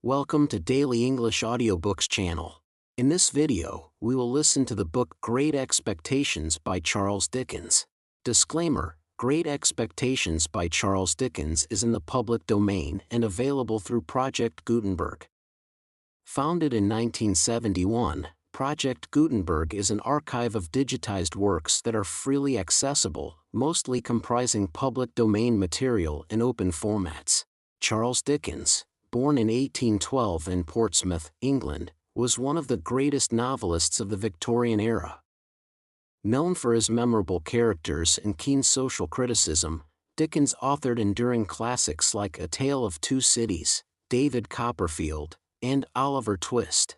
Welcome to Daily English Audiobooks channel. In this video, we will listen to the book Great Expectations by Charles Dickens. Disclaimer: Great Expectations by Charles Dickens is in the public domain and available through Project Gutenberg. Founded in 1971, Project Gutenberg is an archive of digitized works that are freely accessible, mostly comprising public domain material in open formats. Charles Dickens, born in 1812 in Portsmouth, England, was one of the greatest novelists of the Victorian era. Known for his memorable characters and keen social criticism, Dickens authored enduring classics like A Tale of Two Cities, David Copperfield, and Oliver Twist.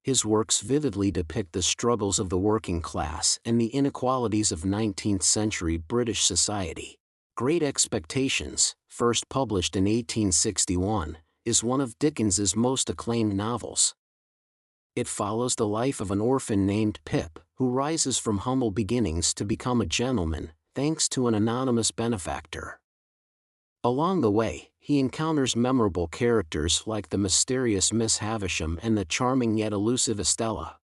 His works vividly depict the struggles of the working class and the inequalities of 19th-century British society. Great Expectations, first published in 1861, is one of Dickens's most acclaimed novels. It follows the life of an orphan named Pip, who rises from humble beginnings to become a gentleman, thanks to an anonymous benefactor. Along the way, he encounters memorable characters like the mysterious Miss Havisham and the charming yet elusive Estella.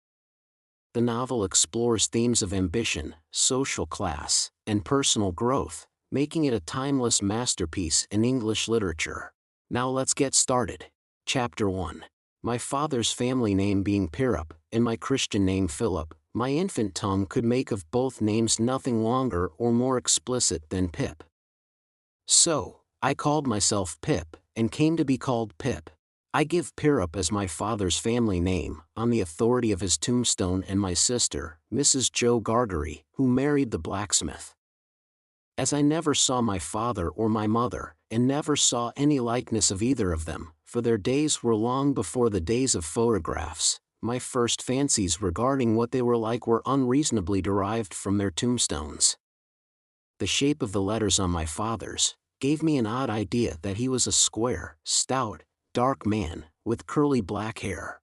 The novel explores themes of ambition, social class, and personal growth, making it a timeless masterpiece in English literature. Now let's get started. Chapter 1. My father's family name being Pirrup, and my Christian name Philip, my infant tongue could make of both names nothing longer or more explicit than Pip. So, I called myself Pip, and came to be called Pip. I give Pirrup as my father's family name, on the authority of his tombstone and my sister, Mrs. Joe Gargery, who married the blacksmith. As I never saw my father or my mother, and never saw any likeness of either of them, for their days were long before the days of photographs, my first fancies regarding what they were like were unreasonably derived from their tombstones. The shape of the letters on my father's gave me an odd idea that he was a square, stout, dark man, with curly black hair.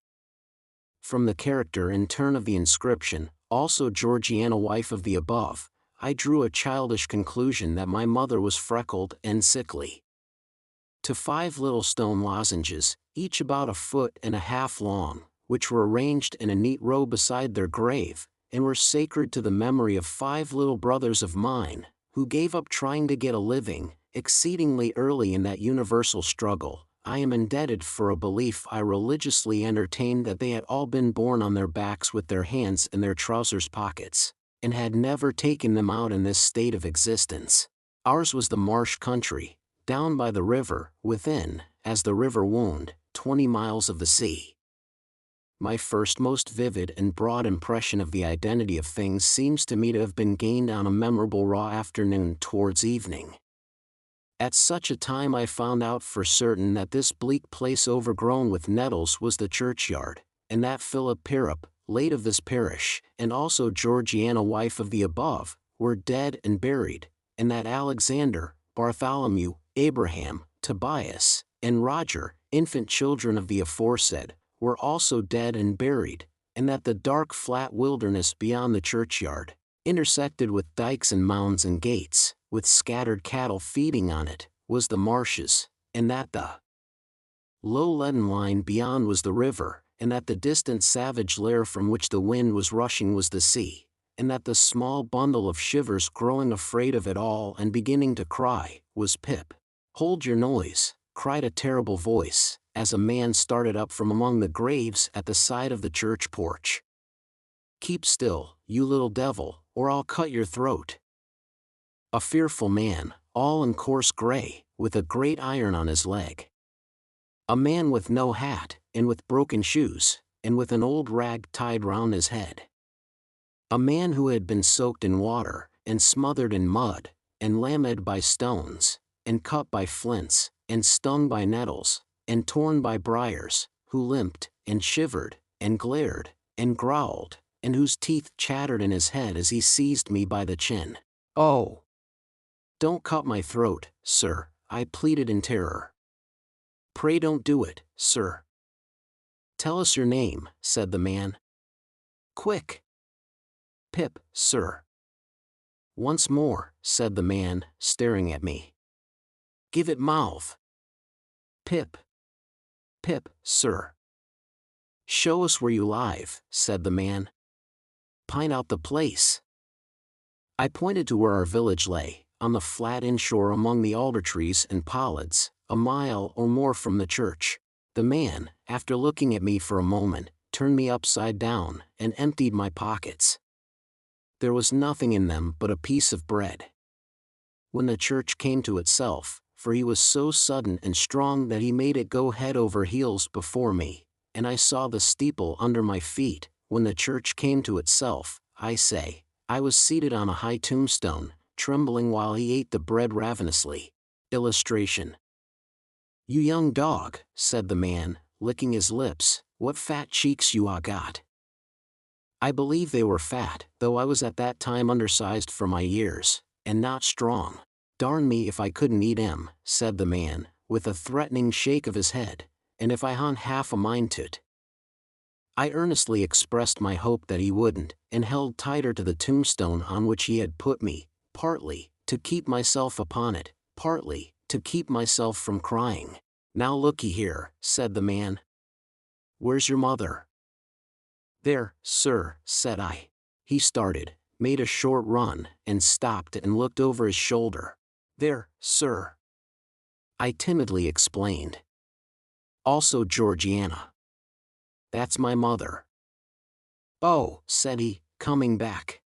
From the character and turn of the inscription, also Georgiana, wife of the above, I drew a childish conclusion that my mother was freckled and sickly. To 5 little stone lozenges, each about 1.5 feet long, which were arranged in a neat row beside their grave, and were sacred to the memory of 5 little brothers of mine, who gave up trying to get a living, exceedingly early in that universal struggle, I am indebted for a belief I religiously entertained that they had all been born on their backs with their hands in their trousers pockets, and had never taken them out in this state of existence. Ours was the marsh country, down by the river, within, as the river wound, 20 miles of the sea. My first most vivid and broad impression of the identity of things seems to me to have been gained on a memorable raw afternoon towards evening. At such a time I found out for certain that this bleak place overgrown with nettles was the churchyard, and that Philip Pirrup, late of this parish, and also Georgiana, wife of the above, were dead and buried, and that Alexander, Bartholomew, Abraham, Tobias, and Roger, infant children of the aforesaid, were also dead and buried, and that the dark flat wilderness beyond the churchyard, intersected with dikes and mounds and gates, with scattered cattle feeding on it, was the marshes, and that the low leaden line beyond was the river, and that the distant savage lair from which the wind was rushing was the sea, and that the small bundle of shivers growing afraid of it all and beginning to cry, was Pip. "Hold your noise," cried a terrible voice, as a man started up from among the graves at the side of the church porch. "Keep still, you little devil, or I'll cut your throat." A fearful man, all in coarse gray, with a great iron on his leg. A man with no hat, and with broken shoes, and with an old rag tied round his head. A man who had been soaked in water, and smothered in mud, and lammed by stones, and cut by flints, and stung by nettles, and torn by briars, who limped, and shivered, and glared, and growled, and whose teeth chattered in his head as he seized me by the chin. "Oh! Don't cut my throat, sir," I pleaded in terror. "Pray don't do it, sir." "Tell us your name," said the man. "Quick!" "Pip, sir." "Once more," said the man, staring at me. "Give it mouth." "Pip." "Pip, sir." "Show us where you live," said the man. "Pine out the place." I pointed to where our village lay, on the flat inshore among the alder trees and pollards, a mile or more from the church. The man, after looking at me for a moment, turned me upside down and emptied my pockets. There was nothing in them but a piece of bread. When the church came to itself, for he was so sudden and strong that he made it go head over heels before me, and I saw the steeple under my feet, when the church came to itself, I say, I was seated on a high tombstone, trembling while he ate the bread ravenously. Illustration. "You young dog," said the man, licking his lips, "what fat cheeks you got." I believe they were fat, though I was at that time undersized for my years, and not strong. "Darn me if I couldn't eat 'em," said the man, with a threatening shake of his head, "and if I hunt half a mind to't." I earnestly expressed my hope that he wouldn't, and held tighter to the tombstone on which he had put me, partly to keep myself upon it, partly to keep myself from crying. "Now looky here," said the man. "Where's your mother?" "There, sir," said I. He started, made a short run, and stopped and looked over his shoulder. "There, sir," I timidly explained. "Also Georgiana. That's my mother." "Oh," said he, coming back.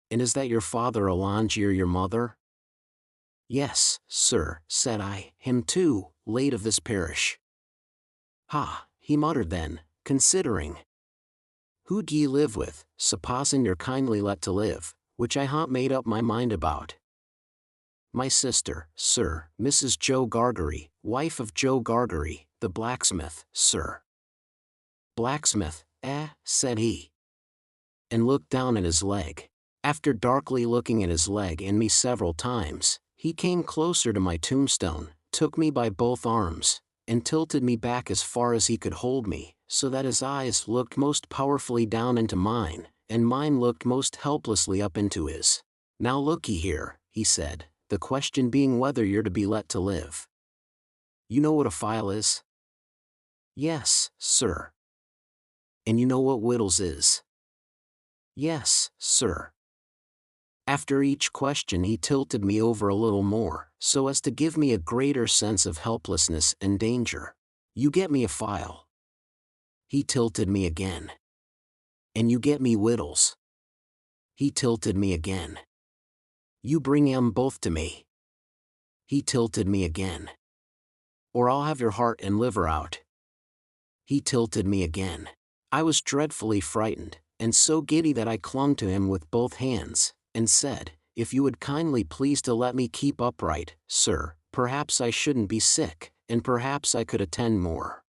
"And is that your father Alongier your mother?" "Yes, sir," said I, "him too, late of this parish." "Ha," he muttered then, considering. "Who d'ye live with, supposin' you're kindly let to live, which I ha'n't made up my mind about?" "My sister, sir, Mrs. Joe Gargery, wife of Joe Gargery, the blacksmith, sir." "Blacksmith, said he, and looked down at his leg. After darkly looking at his leg and me several times, he came closer to my tombstone, took me by both arms, and tilted me back as far as he could hold me, so that his eyes looked most powerfully down into mine, and mine looked most helplessly up into his. "Now looky here," he said, "the question being whether you're to be let to live. You know what a file is?" "Yes, sir." "And you know what wittles is?" "Yes, sir." After each question he tilted me over a little more, so as to give me a greater sense of helplessness and danger. "You get me a file." He tilted me again. "And you get me wittles." He tilted me again. "You bring 'em both to me." He tilted me again. "Or I'll have your heart and liver out." He tilted me again. I was dreadfully frightened, and so giddy that I clung to him with both hands, and said, "If you would kindly please to let me keep upright, sir, perhaps I shouldn't be sick, and perhaps I could attend more."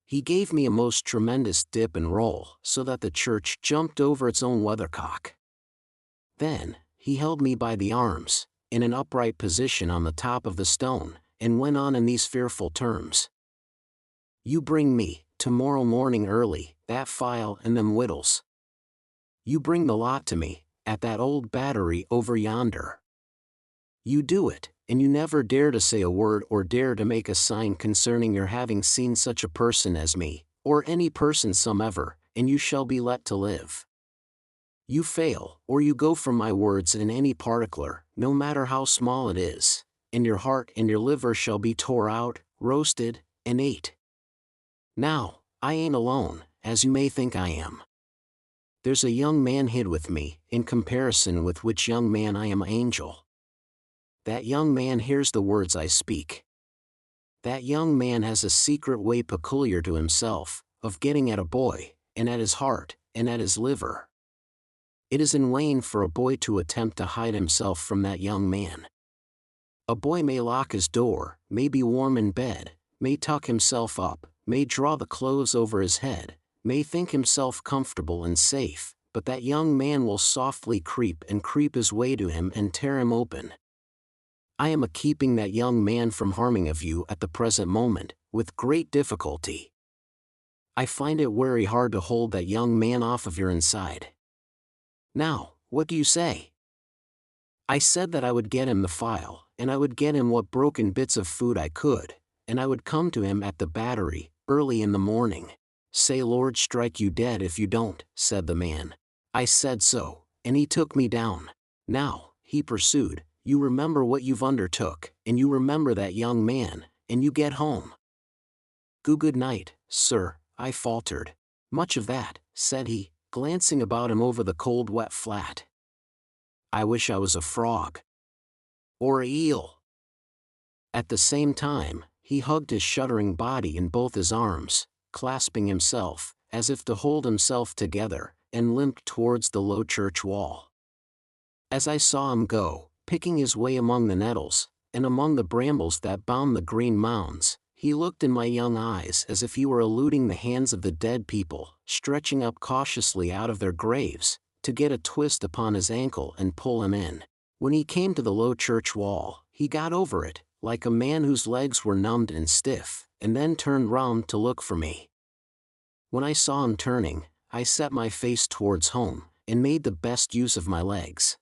He gave me a most tremendous dip and roll, so that the church jumped over its own weathercock. Then, he held me by the arms, in an upright position on the top of the stone, and went on in these fearful terms. "You bring me, tomorrow morning early, that file and them wittles. You bring the lot to me, at that old battery over yonder. You do it, and you never dare to say a word or dare to make a sign concerning your having seen such a person as me, or any person somever, and you shall be let to live. You fail, or you go from my words in any particular, no matter how small it is, and your heart and your liver shall be tore out, roasted, and ate. Now, I ain't alone, as you may think I am. There's a young man hid with me, in comparison with which young man I am an angel. That young man hears the words I speak. That young man has a secret way peculiar to himself, of getting at a boy, and at his heart, and at his liver. It is in vain for a boy to attempt to hide himself from that young man. A boy may lock his door, may be warm in bed, may tuck himself up, may draw the clothes over his head, may think himself comfortable and safe, but that young man will softly creep his way to him and tear him open. I am keeping that young man from harming of you at the present moment, with great difficulty. I find it very hard to hold that young man off of your inside. Now, what do you say?" I said that I would get him the file, and I would get him what broken bits of food I could, and I would come to him at the Battery, early in the morning. "Say Lord strike you dead if you don't," said the man. I said so, and he took me down. "Now," he pursued, "you remember what you've undertook, and you remember that young man, and you get home." Good night, sir," I faltered. "Much of that," said he, glancing about him over the cold wet flat. "I wish I was a frog. Or a eel." At the same time, he hugged his shuddering body in both his arms, clasping himself, as if to hold himself together, and limped towards the low church wall. As I saw him go, picking his way among the nettles, and among the brambles that bound the green mounds, he looked in my young eyes as if he were eluding the hands of the dead people, stretching up cautiously out of their graves, to get a twist upon his ankle and pull him in. When he came to the low church wall, he got over it, like a man whose legs were numbed and stiff, and then turned round to look for me. When I saw him turning, I set my face towards home, and made the best use of my legs.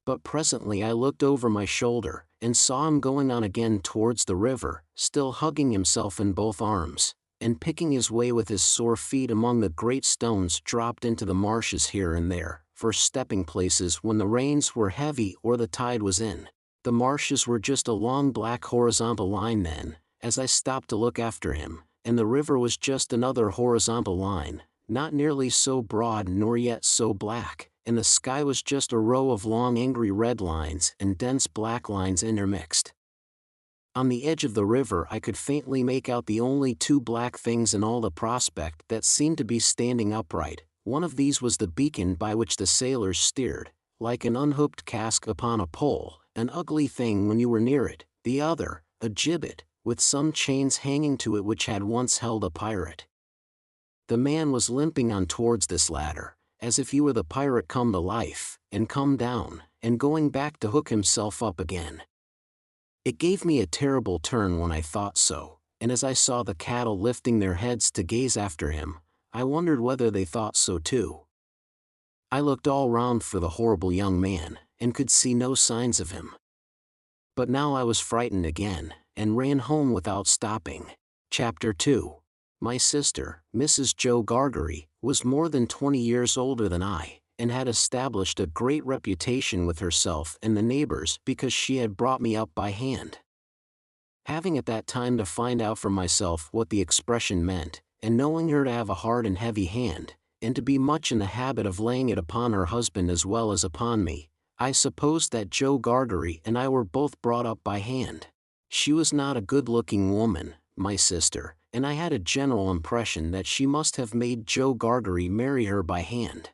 But presently I looked over my shoulder, and saw him going on again towards the river, still hugging himself in both arms, and picking his way with his sore feet among the great stones dropped into the marshes here and there, for stepping places when the rains were heavy or the tide was in. The marshes were just a long black horizontal line then, as I stopped to look after him, and the river was just another horizontal line, not nearly so broad nor yet so black, and the sky was just a row of long angry red lines and dense black lines intermixed. On the edge of the river I could faintly make out the only two black things in all the prospect that seemed to be standing upright. One of these was the beacon by which the sailors steered, like an unhooked cask upon a pole, an ugly thing when you were near it; the other, a gibbet, with some chains hanging to it which had once held a pirate. The man was limping on towards this latter, as if he were the pirate come to life, and come down, and going back to hook himself up again. It gave me a terrible turn when I thought so, and as I saw the cattle lifting their heads to gaze after him, I wondered whether they thought so too. I looked all round for the horrible young man, and could see no signs of him. But now I was frightened again, and ran home without stopping. Chapter 2. My sister, Mrs. Joe Gargery, was more than 20 years older than I, and had established a great reputation with herself and the neighbors because she had brought me up by hand. Having at that time to find out for myself what the expression meant, and knowing her to have a hard and heavy hand, and to be much in the habit of laying it upon her husband as well as upon me, I supposed that Joe Gargery and I were both brought up by hand. She was not a good-looking woman, my sister, and I had a general impression that she must have made Joe Gargery marry her by hand.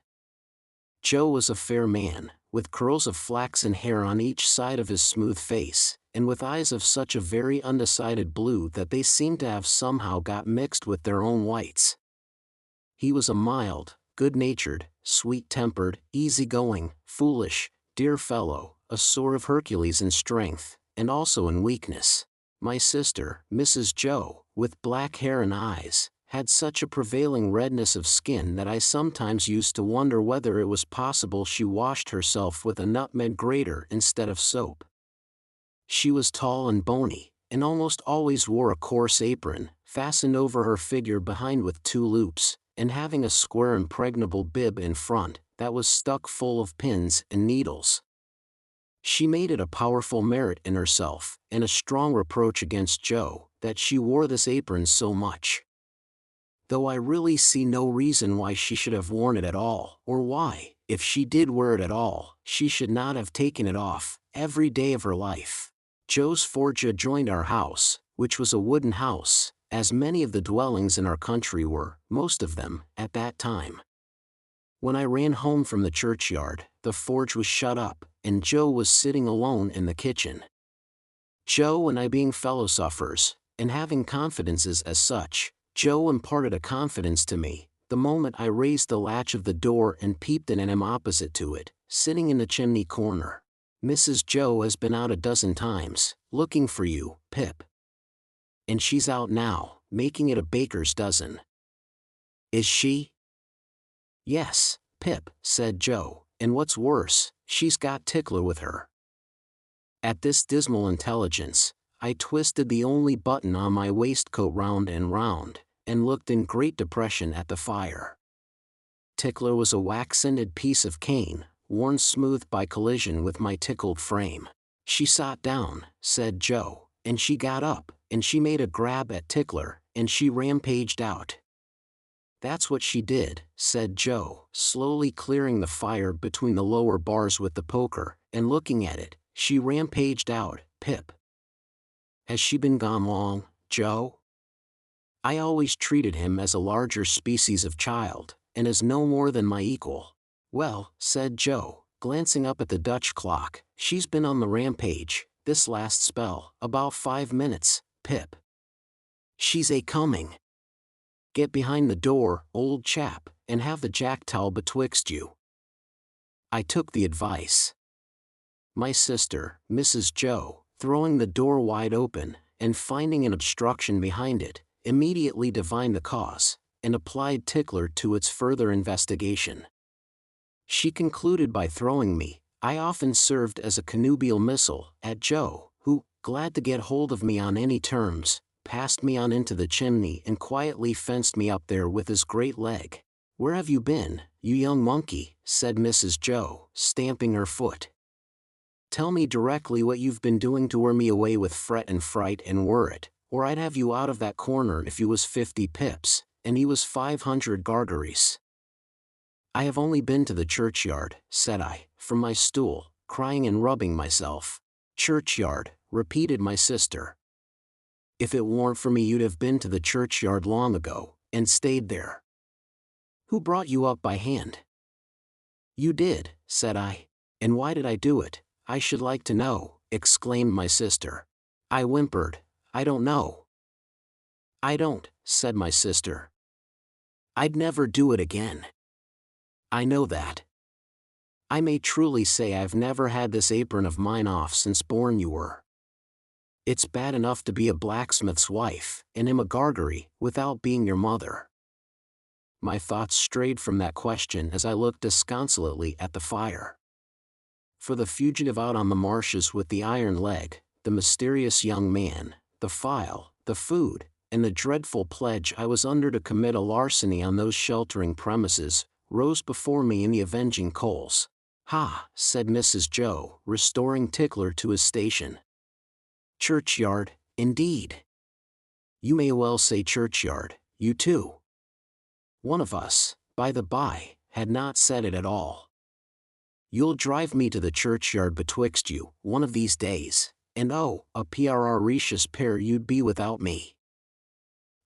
Joe was a fair man, with curls of flaxen hair on each side of his smooth face, and with eyes of such a very undecided blue that they seemed to have somehow got mixed with their own whites. He was a mild, good-natured, sweet-tempered, easy-going, foolish, dear fellow, a sort of Hercules in strength, and also in weakness. My sister, Mrs. Joe, with black hair and eyes, had such a prevailing redness of skin that I sometimes used to wonder whether it was possible she washed herself with a nutmeg grater instead of soap. She was tall and bony, and almost always wore a coarse apron, fastened over her figure behind with 2 loops, and having a square impregnable bib in front, that was stuck full of pins and needles. She made it a powerful merit in herself, and a strong reproach against Joe, that she wore this apron so much. Though I really see no reason why she should have worn it at all, or why, if she did wear it at all, she should not have taken it off, every day of her life. Joe's forge adjoined our house, which was a wooden house, as many of the dwellings in our country were, most of them, at that time. When I ran home from the churchyard, the forge was shut up, and Joe was sitting alone in the kitchen. Joe and I being fellow sufferers, and having confidences as such, Joe imparted a confidence to me, the moment I raised the latch of the door and peeped in at him opposite to it, sitting in the chimney corner. "Mrs. Joe has been out a dozen times, looking for you, Pip. And she's out now, making it a baker's dozen." "Is she?" "Yes, Pip," said Joe, "and what's worse, she's got Tickler with her." At this dismal intelligence, I twisted the only button on my waistcoat round and round, and looked in great depression at the fire. Tickler was a wax-ended piece of cane, worn smooth by collision with my tickled frame. She sat down, said Joe, and she got up, and she made a grab at Tickler, and she rampaged out. That's what she did, said Joe, slowly clearing the fire between the lower bars with the poker, and looking at it. She rampaged out, Pip. Has she been gone long, Joe? I always treated him as a larger species of child, and as no more than my equal. Well, said Joe, glancing up at the Dutch clock, she's been on the rampage, this last spell, about 5 minutes, Pip. She's a-coming. Get behind the door, old chap, and have the jack-towel betwixt you. I took the advice. My sister, Mrs. Joe, throwing the door wide open, and finding an obstruction behind it, immediately divined the cause, and applied Tickler to its further investigation. She concluded by throwing me, I often served as a connubial missile, at Joe, who, glad to get hold of me on any terms, passed me on into the chimney and quietly fenced me up there with his great leg. Where have you been, you young monkey? Said Mrs. Joe, stamping her foot. Tell me directly what you've been doing to wear me away with fret and fright and worrit, or I'd have you out of that corner if you was 50 pips, and he was 500 gargeries. I have only been to the churchyard, said I, from my stool, crying and rubbing myself. Churchyard, repeated my sister. If it weren't for me you'd have been to the churchyard long ago, and stayed there. Who brought you up by hand? You did, said I. And why did I do it, I should like to know, exclaimed my sister. I whimpered, I don't know. I don't, said my sister. I'd never do it again. I know that. I may truly say I've never had this apron of mine off since born you were. It's bad enough to be a blacksmith's wife, and am a Gargery, without being your mother. My thoughts strayed from that question as I looked disconsolately at the fire. For the fugitive out on the marshes with the iron leg, the mysterious young man, the file, the food, and the dreadful pledge I was under to commit a larceny on those sheltering premises, rose before me in the avenging coals. Ha, said Mrs. Joe, restoring Tickler to his station. Churchyard, indeed. You may well say churchyard, you too. One of us, by the by, had not said it at all. You'll drive me to the churchyard betwixt you, one of these days, and oh, a precious pair you'd be without me.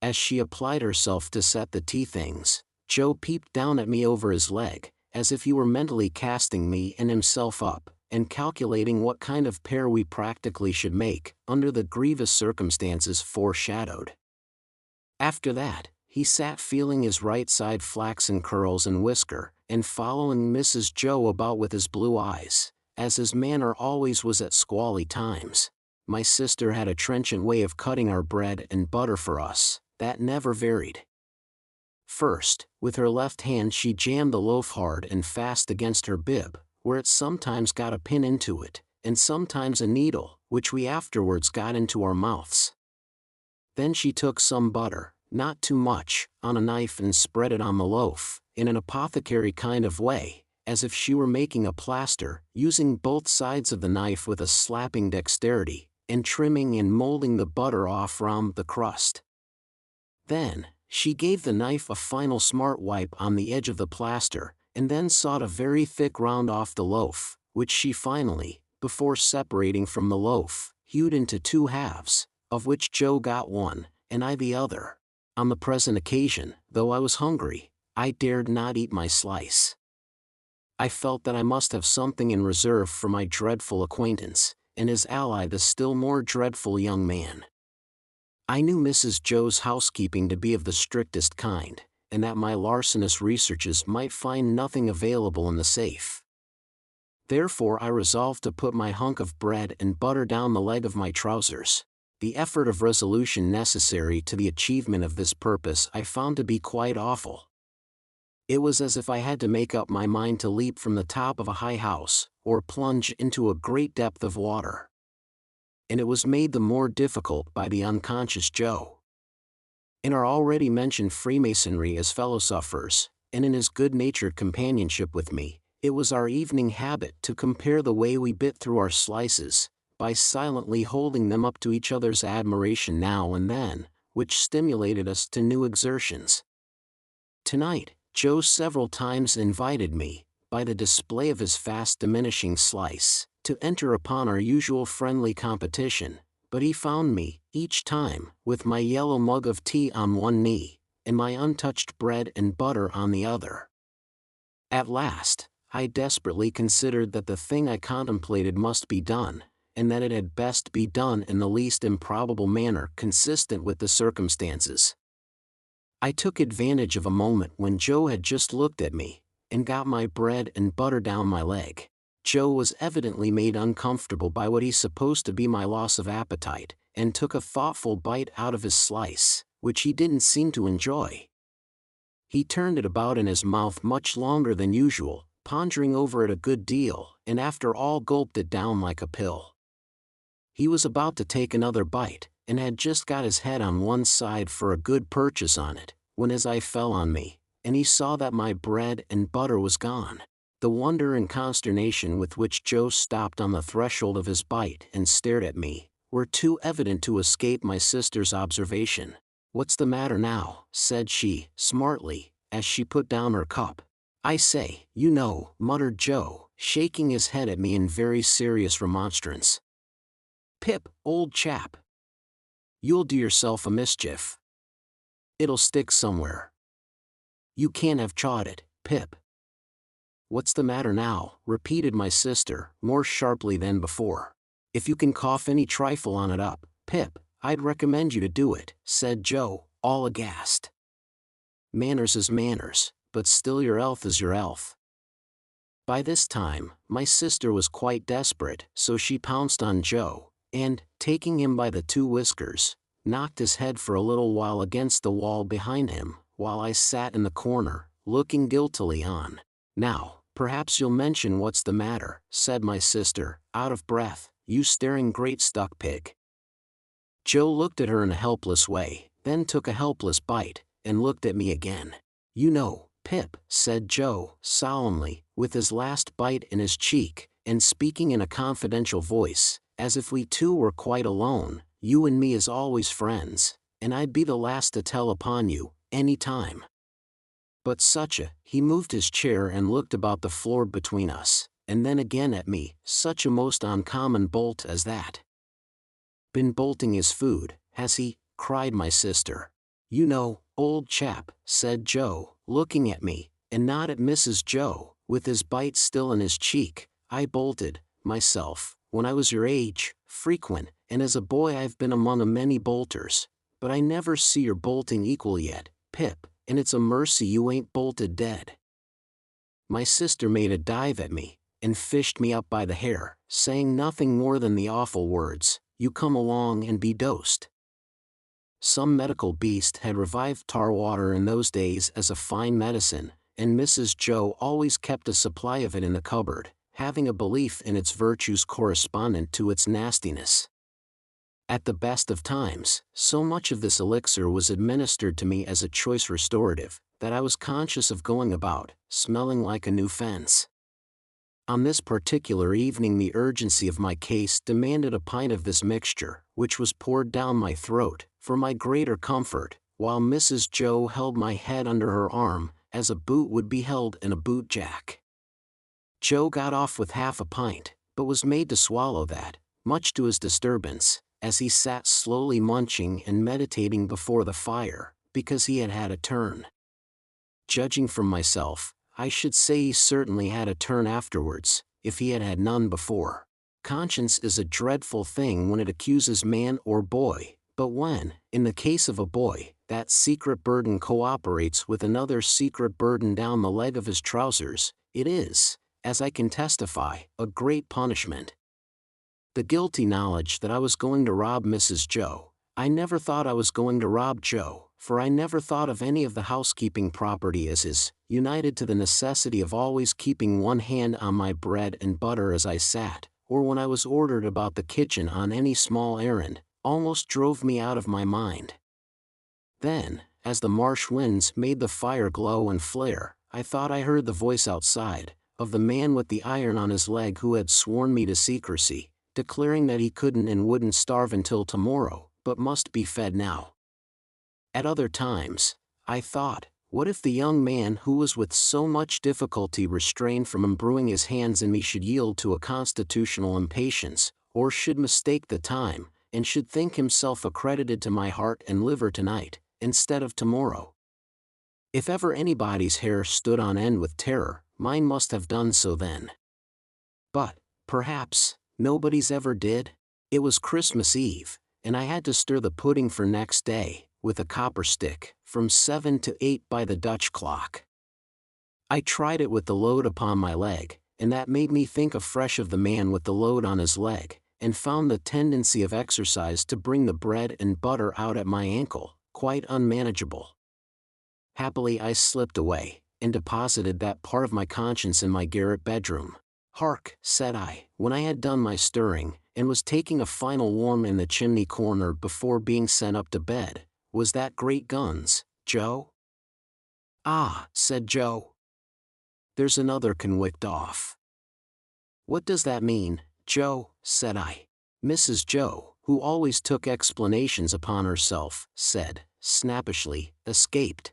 As she applied herself to set the tea things, Joe peeped down at me over his leg, as if he were mentally casting me and himself up, and calculating what kind of pair we practically should make, under the grievous circumstances foreshadowed. After that, he sat feeling his right side flaxen curls and whisker, and following Mrs. Joe about with his blue eyes, as his manner always was at squally times. My sister had a trenchant way of cutting our bread and butter for us, that never varied. First, with her left hand she jammed the loaf hard and fast against her bib, where it sometimes got a pin into it, and sometimes a needle, which we afterwards got into our mouths. Then she took some butter, not too much, on a knife and spread it on the loaf, in an apothecary kind of way, as if she were making a plaster, using both sides of the knife with a slapping dexterity, and trimming and molding the butter off round the crust. Then, she gave the knife a final smart wipe on the edge of the plaster, and then sawed a very thick round off the loaf, which she finally, before separating from the loaf, hewed into 2 halves, of which Joe got one, and I the other. On the present occasion, though I was hungry, I dared not eat my slice. I felt that I must have something in reserve for my dreadful acquaintance, and his ally the still more dreadful young man. I knew Mrs. Joe's housekeeping to be of the strictest kind, and that my larcenous researches might find nothing available in the safe. Therefore I resolved to put my hunk of bread and butter down the leg of my trousers. The effort of resolution necessary to the achievement of this purpose I found to be quite awful. It was as if I had to make up my mind to leap from the top of a high house, or plunge into a great depth of water. and it was made the more difficult by the unconscious Joe. In our already mentioned Freemasonry as fellow sufferers, and in his good-natured companionship with me, it was our evening habit to compare the way we bit through our slices, by silently holding them up to each other's admiration now and then, which stimulated us to new exertions. Tonight, Joe several times invited me, by the display of his fast diminishing slice, to enter upon our usual friendly competition, but he found me, each time, with my yellow mug of tea on one knee, and my untouched bread and butter on the other. At last, I desperately considered that the thing I contemplated must be done, and that it had best be done in the least improbable manner consistent with the circumstances. I took advantage of a moment when Joe had just looked at me, and got my bread and butter down my leg. Joe was evidently made uncomfortable by what he supposed to be my loss of appetite, and took a thoughtful bite out of his slice, which he didn't seem to enjoy. He turned it about in his mouth much longer than usual, pondering over it a good deal, and after all gulped it down like a pill. He was about to take another bite, and had just got his head on one side for a good purchase on it, when his eye fell on me, and he saw that my bread and butter was gone. The wonder and consternation with which Joe stopped on the threshold of his bite and stared at me, were too evident to escape my sister's observation. "What's the matter now?" said she, smartly, as she put down her cup. "I say, you know," muttered Joe, shaking his head at me in very serious remonstrance. "Pip, old chap, you'll do yourself a mischief. It'll stick somewhere. You can't have chawed it, Pip." "What's the matter now?" repeated my sister, more sharply than before. "If you can cough any trifle on it up, Pip, I'd recommend you to do it," said Joe, all aghast. "Manners is manners, but still your elf is your elf." By this time, my sister was quite desperate, so she pounced on Joe, and, taking him by the two whiskers, knocked his head for a little while against the wall behind him, while I sat in the corner, looking guiltily on. "Now, perhaps you'll mention what's the matter," said my sister, out of breath, "you staring great stuck pig." Joe looked at her in a helpless way, then took a helpless bite, and looked at me again. "You know, Pip," said Joe, solemnly, with his last bite in his cheek, and speaking in a confidential voice, as if we two were quite alone, "you and me is always friends, and I'd be the last to tell upon you, any time. But he moved his chair and looked about the floor between us, and then again at me, such a most uncommon bolt as that." "Been bolting his food, has he?" cried my sister. "You know, old chap," said Joe, looking at me, and not at Mrs. Joe, with his bite still in his cheek, "I bolted, myself, when I was your age, frequent, and as a boy I've been among a many bolters, but I never see your bolting equal yet, Pip, and it's a mercy you ain't bolted dead." My sister made a dive at me, and fished me up by the hair, saying nothing more than the awful words, "You come along and be dosed." Some medical beast had revived tar water in those days as a fine medicine, and Mrs. Joe always kept a supply of it in the cupboard, having a belief in its virtues correspondent to its nastiness. At the best of times, so much of this elixir was administered to me as a choice restorative, that I was conscious of going about, smelling like a new fence. On this particular evening the urgency of my case demanded a pint of this mixture, which was poured down my throat, for my greater comfort, while Mrs. Joe held my head under her arm, as a boot would be held in a boot jack. Joe got off with half a pint, but was made to swallow that, much to his disturbance, as he sat slowly munching and meditating before the fire, because he had had a turn. Judging from myself, I should say he certainly had a turn afterwards, if he had had none before. Conscience is a dreadful thing when it accuses man or boy, but when, in the case of a boy, that secret burden cooperates with another secret burden down the leg of his trousers, it is, as I can testify, a great punishment. The guilty knowledge that I was going to rob Mrs. Joe. I never thought I was going to rob Joe, for I never thought of any of the housekeeping property as his, united to the necessity of always keeping one hand on my bread and butter as I sat, or when I was ordered about the kitchen on any small errand, almost drove me out of my mind. Then, as the marsh winds made the fire glow and flare, I thought I heard the voice outside, of the man with the iron on his leg who had sworn me to secrecy, declaring that he couldn't and wouldn't starve until tomorrow, but must be fed now. At other times, I thought, what if the young man who was with so much difficulty restrained from imbruing his hands in me should yield to a constitutional impatience, or should mistake the time, and should think himself accredited to my heart and liver tonight, instead of tomorrow? If ever anybody's hair stood on end with terror, mine must have done so then. But, perhaps, nobody's ever did. It was Christmas Eve, and I had to stir the pudding for next day, with a copper stick, from 7 to 8 by the Dutch clock. I tried it with the load upon my leg, and that made me think afresh of the man with the load on his leg, and found the tendency of exercise to bring the bread and butter out at my ankle quite unmanageable. Happily I slipped away, and deposited that part of my conscience in my garret bedroom. "Hark," said I, when I had done my stirring, and was taking a final warm in the chimney corner before being sent up to bed, "was that great guns, Joe?" "Ah," said Joe. "There's another convict off." "What does that mean, Joe?" said I. Mrs. Joe, who always took explanations upon herself, said, snappishly, "Escaped."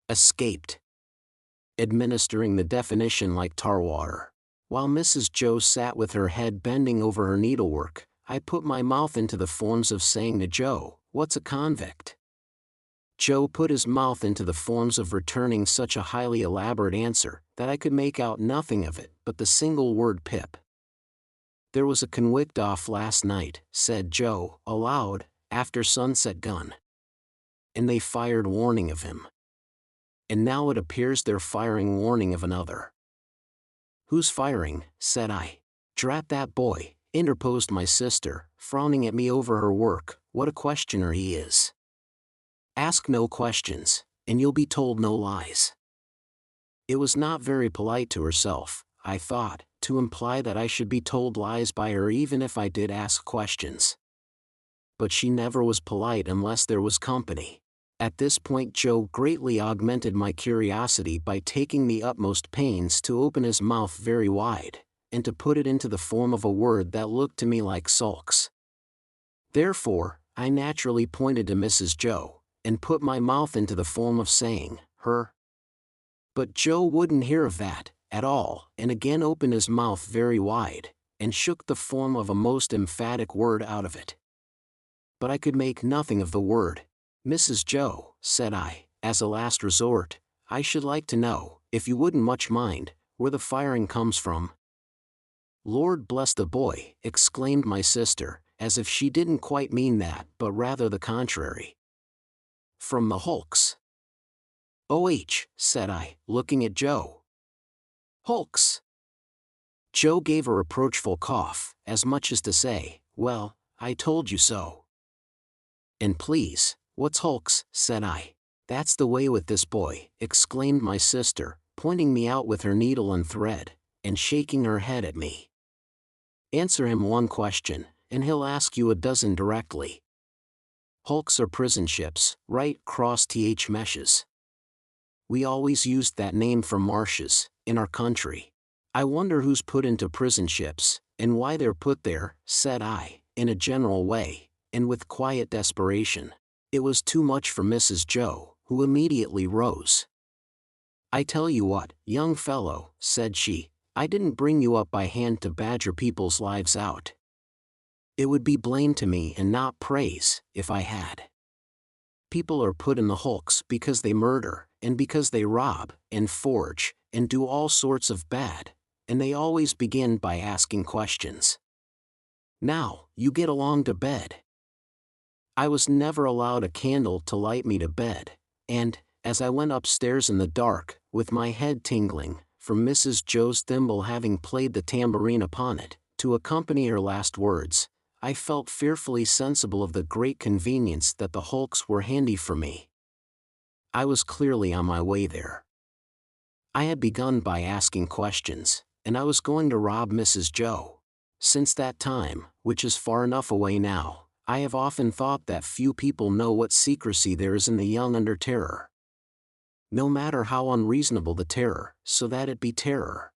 Escaped. Administering the definition like tar water. While Mrs. Joe sat with her head bending over her needlework, I put my mouth into the forms of saying to Joe, "What's a convict?" Joe put his mouth into the forms of returning such a highly elaborate answer that I could make out nothing of it but the single word pip. "There was a convict off last night," said Joe, aloud, "after sunset gun. And they fired warning of him. And now it appears they're firing warning of another." "Who's firing?" said I. "Drat that boy," interposed my sister, frowning at me over her work. "What a questioner he is. Ask no questions, and you'll be told no lies." It was not very polite to herself, I thought, to imply that I should be told lies by her even if I did ask questions. But she never was polite unless there was company. At this point Joe greatly augmented my curiosity by taking the utmost pains to open his mouth very wide, and to put it into the form of a word that looked to me like sulks. Therefore, I naturally pointed to Mrs. Joe, and put my mouth into the form of saying, "Her." But Joe wouldn't hear of that, at all, and again opened his mouth very wide, and shook the form of a most emphatic word out of it. But I could make nothing of the word. "Mrs. Joe," said I, as a last resort, "I should like to know, if you wouldn't much mind, where the firing comes from." "Lord bless the boy," exclaimed my sister, as if she didn't quite mean that but rather the contrary. "From the hulks." "Oh," said I, looking at Joe. "Hulks." Joe gave a reproachful cough, as much as to say, "Well, I told you so." "And please, what's hulks?" said I. "That's the way with this boy," exclaimed my sister, pointing me out with her needle and thread, and shaking her head at me. "Answer him one question, and he'll ask you a dozen directly. Hulks are prison ships, right cross-th meshes. We always used that name for marshes, in our country. I wonder who's put into prison ships, and why they're put there," said I, in a general way, and with quiet desperation. It was too much for Mrs. Joe, who immediately rose. "I tell you what, young fellow," said she, "I didn't bring you up by hand to badger people's lives out. It would be blame to me and not praise, if I had. People are put in the hulks because they murder, and because they rob, and forge, and do all sorts of bad, and they always begin by asking questions. Now, you get along to bed." I was never allowed a candle to light me to bed, and, as I went upstairs in the dark, with my head tingling, from Mrs. Joe's thimble having played the tambourine upon it, to accompany her last words, I felt fearfully sensible of the great convenience that the hulks were handy for me. I was clearly on my way there. I had begun by asking questions, and I was going to rob Mrs. Joe. Since that time, which is far enough away now, I have often thought that few people know what secrecy there is in the young under terror. No matter how unreasonable the terror, so that it be terror.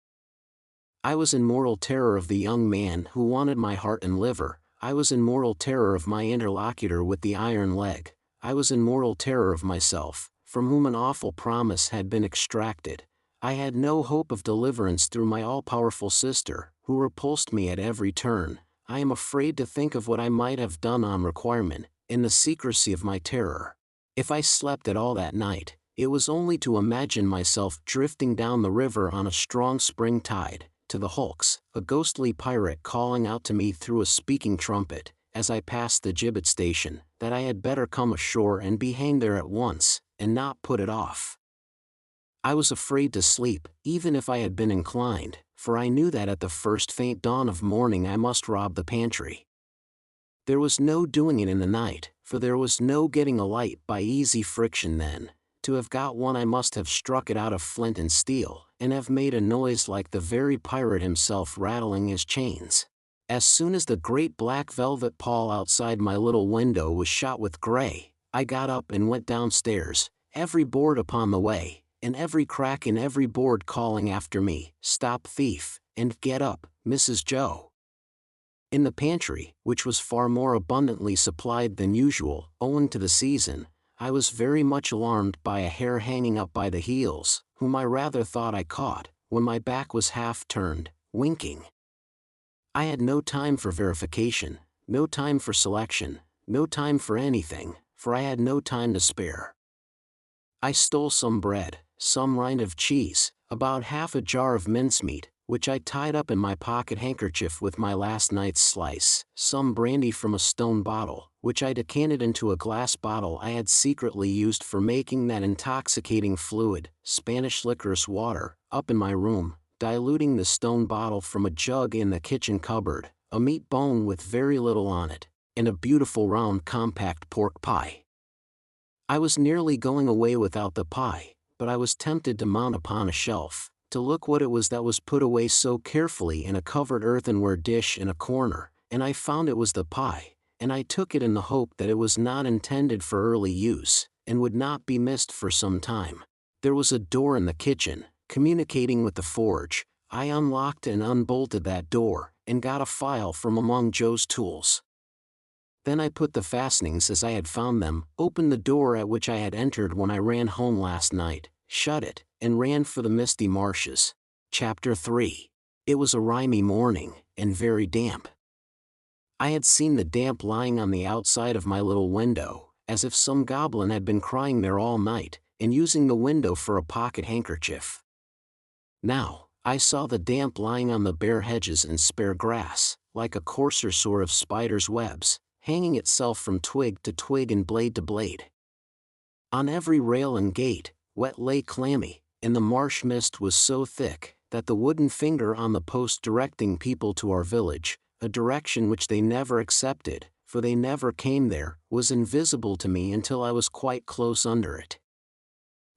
I was in mortal terror of the young man who wanted my heart and liver. I was in mortal terror of my interlocutor with the iron leg. I was in mortal terror of myself, from whom an awful promise had been extracted. I had no hope of deliverance through my all-powerful sister, who repulsed me at every turn. I am afraid to think of what I might have done on requirement, in the secrecy of my terror. If I slept at all that night, it was only to imagine myself drifting down the river on a strong spring tide, to the hulks, a ghostly pirate calling out to me through a speaking trumpet, as I passed the gibbet station, that I had better come ashore and be hanged there at once, and not put it off. I was afraid to sleep, even if I had been inclined, for I knew that at the first faint dawn of morning I must rob the pantry. There was no doing it in the night, for there was no getting a light by easy friction then. To have got one I must have struck it out of flint and steel, and have made a noise like the very pirate himself rattling his chains. As soon as the great black velvet pall outside my little window was shot with gray, I got up and went downstairs, every board upon the way, and every crack in every board calling after me, "Stop thief," and "Get up, Mrs. Joe." In the pantry, which was far more abundantly supplied than usual, owing to the season, I was very much alarmed by a hare hanging up by the heels, whom I rather thought I caught, when my back was half turned, winking. I had no time for verification, no time for selection, no time for anything, for I had no time to spare. I stole some bread, some rind of cheese, about half a jar of mincemeat, which I tied up in my pocket handkerchief with my last night's slice, some brandy from a stone bottle, which I decanted into a glass bottle I had secretly used for making that intoxicating fluid, Spanish licorice water, up in my room, diluting the stone bottle from a jug in the kitchen cupboard, a meat bone with very little on it, and a beautiful round compact pork pie. I was nearly going away without the pie, but I was tempted to mount upon a shelf, to look what it was that was put away so carefully in a covered earthenware dish in a corner, and I found it was the pie, and I took it in the hope that it was not intended for early use, and would not be missed for some time. There was a door in the kitchen, communicating with the forge. I unlocked and unbolted that door, and got a file from among Joe's tools. Then I put the fastenings as I had found them, opened the door at which I had entered when I ran home last night, shut it, and ran for the misty marshes. Chapter 3. It was a rimy morning, and very damp. I had seen the damp lying on the outside of my little window, as if some goblin had been crying there all night, and using the window for a pocket handkerchief. Now, I saw the damp lying on the bare hedges and spare grass, like a coarser sort of spider's webs, hanging itself from twig to twig and blade to blade. On every rail and gate, wet lay clammy, and the marsh mist was so thick that the wooden finger on the post directing people to our village, a direction which they never accepted, for they never came there, was invisible to me until I was quite close under it.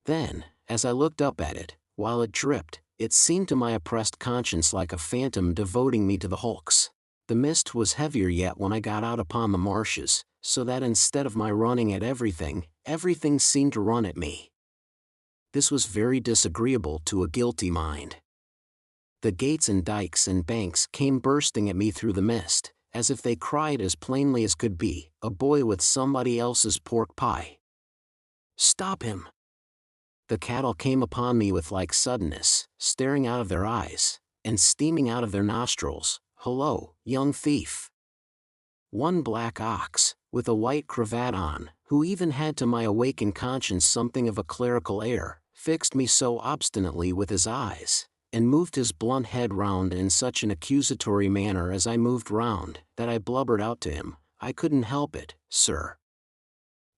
Then, as I looked up at it, while it dripped, it seemed to my oppressed conscience like a phantom devoting me to the hulks. The mist was heavier yet when I got out upon the marshes, so that instead of my running at everything, everything seemed to run at me. This was very disagreeable to a guilty mind. The gates and dikes and banks came bursting at me through the mist, as if they cried as plainly as could be, "A boy with somebody else's pork pie. Stop him!" The cattle came upon me with like suddenness, staring out of their eyes, and steaming out of their nostrils. "Hullo, young thief!" One black ox, with a white cravat on, who even had to my awakened conscience something of a clerical air, fixed me so obstinately with his eyes, and moved his blunt head round in such an accusatory manner as I moved round, that I blubbered out to him, "I couldn't help it, sir.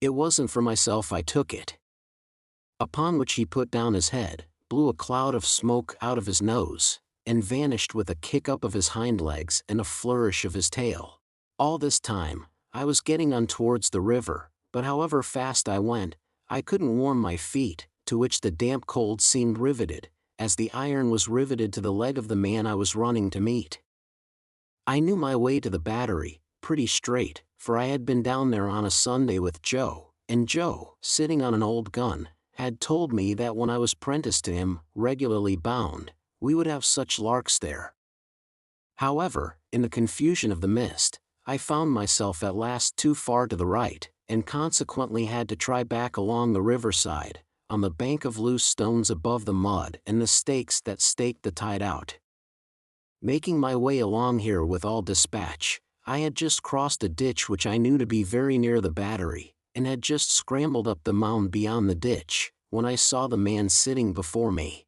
It wasn't for myself I took it." Upon which he put down his head, blew a cloud of smoke out of his nose, and vanished with a kick up of his hind legs and a flourish of his tail. All this time, I was getting on towards the river, but however fast I went, I couldn't warm my feet, to which the damp cold seemed riveted, as the iron was riveted to the leg of the man I was running to meet. I knew my way to the Battery, pretty straight, for I had been down there on a Sunday with Joe, and Joe, sitting on an old gun, had told me that when I was prenticed to him, regularly bound, we would have such larks there. However, in the confusion of the mist, I found myself at last too far to the right, and consequently had to try back along the riverside, on the bank of loose stones above the mud and the stakes that staked the tide out. Making my way along here with all dispatch, I had just crossed a ditch which I knew to be very near the Battery, and had just scrambled up the mound beyond the ditch, when I saw the man sitting before me.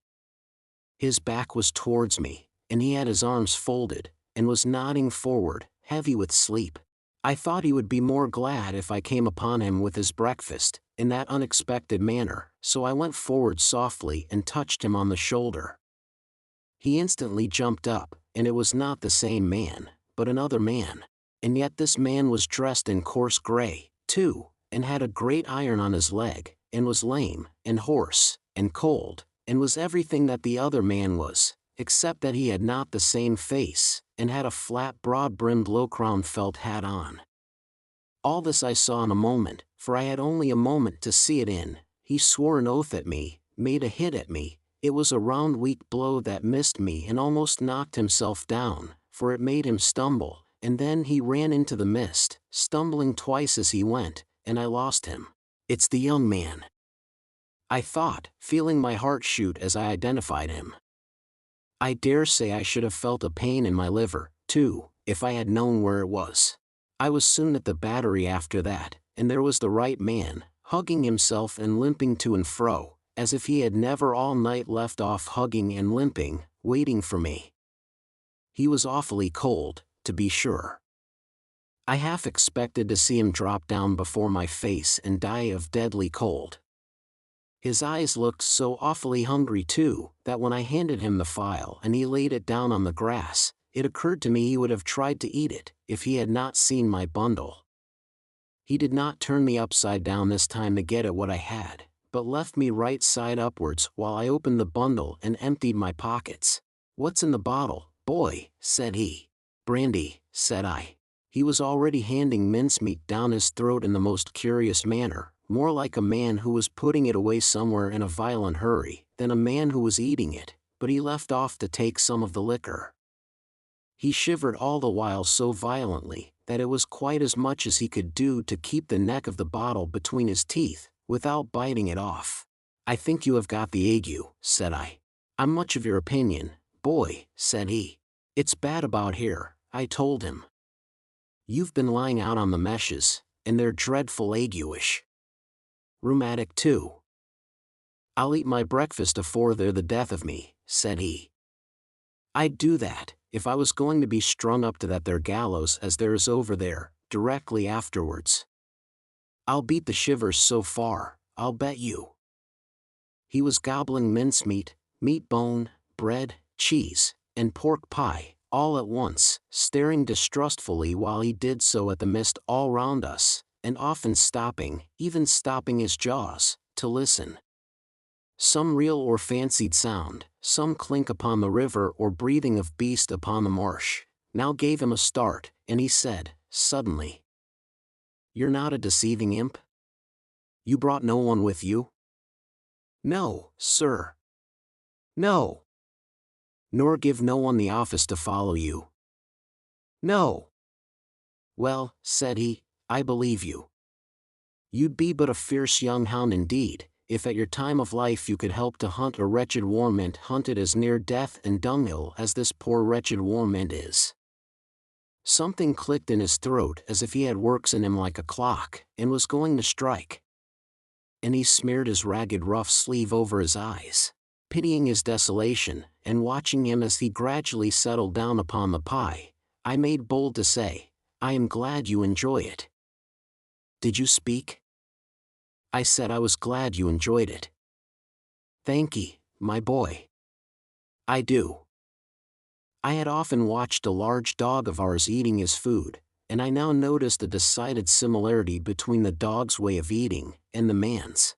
His back was towards me, and he had his arms folded, and was nodding forward, heavy with sleep. I thought he would be more glad if I came upon him with his breakfast, in that unexpected manner, so I went forward softly and touched him on the shoulder. He instantly jumped up, and it was not the same man, but another man. And yet this man was dressed in coarse gray, too, and had a great iron on his leg, and was lame, and hoarse, and cold, and was everything that the other man was, except that he had not the same face, and had a flat broad-brimmed low-crowned felt hat on. All this I saw in a moment, for I had only a moment to see it in. He swore an oath at me, made a hit at me. It was a round weak blow that missed me and almost knocked himself down, for it made him stumble, and then he ran into the mist, stumbling twice as he went, and I lost him. It's the young man, I thought, feeling my heart shoot as I identified him. I dare say I should have felt a pain in my liver, too, if I had known where it was. I was soon at the Battery after that, and there was the right man, hugging himself and limping to and fro, as if he had never all night left off hugging and limping, waiting for me. He was awfully cold, to be sure. I half expected to see him drop down before my face and die of deadly cold. His eyes looked so awfully hungry too, that when I handed him the file and he laid it down on the grass, it occurred to me he would have tried to eat it, if he had not seen my bundle. He did not turn me upside down this time to get at what I had, but left me right side upwards while I opened the bundle and emptied my pockets. "What's in the bottle, boy?" said he. "Brandy," said I. He was already handing mincemeat down his throat in the most curious manner, more like a man who was putting it away somewhere in a violent hurry, than a man who was eating it, but he left off to take some of the liquor. He shivered all the while so violently, that it was quite as much as he could do to keep the neck of the bottle between his teeth, without biting it off. "I think you have got the ague," said I. "I'm much of your opinion, boy," said he. "It's bad about here," I told him. "You've been lying out on the meshes, and they're dreadful ague-ish. Rheumatic too." "I'll eat my breakfast afore they're the death of me," said he. "I'd do that, if I was going to be strung up to that there gallows as there is over there, directly afterwards. I'll beat the shivers so far, I'll bet you." He was gobbling mincemeat, meat bone, bread, cheese, and pork pie, all at once, staring distrustfully while he did so at the mist all round us, and often stopping, even stopping his jaws, to listen. Some real or fancied sound, some clink upon the river or breathing of beast upon the marsh, now gave him a start, and he said, suddenly, "You're not a deceiving imp? You brought no one with you?" "No, sir." "No. Nor give no one the office to follow you?" "No." "Well," said he, "I believe you. You'd be but a fierce young hound indeed, if at your time of life you could help to hunt a wretched warmint hunted as near death and dunghill as this poor wretched warmint is." Something clicked in his throat as if he had works in him like a clock, and was going to strike. And he smeared his ragged rough sleeve over his eyes, pitying his desolation, and watching him as he gradually settled down upon the pie. I made bold to say, "I am glad you enjoy it." "Did you speak?" I said I was glad you enjoyed it. "Thankee, my boy. I do." I had often watched a large dog of ours eating his food, and I now noticed a decided similarity between the dog's way of eating and the man's.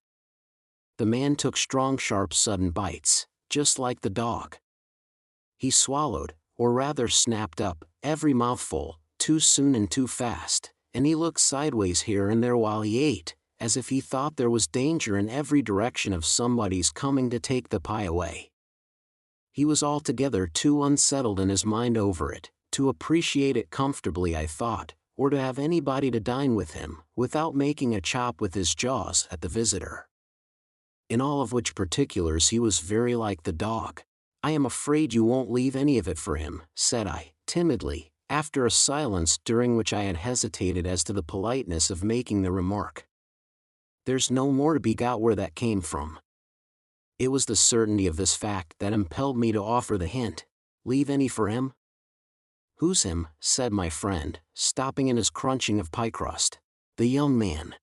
The man took strong, sharp, sudden bites, just like the dog. He swallowed, or rather snapped up, every mouthful, too soon and too fast, and he looked sideways here and there while he ate, as if he thought there was danger in every direction of somebody's coming to take the pie away. He was altogether too unsettled in his mind over it, to appreciate it comfortably, I thought, or to have anybody to dine with him, without making a chop with his jaws at the visitor. In all of which particulars he was very like the dog. "I am afraid you won't leave any of it for him," said I, timidly, after a silence during which I had hesitated as to the politeness of making the remark. "There's no more to be got where that came from." It was the certainty of this fact that impelled me to offer the hint. "Leave any for him?" "Who's him?" said my friend, stopping in his crunching of pie crust. "The young man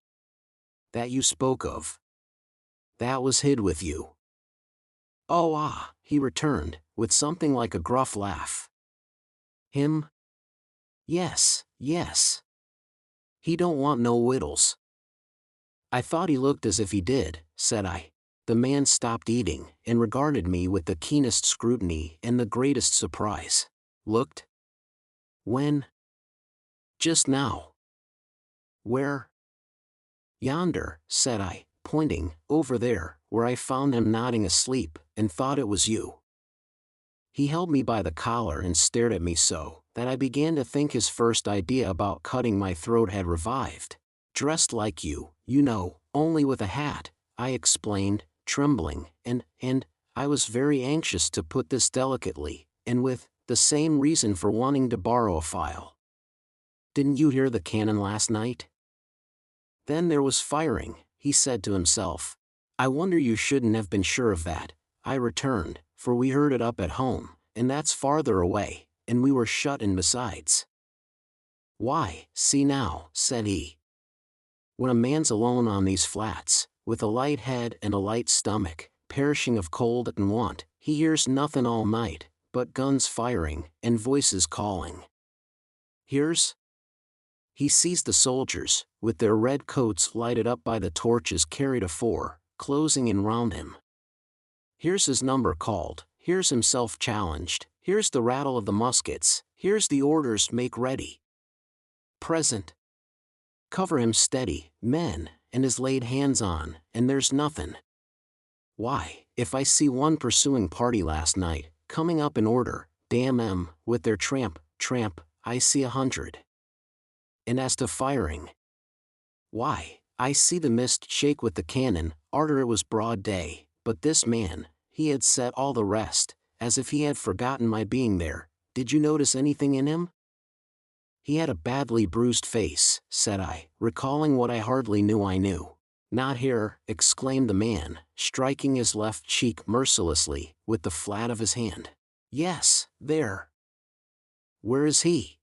that you spoke of. That was hid with you." "Oh ah," he returned, with something like a gruff laugh. "Him? Yes, yes. He don't want no wittles." "I thought he looked as if he did," said I. The man stopped eating, and regarded me with the keenest scrutiny and the greatest surprise. "Looked? When?" "Just now." "Where?" "Yonder," said I, pointing, "over there, where I found him nodding asleep, and thought it was you." He held me by the collar and stared at me so, that I began to think his first idea about cutting my throat had revived. "Dressed like you know, only with a hat," I explained, trembling, and I was very anxious to put this delicately, and with the same reason for wanting to borrow a file. "Didn't you hear the cannon last night?" "Then there was firing," he said to himself. "I wonder you shouldn't have been sure of that," I returned, "for we heard it up at home, and that's farther away, and we were shut in besides." "Why, see now," said he. "When a man's alone on these flats, with a light head and a light stomach, perishing of cold and want, he hears nothing all night, but guns firing, and voices calling. Hears? He sees the soldiers, with their red coats lighted up by the torches carried afore, closing in round him. Hears his number called, hears himself challenged, hears the rattle of the muskets, hears the orders 'Make ready. Present. Cover him steady, men,' and is laid hands on, and there's nothing. Why, if I see one pursuing party last night, coming up in order, damn 'em, with their tramp, I see 100. And as to firing, why, I see the mist shake with the cannon, arter it was broad day, but this man, he had set all the rest, as if he had forgotten my being there. Did you notice anything in him?" "He had a badly bruised face," said I, recalling what I hardly knew I knew. "Not here," exclaimed the man, striking his left cheek mercilessly, with the flat of his hand. "Yes, there." "Where is he?"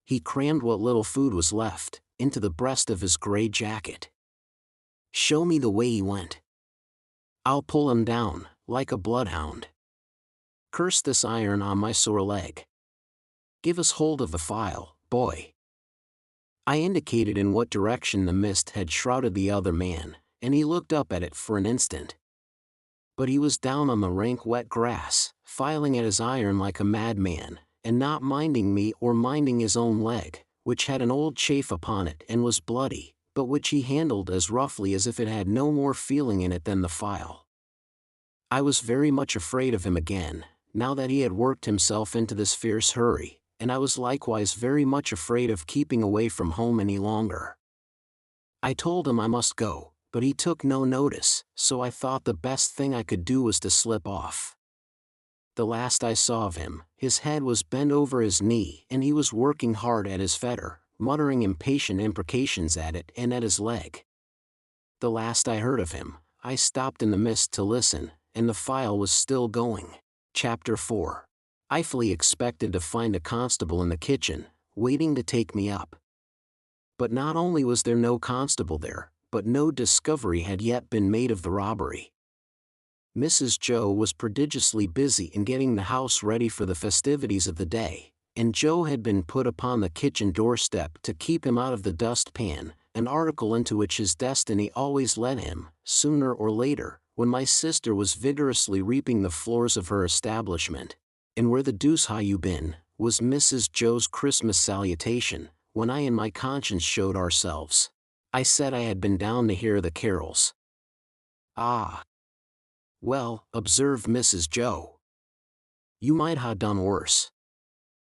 He crammed what little food was left into the breast of his gray jacket. "Show me the way he went. I'll pull him down, like a bloodhound. Curse this iron on my sore leg. Give us hold of the file, boy." I indicated in what direction the mist had shrouded the other man, and he looked up at it for an instant. But he was down on the rank wet grass, filing at his iron like a madman, and not minding me or minding his own leg, which had an old chafe upon it and was bloody, but which he handled as roughly as if it had no more feeling in it than the file. I was very much afraid of him again, now that he had worked himself into this fierce hurry, and I was likewise very much afraid of keeping away from home any longer. I told him I must go, but he took no notice, so I thought the best thing I could do was to slip off. The last I saw of him, his head was bent over his knee and he was working hard at his fetter, muttering impatient imprecations at it and at his leg. The last I heard of him, I stopped in the mist to listen, and the file was still going. Chapter 4. I fully expected to find a constable in the kitchen, waiting to take me up. But not only was there no constable there, but no discovery had yet been made of the robbery. Mrs. Joe was prodigiously busy in getting the house ready for the festivities of the day, and Joe had been put upon the kitchen doorstep to keep him out of the dustpan, an article into which his destiny always led him, sooner or later, when my sister was vigorously reaping the floors of her establishment. "And where the deuce ha' you been?" was Mrs. Joe's Christmas salutation, when I and my conscience showed ourselves. I said I had been down to hear the carols. "Ah. Well," observed Mrs. Joe, "you might ha' done worse."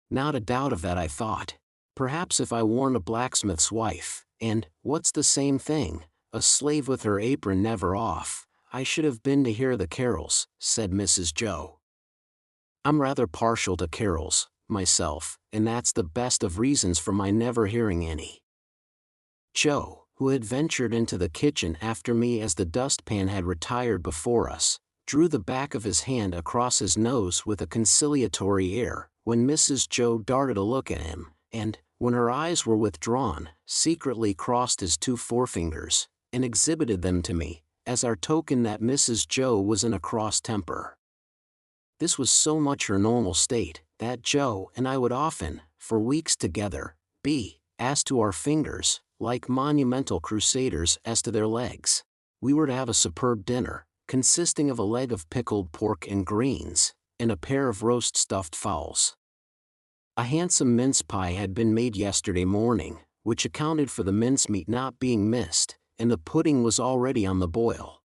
Not a doubt of that, I thought. Perhaps if I warned a blacksmith's wife, and, what's the same thing, a slave with her apron never off, I should have been to hear the carols, said Mrs. Joe. I'm rather partial to carols, myself, and that's the best of reasons for my never hearing any. Joe, who had ventured into the kitchen after me as the dustpan had retired before us, drew the back of his hand across his nose with a conciliatory air, when Mrs. Joe darted a look at him, and, when her eyes were withdrawn, secretly crossed his two forefingers, and exhibited them to me, as our token that Mrs. Joe was in a cross temper. This was so much her normal state, that Joe and I would often, for weeks together, be, as to our fingers, like monumental crusaders as to their legs. We were to have a superb dinner, consisting of a leg of pickled pork and greens, and a pair of roast stuffed fowls. A handsome mince pie had been made yesterday morning, which accounted for the mincemeat not being missed, and the pudding was already on the boil.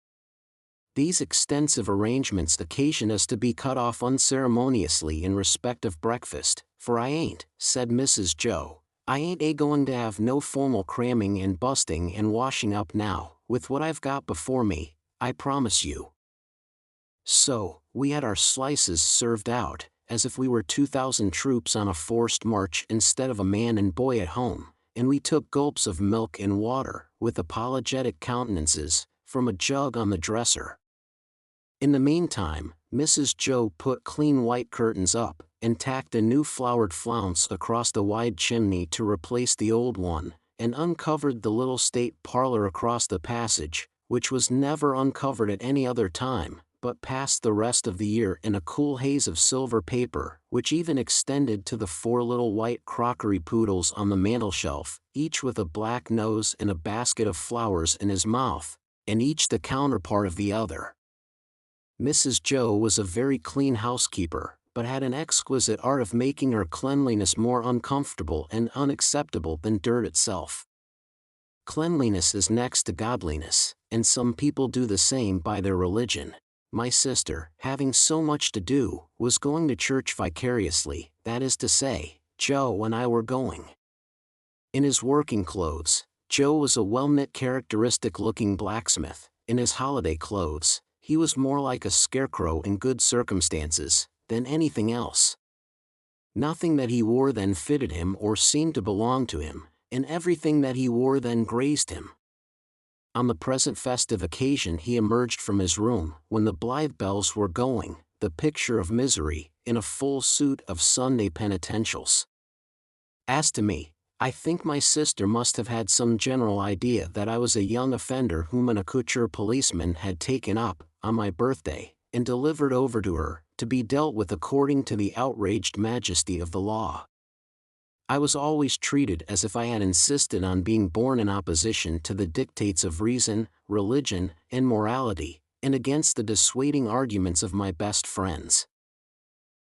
These extensive arrangements occasioned us to be cut off unceremoniously in respect of breakfast, for I ain't, said Mrs. Joe, I ain't going to have no formal cramming and busting and washing up now, with what I've got before me, I promise you. So, we had our slices served out, as if we were 2,000 troops on a forced march instead of a man and boy at home, and we took gulps of milk and water, with apologetic countenances, from a jug on the dresser. In the meantime, Mrs. Joe put clean white curtains up, and tacked a new flowered flounce across the wide chimney to replace the old one, and uncovered the little state parlor across the passage, which was never uncovered at any other time, but passed the rest of the year in a cool haze of silver paper, which even extended to the 4 little white crockery poodles on the mantelshelf, each with a black nose and a basket of flowers in his mouth, and each the counterpart of the other. Mrs. Joe was a very clean housekeeper, but had an exquisite art of making her cleanliness more uncomfortable and unacceptable than dirt itself. Cleanliness is next to godliness, and some people do the same by their religion. My sister, having so much to do, was going to church vicariously, that is to say, Joe and I were going. In his working clothes, Joe was a well-knit characteristic-looking blacksmith. In his holiday clothes, he was more like a scarecrow in good circumstances than anything else. Nothing that he wore then fitted him or seemed to belong to him, and everything that he wore then grazed him. On the present festive occasion he emerged from his room, when the blithe bells were going, the picture of misery, in a full suit of Sunday penitentials. As to me, I think my sister must have had some general idea that I was a young offender whom an accoutré policeman had taken up, on my birthday, and delivered over to her, to be dealt with according to the outraged majesty of the law. I was always treated as if I had insisted on being born in opposition to the dictates of reason, religion, and morality, and against the dissuading arguments of my best friends.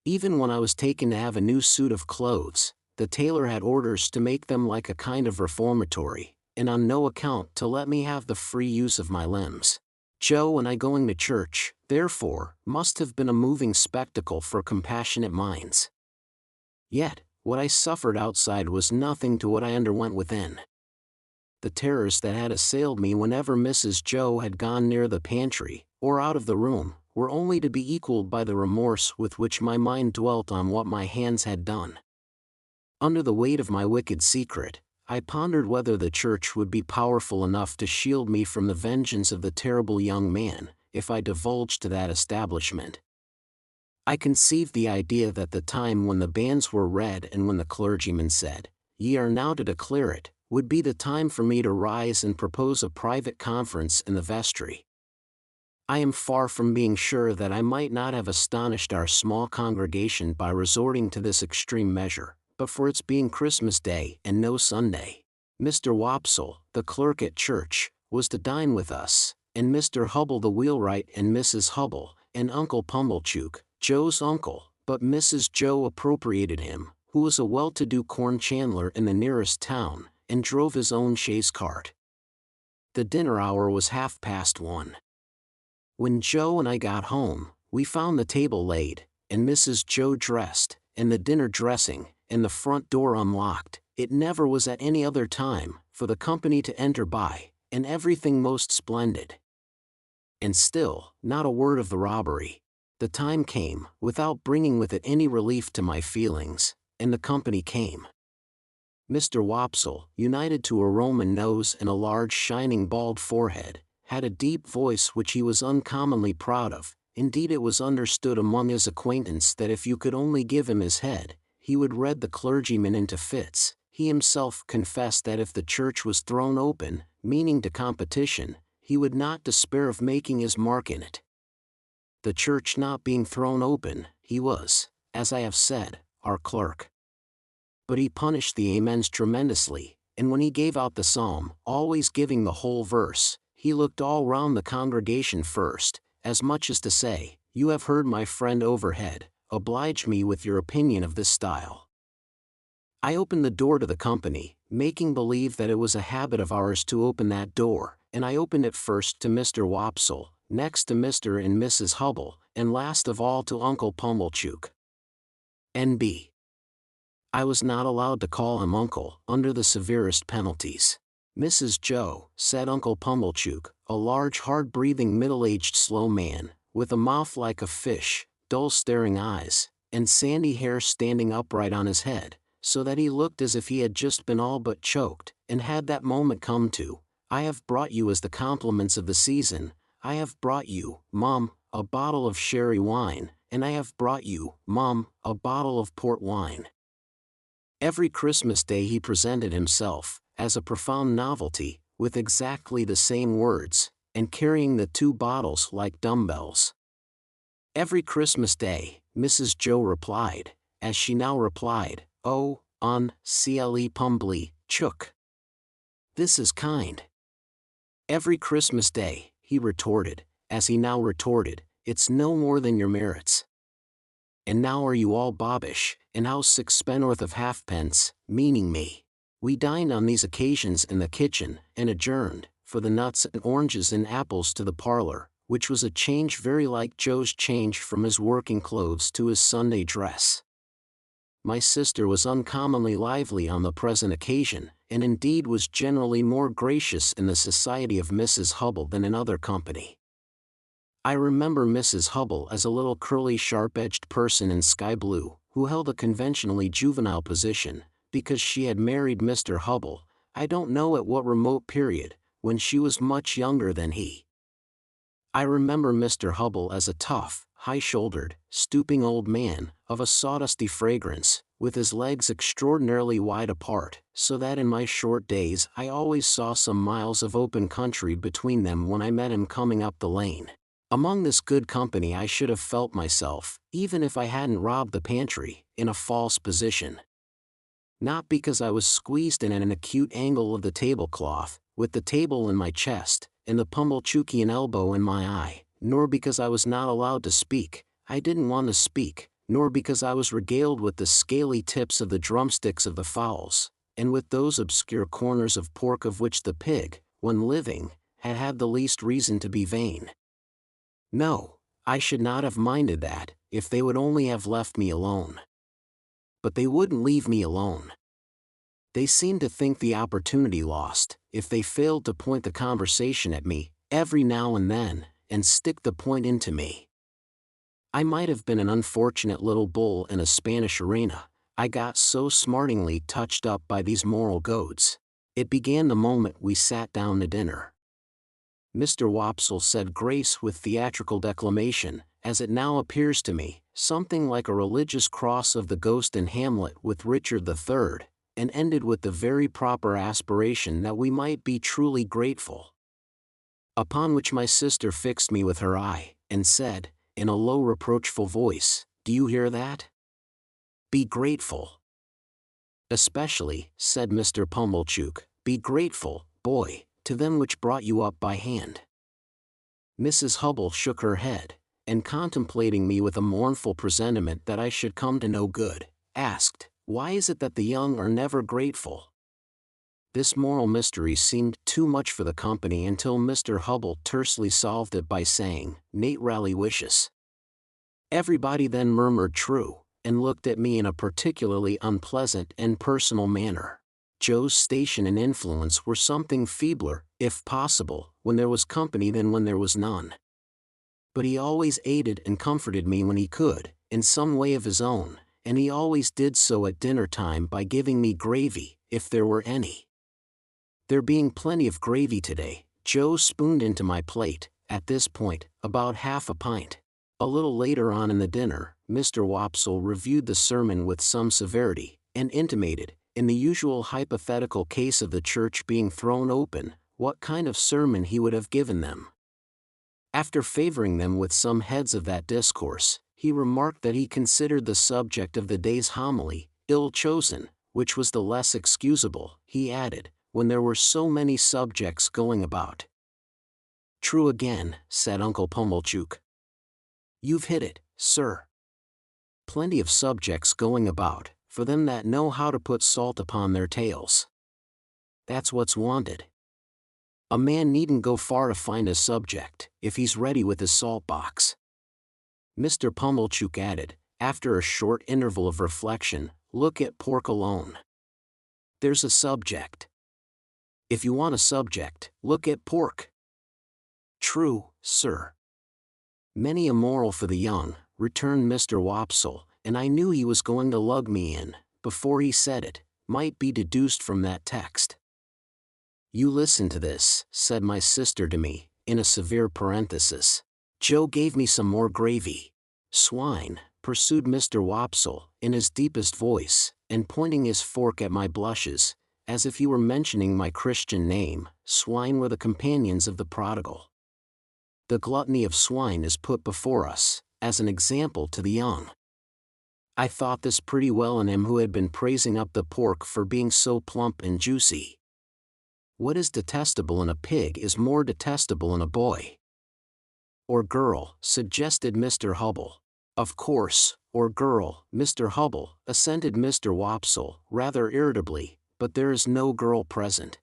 Even when I was taken to have a new suit of clothes, the tailor had orders to make them like a kind of reformatory, and on no account to let me have the free use of my limbs. Joe and I going to church, therefore, must have been a moving spectacle for compassionate minds. Yet, what I suffered outside was nothing to what I underwent within. The terrors that had assailed me whenever Mrs. Joe had gone near the pantry, or out of the room, were only to be equaled by the remorse with which my mind dwelt on what my hands had done. Under the weight of my wicked secret, I pondered whether the church would be powerful enough to shield me from the vengeance of the terrible young man, if I divulged to that establishment. I conceived the idea that the time when the banns were read and when the clergyman said, "Ye are now to declare it," would be the time for me to rise and propose a private conference in the vestry. I am far from being sure that I might not have astonished our small congregation by resorting to this extreme measure, but for its being Christmas Day and no Sunday. Mr. Wopsle, the clerk at church, was to dine with us, and Mr. Hubble the wheelwright and Mrs. Hubble, and Uncle Pumblechook, Joe's uncle, But Mrs. Joe appropriated him, who was a well-to-do corn chandler in the nearest town, and drove his own chaise cart. The dinner hour was 1:30. When Joe and I got home, we found the table laid, and Mrs. Joe dressed, and the dinner dressing, and the front door unlocked. It never was at any other time, for the company to enter by, and everything most splendid. And still, not a word of the robbery. The time came, without bringing with it any relief to my feelings, and the company came. Mr. Wopsle, united to a Roman nose and a large shining bald forehead, had a deep voice which he was uncommonly proud of. Indeed, it was understood among his acquaintance that if you could only give him his head, he would read the clergyman into fits. He himself confessed that if the church was thrown open, meaning to competition, he would not despair of making his mark in it. The church not being thrown open, he was, as I have said, our clerk. But he punished the amens tremendously, and when he gave out the psalm, always giving the whole verse, he looked all round the congregation first, as much as to say, "You have heard my friend overhead, oblige me with your opinion of this style." I opened the door to the company, making believe that it was a habit of ours to open that door, and I opened it first to Mr. Wopsle, next to Mr. and Mrs. Hubble, and last of all to Uncle Pumblechook. N.B. I was not allowed to call him uncle, under the severest penalties. "Mrs. Joe," said Uncle Pumblechook, a large hard-breathing middle-aged slow man, with a mouth like a fish, dull staring eyes, and sandy hair standing upright on his head, so that he looked as if he had just been all but choked, and had that moment come to, "I have brought you as the compliments of the season. I have brought you, Mum, a bottle of sherry wine, and I have brought you, Mum, a bottle of port wine." Every Christmas Day he presented himself, as a profound novelty, with exactly the same words, and carrying the 2 bottles like dumbbells. Every Christmas Day, Mrs. Joe replied, as she now replied, "Oh, cle pumbly, chook. This is kind." Every Christmas Day, he retorted, as he now retorted, "It's no more than your merits. And now are you all bobbish, and how's 6 of halfpence, meaning me?" We dined on these occasions in the kitchen, and adjourned, for the nuts and oranges and apples to the parlor, which was a change very like Joe's change from his working clothes to his Sunday dress. My sister was uncommonly lively on the present occasion, and indeed was generally more gracious in the society of Mrs. Hubble than in other company. I remember Mrs. Hubble as a little curly sharp-edged person in sky blue, who held a conventionally juvenile position, because she had married Mr. Hubble, I don't know at what remote period, when she was much younger than he. I remember Mr. Hubble as a tough, high-shouldered, stooping old man, of a sawdusty fragrance, with his legs extraordinarily wide apart, so that in my short days I always saw some miles of open country between them when I met him coming up the lane. Among this good company I should have felt myself, even if I hadn't robbed the pantry, in a false position. Not because I was squeezed in at an acute angle of the tablecloth, with the table in my chest, and the Pumblechookian elbow in my eye, nor because I was not allowed to speak, I didn't want to speak, nor because I was regaled with the scaly tips of the drumsticks of the fowls, and with those obscure corners of pork of which the pig, when living, had had the least reason to be vain. No, I should not have minded that, if they would only have left me alone. But they wouldn't leave me alone. They seemed to think the opportunity lost, if they failed to point the conversation at me, every now and then, and stick the point into me. I might have been an unfortunate little bull in a Spanish arena, I got so smartingly touched up by these moral goads. It began the moment we sat down to dinner. Mr. Wopsle said grace with theatrical declamation, as it now appears to me, something like a religious cross of the Ghost in Hamlet with Richard III, and ended with the very proper aspiration that we might be truly grateful. Upon which my sister fixed me with her eye, and said, in a low reproachful voice, "Do you hear that? Be grateful." "Especially," said Mr. Pumblechook, "be grateful, boy, to them which brought you up by hand." Mrs. Hubble shook her head, and contemplating me with a mournful presentiment that I should come to no good, asked, "Why is it that the young are never grateful?" This moral mystery seemed too much for the company until Mr. Hubble tersely solved it by saying, "Nate rally wishes." Everybody then murmured true, and looked at me in a particularly unpleasant and personal manner. Joe's station and influence were something feebler, if possible, when there was company than when there was none. But he always aided and comforted me when he could, in some way of his own, and he always did so at dinner time by giving me gravy, if there were any. There being plenty of gravy today, Joe spooned into my plate, at this point, about half a pint. A little later on in the dinner, Mr. Wopsle reviewed the sermon with some severity, and intimated, in the usual hypothetical case of the church being thrown open, what kind of sermon he would have given them. After favoring them with some heads of that discourse, he remarked that he considered the subject of the day's homily ill chosen, which was the less excusable, he added, when there were so many subjects going about. "True again," said Uncle Pumblechook. "You've hit it, sir. Plenty of subjects going about, for them that know how to put salt upon their tails. That's what's wanted. A man needn't go far to find a subject, if he's ready with his salt box." Mr. Pumblechook added, after a short interval of reflection, "Look at pork alone. There's a subject. If you want a subject, look at pork." "True, sir." "Many a moral for the young," returned Mr. Wopsle, and I knew he was going to lug me in, before he said it, might be deduced from that text. "You listen to this," said my sister to me, in a severe parenthesis. Joe gave me some more gravy. "Swine," pursued Mr. Wopsle, in his deepest voice, and pointing his fork at my blushes, as if he were mentioning my Christian name, "swine were the companions of the prodigal. The gluttony of swine is put before us, as an example to the young." I thought this pretty well in him who had been praising up the pork for being so plump and juicy. What is detestable in a pig is more detestable in a boy. "Or girl," suggested Mr. Hubble. "Of course, or girl, Mr. Hubble," assented Mr. Wopsle, rather irritably, "but there is no girl present."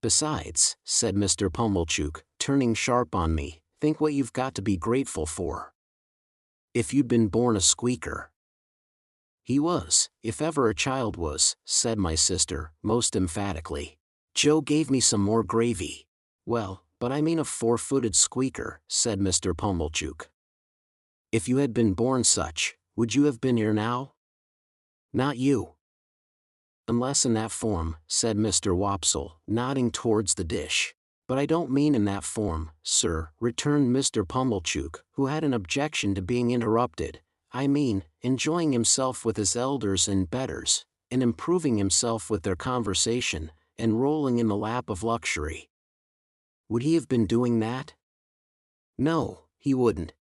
"Besides," said Mr. Pumblechook, turning sharp on me, "think what you've got to be grateful for. If you'd been born a squeaker." "He was, if ever a child was," said my sister, most emphatically. Joe gave me some more gravy. "Well, but I mean a four-footed squeaker," said Mr. Pumblechook. "If you had been born such, would you have been here now?" "Not you." "Unless in that form," said Mr. Wopsle, nodding towards the dish. "But I don't mean in that form, sir," returned Mr. Pumblechook, who had an objection to being interrupted. "I mean, enjoying himself with his elders and betters, and improving himself with their conversation, and rolling in the lap of luxury." "Would he have been doing that?" "No, he wouldn't."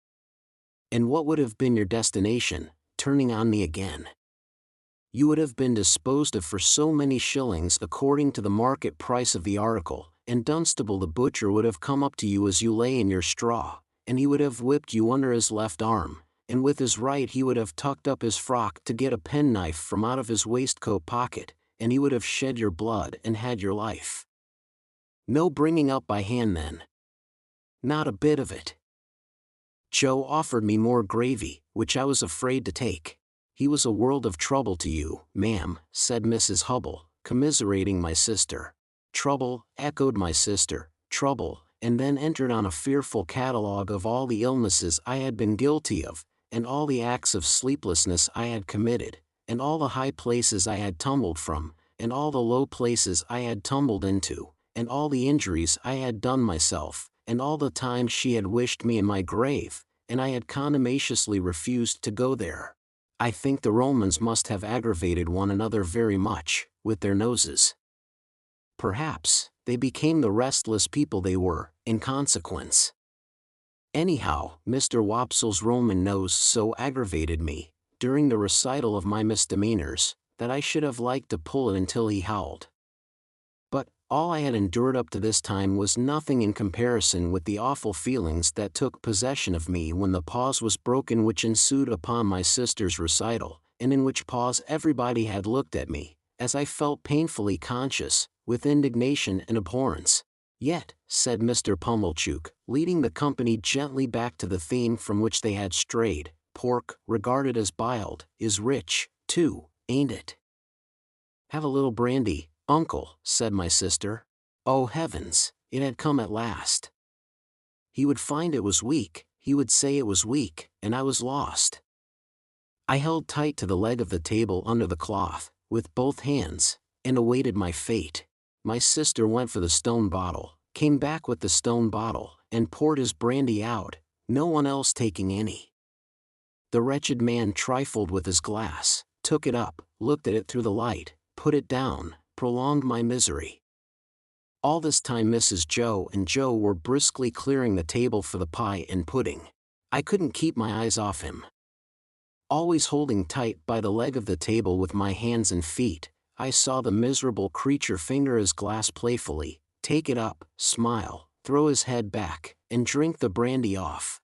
"And what would have been your destination?" turning on me again. "You would have been disposed of for so many shillings according to the market price of the article, and Dunstable the butcher would have come up to you as you lay in your straw, and he would have whipped you under his left arm, and with his right he would have tucked up his frock to get a penknife from out of his waistcoat pocket, and he would have shed your blood and had your life. No bringing up by hand then." "Not a bit of it." Joe offered me more gravy, which I was afraid to take. "He was a world of trouble to you, ma'am," said Mrs. Hubble, commiserating my sister. "Trouble," echoed my sister, "trouble," and then entered on a fearful catalogue of all the illnesses I had been guilty of, and all the acts of sleeplessness I had committed, and all the high places I had tumbled from, and all the low places I had tumbled into, and all the injuries I had done myself, and all the times she had wished me in my grave, and I had contumaciously refused to go there. I think the Romans must have aggravated one another very much, with their noses. Perhaps, they became the restless people they were, in consequence. Anyhow, Mr. Wopsle's Roman nose so aggravated me, during the recital of my misdemeanors, that I should have liked to pull it until he howled. But, All I had endured up to this time was nothing in comparison with the awful feelings that took possession of me when the pause was broken which ensued upon my sister's recital, and in which pause everybody had looked at me, as I felt painfully conscious, with indignation and abhorrence. "Yet," said Mr. Pumblechook, leading the company gently back to the theme from which they had strayed, "pork, regarded as biled, is rich, too, ain't it?" "Have a little brandy, uncle," said my sister. Oh heavens, it had come at last. He would find it was weak, he would say it was weak, and I was lost. I held tight to the leg of the table under the cloth, with both hands, and awaited my fate. My sister went for the stone bottle, came back with the stone bottle, and poured his brandy out, no one else taking any. The wretched man trifled with his glass, took it up, looked at it through the light, put it down, prolonged my misery. All this time Mrs. Joe and Joe were briskly clearing the table for the pie and pudding. I couldn't keep my eyes off him. Always holding tight by the leg of the table with my hands and feet, I saw the miserable creature finger his glass playfully, take it up, smile, throw his head back, and drink the brandy off.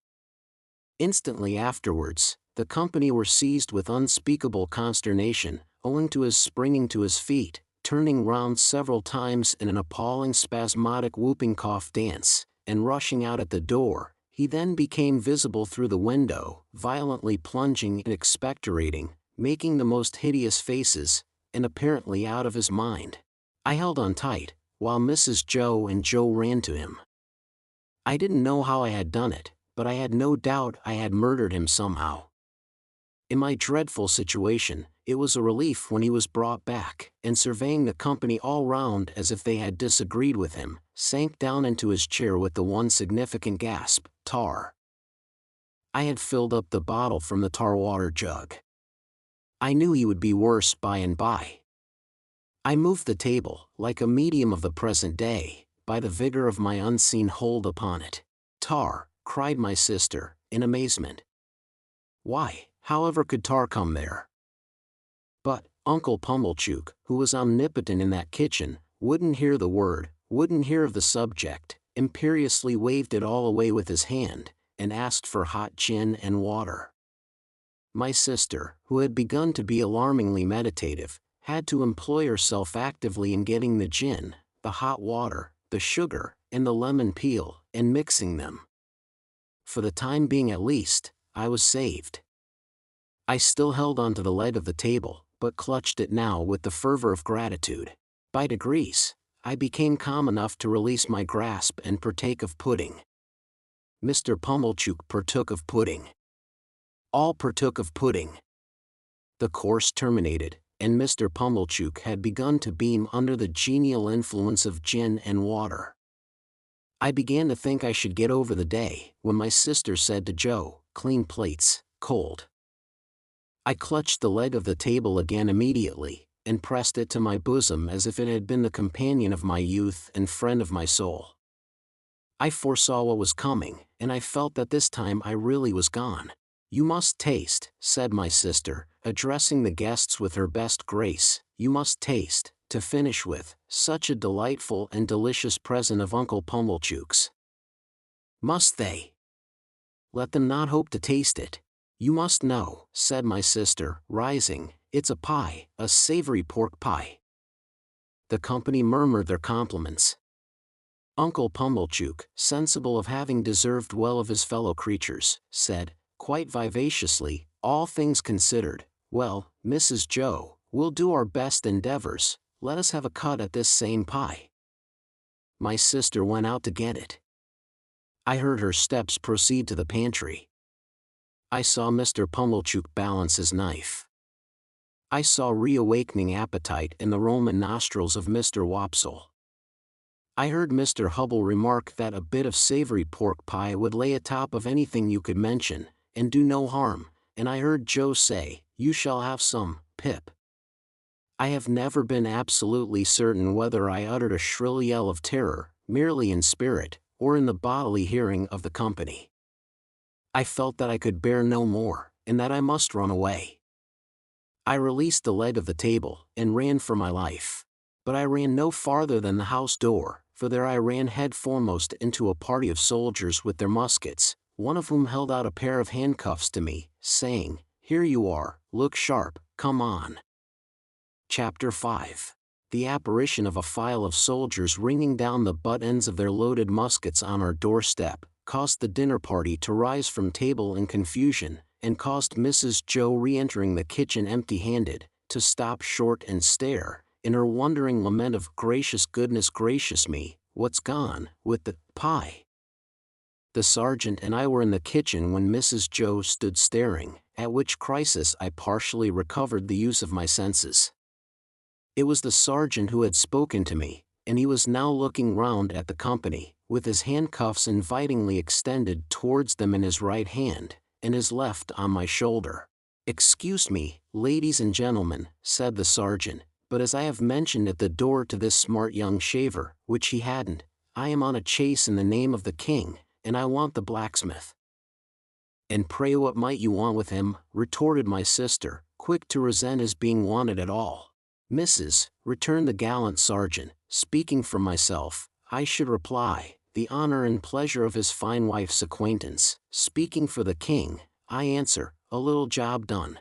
Instantly afterwards, the company were seized with unspeakable consternation, owing to his springing to his feet, turning round several times in an appalling spasmodic whooping cough dance, and rushing out at the door. He then became visible through the window, violently plunging and expectorating, making the most hideous faces, and apparently out of his mind. I held on tight, while Mrs. Joe and Joe ran to him. I didn't know how I had done it, but I had no doubt I had murdered him somehow. In my dreadful situation, it was a relief when he was brought back, and surveying the company all round as if they had disagreed with him, sank down into his chair with the one significant gasp, "Tar." I had filled up the bottle from the tar water jug. I knew he would be worse by and by. I moved the table, like a medium of the present day, by the vigor of my unseen hold upon it. "Tar," cried my sister, in amazement. "Why, however could tar come there?" But Uncle Pumblechook, who was omnipotent in that kitchen, wouldn't hear the word, wouldn't hear of the subject, imperiously waved it all away with his hand, and asked for hot gin and water. My sister, who had begun to be alarmingly meditative, had to employ herself actively in getting the gin, the hot water, the sugar, and the lemon peel, and mixing them. For the time being at least, I was saved. I still held on to the leg of the table, but clutched it now with the fervor of gratitude. By degrees, I became calm enough to release my grasp and partake of pudding. Mr. Pumblechook partook of pudding. All partook of pudding. The course terminated, and Mr. Pumblechook had begun to beam under the genial influence of gin and water. I began to think I should get over the day, when my sister said to Joe, "Clean plates, cold." I clutched the leg of the table again immediately, and pressed it to my bosom as if it had been the companion of my youth and friend of my soul. I foresaw what was coming, and I felt that this time I really was gone. "You must taste," said my sister, addressing the guests with her best grace, "you must taste, to finish with, such a delightful and delicious present of Uncle Pumblechook's." "Must they? Let them not hope to taste it. You must know," said my sister, rising, "it's a pie, a savory pork pie." The company murmured their compliments. Uncle Pumblechook, sensible of having deserved well of his fellow creatures, said, quite vivaciously, "All things considered, well, Mrs. Joe, we'll do our best endeavors, let us have a cut at this same pie." My sister went out to get it. I heard her steps proceed to the pantry. I saw Mr. Pumblechook balance his knife. I saw reawakening appetite in the Roman nostrils of Mr. Wopsle. I heard Mr. Hubble remark that a bit of savory pork pie would lay atop of anything you could mention, and do no harm, and I heard Joe say, "You shall have some, Pip." I have never been absolutely certain whether I uttered a shrill yell of terror, merely in spirit, or in the bodily hearing of the company. I felt that I could bear no more, and that I must run away. I released the leg of the table, and ran for my life. But I ran no farther than the house door, for there I ran head foremost into a party of soldiers with their muskets, one of whom held out a pair of handcuffs to me, saying, "Here you are, look sharp, come on." Chapter 5. The apparition of a file of soldiers ringing down the butt ends of their loaded muskets on our doorstep caused the dinner party to rise from table in confusion, and caused Mrs. Joe, re-entering the kitchen empty-handed, to stop short and stare, in her wondering lament of "Gracious goodness gracious me, what's gone with the pie?" The sergeant and I were in the kitchen when Mrs. Joe stood staring, at which crisis I partially recovered the use of my senses. It was the sergeant who had spoken to me, and he was now looking round at the company, with his handcuffs invitingly extended towards them in his right hand, and his left on my shoulder. "Excuse me, ladies and gentlemen," said the sergeant, "but as I have mentioned at the door to this smart young shaver, which he hadn't, I am on a chase in the name of the king, and I want the blacksmith." "And pray what might you want with him?" retorted my sister, quick to resent his being wanted at all. "Mrs.," returned the gallant sergeant, "speaking for myself, I should reply, the honor and pleasure of his fine wife's acquaintance. Speaking for the king, I answer, a little job done."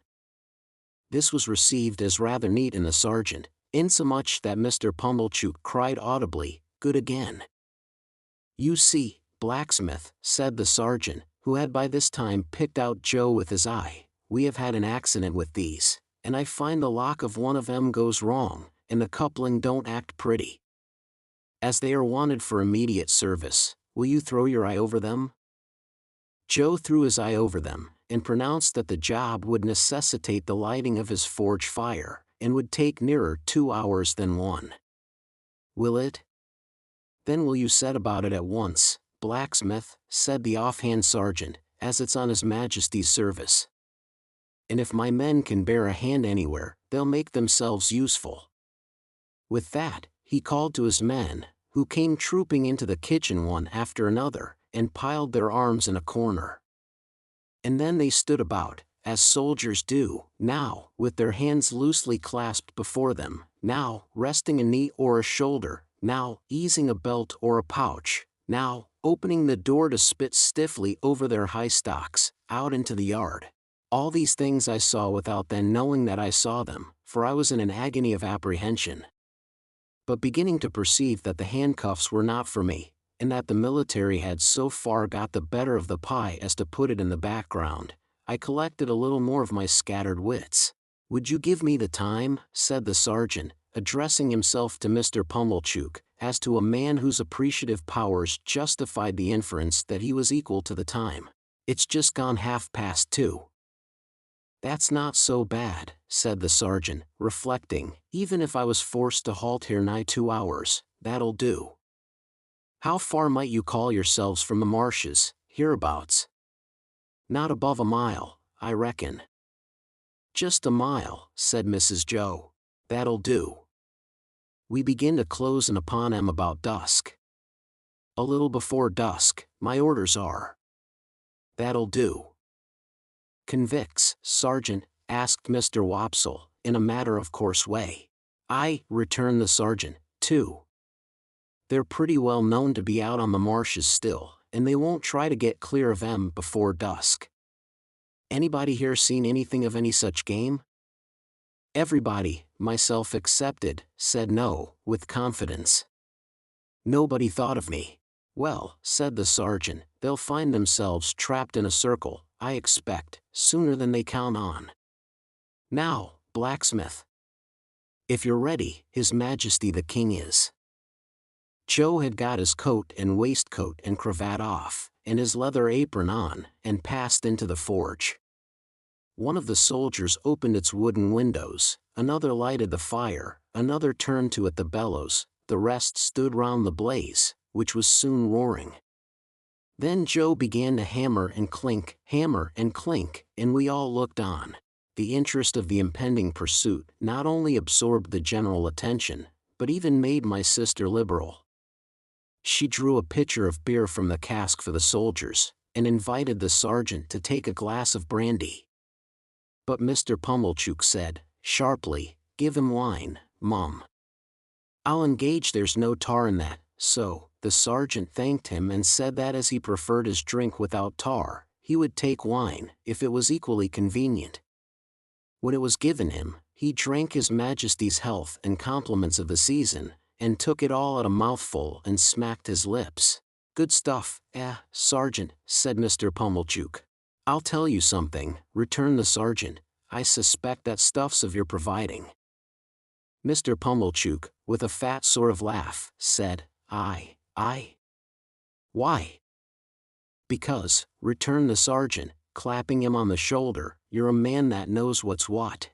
This was received as rather neat in the sergeant, insomuch that Mr. Pumblechook cried audibly, "Good again." "You see, blacksmith," said the sergeant, who had by this time picked out Joe with his eye, "we have had an accident with these, and I find the lock of one of 'em goes wrong, and the coupling don't act pretty. As they are wanted for immediate service, will you throw your eye over them?" Joe threw his eye over them, and pronounced that the job would necessitate the lighting of his forge fire, and would take nearer 2 hours than 1. "Will it? Then will you set about it at once, blacksmith," said the offhand sergeant, "as it's on His Majesty's service. And if my men can bear a hand anywhere, they'll make themselves useful." With that, he called to his men, who came trooping into the kitchen one after another, and piled their arms in a corner. And then they stood about, as soldiers do, now, with their hands loosely clasped before them, now, resting a knee or a shoulder, now, easing a belt or a pouch, now, opening the door to spit stiffly over their high stocks, out into the yard. All these things I saw without then knowing that I saw them, for I was in an agony of apprehension. But beginning to perceive that the handcuffs were not for me, and that the military had so far got the better of the pie as to put it in the background, I collected a little more of my scattered wits. "Would you give me the time?" said the sergeant, addressing himself to Mr. Pumblechook, as to a man whose appreciative powers justified the inference that he was equal to the time. "It's just gone 2:30. "That's not so bad," said the sergeant, reflecting, "even if I was forced to halt here nigh 2 hours, that'll do. How far might you call yourselves from the marshes, hereabouts?" "Not above a mile, I reckon." "Just a mile," said Mrs. Joe. "That'll do. We begin to close in upon 'em about dusk." "A little before dusk, my orders are." "That'll do." "Convicts, sergeant?" asked Mr. Wopsle, in a matter-of-course way. "Aye," returned the sergeant, "2. They're pretty well known to be out on the marshes still, and they won't try to get clear of 'em before dusk. Anybody here seen anything of any such game?" Everybody, myself excepted, said no, with confidence. Nobody thought of me. "Well," said the sergeant, "they'll find themselves trapped in a circle, I expect, sooner than they count on. Now, blacksmith. If you're ready, His Majesty the King is." Joe had got his coat and waistcoat and cravat off, and his leather apron on, and passed into the forge. One of the soldiers opened its wooden windows, another lighted the fire, another turned to it the bellows, the rest stood round the blaze, which was soon roaring. Then Joe began to hammer and clink, and we all looked on. The interest of the impending pursuit not only absorbed the general attention, but even made my sister liberal. She drew a pitcher of beer from the cask for the soldiers, and invited the sergeant to take a glass of brandy. But Mr. Pumblechook said, sharply, "Give him wine, mum." I'll engage there's no tar in that, so, the sergeant thanked him and said that as he preferred his drink without tar, he would take wine, if it was equally convenient. When it was given him, he drank His Majesty's health and compliments of the season, and took it all at a mouthful and smacked his lips. Good stuff, Sergeant, said Mr. Pumblechook. I'll tell you something, returned the sergeant, I suspect that stuff's of your providing. Mr. Pumblechook, with a fat sort of laugh, said, I. Why? Because, returned the sergeant, clapping him on the shoulder, you're a man that knows what's what.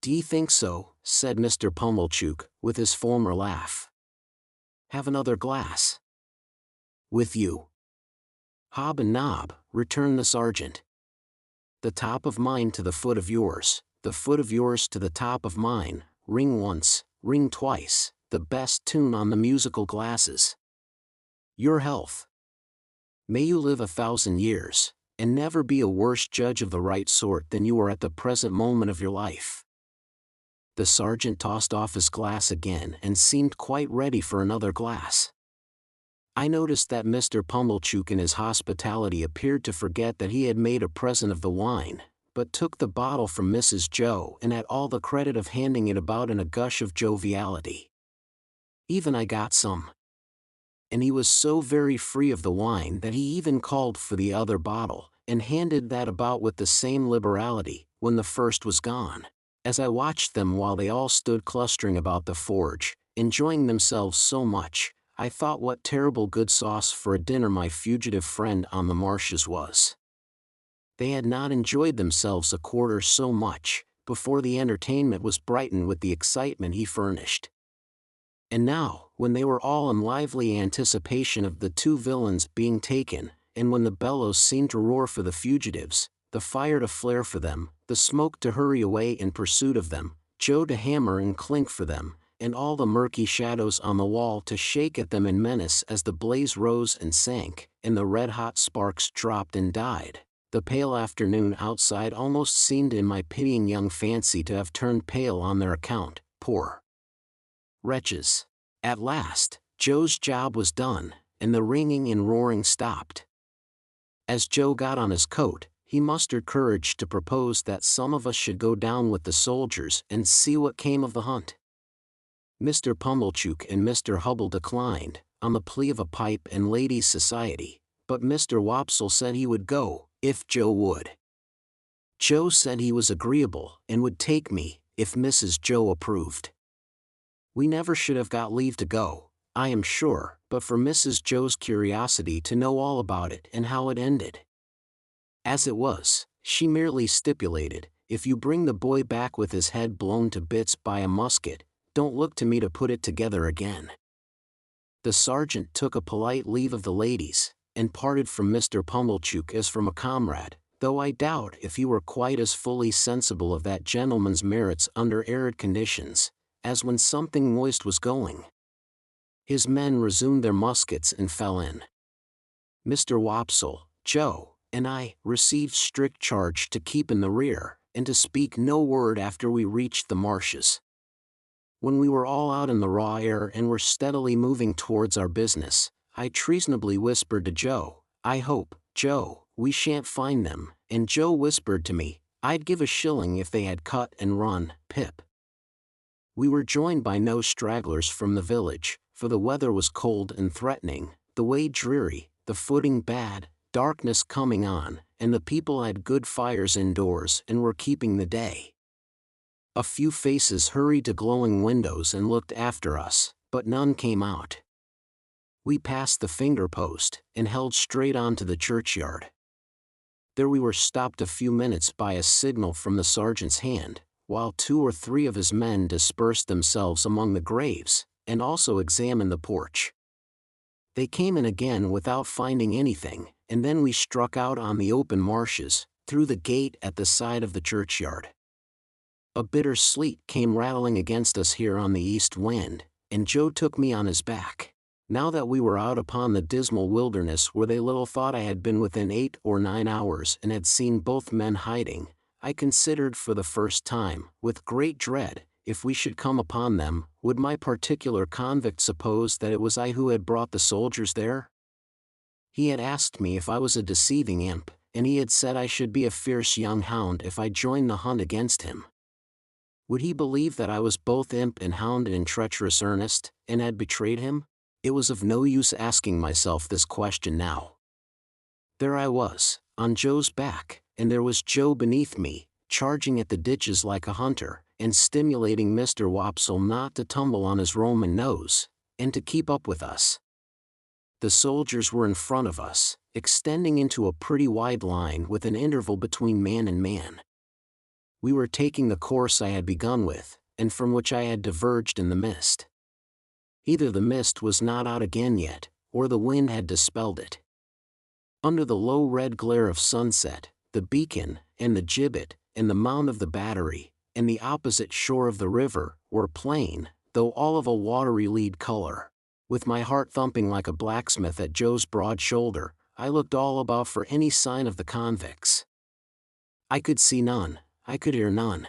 D'ye think so? Said Mr. Pumblechook, with his former laugh. Have another glass. With you. Hob and nob, returned the sergeant. The top of mine to the foot of yours, the foot of yours to the top of mine, ring once, ring twice, the best tune on the musical glasses. Your health. May you live 1,000 years, and never be a worse judge of the right sort than you are at the present moment of your life. The sergeant tossed off his glass again and seemed quite ready for another glass. I noticed that Mr. Pumblechook in his hospitality appeared to forget that he had made a present of the wine, but took the bottle from Mrs. Joe and had all the credit of handing it about in a gush of joviality. Even I got some. And he was so very free of the wine that he even called for the other bottle, and handed that about with the same liberality, when the first was gone. As I watched them while they all stood clustering about the forge, enjoying themselves so much, I thought what terrible good sauce for a dinner my fugitive friend on the marshes was. They had not enjoyed themselves a quarter so much, before the entertainment was brightened with the excitement he furnished. And now, when they were all in lively anticipation of the two villains being taken, and when the bellows seemed to roar for the fugitives, the fire to flare for them, the smoke to hurry away in pursuit of them, Joe to hammer and clink for them, and all the murky shadows on the wall to shake at them in menace as the blaze rose and sank, and the red-hot sparks dropped and died, the pale afternoon outside almost seemed in my pitying young fancy to have turned pale on their account, poor wretches. At last, Joe's job was done, and the ringing and roaring stopped. As Joe got on his coat, he mustered courage to propose that some of us should go down with the soldiers and see what came of the hunt. Mr. Pumblechook and Mr. Hubble declined, on the plea of a pipe and ladies' society, but Mr. Wopsle said he would go, if Joe would. Joe said he was agreeable, and would take me, if Mrs. Joe approved. We never should have got leave to go, I am sure, but for Mrs. Joe's curiosity to know all about it and how it ended. As it was, she merely stipulated, if you bring the boy back with his head blown to bits by a musket, don't look to me to put it together again. The sergeant took a polite leave of the ladies, and parted from Mr. Pumblechook as from a comrade, though I doubt if he were quite as fully sensible of that gentleman's merits under arid conditions, as when something moist was going. His men resumed their muskets and fell in. Mr. Wopsle, Joe, and I received strict charge to keep in the rear, and to speak no word after we reached the marshes. When we were all out in the raw air and were steadily moving towards our business, I treasonably whispered to Joe, I hope, Joe, we shan't find them, and Joe whispered to me, I'd give a shilling if they had cut and run, Pip. We were joined by no stragglers from the village, for the weather was cold and threatening, the way dreary, the footing bad, darkness coming on, and the people had good fires indoors and were keeping the day. A few faces hurried to glowing windows and looked after us, but none came out. We passed the finger post, and held straight on to the churchyard. There we were stopped a few minutes by a signal from the sergeant's hand, while 2 or 3 of his men dispersed themselves among the graves, and also examined the porch. They came in again without finding anything, and then we struck out on the open marshes, through the gate at the side of the churchyard. A bitter sleet came rattling against us here on the east wind, and Joe took me on his back. Now that we were out upon the dismal wilderness where they little thought I had been within 8 or 9 hours and had seen both men hiding, I considered for the first time, with great dread, if we should come upon them, would my particular convict suppose that it was I who had brought the soldiers there? He had asked me if I was a deceiving imp, and he had said I should be a fierce young hound if I joined the hunt against him. Would he believe that I was both imp and hound in treacherous earnest, and had betrayed him? It was of no use asking myself this question now. There I was, on Joe's back, and there was Joe beneath me, charging at the ditches like a hunter, and stimulating Mr. Wopsle not to tumble on his Roman nose, and to keep up with us. The soldiers were in front of us, extending into a pretty wide line with an interval between man and man. We were taking the course I had begun with, and from which I had diverged in the mist. Either the mist was not out again yet, or the wind had dispelled it. Under the low red glare of sunset, the beacon, and the gibbet, and the mount of the battery, and the opposite shore of the river, were plain, though all of a watery lead color. With my heart thumping like a blacksmith at Joe's broad shoulder, I looked all about for any sign of the convicts. I could see none, I could hear none.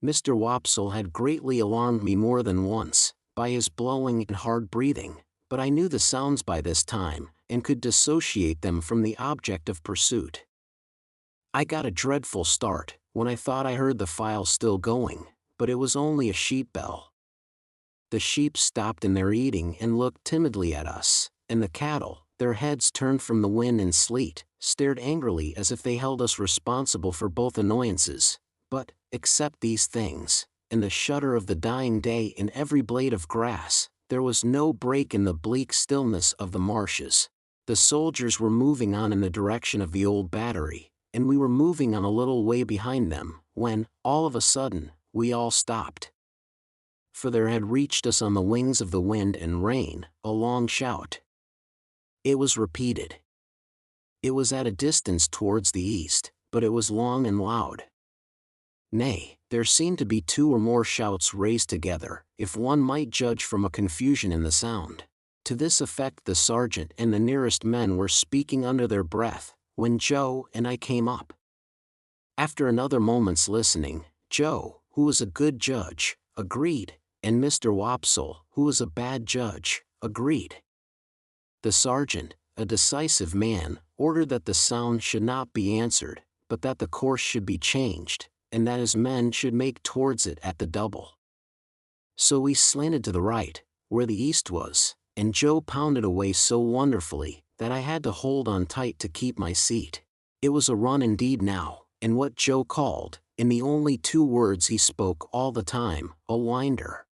Mr. Wopsle had greatly alarmed me more than once, by his blowing and hard breathing, but I knew the sounds by this time, and could dissociate them from the object of pursuit. I got a dreadful start, when I thought I heard the file still going, but it was only a sheep bell. The sheep stopped in their eating and looked timidly at us, and the cattle, their heads turned from the wind and sleet, stared angrily as if they held us responsible for both annoyances. But, except these things, and the shudder of the dying day in every blade of grass, there was no break in the bleak stillness of the marshes. The soldiers were moving on in the direction of the old battery, and we were moving on a little way behind them, when, all of a sudden, we all stopped. For there had reached us on the wings of the wind and rain, a long shout. It was repeated. It was at a distance towards the east, but it was long and loud. Nay, there seemed to be 2 or more shouts raised together, if one might judge from a confusion in the sound. To this effect the sergeant and the nearest men were speaking under their breath, when Joe and I came up. After another moment's listening, Joe, who was a good judge, agreed, and Mr. Wopsle, who was a bad judge, agreed. The sergeant, a decisive man, ordered that the sound should not be answered, but that the course should be changed, and that his men should make towards it at the double. So we slanted to the right, where the east was, and Joe pounded away so wonderfully that I had to hold on tight to keep my seat. It was a run indeed now, and what Joe called, in the only 2 words he spoke all the time, a winder.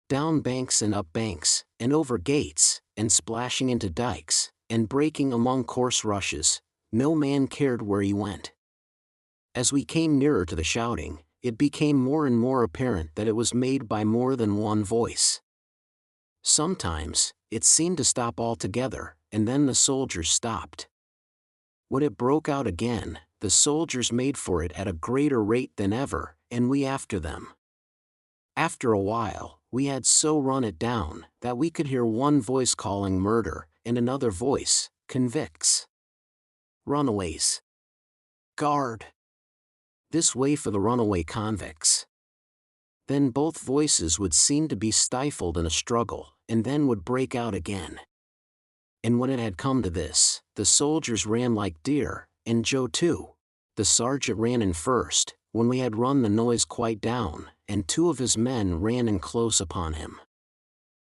Down banks and up banks, and over gates, and splashing into dikes, and breaking among coarse rushes, no man cared where he went. As we came nearer to the shouting, it became more and more apparent that it was made by more than one voice. Sometimes, it seemed to stop altogether, and then the soldiers stopped. When it broke out again, the soldiers made for it at a greater rate than ever, and we after them. After a while, we had so run it down, that we could hear one voice calling murder, and another voice, convicts. Runaways. Guard. This way for the runaway convicts. Then both voices would seem to be stifled in a struggle, and then would break out again. And when it had come to this, the soldiers ran like deer, and Joe too. The sergeant ran in first, when we had run the noise quite down, and 2 of his men ran in close upon him.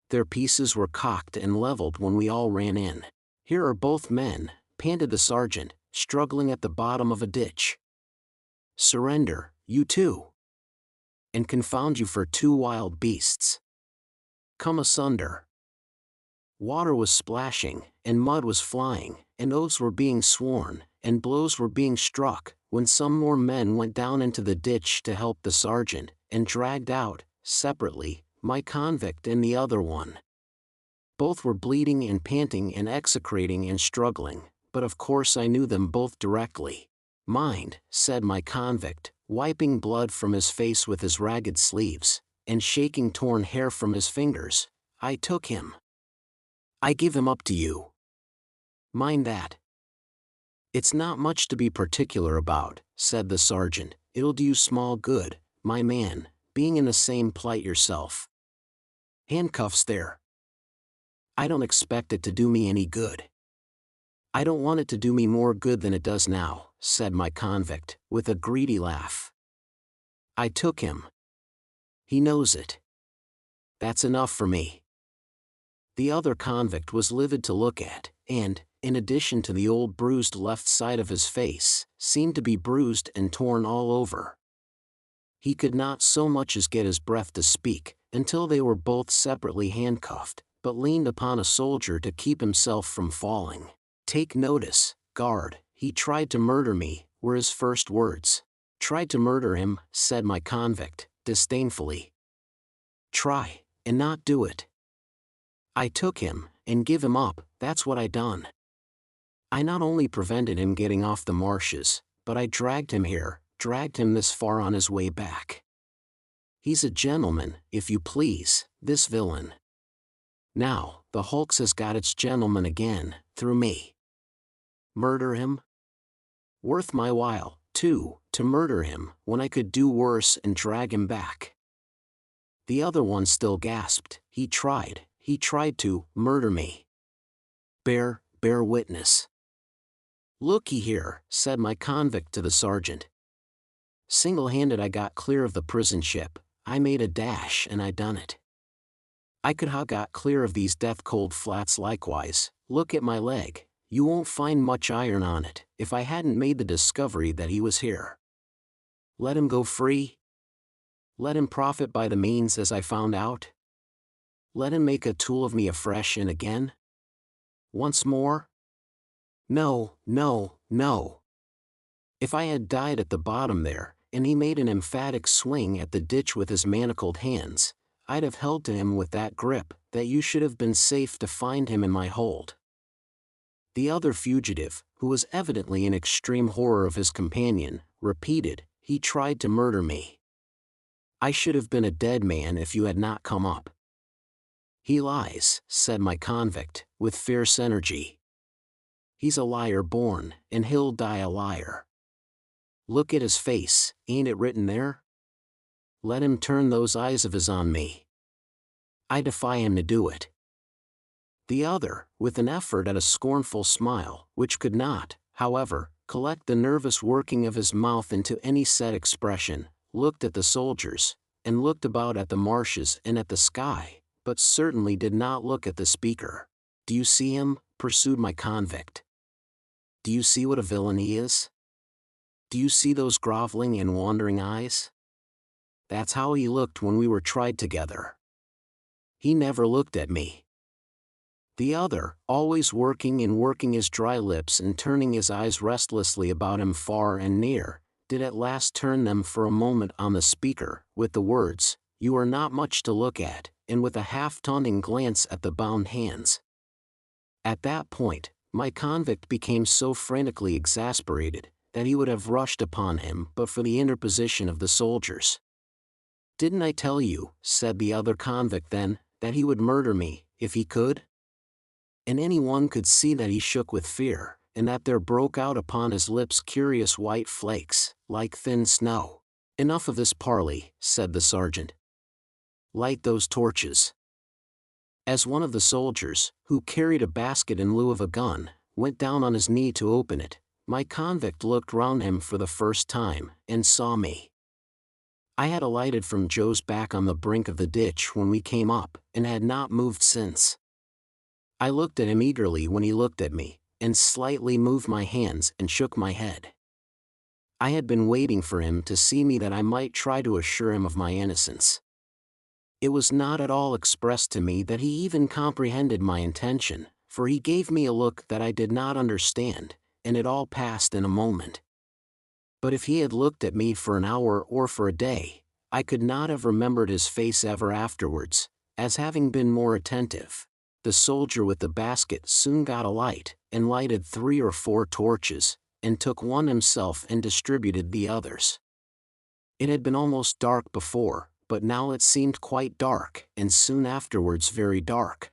Their pieces were cocked and leveled when we all ran in. "Here are both men," panted the sergeant, struggling at the bottom of a ditch. "Surrender, you too. And confound you for 2 wild beasts. Come asunder." Water was splashing, and mud was flying, and oaths were being sworn, and blows were being struck, when some more men went down into the ditch to help the sergeant, and dragged out, separately, my convict and the other one. Both were bleeding and panting and execrating and struggling, but of course I knew them both directly. "Mind," said my convict, wiping blood from his face with his ragged sleeves, and shaking torn hair from his fingers, "I took him. I give him up to you. Mind that." "It's not much to be particular about," said the sergeant. "It'll do you small good, my man, being in the same plight yourself. Handcuffs there. I don't expect it to do me any good. I don't want it to do me more good than it does now, said my convict, with a greedy laugh. I took him. He knows it. That's enough for me. The other convict was livid to look at, and, in addition to the old bruised left side of his face, seemed to be bruised and torn all over. He could not so much as get his breath to speak, until they were both separately handcuffed, but leaned upon a soldier to keep himself from falling. Take notice, guard, he tried to murder me, were his first words. Tried to murder him, said my convict, disdainfully. Try, and not do it. I took him, and give him up, that's what I done. I not only prevented him getting off the marshes, but I dragged him here, dragged him this far on his way back. He's a gentleman, if you please, this villain. Now, the hulks has got its gentleman again, through me. Murder him? Worth my while, too, to murder him, when I could do worse and drag him back. The other one still gasped, he tried to murder me. Bear witness. Looky here, said my convict to the sergeant. Single-handed I got clear of the prison ship, I made a dash and I done it. I could ha' got clear of these death-cold flats likewise, look at my leg, you won't find much iron on it, if I hadn't made the discovery that he was here. Let him go free? Let him profit by the means as I found out? Let him make a tool of me afresh and again? Once more? No. If I had died at the bottom there, and he made an emphatic swing at the ditch with his manacled hands, I'd have held to him with that grip, that you should have been safe to find him in my hold. The other fugitive, who was evidently in extreme horror of his companion, repeated, he tried to murder me. I should have been a dead man if you had not come up. He lies, said my convict, with fierce energy. He's a liar born, and he'll die a liar. Look at his face, ain't it written there? Let him turn those eyes of his on me. I defy him to do it. The other, with an effort at a scornful smile, which could not, however, collect the nervous working of his mouth into any set expression, looked at the soldiers, and looked about at the marshes and at the sky, but certainly did not look at the speaker. Do you see him? Pursued my convict. Do you see what a villain he is? Do you see those groveling and wandering eyes? That's how he looked when we were tried together. He never looked at me. The other, always working his dry lips and turning his eyes restlessly about him far and near, did at last turn them for a moment on the speaker, with the words, "You are not much to look at," and with a half-taunting glance at the bound hands. At that point, my convict became so frantically exasperated, that he would have rushed upon him but for the interposition of the soldiers. Didn't I tell you, said the other convict then, that he would murder me, if he could? And any one could see that he shook with fear, and that there broke out upon his lips curious white flakes, like thin snow. Enough of this parley, said the sergeant. Light those torches. As one of the soldiers, who carried a basket in lieu of a gun, went down on his knee to open it, my convict looked round him for the first time, and saw me. I had alighted from Joe's back on the brink of the ditch when we came up, and had not moved since. I looked at him eagerly when he looked at me, and slightly moved my hands and shook my head. I had been waiting for him to see me that I might try to assure him of my innocence. It was not at all expressed to me that he even comprehended my intention, for he gave me a look that I did not understand, and it all passed in a moment. But if he had looked at me for an hour or for a day, I could not have remembered his face ever afterwards, as having been more attentive. The soldier with the basket soon got a light, and lighted 3 or 4 torches, and took one himself and distributed the others. It had been almost dark before, but now it seemed quite dark, and soon afterwards very dark.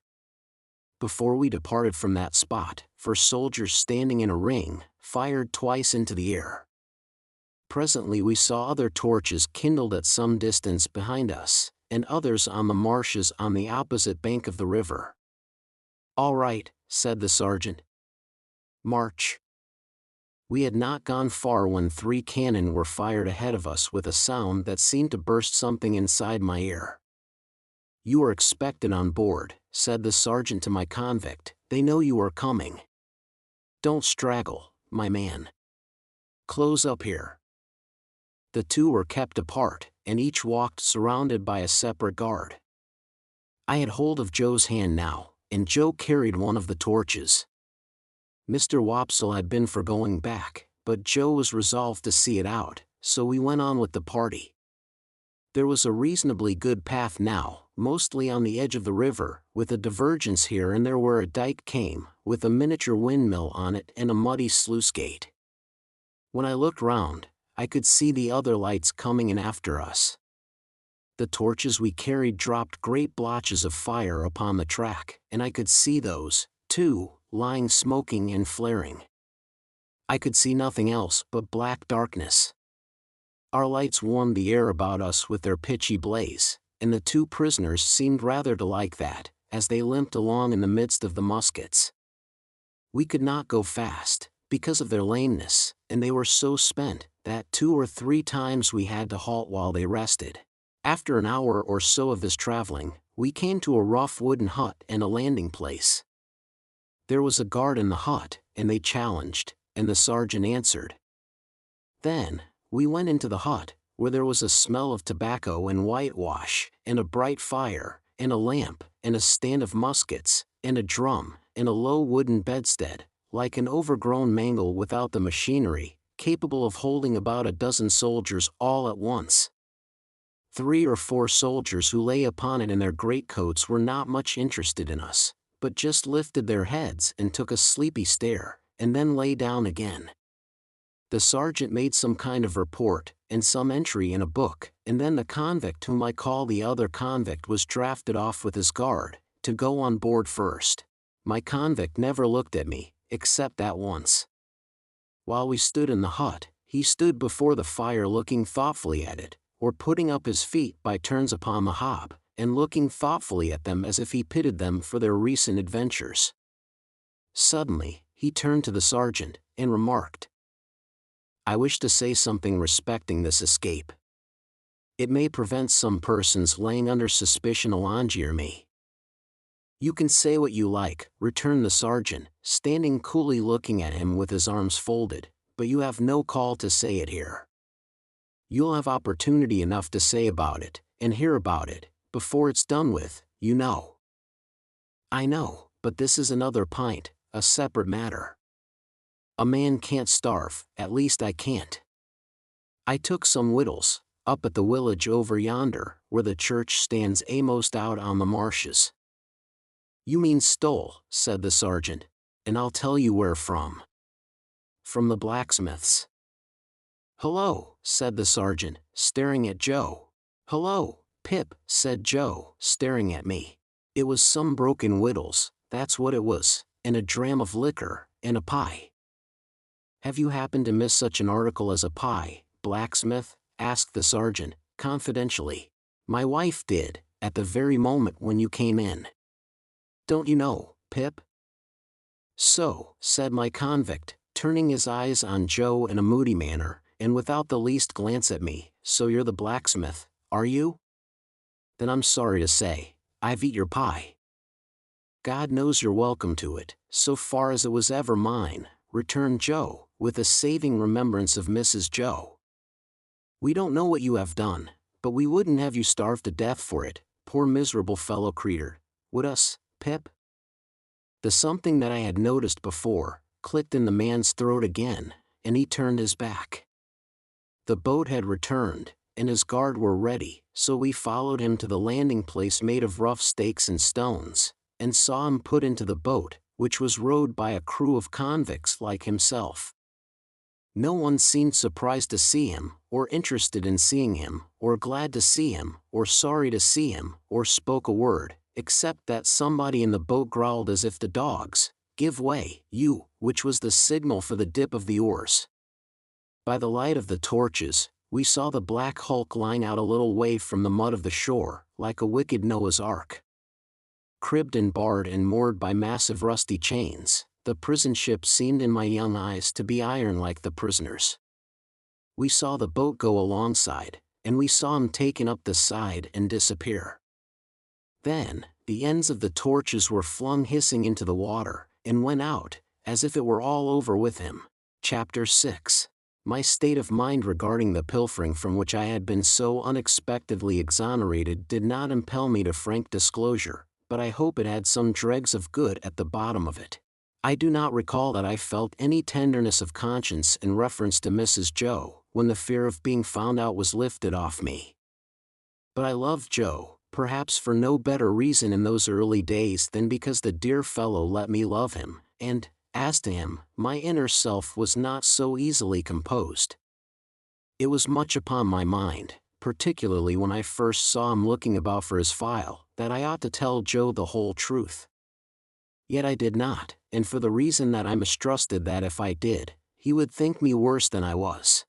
Before we departed from that spot, 4 soldiers standing in a ring, fired twice into the air. Presently we saw other torches kindled at some distance behind us, and others on the marshes on the opposite bank of the river. "All right," said the sergeant. "March." We had not gone far when 3 cannon were fired ahead of us with a sound that seemed to burst something inside my ear. "You are expected on board," said the sergeant to my convict. "They know you are coming. Don't straggle, my man. Close up here." The two were kept apart, and each walked surrounded by a separate guard. I had hold of Joe's hand now, and Joe carried one of the torches. Mr. Wopsle had been for going back, but Joe was resolved to see it out, so we went on with the party. There was a reasonably good path now, mostly on the edge of the river, with a divergence here and there where a dike came, with a miniature windmill on it and a muddy sluice gate. When I looked round, I could see the other lights coming in after us. The torches we carried dropped great blotches of fire upon the track, and I could see those, too, lying smoking and flaring. I could see nothing else but black darkness. Our lights warmed the air about us with their pitchy blaze, and the 2 prisoners seemed rather to like that, as they limped along in the midst of the muskets. We could not go fast, because of their lameness, and they were so spent that 2 or 3 times we had to halt while they rested. After an hour or so of this traveling, we came to a rough wooden hut and a landing place. There was a guard in the hut, and they challenged, and the sergeant answered. Then we went into the hut, where there was a smell of tobacco and whitewash, and a bright fire, and a lamp, and a stand of muskets, and a drum, and a low wooden bedstead, like an overgrown mangle without the machinery, capable of holding about a dozen soldiers all at once. 3 or 4 soldiers who lay upon it in their greatcoats were not much interested in us, but just lifted their heads and took a sleepy stare, and then lay down again. The sergeant made some kind of report, and some entry in a book, and then the convict whom I call the other convict was drafted off with his guard, to go on board first. My convict never looked at me, except that once. While we stood in the hut, he stood before the fire looking thoughtfully at it, or putting up his feet by turns upon the hob, and looking thoughtfully at them as if he pitied them for their recent adventures. Suddenly, he turned to the sergeant, and remarked, "I wish to say something respecting this escape. It may prevent some persons laying under suspicion Alongier me." "You can say what you like," returned the sergeant, standing coolly looking at him with his arms folded, "but you have no call to say it here. You'll have opportunity enough to say about it, and hear about it, before it's done with, you know." "I know, but this is another pint, a separate matter. A man can't starve, at least I can't. I took some wittles, up at the village over yonder, where the church stands a'most out on the marshes." "You mean stole," said the sergeant, "and I'll tell you where from. From the blacksmith's." "Hello," said the sergeant, staring at Joe. "Hello, Pip," said Joe, staring at me. "It was some broken wittles, that's what it was, and a dram of liquor, and a pie." "Have you happened to miss such an article as a pie, blacksmith?" asked the sergeant, confidentially. "My wife did, at the very moment when you came in. Don't you know, Pip?" "So," said my convict, turning his eyes on Joe in a moody manner, and without the least glance at me, "so you're the blacksmith, are you? Then I'm sorry to say, I've eat your pie." "God knows you're welcome to it, so far as it was ever mine," returned Joe, with a saving remembrance of Mrs. Joe. "We don't know what you have done, but we wouldn't have you starve to death for it, poor miserable fellow creature, would us, Pip?" The something that I had noticed before clicked in the man's throat again, and he turned his back. The boat had returned, and his guard were ready, so we followed him to the landing place made of rough stakes and stones, and saw him put into the boat, which was rowed by a crew of convicts like himself. No one seemed surprised to see him, or interested in seeing him, or glad to see him, or sorry to see him, or spoke a word, except that somebody in the boat growled as if to dogs, "Give way, you," which was the signal for the dip of the oars. By the light of the torches, we saw the black hulk lying out a little way from the mud of the shore, like a wicked Noah's Ark. Cribbed and barred and moored by massive rusty chains, the prison ship seemed in my young eyes to be iron like the prisoners. We saw the boat go alongside, and we saw him taken up the side and disappear. Then, the ends of the torches were flung hissing into the water, and went out, as if it were all over with him. Chapter 6. My state of mind regarding the pilfering from which I had been so unexpectedly exonerated did not impel me to frank disclosure, but I hope it had some dregs of good at the bottom of it. I do not recall that I felt any tenderness of conscience in reference to Mrs. Joe, when the fear of being found out was lifted off me. But I loved Joe, perhaps for no better reason in those early days than because the dear fellow let me love him, and, as to him, my inner self was not so easily composed. It was much upon my mind, particularly when I first saw him looking about for his file, that I ought to tell Joe the whole truth. Yet I did not, and for the reason that I mistrusted that if I did, he would think me worse than I was.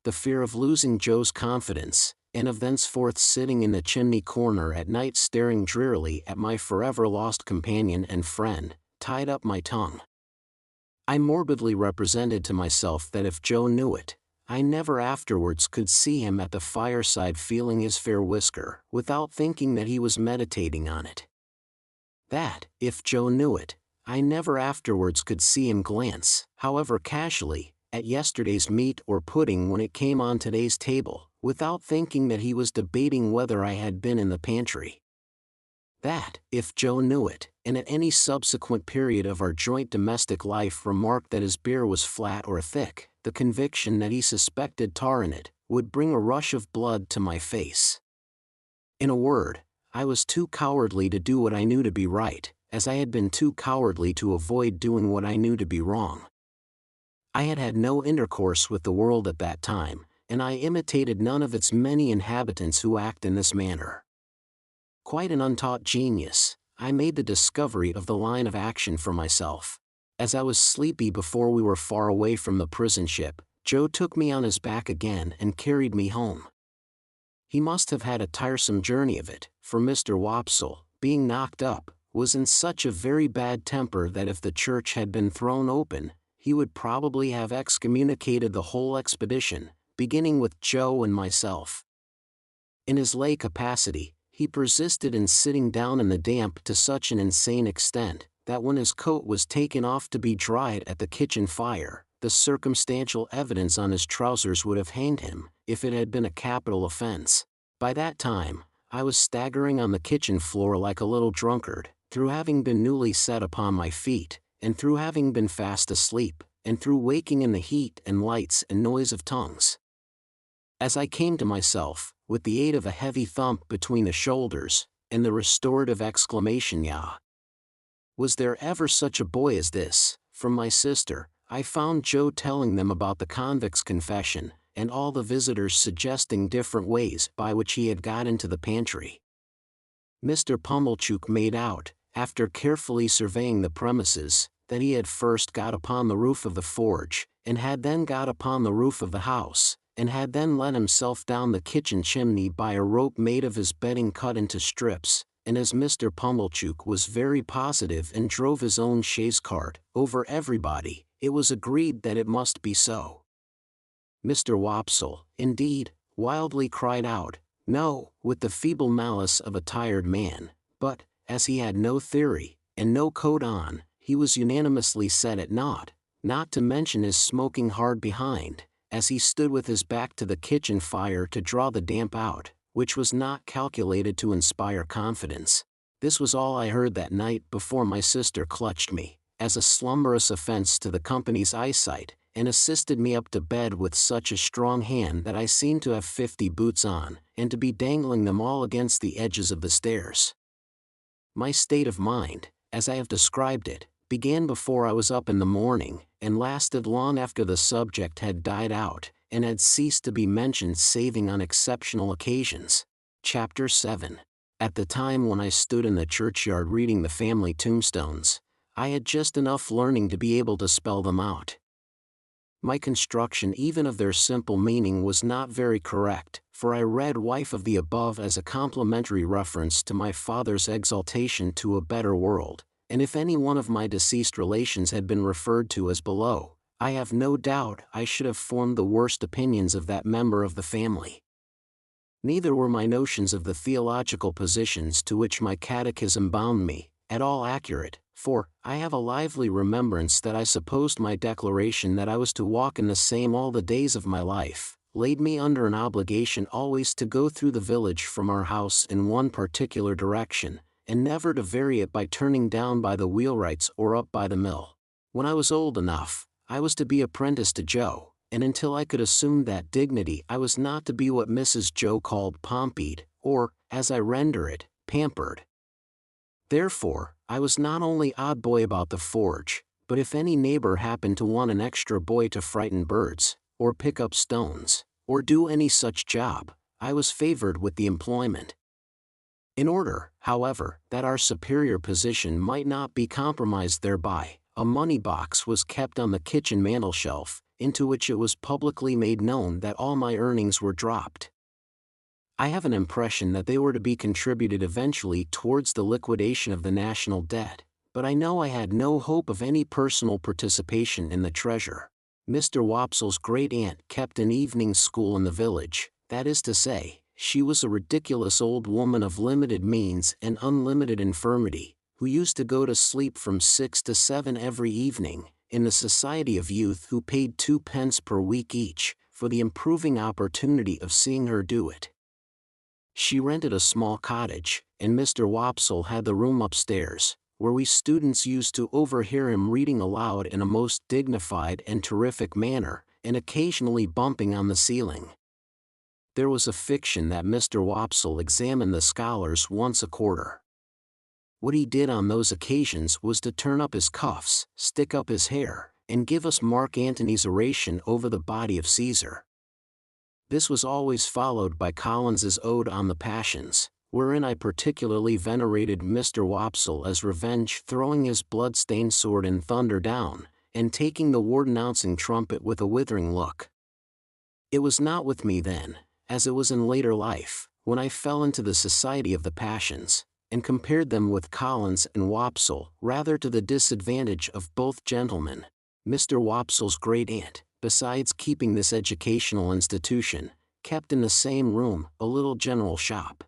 The fear of losing Joe's confidence, and of thenceforth sitting in the chimney corner at night staring drearily at my forever lost companion and friend, tied up my tongue. I morbidly represented to myself that if Joe knew it, I never afterwards could see him at the fireside feeling his fair whisker, without thinking that he was meditating on it. That, if Joe knew it, I never afterwards could see him glance, however casually, at yesterday's meat or pudding when it came on today's table, without thinking that he was debating whether I had been in the pantry. That, if Joe knew it, and at any subsequent period of our joint domestic life remarked that his beer was flat or thick, the conviction that he suspected tar in it, would bring a rush of blood to my face. In a word, I was too cowardly to do what I knew to be right, as I had been too cowardly to avoid doing what I knew to be wrong. I had had no intercourse with the world at that time, and I imitated none of its many inhabitants who act in this manner. Quite an untaught genius, I made the discovery of the line of action for myself. As I was sleepy before we were far away from the prison ship, Joe took me on his back again and carried me home. He must have had a tiresome journey of it, for Mr. Wopsle, being knocked up, was in such a very bad temper that if the church had been thrown open, he would probably have excommunicated the whole expedition, beginning with Joe and myself. In his lay capacity, he persisted in sitting down in the damp to such an insane extent, that when his coat was taken off to be dried at the kitchen fire, the circumstantial evidence on his trousers would have hanged him, if it had been a capital offense. By that time, I was staggering on the kitchen floor like a little drunkard, through having been newly set upon my feet, and through having been fast asleep, and through waking in the heat and lights and noise of tongues. As I came to myself, with the aid of a heavy thump between the shoulders, and the restorative exclamation, "Yah! Was there ever such a boy as this?" from my sister, I found Joe telling them about the convict's confession, and all the visitors suggesting different ways by which he had got into the pantry. Mr. Pumblechook made out, after carefully surveying the premises, that he had first got upon the roof of the forge, and had then got upon the roof of the house, and had then let himself down the kitchen chimney by a rope made of his bedding cut into strips, and as Mr. Pumblechook was very positive and drove his own chaise cart over everybody, it was agreed that it must be so. Mr. Wopsle, indeed, wildly cried out, "No," with the feeble malice of a tired man, but, as he had no theory, and no coat on, he was unanimously set at naught, not to mention his smoking hard behind, as he stood with his back to the kitchen fire to draw the damp out, which was not calculated to inspire confidence. This was all I heard that night before my sister clutched me, as a slumberous offense to the company's eyesight, and assisted me up to bed with such a strong hand that I seemed to have 50 boots on, and to be dangling them all against the edges of the stairs. My state of mind, as I have described it, began before I was up in the morning, and lasted long after the subject had died out, and had ceased to be mentioned saving on exceptional occasions. Chapter 7. At the time when I stood in the churchyard reading the family tombstones, I had just enough learning to be able to spell them out. My construction even of their simple meaning was not very correct, for I read wife of the above as a complimentary reference to my father's exaltation to a better world, and if any one of my deceased relations had been referred to as below, I have no doubt I should have formed the worst opinions of that member of the family. Neither were my notions of the theological positions to which my catechism bound me at all accurate, for I have a lively remembrance that I supposed my declaration that I was to walk in the same all the days of my life laid me under an obligation always to go through the village from our house in one particular direction, and never to vary it by turning down by the wheelwrights or up by the mill. When I was old enough, I was to be apprenticed to Joe, and until I could assume that dignity I was not to be what Mrs. Joe called pompied, or, as I render it, pampered. Therefore, I was not only odd boy about the forge, but if any neighbor happened to want an extra boy to frighten birds, or pick up stones, or do any such job, I was favored with the employment. In order, however, that our superior position might not be compromised thereby, a money box was kept on the kitchen mantelshelf, into which it was publicly made known that all my earnings were dropped. I have an impression that they were to be contributed eventually towards the liquidation of the national debt, but I know I had no hope of any personal participation in the treasure. Mr. Wopsle's great-aunt kept an evening school in the village, that is to say, she was a ridiculous old woman of limited means and unlimited infirmity, who used to go to sleep from 6 to 7 every evening, in the society of youth who paid 2 pence per week each, for the improving opportunity of seeing her do it. She rented a small cottage, and Mr. Wopsle had the room upstairs, where we students used to overhear him reading aloud in a most dignified and terrific manner, and occasionally bumping on the ceiling. There was a fiction that Mr. Wopsle examined the scholars once a quarter. What he did on those occasions was to turn up his cuffs, stick up his hair, and give us Mark Antony's oration over the body of Caesar. This was always followed by Collins's Ode on the Passions, wherein I particularly venerated Mr. Wopsle as Revenge throwing his blood-stained sword in thunder down, and taking the word-announcing trumpet with a withering look. It was not with me then, as it was in later life, when I fell into the society of the passions, and compared them with Collins and Wopsle, rather to the disadvantage of both gentlemen. Mr. Wopsle's great-aunt, besides keeping this educational institution, kept in the same room a little general shop.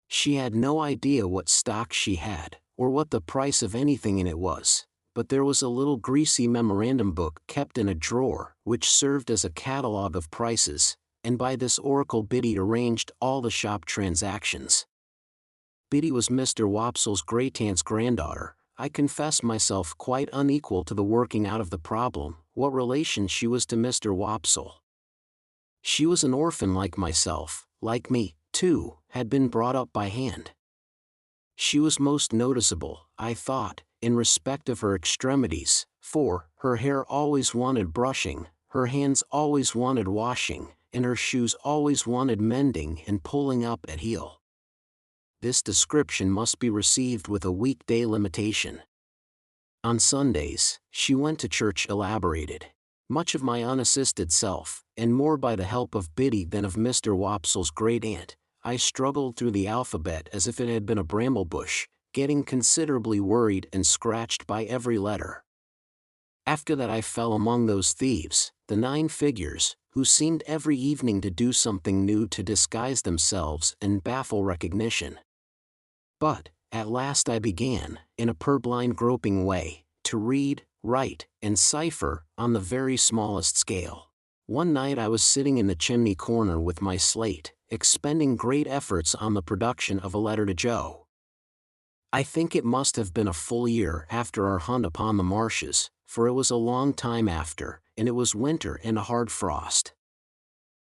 She had no idea what stock she had, or what the price of anything in it was, but there was a little greasy memorandum book kept in a drawer, which served as a catalogue of prices, and by this oracle Biddy arranged all the shop transactions. Biddy was Mr. Wopsle's great-aunt's granddaughter. I confess myself quite unequal to the working out of the problem, what relation she was to Mr. Wopsle. She was an orphan like myself, like me, too, had been brought up by hand. She was most noticeable, I thought, in respect of her extremities, for her hair always wanted brushing, her hands always wanted washing, and her shoes always wanted mending and pulling up at heel. This description must be received with a weekday limitation. On Sundays, she went to church elaborated. Much of my unassisted self, and more by the help of Biddy than of Mr. Wopsle's great-aunt, I struggled through the alphabet as if it had been a bramble-bush, getting considerably worried and scratched by every letter. After that I fell among those thieves, the 9 figures, who seemed every evening to do something new to disguise themselves and baffle recognition. But, at last I began, in a purblind groping way, to read, write, and cipher, on the very smallest scale. One night I was sitting in the chimney corner with my slate, expending great efforts on the production of a letter to Joe. I think it must have been a full year after our hunt upon the marshes, for it was a long time after, and it was winter and a hard frost.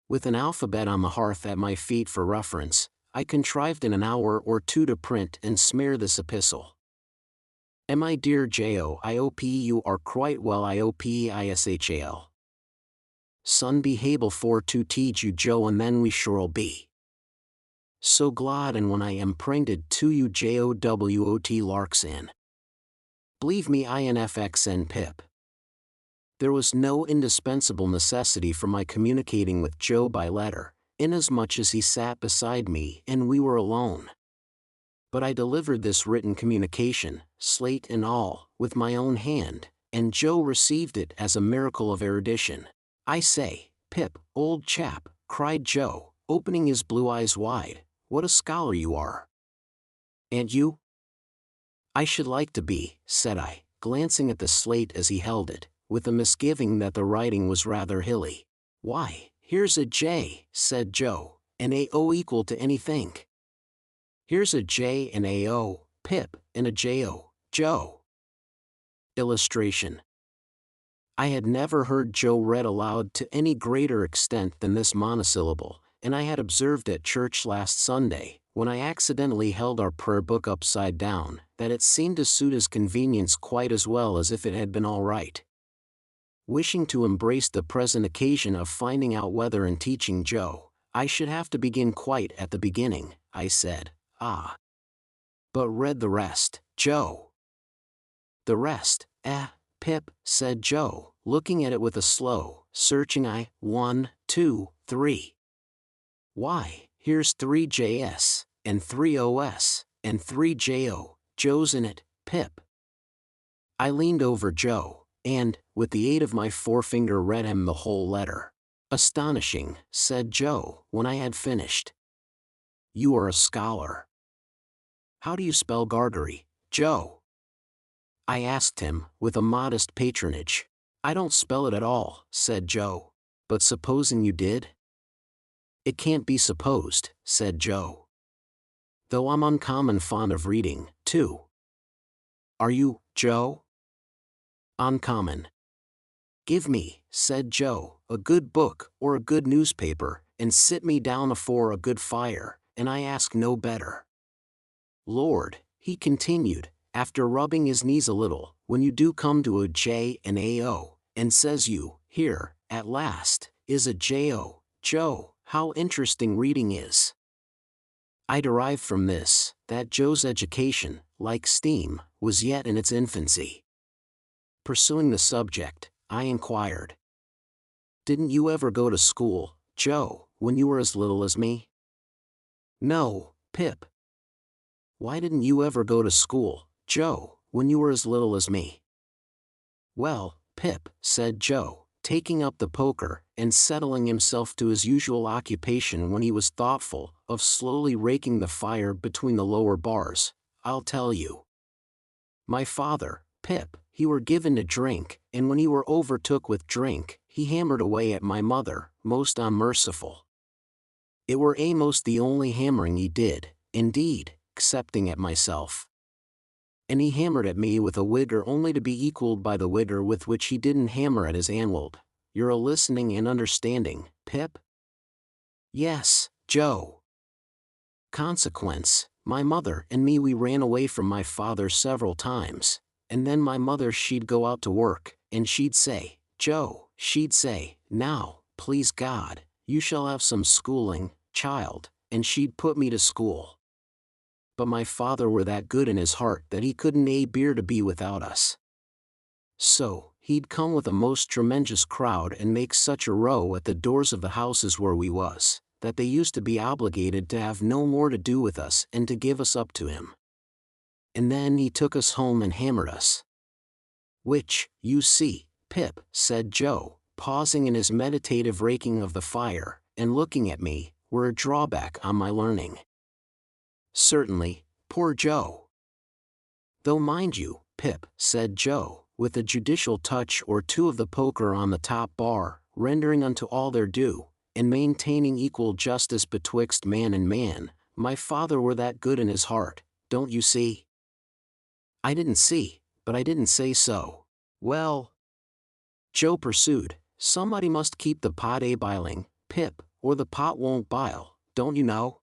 With an alphabet on the hearth at my feet for reference, I contrived in an hour or two to print and smear this epistle. My dear Joiop, you are quite well Iopishal. Son be hable for to teach you Joe and then we sure'll be. So glad and when I am printed to you Jowot Larkson. Believe me infxn pip. There was no indispensable necessity for my communicating with Joe by letter, inasmuch as he sat beside me and we were alone. But I delivered this written communication, slate and all, with my own hand, and Joe received it as a miracle of erudition. "I say, Pip, old chap," cried Joe, opening his blue eyes wide, "what a scholar you are." "And you?" "I should like to be," said I, glancing at the slate as he held it, with a misgiving that the writing was rather hilly. "Why, here's a J," said Joe, "and A-O equal to anything. Here's a J and A-O, Pip, and a J-O, Joe." Illustration. I had never heard Joe read aloud to any greater extent than this monosyllable, and I had observed at church last Sunday, when I accidentally held our prayer book upside down, that it seemed to suit his convenience quite as well as if it had been all right. Wishing to embrace the present occasion of finding out whether in teaching Joe, I should have to begin quite at the beginning, I said, "Ah. But read the rest, Joe." "The rest, Pip," said Joe, looking at it with a slow, searching eye. 1, 2, 3. "Why, here's 3 JS, and 3 OS, and 3 JO, Joe's in it, Pip." I leaned over Joe, and, with the aid of my forefinger, read him the whole letter. "Astonishing," said Joe, when I had finished. "You are a scholar." "How do you spell Gargery, Joe?" I asked him, with a modest patronage. "I don't spell it at all," said Joe. "But supposing you did?" "It can't be supposed," said Joe. "Though I'm uncommon fond of reading, too." "Are you, Joe?" "Uncommon." "Give me," said Joe, "a good book, or a good newspaper, and sit me down afore a good fire, and I ask no better. Lord," he continued, after rubbing his knees a little, "when you do come to a J and A-O, and says you, here, at last, is a J-O, Joe, how interesting reading is." I derived from this, that Joe's education, like steam, was yet in its infancy. Pursuing the subject, I inquired, "Didn't you ever go to school, Joe, when you were as little as me?" "No, Pip." "Why didn't you ever go to school, Joe, when you were as little as me?" "Well, Pip," said Joe, taking up the poker, and settling himself to his usual occupation when he was thoughtful, of slowly raking the fire between the lower bars, "I'll tell you. My father, Pip, he were given to drink, and when he were overtook with drink, he hammered away at my mother, most unmerciful. It were a'most the only hammering he did, indeed, excepting at myself. And he hammered at me with a wigger only to be equalled by the wigger with which he didn't hammer at his anwald. You're a listening and understanding, Pip?" "Yes, Joe." "Consequence, my mother and me we ran away from my father several times, and then my mother she'd go out to work, and she'd say, Joe, she'd say, 'Now, please God, you shall have some schooling, child,' and she'd put me to school. But my father were that good in his heart that he couldn't bear to be without us. So, he'd come with a most tremendous crowd and make such a row at the doors of the houses where we was, that they used to be obligated to have no more to do with us and to give us up to him. And then he took us home and hammered us. Which, you see, Pip," said Joe, pausing in his meditative raking of the fire, and looking at me, "were a drawback on my learning." "Certainly, poor Joe." "Though mind you, Pip," said Joe, with a judicial touch or two of the poker on the top bar, rendering unto all their due, and maintaining equal justice betwixt man and man, "my father were that good in his heart, don't you see?" I didn't see, but I didn't say so. "Well," Joe pursued, "somebody must keep the pot a-biling, Pip, or the pot won't bile, don't you know?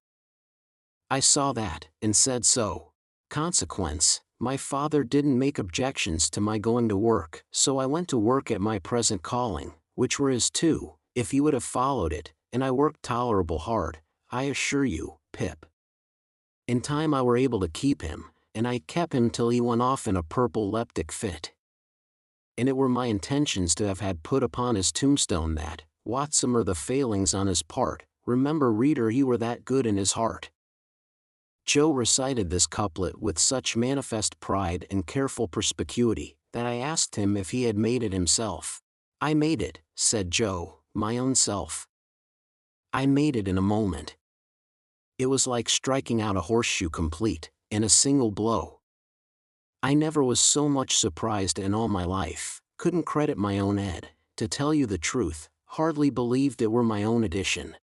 I saw that, and said so. Consequence, my father didn't make objections to my going to work, so I went to work at my present calling, which were his too, if he would have followed it, and I worked tolerable hard, I assure you, Pip. In time I were able to keep him, and I kept him till he went off in a purple leptic fit." and it were my intentions to have had put upon his tombstone that, whatsoever the failings on his part, remember reader he were that good in his heart. Joe recited this couplet with such manifest pride and careful perspicuity, that I asked him if he had made it himself. I made it, said Joe, my own self. I made it in a moment. It was like striking out a horseshoe complete, in a single blow. I never was so much surprised in all my life, couldn't credit my own head, to tell you the truth, hardly believed it were my own edition.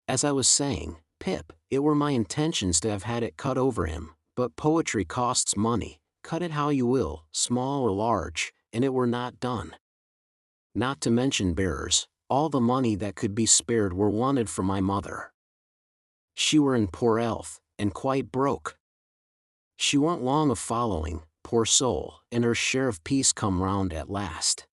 As I was saying, Pip, it were my intentions to have had it cut over him, but poetry costs money, cut it how you will, small or large, and it were not done. Not to mention bearers, all the money that could be spared were wanted for my mother. She were in poor health, and quite broke. She warn't long of following, poor soul, and her share of peace come round at last.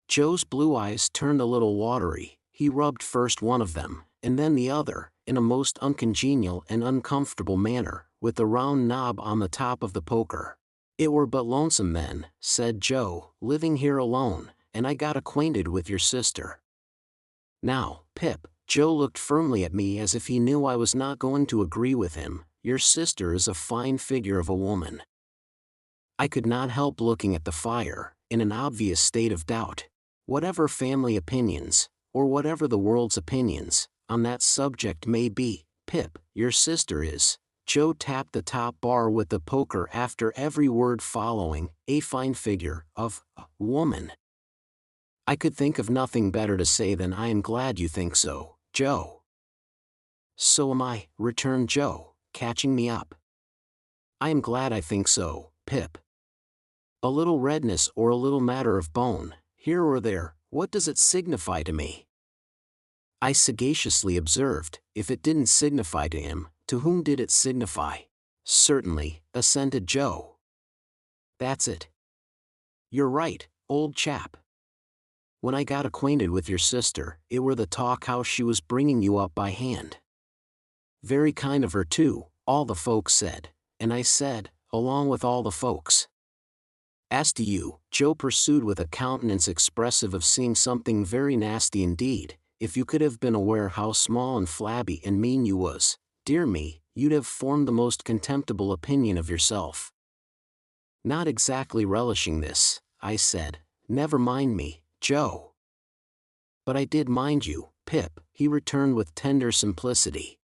Joe's blue eyes turned a little watery, he rubbed first one of them, and then the other, in a most uncongenial and uncomfortable manner, with the round knob on the top of the poker. It were but lonesome then, said Joe, living here alone, and I got acquainted with your sister. Now, Pip, Joe looked firmly at me as if he knew I was not going to agree with him, your sister is a fine figure of a woman. I could not help looking at the fire, in an obvious state of doubt. Whatever family opinions, or whatever the world's opinions, on that subject may be, Pip, your sister is. Joe tapped the top bar with the poker after every word following, a fine figure of a woman. I could think of nothing better to say than I am glad you think so, Joe. So am I, returned Joe, catching me up. I am glad I think so, Pip. A little redness or a little matter of bone, here or there, what does it signify to me? I sagaciously observed, if it didn't signify to him, to whom did it signify? Certainly, assented Joe. That's it. You're right, old chap. When I got acquainted with your sister, it were the talk how she was bringing you up by hand. Very kind of her too, all the folks said, and I said, along with all the folks. As to you, Joe pursued with a countenance expressive of seeing something very nasty indeed, if you could have been aware how small and flabby and mean you was, dear me, you'd have formed the most contemptible opinion of yourself. Not exactly relishing this, I said, never mind me, Joe. But I did mind you, Pip, he returned with tender simplicity.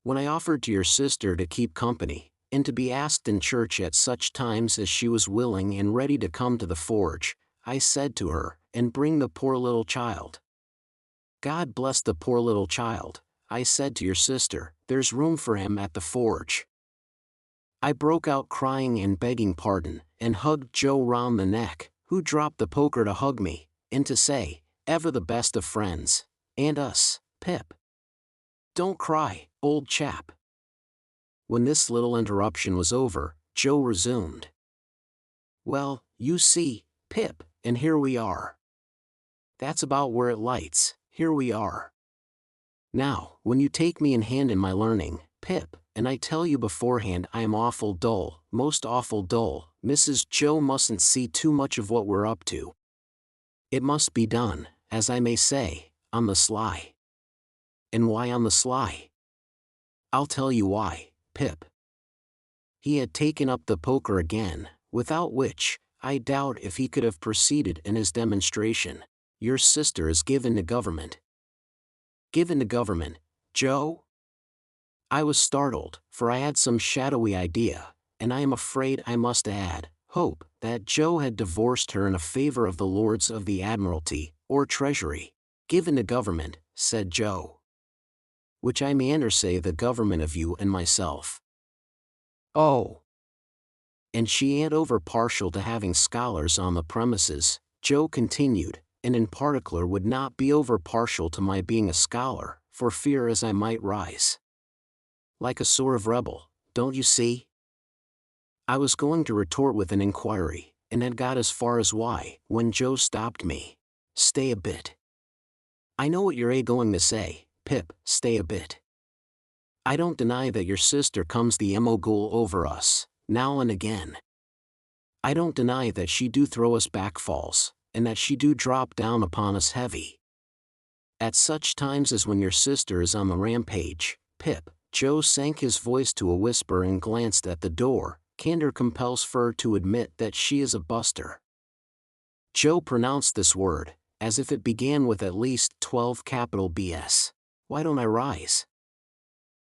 When I offered to your sister to keep company, and to be asked in church at such times as she was willing and ready to come to the forge, I said to her, and bring the poor little child. God bless the poor little child, I said to your sister, there's room for him at the forge. I broke out crying and begging pardon, and hugged Joe round the neck, who dropped the poker to hug me, and to say, ever the best of friends, and us, Pip. Don't cry, old chap. When this little interruption was over, Joe resumed. Well, you see, Pip, and here we are. That's about where it lights, here we are. Now, when you take me in hand in my learning, Pip, and I tell you beforehand I am awful dull, most awful dull, Mrs. Joe mustn't see too much of what we're up to. It must be done, as I may say, on the sly. And why on the sly? I'll tell you why, Pip. He had taken up the poker again, without which, I doubt if he could have proceeded in his demonstration. Your sister is given to government. Given to government, Joe? I was startled, for I had some shadowy idea, and I am afraid I must add, hope, that Joe had divorced her in a favor of the Lords of the Admiralty, or Treasury. Given to government, said Joe. Which I meander say the government of you and myself. Oh. And she ain't over partial to having scholars on the premises, Joe continued, and in particular would not be over partial to my being a scholar, for fear as I might rise. Like a sort of rebel, don't you see? I was going to retort with an inquiry, and had got as far as why, when Joe stopped me. Stay a bit. I know what you're going to say, Pip, stay a bit. I don't deny that your sister comes the emogul over us, now and again. I don't deny that she do throw us back falls, and that she do drop down upon us heavy. At such times as when your sister is on the rampage, Pip, Joe sank his voice to a whisper and glanced at the door. Candor compels Fur to admit that she is a buster. Joe pronounced this word, as if it began with at least 12 capital BS. Why don't I rise?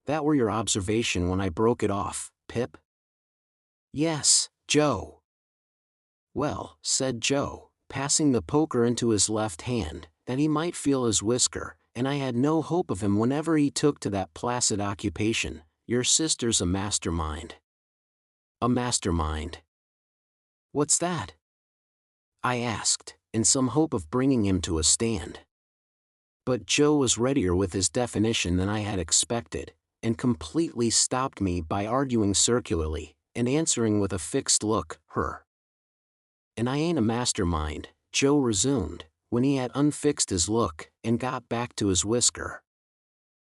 That were your observation when I broke it off, Pip? Yes, Joe. Well, said Joe, passing the poker into his left hand, that he might feel his whisker, and I had no hope of him whenever he took to that placid occupation. Your sister's a mastermind. A mastermind. What's that? I asked, in some hope of bringing him to a stand. But Joe was readier with his definition than I had expected, and completely stopped me by arguing circularly, and answering with a fixed look, her. And I ain't a mastermind, Joe resumed, when he had unfixed his look, and got back to his whisker.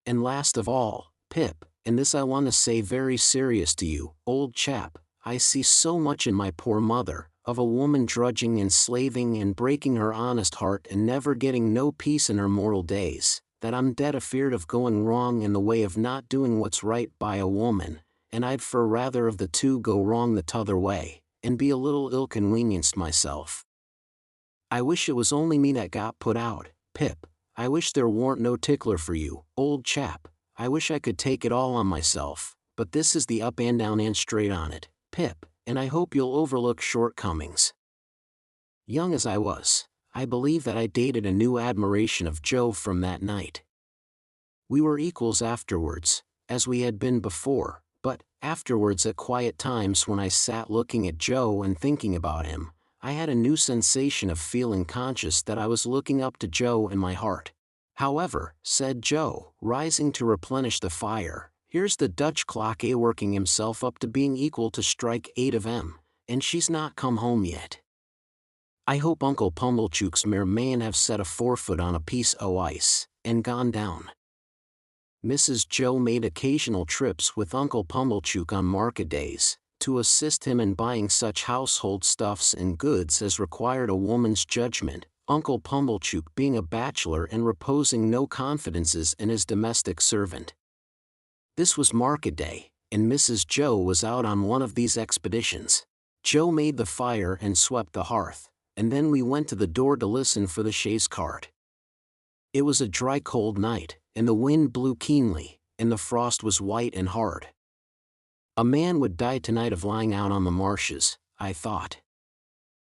And last of all, Pip, and this I want to say very serious to you, old chap, I see so much in my poor mother, of a woman drudging and slaving and breaking her honest heart and never getting no peace in her mortal days, that I'm dead afeard of going wrong in the way of not doing what's right by a woman, and I'd fur rather of the two go wrong the t'other way, and be a little ill-convenienced myself. I wish it was only me that got put out, Pip. I wish there warn't no tickler for you, old chap. I wish I could take it all on myself, but this is the up and down and straight on it, Pip, and I hope you'll overlook shortcomings. Young as I was, I believe that I dated a new admiration of Joe from that night. We were equals afterwards, as we had been before, but, afterwards at quiet times when I sat looking at Joe and thinking about him, I had a new sensation of feeling conscious that I was looking up to Joe in my heart. However, said Joe, rising to replenish the fire, here's the Dutch clock working himself up to being equal to strike 8 of 'em, and she's not come home yet. I hope Uncle Pumblechook's mare mayn't have set a forefoot on a piece o' ice, and gone down. Mrs. Joe made occasional trips with Uncle Pumblechook on market days, to assist him in buying such household stuffs and goods as required a woman's judgment, Uncle Pumblechook being a bachelor and reposing no confidences in his domestic servant. This was market day, and Mrs. Joe was out on one of these expeditions. Joe made the fire and swept the hearth, and then we went to the door to listen for the chaise cart. It was a dry cold night, and the wind blew keenly, and the frost was white and hard. A man would die tonight of lying out on the marshes, I thought.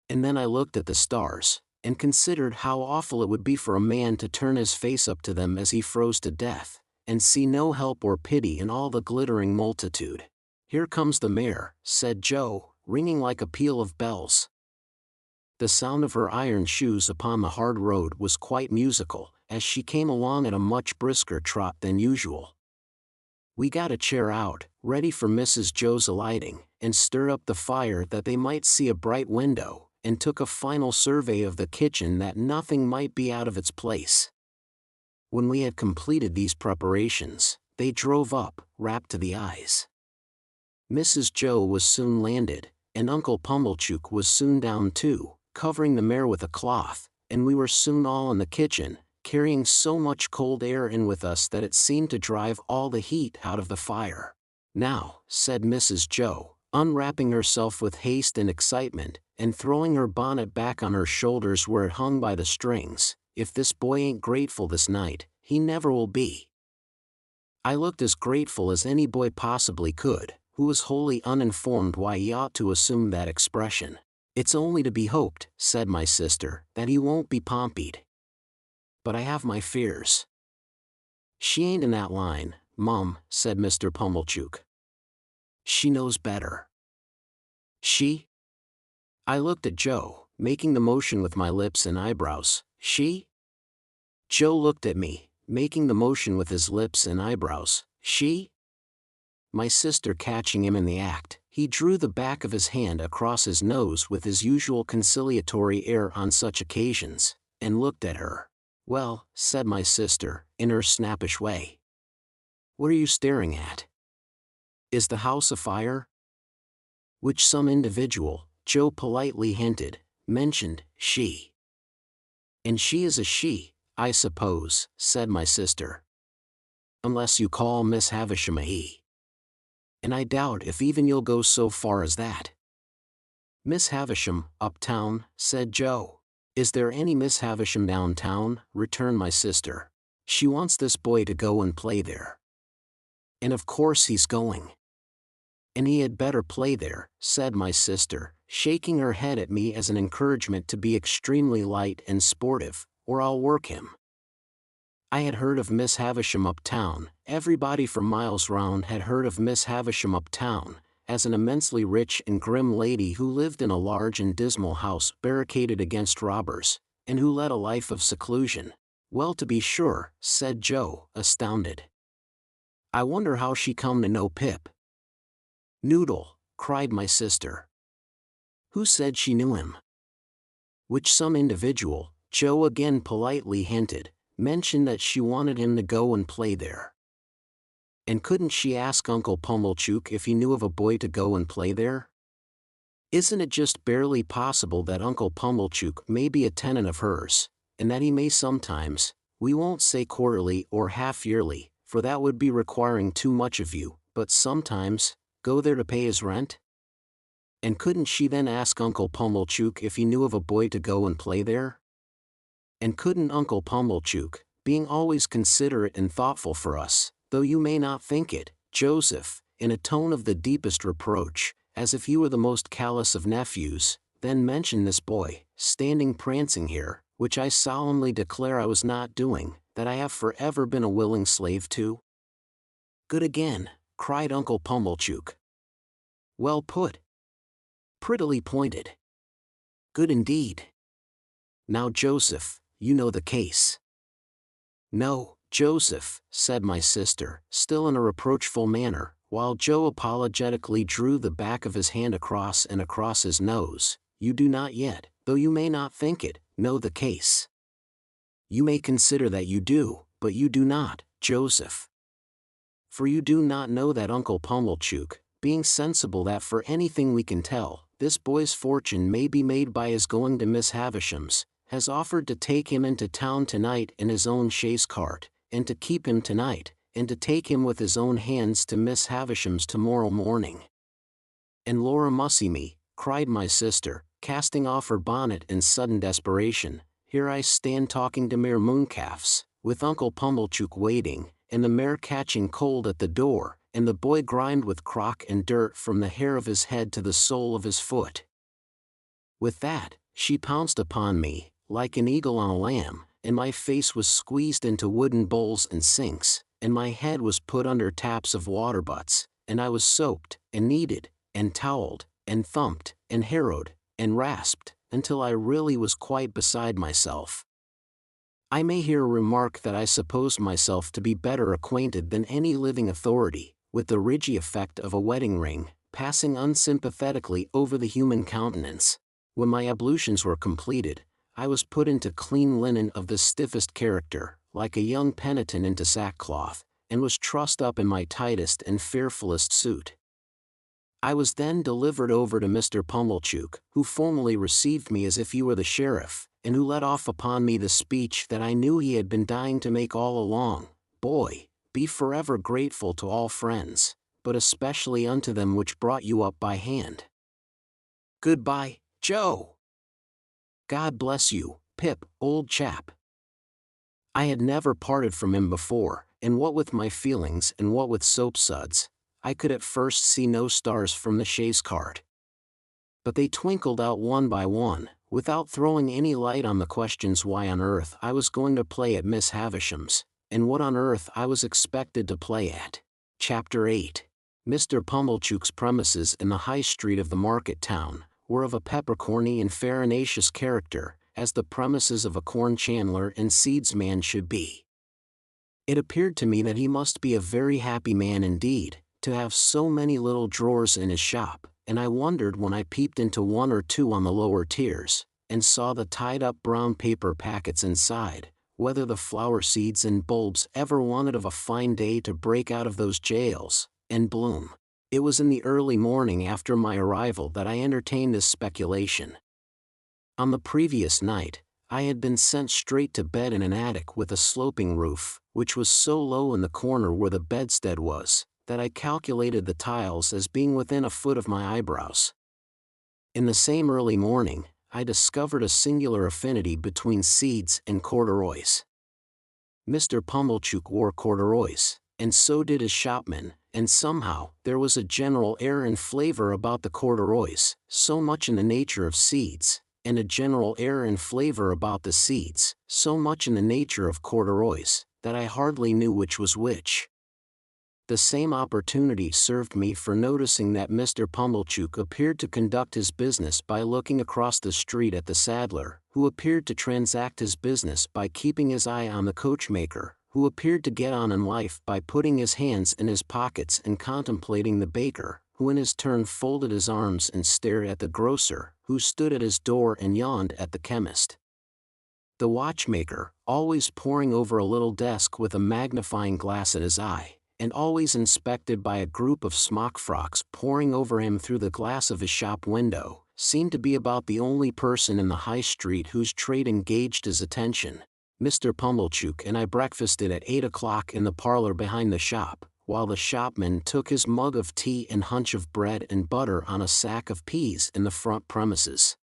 And then I looked at the stars, and considered how awful it would be for a man to turn his face up to them as he froze to death, and see no help or pity in all the glittering multitude. Here comes the mare, said Joe, ringing like a peal of bells. The sound of her iron shoes upon the hard road was quite musical, as she came along at a much brisker trot than usual. We got a chair out, ready for Mrs. Joe's alighting, and stirred up the fire that they might see a bright window, and took a final survey of the kitchen that nothing might be out of its place. When we had completed these preparations, they drove up, wrapped to the eyes. Mrs. Joe was soon landed, and Uncle Pumblechook was soon down too, covering the mare with a cloth, and we were soon all in the kitchen, carrying so much cold air in with us that it seemed to drive all the heat out of the fire. Now, said Mrs. Joe, unwrapping herself with haste and excitement, and throwing her bonnet back on her shoulders where it hung by the strings, if this boy ain't grateful this night, he never will be. I looked as grateful as any boy possibly could, who was wholly uninformed why he ought to assume that expression. It's only to be hoped, said my sister, that he won't be pompied. But I have my fears. She ain't in that line, Mum, said Mr. Pumblechook. She knows better. She? I looked at Joe, making the motion with my lips and eyebrows. She? Joe looked at me, making the motion with his lips and eyebrows. She? My sister catching him in the act, he drew the back of his hand across his nose with his usual conciliatory air on such occasions, and looked at her. Well, said my sister, in her snappish way. What are you staring at? Is the house afire? Which some individual, Joe politely hinted, mentioned, she. And she is a she, I suppose, said my sister. Unless you call Miss Havisham a he. And I doubt if even you'll go so far as that. Miss Havisham, uptown, said Joe. Is there any Miss Havisham downtown? Returned my sister. She wants this boy to go and play there. And of course he's going. And he had better play there, said my sister, shaking her head at me as an encouragement to be extremely light and sportive, or I'll work him. I had heard of Miss Havisham uptown, everybody for miles round had heard of Miss Havisham uptown, as an immensely rich and grim lady who lived in a large and dismal house barricaded against robbers, and who led a life of seclusion. Well, to be sure, said Joe, astounded. I wonder how she come to know Pip. Noodle, cried my sister. Who said she knew him? Which some individual, Joe again politely hinted, mentioned that she wanted him to go and play there. And couldn't she ask Uncle Pumblechook if he knew of a boy to go and play there? Isn't it just barely possible that Uncle Pumblechook may be a tenant of hers, and that he may sometimes, we won't say quarterly or half-yearly, for that would be requiring too much of you, but sometimes, go there to pay his rent? And couldn't she then ask Uncle Pumblechook if he knew of a boy to go and play there? And couldn't Uncle Pumblechook, being always considerate and thoughtful for us, though you may not think it, Joseph, in a tone of the deepest reproach, as if you were the most callous of nephews, then mention this boy, standing prancing here, which I solemnly declare I was not doing, that I have forever been a willing slave to? Good again, cried Uncle Pumblechook. Well put. Prettily pointed. Good indeed. Now Joseph, you know the case. No, Joseph, said my sister, still in a reproachful manner, while Joe apologetically drew the back of his hand across and across his nose, you do not yet, though you may not think it, know the case. You may consider that you do, but you do not, Joseph. For you do not know that Uncle Pumblechook, being sensible that for anything we can tell, this boy's fortune may be made by his going to Miss Havisham's, has offered to take him into town tonight in his own chaise cart, and to keep him tonight, and to take him with his own hands to Miss Havisham's tomorrow morning. And Laura mussy me, cried my sister, casting off her bonnet in sudden desperation, here I stand talking to mere mooncalves, with Uncle Pumblechook waiting, and the mare catching cold at the door, and the boy grimed with crock and dirt from the hair of his head to the sole of his foot. With that, she pounced upon me, like an eagle on a lamb, and my face was squeezed into wooden bowls and sinks, and my head was put under taps of water butts, and I was soaped, and kneaded, and toweled, and thumped, and harrowed, and rasped, until I really was quite beside myself. I may here remark that I supposed myself to be better acquainted than any living authority, with the ridgy effect of a wedding ring, passing unsympathetically over the human countenance. When my ablutions were completed, I was put into clean linen of the stiffest character, like a young penitent into sackcloth, and was trussed up in my tightest and fearfullest suit. I was then delivered over to Mr. Pumblechook, who formally received me as if he were the sheriff, and who let off upon me the speech that I knew he had been dying to make all along: Boy, be forever grateful to all friends, but especially unto them which brought you up by hand. Goodbye, Joe. God bless you, Pip, old chap. I had never parted from him before, and what with my feelings and what with soapsuds, I could at first see no stars from the chaise cart. But they twinkled out one by one, without throwing any light on the questions why on earth I was going to play at Miss Havisham's, and what on earth I was expected to play at. Chapter 8. Mr. Pumblechook's premises in the high street of the market town were of a peppercorny and farinaceous character, as the premises of a corn chandler and seedsman should be. It appeared to me that he must be a very happy man indeed, to have so many little drawers in his shop, and I wondered when I peeped into one or two on the lower tiers, and saw the tied-up brown paper packets inside, whether the flower seeds and bulbs ever wanted of a fine day to break out of those jails, and bloom. It was in the early morning after my arrival that I entertained this speculation. On the previous night, I had been sent straight to bed in an attic with a sloping roof, which was so low in the corner where the bedstead was, that I calculated the tiles as being within a foot of my eyebrows. In the same early morning, I discovered a singular affinity between seeds and corduroys. Mr. Pumblechook wore corduroys, and so did his shopman, and somehow there was a general air and flavor about the corduroys, so much in the nature of seeds, and a general air and flavor about the seeds, so much in the nature of corduroys, that I hardly knew which was which. The same opportunity served me for noticing that Mr. Pumblechook appeared to conduct his business by looking across the street at the saddler, who appeared to transact his business by keeping his eye on the coachmaker, who appeared to get on in life by putting his hands in his pockets and contemplating the baker, who in his turn folded his arms and stared at the grocer, who stood at his door and yawned at the chemist. The watchmaker, always poring over a little desk with a magnifying glass at his eye, and always inspected by a group of smock-frocks poring over him through the glass of his shop window, seemed to be about the only person in the high street whose trade engaged his attention. Mr. Pumblechook and I breakfasted at 8 o'clock in the parlor behind the shop, while the shopman took his mug of tea and hunch of bread and butter on a sack of peas in the front premises.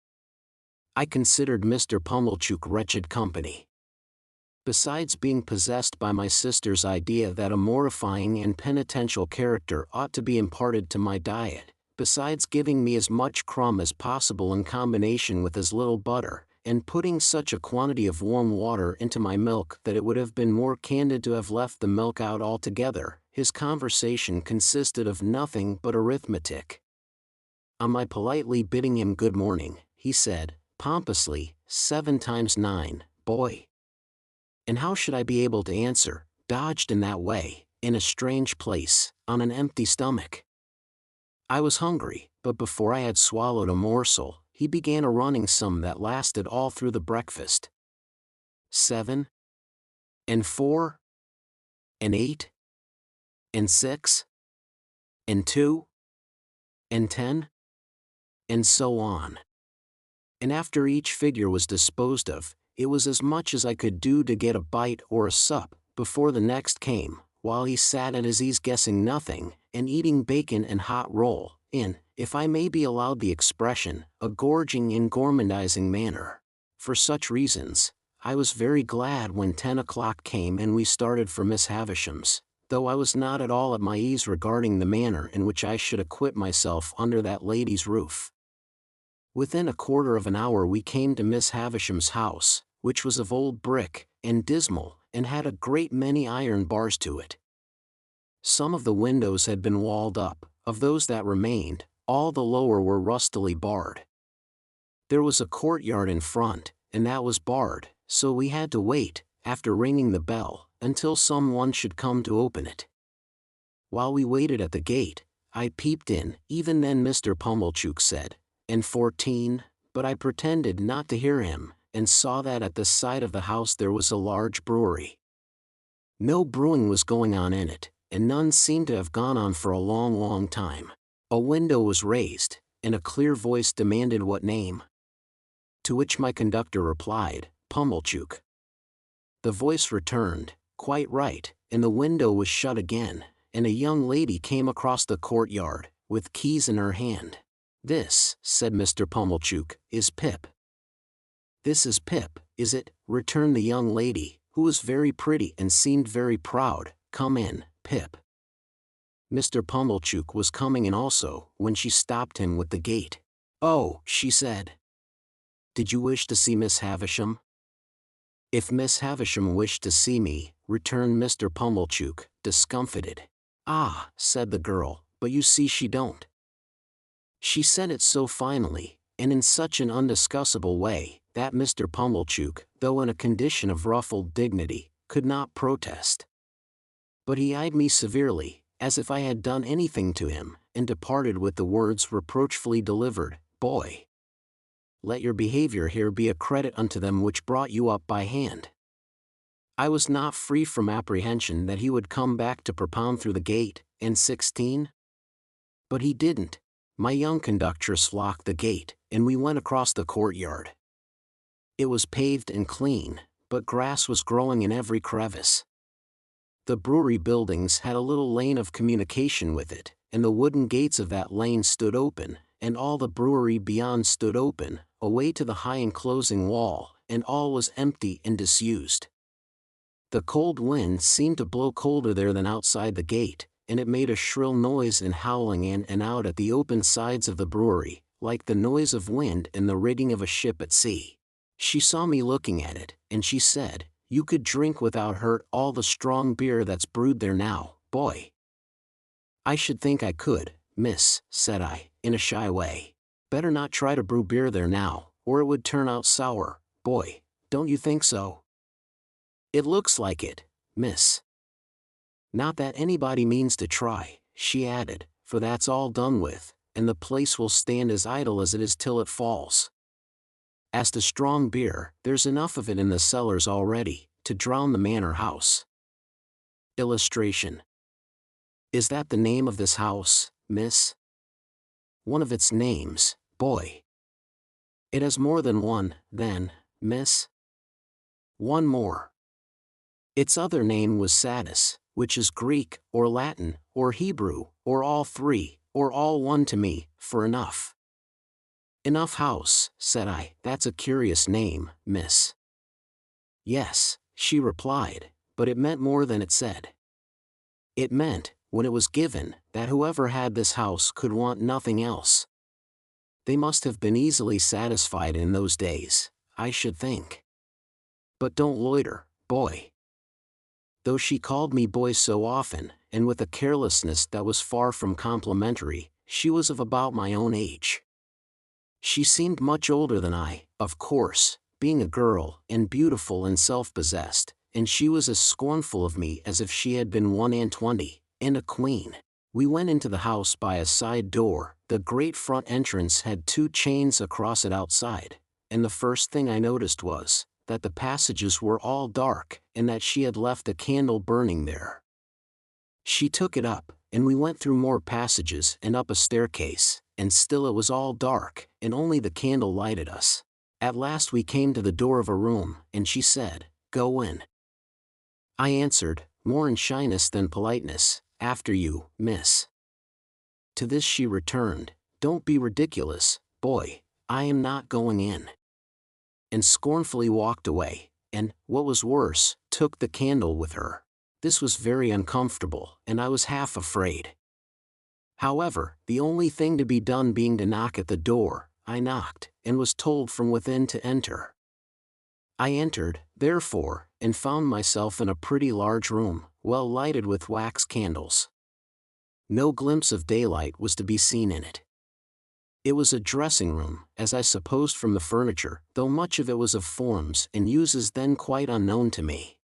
I considered Mr. Pumblechook wretched company. Besides being possessed by my sister's idea that a mortifying and penitential character ought to be imparted to my diet, besides giving me as much crumb as possible in combination with as little butter, and putting such a quantity of warm water into my milk that it would have been more candid to have left the milk out altogether, his conversation consisted of nothing but arithmetic. On my politely bidding him good morning, he said, pompously, 7 times 9, boy. And how should I be able to answer, dodged in that way, in a strange place, on an empty stomach? I was hungry, but before I had swallowed a morsel, he began a running sum that lasted all through the breakfast. 7 and 4 and 8 and 6 and 2 and 10 and so on. And after each figure was disposed of, it was as much as I could do to get a bite or a sup, before the next came, while he sat at his ease guessing nothing, and eating bacon and hot roll, in, if I may be allowed the expression, a gorging and gormandizing manner. For such reasons, I was very glad when 10 o'clock came and we started for Miss Havisham's, though I was not at all at my ease regarding the manner in which I should acquit myself under that lady's roof. Within a quarter of an hour we came to Miss Havisham's house, which was of old brick, and dismal, and had a great many iron bars to it. Some of the windows had been walled up, of those that remained, all the lower were rustily barred. There was a courtyard in front, and that was barred, so we had to wait, after ringing the bell, until some one should come to open it. While we waited at the gate, I peeped in. Even then Mr. Pumblechook said, and 14, but I pretended not to hear him, and saw that at the side of the house there was a large brewery. No brewing was going on in it, and none seemed to have gone on for a long, long time. A window was raised, and a clear voice demanded what name. To which my conductor replied, Pumblechook. The voice returned, quite right, and the window was shut again, and a young lady came across the courtyard, with keys in her hand. This, said Mr. Pumblechook, is Pip. This is Pip, is it? Returned the young lady, who was very pretty and seemed very proud. Come in, Pip. Mr. Pumblechook was coming in also, when she stopped him with the gate. Oh, she said. Did you wish to see Miss Havisham? If Miss Havisham wished to see me, returned Mr. Pumblechook, discomfited. Ah, said the girl, but you see she don't. She said it so finally, and in such an undiscussable way, that Mr. Pumblechook, though in a condition of ruffled dignity, could not protest. But he eyed me severely, as if I had done anything to him, and departed with the words reproachfully delivered, Boy, let your behavior here be a credit unto them which brought you up by hand. I was not free from apprehension that he would come back to propound through the gate, and 16. But he didn't. My young conductress locked the gate, and we went across the courtyard. It was paved and clean, but grass was growing in every crevice. The brewery buildings had a little lane of communication with it, and the wooden gates of that lane stood open, and all the brewery beyond stood open, away to the high enclosing wall, and all was empty and disused. The cold wind seemed to blow colder there than outside the gate, and it made a shrill noise and howling in and out at the open sides of the brewery, like the noise of wind and the rigging of a ship at sea. She saw me looking at it, and she said, "You could drink without hurt all the strong beer that's brewed there now, boy." "I should think I could, miss," said I, in a shy way. "Better not try to brew beer there now, or it would turn out sour, boy, don't you think so?" "It looks like it, miss." "Not that anybody means to try," she added, "for that's all done with, and the place will stand as idle as it is till it falls. As to strong beer, there's enough of it in the cellars already, to drown the manor house." Illustration. "Is that the name of this house, miss?" "One of its names, boy." "It has more than one, then, miss?" "One more. Its other name was Sadis, which is Greek, or Latin, or Hebrew, or all three, or all one to me, for enough." "Enough House," said I. "That's a curious name, miss." "Yes," she replied, "but it meant more than it said. It meant, when it was given, that whoever had this house could want nothing else. They must have been easily satisfied in those days, I should think. But don't loiter, boy." Though she called me boy so often, and with a carelessness that was far from complimentary, she was of about my own age. She seemed much older than I, of course, being a girl, and beautiful and self-possessed, and she was as scornful of me as if she had been 1 and 20, and a queen. We went into the house by a side door. The great front entrance had 2 chains across it outside, and the first thing I noticed was that the passages were all dark, and that she had left a candle burning there. She took it up, and we went through more passages and up a staircase, and still it was all dark, and only the candle lighted us. At last we came to the door of a room, and she said, "Go in." I answered, more in shyness than politeness, "After you, miss." To this she returned, "Don't be ridiculous, boy, I am not going in," and scornfully walked away, and, what was worse, took the candle with her. This was very uncomfortable, and I was half afraid. However, the only thing to be done being to knock at the door, I knocked, and was told from within to enter. I entered, therefore, and found myself in a pretty large room, well lighted with wax candles. No glimpse of daylight was to be seen in it. It was a dressing room, as I supposed from the furniture, though much of it was of forms and uses then quite unknown to me.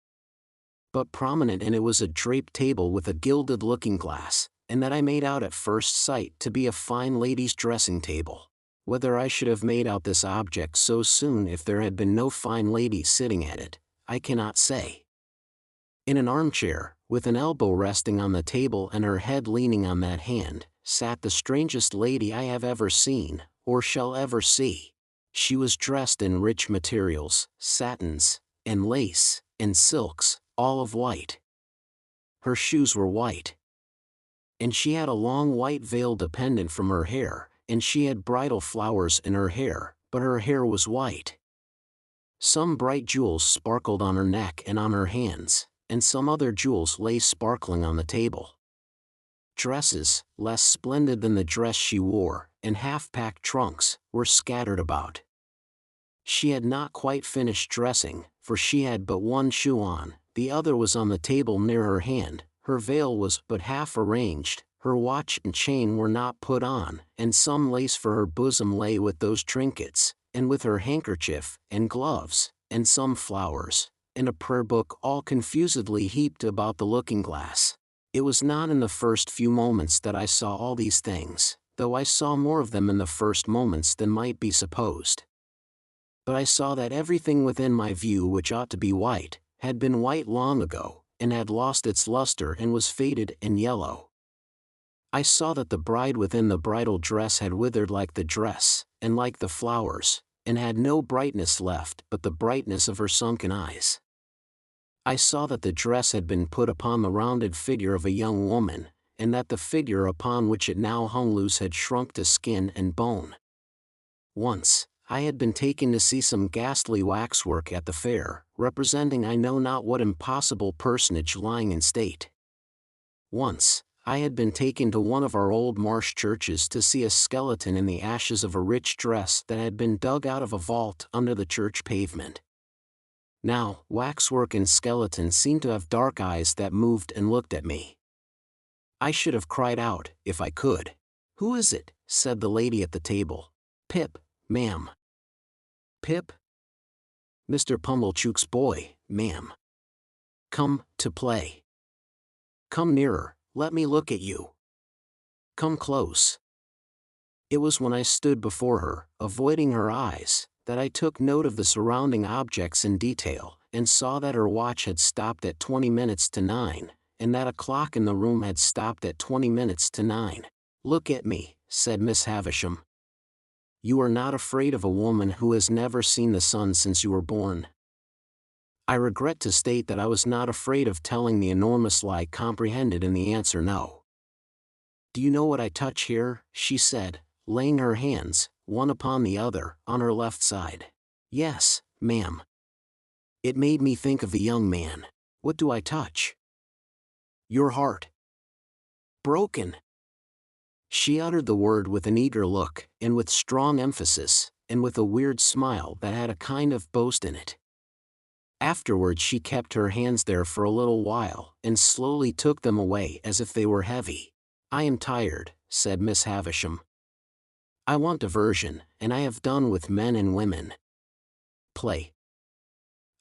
But prominent in it was a draped table with a gilded looking-glass, and that I made out at first sight to be a fine lady's dressing table. Whether I should have made out this object so soon if there had been no fine lady sitting at it, I cannot say. In an armchair, with an elbow resting on the table and her head leaning on that hand, sat the strangest lady I have ever seen, or shall ever see. She was dressed in rich materials, satins, and lace, and silks, all of white. Her shoes were white. And she had a long white veil dependent from her hair, and she had bridal flowers in her hair, but her hair was white. Some bright jewels sparkled on her neck and on her hands, and some other jewels lay sparkling on the table. Dresses, less splendid than the dress she wore, and half-packed trunks, were scattered about. She had not quite finished dressing, for she had but one shoe on, the other was on the table near her hand, her veil was but half arranged, her watch and chain were not put on, and some lace for her bosom lay with those trinkets, and with her handkerchief, and gloves, and some flowers, and a prayer book all confusedly heaped about the looking-glass. It was not in the first few moments that I saw all these things, though I saw more of them in the first moments than might be supposed. But I saw that everything within my view which ought to be white, had been white long ago, and had lost its luster and was faded and yellow. I saw that the bride within the bridal dress had withered like the dress, and like the flowers, and had no brightness left but the brightness of her sunken eyes. I saw that the dress had been put upon the rounded figure of a young woman, and that the figure upon which it now hung loose had shrunk to skin and bone. Once, I had been taken to see some ghastly waxwork at the fair, representing I know not what impossible personage lying in state. Once, I had been taken to one of our old marsh churches to see a skeleton in the ashes of a rich dress that had been dug out of a vault under the church pavement. Now, waxwork and skeleton seemed to have dark eyes that moved and looked at me. I should have cried out, if I could. "Who is it?" said the lady at the table. "Pip, ma'am." "Pip?" "Mr. Pumblechook's boy, ma'am." "Come, to play." "Come nearer, let me look at you." "Come close." It was when I stood before her, avoiding her eyes, that I took note of the surrounding objects in detail, and saw that her watch had stopped at 20 minutes to 9, and that a clock in the room had stopped at 20 minutes to 9. "Look at me," said Miss Havisham. "You are not afraid of a woman who has never seen the sun since you were born?" I regret to state that I was not afraid of telling the enormous lie comprehended in the answer no. "Do you know what I touch here?" she said, laying her hands, one upon the other, on her left side. "Yes, ma'am." It made me think of the young man. "What do I touch?" "Your heart." "Broken." She uttered the word with an eager look, and with strong emphasis, and with a weird smile that had a kind of boast in it. Afterwards she kept her hands there for a little while, and slowly took them away as if they were heavy. "I am tired," said Miss Havisham. "I want diversion, and I have done with men and women. Play."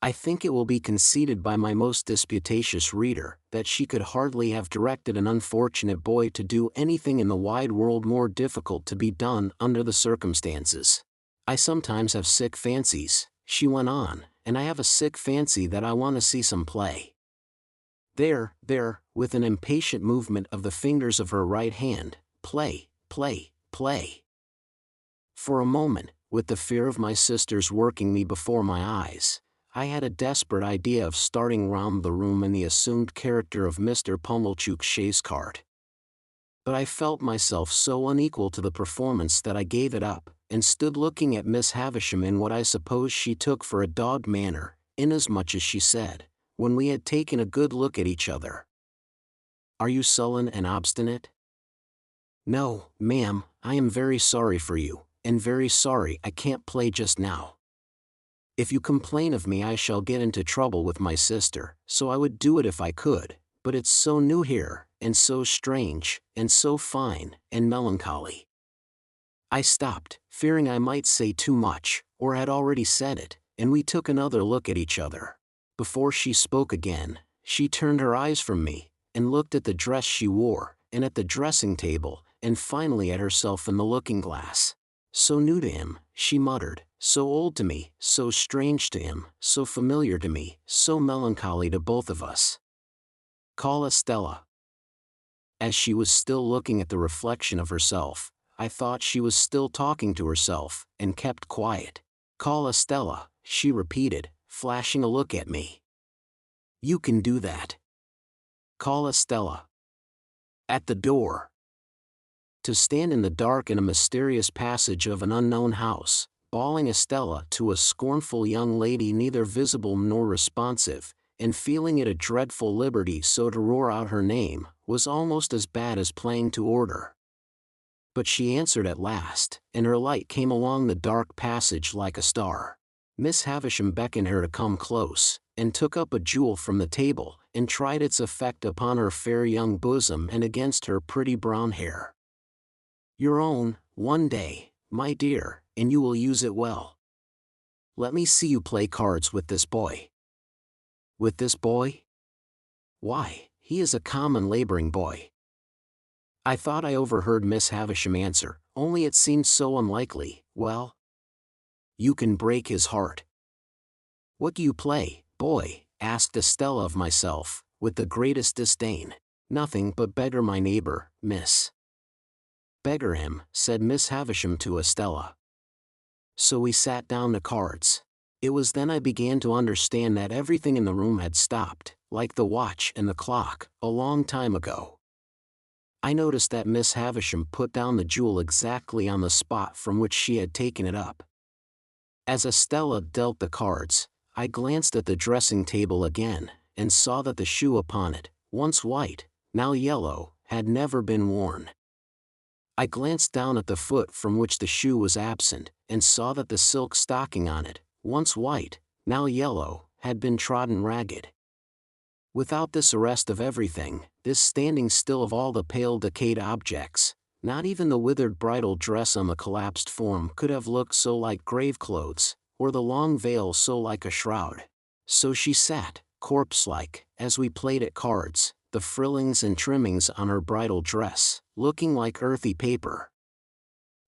I think it will be conceded by my most disputatious reader that she could hardly have directed an unfortunate boy to do anything in the wide world more difficult to be done under the circumstances. "I sometimes have sick fancies," she went on, "and I have a sick fancy that I want to see some play. There, with an impatient movement of the fingers of her right hand, play, play, play." For a moment, with the fear of my sisters working me before my eyes, I had a desperate idea of starting round the room in the assumed character of Mr. Pumblechook's chaise cart. But I felt myself so unequal to the performance that I gave it up, and stood looking at Miss Havisham in what I suppose she took for a dogged manner, inasmuch as she said, when we had taken a good look at each other, "Are you sullen and obstinate?" "No, ma'am, I am very sorry for you, and very sorry I can't play just now. If you complain of me I shall get into trouble with my sister, so I would do it if I could, but it's so new here, and so strange, and so fine, and melancholy." I stopped, fearing I might say too much, or had already said it, and we took another look at each other. Before she spoke again, she turned her eyes from me, and looked at the dress she wore, and at the dressing table, and finally at herself in the looking-glass. "So new to him," she muttered, "so old to me, so strange to him, so familiar to me, so melancholy to both of us. Call Estella." As she was still looking at the reflection of herself, I thought she was still talking to herself, and kept quiet. "Call Estella," she repeated, flashing a look at me. "You can do that. Call Estella." At the door. To stand in the dark in a mysterious passage of an unknown house, bawling Estella to a scornful young lady neither visible nor responsive, and feeling it a dreadful liberty so to roar out her name, was almost as bad as playing to order. But she answered at last, and her light came along the dark passage like a star. Miss Havisham beckoned her to come close, and took up a jewel from the table, and tried its effect upon her fair young bosom and against her pretty brown hair. "Your own, one day, my dear, and you will use it well. Let me see you play cards with this boy." "With this boy? Why, he is a common laboring boy." I thought I overheard Miss Havisham answer, only it seemed so unlikely. "Well, you can break his heart." "What do you play, boy?" asked Estella of myself, with the greatest disdain. "Nothing but beggar my neighbor, miss." Beggar him, said Miss Havisham to Estella. So we sat down to cards. It was then I began to understand that everything in the room had stopped, like the watch and the clock, a long time ago. I noticed that Miss Havisham put down the jewel exactly on the spot from which she had taken it up. As Estella dealt the cards, I glanced at the dressing table again, and saw that the shoe upon it, once white, now yellow, had never been worn. I glanced down at the foot from which the shoe was absent, and saw that the silk stocking on it, once white, now yellow, had been trodden ragged. Without this arrest of everything, this standing still of all the pale decayed objects, not even the withered bridal dress on the collapsed form could have looked so like grave clothes, or the long veil so like a shroud. So she sat, corpse-like, as we played at cards, the frillings and trimmings on her bridal dress, looking like earthy paper.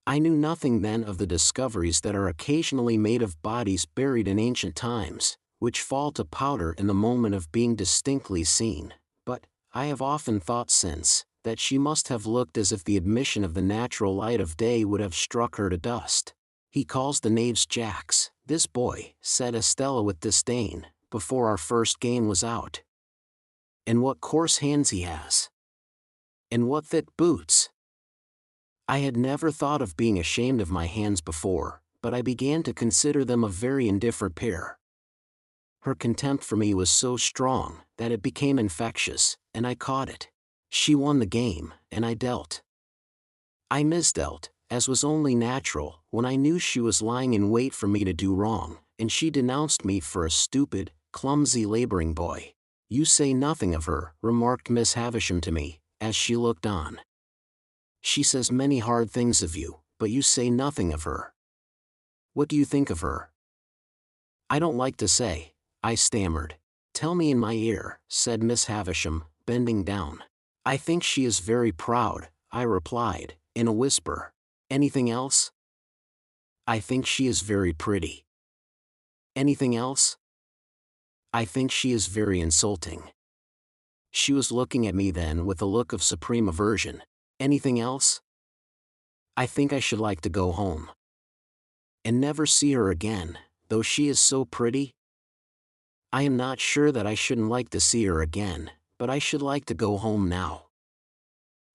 I knew nothing then of the discoveries that are occasionally made of bodies buried in ancient times, which fall to powder in the moment of being distinctly seen, but, I have often thought since, that she must have looked as if the admission of the natural light of day would have struck her to dust. He calls the knaves jacks, this boy, said Estella with disdain, before our first game was out. And what coarse hands he has! And what thick boots! I had never thought of being ashamed of my hands before, but I began to consider them a very indifferent pair. Her contempt for me was so strong that it became infectious, and I caught it. She won the game, and I dealt. I misdealt, as was only natural, when I knew she was lying in wait for me to do wrong, and she denounced me for a stupid, clumsy laboring boy. You say nothing of her, remarked Miss Havisham to me, as she looked on. She says many hard things of you, but you say nothing of her. What do you think of her? I don't like to say, I stammered. Tell me in my ear, said Miss Havisham, bending down. I think she is very proud, I replied, in a whisper. Anything else? I think she is very pretty. Anything else? I think she is very insulting. She was looking at me then with a look of supreme aversion. Anything else? I think I should like to go home. And never see her again, though she is so pretty? I am not sure that I shouldn't like to see her again, but I should like to go home now.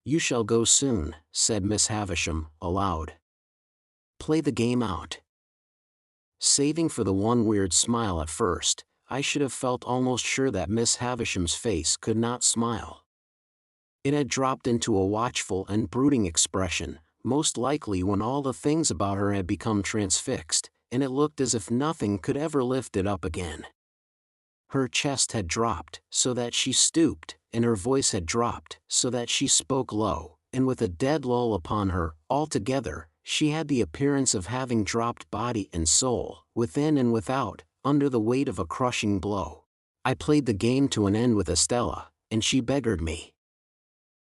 You shall go soon, said Miss Havisham, aloud. Play the game out. Saving for the one weird smile at first, I should have felt almost sure that Miss Havisham's face could not smile. It had dropped into a watchful and brooding expression, most likely when all the things about her had become transfixed, and it looked as if nothing could ever lift it up again. Her chest had dropped, so that she stooped, and her voice had dropped, so that she spoke low, and with a dead lull upon her. Altogether, she had the appearance of having dropped body and soul, within and without, under the weight of a crushing blow. I played the game to an end with Estella, and she beggared me.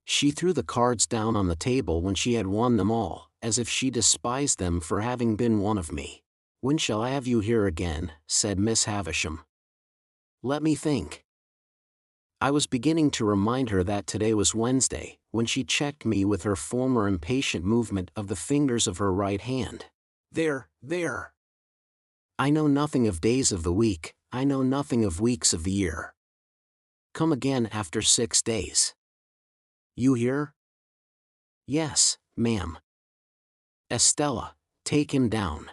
She threw the cards down on the table when she had won them all, as if she despised them for having been one of me. When shall I have you here again? Said Miss Havisham. Let me think. I was beginning to remind her that today was Wednesday, when she checked me with her former impatient movement of the fingers of her right hand. There. I know nothing of days of the week, I know nothing of weeks of the year. Come again after 6 days. You hear? Yes, ma'am. Estella, take him down.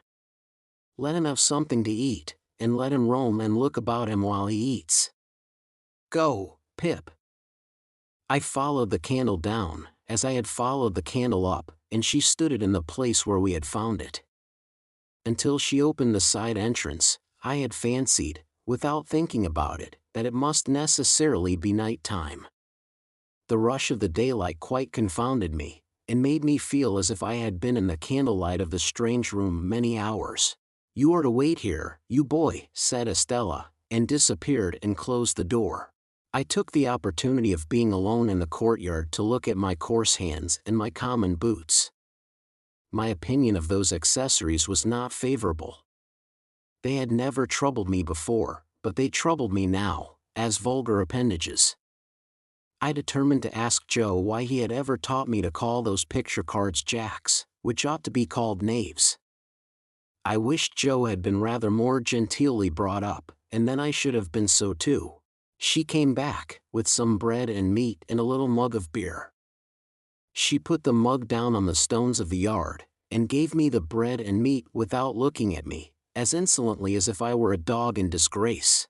Let him have something to eat, and let him roam and look about him while he eats. Go, Pip. I followed the candle down, as I had followed the candle up, and she stood it in the place where we had found it. Until she opened the side entrance, I had fancied, without thinking about it, that it must necessarily be night time. The rush of the daylight quite confounded me, and made me feel as if I had been in the candlelight of the strange room many hours. You are to wait here, you boy, said Estella, and disappeared and closed the door. I took the opportunity of being alone in the courtyard to look at my coarse hands and my common boots. My opinion of those accessories was not favorable. They had never troubled me before, but they troubled me now, as vulgar appendages. I determined to ask Joe why he had ever taught me to call those picture cards jacks, which ought to be called knaves. I wished Joe had been rather more genteelly brought up, and then I should have been so too. She came back, with some bread and meat and a little mug of beer. She put the mug down on the stones of the yard, and gave me the bread and meat without looking at me, as insolently as if I were a dog in disgrace.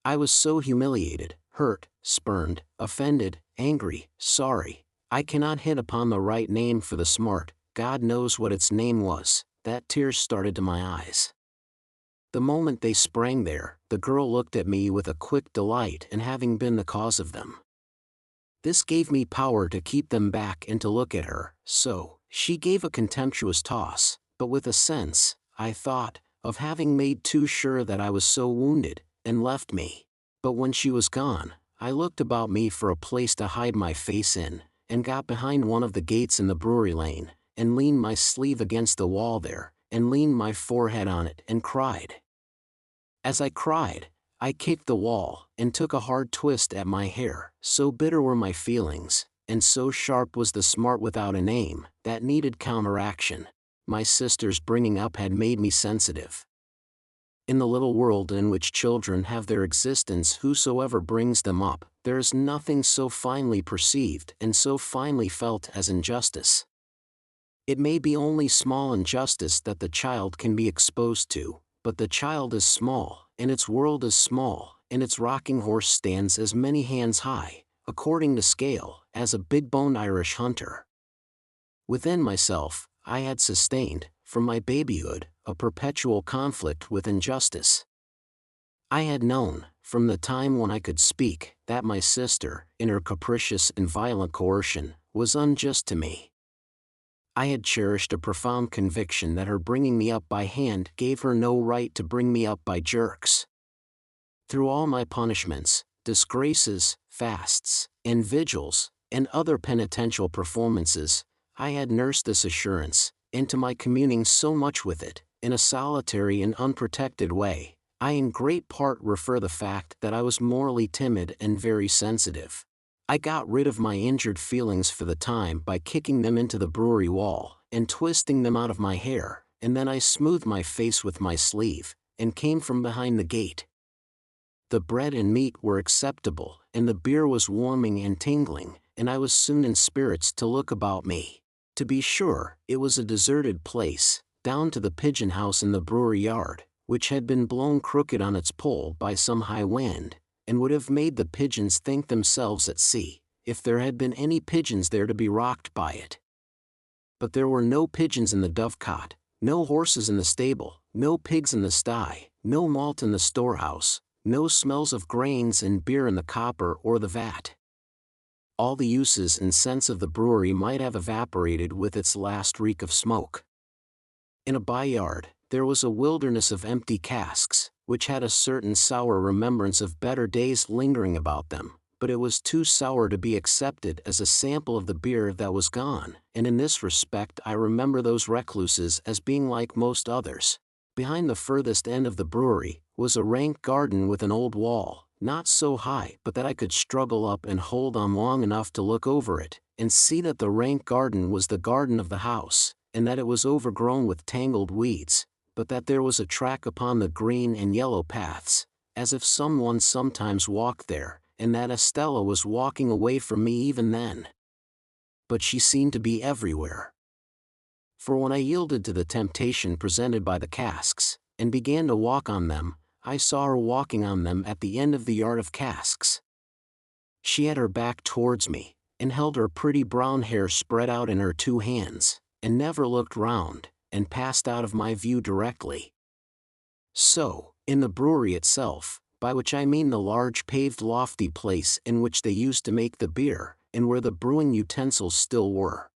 I was so humiliated, hurt, spurned, offended, angry, sorry, I cannot hit upon the right name for the smart, God knows what its name was, that tears started to my eyes. The moment they sprang there, the girl looked at me with a quick delight in having been the cause of them. This gave me power to keep them back and to look at her, so, she gave a contemptuous toss, but with a sense, I thought, of having made too sure that I was so wounded, and left me. But when she was gone, I looked about me for a place to hide my face in, and got behind one of the gates in the brewery lane, and leaned my sleeve against the wall there, and leaned my forehead on it and cried. As I cried, I kicked the wall, and took a hard twist at my hair, so bitter were my feelings, and so sharp was the smart without a name, that needed counteraction. My sister's bringing up had made me sensitive. In the little world in which children have their existence, whosoever brings them up, there is nothing so finely perceived and so finely felt as injustice. It may be only small injustice that the child can be exposed to, but the child is small, and its world is small, and its rocking horse stands as many hands high, according to scale, as a big-boned Irish hunter. Within myself, I had sustained, from my babyhood, a perpetual conflict with injustice. I had known, from the time when I could speak, that my sister, in her capricious and violent coercion, was unjust to me. I had cherished a profound conviction that her bringing me up by hand gave her no right to bring me up by jerks. Through all my punishments, disgraces, fasts, and vigils, and other penitential performances, I had nursed this assurance, and to my communing so much with it, in a solitary and unprotected way, I in great part refer the fact that I was morally timid and very sensitive. I got rid of my injured feelings for the time by kicking them into the brewery wall, and twisting them out of my hair, and then I smoothed my face with my sleeve, and came from behind the gate. The bread and meat were acceptable, and the beer was warming and tingling, and I was soon in spirits to look about me. To be sure, it was a deserted place, down to the pigeon house in the brewery yard, which had been blown crooked on its pole by some high wind, and would have made the pigeons think themselves at sea, if there had been any pigeons there to be rocked by it. But there were no pigeons in the dovecot, no horses in the stable, no pigs in the sty, no malt in the storehouse, no smells of grains and beer in the copper or the vat. All the uses and scents of the brewery might have evaporated with its last reek of smoke. In a by-yard, there was a wilderness of empty casks, which had a certain sour remembrance of better days lingering about them, but it was too sour to be accepted as a sample of the beer that was gone, and in this respect I remember those recluses as being like most others. Behind the furthest end of the brewery was a rank garden with an old wall, not so high but that I could struggle up and hold on long enough to look over it, and see that the rank garden was the garden of the house, and that it was overgrown with tangled weeds, but that there was a track upon the green and yellow paths, as if someone sometimes walked there, and that Estella was walking away from me even then. But she seemed to be everywhere. For when I yielded to the temptation presented by the casks, and began to walk on them, I saw her walking on them at the end of the yard of casks. She had her back towards me, and held her pretty brown hair spread out in her two hands, and never looked round, and passed out of my view directly. So, in the brewery itself, by which I mean the large paved lofty place in which they used to make the beer, and where the brewing utensils still were.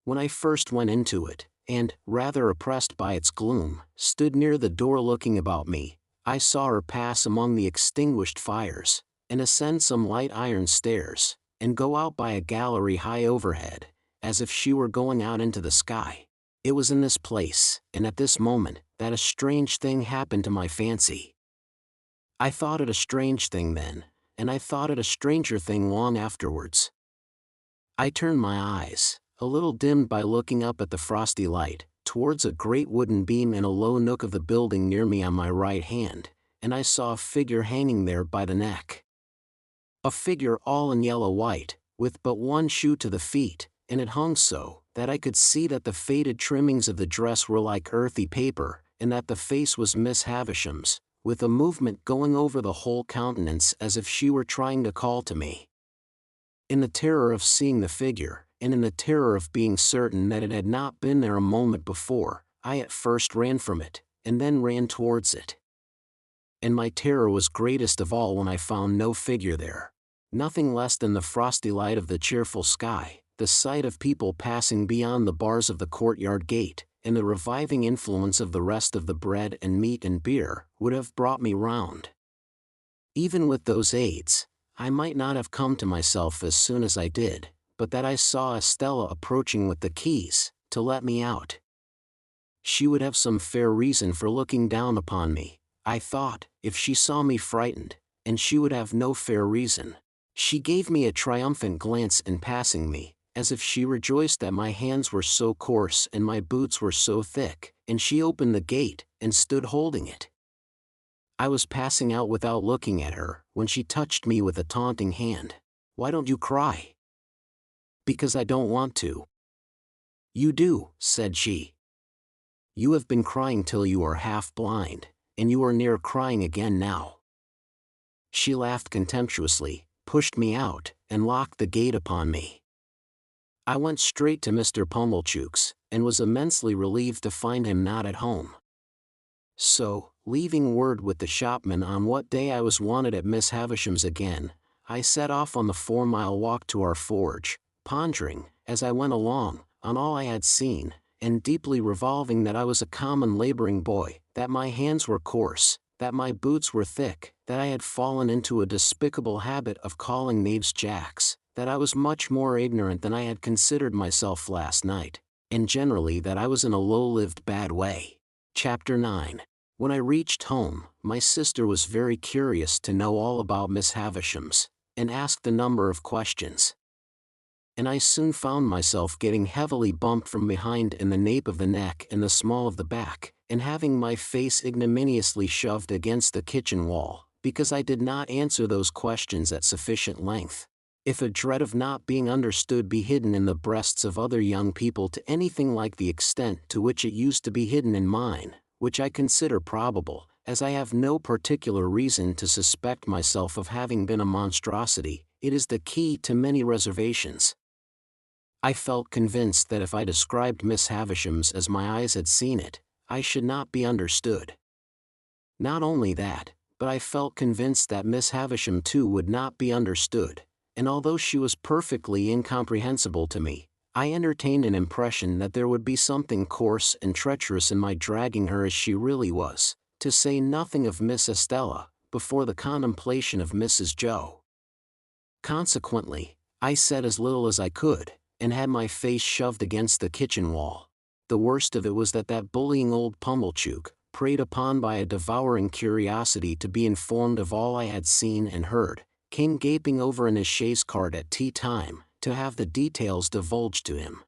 When I first went into it, and, rather oppressed by its gloom, stood near the door looking about me, I saw her pass among the extinguished fires, and ascend some light iron stairs, and go out by a gallery high overhead, as if she were going out into the sky. It was in this place, and at this moment, that a strange thing happened to my fancy. I thought it a strange thing then, and I thought it a stranger thing long afterwards. I turned my eyes, a little dimmed by looking up at the frosty light, towards a great wooden beam in a low nook of the building near me on my right hand, and I saw a figure hanging there by the neck. A figure all in yellow-white, with but one shoe to the feet, and it hung so that I could see that the faded trimmings of the dress were like earthy paper, and that the face was Miss Havisham's, with a movement going over the whole countenance as if she were trying to call to me. In the terror of seeing the figure, and in the terror of being certain that it had not been there a moment before, I at first ran from it, and then ran towards it. And my terror was greatest of all when I found no figure there. Nothing less than the frosty light of the cheerful sky, the sight of people passing beyond the bars of the courtyard gate, and the reviving influence of the rest of the bread and meat and beer, would have brought me round. Even with those aids, I might not have come to myself as soon as I did, but that I saw Estella approaching with the keys, to let me out. She would have some fair reason for looking down upon me, I thought, if she saw me frightened, and she would have no fair reason. She gave me a triumphant glance in passing me, as if she rejoiced that my hands were so coarse and my boots were so thick, and she opened the gate, and stood holding it. I was passing out without looking at her, when she touched me with a taunting hand. "Why don't you cry?" "Because I don't want to." "You do," said she. "You have been crying till you are half blind, and you are near crying again now." She laughed contemptuously, pushed me out, and locked the gate upon me. I went straight to Mr. Pumblechook's, and was immensely relieved to find him not at home. So, leaving word with the shopman on what day I was wanted at Miss Havisham's again, I set off on the 4-mile walk to our forge, pondering, as I went along, on all I had seen, and deeply revolving that I was a common laboring boy, that my hands were coarse, that my boots were thick, that I had fallen into a despicable habit of calling knaves jacks, that I was much more ignorant than I had considered myself last night, and generally that I was in a low-lived bad way. Chapter 9. When I reached home, my sister was very curious to know all about Miss Havisham's, and asked a number of questions. And I soon found myself getting heavily bumped from behind in the nape of the neck and the small of the back, and having my face ignominiously shoved against the kitchen wall, because I did not answer those questions at sufficient length. If a dread of not being understood be hidden in the breasts of other young people to anything like the extent to which it used to be hidden in mine, which I consider probable, as I have no particular reason to suspect myself of having been a monstrosity, it is the key to many reservations. I felt convinced that if I described Miss Havisham's as my eyes had seen it, I should not be understood. Not only that, but I felt convinced that Miss Havisham too would not be understood, and although she was perfectly incomprehensible to me, I entertained an impression that there would be something coarse and treacherous in my dragging her as she really was, to say nothing of Miss Estella, before the contemplation of Mrs. Joe. Consequently, I said as little as I could, and had my face shoved against the kitchen wall. The worst of it was that bullying old Pumblechook, preyed upon by a devouring curiosity to be informed of all I had seen and heard, came gaping over in his chaise cart at tea time, to have the details divulged to him.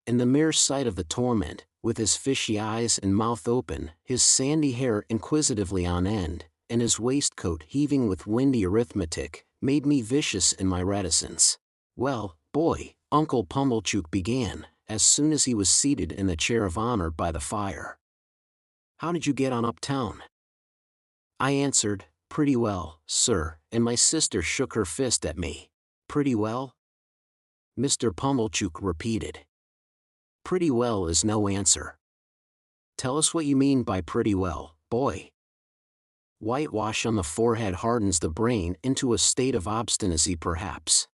And the mere sight of the torment, with his fishy eyes and mouth open, his sandy hair inquisitively on end, and his waistcoat heaving with windy arithmetic, made me vicious in my reticence. "Well, boy," Uncle Pumblechook began, as soon as he was seated in the chair of honor by the fire. "How did you get on uptown?" I answered, "Pretty well, sir," and my sister shook her fist at me. "Pretty well?" Mr. Pumblechook repeated. "Pretty well is no answer. Tell us what you mean by pretty well, boy." "Whitewash on the forehead hardens the brain into a state of obstinacy perhaps.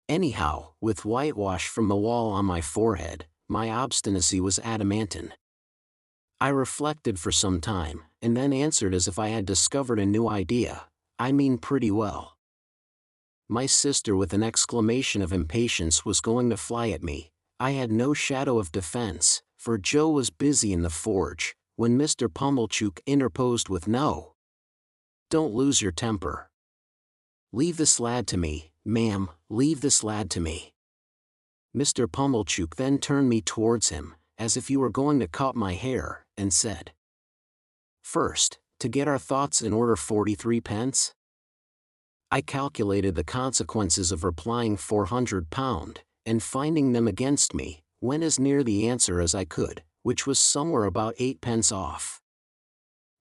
Anyhow, with whitewash from the wall on my forehead, my obstinacy was adamantine." I reflected for some time, and then answered as if I had discovered a new idea, "I mean pretty well." My sister with an exclamation of impatience was going to fly at me. I had no shadow of defense, for Joe was busy in the forge, when Mr. Pumblechook interposed with, "No. Don't lose your temper. "Leave this lad to me, ma'am, leave this lad to me." Mr. Pumblechook then turned me towards him, as if he were going to cut my hair, and said, "First, to get our thoughts in order, 43 pence?" I calculated the consequences of replying £400, and finding them against me, went as near the answer as I could, which was somewhere about 8 pence off.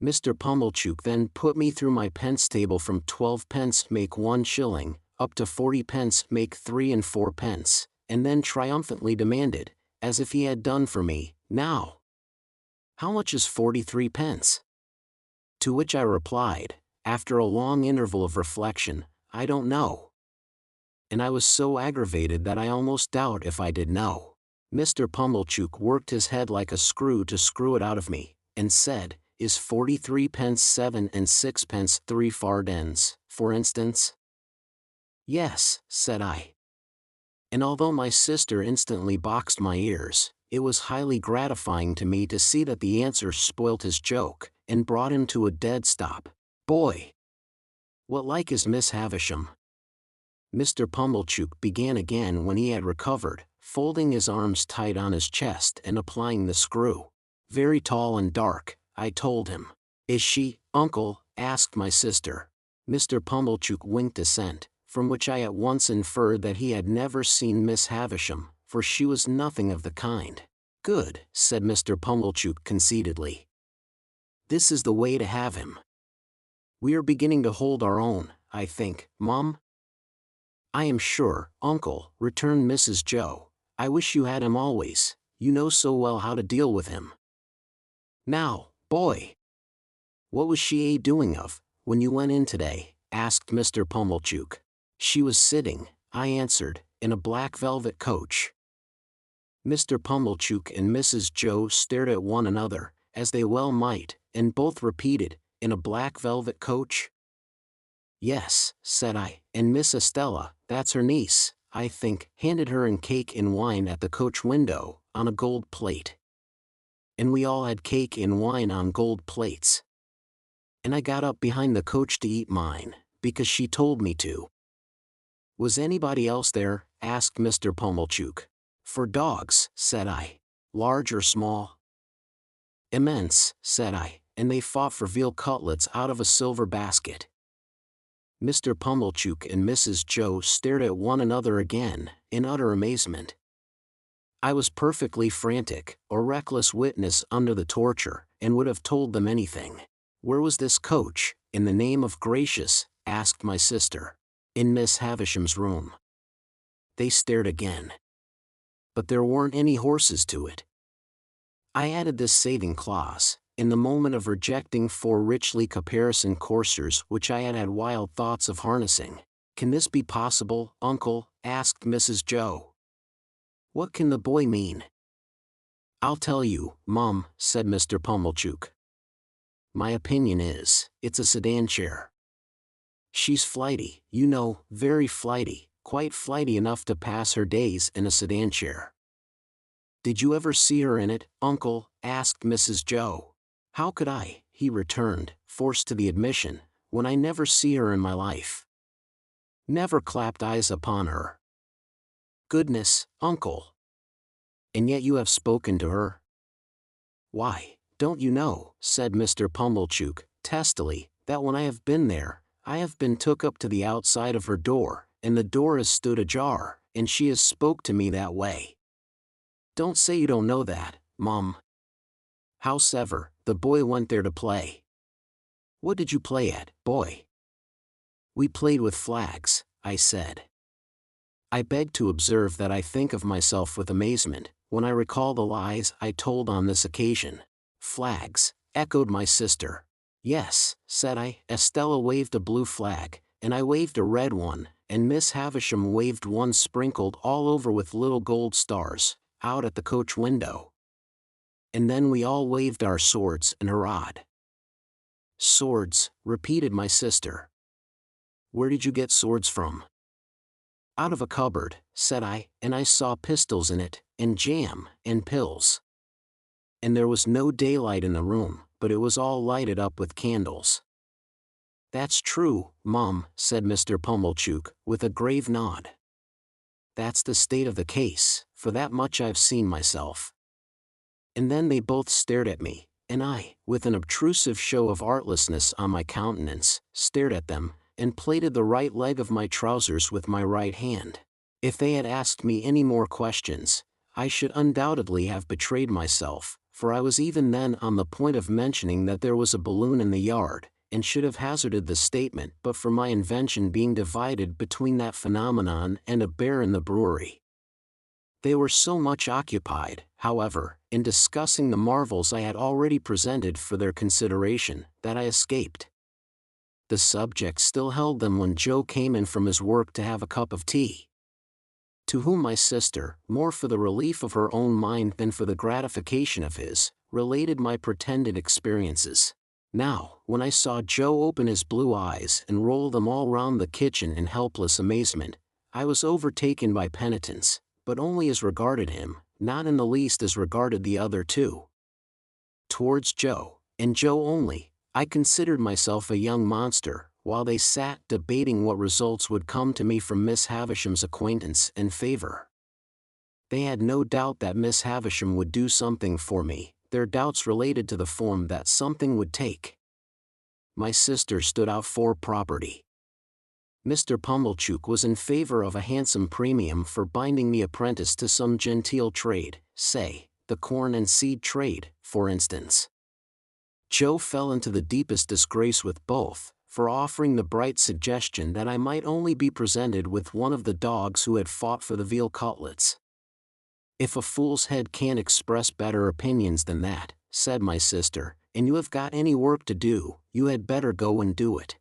Mr. Pumblechook then put me through my pence table from 12 pence make 1 shilling, up to 40 pence make 3 and 4 pence, and then triumphantly demanded, as if he had done for me, "Now, how much is 43 pence?" To which I replied, after a long interval of reflection, "I don't know." And I was so aggravated that I almost doubt if I did know. Mr. Pumblechook worked his head like a screw to screw it out of me, and said, "Is 43 pence 7 and 6 pence 3 fardens, for instance?" "Yes," said I. And although my sister instantly boxed my ears, it was highly gratifying to me to see that the answer spoilt his joke, and brought him to a dead stop. "Boy, what like is Miss Havisham?" Mr. Pumblechook began again when he had recovered, folding his arms tight on his chest and applying the screw. "Very tall and dark," I told him. "Is she, uncle?" asked my sister. Mr. Pumblechook winked assent, from which I at once inferred that he had never seen Miss Havisham, for she was nothing of the kind. "Good," said Mr. Pumblechook conceitedly. "This is the way to have him. We are beginning to hold our own, I think, Mum?" "I am sure, uncle," returned Mrs. Joe. "I wish you had him always, you know so well how to deal with him." "Now, boy, what was she doing of, when you went in today?" asked Mr. Pumblechook. "She was sitting," I answered, "in a black velvet coach." Mr. Pumblechook and Mrs. Joe stared at one another, as they well might, and both repeated, "In a black velvet coach?" "Yes," said I, "and Miss Estella, that's her niece, I think, handed her in cake and wine at the coach window, on a gold plate. And we all had cake and wine on gold plates. And I got up behind the coach to eat mine, because she told me to." "Was anybody else there?" asked Mr. Pumblechook. "For dogs," said I. "Large or small?" "Immense," said I, "and they fought for veal cutlets out of a silver basket." Mr. Pumblechook and Mrs. Joe stared at one another again, in utter amazement. I was perfectly frantic, a reckless witness under the torture, and would have told them anything. "Where was this coach, in the name of gracious?" asked my sister. "In Miss Havisham's room." They stared again. "But there weren't any horses to it." I added this saving clause, in the moment of rejecting 4 richly caparisoned coursers which I had had wild thoughts of harnessing. "Can this be possible, uncle?" asked Mrs. Joe. "What can the boy mean?" "I'll tell you, Mum," said Mr. Pumblechook. "My opinion is, it's a sedan chair. She's flighty, you know, very flighty, quite flighty enough to pass her days in a sedan chair." "Did you ever see her in it, uncle?" asked Mrs. Joe. "How could I?" he returned, forced to the admission, "when I never see her in my life. Never clapped eyes upon her." "Goodness, uncle! And yet you have spoken to her?" "Why, don't you know," said Mr. Pumblechook, testily, "that when I have been there, I have been took up to the outside of her door, and the door has stood ajar, and she has spoke to me that way." "Don't say you don't know that, Mum." "Howsever, the boy went there to play." "What did you play at, boy?" "We played with flags," I said. I beg to observe that I think of myself with amazement, when I recall the lies I told on this occasion. "Flags," echoed my sister. "Yes," said I. "Estella waved a blue flag, and I waved a red one, and Miss Havisham waved one sprinkled all over with little gold stars, out at the coach window. And then we all waved our swords and hurrahed." "Swords," repeated my sister. "Where did you get swords from?" "Out of a cupboard," said I, "and I saw pistols in it, and jam, and pills. And there was no daylight in the room, but it was all lighted up with candles." "That's true, Mum," said Mr. Pumblechook, with a grave nod. "That's the state of the case, for that much I've seen myself." And then they both stared at me, and I, with an obtrusive show of artlessness on my countenance, stared at them, and plaited the right leg of my trousers with my right hand. If they had asked me any more questions, I should undoubtedly have betrayed myself, for I was even then on the point of mentioning that there was a balloon in the yard, and should have hazarded the statement but for my invention being divided between that phenomenon and a bear in the brewery. They were so much occupied, however, in discussing the marvels I had already presented for their consideration, that I escaped. The subject still held them when Joe came in from his work to have a cup of tea. To whom my sister, more for the relief of her own mind than for the gratification of his, related my pretended experiences. Now, when I saw Joe open his blue eyes and roll them all round the kitchen in helpless amazement, I was overtaken by penitence, but only as regarded him, not in the least as regarded the other two. Towards Joe, and Joe only, I considered myself a young monster, while they sat debating what results would come to me from Miss Havisham's acquaintance and favor. They had no doubt that Miss Havisham would do something for me. Their doubts related to the form that something would take. My sister stood out for property. Mr. Pumblechook was in favor of a handsome premium for binding me apprentice to some genteel trade, say, the corn and seed trade, for instance. Joe fell into the deepest disgrace with both, for offering the bright suggestion that I might only be presented with one of the dogs who had fought for the veal cutlets. "If a fool's head can't express better opinions than that," said my sister, "and you have got any work to do, you had better go and do it."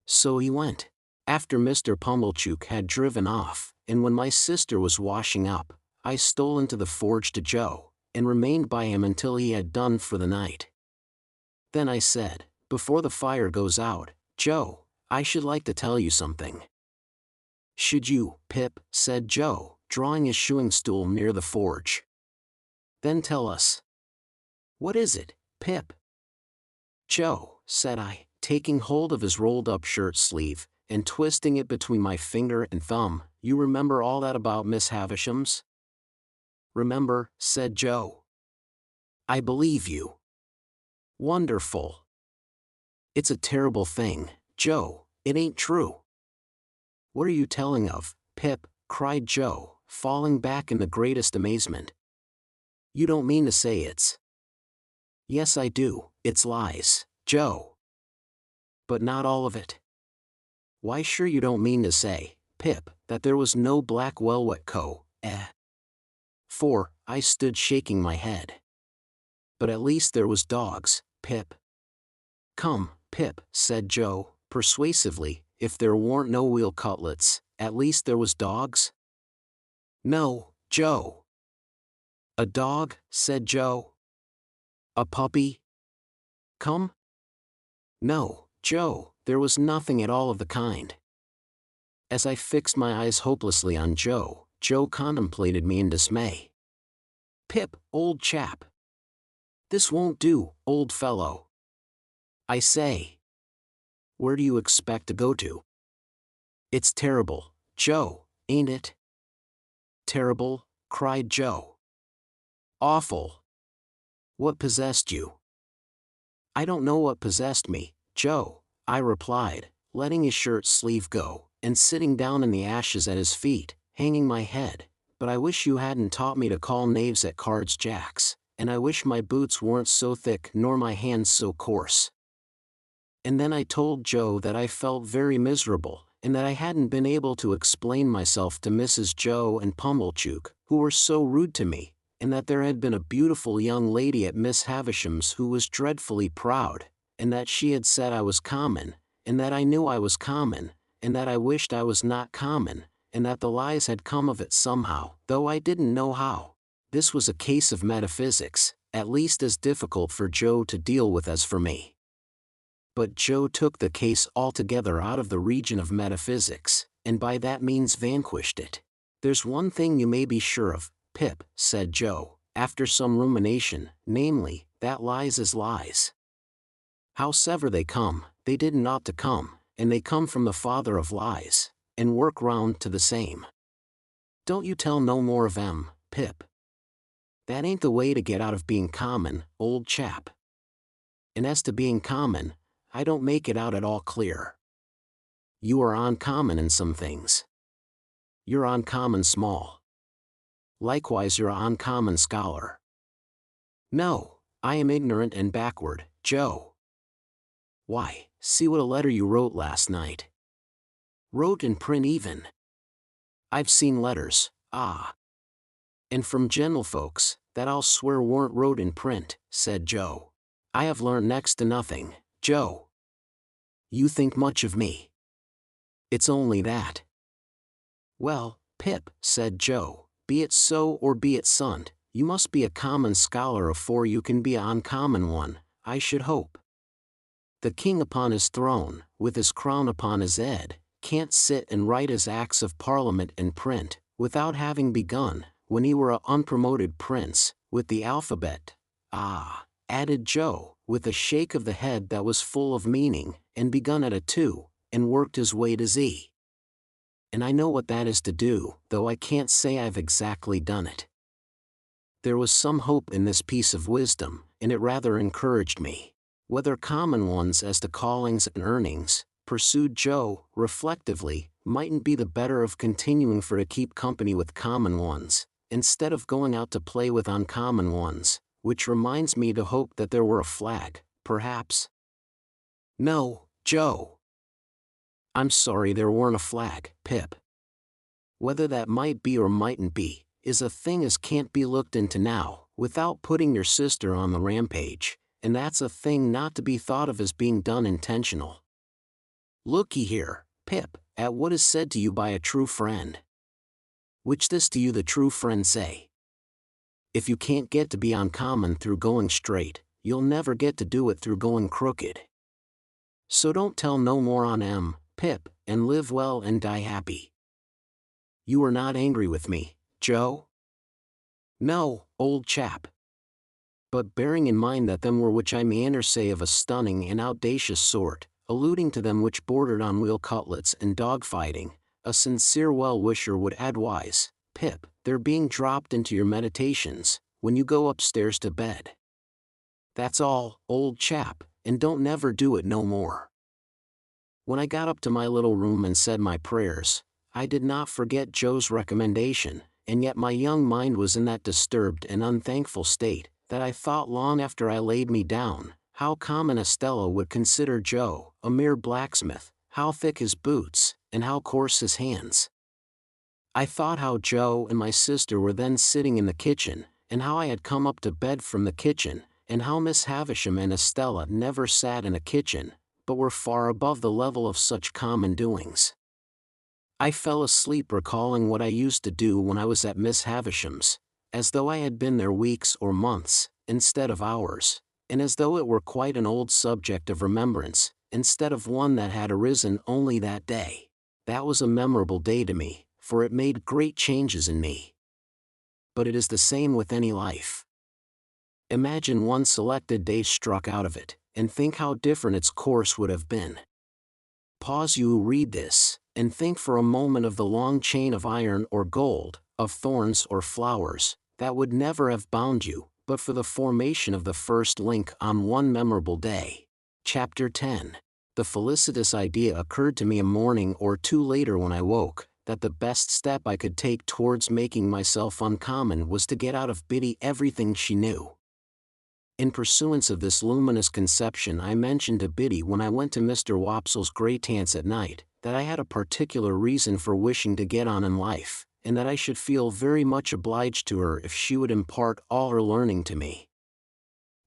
So he went. After Mr. Pumblechook had driven off, and when my sister was washing up, I stole into the forge to Joe, and remained by him until he had done for the night. Then I said, "Before the fire goes out, Joe, I should like to tell you something." "Should you, Pip?" said Joe, drawing his shoeing stool near the forge. "Then tell us." "What is it, Pip?" "Joe," said I, taking hold of his rolled-up shirt sleeve, and twisting it between my finger and thumb, "you remember all that about Miss Havisham's?" "Remember," said Joe. "I believe you." "Wonderful." "It's a terrible thing, Joe, it ain't true." "What are you telling of, Pip?" cried Joe, falling back in the greatest amazement. "You don't mean to say it's—" "Yes, I do, it's lies, Joe." "But not all of it?" "Why, sure you don't mean to say, Pip, that there was no black velvet For I stood shaking my head. "But at least there was dogs, Pip." "Come, Pip," said Joe, persuasively, "if there warn't no veal cutlets, at least there was dogs?" "No, Joe." "A dog?" said Joe. "A puppy?" "Come?" "No, Joe, there was nothing at all of the kind." As I fixed my eyes hopelessly on Joe, Joe contemplated me in dismay. "Pip, old chap. This won't do, old fellow. I say. Where do you expect to go to?" "It's terrible, Joe, ain't it?" "Terrible?" cried Joe. "Awful. What possessed you?" "I don't know what possessed me, Joe," I replied, letting his shirt sleeve go, and sitting down in the ashes at his feet, hanging my head, "but I wish you hadn't taught me to call knaves at cards jacks, and I wish my boots weren't so thick nor my hands so coarse." And then I told Joe that I felt very miserable, and that I hadn't been able to explain myself to Mrs. Joe and Pumblechook, who were so rude to me, and that there had been a beautiful young lady at Miss Havisham's who was dreadfully proud, and that she had said I was common, and that I knew I was common, and that I wished I was not common, and that the lies had come of it somehow, though I didn't know how. This was a case of metaphysics, at least as difficult for Joe to deal with as for me. But Joe took the case altogether out of the region of metaphysics, and by that means vanquished it. "There's one thing you may be sure of, Pip," said Joe, after some rumination, "namely, that lies is lies. Howsever they come, they didn't ought to come, and they come from the father of lies, and work round to the same. Don't you tell no more of 'em, Pip. That ain't the way to get out of being common, old chap. And as to being common, I don't make it out at all clear. You are uncommon in some things. You're uncommon small. Likewise you're a uncommon scholar. No, I am ignorant and backward, Joe. Why, see what a letter you wrote last night. Wrote in print even. I've seen letters, and from gentlefolks, that I'll swear weren't wrote in print, said Joe. I have learnt next to nothing, Joe. You think much of me. It's only that. Well, Pip, said Joe, be it so or be it sunt, you must be a common scholar afore you can be a uncommon one, I should hope. The king upon his throne, with his crown upon his head, can't sit and write his acts of parliament in print, without having begun, when he were a unpromoted prince, with the alphabet. Added Joe, with a shake of the head that was full of meaning, and begun at a 2, and worked his way to Z. And I know what that is to do, though I can't say I've exactly done it. There was some hope in this piece of wisdom, and it rather encouraged me. Whether common ones as to callings and earnings, pursued Joe, reflectively, mightn't be the better of continuing for to keep company with common ones, instead of going out to play with uncommon ones, which reminds me to hope that there were a flag, perhaps. No, Joe. I'm sorry there weren't a flag, Pip. Whether that might be or mightn't be, is a thing as can't be looked into now, without putting your sister on the rampage, and that's a thing not to be thought of as being done intentional. Look-ye here, Pip, at what is said to you by a true friend. Which this to you the true friend say. If you can't get to be uncommon through going straight, you'll never get to do it through going crooked. So don't tell no more on 'em, Pip, and live well and die happy. You are not angry with me, Joe? No, old chap. But bearing in mind that them were which I meander say of a stunning and audacious sort, alluding to them which bordered on wheel cutlets and dog-fighting, a sincere well-wisher would advise, Pip, their being dropped into your meditations, when you go upstairs to bed. That's all, old chap, and don't never do it no more. When I got up to my little room and said my prayers, I did not forget Joe's recommendation, and yet my young mind was in that disturbed and unthankful state, that I thought long after I laid me down, how common Estella would consider Joe, a mere blacksmith, how thick his boots, and how coarse his hands. I thought how Joe and my sister were then sitting in the kitchen, and how I had come up to bed from the kitchen, and how Miss Havisham and Estella never sat in a kitchen, but were far above the level of such common doings. I fell asleep recalling what I used to do when I was at Miss Havisham's, as though I had been there weeks or months, instead of hours, and as though it were quite an old subject of remembrance, instead of one that had arisen only that day. That was a memorable day to me, for it made great changes in me. But it is the same with any life. Imagine one selected day struck out of it, and think how different its course would have been. Pause you who read this, and think for a moment of the long chain of iron or gold, of thorns or flowers, that would never have bound you, but for the formation of the first link on one memorable day. Chapter 10. The felicitous idea occurred to me a morning or two later when I woke, that the best step I could take towards making myself uncommon was to get out of Biddy everything she knew. In pursuance of this luminous conception I mentioned to Biddy when I went to Mr. Wopsle's great-aunt's at night, that I had a particular reason for wishing to get on in life, and that I should feel very much obliged to her if she would impart all her learning to me.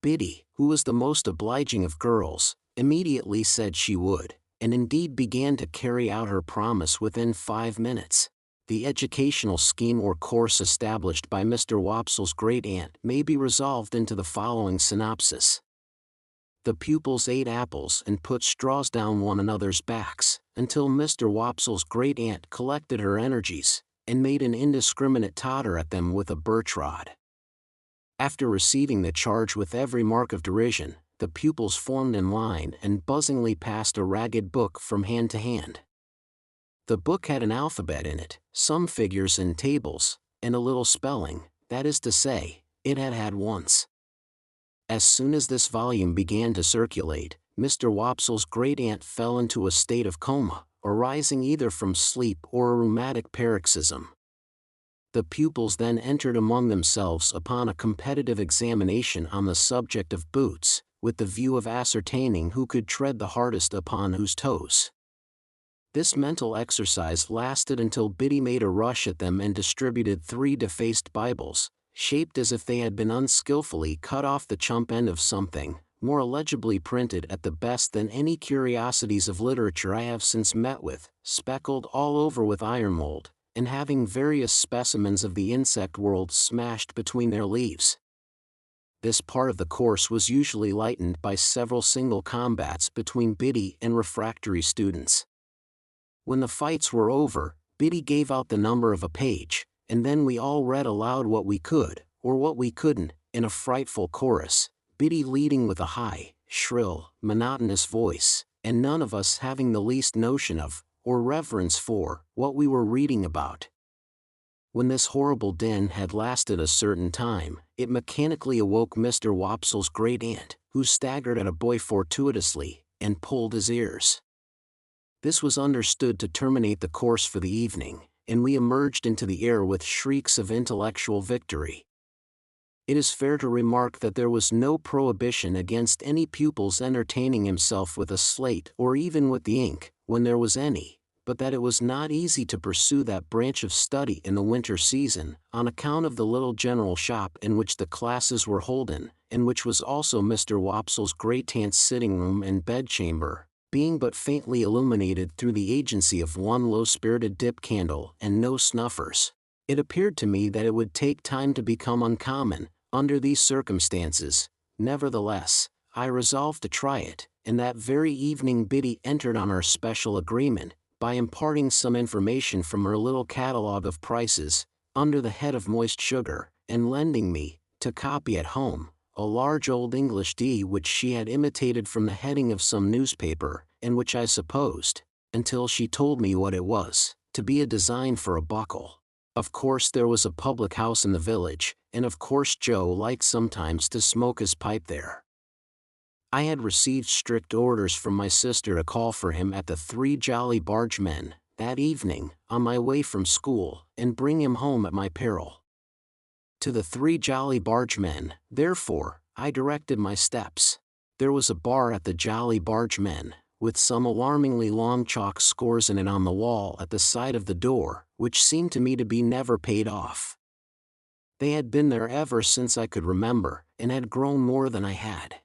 Biddy, who was the most obliging of girls, immediately said she would, and indeed began to carry out her promise within 5 minutes. The educational scheme or course established by Mr. Wopsle's great-aunt may be resolved into the following synopsis. The pupils ate apples and put straws down one another's backs, until Mr. Wopsle's great-aunt collected her energies, and made an indiscriminate totter at them with a birch rod. After receiving the charge with every mark of derision, the pupils formed in line and buzzingly passed a ragged book from hand to hand. The book had an alphabet in it, some figures and tables, and a little spelling, that is to say, it had had once. As soon as this volume began to circulate, Mr. Wopsle's great-aunt fell into a state of coma, arising either from sleep or a rheumatic paroxysm. The pupils then entered among themselves upon a competitive examination on the subject of boots, with the view of ascertaining who could tread the hardest upon whose toes. This mental exercise lasted until Biddy made a rush at them and distributed 3 defaced Bibles, shaped as if they had been unskillfully cut off the chump end of something, more illegibly printed at the best than any curiosities of literature I have since met with, speckled all over with iron mold, and having various specimens of the insect world smashed between their leaves. This part of the course was usually lightened by several single combats between Biddy and refractory students. When the fights were over, Biddy gave out the number of a page, and then we all read aloud what we could, or what we couldn't, in a frightful chorus, Biddy leading with a high, shrill, monotonous voice, and none of us having the least notion of, or reverence for, what we were reading about. When this horrible din had lasted a certain time, it mechanically awoke Mr. Wopsle's great-aunt, who staggered at a boy fortuitously, and pulled his ears. This was understood to terminate the course for the evening, and we emerged into the air with shrieks of intellectual victory. It is fair to remark that there was no prohibition against any pupil's entertaining himself with a slate or even with the ink, when there was any, but that it was not easy to pursue that branch of study in the winter season, on account of the little general shop in which the classes were holden, and which was also Mr. Wopsle's great-aunt's sitting-room and bedchamber, being but faintly illuminated through the agency of one low-spirited dip candle and no snuffers. It appeared to me that it would take time to become uncommon, under these circumstances. Nevertheless, I resolved to try it, and that very evening Biddy entered on our special agreement, by imparting some information from her little catalogue of prices, under the head of moist sugar, and lending me, to copy at home, a large Old English D which she had imitated from the heading of some newspaper, and which I supposed, until she told me what it was, to be a design for a buckle. Of course there was a public house in the village, and of course Joe liked sometimes to smoke his pipe there. I had received strict orders from my sister to call for him at the Three Jolly Bargemen, that evening, on my way from school, and bring him home at my peril. To the Three Jolly Bargemen, therefore, I directed my steps. There was a bar at the Jolly Bargemen, with some alarmingly long chalk scores in it on the wall at the side of the door, which seemed to me to be never paid off. They had been there ever since I could remember, and had grown more than I had.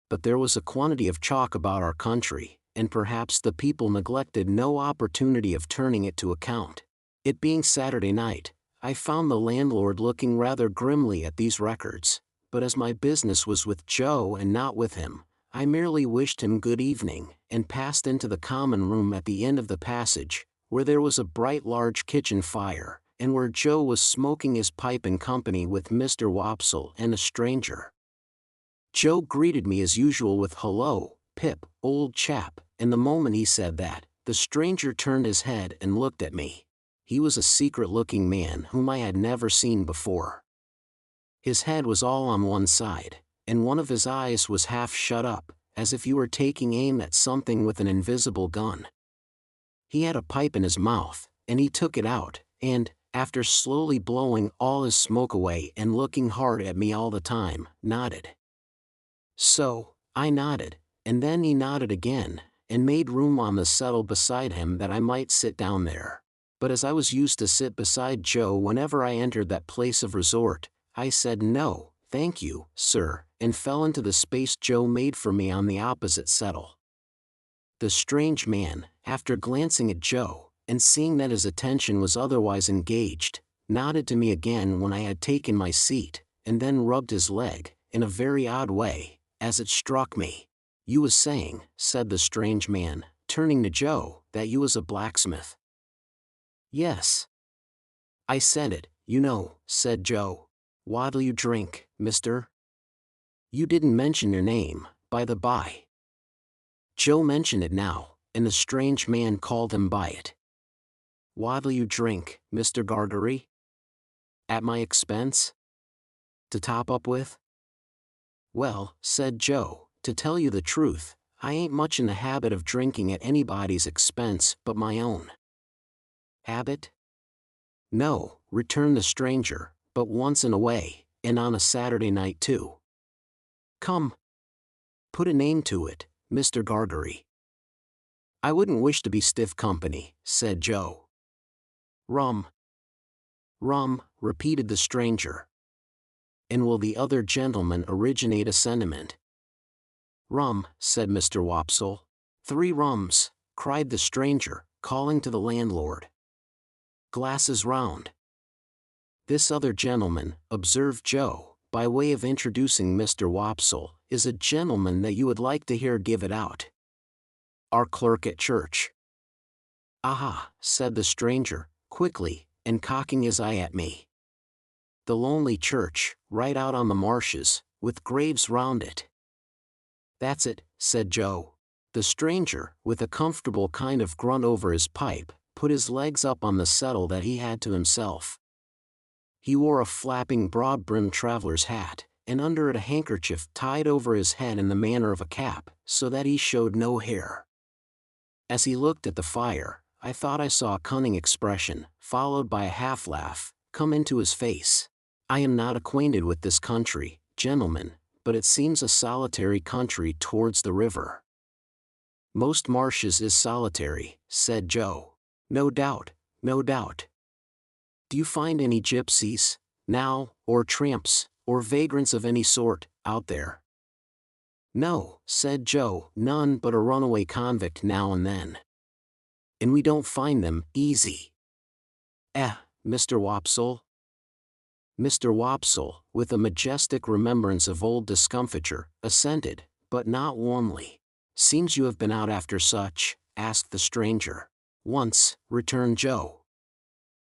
But there was a quantity of chalk about our country, and perhaps the people neglected no opportunity of turning it to account. It being Saturday night, I found the landlord looking rather grimly at these records, but as my business was with Joe and not with him, I merely wished him good evening, and passed into the common room at the end of the passage, where there was a bright large kitchen fire, and where Joe was smoking his pipe in company with Mr. Wopsle and a stranger. Joe greeted me as usual with "Hello, Pip, old chap," and the moment he said that, the stranger turned his head and looked at me. He was a secret-looking man whom I had never seen before. His head was all on one side, and one of his eyes was half shut up, as if he were taking aim at something with an invisible gun. He had a pipe in his mouth, and he took it out, and, after slowly blowing all his smoke away and looking hard at me all the time, nodded. So, I nodded, and then he nodded again, and made room on the settle beside him that I might sit down there. But as I was used to sit beside Joe whenever I entered that place of resort, I said "No, thank you, sir," and fell into the space Joe made for me on the opposite settle. The strange man, after glancing at Joe, and seeing that his attention was otherwise engaged, nodded to me again when I had taken my seat, and then rubbed his leg, in a very odd way, as it struck me. "You was saying," said the strange man, turning to Joe, "that you was a blacksmith." "Yes. I said it, you know," said Joe. "What'll you drink, mister?" You didn't mention your name, by the by. Joe mentioned it now, and the strange man called him by it. What'll you drink, Mr. Gargery? At my expense? To top up with? Well, said Joe, to tell you the truth, I ain't much in the habit of drinking at anybody's expense but my own. Habit? No, returned the stranger, but once in a way, and on a Saturday night too. Come. Put a name to it, Mr. Gargery. I wouldn't wish to be stiff company, said Joe. Rum. Rum, repeated the stranger. And will the other gentleman originate a sentiment? Rum, said Mr. Wopsle. 3 rums, cried the stranger, calling to the landlord. Glasses round. This other gentleman, observed Joe, by way of introducing Mr. Wopsle, is a gentleman that you would like to hear give it out. Our clerk at church. Aha, said the stranger, quickly, and cocking his eye at me. The lonely church, right out on the marshes, with graves round it. That's it, said Joe. The stranger, with a comfortable kind of grunt over his pipe, put his legs up on the settle that he had to himself. He wore a flapping broad-brimmed traveler's hat, and under it a handkerchief tied over his head in the manner of a cap, so that he showed no hair. As he looked at the fire, I thought I saw a cunning expression, followed by a half-laugh, come into his face. I am not acquainted with this country, gentlemen, but it seems a solitary country towards the river. Most marshes is solitary, said Joe. No doubt, no doubt. Do you find any gypsies, now, or tramps, or vagrants of any sort, out there? No, said Joe, none but a runaway convict now and then. And we don't find them easy. Mr. Wopsle? Mr. Wopsle, with a majestic remembrance of old discomfiture, assented, but not warmly. Seems you have been out after such, asked the stranger. Once, returned Joe.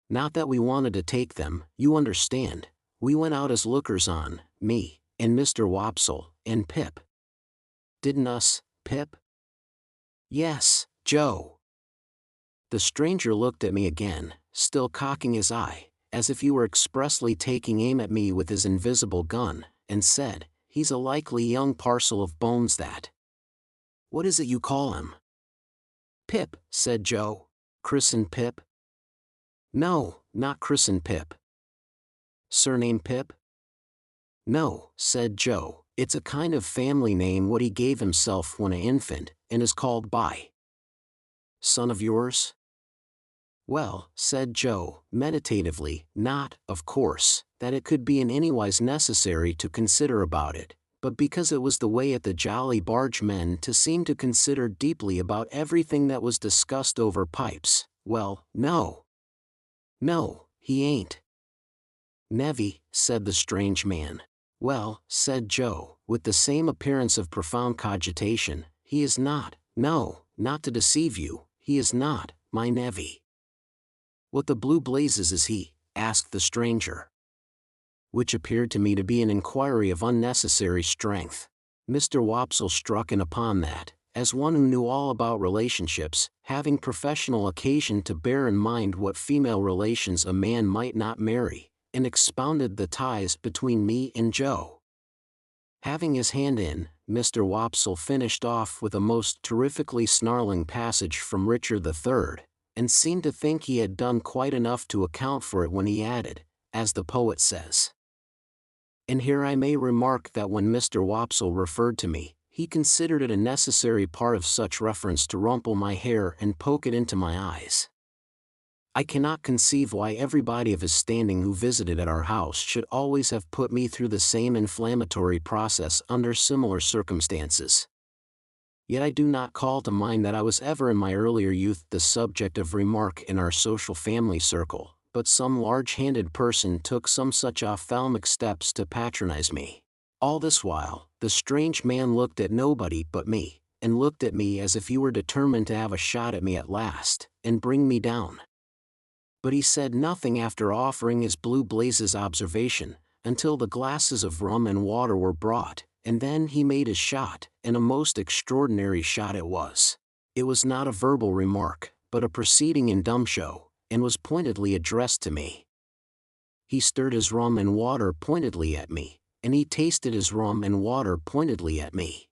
Not that we wanted to take them, you understand. We went out as lookers-on, me, and Mr. Wopsle, and Pip. Didn't us, Pip? Yes, Joe. The stranger looked at me again, still cocking his eye, as if he were expressly taking aim at me with his invisible gun, and said, He's a likely young parcel of bones that. What is it you call him? Pip, said Joe. Christened Pip? No, not christened Pip. Surname Pip? No, said Joe, it's a kind of family name what he gave himself when an infant, and is called by. Son of yours? Well, said Joe, meditatively, not, of course, that it could be in anywise necessary to consider about it, but because it was the way at the Jolly Barge men to seem to consider deeply about everything that was discussed over pipes. Well, no. No, he ain't. Nevy, said the strange man. Well, said Joe, with the same appearance of profound cogitation, he is not, no, not to deceive you, he is not, my nevy. What the blue blazes is he? Asked the stranger. Which appeared to me to be an inquiry of unnecessary strength. Mr. Wopsle struck in upon that, as one who knew all about relationships, having professional occasion to bear in mind what female relations a man might not marry, and expounded the ties between me and Joe. Having his hand in, Mr. Wopsle finished off with a most terrifically snarling passage from Richard III, and seemed to think he had done quite enough to account for it when he added, as the poet says. And here I may remark that when Mr. Wopsle referred to me, he considered it a necessary part of such reference to rumple my hair and poke it into my eyes. I cannot conceive why everybody of his standing who visited at our house should always have put me through the same inflammatory process under similar circumstances. Yet I do not call to mind that I was ever in my earlier youth the subject of remark in our social family circle, but some large-handed person took some such ophthalmic steps to patronize me. All this while, the strange man looked at nobody but me, and looked at me as if he were determined to have a shot at me at last, and bring me down. But he said nothing after offering his blue blazes observation, until the glasses of rum and water were brought, and then he made his shot, and a most extraordinary shot it was. It was not a verbal remark, but a proceeding in dumb show, and was pointedly addressed to me. He stirred his rum and water pointedly at me, and he tasted his rum and water pointedly at me.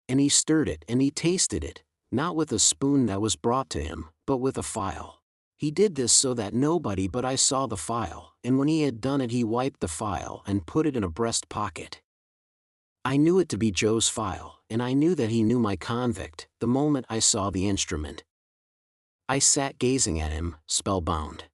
And he stirred it and he tasted it, not with a spoon that was brought to him, but with a file. He did this so that nobody but I saw the file, and when he had done it he wiped the file and put it in a breast pocket. I knew it to be Joe's file, and I knew that he knew my convict, the moment I saw the instrument. I sat gazing at him, spellbound.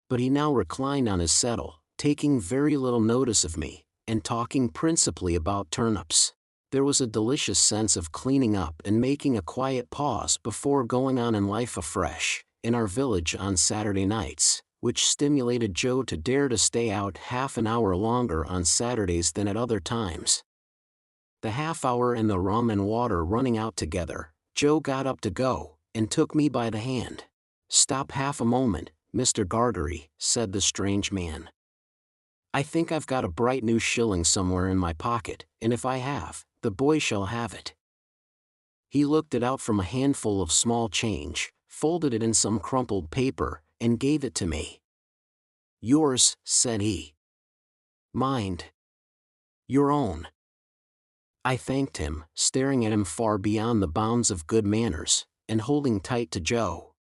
But he now reclined on his settle, taking very little notice of me, and talking principally about turnips. There was a delicious sense of cleaning up and making a quiet pause before going on in life afresh, in our village on Saturday nights, which stimulated Joe to dare to stay out half an hour longer on Saturdays than at other times. The half hour and the rum and water running out together, Joe got up to go, and took me by the hand. "Stop half a moment, Mr. Gargery," said the strange man. "I think I've got a bright new shilling somewhere in my pocket, and if I have, the boy shall have it." He looked it out from a handful of small change, folded it in some crumpled paper, and gave it to me. "Yours," said he. "Mind. Your own." I thanked him, staring at him far beyond the bounds of good manners, and holding tight to Joe.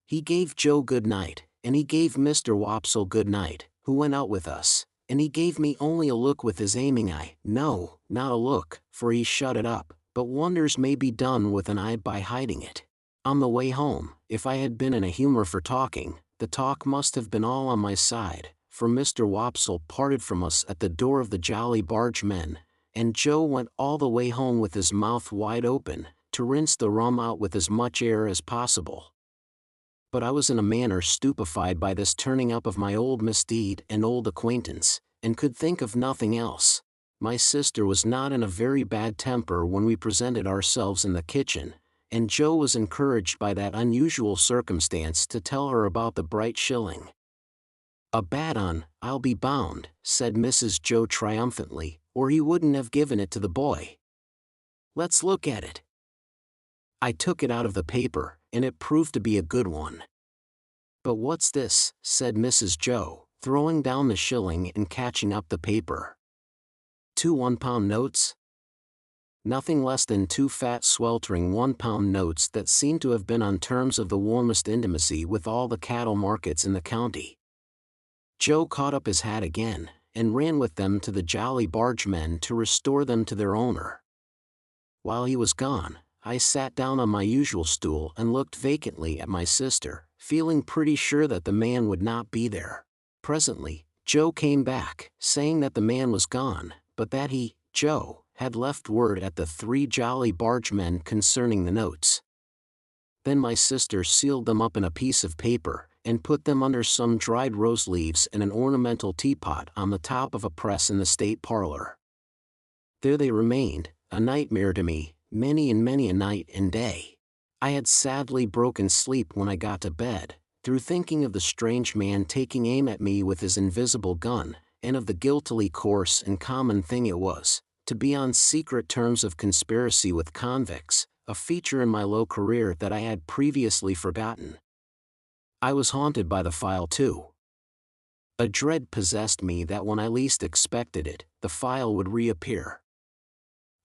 He gave Joe good night, and he gave Mr. Wopsle good night, who went out with us, and he gave me only a look with his aiming eye. No, not a look, for he shut it up, but wonders may be done with an eye by hiding it. On the way home, if I had been in a humor for talking, the talk must have been all on my side, for Mr. Wopsle parted from us at the door of the Jolly Bargemen, and Joe went all the way home with his mouth wide open, to rinse the rum out with as much air as possible. But I was in a manner stupefied by this turning up of my old misdeed and old acquaintance, and could think of nothing else. My sister was not in a very bad temper when we presented ourselves in the kitchen, and Joe was encouraged by that unusual circumstance to tell her about the bright shilling. "A bad un, I'll be bound," said Mrs. Joe triumphantly, "or he wouldn't have given it to the boy. Let's look at it." I took it out of the paper, and it proved to be a good one. "But what's this?" said Mrs. Joe, throwing down the shilling and catching up the paper. "Two £1 notes?" Nothing less than two fat sweltering £1 notes that seemed to have been on terms of the warmest intimacy with all the cattle markets in the county. Joe caught up his hat again, and ran with them to the Jolly Bargemen to restore them to their owner. While he was gone, I sat down on my usual stool and looked vacantly at my sister, feeling pretty sure that the man would not be there. Presently, Joe came back, saying that the man was gone, but that he, Joe, had left word at the Three Jolly Bargemen concerning the notes. Then my sister sealed them up in a piece of paper, and put them under some dried rose leaves in an ornamental teapot on the top of a press in the state parlor. There they remained, a nightmare to me, many and many a night and day. I had sadly broken sleep when I got to bed, through thinking of the strange man taking aim at me with his invisible gun, and of the guiltily coarse and common thing it was, to be on secret terms of conspiracy with convicts, a feature in my low career that I had previously forgotten. I was haunted by the file too. A dread possessed me that when I least expected it, the file would reappear.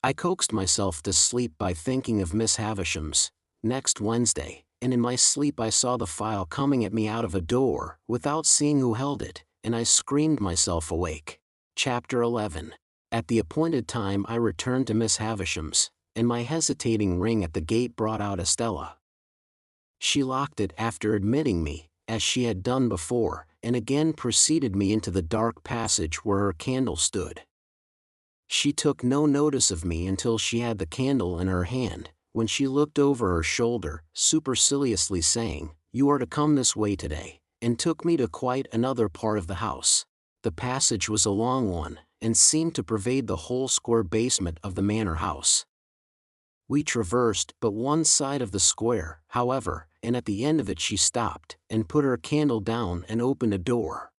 I coaxed myself to sleep by thinking of Miss Havisham's next Wednesday, and in my sleep I saw the file coming at me out of a door, without seeing who held it, and I screamed myself awake. Chapter 11. At the appointed time I returned to Miss Havisham's, and my hesitating ring at the gate brought out Estella. She locked it after admitting me, as she had done before, and again preceded me into the dark passage where her candle stood. She took no notice of me until she had the candle in her hand, when she looked over her shoulder, superciliously saying, "You are to come this way today," and took me to quite another part of the house. The passage was a long one, and seemed to pervade the whole square basement of the manor house. We traversed but one side of the square, however, and at the end of it she stopped, and put her candle down and opened a door.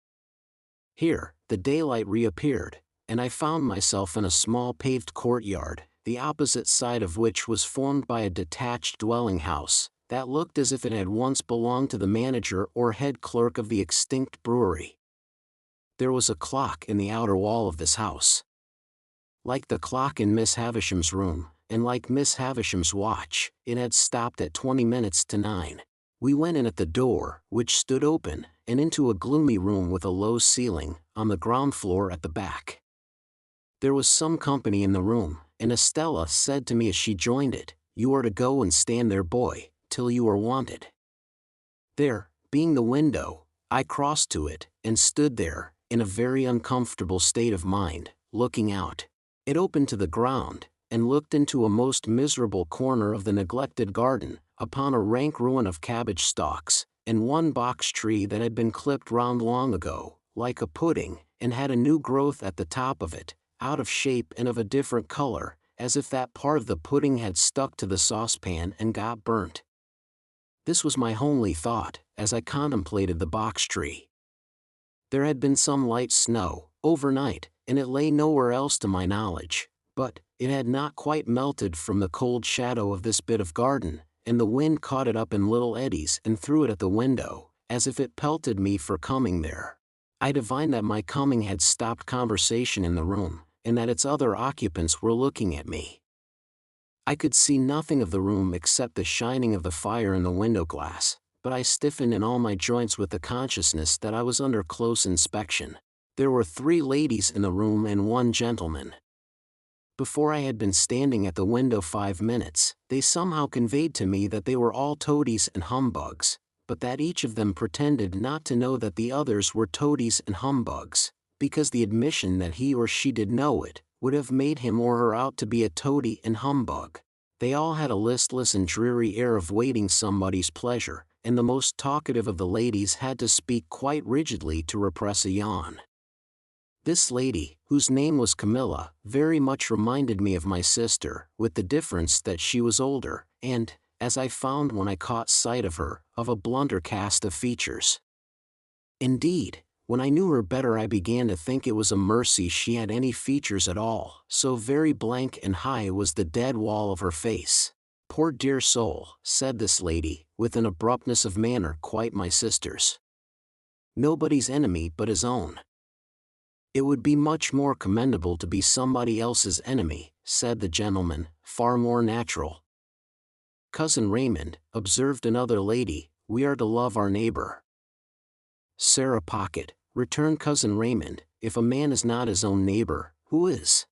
Here, the daylight reappeared, and I found myself in a small paved courtyard, the opposite side of which was formed by a detached dwelling house that looked as if it had once belonged to the manager or head clerk of the extinct brewery. There was a clock in the outer wall of this house. Like the clock in Miss Havisham's room, and like Miss Havisham's watch, it had stopped at 20 minutes to 9. We went in at the door, which stood open, and into a gloomy room with a low ceiling, on the ground floor at the back. There was some company in the room, and Estella said to me as she joined it, "You are to go and stand there, boy, till you are wanted." There, being the window, I crossed to it, and stood there, in a very uncomfortable state of mind, looking out. It opened to the ground, and looked into a most miserable corner of the neglected garden, upon a rank ruin of cabbage stalks, and one box tree that had been clipped round long ago, like a pudding, and had a new growth at the top of it, out of shape and of a different color, as if that part of the pudding had stuck to the saucepan and got burnt. This was my homely thought, as I contemplated the box tree. There had been some light snow, overnight, and it lay nowhere else to my knowledge, but it had not quite melted from the cold shadow of this bit of garden, and the wind caught it up in little eddies and threw it at the window, as if it pelted me for coming there. I divined that my coming had stopped conversation in the room, and that its other occupants were looking at me. I could see nothing of the room except the shining of the fire in the window glass, but I stiffened in all my joints with the consciousness that I was under close inspection. There were 3 ladies in the room and 1 gentleman. Before I had been standing at the window 5 minutes, they somehow conveyed to me that they were all toadies and humbugs, but that each of them pretended not to know that the others were toadies and humbugs, because the admission that he or she did know it, would have made him or her out to be a toady and humbug. They all had a listless and dreary air of waiting somebody's pleasure, and the most talkative of the ladies had to speak quite rigidly to repress a yawn. This lady, whose name was Camilla, very much reminded me of my sister, with the difference that she was older, and, as I found when I caught sight of her, of a blunter cast of features. Indeed, when I knew her better I began to think it was a mercy she had any features at all, so very blank and high was the dead wall of her face. "Poor dear soul," said this lady, with an abruptness of manner quite my sister's. "Nobody's enemy but his own." "It would be much more commendable to be somebody else's enemy," said the gentleman, far more natural. "Cousin Raymond," observed another lady, "we are to love our neighbor." "Sarah Pocket," returned Cousin Raymond, "if a man is not his own neighbor, who is?"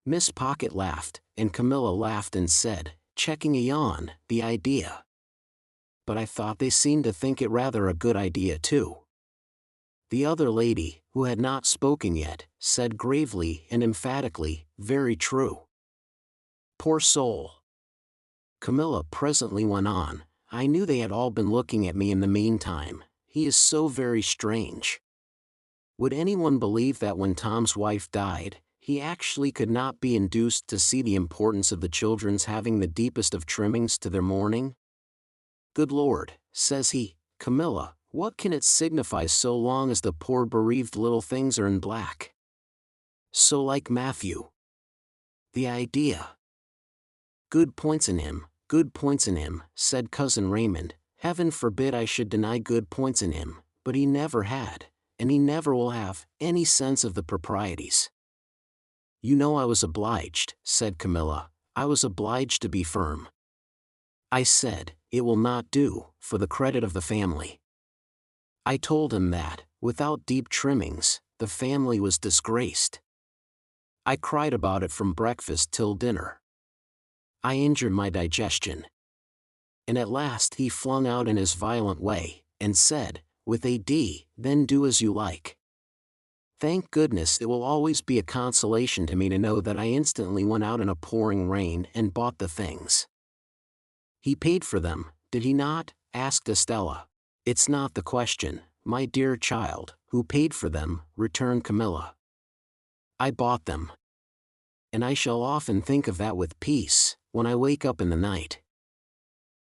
Miss Pocket laughed, and Camilla laughed and said, checking a yawn, "The idea." But I thought they seemed to think it rather a good idea too. The other lady, who had not spoken yet, said gravely and emphatically, "Very true." "Poor soul." Camilla presently went on, "I knew they had all been looking at me in the meantime. He is so very strange. Would anyone believe that when Tom's wife died, he actually could not be induced to see the importance of the children's having the deepest of trimmings to their mourning? Good Lord, says he, Camilla, what can it signify so long as the poor bereaved little things are in black? So like Matthew. The idea. Good points in him, said Cousin Raymond. Heaven forbid I should deny good points in him, but he never had, and he never will have, any sense of the proprieties. You know I was obliged, said Camilla, I was obliged to be firm. I said, it will not do, for the credit of the family. I told him that, without deep trimmings, the family was disgraced. I cried about it from breakfast till dinner. I injured my digestion. And at last he flung out in his violent way, and said, with a D, then do as you like. Thank goodness it will always be a consolation to me to know that I instantly went out in a pouring rain and bought the things. He paid for them, did he not? Asked Estella. It's not the question, my dear child, who paid for them, returned Camilla. I bought them. And I shall often think of that with peace, when I wake up in the night.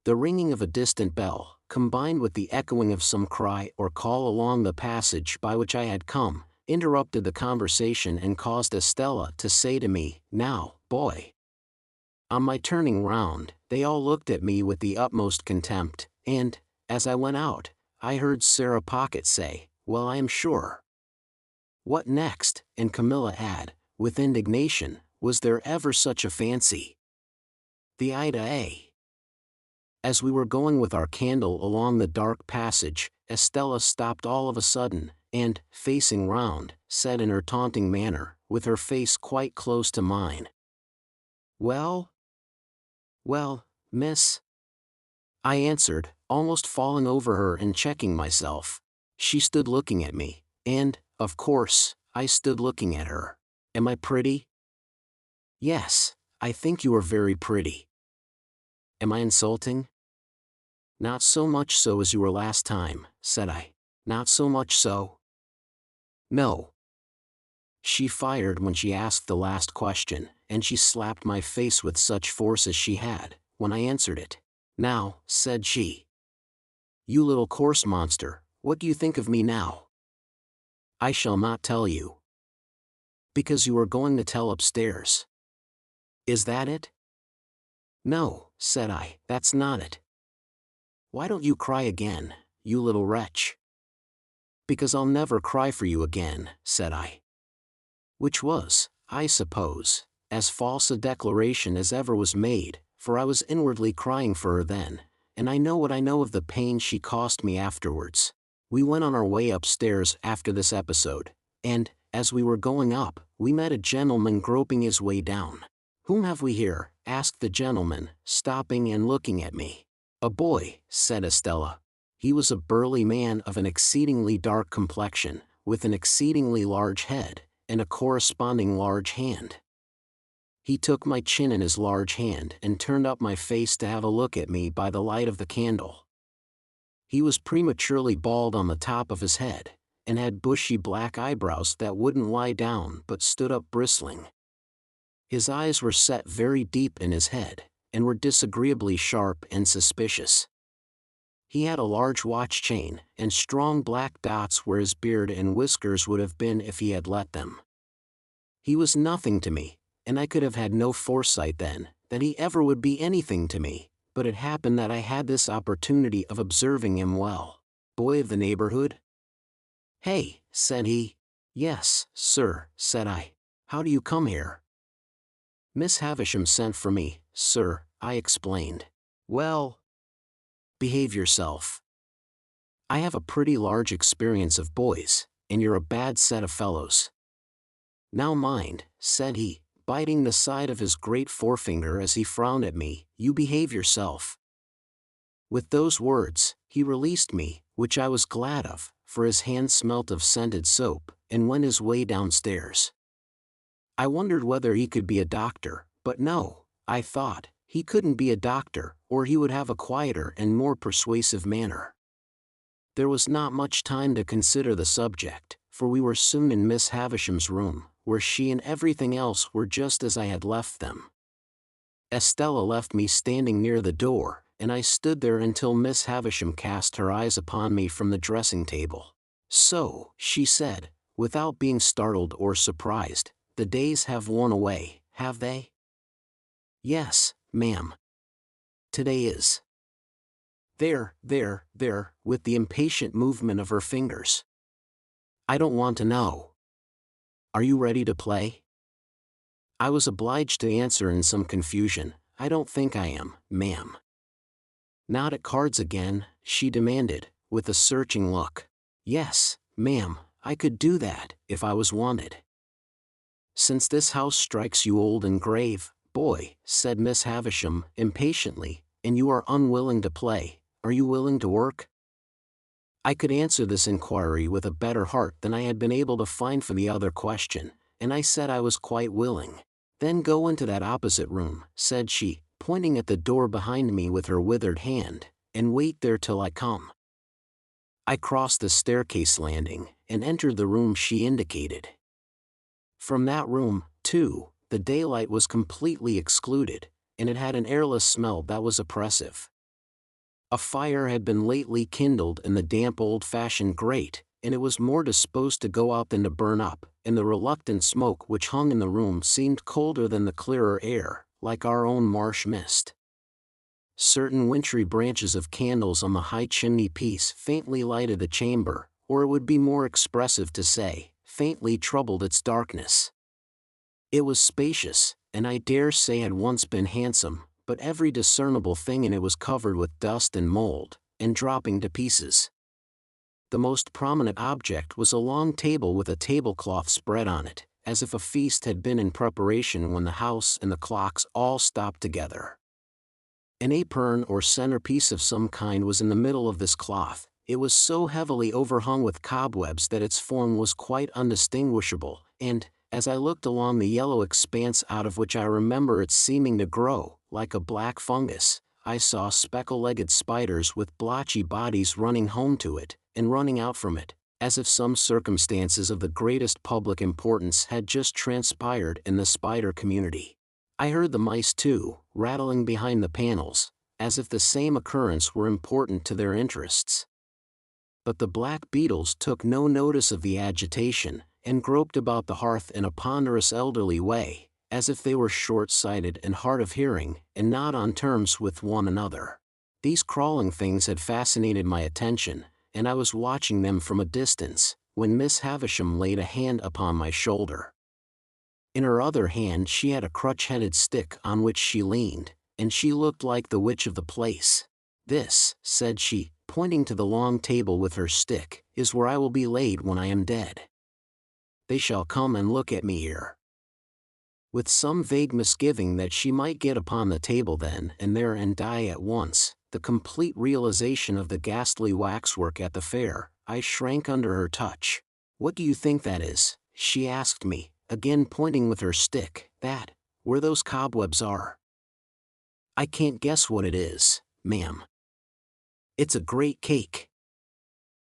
The ringing of a distant bell, combined with the echoing of some cry or call along the passage by which I had come, interrupted the conversation and caused Estella to say to me, "Now, boy." On my turning round, they all looked at me with the utmost contempt, and, as I went out, I heard Sarah Pocket say, "Well, I am sure." What next? And Camilla add, with indignation, "Was there ever such a fancy?" The Ida A. As we were going with our candle along the dark passage, Estella stopped all of a sudden, and, facing round, said in her taunting manner, with her face quite close to mine, "Well? Well, miss?" I answered, almost falling over her and checking myself. She stood looking at me, and, of course, I stood looking at her. "Am I pretty?" "Yes, I think you are very pretty." "Am I insulting?" "Not so much so as you were last time," said I. "Not so much so?" "No." She fired when she asked the last question, and she slapped my face with such force as she had, when I answered it. "Now," said she. "You little coarse monster, what do you think of me now?" "I shall not tell you." "Because you are going to tell upstairs." "Is that it?" "No," said I, "that's not it." "Why don't you cry again, you little wretch?" "Because I'll never cry for you again," said I. Which was, I suppose, as false a declaration as ever was made, for I was inwardly crying for her then, and I know what I know of the pain she cost me afterwards. We went on our way upstairs after this episode, and, as we were going up, we met a gentleman groping his way down. "Whom have we here?" asked the gentleman, stopping and looking at me. "A boy," said Estella. He was a burly man of an exceedingly dark complexion, with an exceedingly large head, and a corresponding large hand. He took my chin in his large hand and turned up my face to have a look at me by the light of the candle. He was prematurely bald on the top of his head, and had bushy black eyebrows that wouldn't lie down but stood up bristling. His eyes were set very deep in his head, and were disagreeably sharp and suspicious. He had a large watch chain, and strong black dots where his beard and whiskers would have been if he had let them. He was nothing to me, and I could have had no foresight then, that he ever would be anything to me, but it happened that I had this opportunity of observing him well. "Boy of the neighborhood?" "Hey," said he. "Yes, sir," said I. "How do you come here?" "Miss Havisham sent for me, sir," I explained. "Well, behave yourself. I have a pretty large experience of boys, and you're a bad set of fellows." "Now mind," said he, biting the side of his great forefinger as he frowned at me, "you behave yourself." With those words, he released me, which I was glad of, for his hand smelt of scented soap, and went his way downstairs. I wondered whether he could be a doctor, but no, I thought, he couldn't be a doctor, or he would have a quieter and more persuasive manner. There was not much time to consider the subject, for we were soon in Miss Havisham's room, where she and everything else were just as I had left them. Estella left me standing near the door, and I stood there until Miss Havisham cast her eyes upon me from the dressing table. "So," she said, without being startled or surprised, "the days have worn away, have they?" "Yes, ma'am. Today is." There, with the impatient movement of her fingers. "I don't want to know. Are you ready to play?" I was obliged to answer in some confusion, "I don't think I am, ma'am." "Not at cards again?" she demanded, with a searching look. "Yes, ma'am, I could do that, if I was wanted." "Since this house strikes you old and grave, boy," said Miss Havisham, impatiently, "and you are unwilling to play, are you willing to work?" I could answer this inquiry with a better heart than I had been able to find for the other question, and I said I was quite willing. "Then go into that opposite room," said she, pointing at the door behind me with her withered hand, "and wait there till I come." I crossed the staircase landing, and entered the room she indicated. From that room, too, the daylight was completely excluded, and it had an airless smell that was oppressive. A fire had been lately kindled in the damp old-fashioned grate, and it was more disposed to go out than to burn up, and the reluctant smoke which hung in the room seemed colder than the clearer air, like our own marsh mist. Certain wintry branches of candles on the high chimney-piece faintly lighted the chamber, or it would be more expressive to say, faintly troubled its darkness. It was spacious, and I dare say had once been handsome, but every discernible thing in it was covered with dust and mold, and dropping to pieces. The most prominent object was a long table with a tablecloth spread on it, as if a feast had been in preparation when the house and the clocks all stopped together. An apron or centerpiece of some kind was in the middle of this cloth. It was so heavily overhung with cobwebs that its form was quite undistinguishable, and, as I looked along the yellow expanse out of which I remember it seeming to grow, like a black fungus, I saw speckle-legged spiders with blotchy bodies running home to it, and running out from it, as if some circumstances of the greatest public importance had just transpired in the spider community. I heard the mice too, rattling behind the panels, as if the same occurrence were important to their interests. But the black beetles took no notice of the agitation, and groped about the hearth in a ponderous elderly way, as if they were short-sighted and hard of hearing, and not on terms with one another. These crawling things had fascinated my attention, and I was watching them from a distance, when Miss Havisham laid a hand upon my shoulder. In her other hand she had a crutch-headed stick on which she leaned, and she looked like the witch of the place. "This," said she, pointing to the long table with her stick, "is where I will be laid when I am dead. They shall come and look at me here." With some vague misgiving that she might get upon the table then and there and die at once, the complete realization of the ghastly waxwork at the fair, I shrank under her touch. "What do you think that is?" she asked me, again pointing with her stick. "That, where those cobwebs are." "I can't guess what it is, ma'am." "It's a great cake.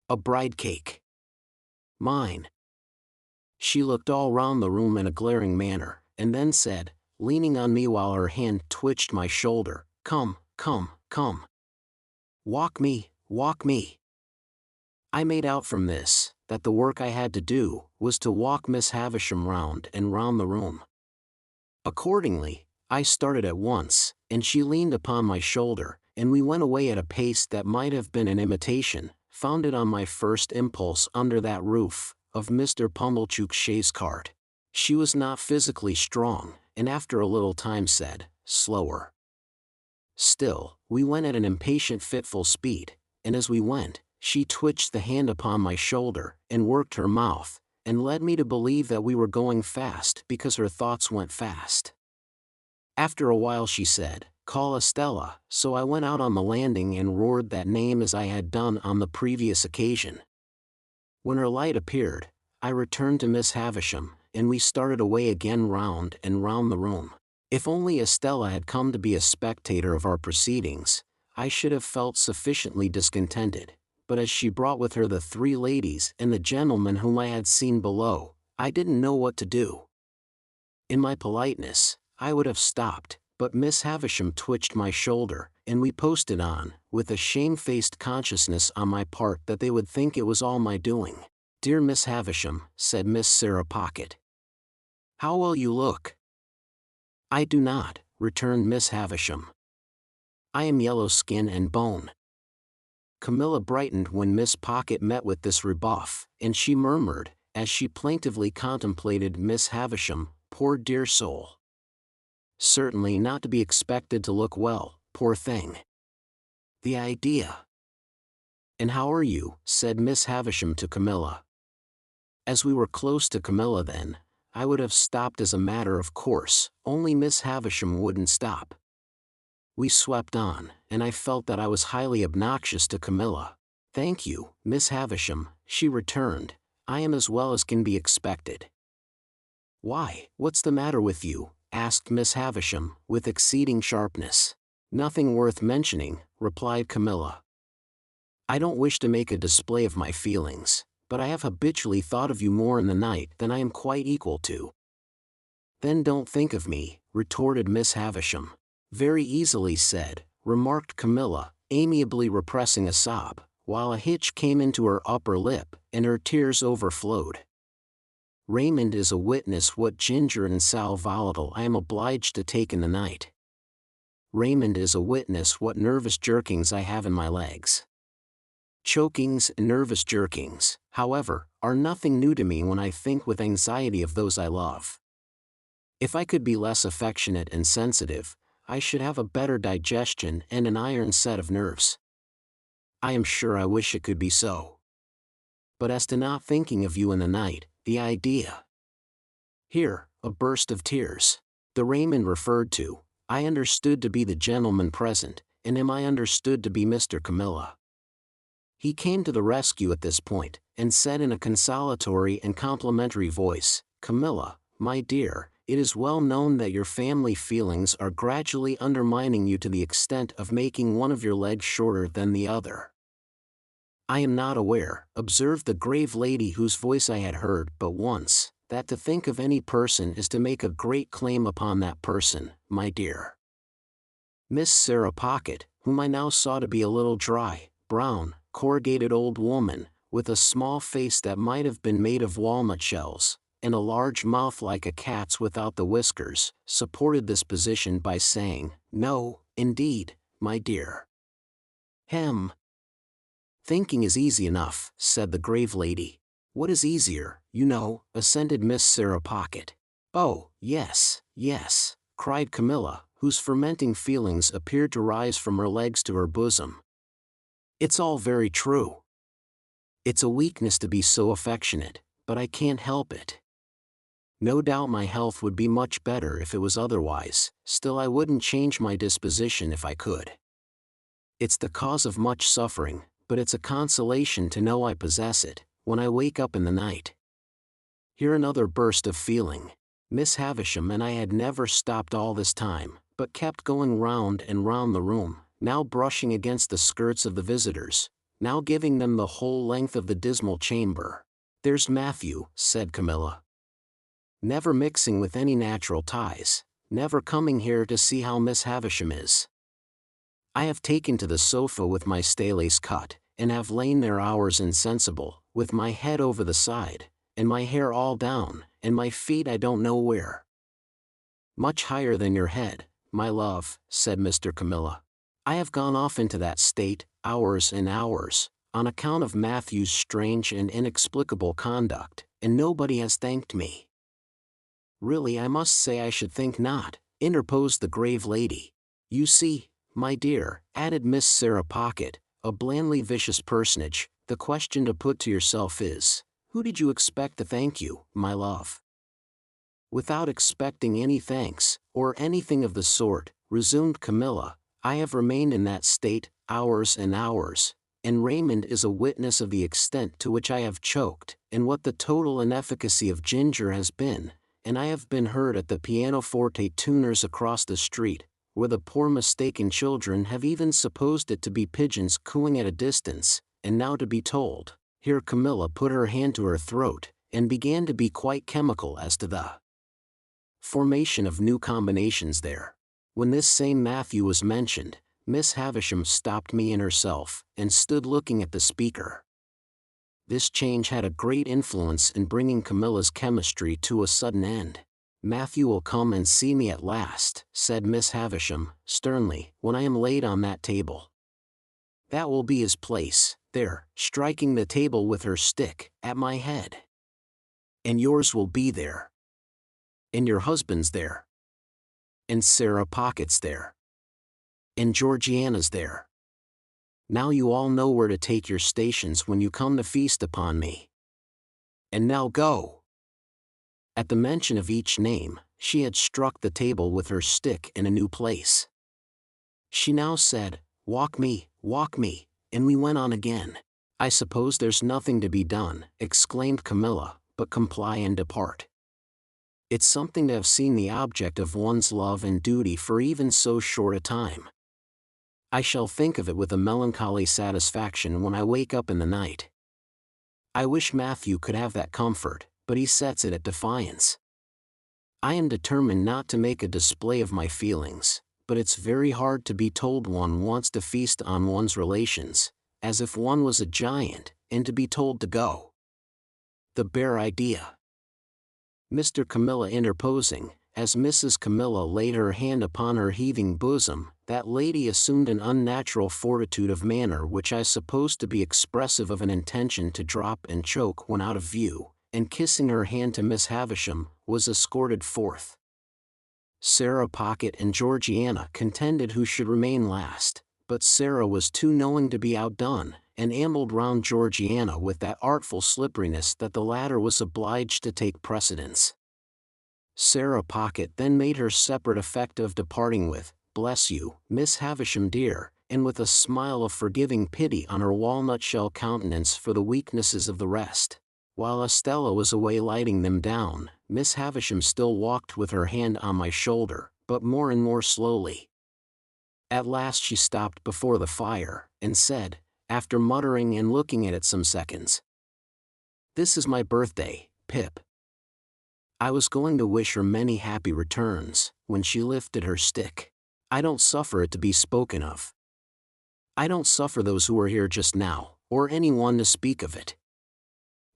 A bride cake. Mine." She looked all round the room in a glaring manner, and then said, leaning on me while her hand twitched my shoulder, "Come, come, come. Walk me, walk me." I made out from this, that the work I had to do, was to walk Miss Havisham round and round the room. Accordingly, I started at once, and she leaned upon my shoulder, and we went away at a pace that might have been an imitation, founded on my first impulse under that roof, of Mr. Pumblechook's chaise cart. She was not physically strong, and after a little time said, "Slower." Still, we went at an impatient fitful speed, and as we went, she twitched the hand upon my shoulder, and worked her mouth, and led me to believe that we were going fast because her thoughts went fast. After a while she said, "Call Estella," so I went out on the landing and roared that name as I had done on the previous occasion. When her light appeared, I returned to Miss Havisham, and we started away again round and round the room. If only Estella had come to be a spectator of our proceedings, I should have felt sufficiently discontented, but as she brought with her the 3 ladies and the gentleman whom I had seen below, I didn't know what to do. In my politeness, I would have stopped, but Miss Havisham twitched my shoulder, and we posted on, with a shamefaced consciousness on my part that they would think it was all my doing. "Dear Miss Havisham," said Miss Sarah Pocket, "how well you look." "I do not," returned Miss Havisham. "I am yellow skin and bone." Camilla brightened when Miss Pocket met with this rebuff, and she murmured, as she plaintively contemplated Miss Havisham, "Poor dear soul. Certainly not to be expected to look well, poor thing. The idea." "And how are you?" said Miss Havisham to Camilla. As we were close to Camilla then, I would have stopped as a matter of course, only Miss Havisham wouldn't stop. We swept on, and I felt that I was highly obnoxious to Camilla. "Thank you, Miss Havisham," she returned, "I am as well as can be expected." "Why, what's the matter with you?" asked Miss Havisham, with exceeding sharpness. "Nothing worth mentioning," replied Camilla. "I don't wish to make a display of my feelings, but I have habitually thought of you more in the night than I am quite equal to." "Then don't think of me," retorted Miss Havisham. "Very easily said," remarked Camilla, amiably repressing a sob. while a hitch came into her upper lip, and her tears overflowed. Raymond is a witness what ginger and sal volatile I am obliged to take in the night. Raymond is a witness what nervous jerkings I have in my legs. Chokings and nervous jerkings, however, are nothing new to me when I think with anxiety of those I love. If I could be less affectionate and sensitive, I should have a better digestion and an iron set of nerves. I am sure I wish it could be so. But as to not thinking of you in the night, the idea. Here, a burst of tears. The Raymond referred to, I understood to be the gentleman present, and am I understood to be Mr. Camilla. He came to the rescue at this point, and said in a consolatory and complimentary voice, Camilla, my dear, it is well known that your family feelings are gradually undermining you to the extent of making one of your legs shorter than the other. I am not aware, observed the grave lady whose voice I had heard but once, that to think of any person is to make a great claim upon that person, my dear. Miss Sarah Pocket, whom I now saw to be a little dry, brown, corrugated old woman, with a small face that might have been made of walnut shells, and a large mouth like a cat's without the whiskers, supported this position by saying, No, indeed, my dear. Hem. Thinking is easy enough, said the grave lady. What is easier, you know, assented Miss Sarah Pocket. Oh, yes, yes, cried Camilla, whose fermenting feelings appeared to rise from her legs to her bosom. It's all very true. It's a weakness to be so affectionate, but I can't help it. No doubt my health would be much better if it was otherwise, still I wouldn't change my disposition if I could. It's the cause of much suffering, but it's a consolation to know I possess it, when I wake up in the night. Here another burst of feeling. Miss Havisham and I had never stopped all this time, but kept going round and round the room, now brushing against the skirts of the visitors, now giving them the whole length of the dismal chamber. There's Matthew, said Camilla. Never mixing with any natural ties, never coming here to see how Miss Havisham is. I have taken to the sofa with my staylace cut, and have lain there hours insensible, with my head over the side, and my hair all down, and my feet I don't know where. Much higher than your head, my love, said Mr. Camilla. I have gone off into that state, hours and hours, on account of Matthew's strange and inexplicable conduct, and nobody has thanked me. Really I must say I should think not, interposed the grave lady. You see, my dear, added Miss Sarah Pocket, a blandly vicious personage, the question to put to yourself is, who did you expect to thank you, my love? Without expecting any thanks, or anything of the sort, resumed Camilla, I have remained in that state, hours and hours, and Raymond is a witness of the extent to which I have choked, and what the total inefficacy of ginger has been, and I have been heard at the pianoforte tuners across the street, where the poor mistaken children have even supposed it to be pigeons cooing at a distance, and now to be told. Here Camilla put her hand to her throat, and began to be quite chemical as to the formation of new combinations there. When this same Matthew was mentioned, Miss Havisham stopped me in herself, and stood looking at the speaker. This change had a great influence in bringing Camilla's chemistry to a sudden end. Matthew will come and see me at last, said Miss Havisham, sternly, when I am laid on that table. That will be his place, there, striking the table with her stick, at my head. And yours will be there. And your husband's there. And Sarah Pocket's there. And Georgiana's there. Now you all know where to take your stations when you come to feast upon me. And now go. At the mention of each name, she had struck the table with her stick in a new place. She now said, walk me, and we went on again. I suppose there's nothing to be done, exclaimed Camilla, but comply and depart. It's something to have seen the object of one's love and duty for even so short a time. I shall think of it with a melancholy satisfaction when I wake up in the night. I wish Matthew could have that comfort, but he sets it at defiance. I am determined not to make a display of my feelings, but it's very hard to be told one wants to feast on one's relations, as if one was a giant, and to be told to go. The bare idea. Mr. Camilla interposing, as Mrs. Camilla laid her hand upon her heaving bosom, that lady assumed an unnatural fortitude of manner which I supposed to be expressive of an intention to drop and choke when out of view, and kissing her hand to Miss Havisham, was escorted forth. Sarah Pocket and Georgiana contended who should remain last, but Sarah was too knowing to be outdone, and ambled round Georgiana with that artful slipperiness that the latter was obliged to take precedence. Sarah Pocket then made her separate effect of departing with, "Bless you, Miss Havisham dear," and with a smile of forgiving pity on her walnut-shell countenance for the weaknesses of the rest. While Estella was away lighting them down, Miss Havisham still walked with her hand on my shoulder, but more and more slowly. At last she stopped before the fire, and said, after muttering and looking at it some seconds, "This is my birthday, Pip." I was going to wish her many happy returns, when she lifted her stick. I don't suffer it to be spoken of. I don't suffer those who are here just now, or any one to speak of it.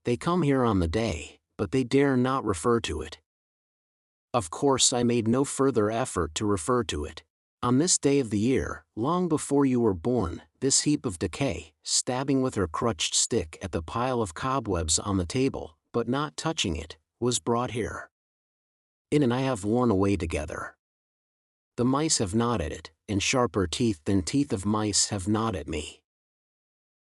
They come here on the day, but they dare not refer to it. Of course I made no further effort to refer to it. On this day of the year, long before you were born, this heap of decay, stabbing with her crutched stick at the pile of cobwebs on the table, but not touching it, was brought here. It and I have worn away together. The mice have gnawed at it, and sharper teeth than teeth of mice have gnawed at me.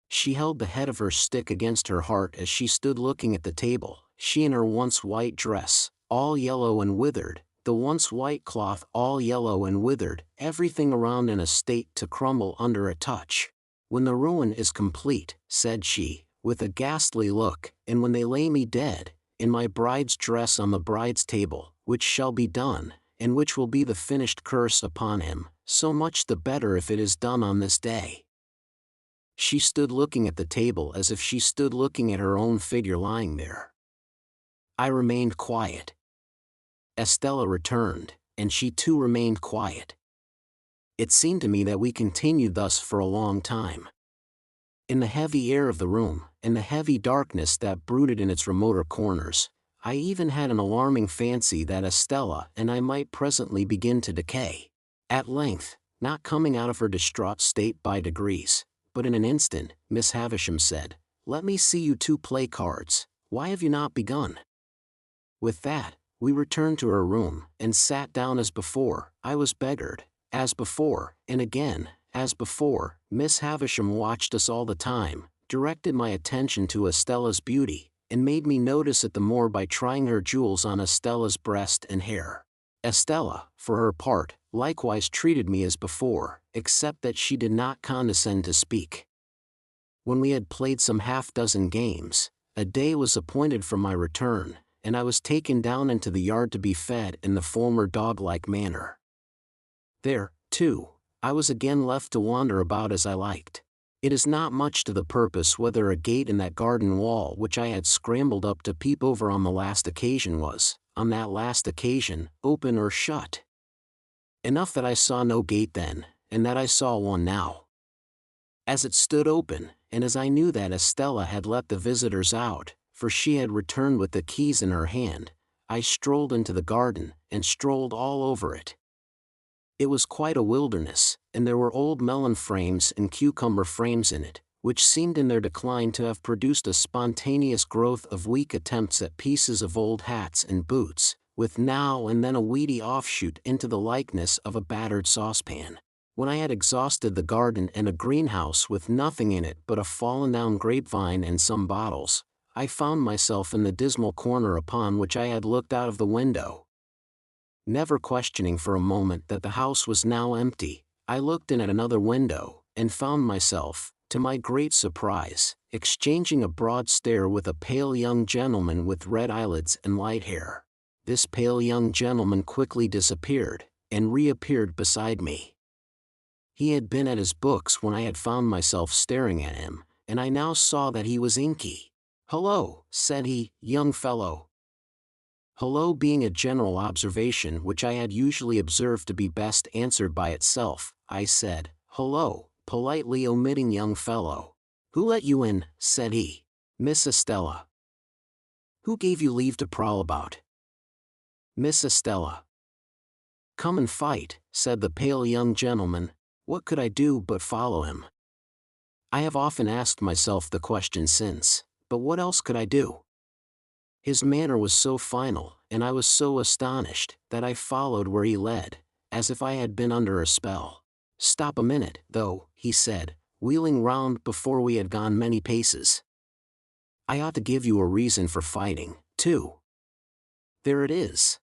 She held the head of her stick against her heart as she stood looking at the table, she in her once white dress, all yellow and withered, the once white cloth all yellow and withered, everything around in a state to crumble under a touch. "When the ruin is complete," said she, with a ghastly look, "and when they lay me dead, in my bride's dress on the bride's table, which shall be done, and which will be the finished curse upon him, so much the better if it is done on this day." She stood looking at the table as if she stood looking at her own figure lying there. I remained quiet. Estella returned, and she too remained quiet. It seemed to me that we continued thus for a long time. In the heavy air of the room, in the heavy darkness that brooded in its remoter corners, I even had an alarming fancy that Estella and I might presently begin to decay. At length, not coming out of her distraught state by degrees, but in an instant, Miss Havisham said, "Let me see you two play cards. Why have you not begun?" With that, we returned to her room, and sat down as before. I was beggared, as before, and again, as before. Miss Havisham watched us all the time, directed my attention to Estella's beauty, and made me notice it the more by trying her jewels on Estella's breast and hair. Estella, for her part, likewise treated me as before, except that she did not condescend to speak. When we had played some half-dozen games, a day was appointed for my return, and I was taken down into the yard to be fed in the former dog-like manner. There, too, I was again left to wander about as I liked. It is not much to the purpose whether a gate in that garden wall which I had scrambled up to peep over on the last occasion was, on that last occasion, open or shut. Enough that I saw no gate then, and that I saw one now. As it stood open, and as I knew that Estella had let the visitors out, for she had returned with the keys in her hand, I strolled into the garden, and strolled all over it. It was quite a wilderness, and there were old melon frames and cucumber frames in it, which seemed in their decline to have produced a spontaneous growth of weak attempts at pieces of old hats and boots, with now and then a weedy offshoot into the likeness of a battered saucepan. When I had exhausted the garden and a greenhouse with nothing in it but a fallen-down grapevine and some bottles, I found myself in the dismal corner upon which I had looked out of the window. Never questioning for a moment that the house was now empty, I looked in at another window, and found myself, to my great surprise, exchanging a broad stare with a pale young gentleman with red eyelids and light hair. This pale young gentleman quickly disappeared, and reappeared beside me. He had been at his books when I had found myself staring at him, and I now saw that he was inky. "Hello," said he, "young fellow." Hello being a general observation which I had usually observed to be best answered by itself, I said, "Hello," politely omitting young fellow. "Who let you in?" said he. "Miss Estella." "Who gave you leave to prowl about?" "Miss Estella." "Come and fight," said the pale young gentleman. What could I do but follow him? I have often asked myself the question since, but what else could I do? His manner was so final, and I was so astonished, that I followed where he led, as if I had been under a spell. "Stop a minute, though," he said, wheeling round before we had gone many paces. "I ought to give you a reason for fighting, too. There it is."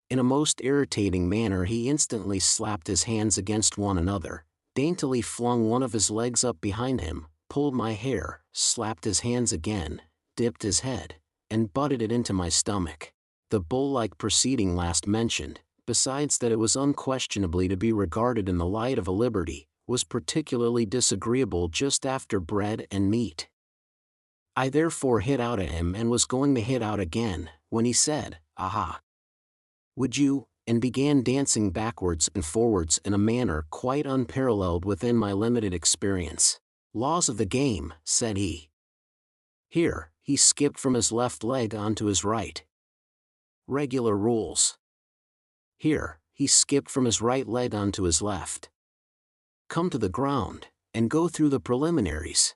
In a most irritating manner he instantly slapped his hands against one another, daintily flung one of his legs up behind him, pulled my hair, slapped his hands again, dipped his head, and butted it into my stomach. The bull-like proceeding last mentioned, besides that it was unquestionably to be regarded in the light of a liberty, was particularly disagreeable just after bread and meat. I therefore hit out at him and was going to hit out again, when he said, "Aha! Would you?" and began dancing backwards and forwards in a manner quite unparalleled within my limited experience. "Laws of the game," said he. Here, he skipped from his left leg onto his right. "Regular rules." Here, he skipped from his right leg onto his left. "Come to the ground, and go through the preliminaries."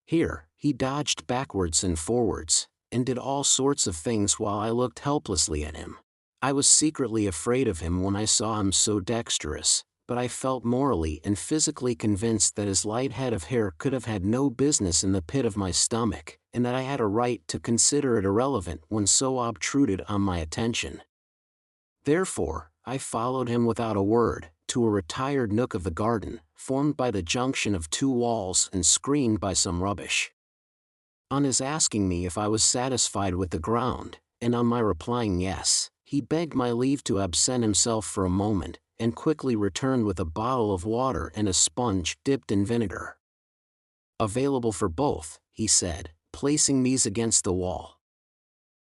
Here, he dodged backwards and forwards, and did all sorts of things while I looked helplessly at him. I was secretly afraid of him when I saw him so dexterous, but I felt morally and physically convinced that his light head of hair could have had no business in the pit of my stomach, and that I had a right to consider it irrelevant when so obtruded on my attention. Therefore, I followed him without a word, to a retired nook of the garden, formed by the junction of two walls and screened by some rubbish. On his asking me if I was satisfied with the ground, and on my replying yes, he begged my leave to absent himself for a moment, and quickly returned with a bottle of water and a sponge dipped in vinegar. "Available for both," he said, placing these against the wall.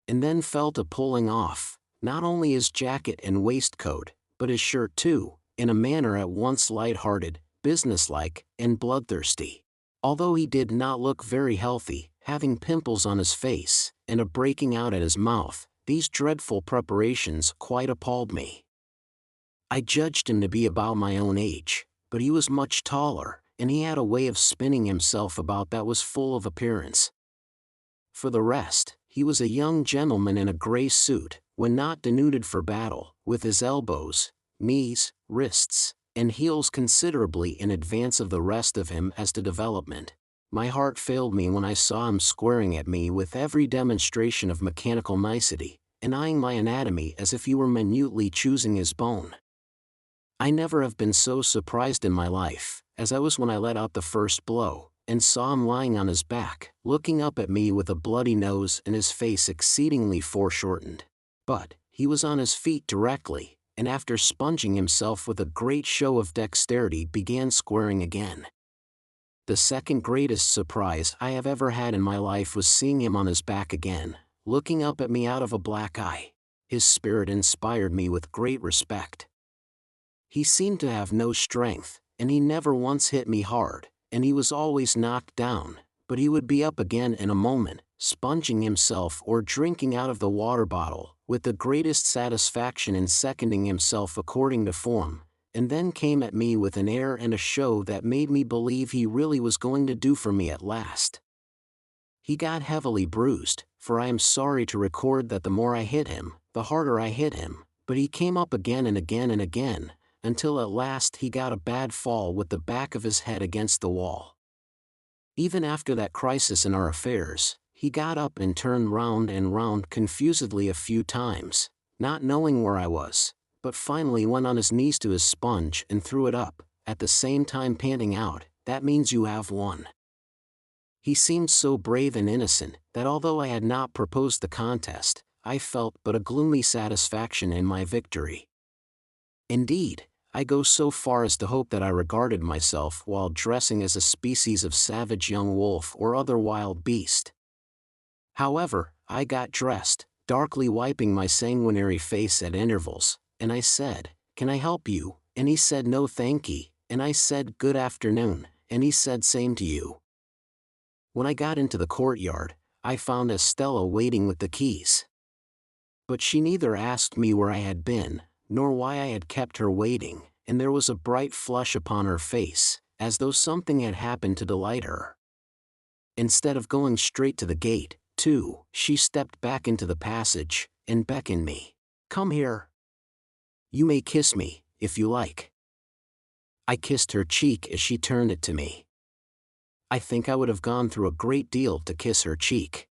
And then fell to pulling off, not only his jacket and waistcoat, but his shirt too, in a manner at once light-hearted, businesslike, and bloodthirsty. Although he did not look very healthy, having pimples on his face, and a breaking out at his mouth, these dreadful preparations quite appalled me. I judged him to be about my own age, but he was much taller, and he had a way of spinning himself about that was full of appearance. For the rest, he was a young gentleman in a grey suit, when not denuded for battle, with his elbows, knees, wrists, and heels considerably in advance of the rest of him as to development. My heart failed me when I saw him squaring at me with every demonstration of mechanical nicety, and eyeing my anatomy as if he were minutely choosing his bone. I never have been so surprised in my life, as I was when I let out the first blow, and saw him lying on his back, looking up at me with a bloody nose and his face exceedingly foreshortened. But he was on his feet directly, and after sponging himself with a great show of dexterity began squaring again. The second greatest surprise I have ever had in my life was seeing him on his back again, looking up at me out of a black eye. His spirit inspired me with great respect. He seemed to have no strength, and he never once hit me hard, and he was always knocked down, but he would be up again in a moment, sponging himself or drinking out of the water bottle, with the greatest satisfaction in seconding himself according to form, and then came at me with an air and a show that made me believe he really was going to do for me at last. He got heavily bruised, for I am sorry to record that the more I hit him, the harder I hit him, but he came up again and again and again, until at last he got a bad fall with the back of his head against the wall. Even after that crisis in our affairs, he got up and turned round and round confusedly a few times, not knowing where I was, but finally went on his knees to his sponge and threw it up, at the same time panting out, "That means you have won." He seemed so brave and innocent, that although I had not proposed the contest, I felt but a gloomy satisfaction in my victory. Indeed, I go so far as to hope that I regarded myself while dressing as a species of savage young wolf or other wild beast. However, I got dressed, darkly wiping my sanguinary face at intervals, and I said, "Can I help you?" And he said, "No thankee," and I said, "Good afternoon," and he said, "Same to you." When I got into the courtyard, I found Estella waiting with the keys. But she neither asked me where I had been, nor why I had kept her waiting, and there was a bright flush upon her face, as though something had happened to delight her. Instead of going straight to the gate, too, she stepped back into the passage, and beckoned me. "Come here. You may kiss me, if you like." I kissed her cheek as she turned it to me. I think I would have gone through a great deal to kiss her cheek.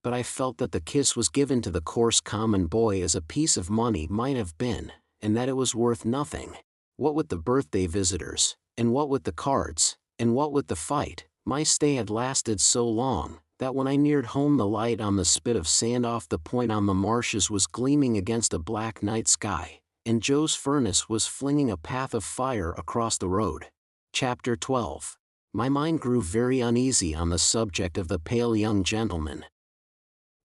But I felt that the kiss was given to the coarse common boy as a piece of money might have been, and that it was worth nothing. What with the birthday visitors, and what with the cards, and what with the fight, my stay had lasted so long, that when I neared home the light on the spit of sand off the point on the marshes was gleaming against a black night sky, and Joe's furnace was flinging a path of fire across the road. Chapter 12. My mind grew very uneasy on the subject of the pale young gentleman.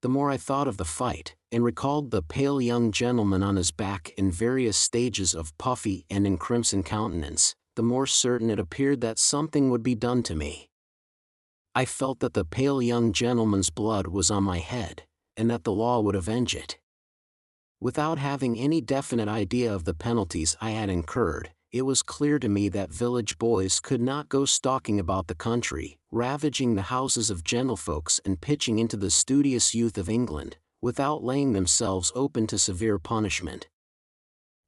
The more I thought of the fight, and recalled the pale young gentleman on his back in various stages of puffy and in crimson countenance, the more certain it appeared that something would be done to me. I felt that the pale young gentleman's blood was on my head, and that the law would avenge it. Without having any definite idea of the penalties I had incurred, it was clear to me that village boys could not go stalking about the country, ravaging the houses of gentlefolks and pitching into the studious youth of England, without laying themselves open to severe punishment.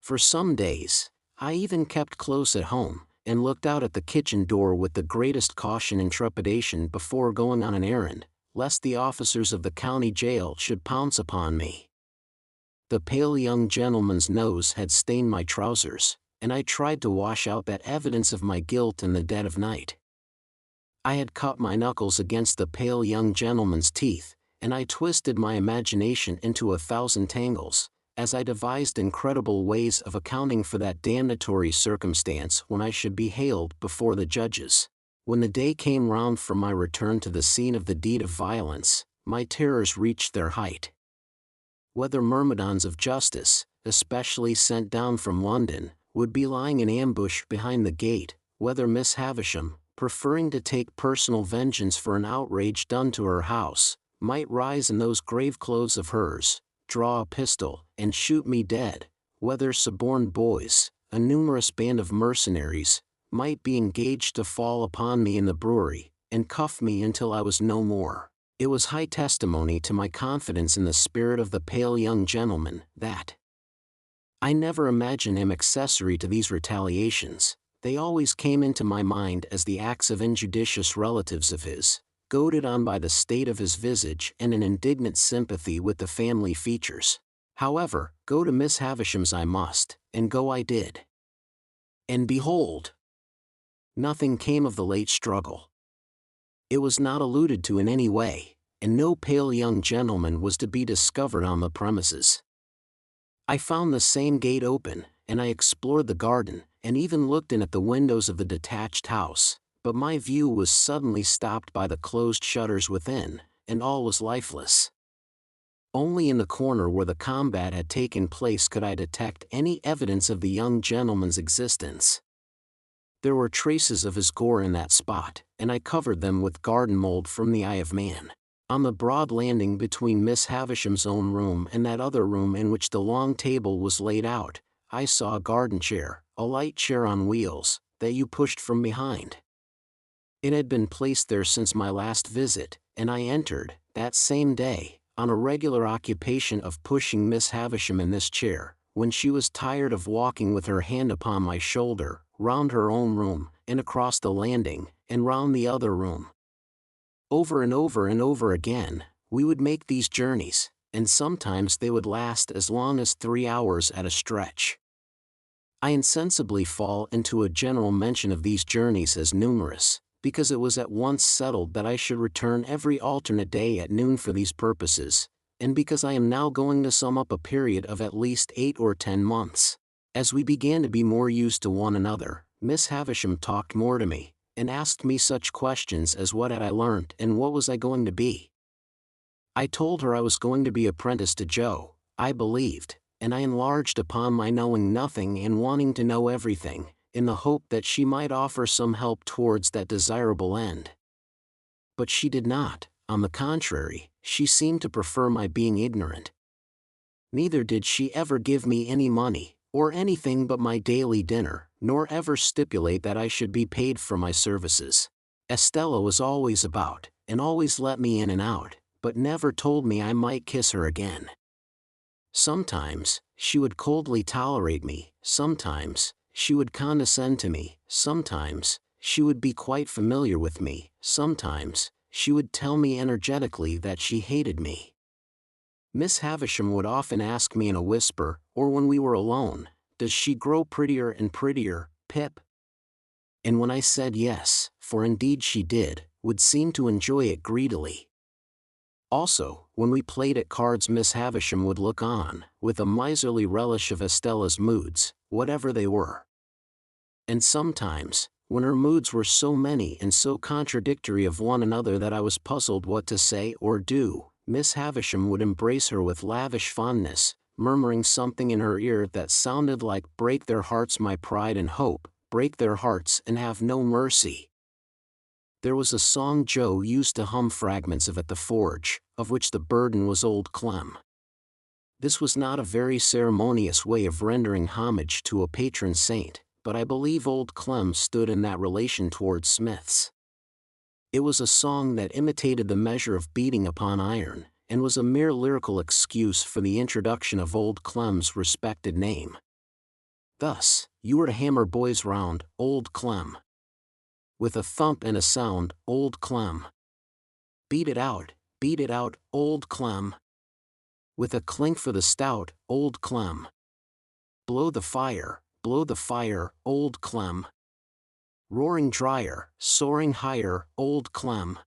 For some days, I even kept close at home, and looked out at the kitchen door with the greatest caution and trepidation before going on an errand, lest the officers of the county jail should pounce upon me. The pale young gentleman's nose had stained my trousers, and I tried to wash out that evidence of my guilt in the dead of night. I had cut my knuckles against the pale young gentleman's teeth, and I twisted my imagination into 1,000 tangles, as I devised incredible ways of accounting for that damnatory circumstance when I should be haled before the judges. When the day came round for my return to the scene of the deed of violence, my terrors reached their height. Whether myrmidons of justice, especially sent down from London, would be lying in ambush behind the gate, whether Miss Havisham, preferring to take personal vengeance for an outrage done to her house, might rise in those grave clothes of hers, draw a pistol, and shoot me dead, whether suborned boys, a numerous band of mercenaries, might be engaged to fall upon me in the brewery, and cuff me until I was no more. It was high testimony to my confidence in the spirit of the pale young gentleman, that I never imagined him accessory to these retaliations. They always came into my mind as the acts of injudicious relatives of his, goaded on by the state of his visage and an indignant sympathy with the family features. However, go to Miss Havisham's I must, and go I did. And behold, nothing came of the late struggle. It was not alluded to in any way, and no pale young gentleman was to be discovered on the premises. I found the same gate open, and I explored the garden, and even looked in at the windows of the detached house, but my view was suddenly stopped by the closed shutters within, and all was lifeless. Only in the corner where the combat had taken place could I detect any evidence of the young gentleman's existence. There were traces of his gore in that spot, and I covered them with garden mold from the eye of man. On the broad landing between Miss Havisham's own room and that other room in which the long table was laid out, I saw a garden chair, a light chair on wheels, that you pushed from behind. It had been placed there since my last visit, and I entered, that same day, on a regular occupation of pushing Miss Havisham in this chair, when she was tired of walking with her hand upon my shoulder, round her own room, and across the landing, and round the other room. Over and over and over again, we would make these journeys, and sometimes they would last as long as 3 hours at a stretch. I insensibly fall into a general mention of these journeys as numerous, because it was at once settled that I should return every alternate day at noon for these purposes, and because I am now going to sum up a period of at least 8 or 10 months. As we began to be more used to one another, Miss Havisham talked more to me, and asked me such questions as what had I learnt and what was I going to be. I told her I was going to be apprenticed to Joe, I believed, and I enlarged upon my knowing nothing and wanting to know everything, in the hope that she might offer some help towards that desirable end. But she did not. On the contrary, she seemed to prefer my being ignorant. Neither did she ever give me any money, or anything but my daily dinner, nor ever stipulate that I should be paid for my services. Estella was always about, and always let me in and out, but never told me I might kiss her again. Sometimes, she would coldly tolerate me, sometimes, she would condescend to me, sometimes, she would be quite familiar with me, sometimes, she would tell me energetically that she hated me. Miss Havisham would often ask me in a whisper, or when we were alone, "Does she grow prettier and prettier, Pip?" And when I said yes, for indeed she did, would seem to enjoy it greedily. Also, when we played at cards, Miss Havisham would look on, with a miserly relish of Estella's moods, whatever they were. And sometimes, when her moods were so many and so contradictory of one another that I was puzzled what to say or do, Miss Havisham would embrace her with lavish fondness, murmuring something in her ear that sounded like, "Break their hearts, my pride and hope, break their hearts and have no mercy." There was a song Joe used to hum fragments of at the forge, of which the burden was Old Clem. This was not a very ceremonious way of rendering homage to a patron saint, but I believe Old Clem stood in that relation towards smiths. It was a song that imitated the measure of beating upon iron, and was a mere lyrical excuse for the introduction of Old Clem's respected name. Thus, you were to hammer boys round, Old Clem. With a thump and a sound, Old Clem. Beat it out, Old Clem. With a clink for the stout, Old Clem. Blow the fire, Old Clem. Roaring drier, soaring higher, Old Clem.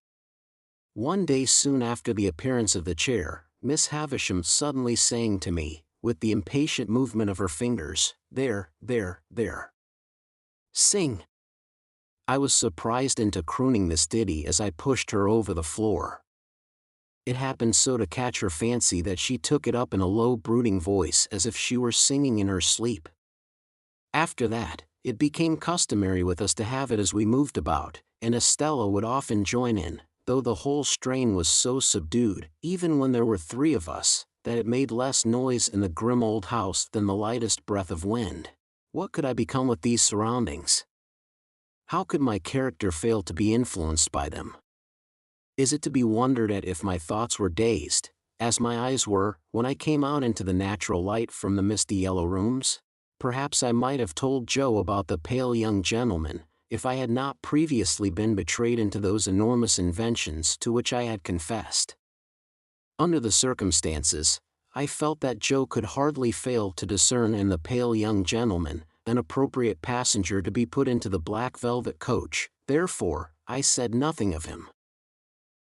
One day soon after the appearance of the chair, Miss Havisham suddenly saying to me, with the impatient movement of her fingers, "There. Sing." I was surprised into crooning this ditty as I pushed her over the floor. It happened so to catch her fancy that she took it up in a low brooding voice as if she were singing in her sleep. After that, it became customary with us to have it as we moved about, and Estella would often join in, though the whole strain was so subdued, even when there were 3 of us, that it made less noise in the grim old house than the lightest breath of wind. What could I become with these surroundings? How could my character fail to be influenced by them? Is it to be wondered at if my thoughts were dazed, as my eyes were, when I came out into the natural light from the misty yellow rooms? Perhaps I might have told Joe about the pale young gentleman, if I had not previously been betrayed into those enormous inventions to which I had confessed. Under the circumstances, I felt that Joe could hardly fail to discern in the pale young gentleman an appropriate passenger to be put into the black velvet coach, therefore, I said nothing of him.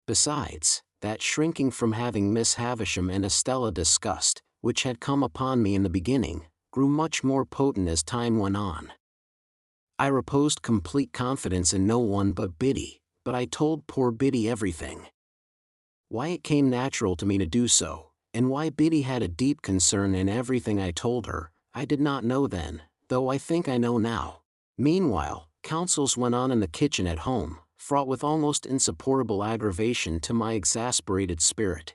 Besides, that shrinking from having Miss Havisham and Estella discussed, which had come upon me in the beginning, grew much more potent as time went on. I reposed complete confidence in no one but Biddy, but I told poor Biddy everything. Why it came natural to me to do so, and why Biddy had a deep concern in everything I told her, I did not know then, though I think I know now. Meanwhile, councils went on in the kitchen at home, fraught with almost insupportable aggravation to my exasperated spirit.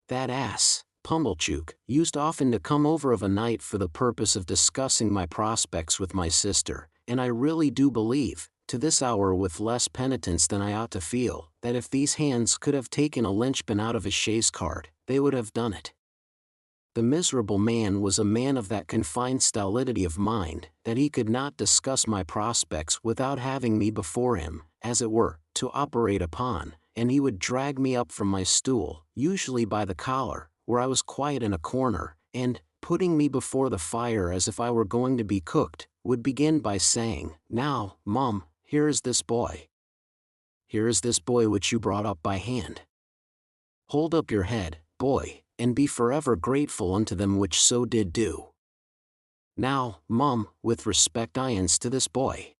That ass, Pumblechook, used often to come over of a night for the purpose of discussing my prospects with my sister, and I really do believe, to this hour with less penitence than I ought to feel, that if these hands could have taken a linchpin out of a chaise cart, they would have done it. The miserable man was a man of that confined stolidity of mind, that he could not discuss my prospects without having me before him, as it were, to operate upon, and he would drag me up from my stool, usually by the collar, where I was quiet in a corner, and, putting me before the fire as if I were going to be cooked, would begin by saying, "Now, Mum, here is this boy. Here is this boy which you brought up by hand. Hold up your head, boy, and be forever grateful unto them which so did do. Now, Mum, with respect ions to this boy."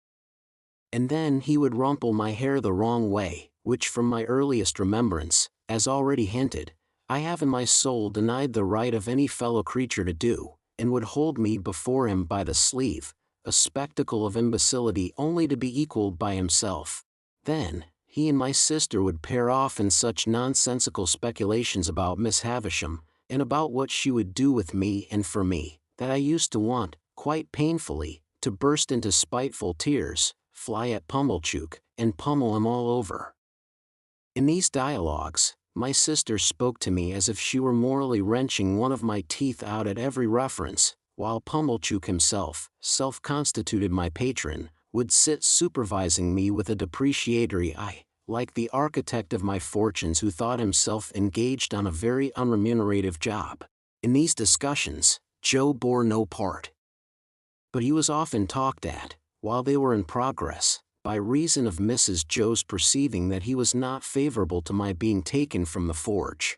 And then he would rumple my hair the wrong way, which from my earliest remembrance, as already hinted, I have in my soul denied the right of any fellow creature to do, and would hold me before him by the sleeve, a spectacle of imbecility only to be equaled by himself. Then, he and my sister would pair off in such nonsensical speculations about Miss Havisham, and about what she would do with me and for me, that I used to want, quite painfully, to burst into spiteful tears, fly at Pumblechook, and pummel him all over. In these dialogues, my sister spoke to me as if she were morally wrenching one of my teeth out at every reference, while Pumblechook himself, self-constituted my patron, would sit supervising me with a depreciatory eye, like the architect of my fortunes who thought himself engaged on a very unremunerative job. In these discussions, Joe bore no part. But he was often talked at, while they were in progress, by reason of Mrs. Joe's perceiving that he was not favorable to my being taken from the forge.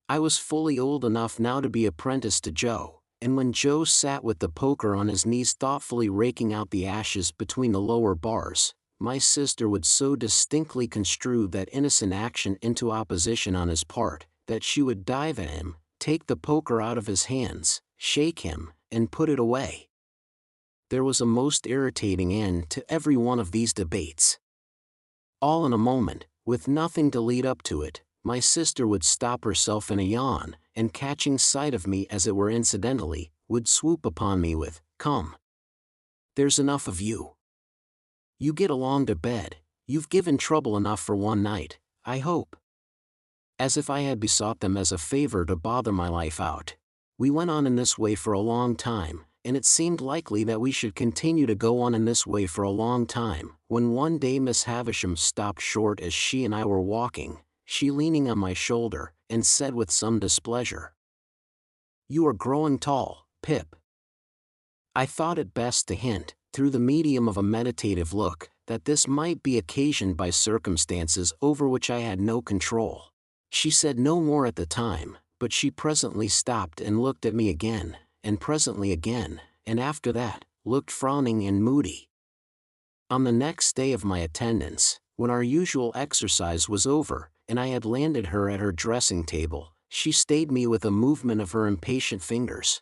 I was fully old enough now to be apprenticed to Joe, and when Joe sat with the poker on his knees thoughtfully raking out the ashes between the lower bars, my sister would so distinctly construe that innocent action into opposition on his part, that she would dive at him, take the poker out of his hands, shake him, and put it away. There was a most irritating end to every one of these debates. All in a moment, with nothing to lead up to it, my sister would stop herself in a yawn, and catching sight of me as it were incidentally, would swoop upon me with, "Come. There's enough of you. You get along to bed, you've given trouble enough for one night, I hope." As if I had besought them as a favor to bother my life out. We went on in this way for a long time, and it seemed likely that we should continue to go on in this way for a long time, when one day Miss Havisham stopped short as she and I were walking, she leaning on my shoulder, and said with some displeasure, "You are growing tall, Pip." I thought it best to hint, through the medium of a meditative look, that this might be occasioned by circumstances over which I had no control. She said no more at the time, but she presently stopped and looked at me again, and presently again, and after that, looked frowning and moody. On the next day of my attendance, when our usual exercise was over, and I had landed her at her dressing table, she stayed me with a movement of her impatient fingers.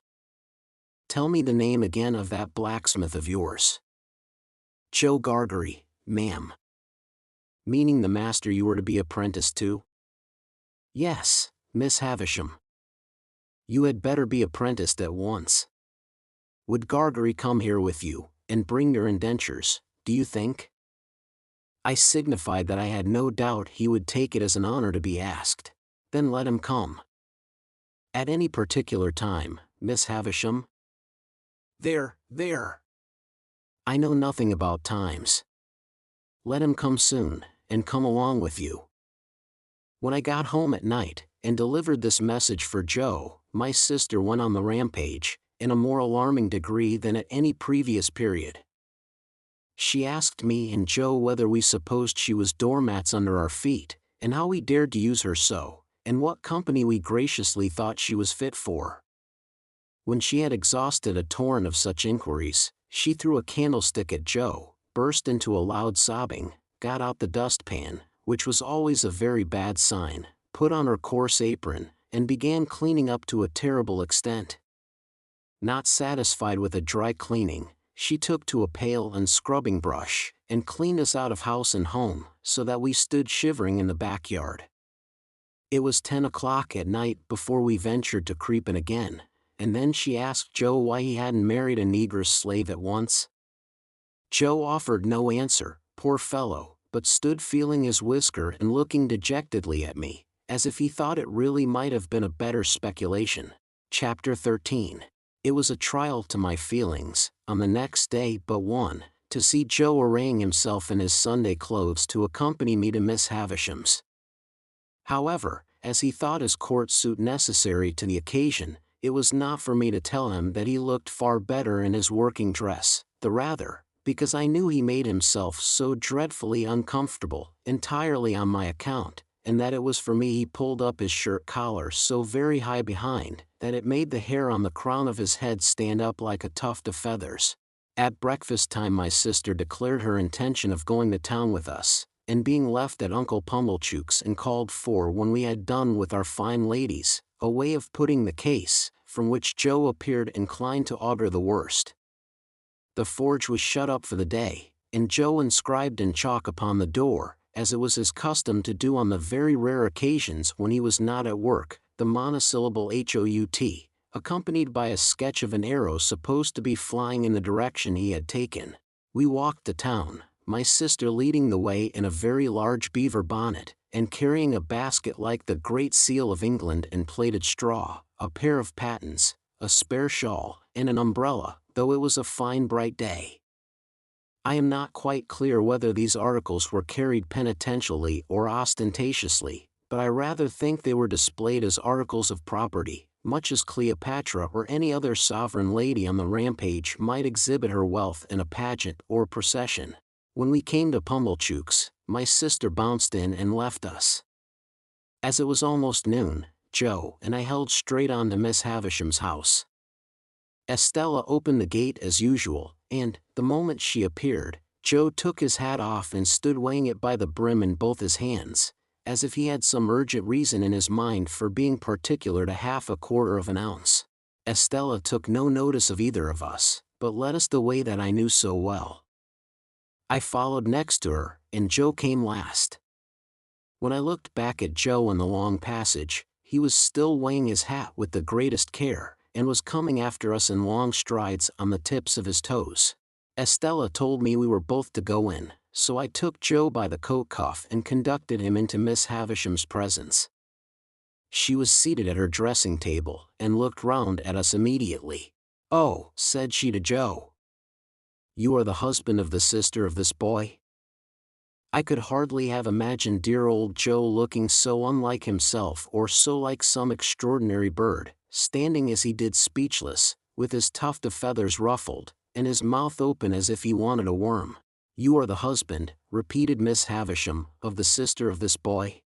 "Tell me the name again of that blacksmith of yours." "Joe Gargery, ma'am." "Meaning the master you were to be apprenticed to?" "Yes, Miss Havisham." "You had better be apprenticed at once. Would Gargery come here with you, and bring your indentures, do you think?" I signified that I had no doubt he would take it as an honor to be asked. "Then let him come." "At any particular time, Miss Havisham?" There. I know nothing about times." "Let him come soon, and come along with you." When I got home at night, and delivered this message for Joe, my sister went on the rampage, in a more alarming degree than at any previous period. She asked me and Joe whether we supposed she was doormats under our feet, and how we dared to use her so, and what company we graciously thought she was fit for. When she had exhausted a torrent of such inquiries, she threw a candlestick at Joe, burst into a loud sobbing, got out the dustpan, which was always a very bad sign, put on her coarse apron, and began cleaning up to a terrible extent. Not satisfied with a dry cleaning, she took to a pail and scrubbing brush, and cleaned us out of house and home, so that we stood shivering in the backyard. It was 10 o'clock at night before we ventured to creep in again, and then she asked Joe why he hadn't married a negress slave at once. Joe offered no answer, poor fellow, but stood feeling his whisker and looking dejectedly at me, as if he thought it really might have been a better speculation. Chapter 13. It was a trial to my feelings, on the next day but one, to see Joe arraying himself in his Sunday clothes to accompany me to Miss Havisham's. However, as he thought his court suit necessary to the occasion, it was not for me to tell him that he looked far better in his working dress, the rather, because I knew he made himself so dreadfully uncomfortable, entirely on my account, and that it was for me he pulled up his shirt collar so very high behind, that it made the hair on the crown of his head stand up like a tuft of feathers. At breakfast time my sister declared her intention of going to town with us, and being left at Uncle Pumblechook's and called for when we had done with our fine ladies, a way of putting the case, from which Joe appeared inclined to augur the worst. The forge was shut up for the day, and Joe inscribed in chalk upon the door, as it was his custom to do on the very rare occasions when he was not at work, the monosyllable HOUT, accompanied by a sketch of an arrow supposed to be flying in the direction he had taken. We walked to town, my sister leading the way in a very large beaver bonnet, and carrying a basket like the Great Seal of England and plaited straw, a pair of pattens, a spare shawl, and an umbrella, though it was a fine bright day. I am not quite clear whether these articles were carried penitentially or ostentatiously, but I rather think they were displayed as articles of property, much as Cleopatra or any other sovereign lady on the rampage might exhibit her wealth in a pageant or procession. When we came to Pumblechook's, my sister bounced in and left us. As it was almost noon, Joe and I held straight on to Miss Havisham's house. Estella opened the gate as usual, and, the moment she appeared, Joe took his hat off and stood weighing it by the brim in both his hands, as if he had some urgent reason in his mind for being particular to half a quarter of an ounce. Estella took no notice of either of us, but led us the way that I knew so well. I followed next to her, and Joe came last. When I looked back at Joe in the long passage, he was still weighing his hat with the greatest care, and was coming after us in long strides on the tips of his toes. Estella told me we were both to go in, so I took Joe by the coat cuff and conducted him into Miss Havisham's presence. She was seated at her dressing table, and looked round at us immediately. "Oh," said she to Joe, "you are the husband of the sister of this boy?" I could hardly have imagined dear old Joe looking so unlike himself or so like some extraordinary bird, standing as he did speechless, with his tuft of feathers ruffled, and his mouth open as if he wanted a worm. "You are the husband," repeated Miss Havisham, "of the sister of this boy?"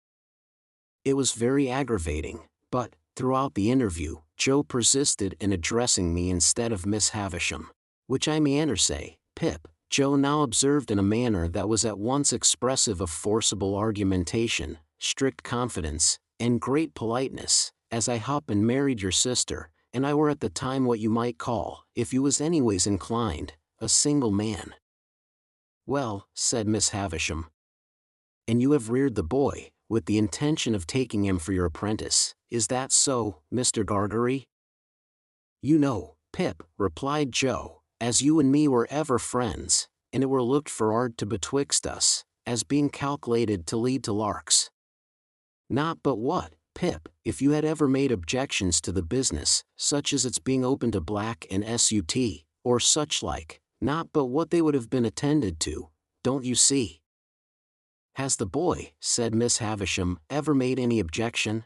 It was very aggravating, but, throughout the interview, Joe persisted in addressing me instead of Miss Havisham. "Which I meander say, Pip," Joe now observed in a manner that was at once expressive of forcible argumentation, strict confidence, and great politeness, "as I hup and married your sister, and I were at the time what you might call, if you was anyways inclined, a single man." "Well," said Miss Havisham, "and you have reared the boy, with the intention of taking him for your apprentice, is that so, Mr. Gargery?" "You know, Pip," replied Joe, "as you and me were ever friends, and it were looked for ard to betwixt us, as being calculated to lead to larks." "Not but what, Pip, if you had ever made objections to the business, such as its being open to black and sut, or such like, not but what they would have been attended to, don't you see?" "Has the boy," said Miss Havisham, "ever made any objection?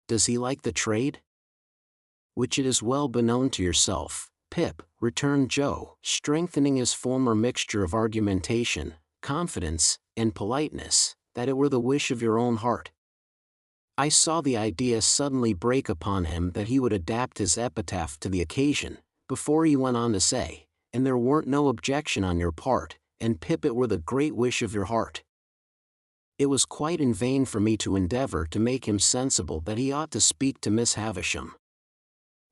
Does he like the trade?" "Which it is well beknown to yourself, Pip," returned Joe, strengthening his former mixture of argumentation, confidence, and politeness, "that it were the wish of your own heart." I saw the idea suddenly break upon him that he would adapt his epitaph to the occasion, before he went on to say, "and there weren't no objection on your part, and Pip it were the great wish of your heart." It was quite in vain for me to endeavor to make him sensible that he ought to speak to Miss Havisham.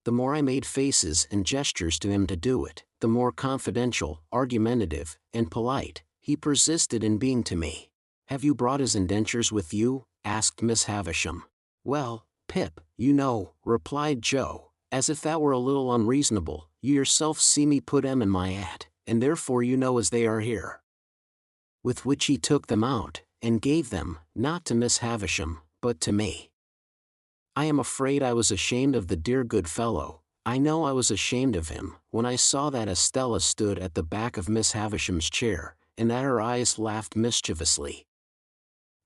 The more I made faces and gestures to him to do it, the more confidential, argumentative, and polite he persisted in being to me. "Have you brought his indentures with you?" asked Miss Havisham. "Well, Pip, you know," replied Joe, as if that were a little unreasonable, "you yourself see me put 'em in my hat, and therefore you know as they are here." With which he took them out, and gave them, not to Miss Havisham, but to me. I am afraid I was ashamed of the dear good fellow. I know I was ashamed of him, when I saw that Estella stood at the back of Miss Havisham's chair, and that her eyes laughed mischievously.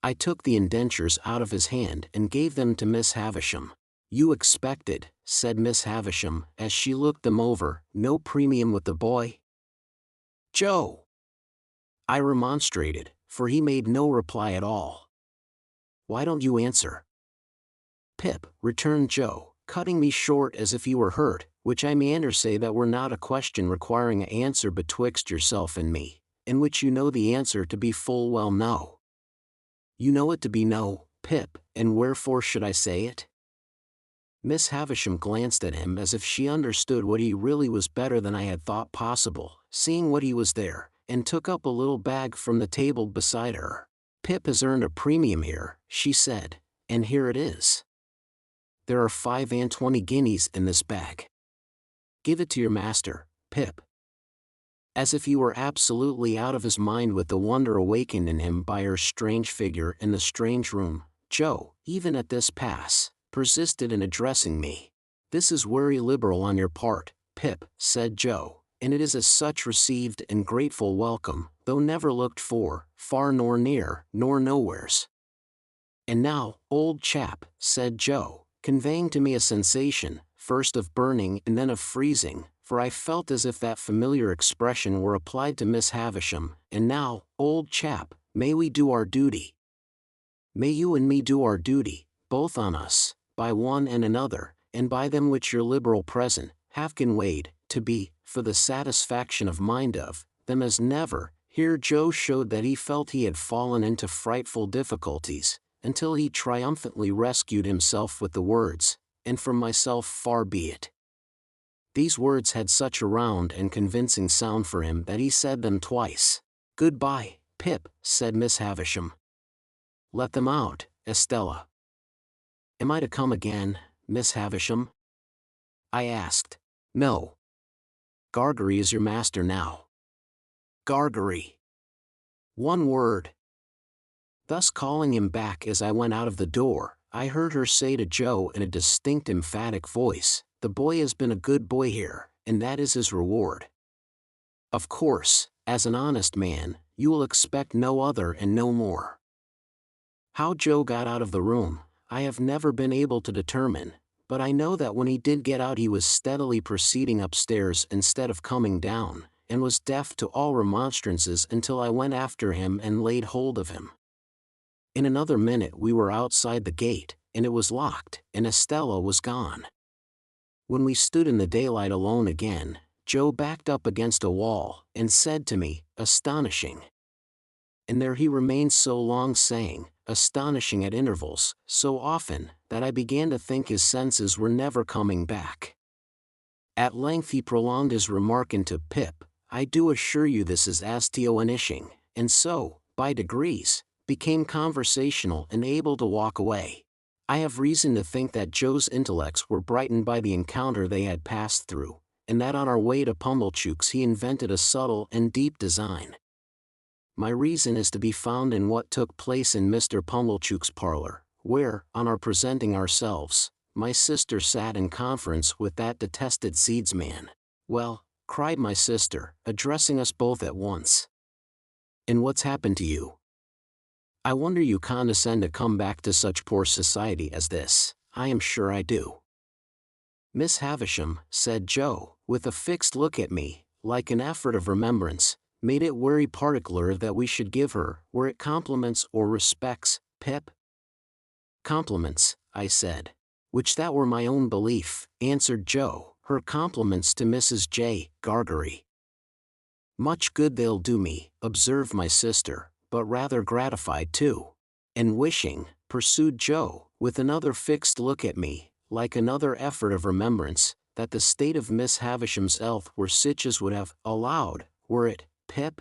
I took the indentures out of his hand and gave them to Miss Havisham. "You expected," said Miss Havisham, as she looked them over, "no premium with the boy?" "Joe!" I remonstrated, for he made no reply at all. "Why don't you answer?" "Pip," returned Joe, cutting me short as if he were hurt, "which I meander say that were not a question requiring a answer betwixt yourself and me, in which you know the answer to be full well no." "You know it to be no, Pip, and wherefore should I say it?" Miss Havisham glanced at him as if she understood what he really was better than I had thought possible, seeing what he was there, and took up a little bag from the table beside her. Pip has earned a premium here, she said, and here it is. There are 5 and 20 guineas in this bag. Give it to your master, Pip. As if he were absolutely out of his mind with the wonder awakened in him by her strange figure in the strange room, Joe, even at this pass, persisted in addressing me. This is very liberal on your part, Pip, said Joe, and it is as such received and grateful welcome, though never looked for, far nor near, nor nowheres. And now, old chap, said Joe, conveying to me a sensation, first of burning and then of freezing, for I felt as if that familiar expression were applied to Miss Havisham, and now, old chap, may we do our duty? May you and me do our duty, both on us, by one and another, and by them which your liberal present have conveyed, to be, for the satisfaction of mind of, them as never. Here Joe showed that he felt he had fallen into frightful difficulties, until he triumphantly rescued himself with the words, and from myself far be it. These words had such a round and convincing sound for him that he said them twice. Goodbye, Pip, said Miss Havisham. Let them out, Estella. Am I to come again, Miss Havisham? I asked. No. Gargery is your master now. Gargery. One word. Thus calling him back as I went out of the door, I heard her say to Joe in a distinct emphatic voice, the boy has been a good boy here, and that is his reward. Of course, as an honest man, you will expect no other and no more. How Joe got out of the room, I have never been able to determine, but I know that when he did get out he was steadily proceeding upstairs instead of coming down, and was deaf to all remonstrances until I went after him and laid hold of him. In another minute we were outside the gate, and it was locked, and Estella was gone. When we stood in the daylight alone again, Joe backed up against a wall, and said to me, astonishing. And there he remained so long saying, astonishing at intervals, so often, that I began to think his senses were never coming back. At length he prolonged his remark into Pip, I do assure you this is astio and ishing, and so, by degrees, became conversational and able to walk away. I have reason to think that Joe's intellects were brightened by the encounter they had passed through, and that on our way to Pumblechook's he invented a subtle and deep design. My reason is to be found in what took place in Mr. Pumblechook's parlor, where, on our presenting ourselves, my sister sat in conference with that detested seedsman. Well, cried my sister, addressing us both at once. And what's happened to you? I wonder you condescend to come back to such poor society as this. I am sure I do. Miss Havisham, said Joe, with a fixed look at me, like an effort of remembrance, made it very particular that we should give her, were it compliments or respects, Pip? Compliments, I said. Which that were my own belief, answered Joe, her compliments to Mrs. J. Gargery. Much good they'll do me, observed my sister, but rather gratified too. And wishing, pursued Joe, with another fixed look at me, like another effort of remembrance, that the state of Miss Havisham's health were such as would have allowed, were it, Pip?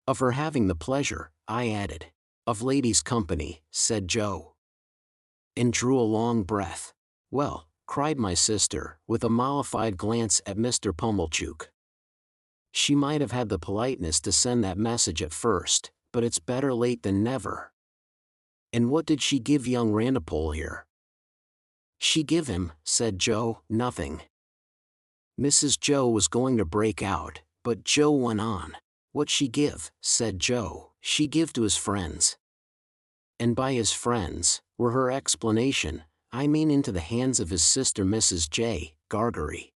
Of her having the pleasure, I added. Of ladies' company, said Joe. And drew a long breath. Well, cried my sister, with a mollified glance at Mr. Pumblechook. She might have had the politeness to send that message at first, but it's better late than never. And what did she give young Randipole here? She give him, said Joe, nothing. Mrs. Joe was going to break out, but Joe went on. What she give, said Joe, she give to his friends. And by his friends, were her explanation, I mean into the hands of his sister Mrs. J. Gargery.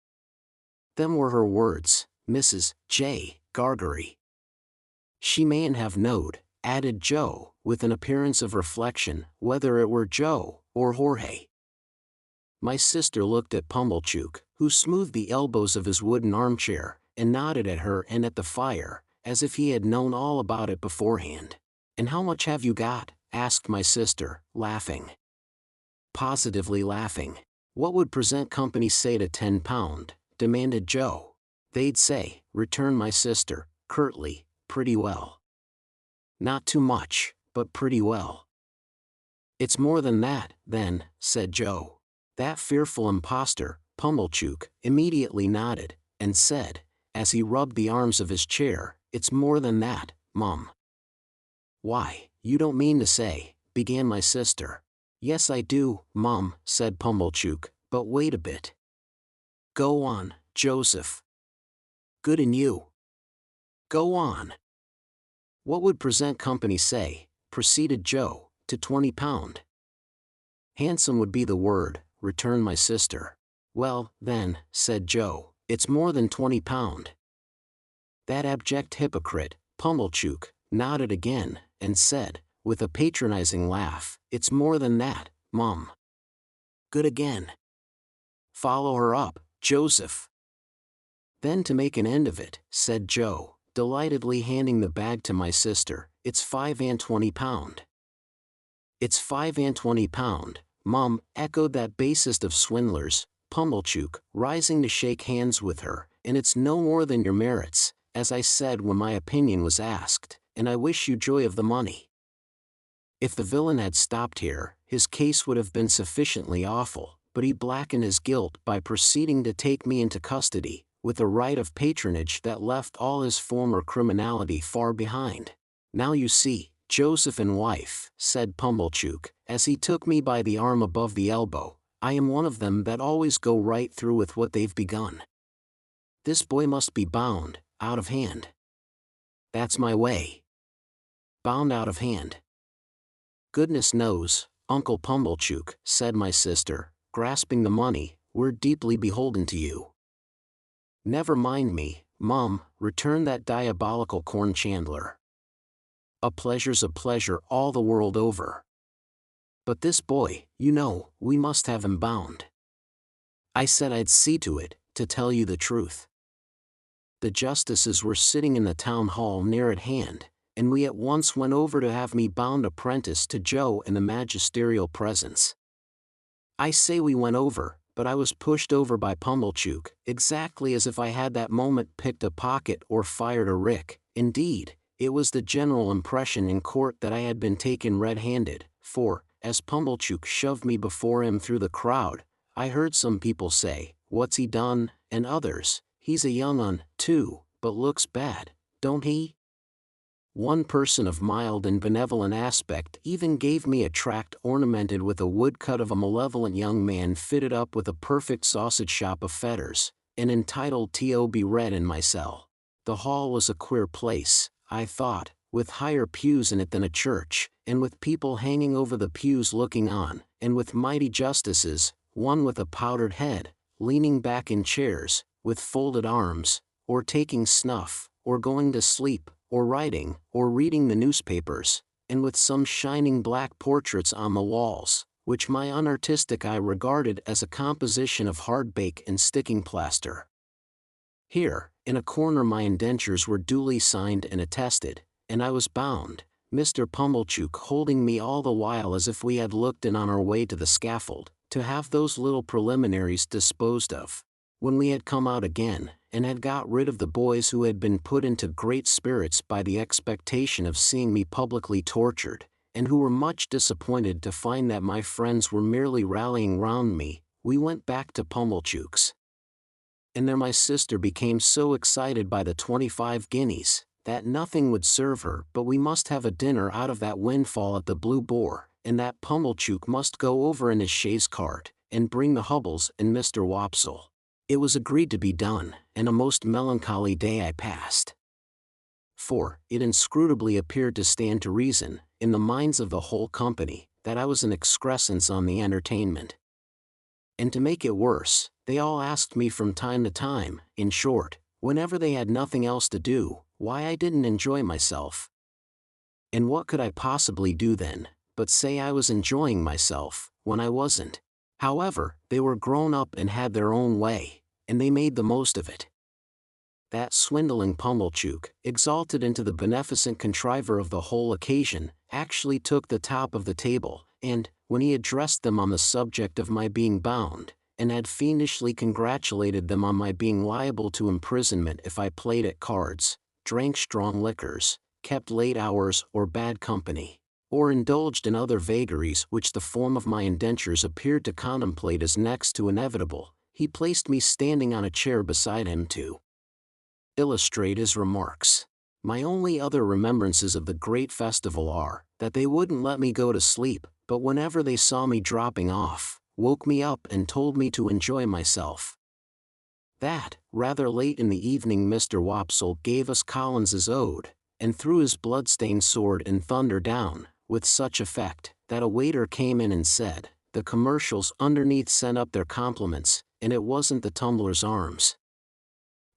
Them were her words, Mrs. J. Gargery. She mayn't have knowed, added Joe, with an appearance of reflection, whether it were Joe, or Jorge. My sister looked at Pumblechook, who smoothed the elbows of his wooden armchair, and nodded at her and at the fire, as if he had known all about it beforehand. And how much have you got? Asked my sister, laughing. Positively laughing. What would present company say to £10? Demanded Joe. They'd say, returned my sister, curtly, pretty well. Not too much, but pretty well. It's more than that, then, said Joe. That fearful impostor, Pumblechook, immediately nodded, and said, as he rubbed the arms of his chair, it's more than that, Mum. Why, you don't mean to say, began my sister. Yes I do, Mum, said Pumblechook, but wait a bit. Go on, Joseph. Good in you. Go on. What would present company say, proceeded Joe, to £20? Handsome would be the word, returned my sister. Well, then, said Joe, it's more than £20. That abject hypocrite, Pumblechook, nodded again, and said, with a patronizing laugh, it's more than that, Mum. Good again. Follow her up, Joseph. Then to make an end of it, said Joe, delightedly handing the bag to my sister, it's £25. It's £25, Mum, echoed that basest of swindlers, Pumblechook, rising to shake hands with her, and it's no more than your merits, as I said when my opinion was asked, and I wish you joy of the money. If the villain had stopped here, his case would have been sufficiently awful, but he blackened his guilt by proceeding to take me into custody, with a right of patronage that left all his former criminality far behind. Now you see, Joseph and wife, said Pumblechook, as he took me by the arm above the elbow, I am one of them that always go right through with what they've begun. This boy must be bound, out of hand. That's my way. Bound out of hand. Goodness knows, Uncle Pumblechook, said my sister, grasping the money, we're deeply beholden to you. Never mind me, Mum, returned that diabolical corn chandler. A pleasure's a pleasure all the world over. But this boy, you know, we must have him bound. I said I'd see to it, to tell you the truth. The justices were sitting in the town hall near at hand, and we at once went over to have me bound apprentice to Joe in the magisterial presence. I say we went over, but I was pushed over by Pumblechook, exactly as if I had that moment picked a pocket or fired a rick. Indeed, it was the general impression in court that I had been taken red-handed, for, as Pumblechook shoved me before him through the crowd, I heard some people say, what's he done, and others, he's a young un, too, but looks bad, don't he? One person of mild and benevolent aspect even gave me a tract ornamented with a woodcut of a malevolent young man fitted up with a perfect sausage shop of fetters, and entitled T.O. be read in my cell. The hall was a queer place, I thought, with higher pews in it than a church, and with people hanging over the pews looking on, and with mighty justices, one with a powdered head, leaning back in chairs, with folded arms, or taking snuff, or going to sleep, or writing, or reading the newspapers, and with some shining black portraits on the walls, which my unartistic eye regarded as a composition of hardbake and sticking plaster. Here, in a corner my indentures were duly signed and attested, and I was bound, Mr. Pumblechook holding me all the while as if we had looked in on our way to the scaffold, to have those little preliminaries disposed of. When we had come out again, and had got rid of the boys who had been put into great spirits by the expectation of seeing me publicly tortured, and who were much disappointed to find that my friends were merely rallying round me, we went back to Pumblechook's. And there my sister became so excited by the 25 guineas, that nothing would serve her but we must have a dinner out of that windfall at the Blue Boar, and that Pumblechook must go over in his chaise cart, and bring the Hubbles and Mr. Wopsle. It was agreed to be done, and a most melancholy day I passed. For, it inscrutably appeared to stand to reason, in the minds of the whole company, that I was an excrescence on the entertainment. And to make it worse, they all asked me from time to time, in short, whenever they had nothing else to do, why I didn't enjoy myself. And what could I possibly do then, but say I was enjoying myself, when I wasn't? However, they were grown up and had their own way, and they made the most of it. That swindling Pumblechook, exalted into the beneficent contriver of the whole occasion, actually took the top of the table, and, when he addressed them on the subject of my being bound, and had fiendishly congratulated them on my being liable to imprisonment if I played at cards, drank strong liquors, kept late hours or bad company, or indulged in other vagaries which the form of my indentures appeared to contemplate as next to inevitable, he placed me standing on a chair beside him to illustrate his remarks. My only other remembrances of the great festival are, that they wouldn't let me go to sleep, but whenever they saw me dropping off, woke me up and told me to enjoy myself. That, rather late in the evening, Mr. Wopsle gave us Collins's Ode, and threw his blood-stained sword and thunder down, with such effect, that a waiter came in and said, the commercials underneath sent up their compliments, and it wasn't the Tumbler's Arms.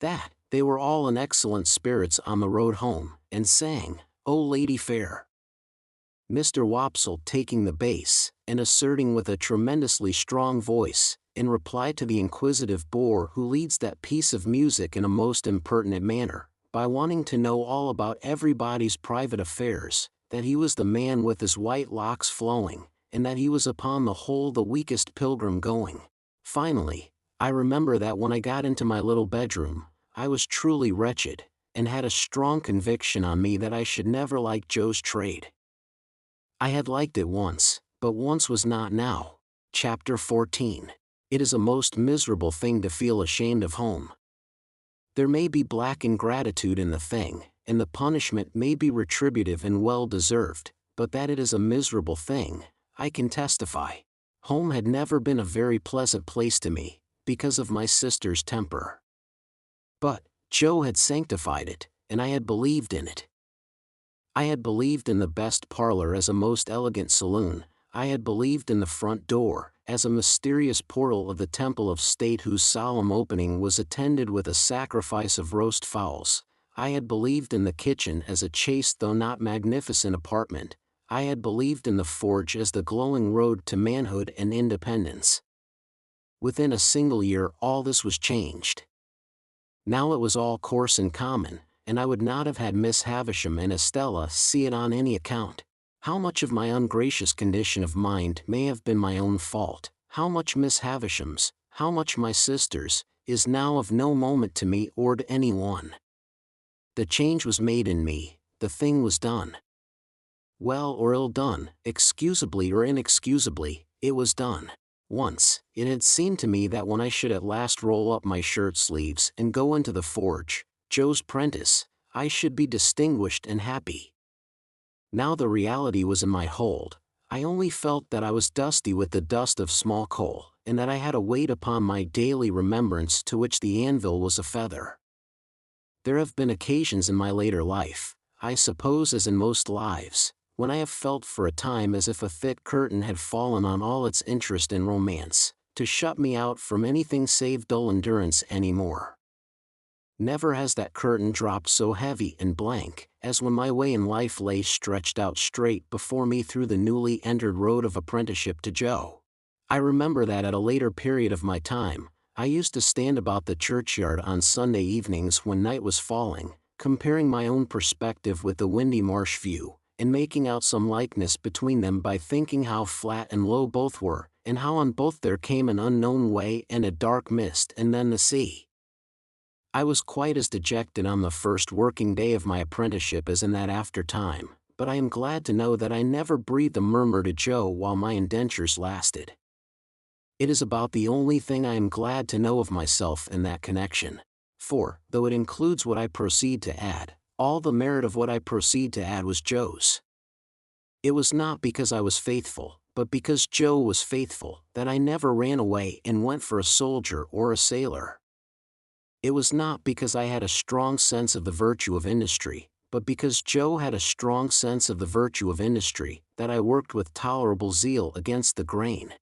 That, they were all in excellent spirits on the road home, and sang, O Lady Fair. Mr. Wopsle taking the bass, and asserting with a tremendously strong voice, in reply to the inquisitive bore who leads that piece of music in a most impertinent manner, by wanting to know all about everybody's private affairs, that he was the man with his white locks flowing, and that he was upon the whole the weakest pilgrim going. Finally, I remember that when I got into my little bedroom, I was truly wretched, and had a strong conviction on me that I should never like Joe's trade. I had liked it once, but once was not now. Chapter 14. It is a most miserable thing to feel ashamed of home. There may be black ingratitude in the thing, and the punishment may be retributive and well-deserved, but that it is a miserable thing, I can testify. Home had never been a very pleasant place to me, because of my sister's temper. But Joe had sanctified it, and I had believed in it. I had believed in the best parlor as a most elegant saloon. I had believed in the front door as a mysterious portal of the temple of state whose solemn opening was attended with a sacrifice of roast fowls. I had believed in the kitchen as a chaste though not magnificent apartment. I had believed in the forge as the glowing road to manhood and independence. Within a single year all this was changed. Now it was all coarse and common, and I would not have had Miss Havisham and Estella see it on any account. How much of my ungracious condition of mind may have been my own fault, how much Miss Havisham's, how much my sister's, is now of no moment to me or to any one. The change was made in me, the thing was done. Well or ill done, excusably or inexcusably, it was done. Once, it had seemed to me that when I should at last roll up my shirt sleeves and go into the forge, Joe's prentice, I should be distinguished and happy. Now the reality was in my hold. I only felt that I was dusty with the dust of small coal, and that I had a weight upon my daily remembrance to which the anvil was a feather. There have been occasions in my later life, I suppose as in most lives, when I have felt for a time as if a thick curtain had fallen on all its interest and romance, to shut me out from anything save dull endurance any more. Never has that curtain dropped so heavy and blank, as when my way in life lay stretched out straight before me through the newly entered road of apprenticeship to Joe. I remember that at a later period of my time, I used to stand about the churchyard on Sunday evenings when night was falling, comparing my own perspective with the windy marsh view, and making out some likeness between them by thinking how flat and low both were, and how on both there came an unknown way and a dark mist and then the sea. I was quite as dejected on the first working day of my apprenticeship as in that after time, but I am glad to know that I never breathed a murmur to Joe while my indentures lasted. It is about the only thing I am glad to know of myself in that connection, for, though it includes what I proceed to add, all the merit of what I proceed to add was Joe's. It was not because I was faithful, but because Joe was faithful, that I never ran away and went for a soldier or a sailor. It was not because I had a strong sense of the virtue of industry, but because Joe had a strong sense of the virtue of industry, that I worked with tolerable zeal against the grain.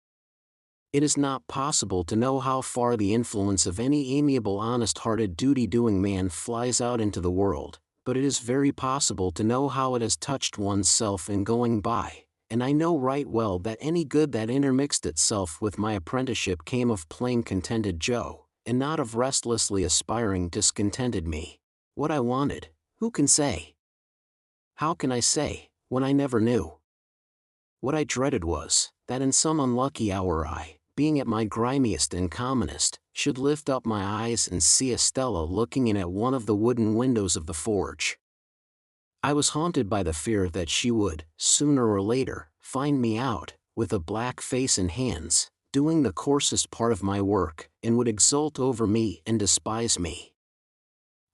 It is not possible to know how far the influence of any amiable honest-hearted duty-doing man flies out into the world, but it is very possible to know how it has touched one's self in going by, and I know right well that any good that intermixed itself with my apprenticeship came of plain contented Joe, and not of restlessly aspiring discontented me. What I wanted, who can say? How can I say, when I never knew? What I dreaded was, that in some unlucky hour I, being at my grimiest and commonest, should lift up my eyes and see Estella looking in at one of the wooden windows of the forge. I was haunted by the fear that she would, sooner or later, find me out, with a black face and hands, doing the coarsest part of my work, and would exult over me and despise me.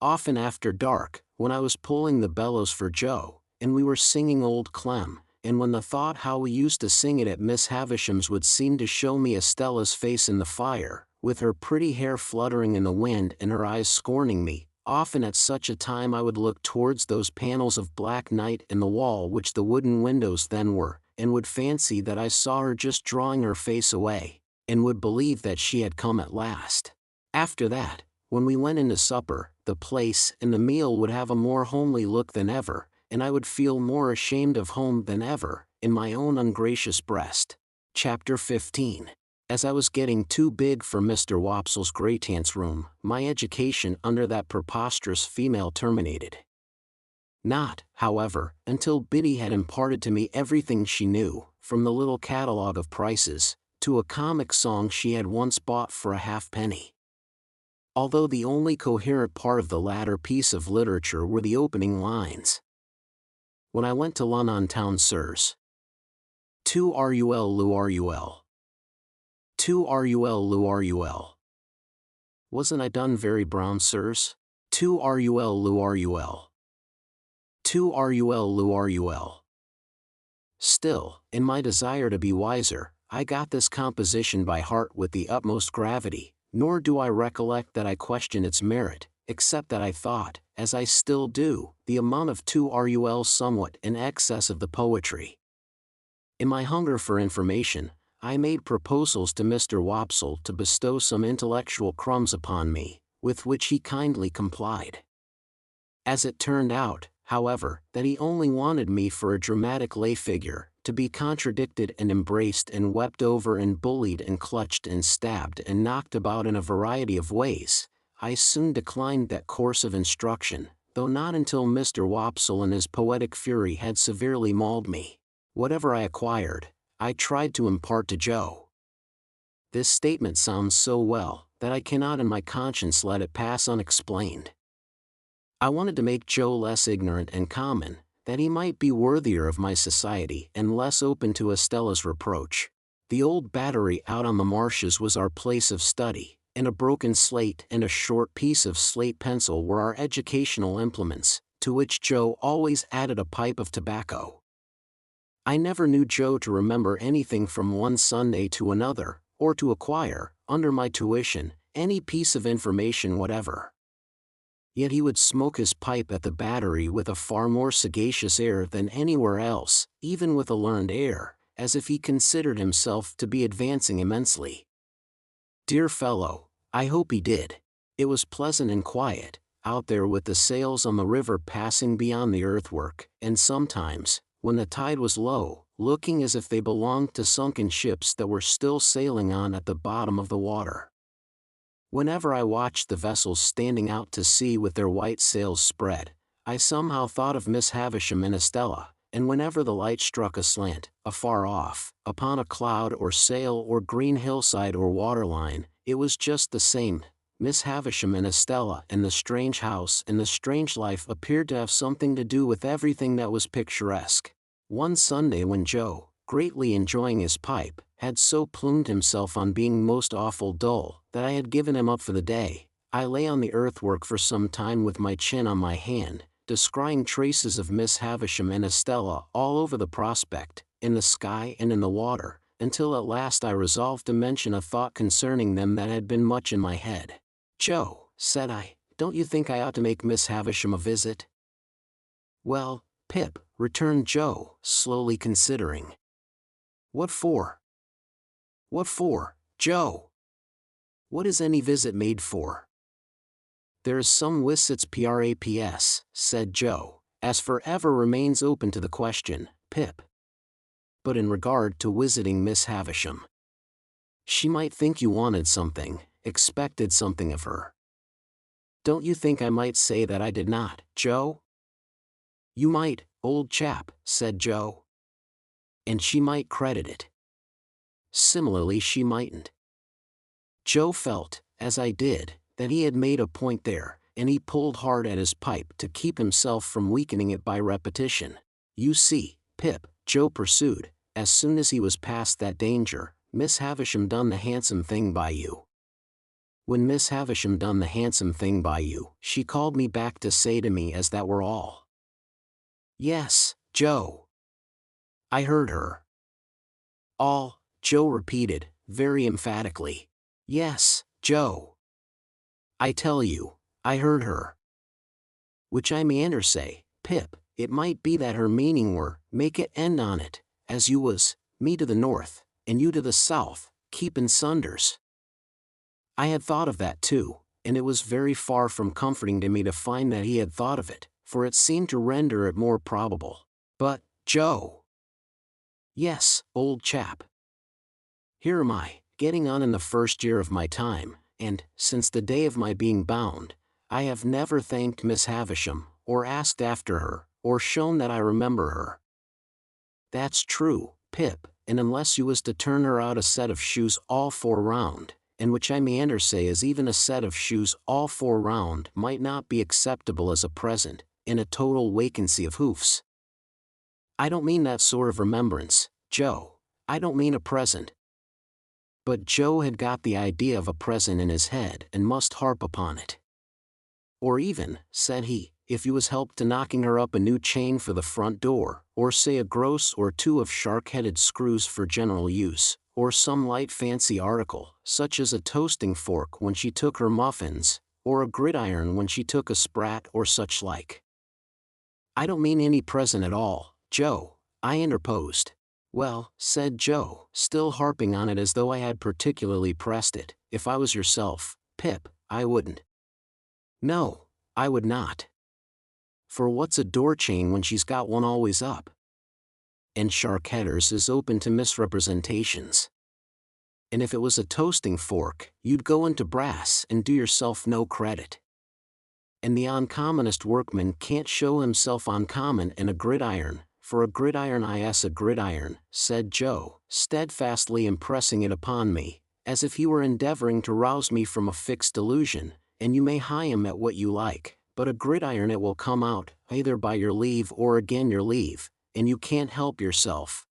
Often after dark, when I was pulling the bellows for Joe, and we were singing Old Clem, and when the thought how we used to sing it at Miss Havisham's would seem to show me Estella's face in the fire, with her pretty hair fluttering in the wind and her eyes scorning me, often at such a time I would look towards those panels of black night in the wall which the wooden windows then were, and would fancy that I saw her just drawing her face away, and would believe that she had come at last. After that, when we went into supper, the place and the meal would have a more homely look than ever, and I would feel more ashamed of home than ever, in my own ungracious breast. Chapter 15. As I was getting too big for Mr. Wopsle's Greytant's room, my education under that preposterous female terminated. Not, however, until Biddy had imparted to me everything she knew, from the little catalogue of prices, to a comic song she had once bought for a halfpenny. Although the only coherent part of the latter piece of literature were the opening lines. When I went to Lunnon town, sirs. 2 rul lu rul. 2 rul lu rul. Wasn't I done very brown, sirs? 2 rul lu rul. 2 rul lu rul. Still, in my desire to be wiser, I got this composition by heart with the utmost gravity, nor do I recollect that I questioned its merit, except that I thought, as I still do, the amount of 2 rul somewhat in excess of the poetry. In my hunger for information, I made proposals to Mr. Wopsle to bestow some intellectual crumbs upon me, with which he kindly complied. As it turned out, however, that he only wanted me for a dramatic lay figure, to be contradicted and embraced and wept over and bullied and clutched and stabbed and knocked about in a variety of ways, I soon declined that course of instruction, though not until Mr. Wopsle in his poetic fury had severely mauled me. Whatever I acquired, I tried to impart to Joe. This statement sounds so well, that I cannot in my conscience let it pass unexplained. I wanted to make Joe less ignorant and common, that he might be worthier of my society and less open to Estella's reproach. The old battery out on the marshes was our place of study, and a broken slate and a short piece of slate pencil were our educational implements, to which Joe always added a pipe of tobacco. I never knew Joe to remember anything from one Sunday to another, or to acquire, under my tuition, any piece of information whatever. Yet he would smoke his pipe at the battery with a far more sagacious air than anywhere else, even with a learned air, as if he considered himself to be advancing immensely. Dear fellow, I hope he did. It was pleasant and quiet, out there with the sails on the river passing beyond the earthwork, and sometimes, when the tide was low, looking as if they belonged to sunken ships that were still sailing on at the bottom of the water. Whenever I watched the vessels standing out to sea with their white sails spread, I somehow thought of Miss Havisham and Estella, and whenever the light struck aslant, afar off, upon a cloud or sail or green hillside or waterline, it was just the same. Miss Havisham and Estella and the strange house and the strange life appeared to have something to do with everything that was picturesque. One Sunday when Joe, greatly enjoying his pipe, had so plumed himself on being most awful dull, that I had given him up for the day, I lay on the earthwork for some time with my chin on my hand, descrying traces of Miss Havisham and Estella all over the prospect, in the sky and in the water, until at last I resolved to mention a thought concerning them that had been much in my head. Joe, said I, don't you think I ought to make Miss Havisham a visit? Well, Pip, returned Joe, slowly considering. What for? What for, Joe? What is any visit made for? There is some wisits praps, said Joe, as forever remains open to the question, Pip. But in regard to visiting Miss Havisham, she might think you wanted something, expected something of her. Don't you think I might say that I did not, Joe? You might, old chap, said Joe. And she might credit it. Similarly she mightn't. Joe felt, as I did, that he had made a point there, and he pulled hard at his pipe to keep himself from weakening it by repetition. "You see, Pip," Joe pursued, "as soon as he was past that danger, Miss Havisham done the handsome thing by you. When Miss Havisham done the handsome thing by you, she called me back to say to me as that were all." "Yes, Joe. I heard her." "All," Joe repeated, very emphatically. "Yes, Joe. I tell you, I heard her." "Which I meander say, Pip, it might be that her meaning were, make it end on it, as you was, me to the north, and you to the south, keepin' sunders." I had thought of that too, and it was very far from comforting to me to find that he had thought of it, for it seemed to render it more probable. "But, Joe." "Yes, old chap. Here am I, getting on in the first year of my time, and, since the day of my being bound, I have never thanked Miss Havisham, or asked after her, or shown that I remember her." "That's true, Pip, and unless you was to turn her out a set of shoes all 4 round, and which I meander say is even a set of shoes all 4 round might not be acceptable as a present, in a total vacancy of hoofs." "I don't mean that sort of remembrance, Joe. I don't mean a present." But Joe had got the idea of a present in his head and must harp upon it. "Or even," said he, "if you was helped to knocking her up a new chain for the front door, or say a gross or 2 of shark-headed screws for general use, or some light fancy article, such as a toasting fork when she took her muffins, or a gridiron when she took a sprat or such like." "I don't mean any present at all, Joe," I interposed. "Well," said Joe, still harping on it as though I had particularly pressed it, "if I was yourself, Pip, I wouldn't." "No, I would not. For what's a door chain when she's got one always up? And shark-headers is open to misrepresentations. And if it was a toasting fork, you'd go into brass and do yourself no credit. And the uncommonest workman can't show himself uncommon in a gridiron, for a gridiron is a gridiron," said Joe, steadfastly impressing it upon me, as if he were endeavoring to rouse me from a fixed delusion, "and you may hie him at what you like, but a gridiron it will come out, either by your leave or again your leave, and you can't help yourself."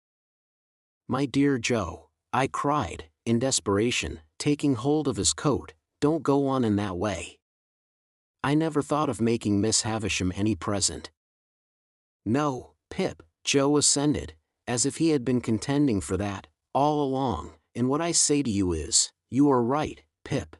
"My dear Joe," I cried, in desperation, taking hold of his coat, "don't go on in that way. I never thought of making Miss Havisham any present." "No, Pip," Joe assented, as if he had been contending for that, all along, "and what I say to you is, you are right, Pip."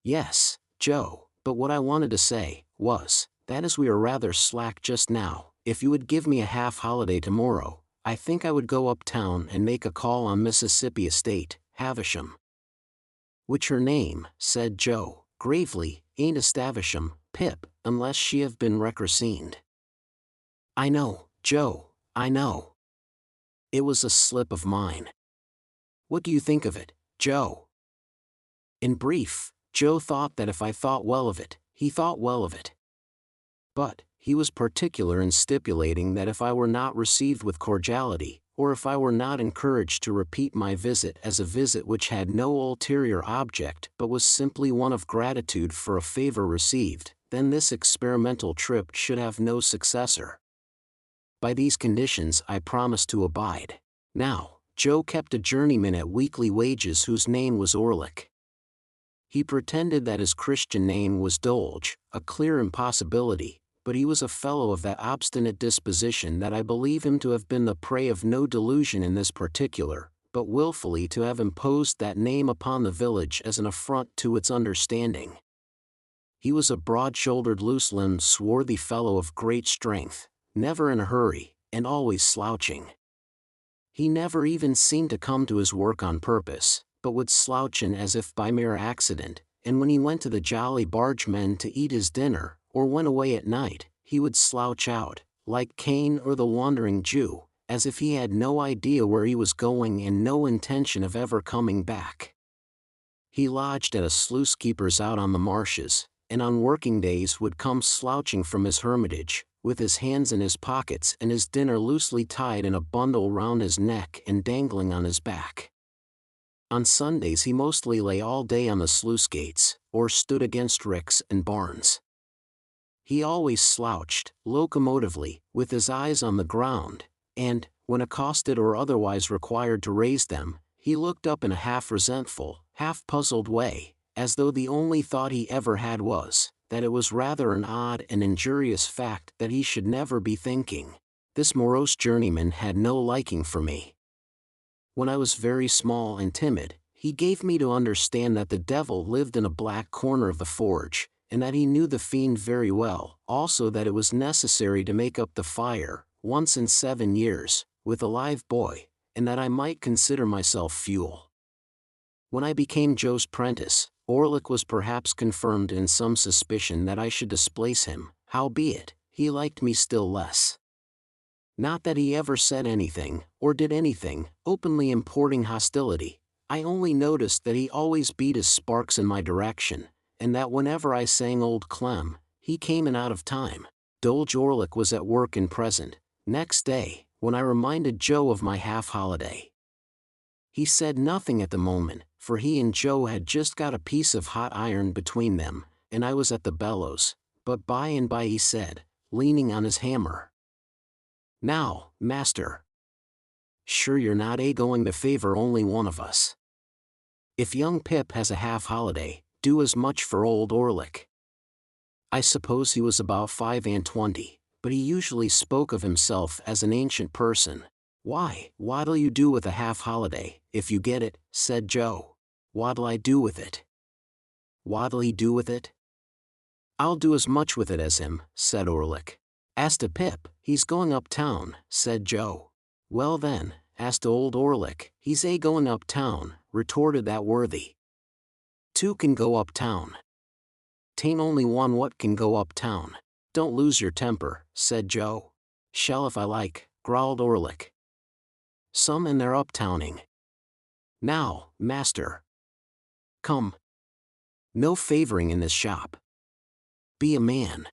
"Yes, Joe, but what I wanted to say, was, that as we are rather slack just now, if you would give me a half-holiday tomorrow, I think I would go uptown and make a call on Mississippi Estate, Havisham." "Which her name," said Joe, gravely, "ain't Estavisham, Pip, unless she have been recrecened." "I know, Joe, I know. It was a slip of mine. What do you think of it, Joe?" In brief, Joe thought that if I thought well of it, he thought well of it. But, he was particular in stipulating that if I were not received with cordiality, or if I were not encouraged to repeat my visit as a visit which had no ulterior object but was simply one of gratitude for a favor received, then this experimental trip should have no successor. By these conditions I promised to abide. Now, Joe kept a journeyman at weekly wages whose name was Orlick. He pretended that his Christian name was Dolge, a clear impossibility, but he was a fellow of that obstinate disposition that I believe him to have been the prey of no delusion in this particular, but willfully to have imposed that name upon the village as an affront to its understanding. He was a broad-shouldered, loose-limbed, swarthy fellow of great strength, never in a hurry, and always slouching. He never even seemed to come to his work on purpose, but would slouch in as if by mere accident, and when he went to the Jolly Bargemen to eat his dinner, or went away at night, he would slouch out, like Cain or the Wandering Jew, as if he had no idea where he was going and no intention of ever coming back. He lodged at a sluice-keeper's out on the marshes, and on working days would come slouching from his hermitage, with his hands in his pockets and his dinner loosely tied in a bundle round his neck and dangling on his back. On Sundays he mostly lay all day on the sluice gates, or stood against ricks and barns. He always slouched, locomotively, with his eyes on the ground, and, when accosted or otherwise required to raise them, he looked up in a half-resentful, half-puzzled way, as though the only thought he ever had was, that it was rather an odd and injurious fact that he should never be thinking. This morose journeyman had no liking for me. When I was very small and timid, he gave me to understand that the devil lived in a black corner of the forge, and that he knew the fiend very well, also that it was necessary to make up the fire, once in 7 years, with a live boy, and that I might consider myself fuel. When I became Joe's prentice, Orlick was perhaps confirmed in some suspicion that I should displace him, howbeit, he liked me still less. Not that he ever said anything, or did anything, openly importing hostility. I only noticed that he always beat his sparks in my direction, and that whenever I sang Old Clem, he came in out of time. Dolge Orlick was at work and present, next day, when I reminded Joe of my half-holiday. He said nothing at the moment, for he and Joe had just got a piece of hot iron between them, and I was at the bellows, but by and by he said, leaning on his hammer, "Now, master. Sure you're not going to favor only one of us? If young Pip has a half-holiday, do as much for old Orlick." I suppose he was about 25, but he usually spoke of himself as an ancient person. "Why, what'll you do with a half-holiday, if you get it?" said Joe. "What'll I do with it?" "What'll he do with it?" "I'll do as much with it as him," said Orlick. "As to Pip, he's going uptown," said Joe. "Well then, as to old Orlick, he's going uptown," retorted that worthy. "Two can go uptown. 'Tain't only one what can go uptown." "Don't lose your temper," said Joe. "Shall if I like," growled Orlick. "Some and they're uptowning. Now, master. Come. No favoring in this shop. Be a man."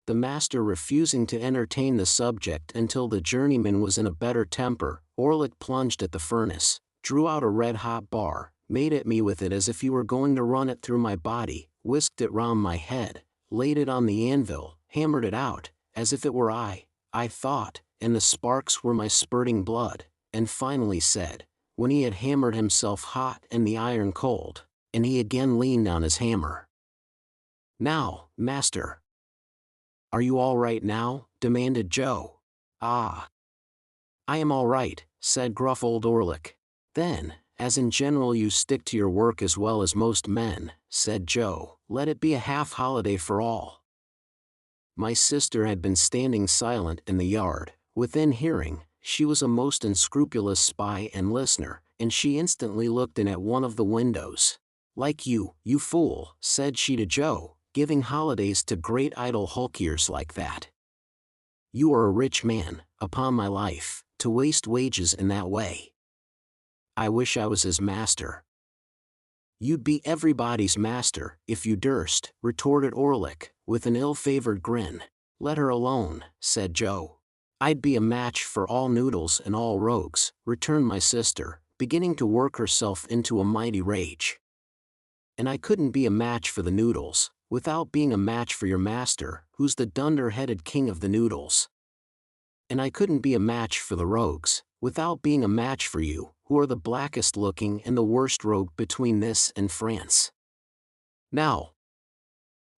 The master refusing to entertain the subject until the journeyman was in a better temper, Orlick plunged at the furnace, drew out a red-hot bar, made at me with it as if he were going to run it through my body, whisked it round my head, laid it on the anvil, hammered it out, as if it were I thought, and the sparks were my spurting blood, and finally said, when he had hammered himself hot and the iron cold, and he again leaned on his hammer, "Now, master." "Are you all right now?" demanded Joe. "Ah, I am all right," said gruff old Orlick. "Then, as in general you stick to your work as well as most men," said Joe, "let it be a half-holiday for all." My sister had been standing silent in the yard, within hearing. She was a most unscrupulous spy and listener, and she instantly looked in at one of the windows. "Like you fool," said she to Joe, "giving holidays to great idle hulkiers like that. You are a rich man, upon my life, to waste wages in that way. I wish I was his master." "You'd be everybody's master, if you durst," retorted Orlick, with an ill-favored grin. "Let her alone," said Joe. "I'd be a match for all noodles and all rogues," returned my sister, beginning to work herself into a mighty rage. "And I couldn't be a match for the noodles, without being a match for your master, who's the dunder-headed king of the noodles. And I couldn't be a match for the rogues, without being a match for you, who are the blackest-looking and the worst rogue between this and France. Now,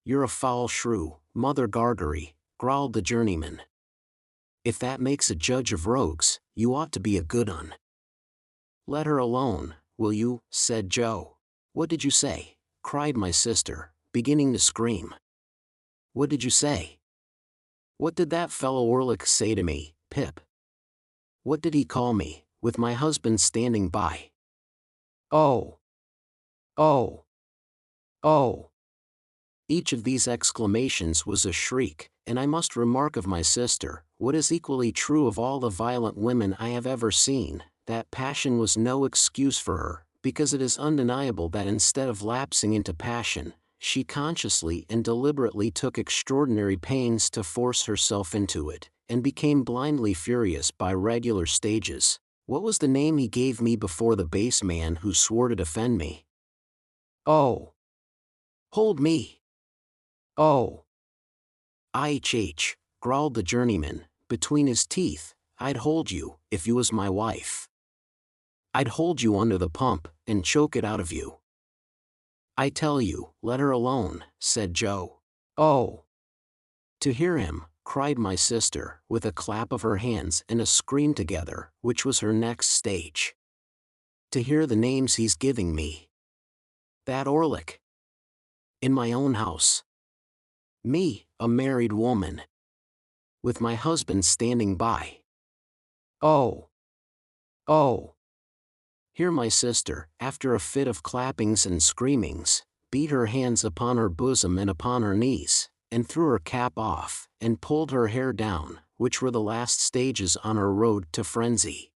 you're a foul shrew, Mother Gargery," growled the journeyman. "If that makes a judge of rogues, you ought to be a good un." "Let her alone, will you?" said Joe. "What did you say?" cried my sister, beginning to scream. "What did you say?" "What did that fellow Orlick say to me, Pip? What did he call me, with my husband standing by?" "Oh! Oh! Oh!" Each of these exclamations was a shriek, and I must remark of my sister, what is equally true of all the violent women I have ever seen, that passion was no excuse for her, because it is undeniable that instead of lapsing into passion, she consciously and deliberately took extraordinary pains to force herself into it, and became blindly furious by regular stages, What was the name he gave me before the base man who swore to defend me? Oh. Hold me. Oh. IHH, growled the journeyman, between his teeth, I'd hold you, if you was my wife. I'd hold you under the pump, and choke it out of you. I tell you, let her alone, said Joe. Oh. To hear him, cried my sister, with a clap of her hands and a scream together, which was her next stage. To hear the names he's giving me. That Orlick. In my own house. Me, a married woman. With my husband standing by. Oh. Oh. Here my sister, after a fit of clappings and screamings, beat her hands upon her bosom and upon her knees, and threw her cap off, and pulled her hair down, which were the last stages on her road to frenzy.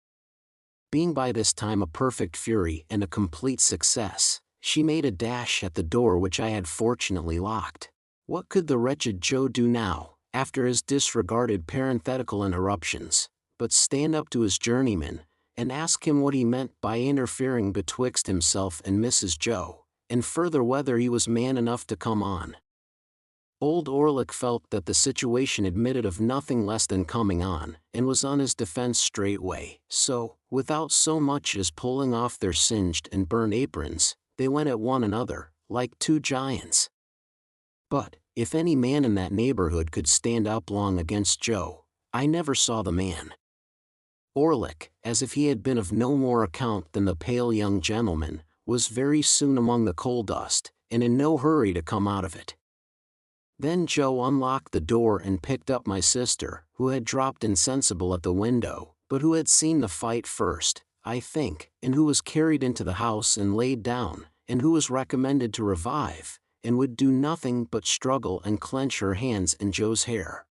Being by this time a perfect fury and a complete success, she made a dash at the door which I had fortunately locked. What could the wretched Joe do now, after his disregarded parenthetical interruptions, but stand up to his journeyman, and ask him what he meant by interfering betwixt himself and Mrs. Joe, and further whether he was man enough to come on. Old Orlick felt that the situation admitted of nothing less than coming on, and was on his defense straightway, so, without so much as pulling off their singed and burned aprons, they went at one another, like two giants. But, if any man in that neighborhood could stand up long against Joe, I never saw the man. Orlick, as if he had been of no more account than the pale young gentleman, was very soon among the coal dust, and in no hurry to come out of it. Then Joe unlocked the door and picked up my sister, who had dropped insensible at the window, but who had seen the fight first, I think, and who was carried into the house and laid down, and who was recommended to revive, and would do nothing but struggle and clench her hands in Joe's hair.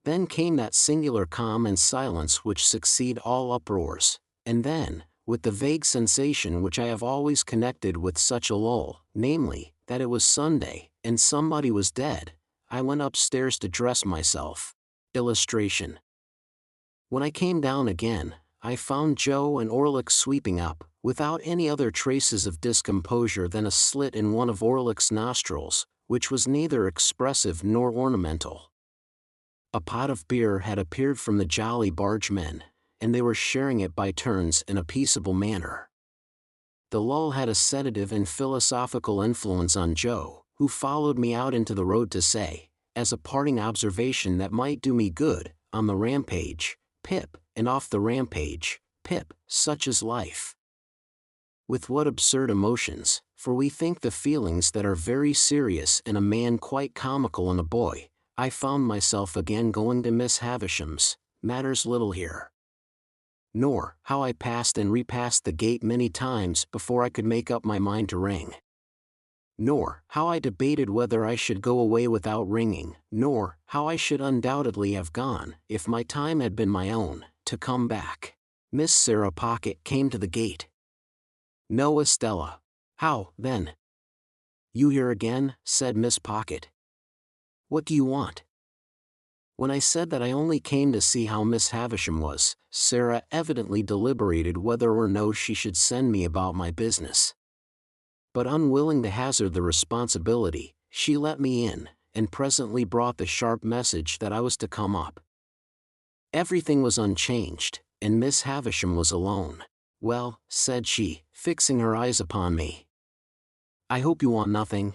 Then came that singular calm and silence which succeed all uproars, and then, with the vague sensation which I have always connected with such a lull, namely, that it was Sunday, and somebody was dead, I went upstairs to dress myself. Illustration. When I came down again, I found Joe and Orlick sweeping up, without any other traces of discomposure than a slit in one of Orlick's nostrils, which was neither expressive nor ornamental. A pot of beer had appeared from the Jolly Bargemen, and they were sharing it by turns in a peaceable manner. The lull had a sedative and philosophical influence on Joe, who followed me out into the road to say, as a parting observation that might do me good, on the rampage, Pip, and off the rampage, Pip, such is life. With what absurd emotions, for we think the feelings that are very serious in a man quite comical in a boy, I found myself again going to Miss Havisham's, matters little here. Nor, how I passed and repassed the gate many times before I could make up my mind to ring. Nor, how I debated whether I should go away without ringing, nor, how I should undoubtedly have gone, if my time had been my own, to come back. Miss Sarah Pocket came to the gate. No, Estella. How, then? You here again, said Miss Pocket. What do you want? When I said that I only came to see how Miss Havisham was, Sarah evidently deliberated whether or no she should send me about my business. But unwilling to hazard the responsibility, she let me in, and presently brought the sharp message that I was to come up. Everything was unchanged, and Miss Havisham was alone. Well, said she, fixing her eyes upon me. I hope you want nothing.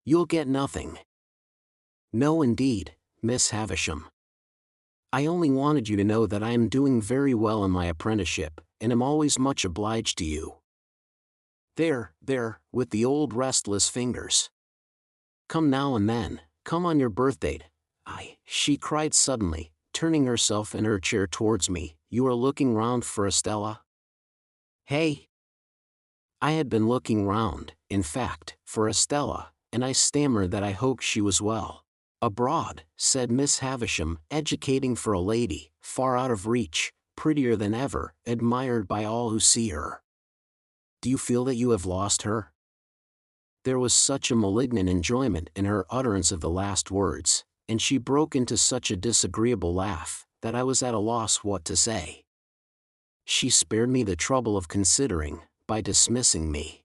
You'll get nothing. No indeed, Miss Havisham. I only wanted you to know that I am doing very well in my apprenticeship, and am always much obliged to you. There, with the old restless fingers. Come now and then, come on your birthday. She cried suddenly, turning herself in her chair towards me, you are looking round for Estella? Hey? I had been looking round, in fact, for Estella, and I stammered that I hoped she was well. Abroad, said Miss Havisham, educating for a lady, far out of reach, prettier than ever, admired by all who see her. Do you feel that you have lost her? There was such a malignant enjoyment in her utterance of the last words, and she broke into such a disagreeable laugh, that I was at a loss what to say. She spared me the trouble of considering, by dismissing me.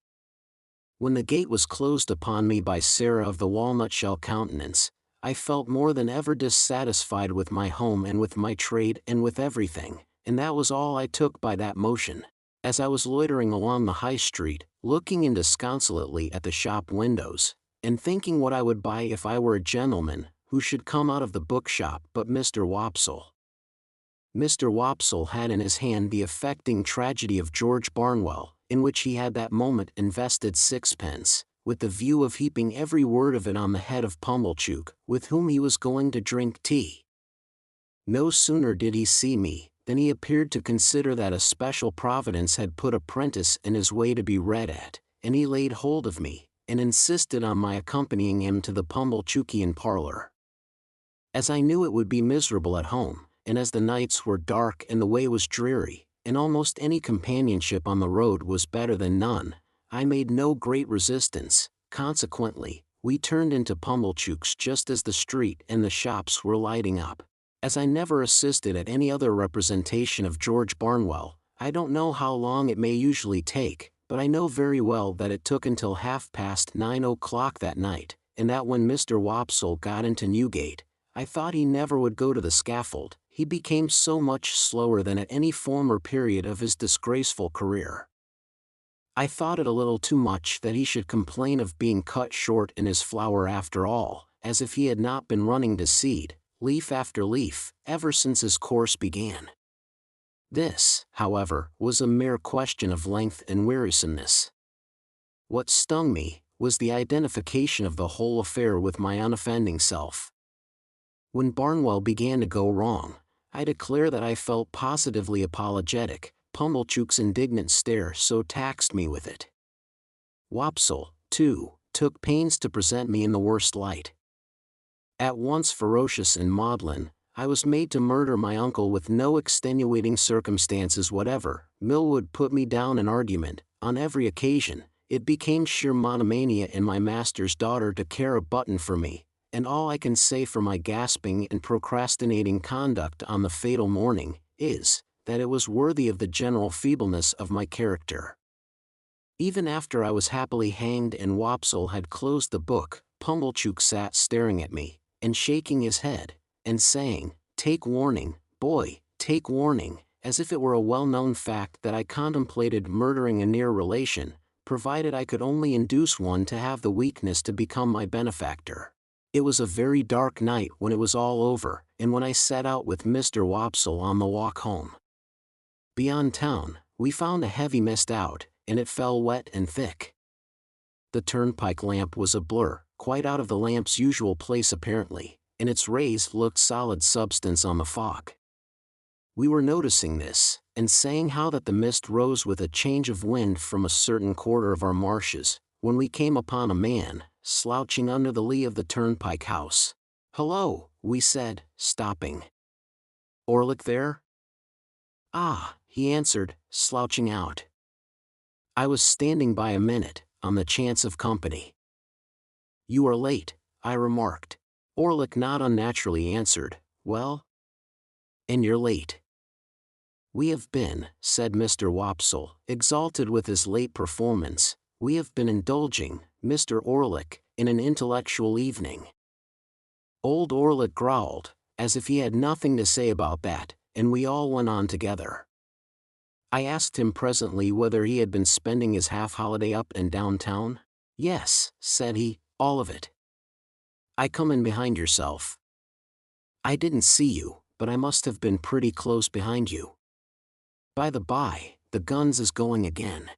When the gate was closed upon me by Sarah of the walnut-shell countenance, I felt more than ever dissatisfied with my home and with my trade and with everything, and that was all I took by that motion. As I was loitering along the high street, looking indisconsolately at the shop windows, and thinking what I would buy if I were a gentleman, who should come out of the bookshop but Mr. Wopsle. Mr. Wopsle had in his hand the affecting tragedy of George Barnwell, in which he had that moment invested sixpence, with the view of heaping every word of it on the head of Pumblechook, with whom he was going to drink tea. No sooner did he see me, than he appeared to consider that a special providence had put a prentice in his way to be read at, and he laid hold of me, and insisted on my accompanying him to the Pumblechookian parlor. As I knew it would be miserable at home, and as the nights were dark and the way was dreary, and almost any companionship on the road was better than none, I made no great resistance. Consequently, we turned into Pumblechook's just as the street and the shops were lighting up. As I never assisted at any other representation of George Barnwell, I don't know how long it may usually take, but I know very well that it took until 9:30 that night, and that when Mr. Wopsle got into Newgate, I thought he never would go to the scaffold. He became so much slower than at any former period of his disgraceful career. I thought it a little too much that he should complain of being cut short in his flower after all, as if he had not been running to seed, leaf after leaf, ever since his course began. This, however, was a mere question of length and wearisomeness. What stung me was the identification of the whole affair with my unoffending self. When Barnwell began to go wrong, I declare that I felt positively apologetic. Pumblechook's indignant stare so taxed me with it. Wopsle, too, took pains to present me in the worst light. At once ferocious and maudlin, I was made to murder my uncle with no extenuating circumstances whatever. Millwood put me down in argument. On every occasion, it became sheer monomania in my master's daughter to care a button for me, and all I can say for my gasping and procrastinating conduct on the fatal morning is, that it was worthy of the general feebleness of my character. Even after I was happily hanged and Wopsle had closed the book, Pumblechook sat staring at me, and shaking his head, and saying, "Take warning, boy, take warning," as if it were a well-known fact that I contemplated murdering a near relation, provided I could only induce one to have the weakness to become my benefactor. It was a very dark night when it was all over, and when I set out with Mr. Wopsle on the walk home. Beyond town, we found a heavy mist out, and it fell wet and thick. The turnpike lamp was a blur, quite out of the lamp's usual place apparently, and its rays looked solid substance on the fog. We were noticing this, and saying how that the mist rose with a change of wind from a certain quarter of our marshes, when we came upon a man, slouching under the lee of the turnpike house. "Hello," we said, stopping. "Orlick there?" "Ah," he answered, slouching out. "I was standing by a minute, on the chance of company." "You are late," I remarked. Orlick not unnaturally answered, "Well?" "And you're late." "We have been," said Mr. Wopsle, exalted with his late performance, "we have been indulging, Mr. Orlick, in an intellectual evening." Old Orlick growled, as if he had nothing to say about that, and we all went on together. I asked him presently whether he had been spending his half-holiday up and down town. "Yes," said he, "all of it." "I come in behind yourself." "I didn't see you, but I must have been pretty close behind you. By the by, the guns is going again."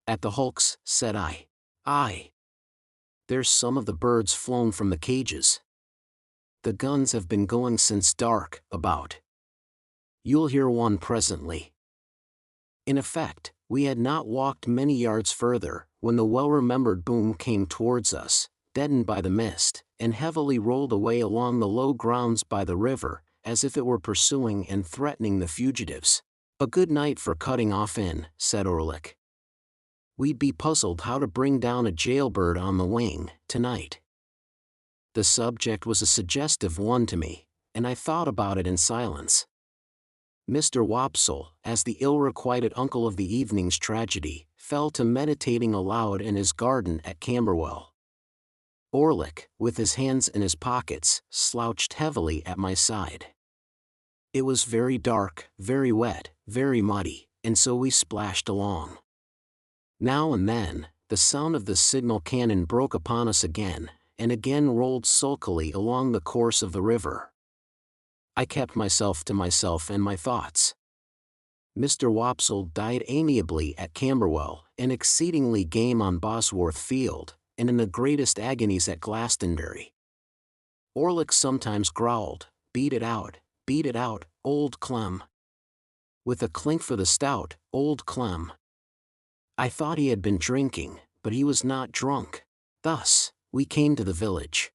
"At the hulks," said I. "Aye. There's some of the birds flown from the cages. The guns have been going since dark, about. You'll hear one presently." In effect, we had not walked many yards further, when the well-remembered boom came towards us, deadened by the mist, and heavily rolled away along the low grounds by the river, as if it were pursuing and threatening the fugitives. "A good night for cutting off in," said Orlick. "We'd be puzzled how to bring down a jailbird on the wing, tonight." The subject was a suggestive one to me, and I thought about it in silence. Mr. Wopsle, as the ill-requited uncle of the evening's tragedy, fell to meditating aloud in his garden at Camberwell. Orlick, with his hands in his pockets, slouched heavily at my side. It was very dark, very wet, very muddy, and so we splashed along. Now and then, the sound of the signal cannon broke upon us again, and again rolled sulkily along the course of the river. I kept myself to myself and my thoughts. Mr. Wopsle died amiably at Camberwell, and exceedingly game on Bosworth Field, and in the greatest agonies at Glastonbury. Orlick sometimes growled, beat it out, old Clem. With a clink for the stout, old Clem. I thought he had been drinking, but he was not drunk. Thus, we came to the village.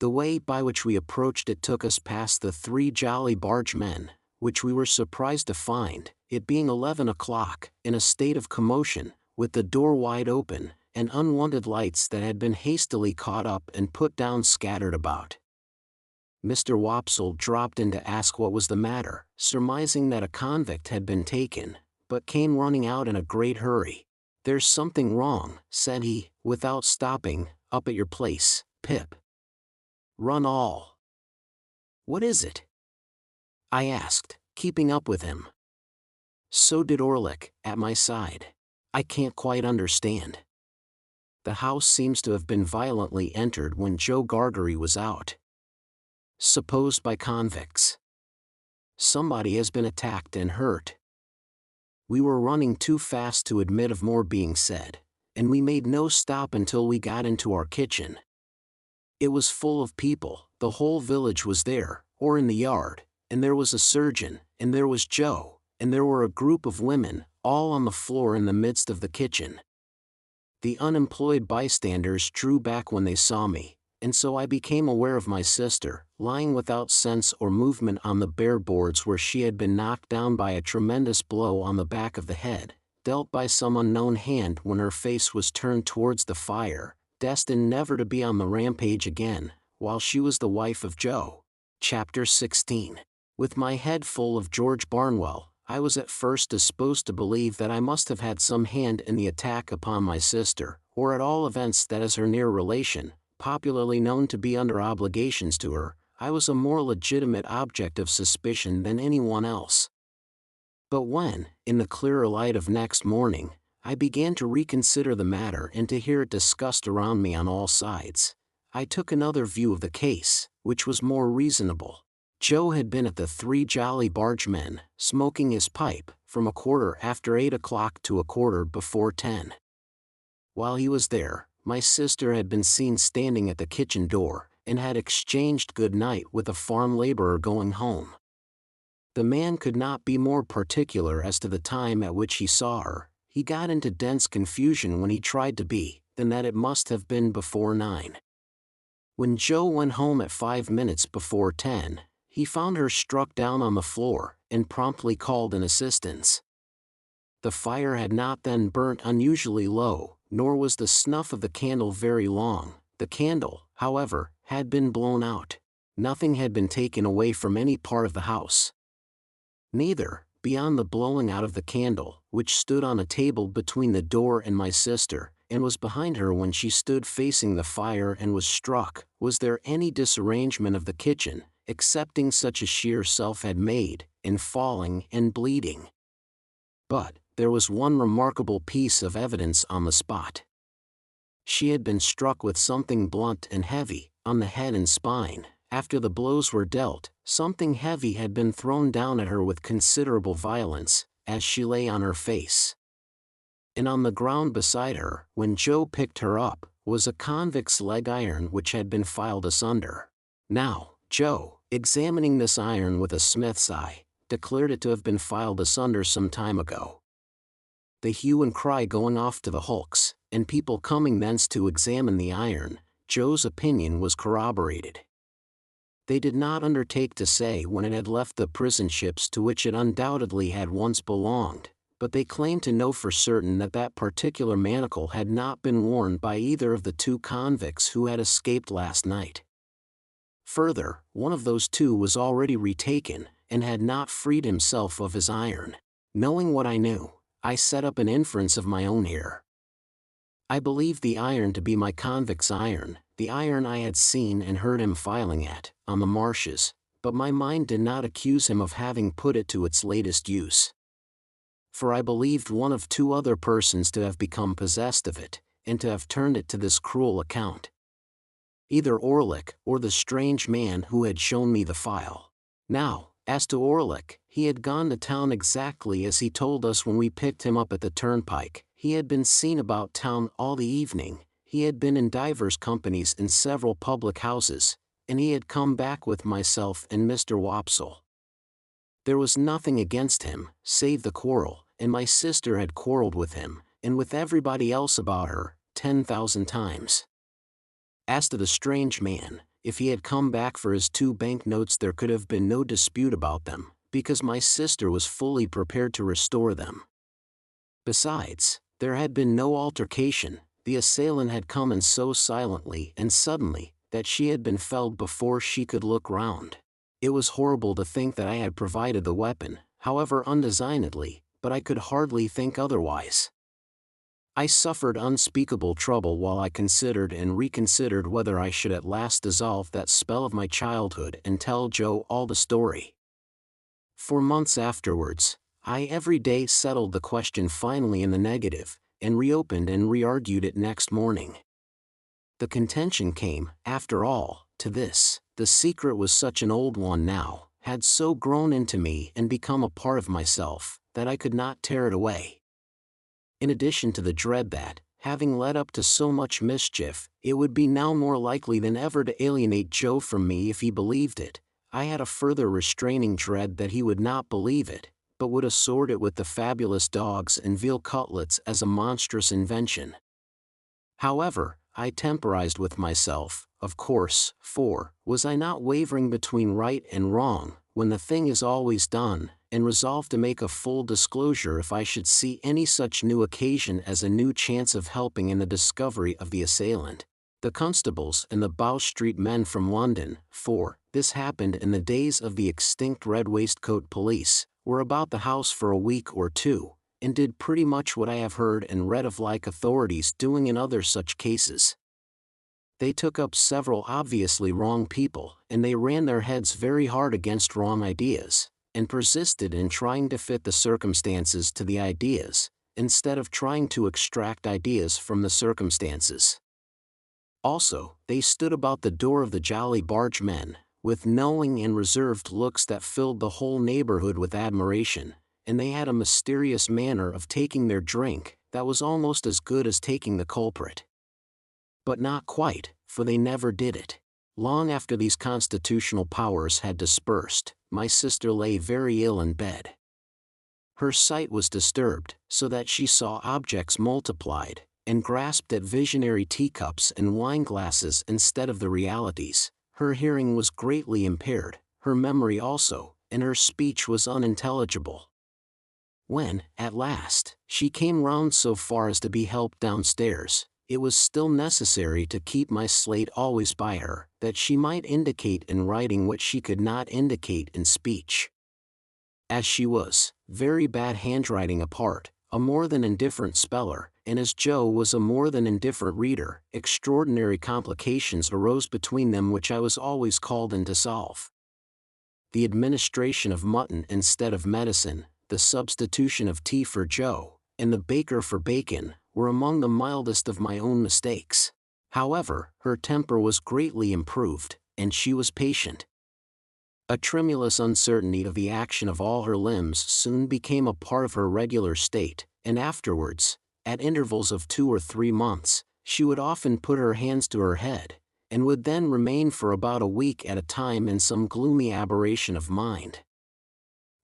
The way by which we approached it took us past the Three Jolly Bargemen, which we were surprised to find, it being 11 o'clock, in a state of commotion, with the door wide open, and unwanted lights that had been hastily caught up and put down scattered about. Mr. Wopsle dropped in to ask what was the matter, surmising that a convict had been taken, but came running out in a great hurry. "There's something wrong," said he, without stopping, "up at your place, Pip. Run all." "What is it?" I asked, keeping up with him. So did Orlick, at my side. "I can't quite understand. The house seems to have been violently entered when Joe Gargery was out. Supposed by convicts. Somebody has been attacked and hurt." We were running too fast to admit of more being said, and we made no stop until we got into our kitchen. It was full of people, the whole village was there, or in the yard, and there was a surgeon, and there was Joe, and there were a group of women, all on the floor in the midst of the kitchen. The unemployed bystanders drew back when they saw me, and so I became aware of my sister, lying without sense or movement on the bare boards where she had been knocked down by a tremendous blow on the back of the head, dealt by some unknown hand when her face was turned towards the fire, destined never to be on the rampage again, while she was the wife of Joe. Chapter 16. With my head full of George Barnwell, I was at first disposed to believe that I must have had some hand in the attack upon my sister, or at all events that as her near relation, popularly known to be under obligations to her, I was a more legitimate object of suspicion than anyone else. But when, in the clearer light of next morning, I began to reconsider the matter and to hear it discussed around me on all sides, I took another view of the case, which was more reasonable. Joe had been at the Three Jolly Bargemen, smoking his pipe, from 8:15 o'clock to 10:15. While he was there, my sister had been seen standing at the kitchen door, and had exchanged good night with a farm laborer going home. The man could not be more particular as to the time at which he saw her. He got into dense confusion when he tried to be, than that it must have been before 9. When Joe went home at 5 minutes before 10, he found her struck down on the floor, and promptly called in assistance. The fire had not then burnt unusually low, nor was the snuff of the candle very long. The candle, however, had been blown out. Nothing had been taken away from any part of the house. Neither, beyond the blowing out of the candle, which stood on a table between the door and my sister, and was behind her when she stood facing the fire and was struck, was there any disarrangement of the kitchen, excepting such as she herself had made, in falling and bleeding. But there was one remarkable piece of evidence on the spot. She had been struck with something blunt and heavy, on the head and spine. After the blows were dealt, something heavy had been thrown down at her with considerable violence, as she lay on her face. And on the ground beside her, when Joe picked her up, was a convict's leg iron which had been filed asunder. Now, Joe, examining this iron with a smith's eye, declared it to have been filed asunder some time ago. The hue and cry going off to the hulks, and people coming thence to examine the iron, Joe's opinion was corroborated. They did not undertake to say when it had left the prison ships to which it undoubtedly had once belonged, but they claimed to know for certain that that particular manacle had not been worn by either of the two convicts who had escaped last night. Further, one of those two was already retaken, and had not freed himself of his iron. Knowing what I knew, I set up an inference of my own here. I believed the iron to be my convict's iron, the iron I had seen and heard him filing at, on the marshes, but my mind did not accuse him of having put it to its latest use. For I believed one of two other persons to have become possessed of it, and to have turned it to this cruel account. Either Orlick or the strange man who had shown me the file. Now, as to Orlick, he had gone to town exactly as he told us when we picked him up at the turnpike. He had been seen about town all the evening, he had been in divers companies in several public houses, and he had come back with myself and Mr. Wopsle. There was nothing against him, save the quarrel, and my sister had quarreled with him, and with everybody else about her, 10,000 times. As to the strange man, if he had come back for his 2 banknotes there could have been no dispute about them, because my sister was fully prepared to restore them. Besides, there had been no altercation, the assailant had come in so silently and suddenly, that she had been felled before she could look round. It was horrible to think that I had provided the weapon, however undesignedly, but I could hardly think otherwise. I suffered unspeakable trouble while I considered and reconsidered whether I should at last dissolve that spell of my childhood and tell Joe all the story. For months afterwards, I every day settled the question finally in the negative, and reopened and re-argued it next morning. The contention came, after all, to this: the secret was such an old one now, had so grown into me and become a part of myself, that I could not tear it away. In addition to the dread that, having led up to so much mischief, it would be now more likely than ever to alienate Joe from me if he believed it, I had a further restraining dread that he would not believe it, but would assort it with the fabulous dogs and veal cutlets as a monstrous invention. However, I temporized with myself, of course, for, was I not wavering between right and wrong, when the thing is always done, and resolved to make a full disclosure if I should see any such new occasion as a new chance of helping in the discovery of the assailant. The constables and the Bow Street men from London, for this happened in the days of the extinct Red Waistcoat Police, were about the house for a week or two, and did pretty much what I have heard and read of like authorities doing in other such cases. They took up several obviously wrong people, and they ran their heads very hard against wrong ideas, and persisted in trying to fit the circumstances to the ideas, instead of trying to extract ideas from the circumstances. Also, they stood about the door of the Jolly Barge men, with knowing and reserved looks that filled the whole neighborhood with admiration, and they had a mysterious manner of taking their drink that was almost as good as taking the culprit. But not quite, for they never did it. Long after these constitutional powers had dispersed, my sister lay very ill in bed. Her sight was disturbed, so that she saw objects multiplied, and grasped at visionary teacups and wine-glasses instead of the realities. Her hearing was greatly impaired, her memory also, and her speech was unintelligible. When, at last, she came round so far as to be helped downstairs, it was still necessary to keep my slate always by her, that she might indicate in writing what she could not indicate in speech. As she was, very bad handwriting apart, a more than indifferent speller, and as Joe was a more than indifferent reader, extraordinary complications arose between them which I was always called in to solve. The administration of mutton instead of medicine, the substitution of tea for Joe, and the baker for bacon, were among the mildest of my own mistakes. However, her temper was greatly improved, and she was patient. A tremulous uncertainty of the action of all her limbs soon became a part of her regular state, and afterwards, at intervals of 2 or 3 months, she would often put her hands to her head, and would then remain for about a week at a time in some gloomy aberration of mind.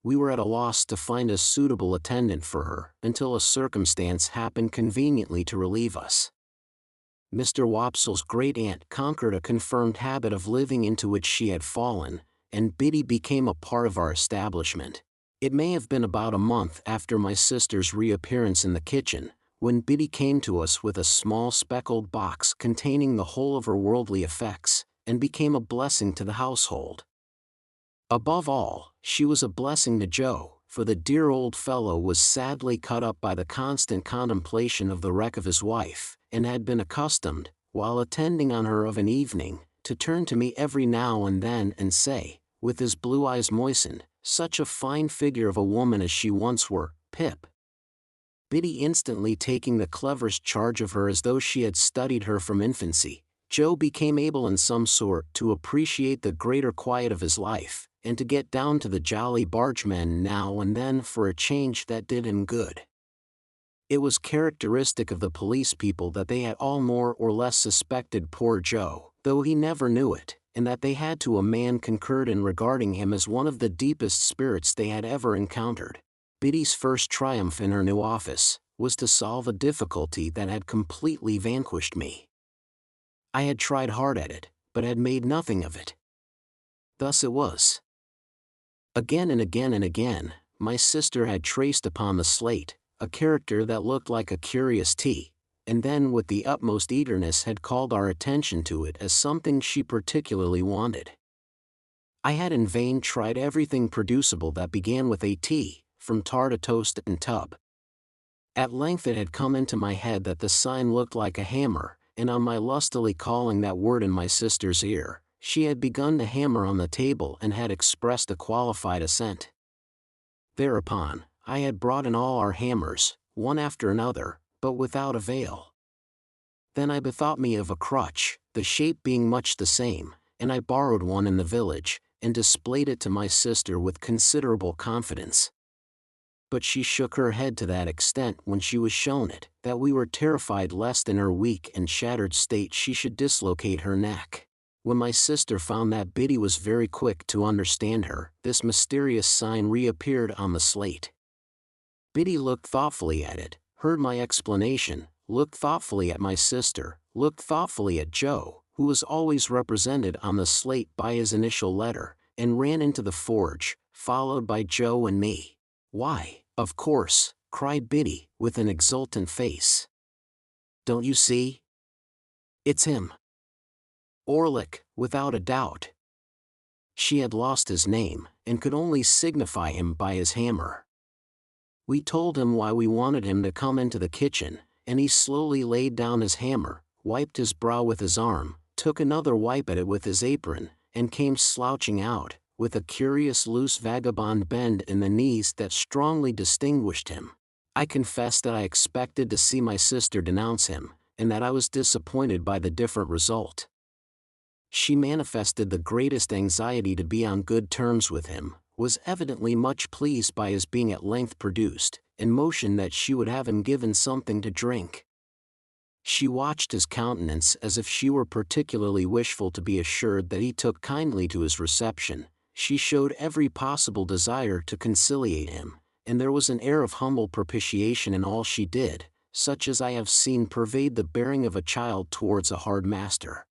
We were at a loss to find a suitable attendant for her, until a circumstance happened conveniently to relieve us. Mr. Wopsle's great-aunt conquered a confirmed habit of living into which she had fallen, and Biddy became a part of our establishment. It may have been about a month after my sister's reappearance in the kitchen, when Biddy came to us with a small speckled box containing the whole of her worldly effects, and became a blessing to the household. Above all, She was a blessing to Joe, for the dear old fellow was sadly cut up by the constant contemplation of the wreck of his wife, and had been accustomed, while attending on her of an evening, to turn to me every now and then and say, with his blue eyes moistened, "Such a fine figure of a woman as she once were, Pip." Biddy instantly taking the cleverest charge of her as though she had studied her from infancy, Joe became able in some sort to appreciate the greater quiet of his life, and to get down to the jolly bargemen now and then for a change that did him good. It was characteristic of the police people that they had all more or less suspected poor Joe, though he never knew it, and that they had to a man concurred in regarding him as one of the deepest spirits they had ever encountered. Biddy's first triumph in her new office was to solve a difficulty that had completely vanquished me. I had tried hard at it, but had made nothing of it. Thus it was. Again and again and again, my sister had traced upon the slate a character that looked like a curious T, and then with the utmost eagerness had called our attention to it as something she particularly wanted. I had in vain tried everything producible that began with a T, from tar to toast and tub. At length it had come into my head that the sign looked like a hammer, and on my lustily calling that word in my sister's ear, she had begun to hammer on the table and had expressed a qualified assent. Thereupon, I had brought in all our hammers, one after another, but without avail. Then I bethought me of a crutch, the shape being much the same, and I borrowed one in the village, and displayed it to my sister with considerable confidence. But she shook her head to that extent when she was shown it, that we were terrified lest in her weak and shattered state she should dislocate her neck. When my sister found that Biddy was very quick to understand her, this mysterious sign reappeared on the slate. Biddy looked thoughtfully at it, heard my explanation, looked thoughtfully at my sister, looked thoughtfully at Joe, who was always represented on the slate by his initial letter, and ran into the forge, followed by Joe and me. "Why, of course," cried Biddy, with an exultant face. "Don't you see? It's him. Orlick, without a doubt." She had lost his name, and could only signify him by his hammer. We told him why we wanted him to come into the kitchen, and he slowly laid down his hammer, wiped his brow with his arm, took another wipe at it with his apron, and came slouching out, with a curious loose vagabond bend in the knees that strongly distinguished him. I confess that I expected to see my sister denounce him, and that I was disappointed by the different result. She manifested the greatest anxiety to be on good terms with him, was evidently much pleased by his being at length produced, and motioned that she would have him given something to drink. She watched his countenance as if she were particularly wishful to be assured that he took kindly to his reception. She showed every possible desire to conciliate him, and there was an air of humble propitiation in all she did, such as I have seen pervade the bearing of a child towards a hard master.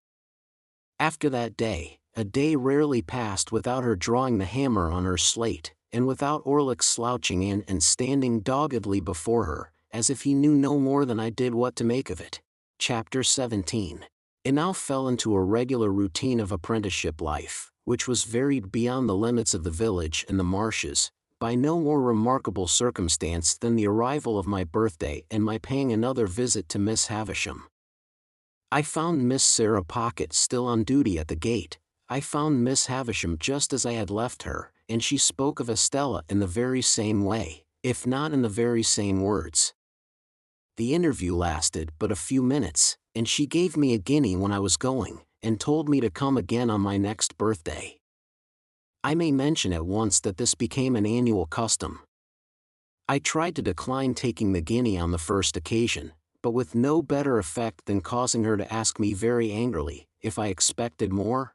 After that day, a day rarely passed without her drawing the hammer on her slate, and without Orlick slouching in and standing doggedly before her, as if he knew no more than I did what to make of it. Chapter 17. It now fell into a regular routine of apprenticeship life, which was varied beyond the limits of the village and the marshes, by no more remarkable circumstance than the arrival of my birthday and my paying another visit to Miss Havisham. I found Miss Sarah Pocket still on duty at the gate. I found Miss Havisham just as I had left her, and she spoke of Estella in the very same way, if not in the very same words. The interview lasted but a few minutes, and she gave me a guinea when I was going, and told me to come again on my next birthday. I may mention at once that this became an annual custom. I tried to decline taking the guinea on the first occasion, but with no better effect than causing her to ask me very angrily if I expected more.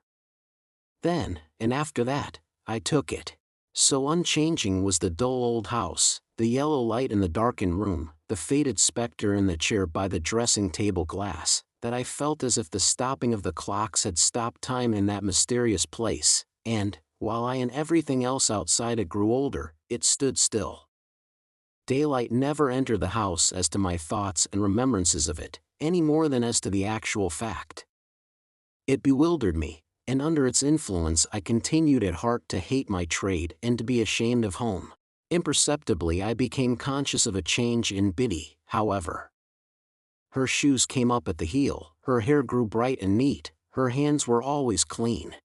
Then, and after that, I took it. So unchanging was the dull old house, the yellow light in the darkened room, the faded spectre in the chair by the dressing-table glass, that I felt as if the stopping of the clocks had stopped time in that mysterious place, and, while I and everything else outside it grew older, it stood still. Daylight never entered the house as to my thoughts and remembrances of it, any more than as to the actual fact. It bewildered me, and under its influence I continued at heart to hate my trade and to be ashamed of home. Imperceptibly I became conscious of a change in Biddy, however. Her shoes came up at the heel, her hair grew bright and neat, her hands were always clean.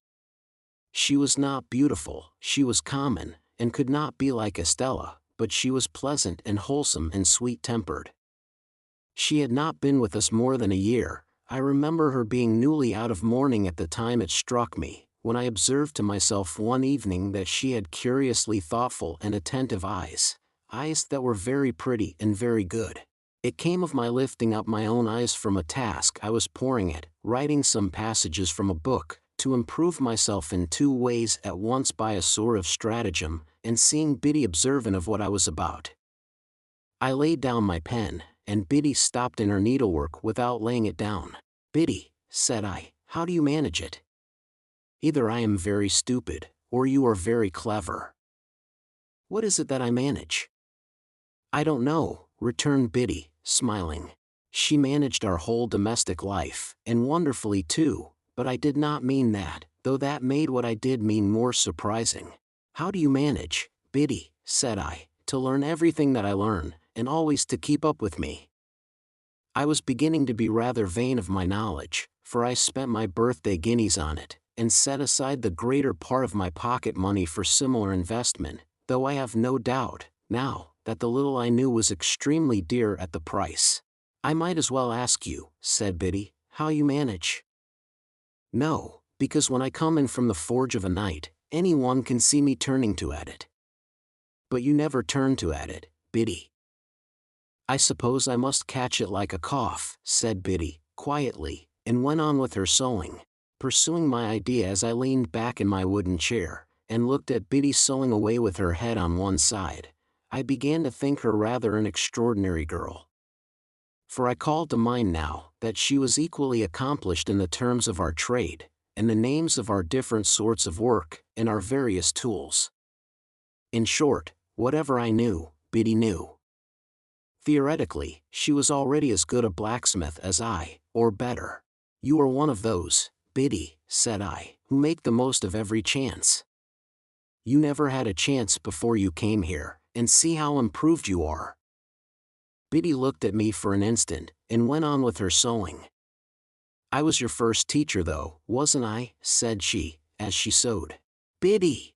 She was not beautiful, she was common, and could not be like Estella, but she was pleasant and wholesome and sweet-tempered. She had not been with us more than a year. I remember her being newly out of mourning at the time it struck me, when I observed to myself one evening that she had curiously thoughtful and attentive eyes that were very pretty and very good. It came of my lifting up my own eyes from a task I was poring at, writing some passages from a book, to improve myself in two ways at once by a sort of stratagem, and seeing Biddy observant of what I was about. I laid down my pen, and Biddy stopped in her needlework without laying it down. "Biddy," said I, "how do you manage it? Either I am very stupid, or you are very clever. What is it that I manage?" "I don't know," returned Biddy, smiling. She managed our whole domestic life, and wonderfully too, but I did not mean that, though that made what I did mean more surprising. "How do you manage, Biddy," said I, "to learn everything that I learn, and always to keep up with me?" I was beginning to be rather vain of my knowledge, for I spent my birthday guineas on it, and set aside the greater part of my pocket money for similar investment, though I have no doubt, now, that the little I knew was extremely dear at the price. "I might as well ask you," said Biddy, "how you manage?" "No, because when I come in from the forge of a night, any one can see me turning to at it." "But you never turn to at it, Biddy." "I suppose I must catch it like a cough," said Biddy, quietly, and went on with her sewing, pursuing my idea as I leaned back in my wooden chair, and looked at Biddy sewing away with her head on one side. I began to think her rather an extraordinary girl. For I called to mind now that she was equally accomplished in the terms of our trade, and the names of our different sorts of work, and our various tools. In short, whatever I knew, Biddy knew. Theoretically, she was already as good a blacksmith as I, or better. "You are one of those, Biddy," said I, "who make the most of every chance. You never had a chance before you came here, and see how improved you are." Biddy looked at me for an instant, and went on with her sewing. "I was your first teacher though, wasn't I?" said she, as she sewed. "Biddy!"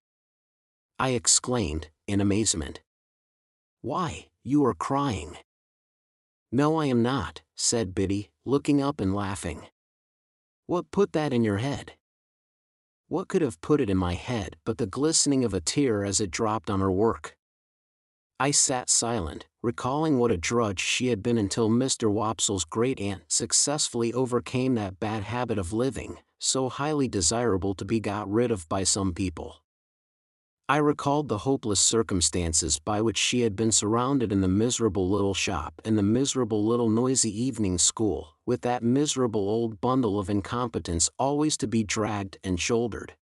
I exclaimed, in amazement. "Why, you are crying." "No, I am not," said Biddy, looking up and laughing. "What put that in your head?" What could have put it in my head but the glistening of a tear as it dropped on her work? I sat silent, recalling what a drudge she had been until Mr. Wopsle's great-aunt successfully overcame that bad habit of living, so highly desirable to be got rid of by some people. I recalled the hopeless circumstances by which she had been surrounded in the miserable little shop and the miserable little noisy evening school, with that miserable old bundle of incompetence always to be dragged and shouldered.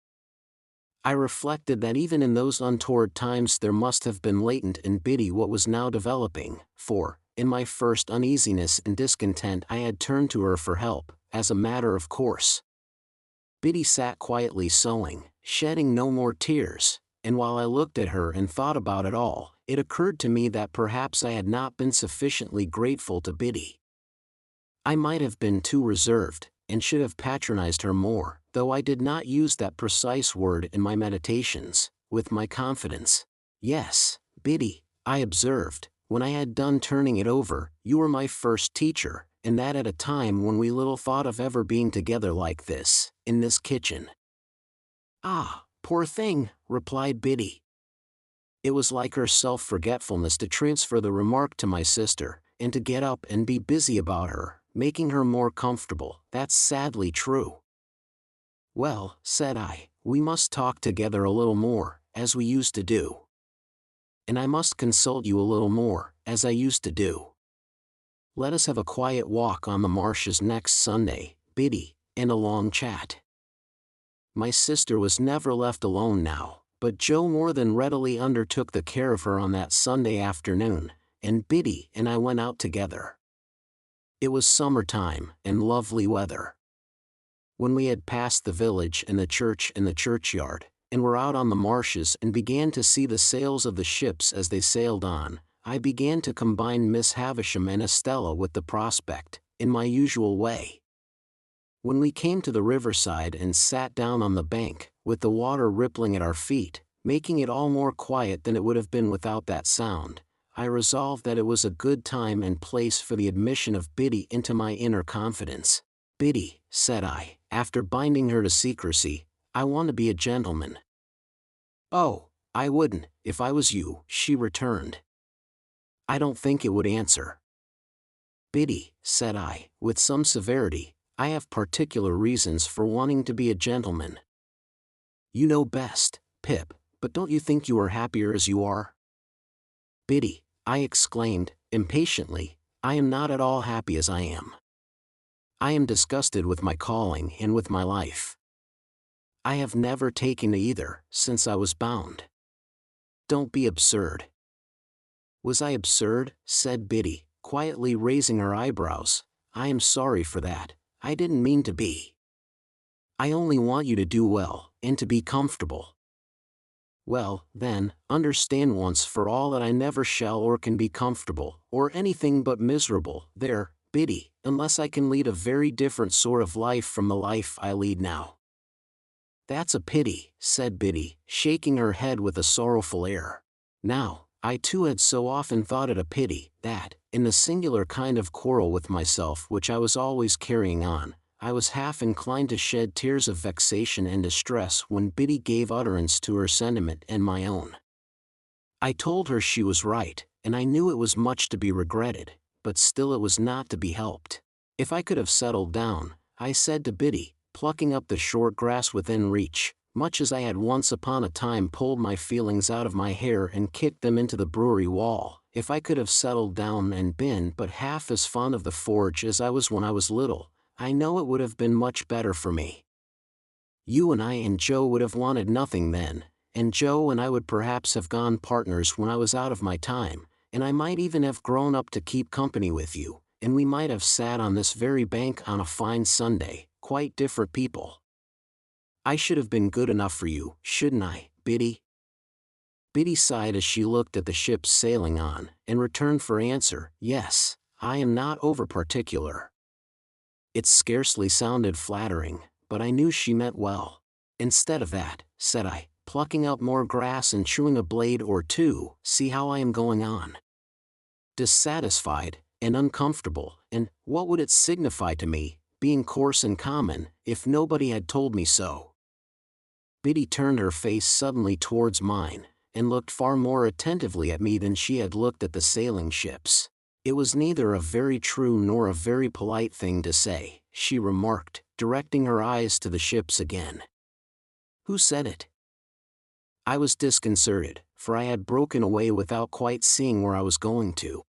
I reflected that even in those untoward times there must have been latent in Biddy what was now developing, for, in my first uneasiness and discontent I had turned to her for help, as a matter of course. Biddy sat quietly sewing, shedding no more tears, and while I looked at her and thought about it all, it occurred to me that perhaps I had not been sufficiently grateful to Biddy. I might have been too reserved, and should have patronized her more, though I did not use that precise word in my meditations, with my confidence. "Yes, Biddy," I observed, when I had done turning it over, "you were my first teacher, and that at a time when we little thought of ever being together like this, in this kitchen." "Ah, poor thing," replied Biddy. It was like her self-forgetfulness to transfer the remark to my sister, and to get up and be busy about her, making her more comfortable. "That's sadly true." "Well," said I, "we must talk together a little more, as we used to do. And I must consult you a little more, as I used to do. Let us have a quiet walk on the marshes next Sunday, Biddy, and a long chat." My sister was never left alone now, but Joe more than readily undertook the care of her on that Sunday afternoon, and Biddy and I went out together. It was summertime, and lovely weather. When we had passed the village and the church and the churchyard, and were out on the marshes and began to see the sails of the ships as they sailed on, I began to combine Miss Havisham and Estella with the prospect, in my usual way. When we came to the riverside and sat down on the bank, with the water rippling at our feet, making it all more quiet than it would have been without that sound, I resolved that it was a good time and place for the admission of Biddy into my inner confidence. "Biddy," said I, after binding her to secrecy, "I want to be a gentleman." "Oh, I wouldn't, if I was you," she returned. "I don't think it would answer." "Biddy," said I, with some severity, "I have particular reasons for wanting to be a gentleman." "You know best, Pip, but don't you think you are happier as you are?" "Biddy," I exclaimed, impatiently, "I am not at all happy as I am. I am disgusted with my calling and with my life. I have never taken to either, since I was bound." "Don't be absurd." "Was I absurd?" said Biddy, quietly raising her eyebrows. "I am sorry for that, I didn't mean to be. I only want you to do well, and to be comfortable." "Well, then, understand once for all that I never shall or can be comfortable, or anything but miserable, there, Biddy, unless I can lead a very different sort of life from the life I lead now." "That's a pity," said Biddy, shaking her head with a sorrowful air. Now, I too had so often thought it a pity, that, in the singular kind of quarrel with myself which I was always carrying on, I was half inclined to shed tears of vexation and distress when Biddy gave utterance to her sentiment and my own. I told her she was right, and I knew it was much to be regretted, but still it was not to be helped. If I could have settled down, I said to Biddy, plucking up the short grass within reach, much as I had once upon a time pulled my feelings out of my hair and kicked them into the brewery wall, if I could have settled down and been but half as fond of the forge as I was when I was little, I know it would have been much better for me. You and I and Joe would have wanted nothing then, and Joe and I would perhaps have gone partners when I was out of my time, and I might even have grown up to keep company with you, and we might have sat on this very bank on a fine Sunday, quite different people. I should have been good enough for you, shouldn't I, Biddy?" Biddy sighed as she looked at the ships sailing on, and returned for answer, "Yes, I am not over particular." It scarcely sounded flattering, but I knew she meant well. "Instead of that," said I, plucking up more grass and chewing a blade or two, "see how I am going on. Dissatisfied, and uncomfortable, and, what would it signify to me, being coarse and common, if nobody had told me so?" Biddy turned her face suddenly towards mine, and looked far more attentively at me than she had looked at the sailing ships. "It was neither a very true nor a very polite thing to say," she remarked, directing her eyes to the ships again. "Who said it?" I was disconcerted, for I had broken away without quite seeing where I was going to.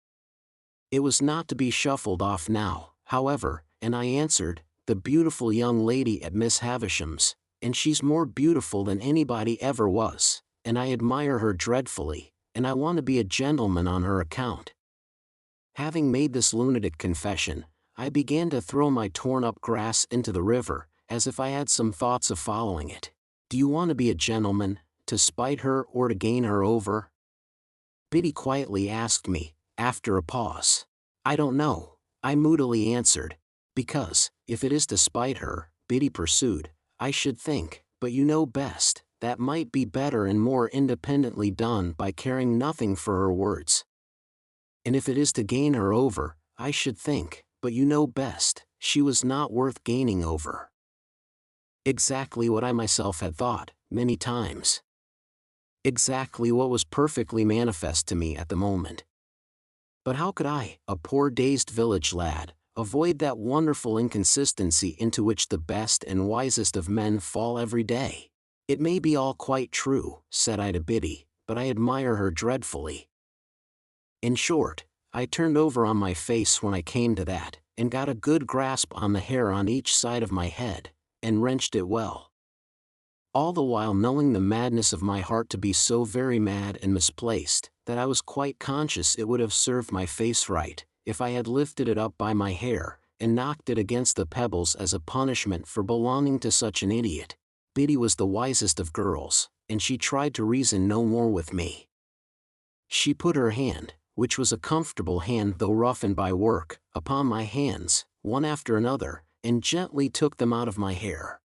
It was not to be shuffled off now, however, and I answered, "The beautiful young lady at Miss Havisham's, and she's more beautiful than anybody ever was, and I admire her dreadfully, and I want to be a gentleman on her account." Having made this lunatic confession, I began to throw my torn-up grass into the river, as if I had some thoughts of following it. "Do you want to be a gentleman, to spite her or to gain her over?" Biddy quietly asked me, after a pause. "I don't know," I moodily answered. "Because, if it is to spite her," Biddy pursued, "I should think, but you know best, that might be better and more independently done by caring nothing for her words. And if it is to gain her over, I should think, but you know best, she was not worth gaining over." Exactly what I myself had thought, many times. Exactly what was perfectly manifest to me at the moment. But how could I, a poor dazed village lad, avoid that wonderful inconsistency into which the best and wisest of men fall every day? "It may be all quite true," said I to Biddy, "but I admire her dreadfully." In short, I turned over on my face when I came to that, and got a good grasp on the hair on each side of my head, and wrenched it well. All the while knowing the madness of my heart to be so very mad and misplaced, that I was quite conscious it would have served my face right, if I had lifted it up by my hair, and knocked it against the pebbles as a punishment for belonging to such an idiot. Biddy was the wisest of girls, and she tried to reason no more with me. She put her hand, which was a comfortable hand though roughened by work, upon my hands, one after another, and gently took them out of my hair.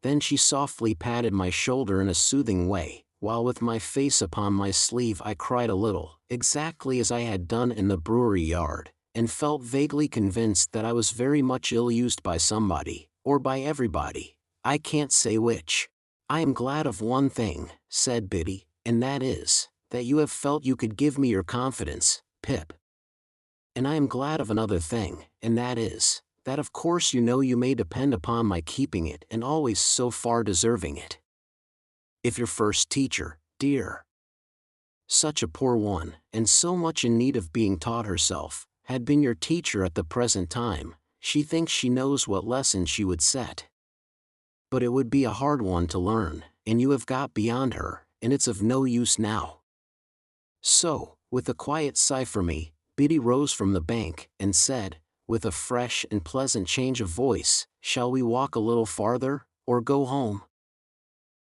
Then she softly patted my shoulder in a soothing way, while with my face upon my sleeve I cried a little, exactly as I had done in the brewery yard, and felt vaguely convinced that I was very much ill-used by somebody, or by everybody, I can't say which. "I am glad of one thing," said Biddy, "and that is, that you have felt you could give me your confidence, Pip. And I am glad of another thing, and that is, that of course you know you may depend upon my keeping it and always so far deserving it. If your first teacher, dear, such a poor one, and so much in need of being taught herself, had been your teacher at the present time, she thinks she knows what lesson she would set. But it would be a hard one to learn, and you have got beyond her, and it's of no use now." So, with a quiet sigh for me, Biddy rose from the bank, and said, with a fresh and pleasant change of voice, "Shall we walk a little farther, or go home?"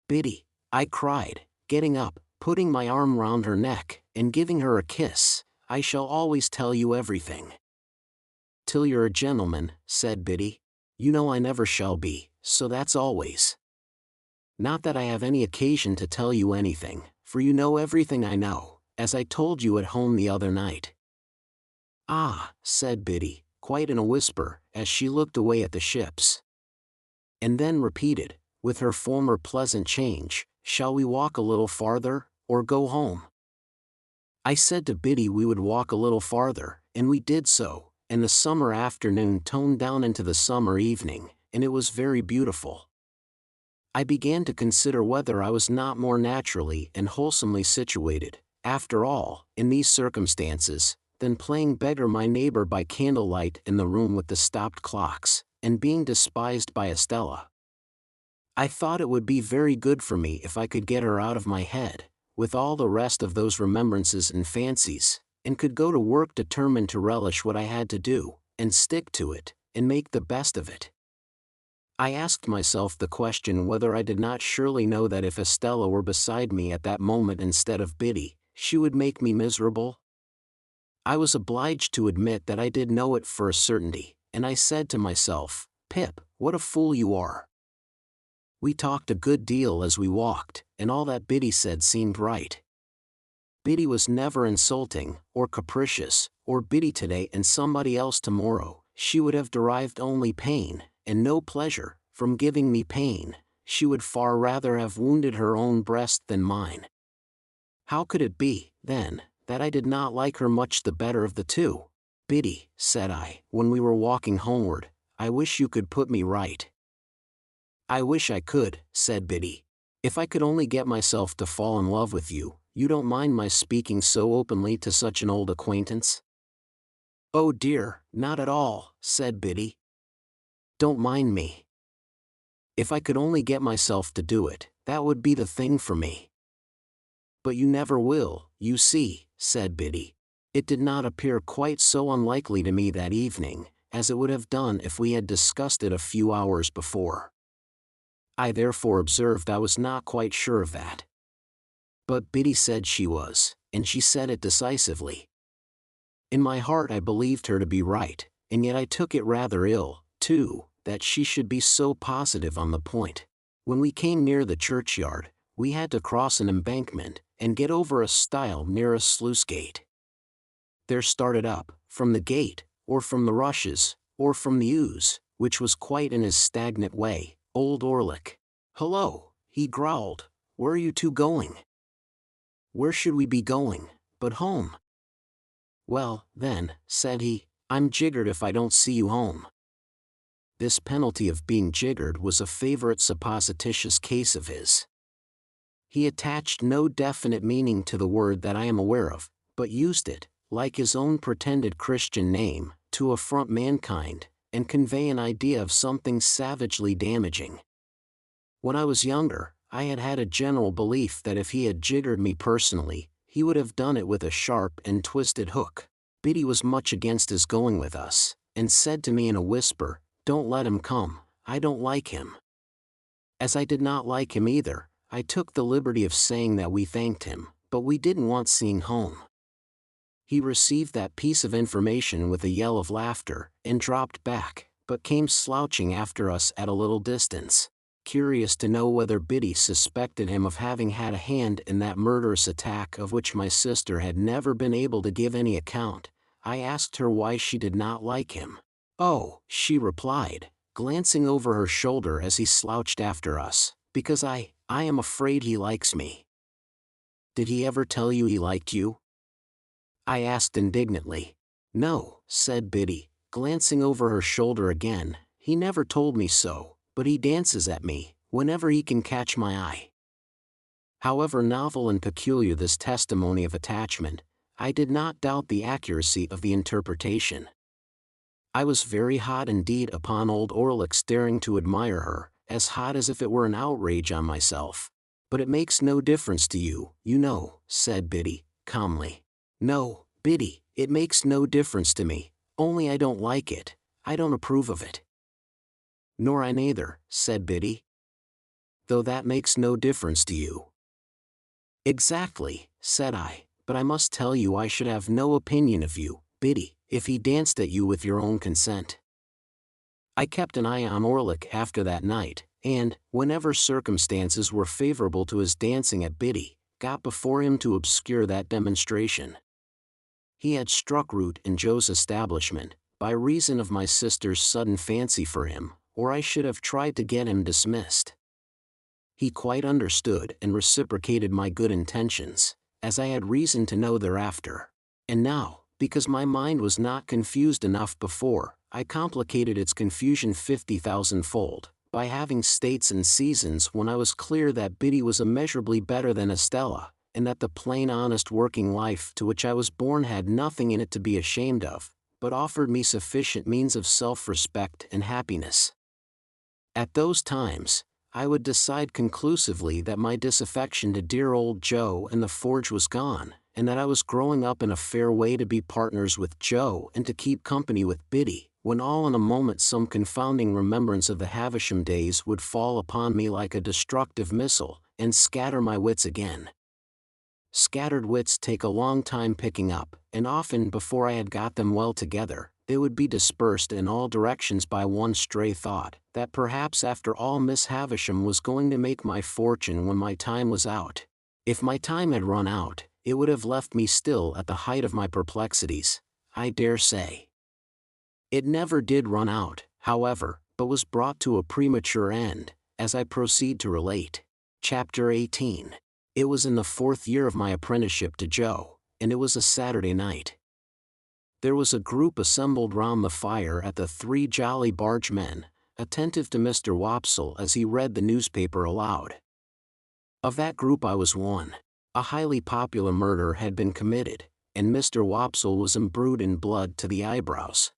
"Biddy," I cried, getting up, putting my arm round her neck, and giving her a kiss, "I shall always tell you everything." "Till you're a gentleman," said Biddy. "You know I never shall be, so that's always. Not that I have any occasion to tell you anything, for you know everything I know, as I told you at home the other night." "Ah," said Biddy, quite in a whisper, as she looked away at the ships. And then repeated, with her former pleasant change, "Shall we walk a little farther, or go home?" I said to Biddy we would walk a little farther, and we did so, and the summer afternoon toned down into the summer evening, and it was very beautiful. I began to consider whether I was not more naturally and wholesomely situated, after all, in these circumstances, than playing beggar my neighbor by candlelight in the room with the stopped clocks, and being despised by Estella. I thought it would be very good for me if I could get her out of my head, with all the rest of those remembrances and fancies, and could go to work determined to relish what I had to do, and stick to it, and make the best of it. I asked myself the question whether I did not surely know that if Estella were beside me at that moment instead of Biddy, she would make me miserable. I was obliged to admit that I did know it for a certainty, and I said to myself, "Pip, what a fool you are." We talked a good deal as we walked, and all that Biddy said seemed right. Biddy was never insulting, or capricious, or Biddy today and somebody else tomorrow. She would have derived only pain, and no pleasure, from giving me pain. She would far rather have wounded her own breast than mine. How could it be, then, that I did not like her much the better of the two? "Biddy," said I, when we were walking homeward, "I wish you could put me right." "I wish I could," said Biddy. "If I could only get myself to fall in love with you. You don't mind my speaking so openly to such an old acquaintance?" "Oh dear, not at all," said Biddy. "Don't mind me. If I could only get myself to do it, that would be the thing for me." "But you never will, you see," said Biddy. It did not appear quite so unlikely to me that evening, as it would have done if we had discussed it a few hours before. I therefore observed I was not quite sure of that. But Biddy said she was, and she said it decisively. In my heart I believed her to be right, and yet I took it rather ill, too, that she should be so positive on the point. When we came near the churchyard, we had to cross an embankment, and get over a stile near a sluice gate. There started up, from the gate, or from the rushes, or from the ooze, which was quite in his stagnant way, old Orlick. "Hullo," he growled, "where are you two going?" "Where should we be going, but home?" "Well, then," said he, "I'm jiggered if I don't see you home." This penalty of being jiggered was a favorite supposititious case of his. He attached no definite meaning to the word that I am aware of, but used it, like his own pretended Christian name, to affront mankind, and convey an idea of something savagely damaging. When I was younger, I had had a general belief that if he had jiggered me personally, he would have done it with a sharp and twisted hook. Biddy was much against his going with us, and said to me in a whisper, "Don't let him come, I don't like him." As I did not like him either, I took the liberty of saying that we thanked him, but we didn't want seeing home. He received that piece of information with a yell of laughter, and dropped back, but came slouching after us at a little distance. Curious to know whether Biddy suspected him of having had a hand in that murderous attack of which my sister had never been able to give any account, I asked her why she did not like him. "Oh," she replied, glancing over her shoulder as he slouched after us, "because I am afraid he likes me." "Did he ever tell you he liked you?" I asked indignantly. "No," said Biddy, glancing over her shoulder again, "he never told me so, but he dances at me, whenever he can catch my eye." However novel and peculiar this testimony of attachment, I did not doubt the accuracy of the interpretation. I was very hot indeed upon old Orlick's daring to admire her, as hot as if it were an outrage on myself. "But it makes no difference to you, you know," said Biddy, calmly. "No, Biddy, it makes no difference to me, only I don't like it, I don't approve of it." "Nor I neither," said Biddy. "Though that makes no difference to you." "Exactly," said I, "but I must tell you I should have no opinion of you, Biddy, if he danced at you with your own consent." I kept an eye on Orlick after that night, and, whenever circumstances were favorable to his dancing at Biddy, got before him to obscure that demonstration. He had struck root in Joe's establishment, by reason of my sister's sudden fancy for him, or I should have tried to get him dismissed. He quite understood and reciprocated my good intentions, as I had reason to know thereafter. And now, because my mind was not confused enough before, I complicated its confusion 50,000-fold, by having states and seasons when I was clear that Biddy was immeasurably better than Estella, and that the plain honest working life to which I was born had nothing in it to be ashamed of, but offered me sufficient means of self-respect and happiness. At those times, I would decide conclusively that my disaffection to dear old Joe and the forge was gone, and that I was growing up in a fair way to be partners with Joe and to keep company with Biddy, when all in a moment some confounding remembrance of the Havisham days would fall upon me like a destructive missile, and scatter my wits again. Scattered wits take a long time picking up, and often before I had got them well together, they would be dispersed in all directions by one stray thought, that perhaps after all Miss Havisham was going to make my fortune when my time was out. If my time had run out, it would have left me still at the height of my perplexities, I dare say. It never did run out, however, but was brought to a premature end, as I proceed to relate. Chapter 18. It was in the 4th year of my apprenticeship to Joe, and it was a Saturday night. There was a group assembled round the fire at the Three Jolly Bargemen, attentive to Mr. Wopsle as he read the newspaper aloud. Of that group I was one. A highly popular murder had been committed, and Mr. Wopsle was imbrued in blood to the eyebrows.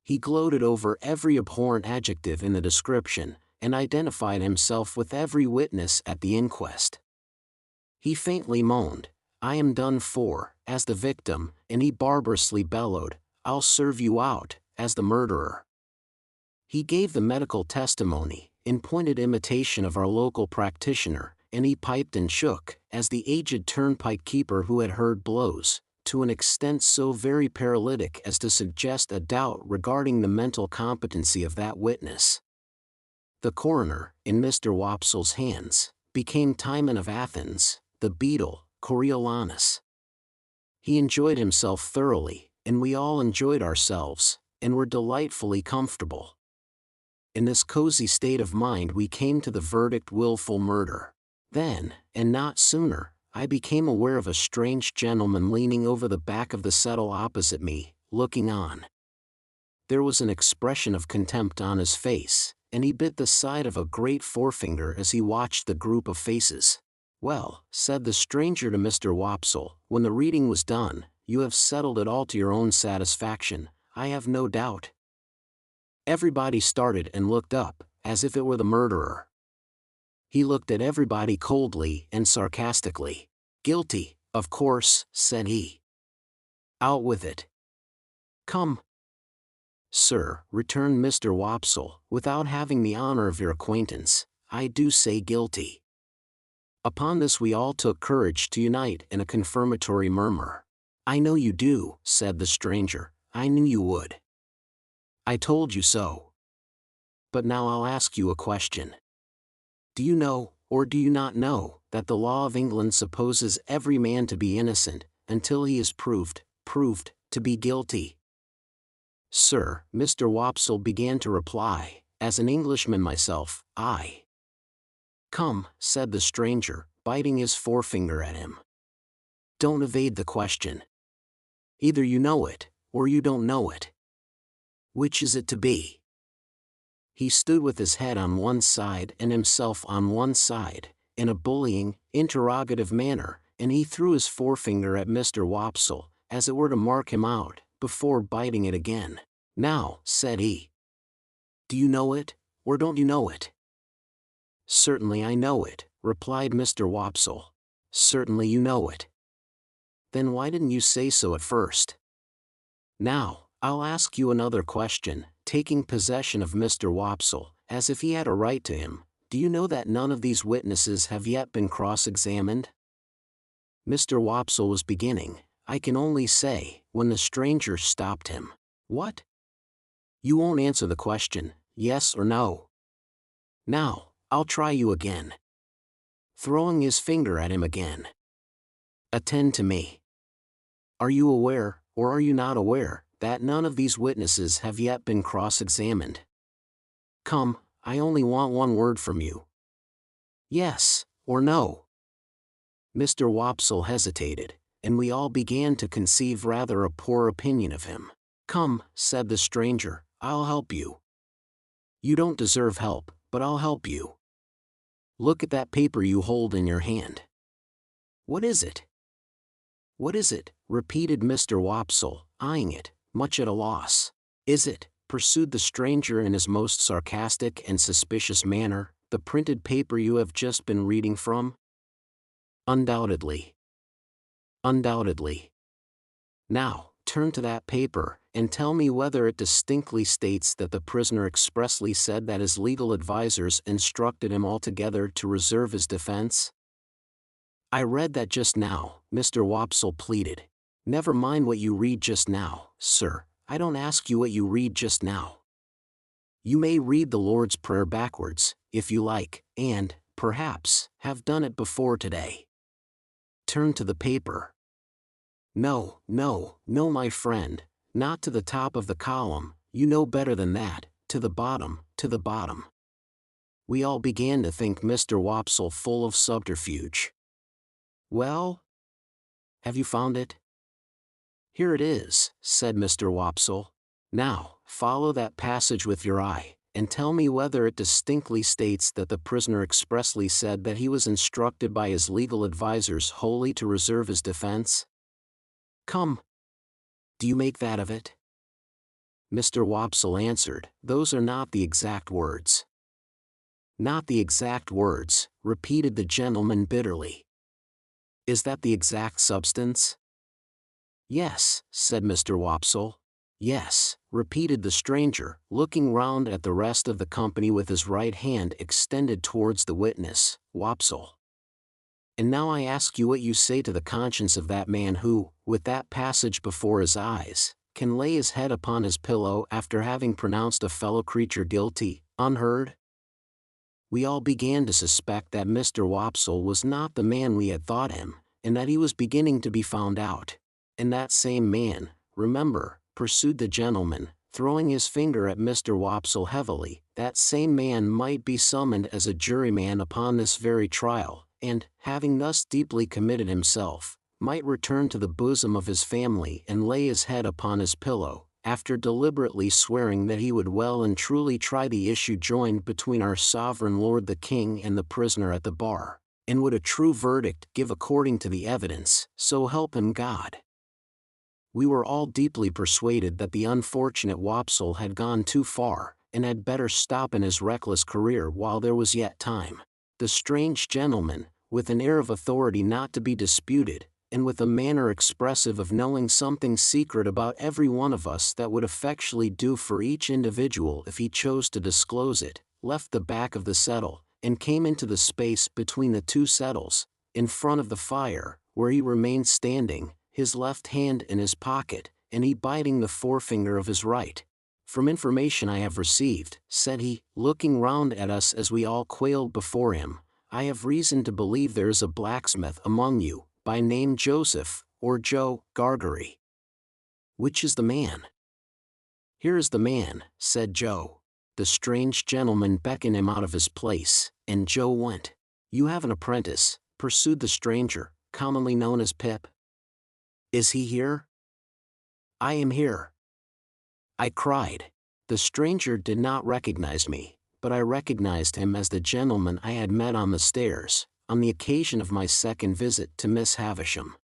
He gloated over every abhorrent adjective in the description, and identified himself with every witness at the inquest. He faintly moaned, "I am done for," as the victim, and he barbarously bellowed, "I'll serve you out," as the murderer. He gave the medical testimony, in pointed imitation of our local practitioner, and he piped and shook, as the aged turnpike keeper who had heard blows, to an extent so very paralytic as to suggest a doubt regarding the mental competency of that witness. The coroner, in Mr. Wopsle's hands, became Timon of Athens, the beadle, Coriolanus. He enjoyed himself thoroughly, and we all enjoyed ourselves, and were delightfully comfortable. In this cozy state of mind we came to the verdict willful murder. Then, and not sooner, I became aware of a strange gentleman leaning over the back of the settle opposite me, looking on. There was an expression of contempt on his face, and he bit the side of a great forefinger as he watched the group of faces. "Well," said the stranger to Mr. Wopsle, when the reading was done, "you have settled it all to your own satisfaction, I have no doubt." Everybody started and looked up, as if it were the murderer. He looked at everybody coldly and sarcastically. "Guilty, of course," said he. "Out with it. Come." "Sir," returned Mr. Wopsle, "without having the honor of your acquaintance, I do say guilty." Upon this we all took courage to unite in a confirmatory murmur. "I know you do," said the stranger. "I knew you would. I told you so. But now I'll ask you a question. Do you know, or do you not know, that the law of England supposes every man to be innocent, until he is proved, to be guilty?" "Sir," Mr. Wopsle began to reply, "as an Englishman myself, I—" "Come," said the stranger, biting his forefinger at him. "Don't evade the question. Either you know it, or you don't know it. Which is it to be?" He stood with his head on one side and himself on one side, in a bullying, interrogative manner, and he threw his forefinger at Mr. Wopsle, as it were to mark him out, before biting it again. "Now," said he, "do you know it, or don't you know it?" "Certainly I know it," replied Mr. Wopsle. "Certainly you know it. Then why didn't you say so at first? Now, I'll ask you another question," taking possession of Mr. Wopsle, as if he had a right to him. "Do you know that none of these witnesses have yet been cross-examined?" Mr. Wopsle was beginning, "I can only say," when the stranger stopped him. "What? You won't answer the question, yes or no? Now, I'll try you again." Throwing his finger at him again. "Attend to me. Are you aware, or are you not aware, that none of these witnesses have yet been cross-examined? Come, I only want one word from you. Yes, or no?" Mr. Wopsle hesitated, and we all began to conceive rather a poor opinion of him. "Come," said the stranger, "I'll help you. You don't deserve help, but I'll help you. Look at that paper you hold in your hand." "What is it?" "What is it?" repeated Mr. Wopsle, eyeing it, much at a loss. "Is it," pursued the stranger in his most sarcastic and suspicious manner, "the printed paper you have just been reading from?" "Undoubtedly. Undoubtedly. Now, turn to that paper, and tell me whether it distinctly states that the prisoner expressly said that his legal advisers instructed him altogether to reserve his defense?" "I read that just now," Mr. Wopsle pleaded. "Never mind what you read just now, sir. I don't ask you what you read just now. You may read the Lord's Prayer backwards, if you like, and, perhaps, have done it before today. Turn to the paper. No, no, no, my friend, not to the top of the column, you know better than that, to the bottom, to the bottom." We all began to think Mr. Wopsle full of subterfuge. "Well? Have you found it?" "Here it is," said Mr. Wopsle. "Now, follow that passage with your eye, and tell me whether it distinctly states that the prisoner expressly said that he was instructed by his legal advisers wholly to reserve his defense. Come. Do you make that of it?" Mr. Wopsle answered, "Those are not the exact words." "Not the exact words," repeated the gentleman bitterly. "Is that the exact substance?" "Yes," said Mr. Wopsle. "Yes," repeated the stranger, looking round at the rest of the company with his right hand extended towards the witness, Wopsle. "And now I ask you what you say to the conscience of that man who, with that passage before his eyes, can lay his head upon his pillow after having pronounced a fellow creature guilty, unheard?" We all began to suspect that Mr. Wopsle was not the man we had thought him, and that he was beginning to be found out. "And that same man, remember," pursued the gentleman, throwing his finger at Mr. Wopsle heavily, "that same man might be summoned as a juryman upon this very trial, and, having thus deeply committed himself, might return to the bosom of his family and lay his head upon his pillow, after deliberately swearing that he would well and truly try the issue joined between our sovereign lord the king and the prisoner at the bar, and would a true verdict give according to the evidence, so help him God." We were all deeply persuaded that the unfortunate Wopsle had gone too far, and had better stop in his reckless career while there was yet time. The strange gentleman, with an air of authority not to be disputed, and with a manner expressive of knowing something secret about every one of us that would effectually do for each individual if he chose to disclose it, left the back of the settle, and came into the space between the two settles, in front of the fire, where he remained standing, his left hand in his pocket, and he biting the forefinger of his right. "From information I have received," said he, looking round at us as we all quailed before him, "I have reason to believe there is a blacksmith among you, by name Joseph, or Joe, Gargery." "Which is the man?" "Here is the man," said Joe. The strange gentleman beckoned him out of his place, and Joe went. "You have an apprentice," pursued the stranger, "commonly known as Pip. Is he here?" "I am here," I cried. The stranger did not recognize me, but I recognized him as the gentleman I had met on the stairs, on the occasion of my second visit to Miss Havisham.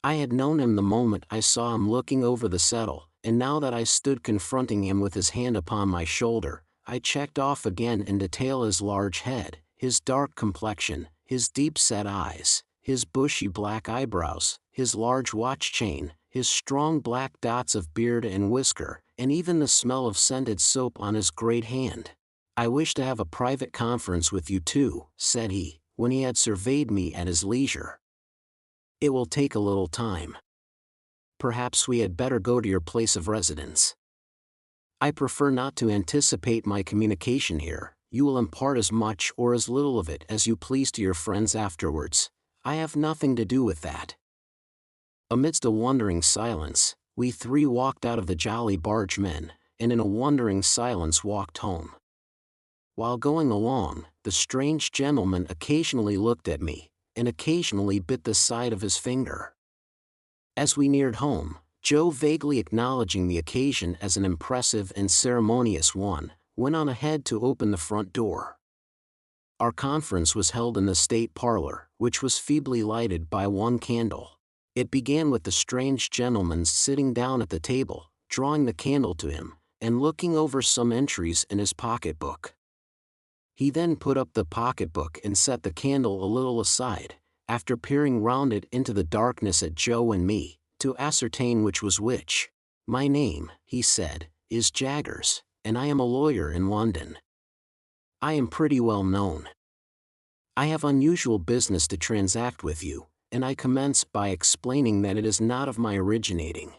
I had known him the moment I saw him looking over the settle, and now that I stood confronting him with his hand upon my shoulder, I checked off again in detail his large head, his dark complexion, his deep-set eyes, his bushy black eyebrows, his large watch chain, his strong black dots of beard and whisker, and even the smell of scented soap on his great hand. "I wish to have a private conference with you too," said he, when he had surveyed me at his leisure. "It will take a little time. Perhaps we had better go to your place of residence." "I prefer not to anticipate my communication here. You will impart as much or as little of it as you please to your friends afterwards. I have nothing to do with that." Amidst a wondering silence, we three walked out of the Jolly Bargemen, and in a wondering silence walked home. While going along, the strange gentleman occasionally looked at me, and occasionally bit the side of his finger. As we neared home, Joe, vaguely acknowledging the occasion as an impressive and ceremonious one, went on ahead to open the front door. Our conference was held in the state parlor, which was feebly lighted by one candle. It began with the strange gentleman's sitting down at the table, drawing the candle to him, and looking over some entries in his pocketbook. He then put up the pocketbook and set the candle a little aside, after peering round it into the darkness at Joe and me, to ascertain which was which. "My name," he said, "is Jaggers, and I am a lawyer in London. I am pretty well known. I have unusual business to transact with you, and I commence by explaining that it is not of my originating.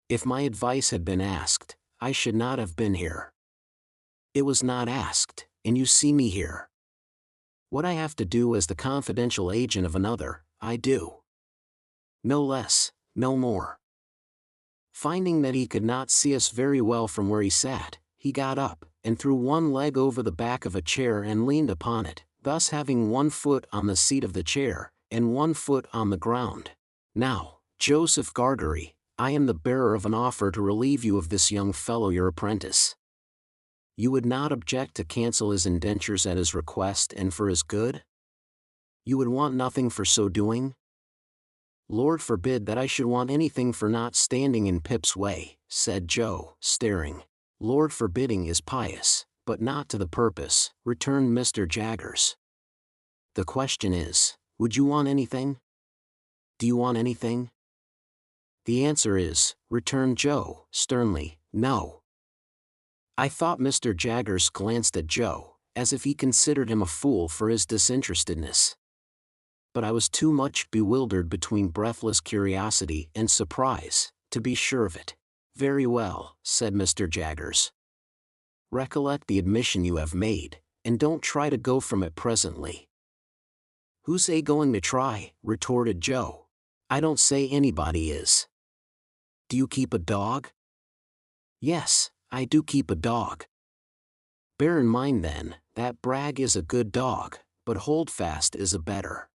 If my advice had been asked, I should not have been here. It was not asked, and you see me here. What I have to do as the confidential agent of another, I do. No less, no more." Finding that he could not see us very well from where he sat, he got up, and threw one leg over the back of a chair and leaned upon it, thus having one foot on the seat of the chair, and one foot on the ground. "Now, Joseph Gargery, I am the bearer of an offer to relieve you of this young fellow your apprentice. You would not object to cancel his indentures at his request and for his good? You would want nothing for so doing?" "Lord forbid that I should want anything for not standing in Pip's way," said Joe, staring. "Lord forbidding is pious, but not to the purpose," returned Mr. Jaggers. "The question is, would you want anything? Do you want anything?" "The answer is," returned Joe, sternly, "no." I thought Mr. Jaggers glanced at Joe, as if he considered him a fool for his disinterestedness. But I was too much bewildered between breathless curiosity and surprise, to be sure of it. "Very well," said Mr. Jaggers. "Recollect the admission you have made, and don't try to go from it presently." "Who's going to try?" retorted Joe. "I don't say anybody is." "Do you keep a dog?" "Yes, I do keep a dog." "Bear in mind then, that Bragg is a good dog, but Holdfast is a better.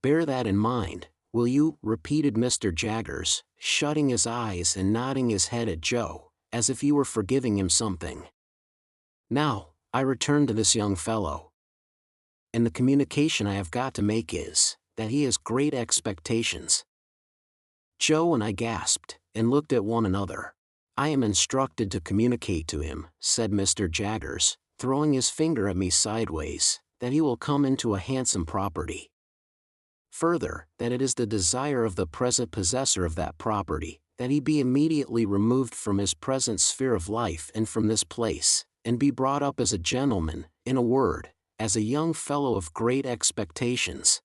Bear that in mind, will you?" repeated Mr. Jaggers, shutting his eyes and nodding his head at Joe, as if he were forgiving him something. "Now, I return to this young fellow. And the communication I have got to make is, that he has great expectations." Joe and I gasped, and looked at one another. "I am instructed to communicate to him," said Mr. Jaggers, throwing his finger at me sideways, "that he will come into a handsome property. Further, that it is the desire of the present possessor of that property, that he be immediately removed from his present sphere of life and from this place, and be brought up as a gentleman, in a word, as a young fellow of great expectations.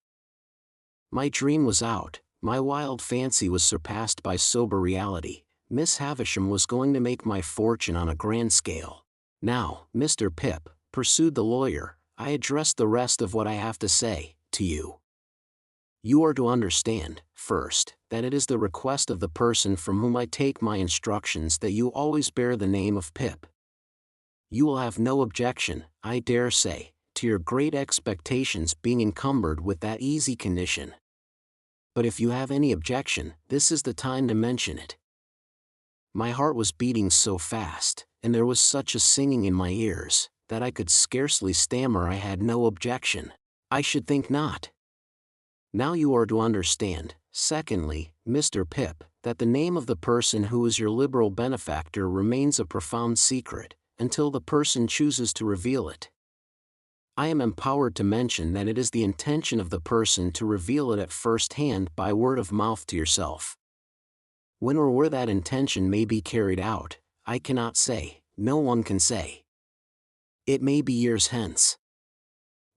My dream was out, my wild fancy was surpassed by sober reality. Miss Havisham was going to make my fortune on a grand scale. Now, Mr. Pip, pursued the lawyer, I address the rest of what I have to say, to you. You are to understand, first, that it is the request of the person from whom I take my instructions that you always bear the name of Pip. You will have no objection, I dare say, to your great expectations being encumbered with that easy condition. But if you have any objection, this is the time to mention it. My heart was beating so fast, and there was such a singing in my ears, that I could scarcely stammer I had no objection. I should think not. Now you are to understand, secondly, Mr. Pip, that the name of the person who is your liberal benefactor remains a profound secret, until the person chooses to reveal it. I am empowered to mention that it is the intention of the person to reveal it at first hand by word of mouth to yourself. When or where that intention may be carried out, I cannot say, no one can say. It may be years hence.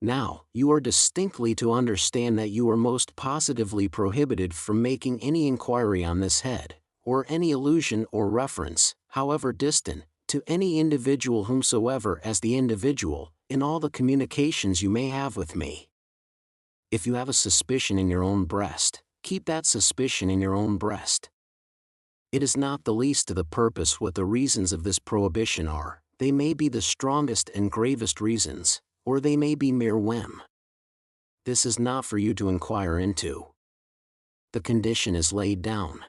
Now, you are distinctly to understand that you are most positively prohibited from making any inquiry on this head, or any allusion or reference, however distant, to any individual whomsoever as the individual, in all the communications you may have with me. If you have a suspicion in your own breast, keep that suspicion in your own breast. It is not the least to the purpose what the reasons of this prohibition are. They may be the strongest and gravest reasons, or they may be mere whim. This is not for you to inquire into. The condition is laid down.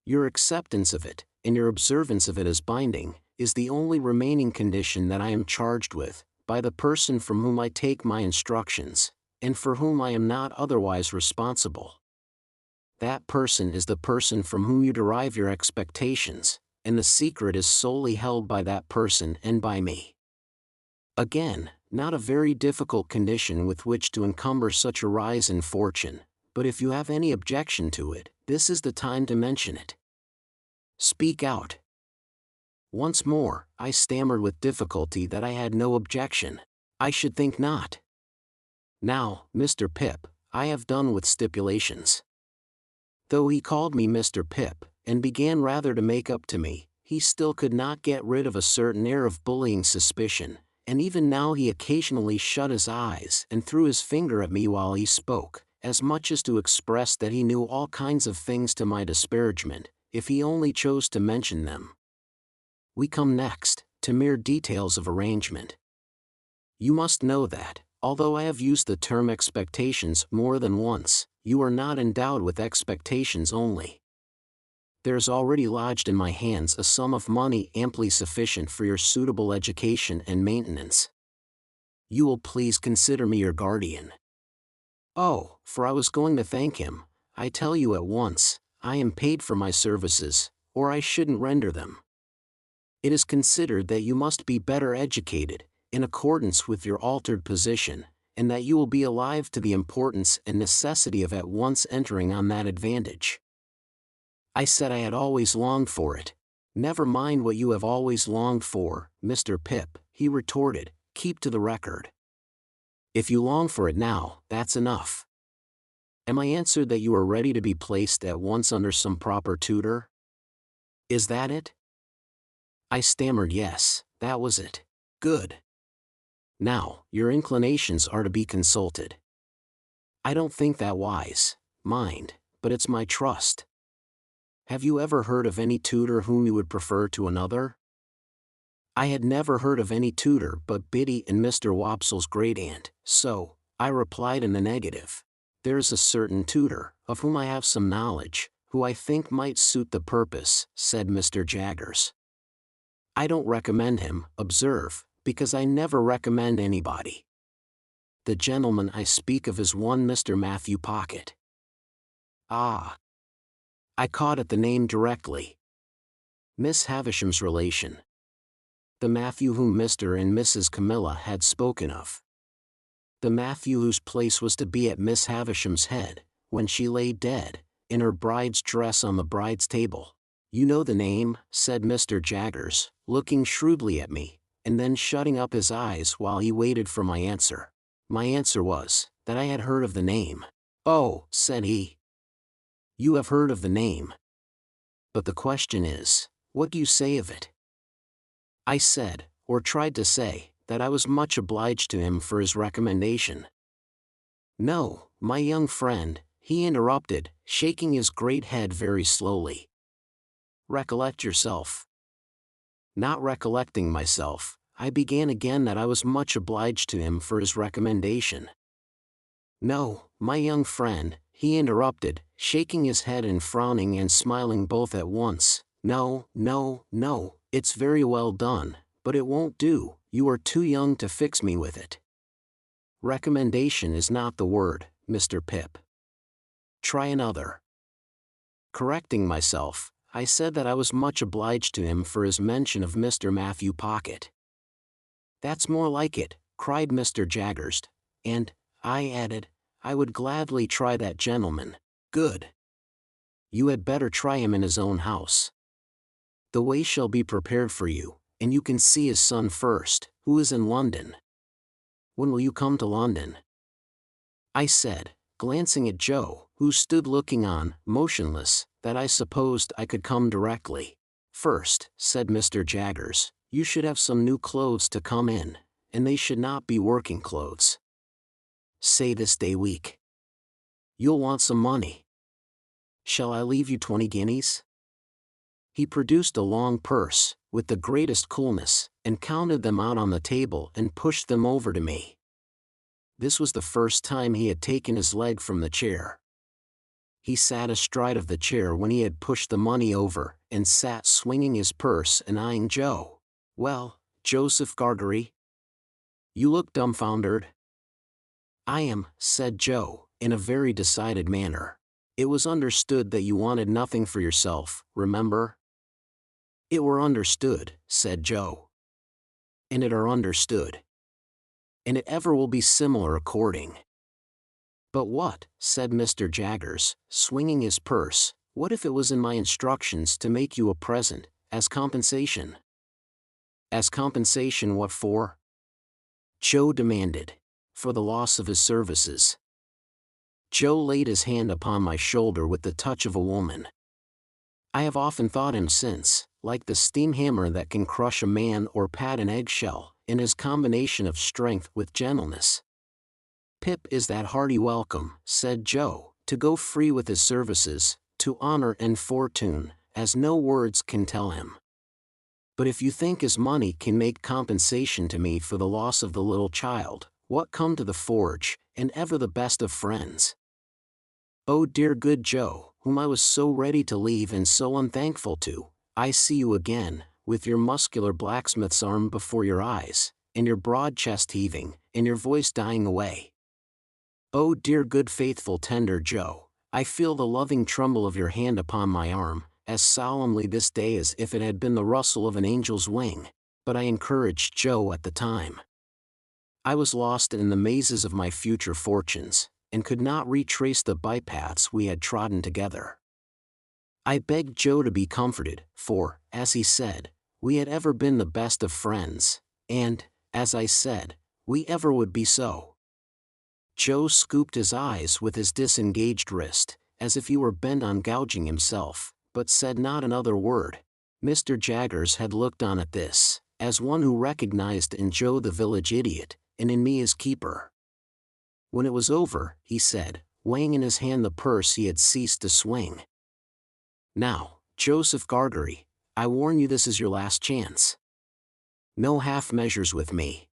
Your acceptance of it, and your observance of it as binding, is the only remaining condition that I am charged with, by the person from whom I take my instructions, and for whom I am not otherwise responsible. That person is the person from whom you derive your expectations, and the secret is solely held by that person and by me. Again, not a very difficult condition with which to encumber such a rise in fortune, but if you have any objection to it, this is the time to mention it. Speak out. Once more, I stammered with difficulty that I had no objection. I should think not. Now, Mr. Pip, I have done with stipulations. Though he called me Mr. Pip, and began rather to make up to me, he still could not get rid of a certain air of bullying suspicion, and even now he occasionally shut his eyes and threw his finger at me while he spoke, as much as to express that he knew all kinds of things to my disparagement, if he only chose to mention them. We come next, to mere details of arrangement. You must know that, although I have used the term expectations more than once, you are not endowed with expectations only. There is already lodged in my hands a sum of money amply sufficient for your suitable education and maintenance. You will please consider me your guardian. Oh, for I was going to thank him, I tell you at once, I am paid for my services, or I shouldn't render them. It is considered that you must be better educated, in accordance with your altered position, and that you will be alive to the importance and necessity of at once entering on that advantage. I said I had always longed for it. Never mind what you have always longed for, Mr. Pip, he retorted, keep to the record. If you long for it now, that's enough. Am I answered that you are ready to be placed at once under some proper tutor? Is that it? I stammered yes, that was it. Good. Now, your inclinations are to be consulted. I don't think that wise, mind, but it's my trust. Have you ever heard of any tutor whom you would prefer to another? I had never heard of any tutor but Biddy and Mr. Wopsle's great-aunt, so, I replied in the negative. There is a certain tutor, of whom I have some knowledge, who I think might suit the purpose, said Mr. Jaggers. I don't recommend him, observe, because I never recommend anybody. The gentleman I speak of is one Mr. Matthew Pocket. Ah! I caught at the name directly. Miss Havisham's relation. The Matthew whom Mr. and Mrs. Camilla had spoken of. the Matthew whose place was to be at Miss Havisham's head, when she lay dead, in her bride's dress on the bride's table. You know the name, said Mr. Jaggers, looking shrewdly at me, and then shutting up his eyes while he waited for my answer. My answer was, that I had heard of the name. Oh, said he. You have heard of the name. But the question is, what do you say of it? I said, or tried to say, that I was much obliged to him for his recommendation. No, my young friend, he interrupted, shaking his great head very slowly. Recollect yourself. Not recollecting myself, I began again that I was much obliged to him for his recommendation. No, my young friend, he interrupted, shaking his head and frowning and smiling both at once. No, no, no, it's very well done, but it won't do, you are too young to fix me with it. Recommendation is not the word, Mr. Pip. Try another. Correcting myself, I said that I was much obliged to him for his mention of Mr. Matthew Pocket. That's more like it, cried Mr. Jaggers, and, I added, I would gladly try that gentleman. Good. You had better try him in his own house. The way shall be prepared for you, and you can see his son first, who is in London. When will you come to London? I said, glancing at Joe, who stood looking on, motionless, that I supposed I could come directly. First, said Mr. Jaggers, you should have some new clothes to come in, and they should not be working clothes. Say this day week. You'll want some money. Shall I leave you 20 guineas? He produced a long purse, with the greatest coolness, and counted them out on the table and pushed them over to me. This was the first time he had taken his leg from the chair. He sat astride of the chair when he had pushed the money over, and sat swinging his purse and eyeing Joe. Well, Joseph Gargery? You look dumbfoundered. I am, said Joe, in a very decided manner. It was understood that you wanted nothing for yourself, remember? It were understood, said Joe. And it are understood. And it ever will be similar according. But what, said Mr. Jaggers, swinging his purse, what if it was in my instructions to make you a present, as compensation? As compensation what for? Joe demanded. For the loss of his services. Joe laid his hand upon my shoulder with the touch of a woman. I have often thought him since, like the steam hammer that can crush a man or pat an eggshell, in his combination of strength with gentleness. Pip is that hearty welcome, said Joe, to go free with his services, to honor and fortune, as no words can tell him. But if you think his money can make compensation to me for the loss of the little child, what come to the forge, and ever the best of friends? Oh dear good Joe, whom I was so ready to leave and so unthankful to, I see you again, with your muscular blacksmith's arm before your eyes, and your broad chest heaving, and your voice dying away. Oh dear good faithful tender Joe, I feel the loving tremble of your hand upon my arm, as solemnly this day as if it had been the rustle of an angel's wing, but I encouraged Joe at the time. I was lost in the mazes of my future fortunes, and could not retrace the bypaths we had trodden together. I begged Joe to be comforted, for, as he said, we had ever been the best of friends, and, as I said, we ever would be so. Joe scooped his eyes with his disengaged wrist, as if he were bent on gouging himself, but said not another word. Mr. Jaggers had looked on at this, as one who recognized in Joe the village idiot, and in me his keeper. When it was over, he said, weighing in his hand the purse he had ceased to swing. Now, Joseph Gargery, I warn you this is your last chance. No half measures with me.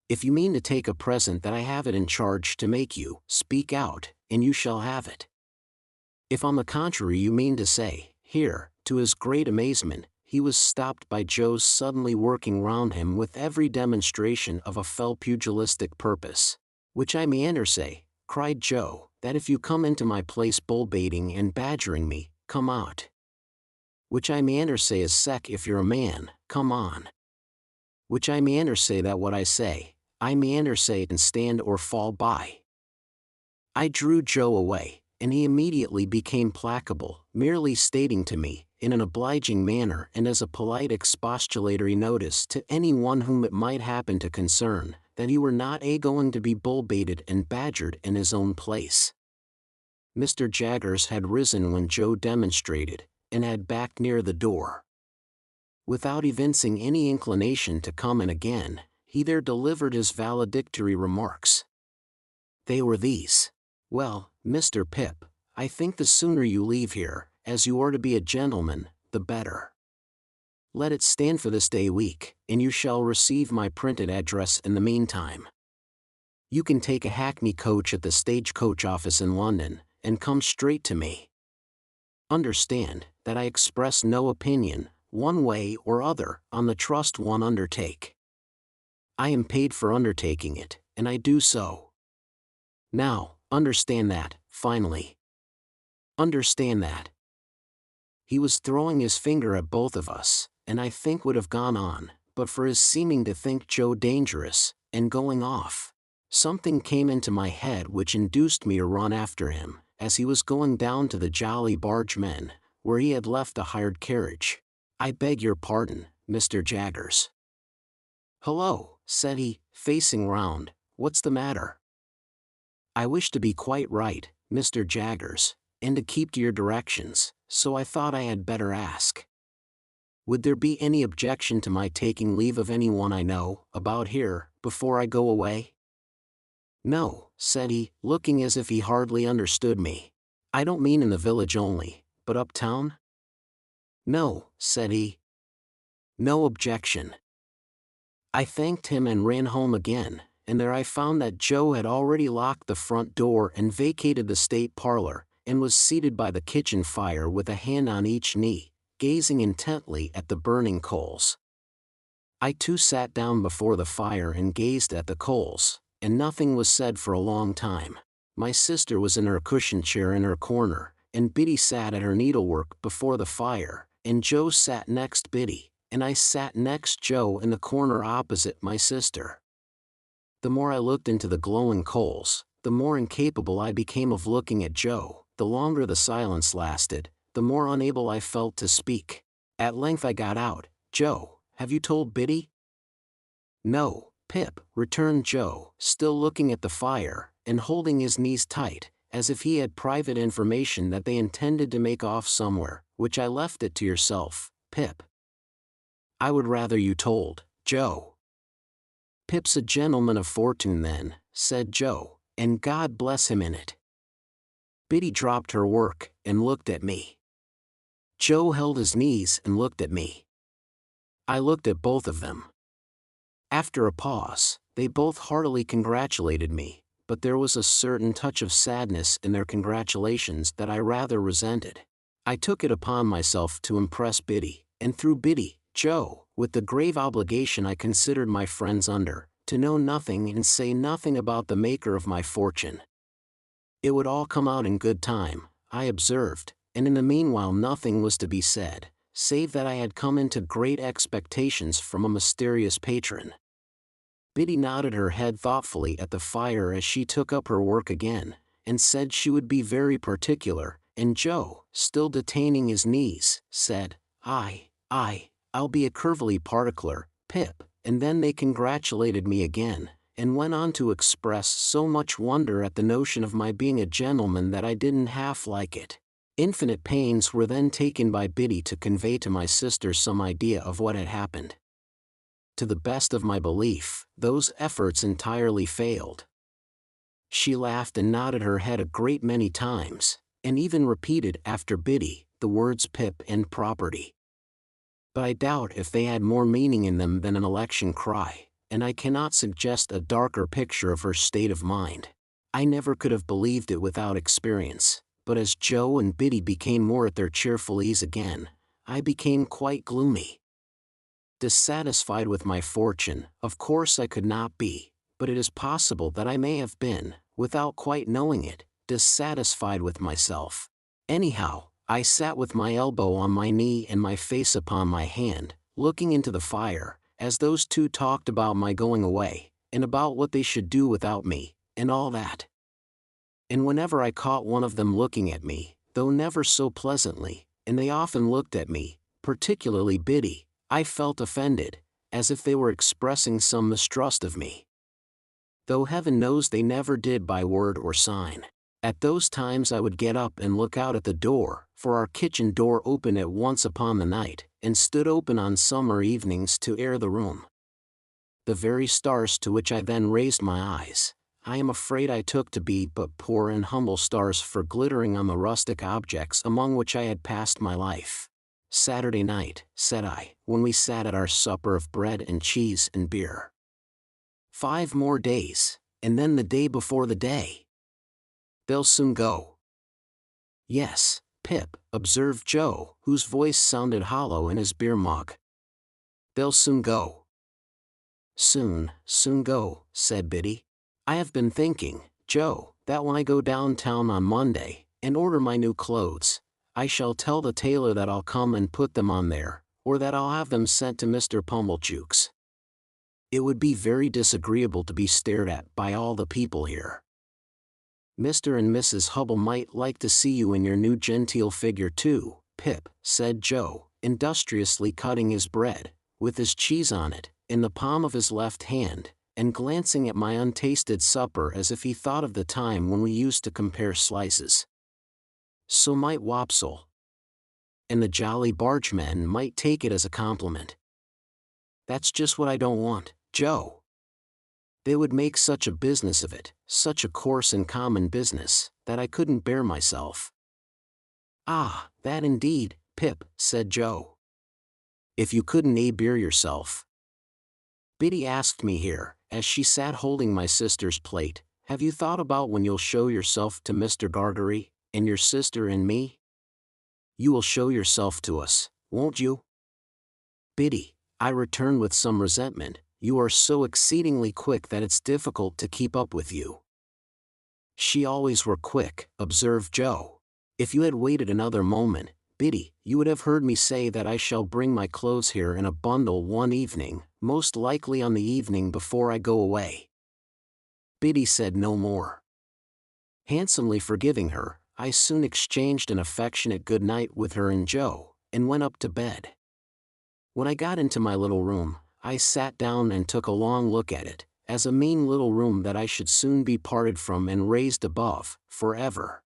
If you mean to take a present that I have it in charge to make you, speak out, and you shall have it. If on the contrary you mean to say, here, to his great amazement, he was stopped by Joe's suddenly working round him with every demonstration of a fell pugilistic purpose. Which I meander say, cried Joe, that if you come into my place bull-baiting and badgering me, come out. Which I meander say is sec if you're a man, come on. Which I meander say that what I say, I meander say and stand or fall by. I drew Joe away, and he immediately became placable, merely stating to me, in an obliging manner and as a polite expostulatory notice to anyone whom it might happen to concern, that he were not going to be bull-baited and badgered in his own place. Mr. Jaggers had risen when Joe demonstrated, and had backed near the door. Without evincing any inclination to come in again, he there delivered his valedictory remarks. They were these: "Well, Mr. Pip, I think the sooner you leave here, as you are to be a gentleman, the better. Let it stand for this day week, and you shall receive my printed address in the meantime. You can take a hackney coach at the stage-coach office in London, and come straight to me. Understand that I express no opinion, one way or other, on the trust one undertake. I am paid for undertaking it, and I do so. Now, understand that, finally. Understand that." He was throwing his finger at both of us, and I think would have gone on, but for his seeming to think Joe dangerous, and going off. Something came into my head which induced me to run after him, as he was going down to the Jolly Bargemen, where he had left a hired carriage. "I beg your pardon, Mr. Jaggers." "Hullo," said he, facing round, "what's the matter?" "I wish to be quite right, Mr. Jaggers, and to keep to your directions, so I thought I had better ask. Would there be any objection to my taking leave of anyone I know, about here, before I go away?" "No," said he, looking as if he hardly understood me. "I don't mean in the village only, but uptown?" "No," said he. "No objection." I thanked him and ran home again, and there I found that Joe had already locked the front door and vacated the state parlor, and was seated by the kitchen fire with a hand on each knee, gazing intently at the burning coals. I too sat down before the fire and gazed at the coals, and nothing was said for a long time. My sister was in her cushioned chair in her corner, and Biddy sat at her needlework before the fire, and Joe sat next Biddy, and I sat next Joe in the corner opposite my sister. The more I looked into the glowing coals, the more incapable I became of looking at Joe. The longer the silence lasted, the more unable I felt to speak. At length I got out, "Joe, have you told Biddy?" "No, Pip," returned Joe, still looking at the fire, and holding his knees tight, as if he had private information that they intended to make off somewhere, "which I left it to yourself, Pip." "I would rather you told, Joe." "Pip's a gentleman of fortune then," said Joe, "and God bless him in it." Biddy dropped her work, and looked at me. Joe held his knees and looked at me. I looked at both of them. After a pause, they both heartily congratulated me, but there was a certain touch of sadness in their congratulations that I rather resented. I took it upon myself to impress Biddy, and through Biddy, Joe, with the grave obligation I considered my friends under, to know nothing and say nothing about the maker of my fortune. It would all come out in good time, I observed, and in the meanwhile nothing was to be said, save that I had come into great expectations from a mysterious patron. Biddy nodded her head thoughtfully at the fire as she took up her work again, and said she would be very particular, and Joe, still detaining his knees, said, I'll be a curvily particular, Pip," and then they congratulated me again, and went on to express so much wonder at the notion of my being a gentleman that I didn't half like it. Infinite pains were then taken by Biddy to convey to my sister some idea of what had happened. To the best of my belief, those efforts entirely failed. She laughed and nodded her head a great many times, and even repeated after Biddy the words Pip and property. But I doubt if they had more meaning in them than an election cry, and I cannot suggest a darker picture of her state of mind. I never could have believed it without experience, but as Joe and Biddy became more at their cheerful ease again, I became quite gloomy. Dissatisfied with my fortune, of course I could not be, but it is possible that I may have been, without quite knowing it, dissatisfied with myself. Anyhow, I sat with my elbow on my knee and my face upon my hand, looking into the fire, as those two talked about my going away, and about what they should do without me, and all that. And whenever I caught one of them looking at me, though never so pleasantly, and they often looked at me, particularly Biddy, I felt offended, as if they were expressing some mistrust of me. Though heaven knows they never did by word or sign. At those times I would get up and look out at the door, for our kitchen door opened at once upon the night, and stood open on summer evenings to air the room. The very stars to which I then raised my eyes, I am afraid I took to be but poor and humble stars for glittering on the rustic objects among which I had passed my life. Saturday night, said I, when we sat at our supper of bread and cheese and beer. 5 more days, and then the day before the day. They'll soon go. Yes, Pip, observed Joe, whose voice sounded hollow in his beer mug. They'll soon go. Soon go, said Biddy. I have been thinking, Joe, that when I go downtown on Monday, and order my new clothes, I shall tell the tailor that I'll come and put them on there, or that I'll have them sent to Mr. Pumblechook's. It would be very disagreeable to be stared at by all the people here. Mr. and Mrs. Hubble might like to see you in your new genteel figure too, Pip, said Joe, industriously cutting his bread, with his cheese on it, in the palm of his left hand, and glancing at my untasted supper as if he thought of the time when we used to compare slices. So might Wopsle. And the Jolly Bargemen might take it as a compliment. That's just what I don't want, Joe. They would make such a business of it, such a coarse and common business, that I couldn't bear myself. Ah, that indeed, Pip, said Joe. If you couldn't bear yourself. Biddy asked me here, as she sat holding my sister's plate, have you thought about when you'll show yourself to Mr. Gargery, and your sister and me? You will show yourself to us, won't you? Biddy, I returned with some resentment, you are so exceedingly quick that it's difficult to keep up with you. She always were quick, observed Joe. If you had waited another moment, Biddy, you would have heard me say that I shall bring my clothes here in a bundle one evening, most likely on the evening before I go away. Biddy said no more. Handsomely forgiving her, I soon exchanged an affectionate good night with her and Joe, and went up to bed. When I got into my little room, I sat down and took a long look at it, as a mean little room that I should soon be parted from and raised above, forever.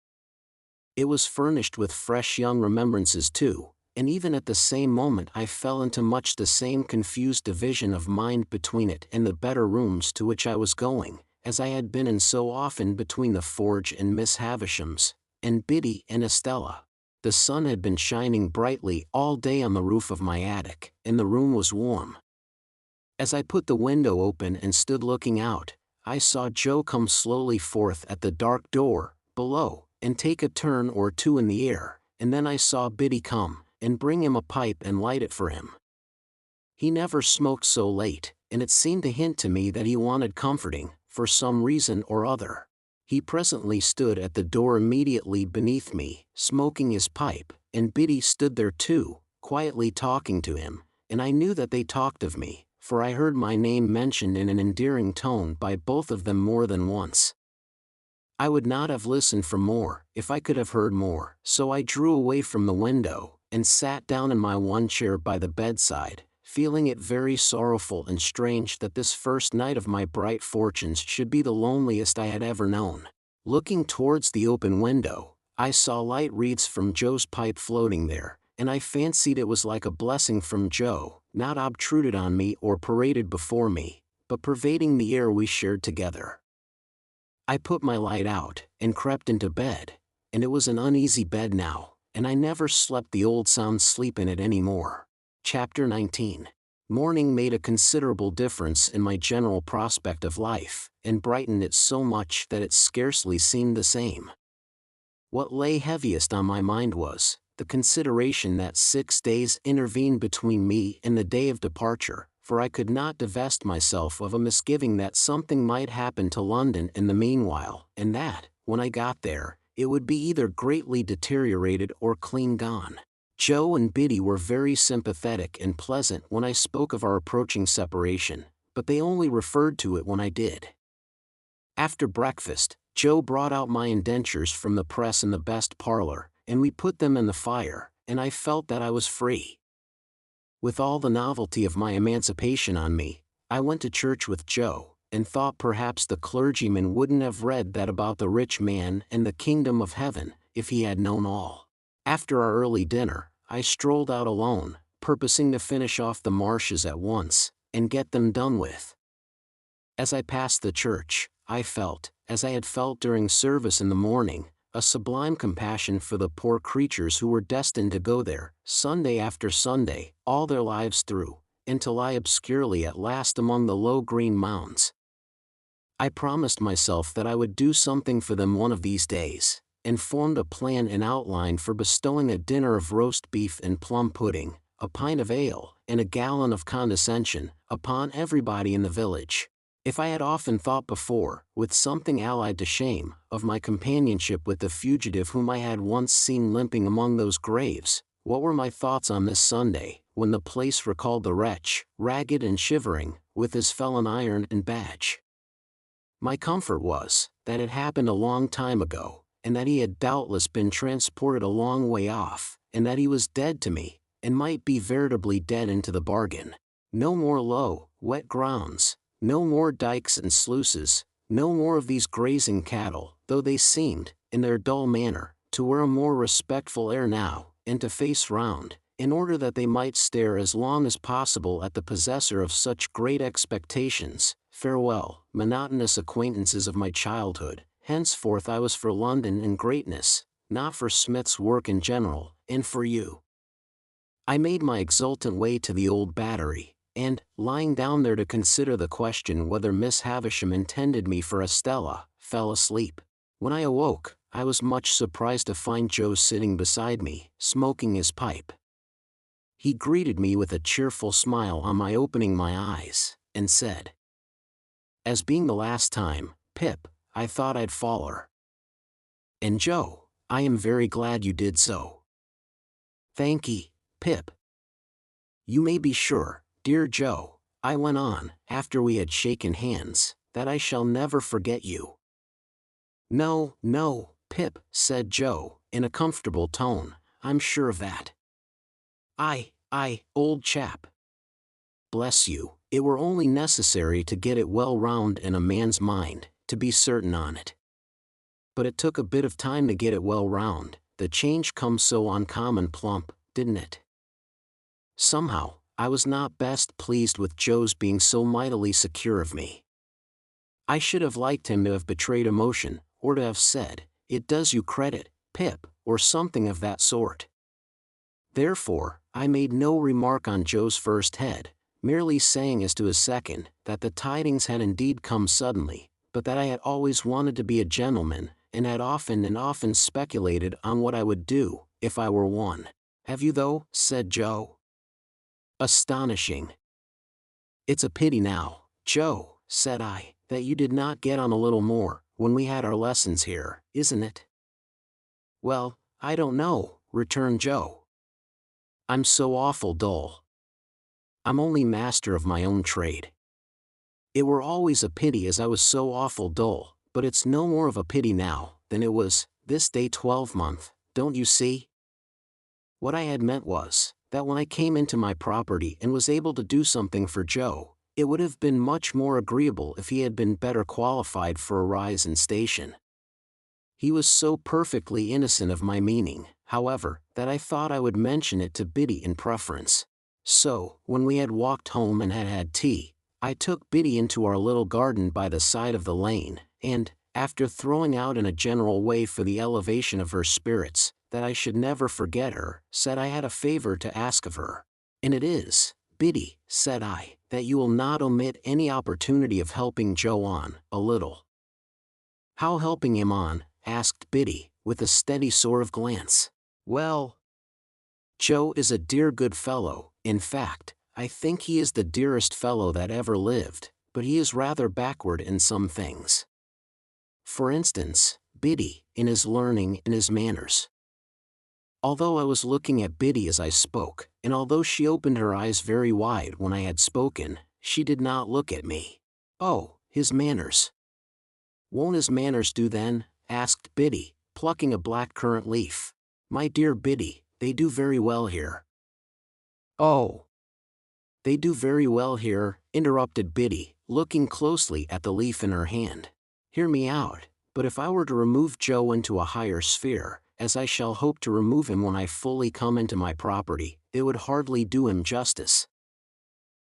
It was furnished with fresh young remembrances too, and even at the same moment I fell into much the same confused division of mind between it and the better rooms to which I was going, as I had been in so often between the Forge and Miss Havisham's, and Biddy and Estella. The sun had been shining brightly all day on the roof of my attic, and the room was warm. As I put the window open and stood looking out, I saw Joe come slowly forth at the dark door, below, and take a turn or two in the air, and then I saw Biddy come, and bring him a pipe and light it for him. He never smoked so late, and it seemed to hint to me that he wanted comforting, for some reason or other. He presently stood at the door immediately beneath me, smoking his pipe, and Biddy stood there too, quietly talking to him, and I knew that they talked of me, for I heard my name mentioned in an endearing tone by both of them more than once. I would not have listened for more, if I could have heard more, so I drew away from the window, and sat down in my one chair by the bedside, feeling it very sorrowful and strange that this first night of my bright fortunes should be the loneliest I had ever known. Looking towards the open window, I saw light wreaths from Joe's pipe floating there, and I fancied it was like a blessing from Joe, not obtruded on me or paraded before me, but pervading the air we shared together. I put my light out, and crept into bed, and it was an uneasy bed now, and I never slept the old sound sleep in it any more. Chapter 19. Morning made a considerable difference in my general prospect of life, and brightened it so much that it scarcely seemed the same. What lay heaviest on my mind was the consideration that 6 days intervened between me and the day of departure, for I could not divest myself of a misgiving that something might happen to London in the meanwhile, and that, when I got there, it would be either greatly deteriorated or clean gone. Joe and Biddy were very sympathetic and pleasant when I spoke of our approaching separation, but they only referred to it when I did. After breakfast, Joe brought out my indentures from the press in the best parlor, and we put them in the fire, and I felt that I was free. With all the novelty of my emancipation on me, I went to church with Joe, and thought perhaps the clergyman wouldn't have read that about the rich man and the kingdom of heaven, if he had known all. After our early dinner, I strolled out alone, purposing to finish off the marshes at once, and get them done with. As I passed the church, I felt, as I had felt during service in the morning, a sublime compassion for the poor creatures who were destined to go there, Sunday after Sunday, all their lives through, and to lie obscurely at last among the low green mounds. I promised myself that I would do something for them one of these days, and formed a plan and outline for bestowing a dinner of roast beef and plum pudding, a pint of ale, and a gallon of condescension, upon everybody in the village. If I had often thought before, with something allied to shame, of my companionship with the fugitive whom I had once seen limping among those graves, what were my thoughts on this Sunday, when the place recalled the wretch, ragged and shivering, with his felon iron and badge? My comfort was, that it happened a long time ago, and that he had doubtless been transported a long way off, and that he was dead to me, and might be veritably dead into the bargain. No more low, wet grounds, no more dikes and sluices, no more of these grazing cattle, though they seemed, in their dull manner, to wear a more respectful air now, and to face round, in order that they might stare as long as possible at the possessor of such great expectations. Farewell, monotonous acquaintances of my childhood. Henceforth I was for London and greatness, not for Smith's work in general, and for you. I made my exultant way to the old Battery, and, lying down there to consider the question whether Miss Havisham intended me for Estella, fell asleep. When I awoke, I was much surprised to find Joe sitting beside me, smoking his pipe. He greeted me with a cheerful smile on my opening my eyes, and said, "As being the last time, Pip, I thought I'd foller. And Joe, I am very glad you did so." "Thankee, Pip." "You may be sure, dear Joe," I went on, after we had shaken hands, "that I shall never forget you." "No, no, Pip," said Joe, in a comfortable tone, "I'm sure of that." Old chap. Bless you, it were only necessary to get it well round in a man's mind, to be certain on it. But it took a bit of time to get it well round, the change come so uncommon plump, didn't it? Somehow, I was not best pleased with Joe's being so mightily secure of me. I should have liked him to have betrayed emotion, or to have said, "It does you credit, Pip," or something of that sort. Therefore, I made no remark on Joe's first head, merely saying as to his second, that the tidings had indeed come suddenly, but that I had always wanted to be a gentleman, and had often and often speculated on what I would do, if I were one. "Have you though?" said Joe. "Astonishing." "It's a pity now, Joe," said I, "that you did not get on a little more, when we had our lessons here, isn't it?" "Well, I don't know," returned Joe. "I'm so awful dull. I'm only master of my own trade. It were always a pity as I was so awful dull, but it's no more of a pity now, than it was, this day 12-month, don't you see?" What I had meant was, that when I came into my property and was able to do something for Joe, it would have been much more agreeable if he had been better qualified for a rise in station. He was so perfectly innocent of my meaning, however, that I thought I would mention it to Biddy in preference. So, when we had walked home and had had tea, I took Biddy into our little garden by the side of the lane, and, after throwing out in a general way for the elevation of her spirits, that I should never forget her, said I had a favor to ask of her. "And it is, Biddy," said I, "that you will not omit any opportunity of helping Joe on, a little." "How helping him on?" asked Biddy, with a steady sort of glance. "Well, Joe is a dear good fellow, in fact, I think he is the dearest fellow that ever lived, but he is rather backward in some things. For instance, Biddy, in his learning and his manners." Although I was looking at Biddy as I spoke, and although she opened her eyes very wide when I had spoken, She did not look at me. Oh, his manners. Won't his manners do then? Asked Biddy, plucking a black currant leaf. My dear Biddy, they do very well here. Oh. They do very well here, interrupted Biddy, looking closely at the leaf in her hand. Hear me out, but if I were to remove Joe into a higher sphere, as I shall hope to remove him when I fully come into my property, it would hardly do him justice.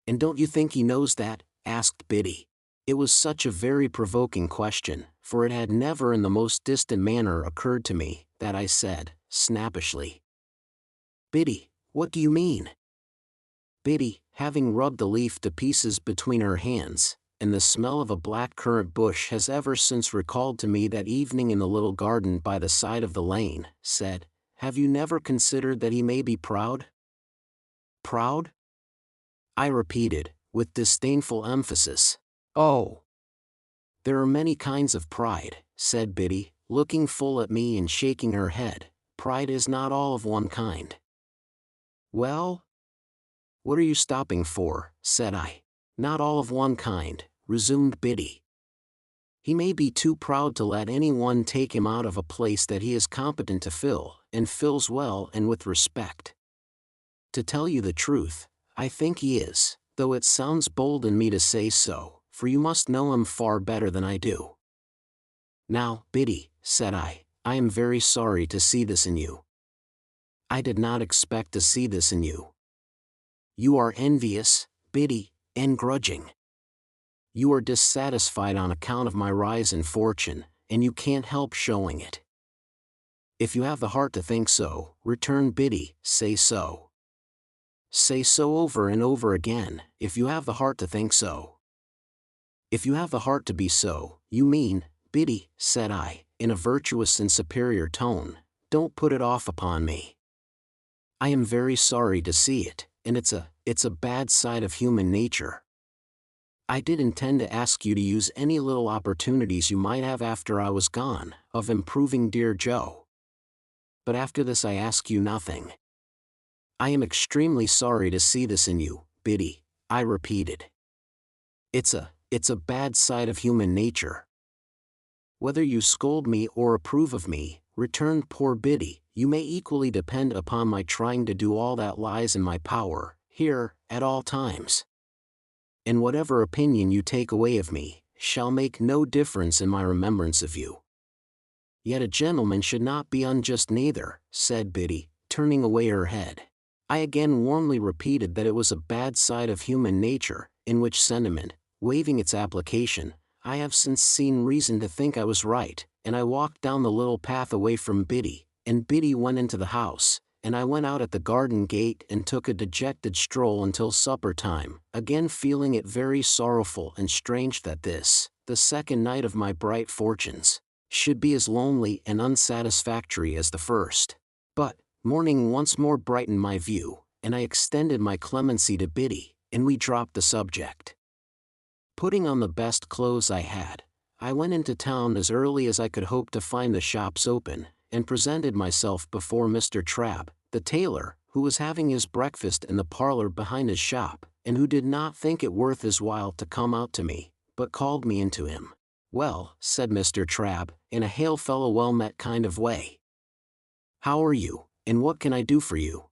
And don't you think he knows that? Asked Biddy. It was such a very provoking question, for it had never in the most distant manner occurred to me, that I said, snappishly, Biddy, what do you mean? Biddy, having rubbed the leaf to pieces between her hands, and the smell of a black currant bush has ever since recalled to me that evening in the little garden by the side of the lane, said, have you never considered that he may be proud? Proud? I repeated, with disdainful emphasis. Oh. There are many kinds of pride, said Biddy, looking full at me and shaking her head. Pride is not all of one kind. Well? What are you stopping for? Said I. Not all of one kind, resumed Biddy. He may be too proud to let anyone take him out of a place that he is competent to fill, and fills well and with respect. To tell you the truth, I think he is, though it sounds bold in me to say so, for you must know him far better than I do. Now, Biddy, said I am very sorry to see this in you. I did not expect to see this in you. You are envious, Biddy, and grudging. You are dissatisfied on account of my rise in fortune, and you can't help showing it. If you have the heart to think so, returned Biddy, say so. Say so over and over again, if you have the heart to think so. If you have the heart to be so, you mean, Biddy, said I, in a virtuous and superior tone, don't put it off upon me. I am very sorry to see it, and it's a bad side of human nature. I did intend to ask you to use any little opportunities you might have after I was gone, of improving dear Joe. But after this I ask you nothing. I am extremely sorry to see this in you, Biddy, I repeated. It's a bad side of human nature. Whether you scold me or approve of me, returned poor Biddy, you may equally depend upon my trying to do all that lies in my power, here, at all times. And whatever opinion you take away of me, shall make no difference in my remembrance of you. Yet a gentleman should not be unjust neither, said Biddy, turning away her head. I again warmly repeated that it was a bad side of human nature, in which sentiment, waiving its application, I have since seen reason to think I was right, and I walked down the little path away from Biddy, and Biddy went into the house, and I went out at the garden gate and took a dejected stroll until supper time, again feeling it very sorrowful and strange that this, the second night of my bright fortunes, should be as lonely and unsatisfactory as the first. But morning once more brightened my view, and I extended my clemency to Biddy, and we dropped the subject. Putting on the best clothes I had, I went into town as early as I could hope to find the shops open, and presented myself before Mr. Trabb, the tailor, who was having his breakfast in the parlor behind his shop, and who did not think it worth his while to come out to me, but called me into him. Well, said Mr. Trabb, in a hail-fellow-well-met kind of way. How are you, and what can I do for you?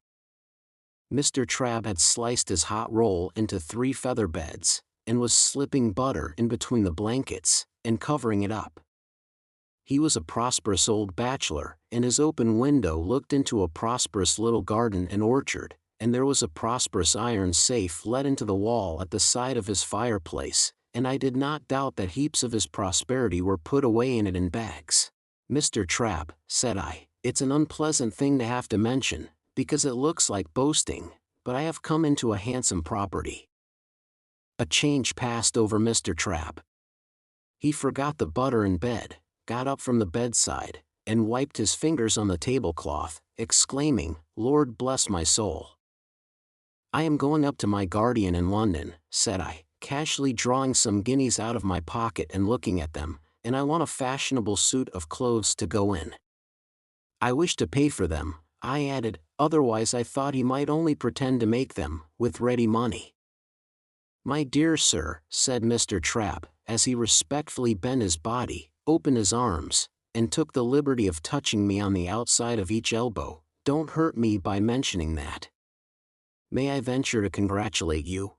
Mr. Trabb had sliced his hot roll into 3 feather beds, and was slipping butter in between the blankets, and covering it up. He was a prosperous old bachelor, and his open window looked into a prosperous little garden and orchard, and there was a prosperous iron safe let into the wall at the side of his fireplace, and I did not doubt that heaps of his prosperity were put away in it in bags. Mr. Trabb, said I, it's an unpleasant thing to have to mention, because it looks like boasting, but I have come into a handsome property. A change passed over Mr. Trabb. He forgot the butter in bed, got up from the bedside, and wiped his fingers on the tablecloth, exclaiming, Lord bless my soul. I am going up to my guardian in London, said I, casually drawing some guineas out of my pocket and looking at them, and I want a fashionable suit of clothes to go in. I wish to pay for them, I added, otherwise I thought he might only pretend to make them, with ready money. "My dear sir," said Mr. Trabb, as he respectfully bent his body, opened his arms, and took the liberty of touching me on the outside of each elbow, "don't hurt me by mentioning that. May I venture to congratulate you?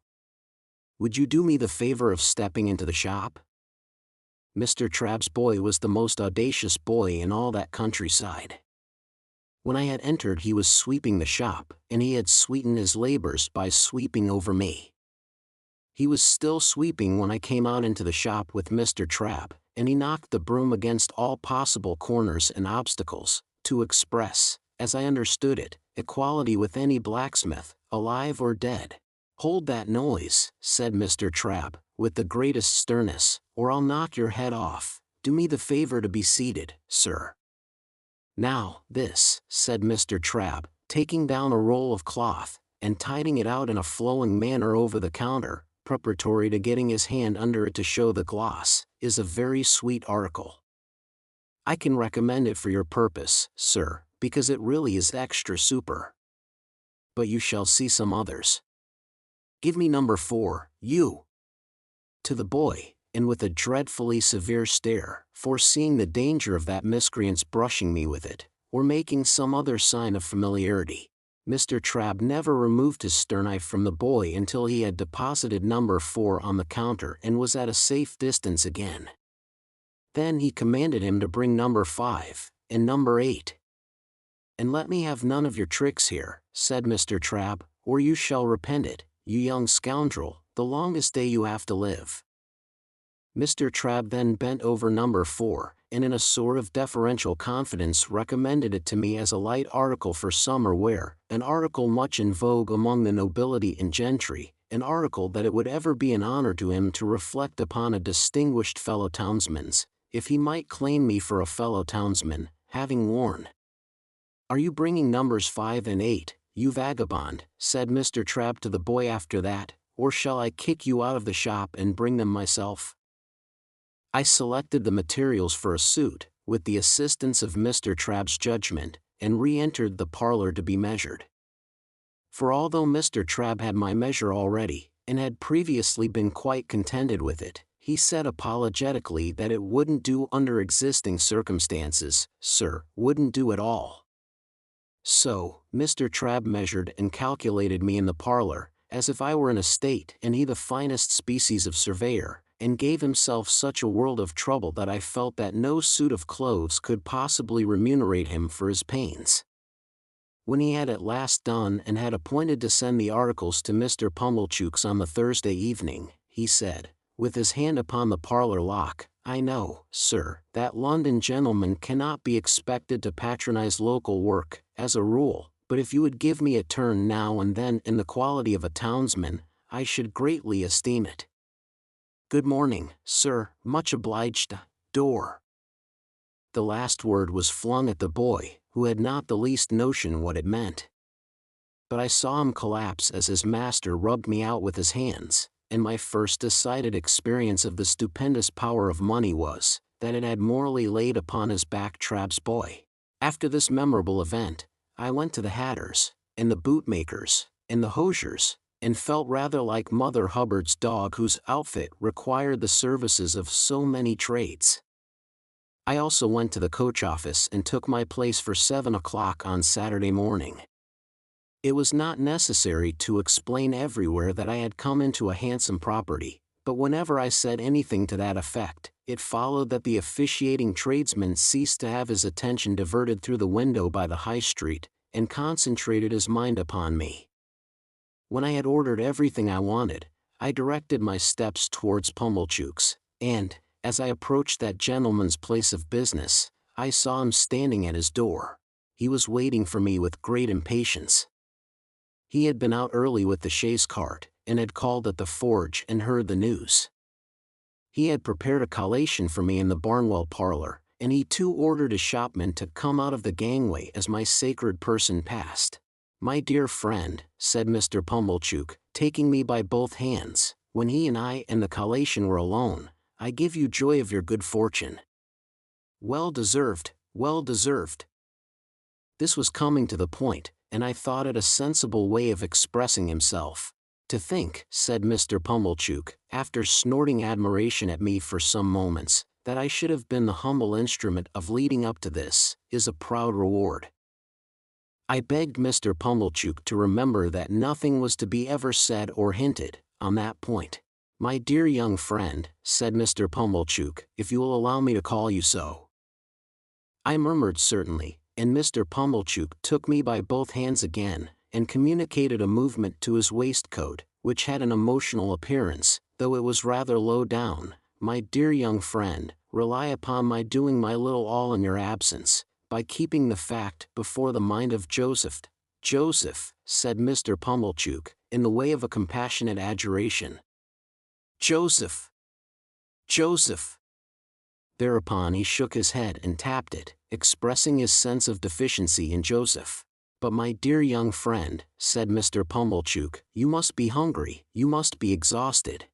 Would you do me the favor of stepping into the shop?" Mr. Trabb's boy was the most audacious boy in all that countryside. When I had entered he was sweeping the shop, and he had sweetened his labors by sweeping over me. He was still sweeping when I came out into the shop with Mr. Trabb, and he knocked the broom against all possible corners and obstacles, to express, as I understood it, equality with any blacksmith, alive or dead. "Hold that noise," said Mr. Trabb, with the greatest sternness, "or I'll knock your head off. Do me the favor to be seated, sir." "Now, this," said Mr. Trabb, taking down a roll of cloth, and tiding it out in a flowing manner over the counter, preparatory to getting his hand under it to show the gloss, "is a very sweet article. I can recommend it for your purpose, sir, because it really is extra super. But you shall see some others. Give me number 4, you." To the boy, and with a dreadfully severe stare, foreseeing the danger of that miscreant's brushing me with it, or making some other sign of familiarity, Mr. Trabb never removed his sternknife from the boy until he had deposited number 4 on the counter and was at a safe distance again. Then he commanded him to bring number 5, and number 8. "And let me have none of your tricks here," said Mr. Trabb, "or you shall repent it, you young scoundrel, the longest day you have to live." Mr. Trabb then bent over number 4, and in a sort of deferential confidence recommended it to me as a light article for summer wear, an article much in vogue among the nobility and gentry, an article that it would ever be an honor to him to reflect upon a distinguished fellow townsman's, if he might claim me for a fellow townsman, having worn. "Are you bringing numbers 5 and 8, you vagabond?" said Mr. Trabb to the boy after that, "or shall I kick you out of the shop and bring them myself?" I selected the materials for a suit, with the assistance of Mr. Trabb's judgment, and re-entered the parlor to be measured. For although Mr. Trabb had my measure already, and had previously been quite contented with it, he said apologetically that it wouldn't do under existing circumstances, sir, wouldn't do at all. So, Mr. Trabb measured and calculated me in the parlor, as if I were an estate and he the finest species of surveyor, and gave himself such a world of trouble that I felt that no suit of clothes could possibly remunerate him for his pains. When he had at last done and had appointed to send the articles to Mr. Pumblechook's on the Thursday evening, he said, with his hand upon the parlor lock, "I know, sir, that London gentlemen cannot be expected to patronize local work, as a rule, but if you would give me a turn now and then in the quality of a townsman, I should greatly esteem it. Good morning, sir, much obliged. Door." The last word was flung at the boy, who had not the least notion what it meant. But I saw him collapse as his master rubbed me out with his hands, and my first decided experience of the stupendous power of money was, that it had morally laid upon his back Trabb's boy. After this memorable event, I went to the hatters, and the bootmakers, and the hosiers, and felt rather like Mother Hubbard's dog whose outfit required the services of so many trades. I also went to the coach office and took my place for 7 o'clock on Saturday morning. It was not necessary to explain everywhere that I had come into a handsome property, but whenever I said anything to that effect, it followed that the officiating tradesman ceased to have his attention diverted through the window by the High Street, and concentrated his mind upon me. When I had ordered everything I wanted, I directed my steps towards Pumblechook's, and, as I approached that gentleman's place of business, I saw him standing at his door. He was waiting for me with great impatience. He had been out early with the chaise cart, and had called at the forge and heard the news. He had prepared a collation for me in the Barnwell parlor, and he too ordered a shopman to come out of the gangway as my sacred person passed. "My dear friend," said Mr. Pumblechook, taking me by both hands, when he and I and the collation were alone, "I give you joy of your good fortune." "Well deserved, well deserved." This was coming to the point, and I thought it a sensible way of expressing himself. "To think," said Mr. Pumblechook, after snorting admiration at me for some moments, "that I should have been the humble instrument of leading up to this, is a proud reward." I begged Mr. Pumblechook to remember that nothing was to be ever said or hinted on that point. "My dear young friend," said Mr. Pumblechook, "if you will allow me to call you so." I murmured certainly, and Mr. Pumblechook took me by both hands again, and communicated a movement to his waistcoat, which had an emotional appearance, though it was rather low down. "My dear young friend, rely upon my doing my little all in your absence, by keeping the fact before the mind of Joseph." "Joseph," said Mr. Pumblechook, in the way of a compassionate adjuration. "Joseph! Joseph!" Thereupon he shook his head and tapped it, expressing his sense of deficiency in Joseph. "But my dear young friend," said Mr. Pumblechook, "you must be hungry, you must be exhausted.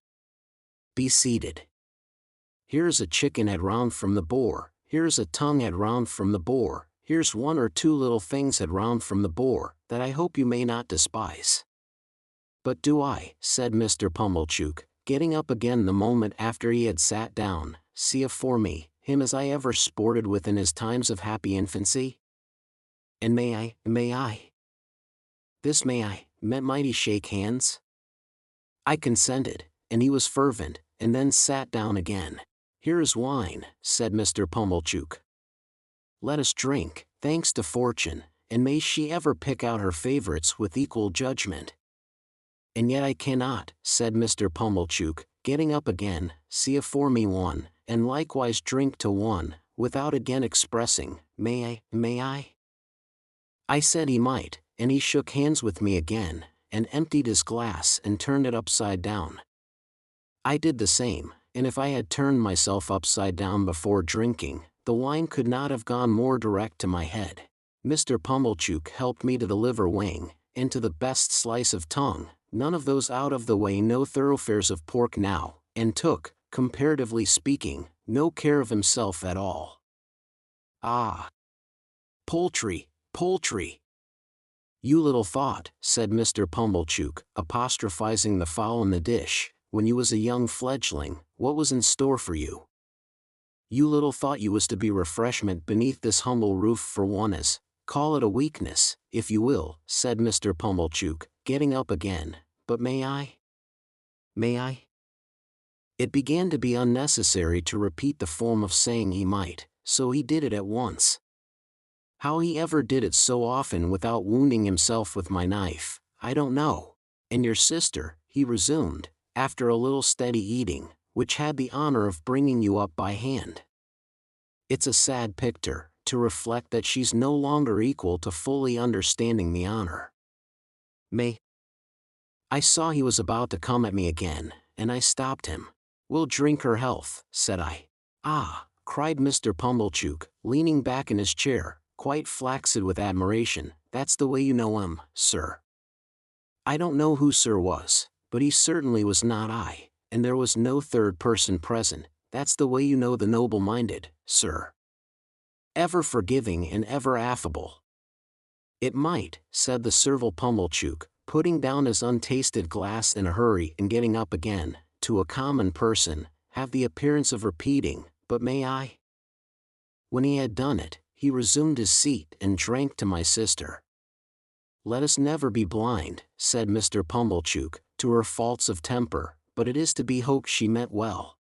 Be seated. Here's a chicken head round from the boar, here's a tongue head round from the boar, here's one or two little things head round from the boar, that I hope you may not despise." "But do I," said Mr. Pumblechook, getting up again the moment after he had sat down, "see afore me, him as I ever sported with in his times of happy infancy? And may I? This may I, might he shake hands?" I consented, and he was fervent, and then sat down again. "Here is wine," said Mr. Pumblechook. "Let us drink, thanks to fortune, and may she ever pick out her favorites with equal judgment." "And yet I cannot," said Mr. Pumblechook, getting up again, "see afore me one, and likewise drink to one, without again expressing, may I? I said he might, and he shook hands with me again, and emptied his glass and turned it upside down. I did the same, and if I had turned myself upside down before drinking, the wine could not have gone more direct to my head. Mr. Pumblechook helped me to the liver wing, and to the best slice of tongue, none of those out of the way no thoroughfares of pork now, and took, comparatively speaking, no care of himself at all. "Ah! Poultry, poultry! You little thought," said Mr. Pumblechook, apostrophizing the fowl in the dish, "when you was a young fledgling, what was in store for you. You little thought you was to be refreshment beneath this humble roof for one as, call it a weakness, if you will," said Mr. Pumblechook, getting up again. "But may I? May I?" It began to be unnecessary to repeat the form of saying he might, so he did it at once. How he ever did it so often without wounding himself with my knife, I don't know. "And your sister," he resumed, after a little steady eating, "which had the honor of bringing you up by hand. It's a sad picter, to reflect that she's no longer equal to fully understanding the honor. May—" I saw he was about to come at me again, and I stopped him. "We'll drink her health," said I. "Ah!" cried Mr. Pumblechook, leaning back in his chair, quite flaccid with admiration, "that's the way you know him, sir." I don't know who sir was, but he certainly was not I, and there was no third person present. "That's the way you know the noble-minded, sir. Ever forgiving and ever affable." "It might," said the servile Pumblechook, putting down his untasted glass in a hurry and getting up again, "to a common person, have the appearance of repeating, but may I?" When he had done it, he resumed his seat and drank to my sister. "Let us never be blind," said Mr. Pumblechook, "to her faults of temper, but it is to be hoped she meant well."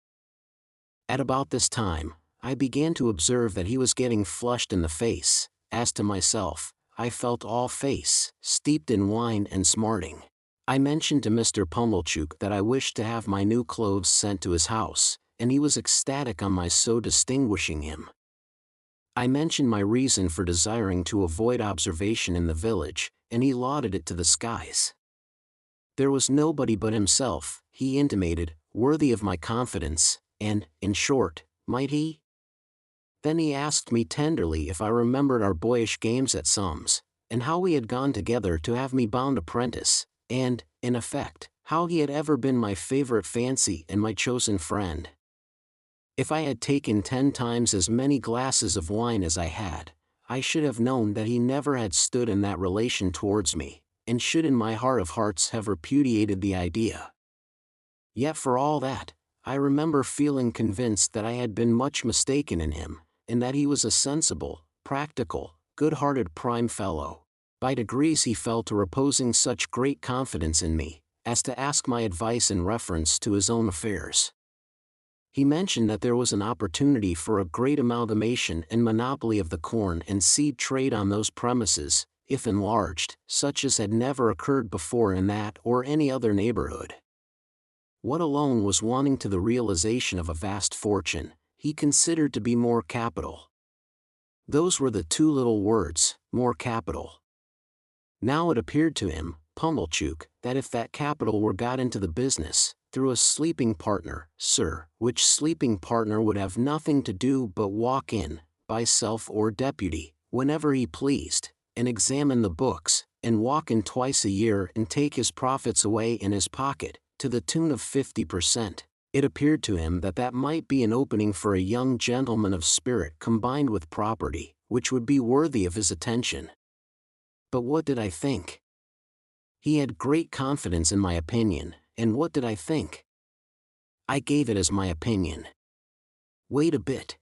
At about this time, I began to observe that he was getting flushed in the face. As to myself, I felt all face, steeped in wine and smarting. I mentioned to Mr. Pumblechook that I wished to have my new clothes sent to his house, and he was ecstatic on my so distinguishing him. I mentioned my reason for desiring to avoid observation in the village, and he lauded it to the skies. There was nobody but himself, he intimated, worthy of my confidence, and, in short, might he? Then he asked me tenderly if I remembered our boyish games at Sums, and how we had gone together to have me bound apprentice, and, in effect, how he had ever been my favorite fancy and my chosen friend. If I had taken 10 times as many glasses of wine as I had, I should have known that he never had stood in that relation towards me, and should in my heart of hearts have repudiated the idea. Yet for all that, I remember feeling convinced that I had been much mistaken in him, and that he was a sensible, practical, good-hearted prime fellow. By degrees he fell to reposing such great confidence in me, as to ask my advice in reference to his own affairs. He mentioned that there was an opportunity for a great amalgamation and monopoly of the corn and seed trade on those premises, if enlarged, such as had never occurred before in that or any other neighborhood. What alone was wanting to the realization of a vast fortune, he considered to be more capital. Those were the two little words, more capital. Now it appeared to him, Pumblechook, that if that capital were got into the business, through a sleeping partner, sir, which sleeping partner would have nothing to do but walk in, by self or deputy, whenever he pleased, and examine the books, and walk in twice a year and take his profits away in his pocket, to the tune of 50%, it appeared to him that that might be an opening for a young gentleman of spirit combined with property, which would be worthy of his attention. But what did I think? He had great confidence in my opinion, and what did I think? I gave it as my opinion. Wait a bit.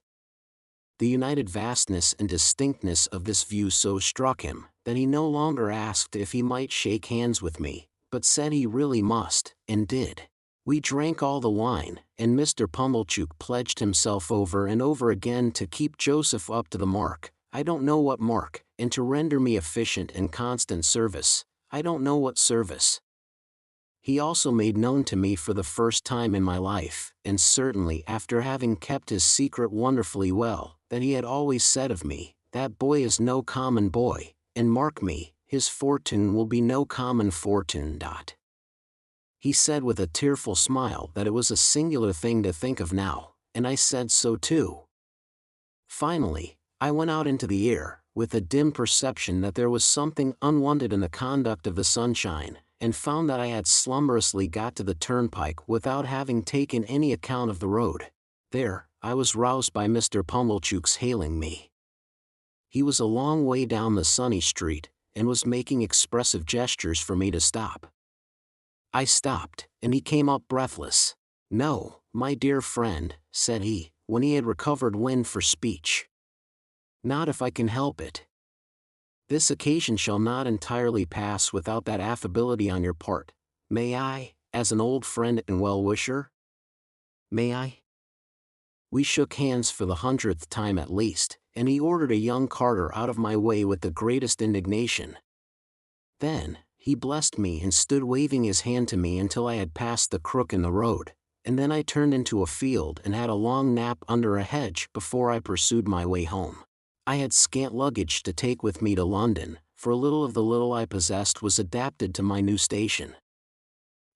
The united vastness and distinctness of this view so struck him, that he no longer asked if he might shake hands with me, but said he really must, and did. We drank all the wine, and Mr. Pumblechook pledged himself over and over again to keep Joseph up to the mark, I don't know what mark, and to render me efficient and constant service, I don't know what service. He also made known to me for the first time in my life, and certainly after having kept his secret wonderfully well, that he had always said of me, that boy is no common boy, and mark me, his fortune will be no common fortune. He said with a tearful smile that it was a singular thing to think of now, and I said so too. Finally, I went out into the air, with a dim perception that there was something unwonted in the conduct of the sunshine, and found that I had slumberously got to the turnpike without having taken any account of the road. There, I was roused by Mr. Pumblechook's hailing me. He was a long way down the sunny street, and was making expressive gestures for me to stop. I stopped, and he came up breathless. "No, my dear friend," said he, when he had recovered wind for speech. "Not if I can help it. This occasion shall not entirely pass without that affability on your part. May I, as an old friend and well-wisher? May I?" We shook hands for the 100th time at least, and he ordered a young carter out of my way with the greatest indignation. Then, he blessed me and stood waving his hand to me until I had passed the crook in the road, and then I turned into a field and had a long nap under a hedge before I pursued my way home. I had scant luggage to take with me to London, for little of the little I possessed was adapted to my new station.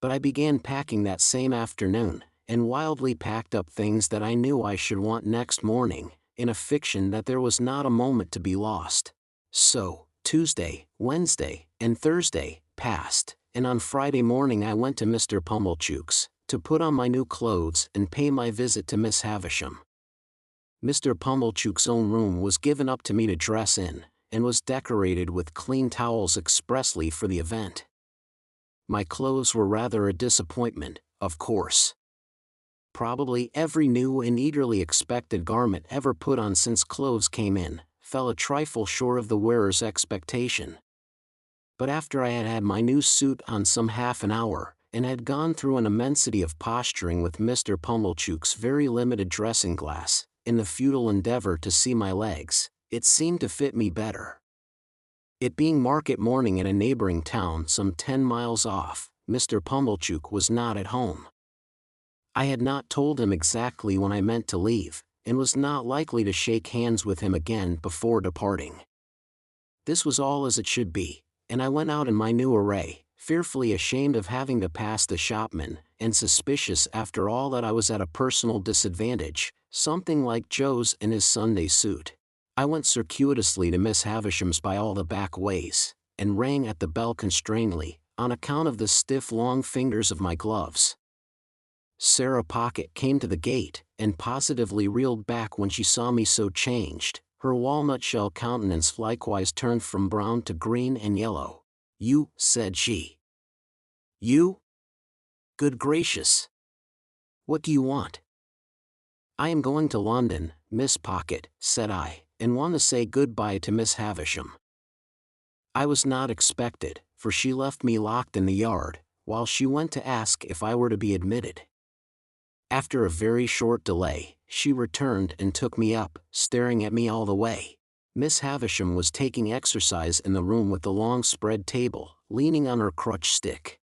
But I began packing that same afternoon, and wildly packed up things that I knew I should want next morning, in a fiction that there was not a moment to be lost. So, Tuesday, Wednesday, and Thursday passed, and on Friday morning I went to Mr. Pumblechook's, to put on my new clothes and pay my visit to Miss Havisham. Mr. Pumblechook's own room was given up to me to dress in, and was decorated with clean towels expressly for the event. My clothes were rather a disappointment, of course. Probably every new and eagerly expected garment ever put on since clothes came in, fell a trifle short of the wearer's expectation. But after I had had my new suit on some half an hour, and had gone through an immensity of posturing with Mr. Pumblechook's very limited dressing glass, in the futile endeavor to see my legs, it seemed to fit me better. It being market morning at a neighboring town some 10 miles off, Mr. Pumblechook was not at home. I had not told him exactly when I meant to leave, and was not likely to shake hands with him again before departing. This was all as it should be, and I went out in my new array, fearfully ashamed of having to pass the shopman, and suspicious after all that I was at a personal disadvantage, something like Joe's in his Sunday suit. I went circuitously to Miss Havisham's by all the back ways, and rang at the bell constrainedly, on account of the stiff long fingers of my gloves. Sarah Pocket came to the gate, and positively reeled back when she saw me so changed, her walnut-shell countenance likewise turned from brown to green and yellow. You, said she. You? Good gracious. What do you want? I am going to London, Miss Pocket, said I, and want to say goodbye to Miss Havisham. I was not expected, for she left me locked in the yard, while she went to ask if I were to be admitted. After a very short delay, she returned and took me up, staring at me all the way. Miss Havisham was taking exercise in the room with the long spread table, leaning on her crutch stick.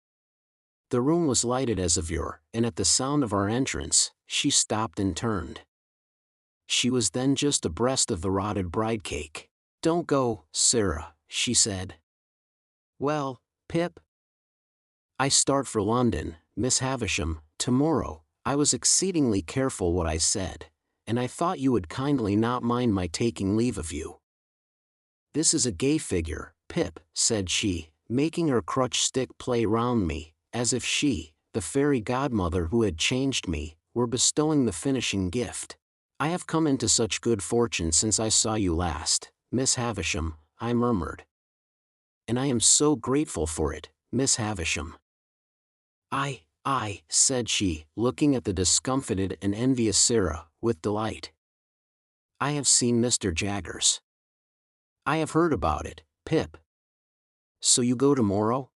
The room was lighted as of yore, and at the sound of our entrance, she stopped and turned. She was then just abreast of the rotted bride cake. Don't go, Sarah, she said. Well, Pip? I start for London, Miss Havisham, tomorrow. I was exceedingly careful what I said, and I thought you would kindly not mind my taking leave of you. This is a gay figure, Pip, said she, making her crutch stick play round me, as if she, the fairy godmother who had changed me, were bestowing the finishing gift. I have come into such good fortune since I saw you last, Miss Havisham, I murmured. And I am so grateful for it, Miss Havisham. I, said she, looking at the discomfited and envious Sarah, with delight. I have seen Mr. Jaggers. I have heard about it, Pip. So you go tomorrow?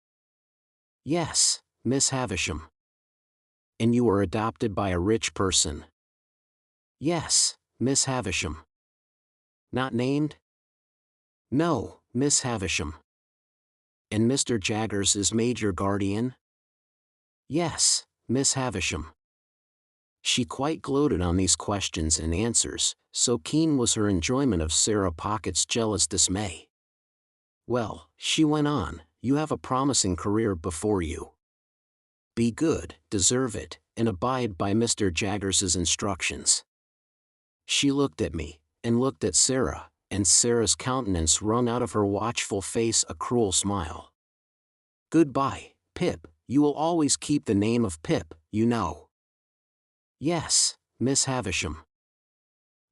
Yes, Miss Havisham. And you were adopted by a rich person? Yes, Miss Havisham. Not named? No, Miss Havisham. And Mr. Jaggers is made your guardian? Yes, Miss Havisham. She quite gloated on these questions and answers, so keen was her enjoyment of Sarah Pocket's jealous dismay. Well, she went on, you have a promising career before you. Be good, deserve it, and abide by Mr. Jaggers's instructions. She looked at me, and looked at Sarah, and Sarah's countenance wrung out of her watchful face a cruel smile. Goodbye, Pip, you will always keep the name of Pip, you know. Yes, Miss Havisham.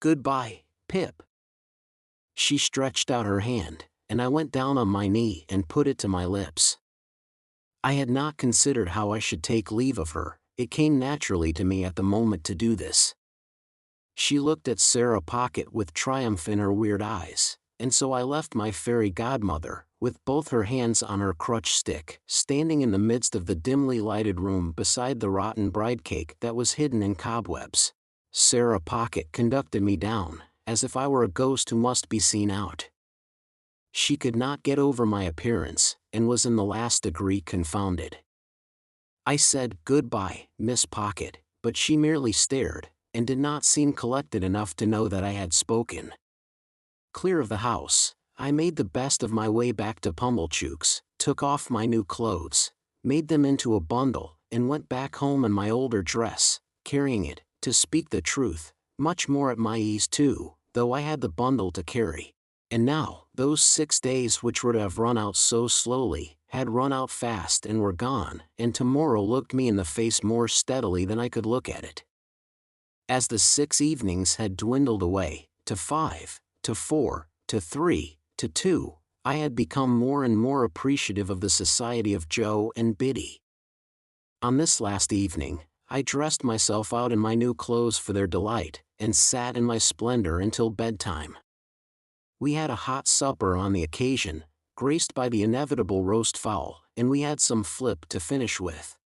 Goodbye, Pip. She stretched out her hand, and I went down on my knee and put it to my lips. I had not considered how I should take leave of her, it came naturally to me at the moment to do this. She looked at Sarah Pocket with triumph in her weird eyes, and so I left my fairy godmother, with both her hands on her crutch stick, standing in the midst of the dimly lighted room beside the rotten bride cake that was hidden in cobwebs. Sarah Pocket conducted me down, as if I were a ghost who must be seen out. She could not get over my appearance, and was in the last degree confounded. I said, "Goodbye, Miss Pocket," but she merely stared, and did not seem collected enough to know that I had spoken. Clear of the house, I made the best of my way back to Pumblechook's, took off my new clothes, made them into a bundle, and went back home in my older dress, carrying it, to speak the truth, much more at my ease too, though I had the bundle to carry. And now, those 6 days which were to have run out so slowly, had run out fast and were gone, and tomorrow looked me in the face more steadily than I could look at it. As the 6 evenings had dwindled away, to 5, to 4, to 3, to 2, I had become more and more appreciative of the society of Joe and Biddy. On this last evening, I dressed myself out in my new clothes for their delight, and sat in my splendor until bedtime. We had a hot supper on the occasion, graced by the inevitable roast fowl, and we had some flip to finish with.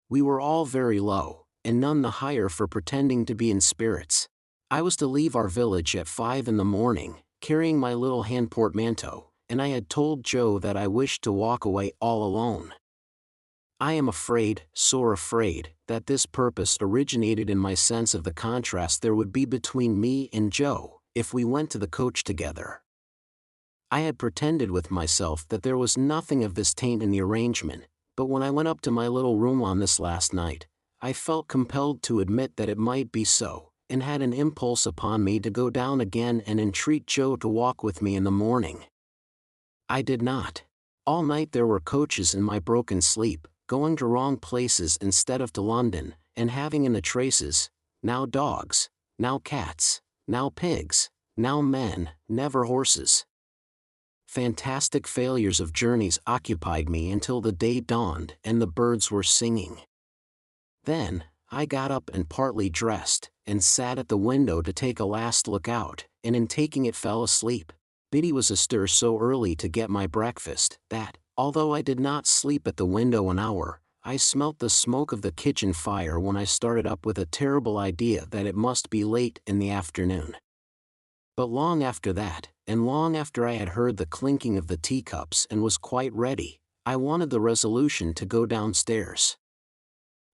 We were all very low, and none the higher for pretending to be in spirits. I was to leave our village at 5 in the morning, carrying my little hand portmanteau, and I had told Joe that I wished to walk away all alone. I am afraid, sore afraid, that this purpose originated in my sense of the contrast there would be between me and Joe, if we went to the coach together. I had pretended with myself that there was nothing of this taint in the arrangement, but when I went up to my little room on this last night, I felt compelled to admit that it might be so, and had an impulse upon me to go down again and entreat Joe to walk with me in the morning. I did not. All night there were coaches in my broken sleep, going to wrong places instead of to London, and having in the traces, now dogs, now cats, now pigs, now men, never horses. fantastic failures of journeys occupied me until the day dawned and the birds were singing. Then, I got up and partly dressed, and sat at the window to take a last look out, and in taking it fell asleep. Biddy was astir so early to get my breakfast, that, although I did not sleep at the window an hour, I smelt the smoke of the kitchen fire when I started up with a terrible idea that it must be late in the afternoon. But long after that, and long after I had heard the clinking of the teacups and was quite ready, I wanted the resolution to go downstairs.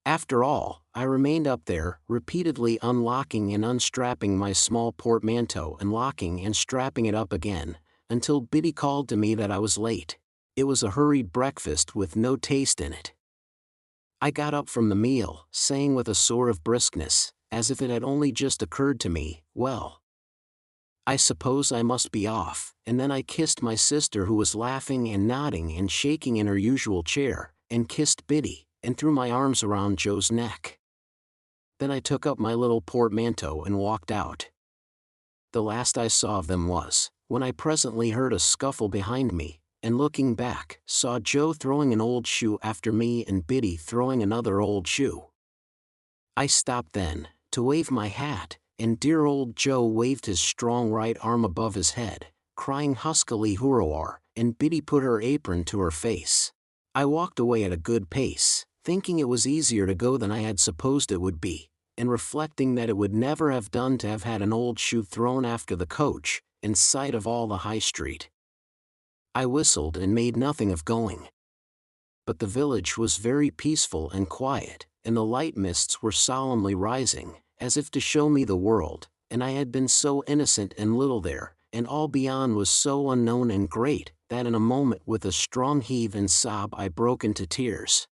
After all, I remained up there, repeatedly unlocking and unstrapping my small portmanteau and locking and strapping it up again, until Biddy called to me that I was late. It was a hurried breakfast with no taste in it. I got up from the meal, saying with a sort of briskness, as if it had only just occurred to me, "Well, I suppose I must be off," and then I kissed my sister, who was laughing and nodding and shaking in her usual chair, and kissed Biddy, and threw my arms around Joe's neck. Then I took up my little portmanteau and walked out. The last I saw of them was, when I presently heard a scuffle behind me, and looking back, saw Joe throwing an old shoe after me and Biddy throwing another old shoe. I stopped then, to wave my hat, and dear old Joe waved his strong right arm above his head, crying huskily "Hurrah!" and Biddy put her apron to her face. I walked away at a good pace, thinking it was easier to go than I had supposed it would be, and reflecting that it would never have done to have had an old shoe thrown after the coach, in sight of all the High Street. I whistled and made nothing of going. But the village was very peaceful and quiet, and the light mists were solemnly rising, as if to show me the world, and I had been so innocent and little there, and all beyond was so unknown and great, that in a moment with a strong heave and sob I broke into tears.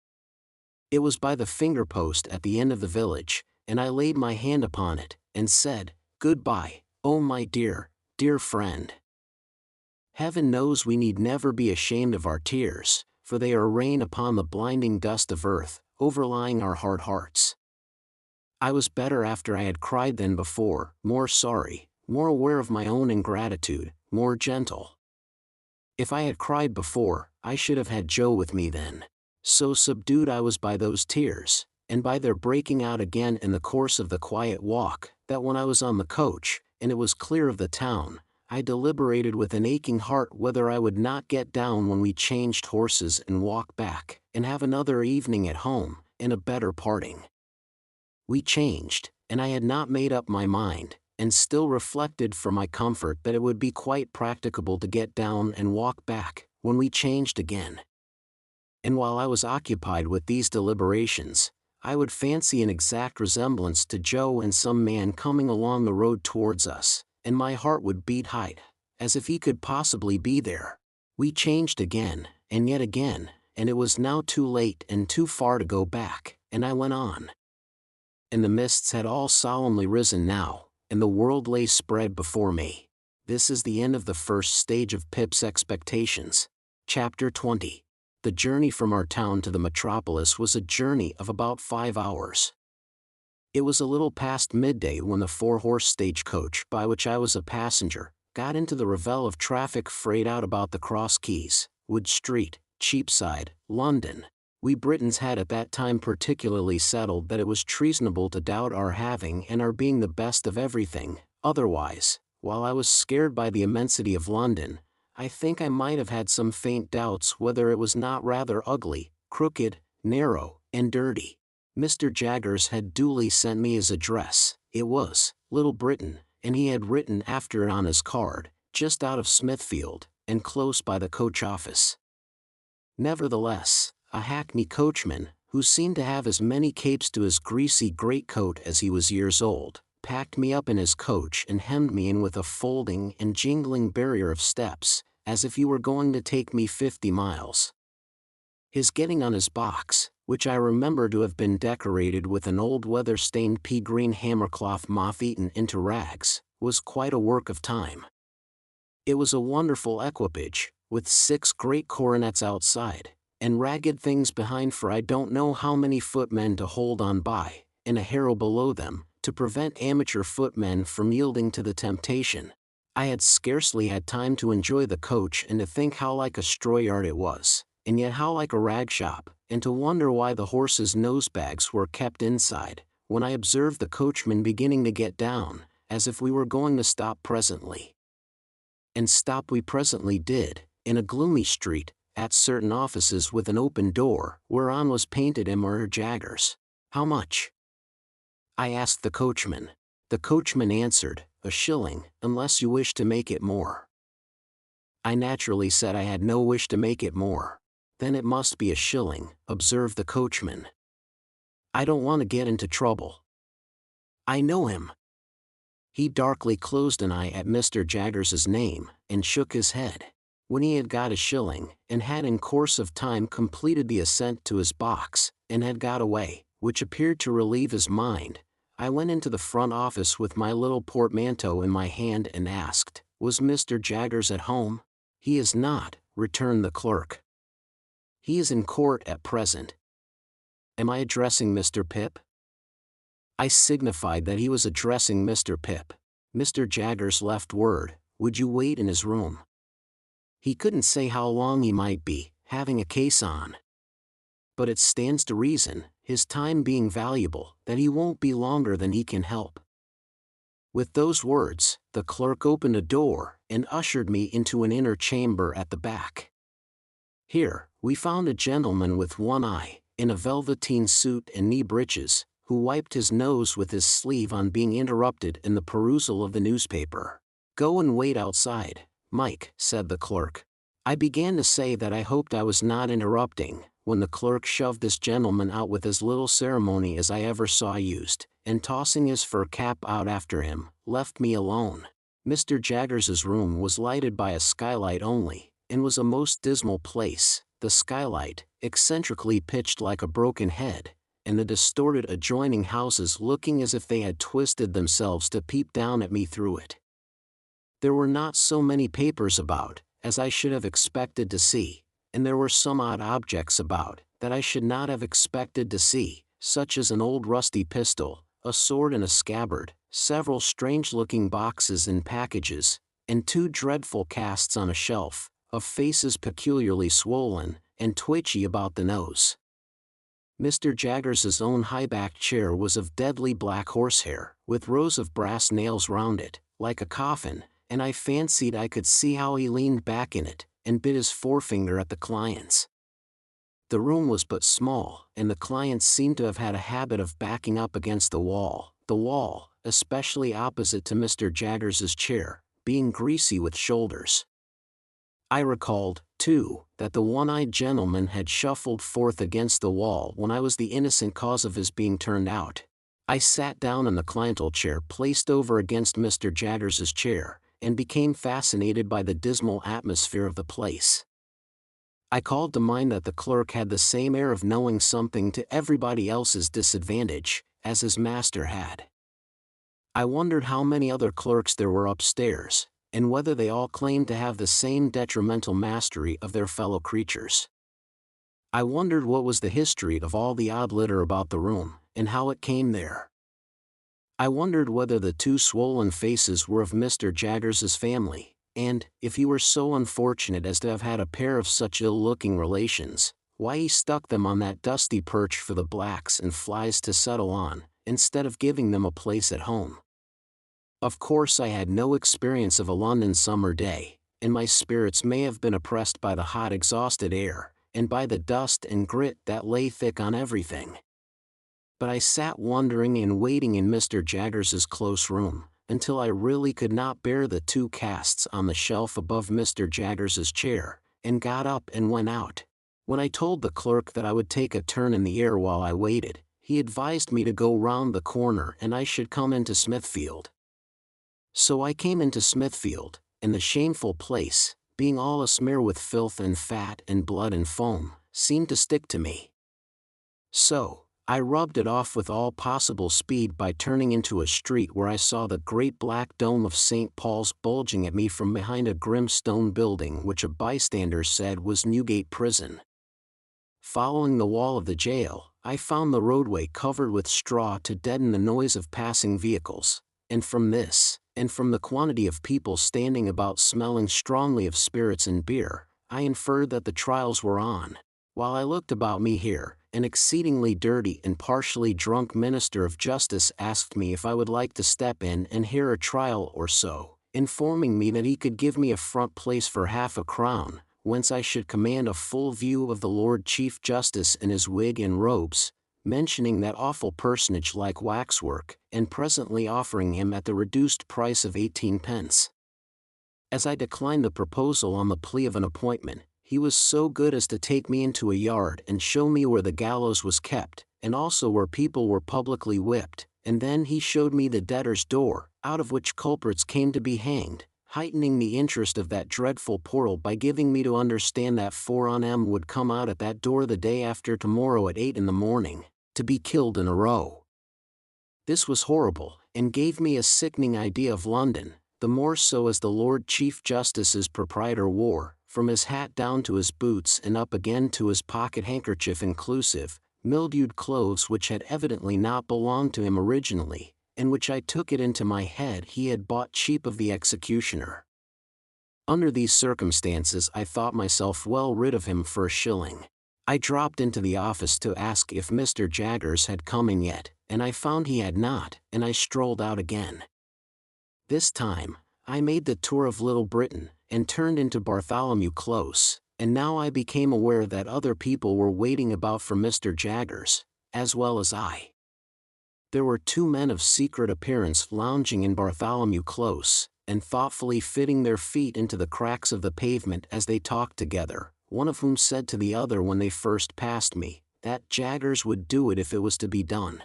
It was by the finger-post at the end of the village, and I laid my hand upon it, and said, "Good-bye, oh my dear, dear friend. Heaven knows we need never be ashamed of our tears, for they are rain upon the blinding dust of earth, overlying our hard hearts." I was better after I had cried than before, more sorry, more aware of my own ingratitude, more gentle. If I had cried before, I should have had Joe with me then. So subdued I was by those tears, and by their breaking out again in the course of the quiet walk, that when I was on the coach, and it was clear of the town, I deliberated with an aching heart whether I would not get down when we changed horses and walk back, and have another evening at home, and a better parting. We changed, and I had not made up my mind, and still reflected for my comfort that it would be quite practicable to get down and walk back, when we changed again. And while I was occupied with these deliberations, I would fancy an exact resemblance to Joe and some man coming along the road towards us, and my heart would beat high, as if he could possibly be there. We changed again, and yet again, and it was now too late and too far to go back, and I went on. And the mists had all solemnly risen now, and the world lay spread before me. This is the end of the first stage of Pip's expectations. Chapter 20. The journey from our town to the metropolis was a journey of about 5 hours. It was a little past midday when the 4-horse stagecoach, by which I was a passenger, got into the revel of traffic frayed out about the Cross Keys, Wood Street, Cheapside, London. We Britons had at that time particularly settled that it was treasonable to doubt our having and our being the best of everything. Otherwise, while I was scared by the immensity of London, I think I might have had some faint doubts whether it was not rather ugly, crooked, narrow, and dirty. Mr. Jaggers had duly sent me his address. It was Little Britain, and he had written after it on his card, just out of Smithfield, and close by the coach office. Nevertheless, a hackney coachman, who seemed to have as many capes to his greasy greatcoat as he was years old, packed me up in his coach and hemmed me in with a folding and jingling barrier of steps, as if he were going to take me 50 miles. His getting on his box, which I remember to have been decorated with an old weather-stained pea-green hammercloth moth-eaten into rags, was quite a work of time. It was a wonderful equipage, with 6 great coronets outside, and ragged things behind for I don't know how many footmen to hold on by, and a harrow below them, to prevent amateur footmen from yielding to the temptation. I had scarcely had time to enjoy the coach and to think how like a straw yard it was, and yet how like a rag shop, and to wonder why the horses' nosebags were kept inside, when I observed the coachman beginning to get down, as if we were going to stop presently. And stop we presently did, in a gloomy street, at certain offices with an open door, whereon was painted Mr. Jaggers. "How much?" I asked the coachman. The coachman answered, "A shilling, unless you wish to make it more." I naturally said I had no wish to make it more. "Then it must be a shilling," observed the coachman. "I don't want to get into trouble." "I know him." He darkly closed an eye at Mr. Jaggers's name, and shook his head. When he had got a shilling, and had in course of time completed the ascent to his box, and had got away, which appeared to relieve his mind, I went into the front office with my little portmanteau in my hand and asked, "Was Mr. Jaggers at home?" "He is not," returned the clerk. "He is in court at present." "Am I addressing Mr. Pip?" I signified that he was addressing Mr. Pip. Mr. Jaggers left word, "Would you wait in his room?" He couldn't say how long he might be, having a case on. But it stands to reason, his time being valuable, that he won't be longer than he can help. With those words, the clerk opened a door, and ushered me into an inner chamber at the back. Here, we found a gentleman with one eye, in a velveteen suit and knee breeches, who wiped his nose with his sleeve on being interrupted in the perusal of the newspaper. "Go and wait outside, Mike," said the clerk. I began to say that I hoped I was not interrupting, when the clerk shoved this gentleman out with as little ceremony as I ever saw used, and tossing his fur cap out after him, left me alone. Mr. Jaggers's room was lighted by a skylight only, and was a most dismal place, the skylight, eccentrically pitched like a broken head, and the distorted adjoining houses looking as if they had twisted themselves to peep down at me through it. There were not so many papers about, as I should have expected to see, and there were some odd objects about, that I should not have expected to see, such as an old rusty pistol, a sword in a scabbard, several strange-looking boxes and packages, and two dreadful casts on a shelf, of faces peculiarly swollen, and twitchy about the nose. Mr. Jaggers's own high-backed chair was of deadly black horsehair, with rows of brass nails round it, like a coffin, and I fancied I could see how he leaned back in it, and bit his forefinger at the clients. The room was but small, and the clients seemed to have had a habit of backing up against the wall, especially opposite to Mr. Jaggers's chair, being greasy with shoulders. I recalled, too, that the one-eyed gentleman had shuffled forth against the wall when I was the innocent cause of his being turned out. I sat down in the cliental chair placed over against Mr. Jaggers's chair, and became fascinated by the dismal atmosphere of the place. I called to mind that the clerk had the same air of knowing something to everybody else's disadvantage, as his master had. I wondered how many other clerks there were upstairs, and whether they all claimed to have the same detrimental mastery of their fellow creatures. I wondered what was the history of all the odd litter about the room, and how it came there. I wondered whether the two swollen faces were of Mr. Jaggers's family, and, if he were so unfortunate as to have had a pair of such ill-looking relations, why he stuck them on that dusty perch for the blacks and flies to settle on, instead of giving them a place at home. Of course I had no experience of a London summer day, and my spirits may have been oppressed by the hot exhausted air, and by the dust and grit that lay thick on everything. But I sat wondering and waiting in Mr. Jaggers's close room, until I really could not bear the two casts on the shelf above Mr. Jaggers's chair, and got up and went out. When I told the clerk that I would take a turn in the air while I waited, he advised me to go round the corner and I should come into Smithfield. So I came into Smithfield, and the shameful place, being all asmear with filth and fat and blood and foam, seemed to stick to me. So I rubbed it off with all possible speed by turning into a street where I saw the great black dome of St. Paul's bulging at me from behind a grim stone building which a bystander said was Newgate Prison. Following the wall of the jail, I found the roadway covered with straw to deaden the noise of passing vehicles, and from this, and from the quantity of people standing about smelling strongly of spirits and beer, I inferred that the trials were on. While I looked about me here, an exceedingly dirty and partially drunk minister of justice asked me if I would like to step in and hear a trial or so, informing me that he could give me a front place for £half-a-crown, whence I should command a full view of the Lord Chief Justice in his wig and robes, mentioning that awful personage like waxwork, and presently offering him at the reduced price of 18 pence. As I declined the proposal on the plea of an appointment, he was so good as to take me into a yard and show me where the gallows was kept, and also where people were publicly whipped, and then he showed me the debtor's door, out of which culprits came to be hanged, heightening the interest of that dreadful portal by giving me to understand that 4 on 'em would come out at that door the day after tomorrow at 8 in the morning, to be killed in a row. This was horrible, and gave me a sickening idea of London, the more so as the Lord Chief Justice's proprietor wore, from his hat down to his boots and up again to his pocket-handkerchief inclusive, mildewed clothes which had evidently not belonged to him originally, and which I took it into my head he had bought cheap of the executioner. Under these circumstances I thought myself well rid of him for a shilling. I dropped into the office to ask if Mr. Jaggers had come in yet, and I found he had not, and I strolled out again. This time, I made the tour of Little Britain, and turned into Bartholomew Close, and now I became aware that other people were waiting about for Mr. Jaggers, as well as I. There were 2 men of secret appearance lounging in Bartholomew Close, and thoughtfully fitting their feet into the cracks of the pavement as they talked together, one of whom said to the other when they first passed me, that Jaggers would do it if it was to be done.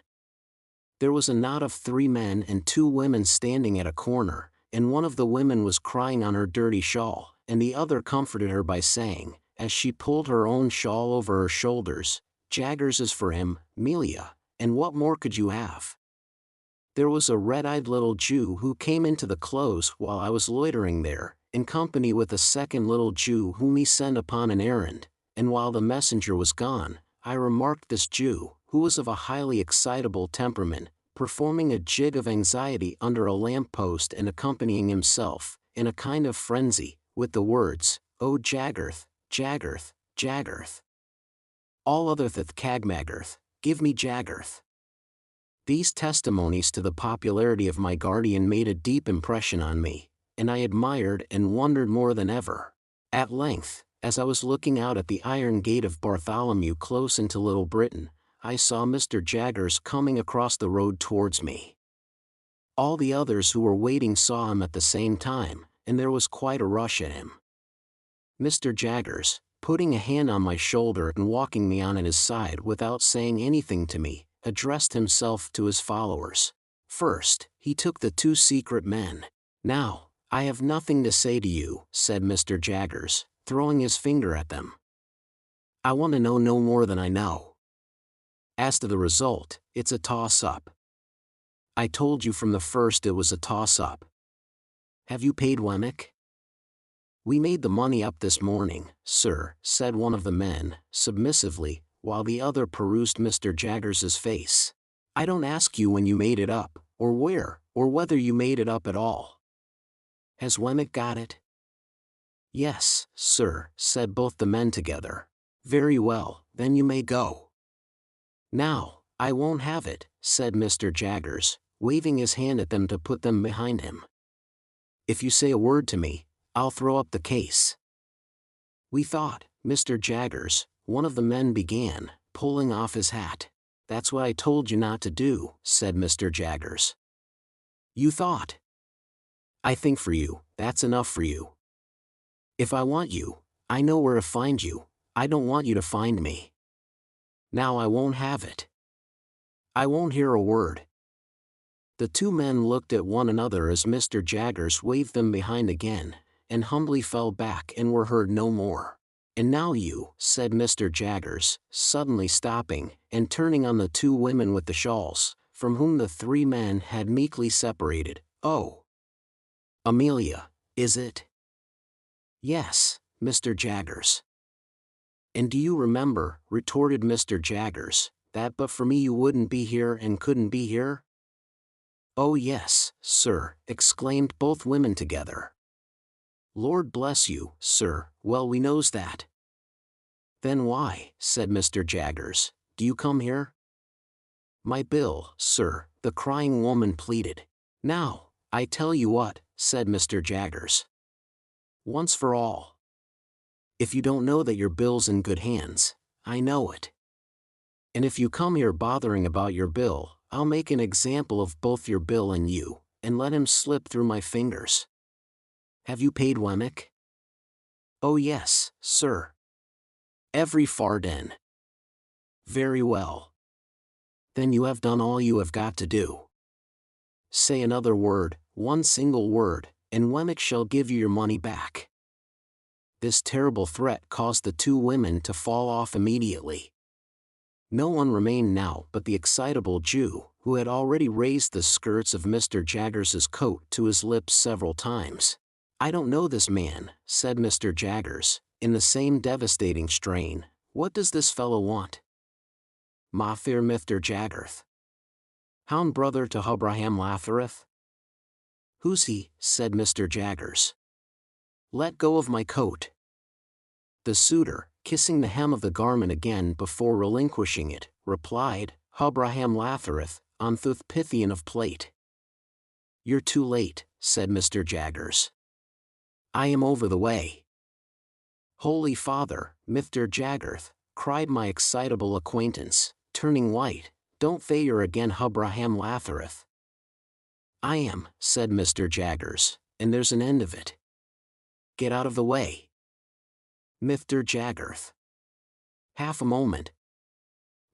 There was a knot of 3 men and 2 women standing at a corner, and one of the women was crying on her dirty shawl, and the other comforted her by saying, as she pulled her own shawl over her shoulders, "Jaggers is for him, Melia, and what more could you have?" There was a red-eyed little Jew who came into the Close while I was loitering there, in company with a second little Jew whom he sent upon an errand, and while the messenger was gone, I remarked this Jew, who was of a highly excitable temperament, performing a jig of anxiety under a lamp-post and accompanying himself, in a kind of frenzy, with the words, "Oh Jaggerth, Jaggerth, Jaggerth. All otherth Cagmaggerth, give me Jaggerth." These testimonies to the popularity of my guardian made a deep impression on me, and I admired and wondered more than ever. At length, as I was looking out at the iron gate of Bartholomew Close into Little Britain, I saw Mr. Jaggers coming across the road towards me. All the others who were waiting saw him at the same time, and there was quite a rush at him. Mr. Jaggers, putting a hand on my shoulder and walking me on at his side without saying anything to me, addressed himself to his followers. First, he took the 2 secret men. "Now, I have nothing to say to you," said Mr. Jaggers, throwing his finger at them. "I want to know no more than I know. As to the result, it's a toss-up. I told you from the first it was a toss-up. Have you paid Wemmick?" "We made the money up this morning, sir," said one of the men, submissively, while the other perused Mr. Jaggers's face. "I don't ask you when you made it up, or where, or whether you made it up at all. Has Wemmick got it?" "Yes, sir," said both the men together. "Very well, then you may go." "Now, I won't have it," said Mr. Jaggers, waving his hand at them to put them behind him. "If you say a word to me, I'll throw up the case." "We thought, Mr. Jaggers," one of the men began, pulling off his hat. "That's what I told you not to do," said Mr. Jaggers. "You thought. I think for you, that's enough for you. If I want you, I know where to find you. I don't want you to find me. Now I won't have it. I won't hear a word." The 2 men looked at one another as Mr. Jaggers waved them behind again, and humbly fell back and were heard no more. "And now you," said Mr. Jaggers, suddenly stopping, and turning on the 2 women with the shawls, from whom the 3 men had meekly separated. "Oh, Amelia, is it?" "Yes, Mr. Jaggers." "And do you remember," retorted Mr. Jaggers, "that but for me you wouldn't be here and couldn't be here?" "Oh yes, sir," exclaimed both women together. "Lord bless you, sir, well we knows that." "Then why," said Mr. Jaggers, "do you come here?" "My bill, sir," the crying woman pleaded. "Now, I tell you what," said Mr. Jaggers. "Once for all. If you don't know that your bill's in good hands, I know it. And if you come here bothering about your bill, I'll make an example of both your bill and you, and let him slip through my fingers. Have you paid Wemmick?" "Oh yes, sir. Every farden." "Very well. Then you have done all you have got to do. Say another word, one single word, and Wemmick shall give you your money back." This terrible threat caused the two women to fall off immediately. No one remained now but the excitable Jew, who had already raised the skirts of Mr. Jaggers's coat to his lips several times. "I don't know this man," said Mr. Jaggers, in the same devastating strain. "What does this fellow want?" "Ma fear Mr. Jaggerth. Hound brother to Abraham Lathareth." "Who's he?" said Mr. Jaggers. "Let go of my coat." The suitor, kissing the hem of the garment again before relinquishing it, replied, "Abraham Lathareth, on Thuth Pythian of plate." "You're too late," said Mr. Jaggers. "I am over the way." "Holy Father, Mr. Jaggerth," cried my excitable acquaintance, turning white, "don't say you're again Abraham Lathareth." "I am," said Mr. Jaggers, "and there's an end of it. Get out of the way." "Mr. Jaggerth." "Half a moment.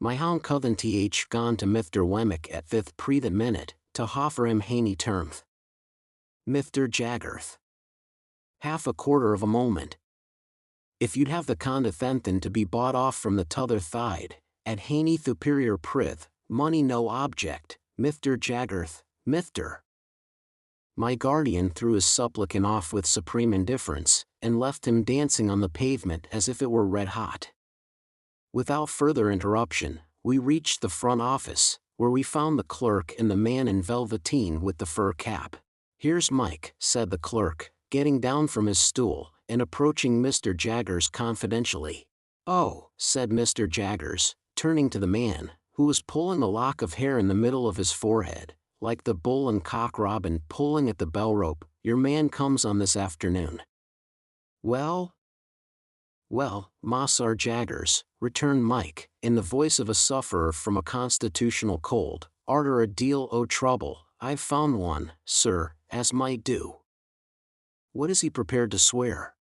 My hound coven th gone to Mr. Wemmick at fifth pre the minute, to offer him haney termth." "Mr. Jaggerth." "Half a quarter of a moment. If you'd have the condescension to be bought off from the t'other thide, at haney superior prith, money no object, Mr. Jaggerth, Mr." My guardian threw his supplicant off with supreme indifference, and left him dancing on the pavement as if it were red hot. Without further interruption, we reached the front office, where we found the clerk and the man in velveteen with the fur cap. "Here's Mike," said the clerk, getting down from his stool, and approaching Mr. Jaggers confidentially. "Oh," said Mr. Jaggers, turning to the man, who was pulling the lock of hair in the middle of his forehead, like the bull and cock robin pulling at the bell rope, "your man comes on this afternoon." "Well?" "Well, Mossar Jaggers," returned Mike, in the voice of a sufferer from a constitutional cold, "arter a deal o' trouble, I've found one, sir, as might do." "What is he prepared to swear?"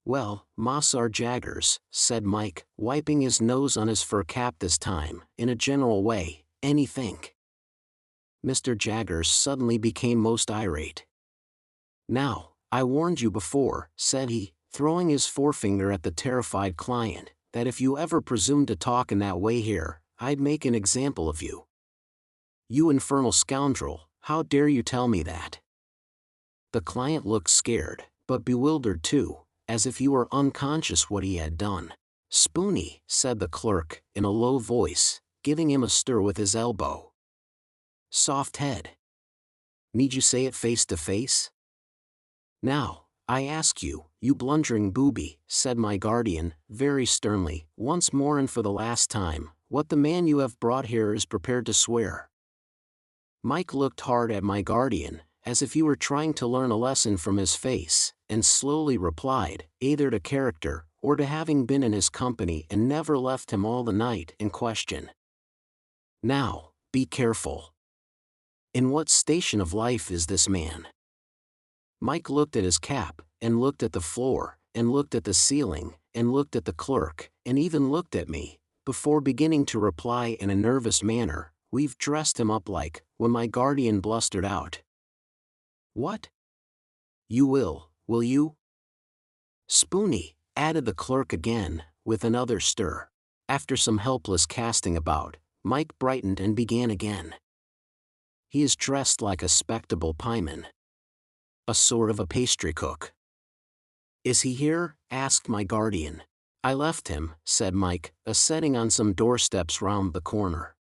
"Well, Mossar Jaggers," said Mike, wiping his nose on his fur cap this time, in a general way, "anythink." Mr. Jaggers suddenly became most irate. "Now, I warned you before," said he, throwing his forefinger at the terrified client, "that if you ever presumed to talk in that way here, I'd make an example of you. You infernal scoundrel, how dare you tell me that?" The client looked scared, but bewildered too, as if he were unconscious what he had done. "Spoony," said the clerk, in a low voice, giving him a stir with his elbow. "Soft head. Need you say it face to face?" "Now, I ask you, you blundering booby," said my guardian, very sternly, "once more and for the last time, what the man you have brought here is prepared to swear." Mike looked hard at my guardian, as if he were trying to learn a lesson from his face, and slowly replied, either to character, or to having been in his company and never left him all the night in question. "Now, be careful. In what station of life is this man?" Mike looked at his cap, and looked at the floor, and looked at the ceiling, and looked at the clerk, and even looked at me, before beginning to reply in a nervous manner, "We've dressed him up like," when my guardian blustered out, "What? You will you?" "Spoony," added the clerk again, with another stir. After some helpless casting about, Mike brightened and began again. "He is dressed like a spectable pieman. A sort of a pastry cook." "Is he here?" asked my guardian. "I left him," said Mike, "a-setting on some doorsteps round the corner."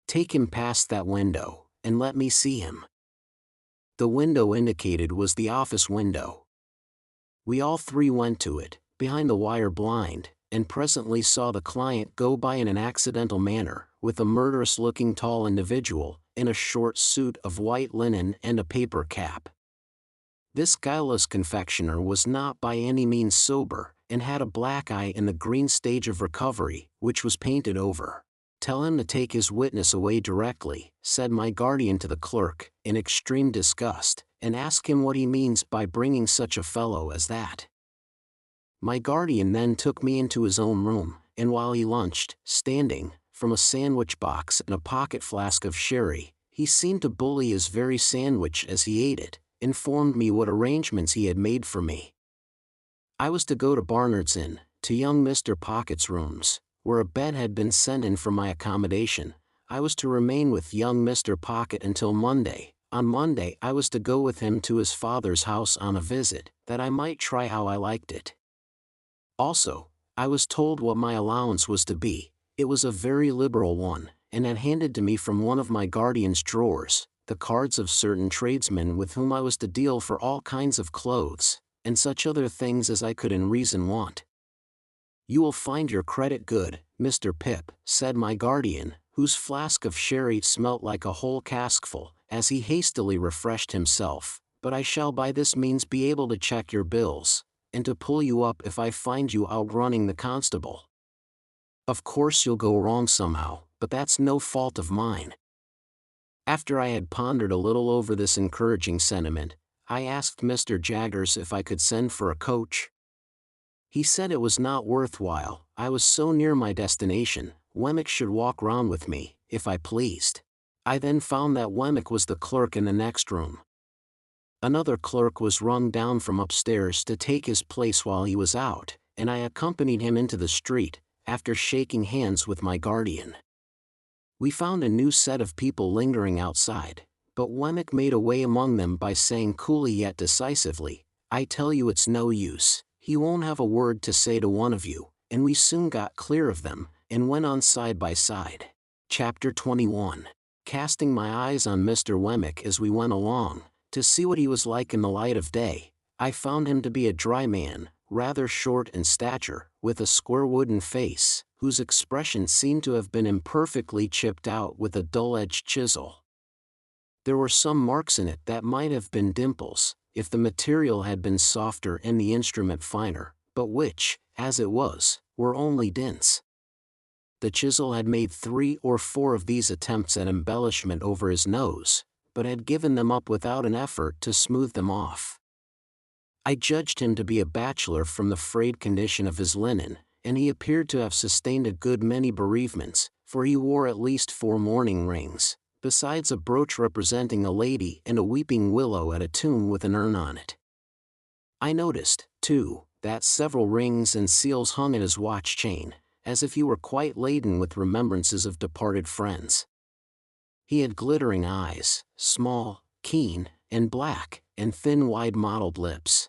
"Take him past that window, and let me see him." The window indicated was the office window. We all three went to it, behind the wire blind, and presently saw the client go by in an accidental manner, with a murderous-looking tall individual, in a short suit of white linen and a paper cap. This guileless confectioner was not by any means sober, and had a black eye in the green stage of recovery, which was painted over. "Tell him to take his witness away directly," said my guardian to the clerk, in extreme disgust, "and ask him what he means by bringing such a fellow as that." My guardian then took me into his own room, and while he lunched, standing, from a sandwich box and a pocket flask of sherry, he seemed to bully his very sandwich as he ate it, informed me what arrangements he had made for me. I was to go to Barnard's Inn, to young Mr. Pocket's rooms, where a bed had been sent in for my accommodation. I was to remain with young Mr. Pocket until Monday. On Monday I was to go with him to his father's house on a visit, that I might try how I liked it. Also, I was told what my allowance was to be. It was a very liberal one, and had handed to me from one of my guardian's drawers the cards of certain tradesmen with whom I was to deal for all kinds of clothes, and such other things as I could in reason want. "You will find your credit good, Mr. Pip," said my guardian, whose flask of sherry smelt like a whole caskful, as he hastily refreshed himself, "but I shall by this means be able to check your bills, and to pull you up if I find you outrunning the constable. Of course you'll go wrong somehow, but that's no fault of mine." After I had pondered a little over this encouraging sentiment, I asked Mr. Jaggers if I could send for a coach. He said it was not worth while, I was so near my destination. Wemmick should walk round with me, if I pleased. I then found that Wemmick was the clerk in the next room. Another clerk was rung down from upstairs to take his place while he was out, and I accompanied him into the street, after shaking hands with my guardian. We found a new set of people lingering outside, but Wemmick made a way among them by saying coolly yet decisively, "I tell you it's no use, he won't have a word to say to one of you," and we soon got clear of them, and went on side by side. Chapter 21. Casting my eyes on Mr. Wemmick as we went along, to see what he was like in the light of day, I found him to be a dry man, rather short in stature, with a square wooden face, whose expression seemed to have been imperfectly chipped out with a dull-edged chisel. There were some marks in it that might have been dimples, if the material had been softer and the instrument finer, but which, as it was, were only dints. The chisel had made 3 or 4 of these attempts at embellishment over his nose, but had given them up without an effort to smooth them off. I judged him to be a bachelor from the frayed condition of his linen, and he appeared to have sustained a good many bereavements, for he wore at least 4 mourning rings, besides a brooch representing a lady and a weeping willow at a tomb with an urn on it. I noticed, too, that several rings and seals hung at his watch chain, as if he were quite laden with remembrances of departed friends. He had glittering eyes, small, keen, and black, and thin wide-mottled lips.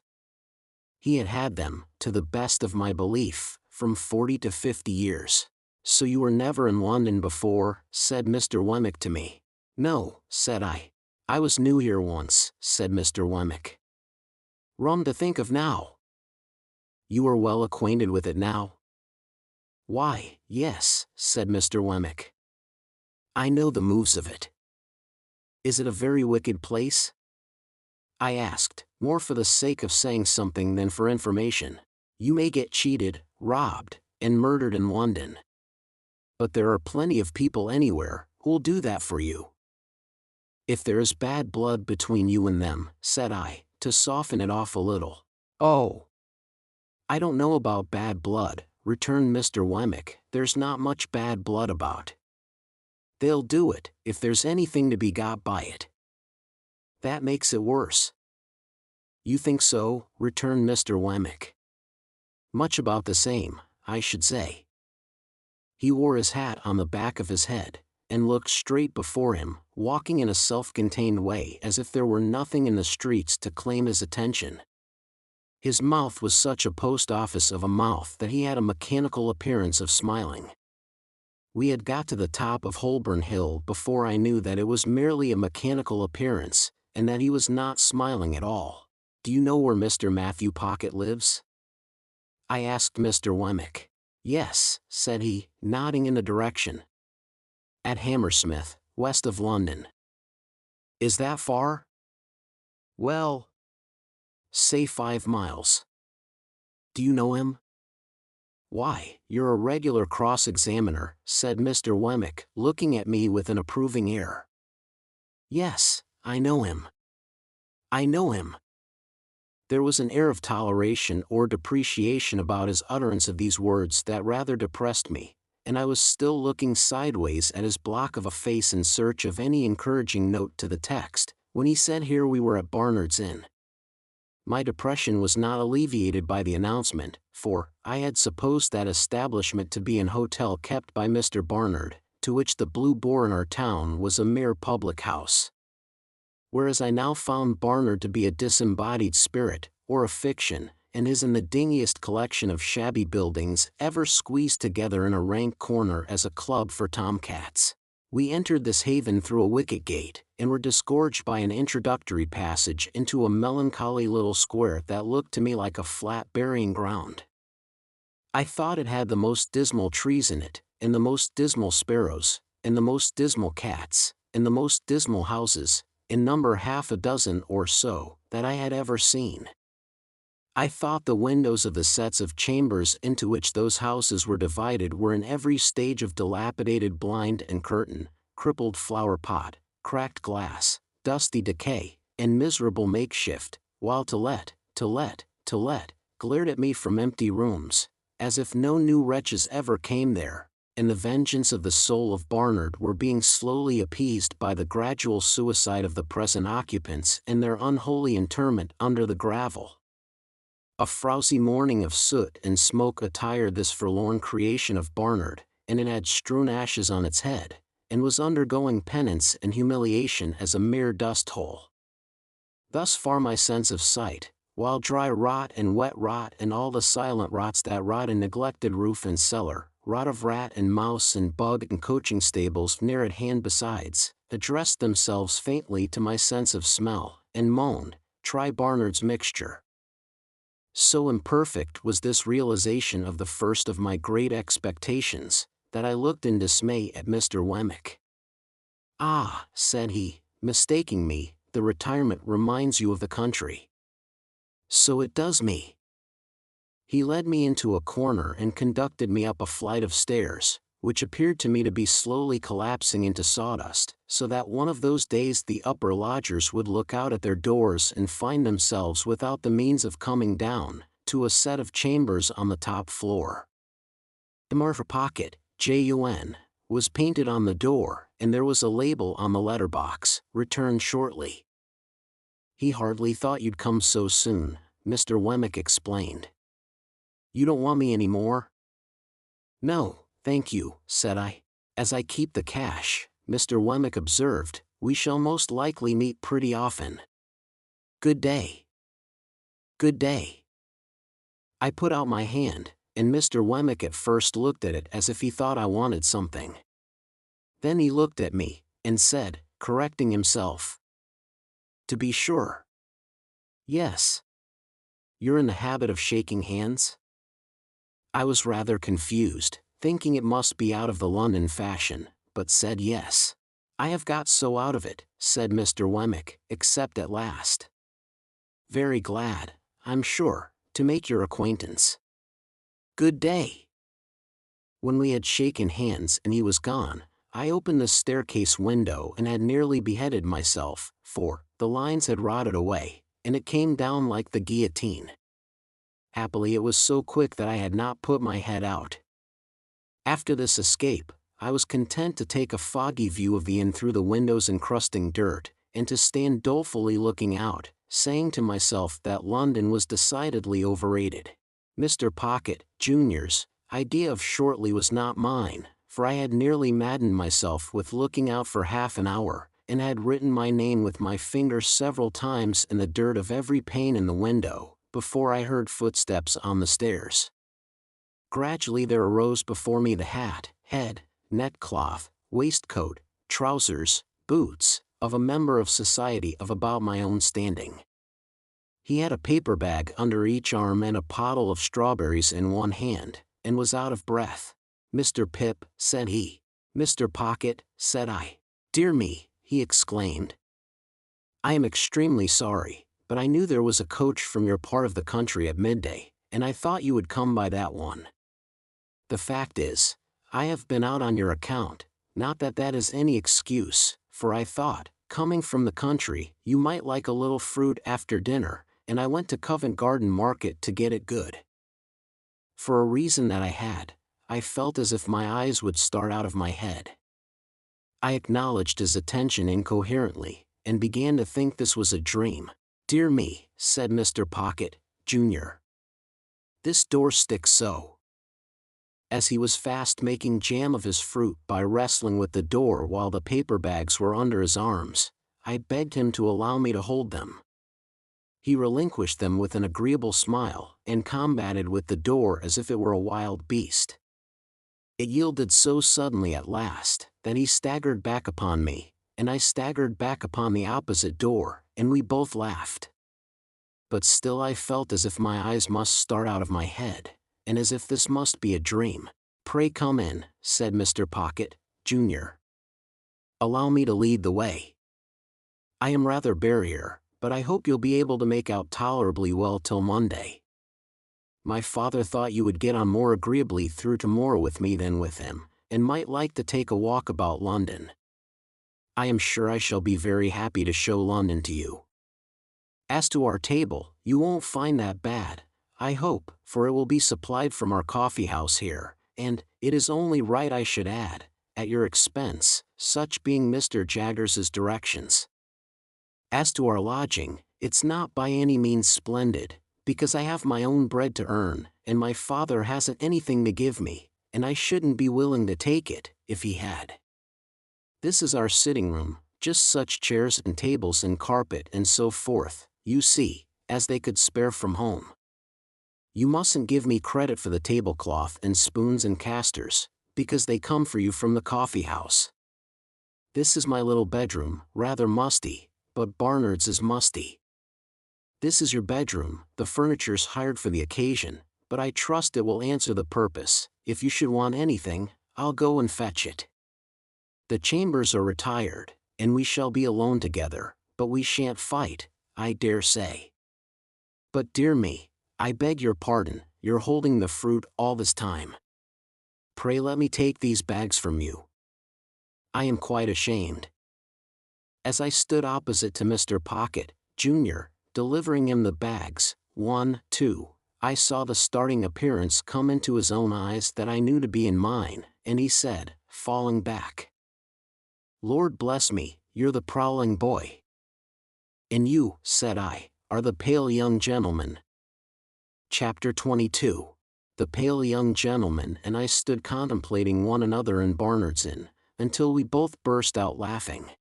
He had had them, to the best of my belief, from 40 to 50 years. "So you were never in London before?" said Mr. Wemmick to me. "No," said I. "I was new here once," said Mr. Wemmick. "Rum to think of now." "You are well acquainted with it now?" "Why, yes," said Mr. Wemmick. "I know the moves of it." "Is it a very wicked place?" I asked, more for the sake of saying something than for information. "You may get cheated, robbed, and murdered in London. But there are plenty of people anywhere who'll do that for you." "If there is bad blood between you and them," said I, to soften it off a little. "Oh, I don't know about bad blood," returned Mr. Wemmick. "There's not much bad blood about. They'll do it, if there's anything to be got by it. That makes it worse." "You think so?" returned Mr. Wemmick. "Much about the same, I should say." He wore his hat on the back of his head, and looked straight before him, walking in a self-contained way as if there were nothing in the streets to claim his attention. His mouth was such a post-office of a mouth that he had a mechanical appearance of smiling. We had got to the top of Holborn Hill before I knew that it was merely a mechanical appearance, and that he was not smiling at all. "Do you know where Mr. Matthew Pocket lives?" I asked Mr. Wemmick. "Yes," said he, nodding in the direction. "At Hammersmith, west of London." "Is that far?" "Well, say 5 miles. "Do you know him?" "Why, you're a regular cross-examiner," said Mr. Wemmick, looking at me with an approving air. "Yes, I know him. I know him." There was an air of toleration or depreciation about his utterance of these words that rather depressed me, and I was still looking sideways at his block of a face in search of any encouraging note to the text, when he said here we were at Barnard's Inn. My depression was not alleviated by the announcement, for I had supposed that establishment to be an hotel kept by Mr. Barnard, to which the Blue Boar in our town was a mere public house. Whereas I now found Barnard to be a disembodied spirit, or a fiction, and is in the dingiest collection of shabby buildings ever squeezed together in a rank corner as a club for tomcats. We entered this haven through a wicket gate, and were disgorged by an introductory passage into a melancholy little square that looked to me like a flat burying ground. I thought it had the most dismal trees in it, and the most dismal sparrows, and the most dismal cats, and the most dismal houses, in number 6 or so, that I had ever seen. I thought the windows of the sets of chambers into which those houses were divided were in every stage of dilapidated blind and curtain, crippled flower pot, cracked glass, dusty decay, and miserable makeshift, while to let, glared at me from empty rooms, as if no new wretches ever came there, and the vengeance of the soul of Barnard were being slowly appeased by the gradual suicide of the present occupants and their unholy interment under the gravel. A frowsy morning of soot and smoke attired this forlorn creation of Barnard, and it had strewn ashes on its head, and was undergoing penance and humiliation as a mere dust-hole. Thus far my sense of sight, while dry rot and wet rot and all the silent rots that rot in neglected roof and cellar, rot of rat and mouse and bug and coaching stables near at hand besides, addressed themselves faintly to my sense of smell, and moaned, "Try Barnard's mixture." So imperfect was this realization of the first of my great expectations, that I looked in dismay at Mr. Wemmick. "Ah," said he, mistaking me, "the retirement reminds you of the country." "So it does me." He led me into a corner and conducted me up a flight of stairs, which appeared to me to be slowly collapsing into sawdust, so that one of those days the upper lodgers would look out at their doors and find themselves without the means of coming down to a set of chambers on the top floor. The mark Pocket, J.U.N., was painted on the door, and there was a label on the letterbox, "Return shortly." "He hardly thought you'd come so soon," Mr. Wemmick explained. "You don't want me any more?" "No, thank you," said I. "As I keep the cash," Mr. Wemmick observed, "we shall most likely meet pretty often. Good day." "Good day." I put out my hand, and Mr. Wemmick at first looked at it as if he thought I wanted something. Then he looked at me, and said, correcting himself, "To be sure. Yes. You're in the habit of shaking hands?" I was rather confused, thinking it must be out of the London fashion, but said yes. "I have got so out of it," said Mr. Wemmick, "except at last. Very glad, I'm sure, to make your acquaintance. Good day." When we had shaken hands and he was gone, I opened the staircase window and had nearly beheaded myself, for the lines had rotted away, and it came down like the guillotine. Happily it was so quick that I had not put my head out. After this escape, I was content to take a foggy view of the inn through the windows encrusting dirt, and to stand dolefully looking out, saying to myself that London was decidedly overrated. Mr. Pocket, Jr.'s, idea of shortly was not mine, for I had nearly maddened myself with looking out for half an hour, and had written my name with my finger several times in the dirt of every pane in the window, before I heard footsteps on the stairs. Gradually there arose before me the hat, head, neckcloth, waistcoat, trousers, boots, of a member of society of about my own standing. He had a paper bag under each arm and a pottle of strawberries in one hand, and was out of breath. "Mr. Pip," said he. "Mr. Pocket," said I. "Dear me," he exclaimed. "I am extremely sorry, but I knew there was a coach from your part of the country at midday, and I thought you would come by that one. The fact is, I have been out on your account, not that that is any excuse, for I thought, coming from the country, you might like a little fruit after dinner, and I went to Covent Garden Market to get it good." For a reason that I felt as if my eyes would start out of my head. I acknowledged his attention incoherently, and began to think this was a dream. "Dear me," said Mr. Pocket, Jr. "This door sticks so." As he was fast making jam of his fruit by wrestling with the door while the paper bags were under his arms, I begged him to allow me to hold them. He relinquished them with an agreeable smile, and combated with the door as if it were a wild beast. It yielded so suddenly at last, that he staggered back upon me, and I staggered back upon the opposite door, and we both laughed. But still I felt as if my eyes must start out of my head, and as if this must be a dream. "Pray come in," said Mr. Pocket, Jr. "Allow me to lead the way. I am rather bare here, but I hope you'll be able to make out tolerably well till Monday. My father thought you would get on more agreeably through tomorrow with me than with him, and might like to take a walk about London. I am sure I shall be very happy to show London to you. As to our table, you won't find that bad, I hope, for it will be supplied from our coffee house here, and, it is only right I should add, at your expense, such being Mr. Jaggers's directions. As to our lodging, it's not by any means splendid, because I have my own bread to earn, and my father hasn't anything to give me, and I shouldn't be willing to take it, if he had. This is our sitting room, just such chairs and tables and carpet and so forth, you see, as they could spare from home. You mustn't give me credit for the tablecloth and spoons and casters, because they come for you from the coffee house. This is my little bedroom, rather musty, but Barnard's is musty. This is your bedroom, the furniture's hired for the occasion, but I trust it will answer the purpose. If you should want anything, I'll go and fetch it. The chambers are retired, and we shall be alone together, but we shan't fight, I dare say. But dear me, I beg your pardon, you're holding the fruit all this time. Pray let me take these bags from you. I am quite ashamed." As I stood opposite to Mr. Pocket, Jr., delivering him the bags, 1, 2, I saw the starting appearance come into his own eyes that I knew to be in mine, and he said, falling back, "Lord bless me, you're the prowling boy." "And you," said I, "are the pale young gentleman." Chapter 22. The pale young gentleman and I stood contemplating one another in Barnard's Inn, until we both burst out laughing.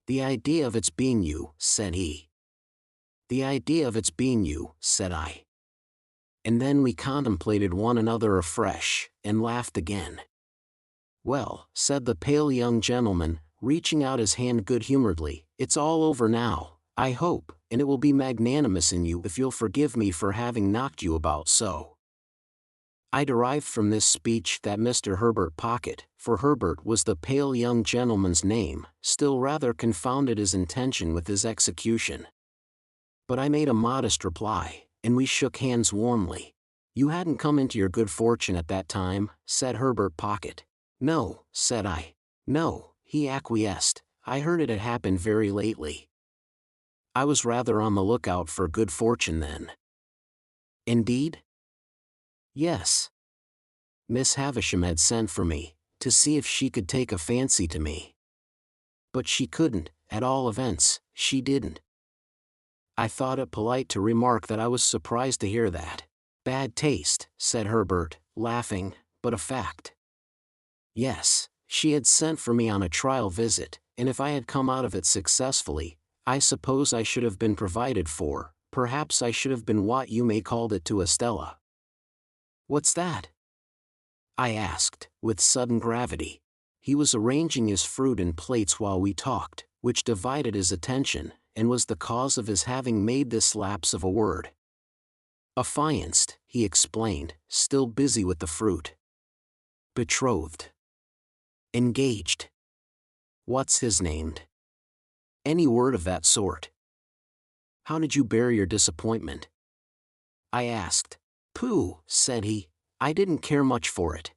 "The idea of its being you," said he. "The idea of its being you," said I. And then we contemplated one another afresh, and laughed again. "Well," said the pale young gentleman, reaching out his hand good-humoredly, "it's all over now, I hope, and it will be magnanimous in you if you'll forgive me for having knocked you about so." I derived from this speech that Mr. Herbert Pocket, for Herbert was the pale young gentleman's name, still rather confounded his intention with his execution. But I made a modest reply, and we shook hands warmly. "You hadn't come into your good fortune at that time," said Herbert Pocket. "No," said I. "No," he acquiesced, "I heard it had happened very lately. I was rather on the lookout for good fortune then." "Indeed?" "Yes. Miss Havisham had sent for me, to see if she could take a fancy to me. But she couldn't, at all events, she didn't." I thought it polite to remark that I was surprised to hear that. "Bad taste," said Herbert, laughing, "but a fact." "Yes, she had sent for me on a trial visit, and if I had come out of it successfully, I suppose I should have been provided for, perhaps I should have been what you may called it to Estella." "What's that?" I asked, with sudden gravity. He was arranging his fruit in plates while we talked, which divided his attention, and was the cause of his having made this lapse of a word. Affianced, he explained, still busy with the fruit. Betrothed. Engaged. What's his named? Any word of that sort. How did you bear your disappointment? I asked. Pooh, said he, I didn't care much for it.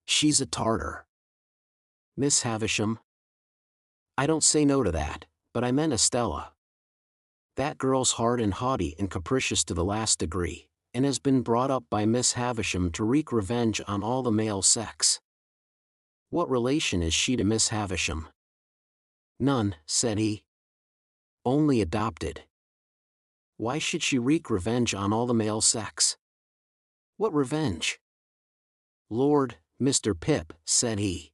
She's a Tartar. Miss Havisham? I don't say no to that, but I meant Estella. That girl's hard and haughty and capricious to the last degree, and has been brought up by Miss Havisham to wreak revenge on all the male sex. What relation is she to Miss Havisham? None, said he. Only adopted. Why should she wreak revenge on all the male sex? What revenge? Lord, Mr. Pip, said he.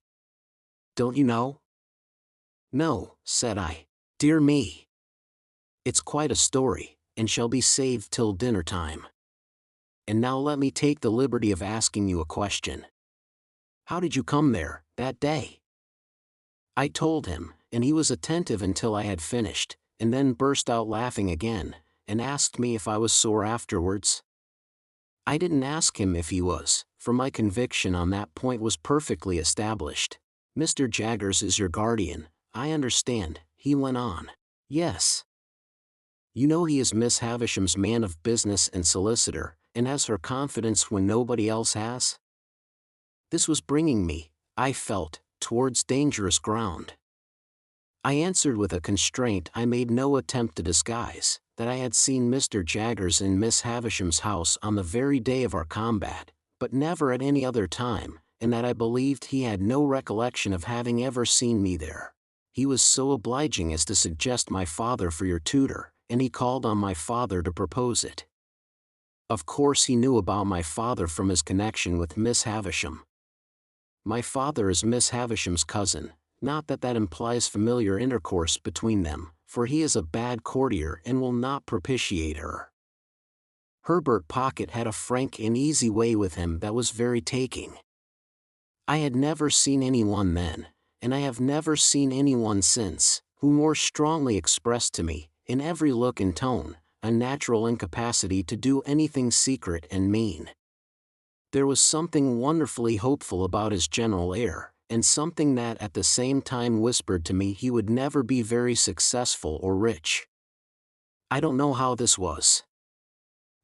Don't you know? No, said I. Dear me. It's quite a story, and shall be saved till dinner time. And now let me take the liberty of asking you a question. How did you come there, that day? I told him, and he was attentive until I had finished, and then burst out laughing again, and asked me if I was sore afterwards. I didn't ask him if he was, for my conviction on that point was perfectly established. Mr. Jaggers is your guardian, I understand, he went on. Yes. You know he is Miss Havisham's man of business and solicitor, and has her confidence when nobody else has? This was bringing me, I felt, towards dangerous ground. I answered with a constraint I made no attempt to disguise, that I had seen Mr. Jaggers in Miss Havisham's house on the very day of our combat, but never at any other time, and that I believed he had no recollection of having ever seen me there. He was so obliging as to suggest my father for your tutor, and he called on my father to propose it. Of course he knew about my father from his connection with Miss Havisham. My father is Miss Havisham's cousin, not that that implies familiar intercourse between them, for he is a bad courtier and will not propitiate her. Herbert Pocket had a frank and easy way with him that was very taking. I had never seen anyone then, and I have never seen anyone since, who more strongly expressed to me, in every look and tone, a natural incapacity to do anything secret and mean. There was something wonderfully hopeful about his general air, and something that at the same time whispered to me he would never be very successful or rich. I don't know how this was.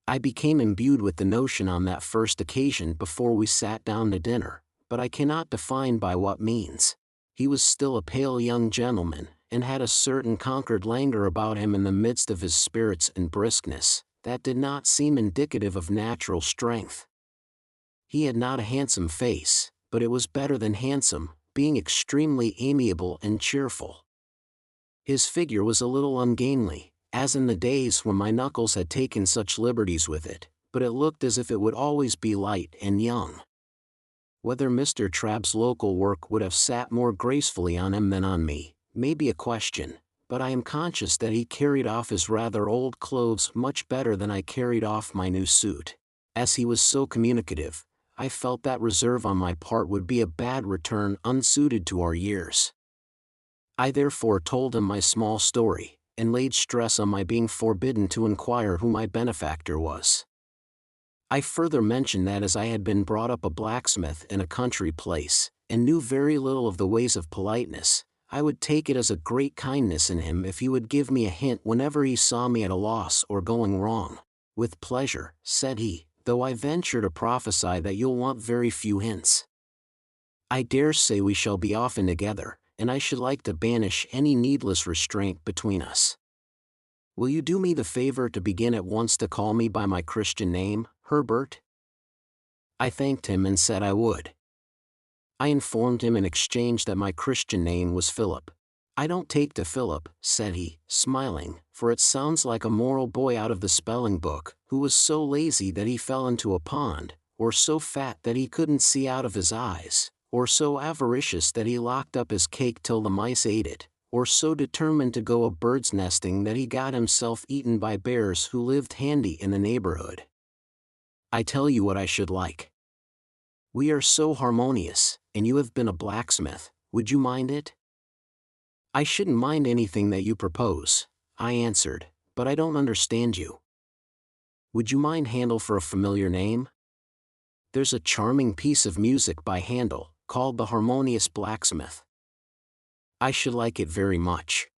I became imbued with the notion on that first occasion before we sat down to dinner, but I cannot define by what means. He was still a pale young gentleman, and had a certain conquered languor about him in the midst of his spirits and briskness, that did not seem indicative of natural strength. He had not a handsome face, but it was better than handsome, being extremely amiable and cheerful. His figure was a little ungainly, as in the days when my knuckles had taken such liberties with it, but it looked as if it would always be light and young. Whether Mr. Trabb's local work would have sat more gracefully on him than on me, may be a question, but I am conscious that he carried off his rather old clothes much better than I carried off my new suit. As he was so communicative, I felt that reserve on my part would be a bad return unsuited to our years. I therefore told him my small story, and laid stress on my being forbidden to inquire who my benefactor was. I further mentioned that as I had been brought up a blacksmith in a country place, and knew very little of the ways of politeness, I would take it as a great kindness in him if he would give me a hint whenever he saw me at a loss or going wrong. With pleasure, said he, though I venture to prophesy that you'll want very few hints. I dare say we shall be often together, and I should like to banish any needless restraint between us. Will you do me the favor to begin at once to call me by my Christian name, Herbert? I thanked him and said I would. I informed him in exchange that my Christian name was Philip. I don't take to Philip, said he, smiling, for it sounds like a moral boy out of the spelling book, who was so lazy that he fell into a pond, or so fat that he couldn't see out of his eyes, or so avaricious that he locked up his cake till the mice ate it, or so determined to go a bird's nesting that he got himself eaten by bears who lived handy in the neighborhood. I tell you what I should like. We are so harmonious, and you have been a blacksmith, would you mind it? "I shouldn't mind anything that you propose," I answered, "but I don't understand you. Would you mind Handel for a familiar name? There's a charming piece of music by Handel, called The Harmonious Blacksmith. I should like it very much."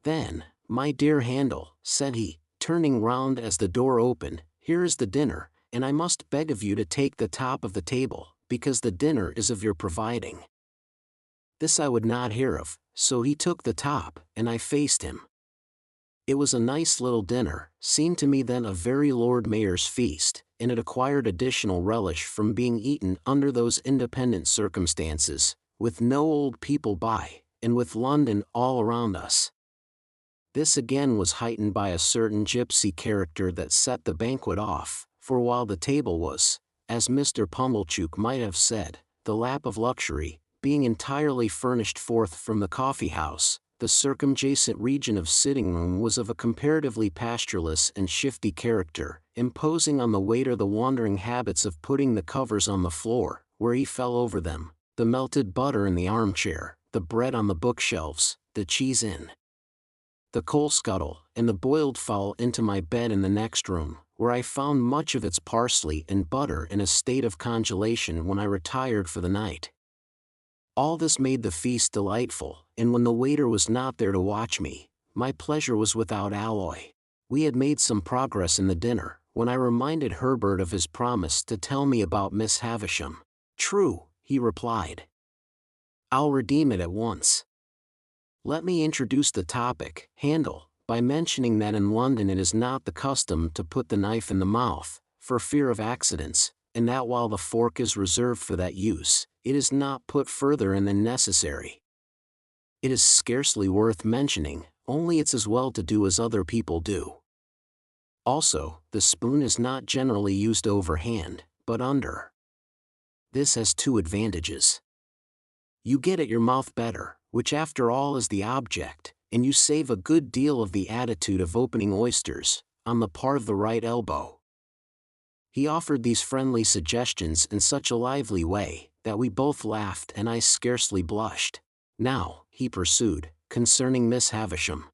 "Then, my dear Handel," said he, turning round as the door opened, "here is the dinner, and I must beg of you to take the top of the table, because the dinner is of your providing." This I would not hear of, so he took the top, and I faced him. It was a nice little dinner, seemed to me then a very Lord Mayor's feast, and it acquired additional relish from being eaten under those independent circumstances, with no old people by, and with London all around us. This again was heightened by a certain gypsy character that set the banquet off, for while the table was, as Mr. Pumblechook might have said, the lap of luxury, being entirely furnished forth from the coffee-house, the circumjacent region of sitting-room was of a comparatively pastureless and shifty character, imposing on the waiter the wandering habits of putting the covers on the floor, where he fell over them, the melted butter in the armchair, the bread on the bookshelves, the cheese in the coal scuttle, and the boiled fowl into my bed in the next room, where I found much of its parsley and butter in a state of congelation when I retired for the night. All this made the feast delightful, and when the waiter was not there to watch me, my pleasure was without alloy. We had made some progress in the dinner, when I reminded Herbert of his promise to tell me about Miss Havisham. "True," he replied. "I'll redeem it at once. Let me introduce the topic, Handel, by mentioning that in London it is not the custom to put the knife in the mouth, for fear of accidents, and that while the fork is reserved for that use, it is not put further in than necessary. It is scarcely worth mentioning, only it's as well to do as other people do. Also, the spoon is not generally used overhand, but under. This has two advantages. You get at your mouth better, which after all is the object, and you save a good deal of the attitude of opening oysters, on the part of the right elbow." He offered these friendly suggestions in such a lively way, that we both laughed and I scarcely blushed. "Now," he pursued, "concerning Miss Havisham.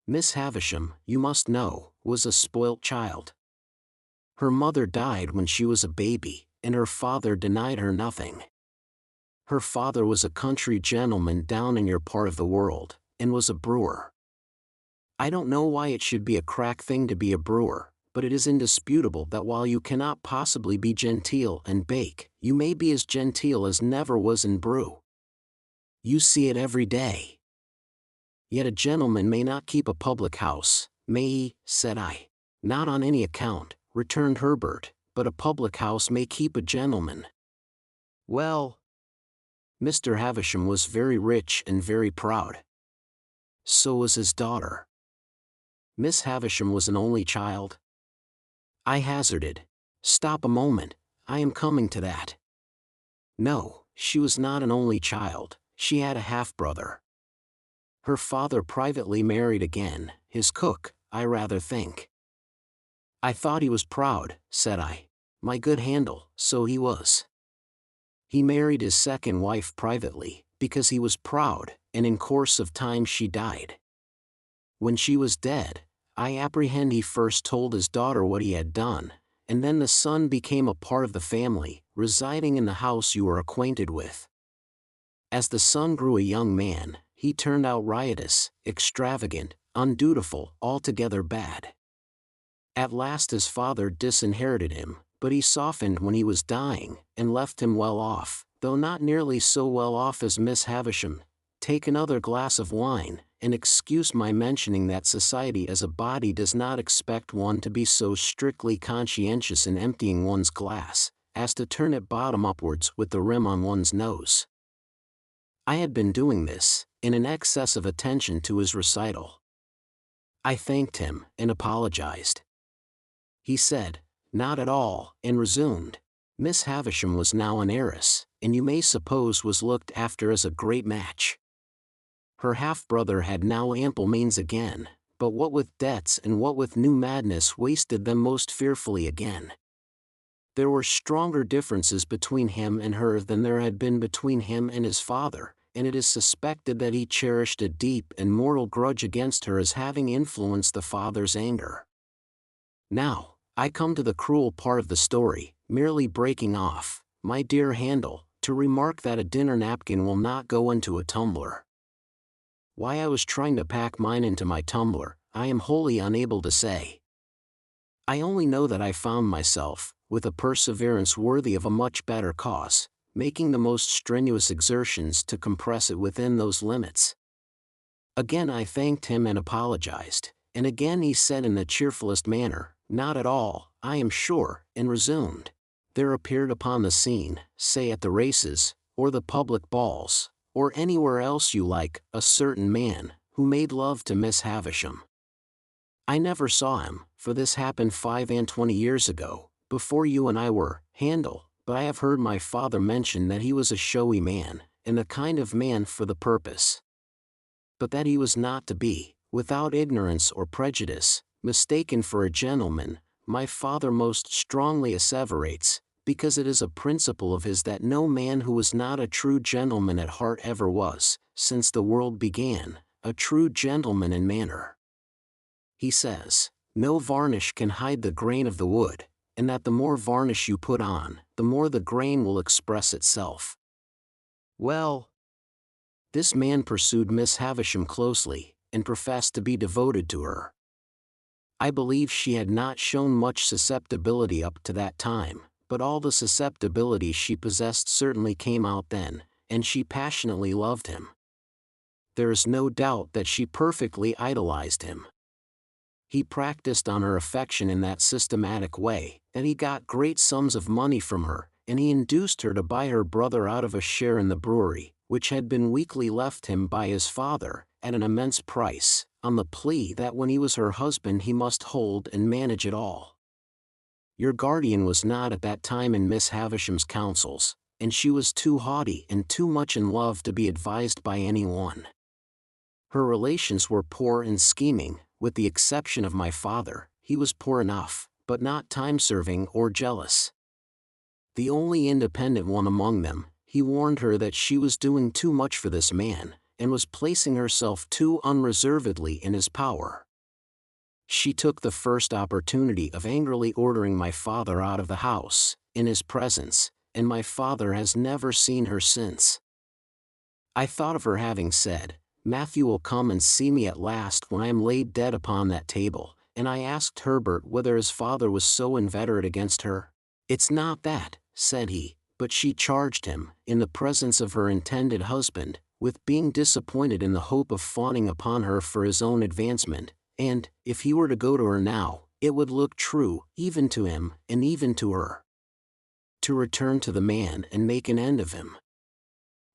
Miss Havisham, you must know, was a spoilt child. Her mother died when she was a baby, and her father denied her nothing. Her father was a country gentleman down in your part of the world, and was a brewer. I don't know why it should be a crack thing to be a brewer, but it is indisputable that while you cannot possibly be genteel and bake, you may be as genteel as never was in brew. You see it every day." "Yet a gentleman may not keep a public house, may he?" said I. "Not on any account," returned Herbert, "but a public house may keep a gentleman." "Well, Mr. Havisham was very rich and very proud. So was his daughter." "Miss Havisham was an only child?" I hazarded. "Stop a moment, I am coming to that. No, she was not an only child, she had a half-brother. Her father privately married again, his cook, I rather think." "I thought he was proud," said I. "My good Handel, so he was. He married his second wife privately, because he was proud, and in course of time she died. When she was dead, I apprehend he first told his daughter what he had done, and then the son became a part of the family, residing in the house you are acquainted with. As the son grew a young man, he turned out riotous, extravagant, undutiful, altogether bad. At last his father disinherited him, but he softened when he was dying, and left him well off, though not nearly so well off as Miss Havisham. Take another glass of wine, and excuse my mentioning that society as a body does not expect one to be so strictly conscientious in emptying one's glass, as to turn it bottom upwards with the rim on one's nose." I had been doing this, in an excess of attention to his recital. I thanked him, and apologized. He said, "Not at all," and resumed, "Miss Havisham was now an heiress, and you may suppose was looked after as a great match. Her half-brother had now ample means again, but what with debts and what with new madness wasted them most fearfully again. There were stronger differences between him and her than there had been between him and his father, and it is suspected that he cherished a deep and mortal grudge against her as having influenced the father's anger. Now, I come to the cruel part of the story, merely breaking off, my dear Handel, to remark that a dinner napkin will not go into a tumbler. Why I was trying to pack mine into my tumbler, I am wholly unable to say. I only know that I found myself, with a perseverance worthy of a much better cause, making the most strenuous exertions to compress it within those limits. Again I thanked him and apologized, and again he said in the cheerfulest manner, "Not at all, I am sure," and resumed. There appeared upon the scene, say at the races, or the public balls, or anywhere else you like, a certain man, who made love to Miss Havisham. I never saw him, for this happened 25 years ago, before you and I were, Handel, but I have heard my father mention that he was a showy man, and the kind of man for the purpose. But that he was not to be, without ignorance or prejudice, mistaken for a gentleman, my father most strongly asseverates, because it is a principle of his that no man who was not a true gentleman at heart ever was, since the world began, a true gentleman in manner. He says, no varnish can hide the grain of the wood, and that the more varnish you put on, the more the grain will express itself. Well, this man pursued Miss Havisham closely, and professed to be devoted to her. I believe she had not shown much susceptibility up to that time, but all the susceptibility she possessed certainly came out then, and she passionately loved him. There is no doubt that she perfectly idolized him. He practiced on her affection in that systematic way, that he got great sums of money from her, and he induced her to buy her brother out of a share in the brewery, which had been weekly left him by his father, at an immense price, on the plea that when he was her husband he must hold and manage it all. Your guardian was not at that time in Miss Havisham's counsels, and she was too haughty and too much in love to be advised by anyone. Her relations were poor and scheming, with the exception of my father. He was poor enough, but not time-serving or jealous. The only independent one among them, he warned her that she was doing too much for this man, and was placing herself too unreservedly in his power. She took the first opportunity of angrily ordering my father out of the house, in his presence, and my father has never seen her since. I thought of her having said, Matthew will come and see me at last when I am laid dead upon that table, and I asked Herbert whether his father was so inveterate against her. It's not that, said he, but she charged him, in the presence of her intended husband, with being disappointed in the hope of fawning upon her for his own advancement, and, if he were to go to her now, it would look true, even to him, and even to her. To return to the man and make an end of him.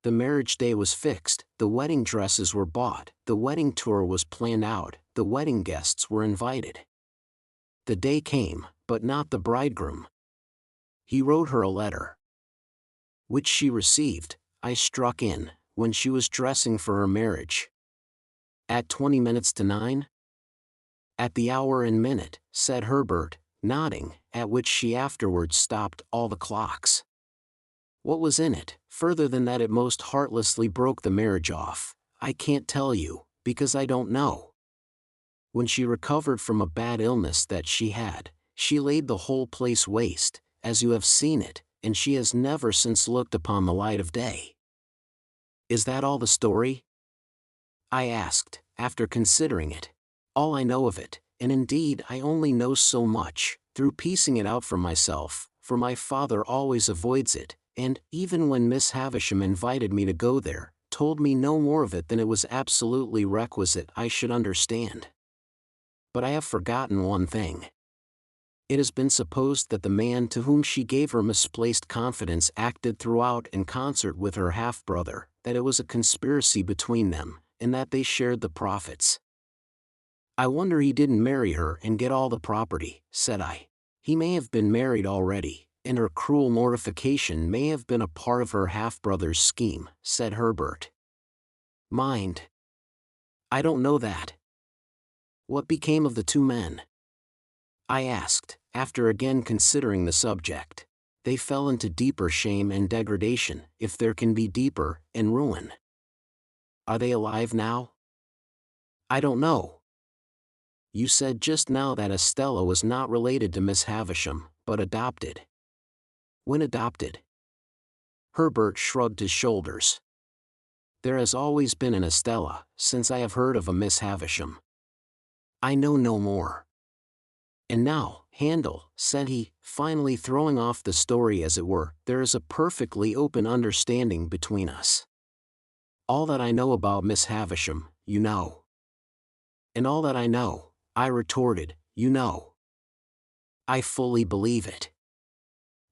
The marriage day was fixed, the wedding dresses were bought, the wedding tour was planned out, the wedding guests were invited. The day came, but not the bridegroom. He wrote her a letter, which she received, I struck in, when she was dressing for her marriage. At 9:20? At the hour and minute, said Herbert, nodding, at which she afterwards stopped all the clocks. What was in it, further than that it most heartlessly broke the marriage off, I can't tell you, because I don't know. When she recovered from a bad illness that she had, she laid the whole place waste, as you have seen it, and she has never since looked upon the light of day. Is that all the story? I asked, after considering it. All I know of it, and indeed I only know so much, through piecing it out for myself, for my father always avoids it, and, even when Miss Havisham invited me to go there, told me no more of it than it was absolutely requisite I should understand. But I have forgotten one thing. It has been supposed that the man to whom she gave her misplaced confidence acted throughout in concert with her half-brother, that it was a conspiracy between them, and that they shared the profits. I wonder he didn't marry her and get all the property, said I. He may have been married already, and her cruel mortification may have been a part of her half-brother's scheme, said Herbert. Mind. I don't know that. What became of the two men? I asked, after again considering the subject. They fell into deeper shame and degradation, if there can be deeper, and ruin. Are they alive now? I don't know. You said just now that Estella was not related to Miss Havisham, but adopted. When adopted? Herbert shrugged his shoulders. There has always been an Estella, since I have heard of a Miss Havisham. I know no more. And now, Handel, said he, finally throwing off the story as it were, there is a perfectly open understanding between us. All that I know about Miss Havisham, you know. And all that I know, I retorted, you know. I fully believe it.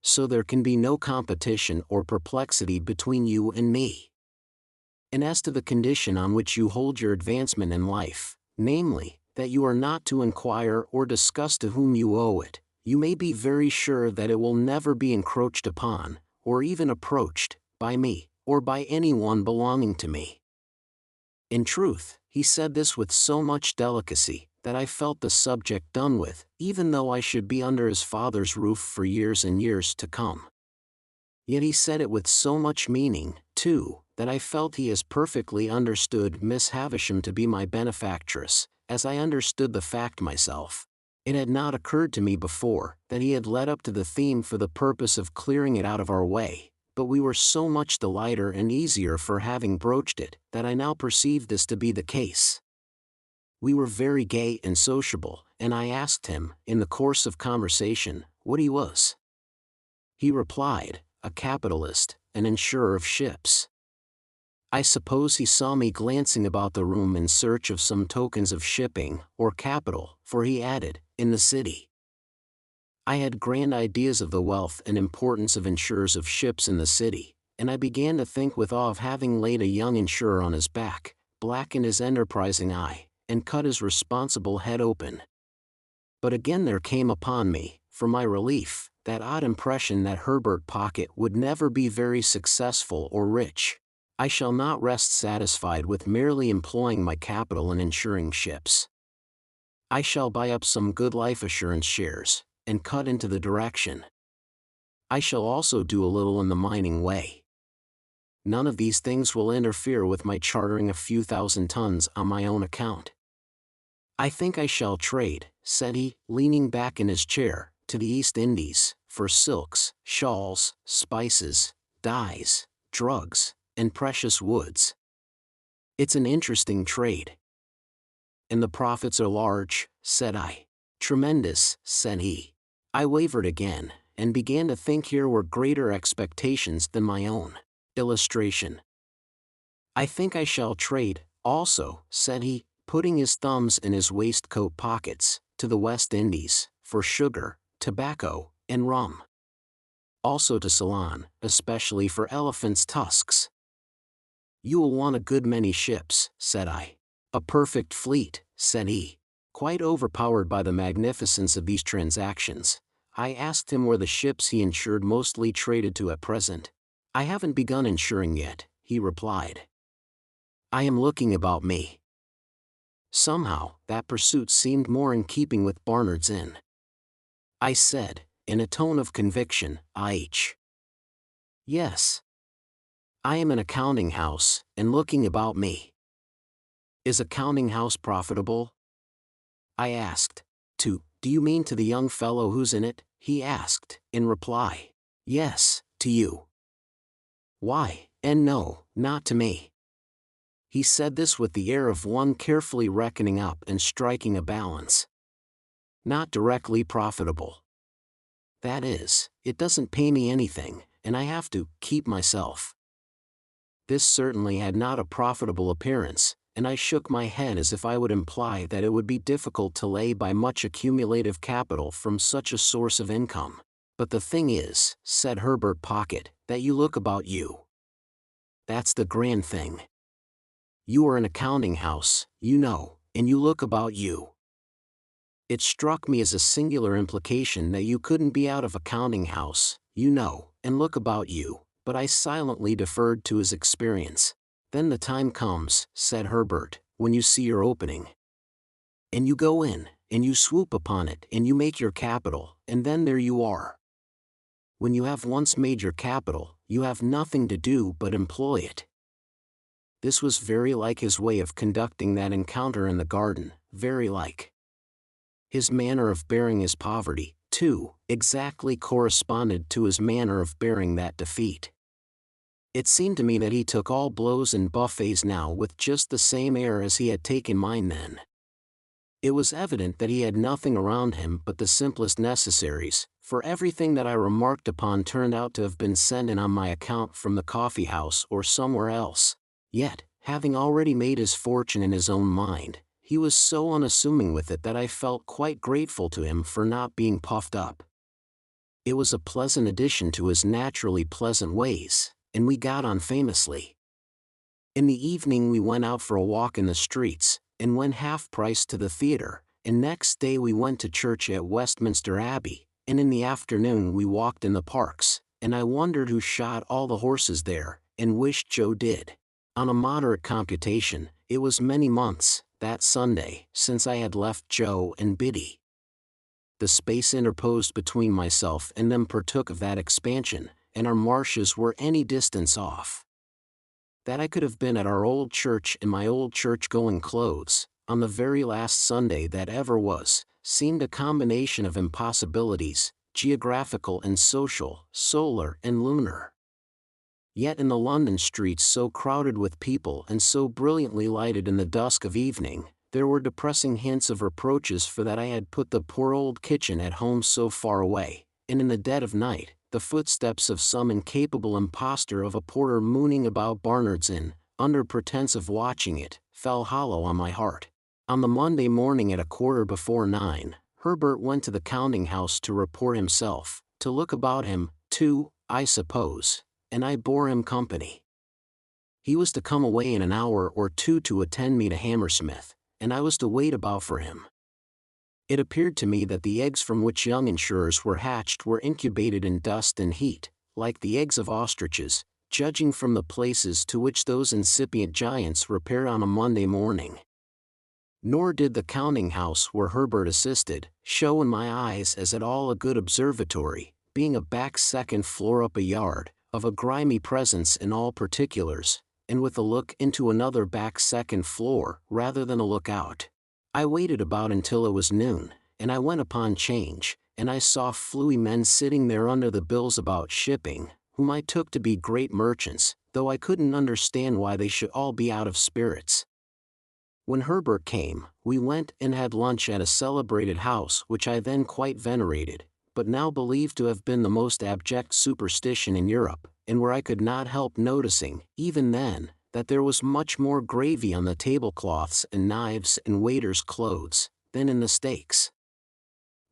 So there can be no competition or perplexity between you and me. And as to the condition on which you hold your advancement in life, namely, that you are not to inquire or discuss to whom you owe it, you may be very sure that it will never be encroached upon, or even approached, by me, or by anyone belonging to me. In truth, he said this with so much delicacy, that I felt the subject done with, even though I should be under his father's roof for years and years to come. Yet he said it with so much meaning, too, that I felt he as perfectly understood Miss Havisham to be my benefactress, as I understood the fact myself. It had not occurred to me before that he had led up to the theme for the purpose of clearing it out of our way, but we were so much the lighter and easier for having broached it, that I now perceived this to be the case. We were very gay and sociable, and I asked him, in the course of conversation, what he was. He replied, a capitalist, an insurer of ships. I suppose he saw me glancing about the room in search of some tokens of shipping, or capital, for he added, in the city. I had grand ideas of the wealth and importance of insurers of ships in the city, and I began to think with awe of having laid a young insurer on his back, blackened his enterprising eye, and cut his responsible head open. But again there came upon me, for my relief, that odd impression that Herbert Pocket would never be very successful or rich. I shall not rest satisfied with merely employing my capital in insuring ships. I shall buy up some good life assurance shares, and cut into the direction. I shall also do a little in the mining way. None of these things will interfere with my chartering a few thousand tons on my own account. I think I shall trade, said he, leaning back in his chair, to the East Indies, for silks, shawls, spices, dyes, drugs, and precious woods. It's an interesting trade. And the profits are large, said I. Tremendous, said he. I wavered again, and began to think here were greater expectations than my own. Illustration. I think I shall trade, also, said he, putting his thumbs in his waistcoat pockets, to the West Indies, for sugar, tobacco, and rum. Also to Ceylon, especially for elephants' tusks. You will want a good many ships, said I. A perfect fleet, said he. Quite overpowered by the magnificence of these transactions, I asked him where the ships he insured mostly traded to at present. I haven't begun insuring yet, he replied. I am looking about me. Somehow, that pursuit seemed more in keeping with Barnard's Inn. I said, in a tone of conviction, Yes. I am an accounting house, and looking about me. Is a counting house profitable? I asked. Do you mean to the young fellow who's in it? He asked, in reply. Yes, to you. Why, and no, not to me. He said this with the air of one carefully reckoning up and striking a balance. Not directly profitable. That is, it doesn't pay me anything, and I have to keep myself. This certainly had not a profitable appearance, and I shook my head as if I would imply that it would be difficult to lay by much accumulative capital from such a source of income. But the thing is, said Herbert Pocket, that you look about you. That's the grand thing. You are an accounting house, you know, and you look about you. It struck me as a singular implication that you couldn't be out of a counting house, you know, and look about you, but I silently deferred to his experience. Then the time comes, said Herbert, when you see your opening. And you go in, and you swoop upon it, and you make your capital, and then there you are. When you have once made your capital, you have nothing to do but employ it. This was very like his way of conducting that encounter in the garden, very like. His manner of bearing his poverty, too, exactly corresponded to his manner of bearing that defeat. It seemed to me that he took all blows and buffets now with just the same air as he had taken mine then. It was evident that he had nothing around him but the simplest necessaries, for everything that I remarked upon turned out to have been sent in on my account from the coffee house or somewhere else. Yet, having already made his fortune in his own mind, he was so unassuming with it that I felt quite grateful to him for not being puffed up. It was a pleasant addition to his naturally pleasant ways, and we got on famously. In the evening we went out for a walk in the streets, and went half-price to the theatre, and next day we went to church at Westminster Abbey, and in the afternoon we walked in the parks, and I wondered who shot all the horses there, and wished Joe did. On a moderate computation, it was many months, that Sunday, since I had left Joe and Biddy. The space interposed between myself and them partook of that expansion, and our marshes were any distance off. That I could have been at our old church in my old church-going clothes, on the very last Sunday that ever was, seemed a combination of impossibilities, geographical and social, solar and lunar. Yet in the London streets so crowded with people and so brilliantly lighted in the dusk of evening, there were depressing hints of reproaches for that I had put the poor old kitchen at home so far away, and in the dead of night, the footsteps of some incapable impostor of a porter mooning about Barnard's Inn, under pretense of watching it, fell hollow on my heart. On the Monday morning at 9:15, Herbert went to the counting-house to report himself, to look about him, too, I suppose, and I bore him company. He was to come away in an hour or two to attend me to Hammersmith, and I was to wait about for him. It appeared to me that the eggs from which young insurers were hatched were incubated in dust and heat, like the eggs of ostriches, judging from the places to which those incipient giants repaired on a Monday morning. Nor did the counting-house where Herbert assisted show in my eyes as at all a good observatory, being a back second floor up a yard, of a grimy presence in all particulars, and with a look into another back second floor rather than a look out. I waited about until it was noon, and I went upon change, and I saw fluey men sitting there under the bills about shipping, whom I took to be great merchants, though I couldn't understand why they should all be out of spirits. When Herbert came, we went and had lunch at a celebrated house which I then quite venerated, but now believed to have been the most abject superstition in Europe, and where I could not help noticing, even then, that there was much more gravy on the tablecloths and knives and waiters' clothes, than in the steaks.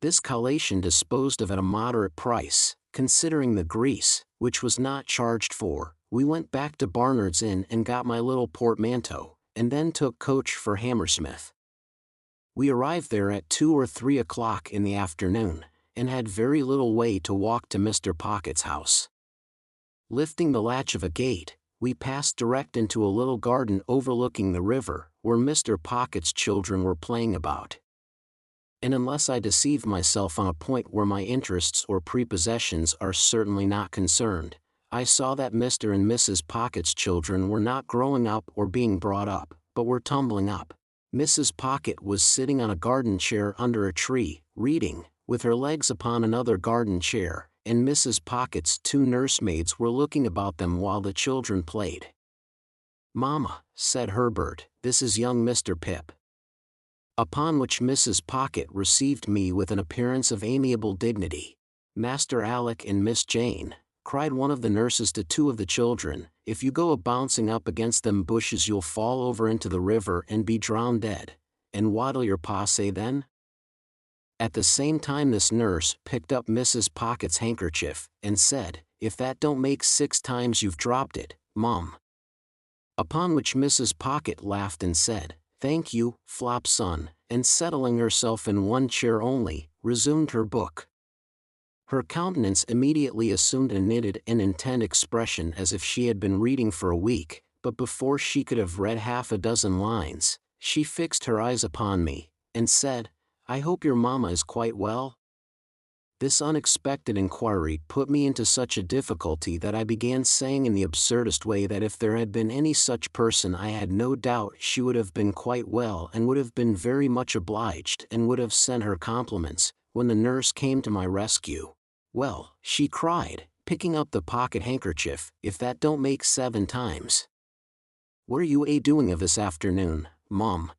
This collation disposed of at a moderate price, considering the grease, which was not charged for, we went back to Barnard's Inn and got my little portmanteau, and then took coach for Hammersmith. We arrived there at 2 or 3 o'clock in the afternoon, and had very little way to walk to Mr. Pocket's house. Lifting the latch of a gate, we passed direct into a little garden overlooking the river, where Mr. Pocket's children were playing about. And unless I deceive myself on a point where my interests or prepossessions are certainly not concerned, I saw that Mr. and Mrs. Pocket's children were not growing up or being brought up, but were tumbling up. Mrs. Pocket was sitting on a garden chair under a tree, reading, with her legs upon another garden chair, and Mrs. Pocket's 2 nursemaids were looking about them while the children played. "Mamma," said Herbert, "this is young Mr. Pip." Upon which Mrs. Pocket received me with an appearance of amiable dignity. "Master Alec and Miss Jane," cried one of the nurses to 2 of the children, "if you go a-bouncing up against them bushes you'll fall over into the river and be drowned dead. And what'll your pa say then?" At the same time this nurse picked up Mrs. Pocket's handkerchief, and said, "If that don't make 6 times you've dropped it, Mum." Upon which Mrs. Pocket laughed and said, "Thank you, Flop son," and settling herself in one chair only, resumed her book. Her countenance immediately assumed a knitted and intent expression as if she had been reading for a week, but before she could have read half a dozen lines, she fixed her eyes upon me, and said, "I hope your mamma is quite well?" This unexpected inquiry put me into such a difficulty that I began saying in the absurdest way that if there had been any such person I had no doubt she would have been quite well and would have been very much obliged and would have sent her compliments, when the nurse came to my rescue. "Well," she cried, picking up the pocket handkerchief, "if that don't make 7 times. What are you doing of this afternoon, Mum?"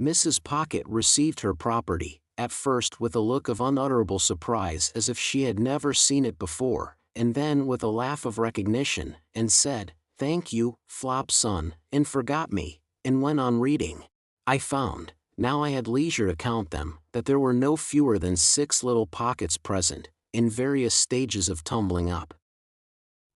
Mrs. Pocket received her property, at first with a look of unutterable surprise as if she had never seen it before, and then with a laugh of recognition, and said, "Thank you, Flop son," and forgot me, and went on reading. I found, now I had leisure to count them, that there were no fewer than 6 little pockets present, in various stages of tumbling up.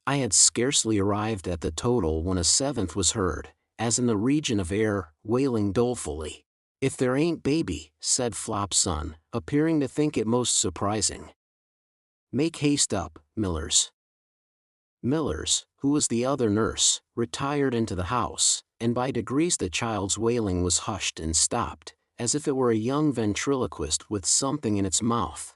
I had scarcely arrived at the total when a 7th was heard, as in the region of air, wailing dolefully. "If there ain't baby," said Flop's son, appearing to think it most surprising. "Make haste up, Millers." Millers, who was the other nurse, retired into the house, and by degrees the child's wailing was hushed and stopped, as if it were a young ventriloquist with something in its mouth.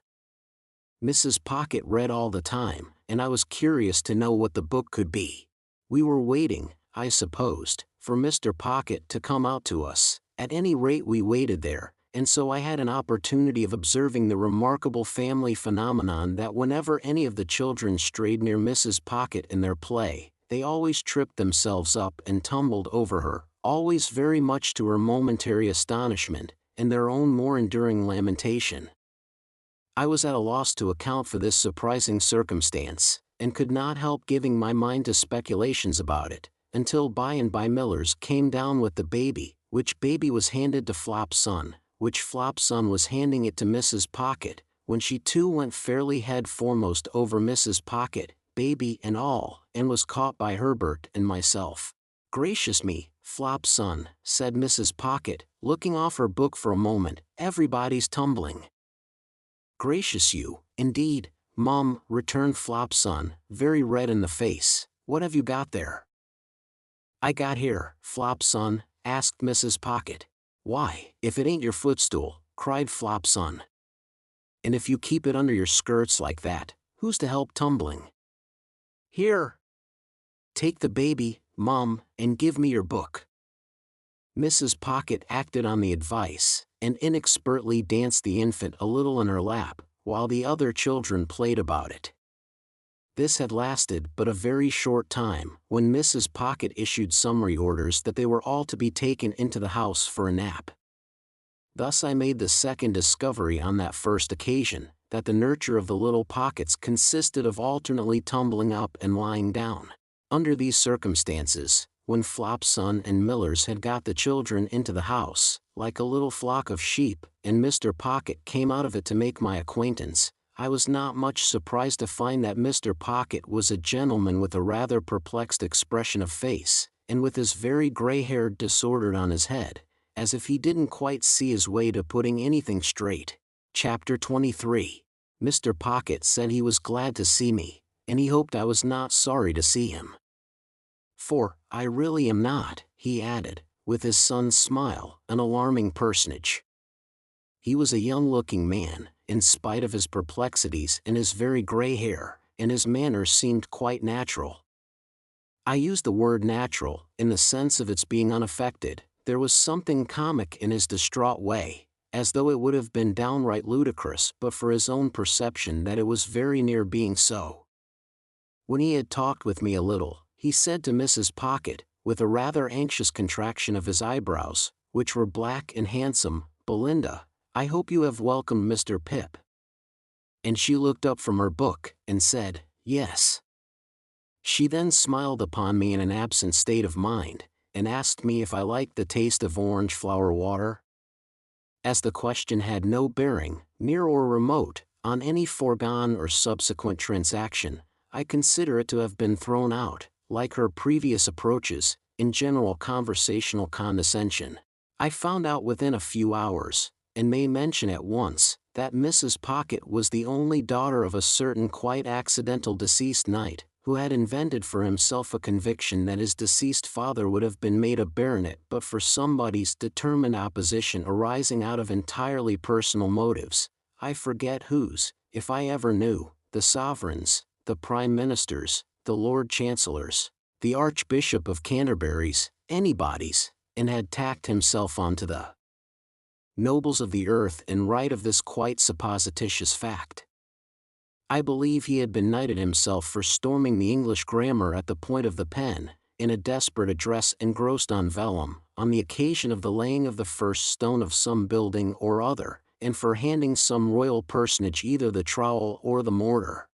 Mrs. Pocket read all the time, and I was curious to know what the book could be. We were waiting, I supposed, for Mr. Pocket to come out to us. At any rate we waited there, and so I had an opportunity of observing the remarkable family phenomenon that whenever any of the children strayed near Mrs. Pocket in their play, they always tripped themselves up and tumbled over her, always very much to her momentary astonishment, and their own more enduring lamentation. I was at a loss to account for this surprising circumstance, and could not help giving my mind to speculations about it, until by and by Millers came down with the baby, which baby was handed to Flop's son, which Flop's son was handing it to Mrs. Pocket, when she too went fairly head foremost over Mrs. Pocket, baby and all, and was caught by Herbert and myself. "Gracious me, Flop's son," said Mrs. Pocket, looking off her book for a moment, "everybody's tumbling." "Gracious you, indeed, Mum," returned Flop's son, very red in the face. "What have you got there?" "I got here, Flop's son?" asked Mrs. Pocket. "Why, if it ain't your footstool," cried Flop's son. "And if you keep it under your skirts like that, who's to help tumbling? Here! Take the baby, Mum, and give me your book." Mrs. Pocket acted on the advice, and inexpertly danced the infant a little in her lap, while the other children played about it. This had lasted but a very short time, when Mrs. Pocket issued summary orders that they were all to be taken into the house for a nap. Thus I made the second discovery on that first occasion, that the nurture of the little Pockets consisted of alternately tumbling up and lying down. Under these circumstances, when Flop's son and Millers had got the children into the house, like a little flock of sheep, and Mr. Pocket came out of it to make my acquaintance, I was not much surprised to find that Mr. Pocket was a gentleman with a rather perplexed expression of face, and with his very gray-hair disordered on his head, as if he didn't quite see his way to putting anything straight. Chapter 23. Mr. Pocket said he was glad to see me, and he hoped I was not sorry to see him. "For, I really am not," he added, with his son's smile, an alarming personage. He was a young-looking man, in spite of his perplexities and his very gray hair, and his manners seemed quite natural. I use the word natural, in the sense of its being unaffected. There was something comic in his distraught way, as though it would have been downright ludicrous but for his own perception that it was very near being so. When he had talked with me a little, he said to Mrs. Pocket, with a rather anxious contraction of his eyebrows, which were black and handsome, "Belinda, I hope you have welcomed Mr. Pip." And she looked up from her book, and said, "Yes." She then smiled upon me in an absent state of mind, and asked me if I liked the taste of orange flower water. As the question had no bearing, near or remote, on any foregone or subsequent transaction, I consider it to have been thrown out, like her previous approaches, in general conversational condescension. I found out within a few hours, and may mention at once, that Mrs. Pocket was the only daughter of a certain quite accidental deceased knight, who had invented for himself a conviction that his deceased father would have been made a baronet but for somebody's determined opposition arising out of entirely personal motives, I forget whose. if I ever knew, the sovereigns, the prime ministers, the lord chancellors, the Archbishop of Canterbury's, anybody's, and had tacked himself onto the nobles of the earth in right of this quite supposititious fact. I believe he had been knighted himself for storming the English grammar at the point of the pen, in a desperate address engrossed on vellum, on the occasion of the laying of the first stone of some building or other, and for handing some royal personage either the trowel or the mortar.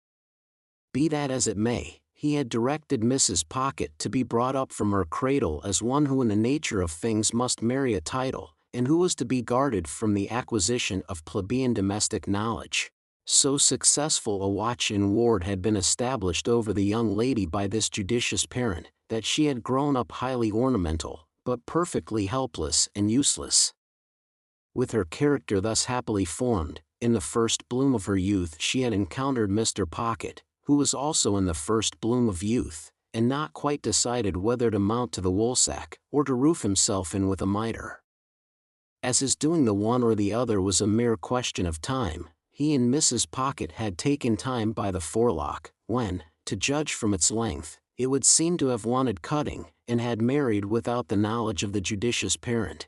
Be that as it may, he had directed Mrs. Pocket to be brought up from her cradle as one who in the nature of things must marry a title, and who was to be guarded from the acquisition of plebeian domestic knowledge. So successful a watch and ward had been established over the young lady by this judicious parent, that she had grown up highly ornamental, but perfectly helpless and useless. With her character thus happily formed, in the first bloom of her youth she had encountered Mr. Pocket, who was also in the first bloom of youth, and not quite decided whether to mount to the woolsack, or to roof himself in with a mitre. As his doing the one or the other was a mere question of time, he and Mrs. Pocket had taken time by the forelock, when, to judge from its length, it would seem to have wanted cutting, and had married without the knowledge of the judicious parent.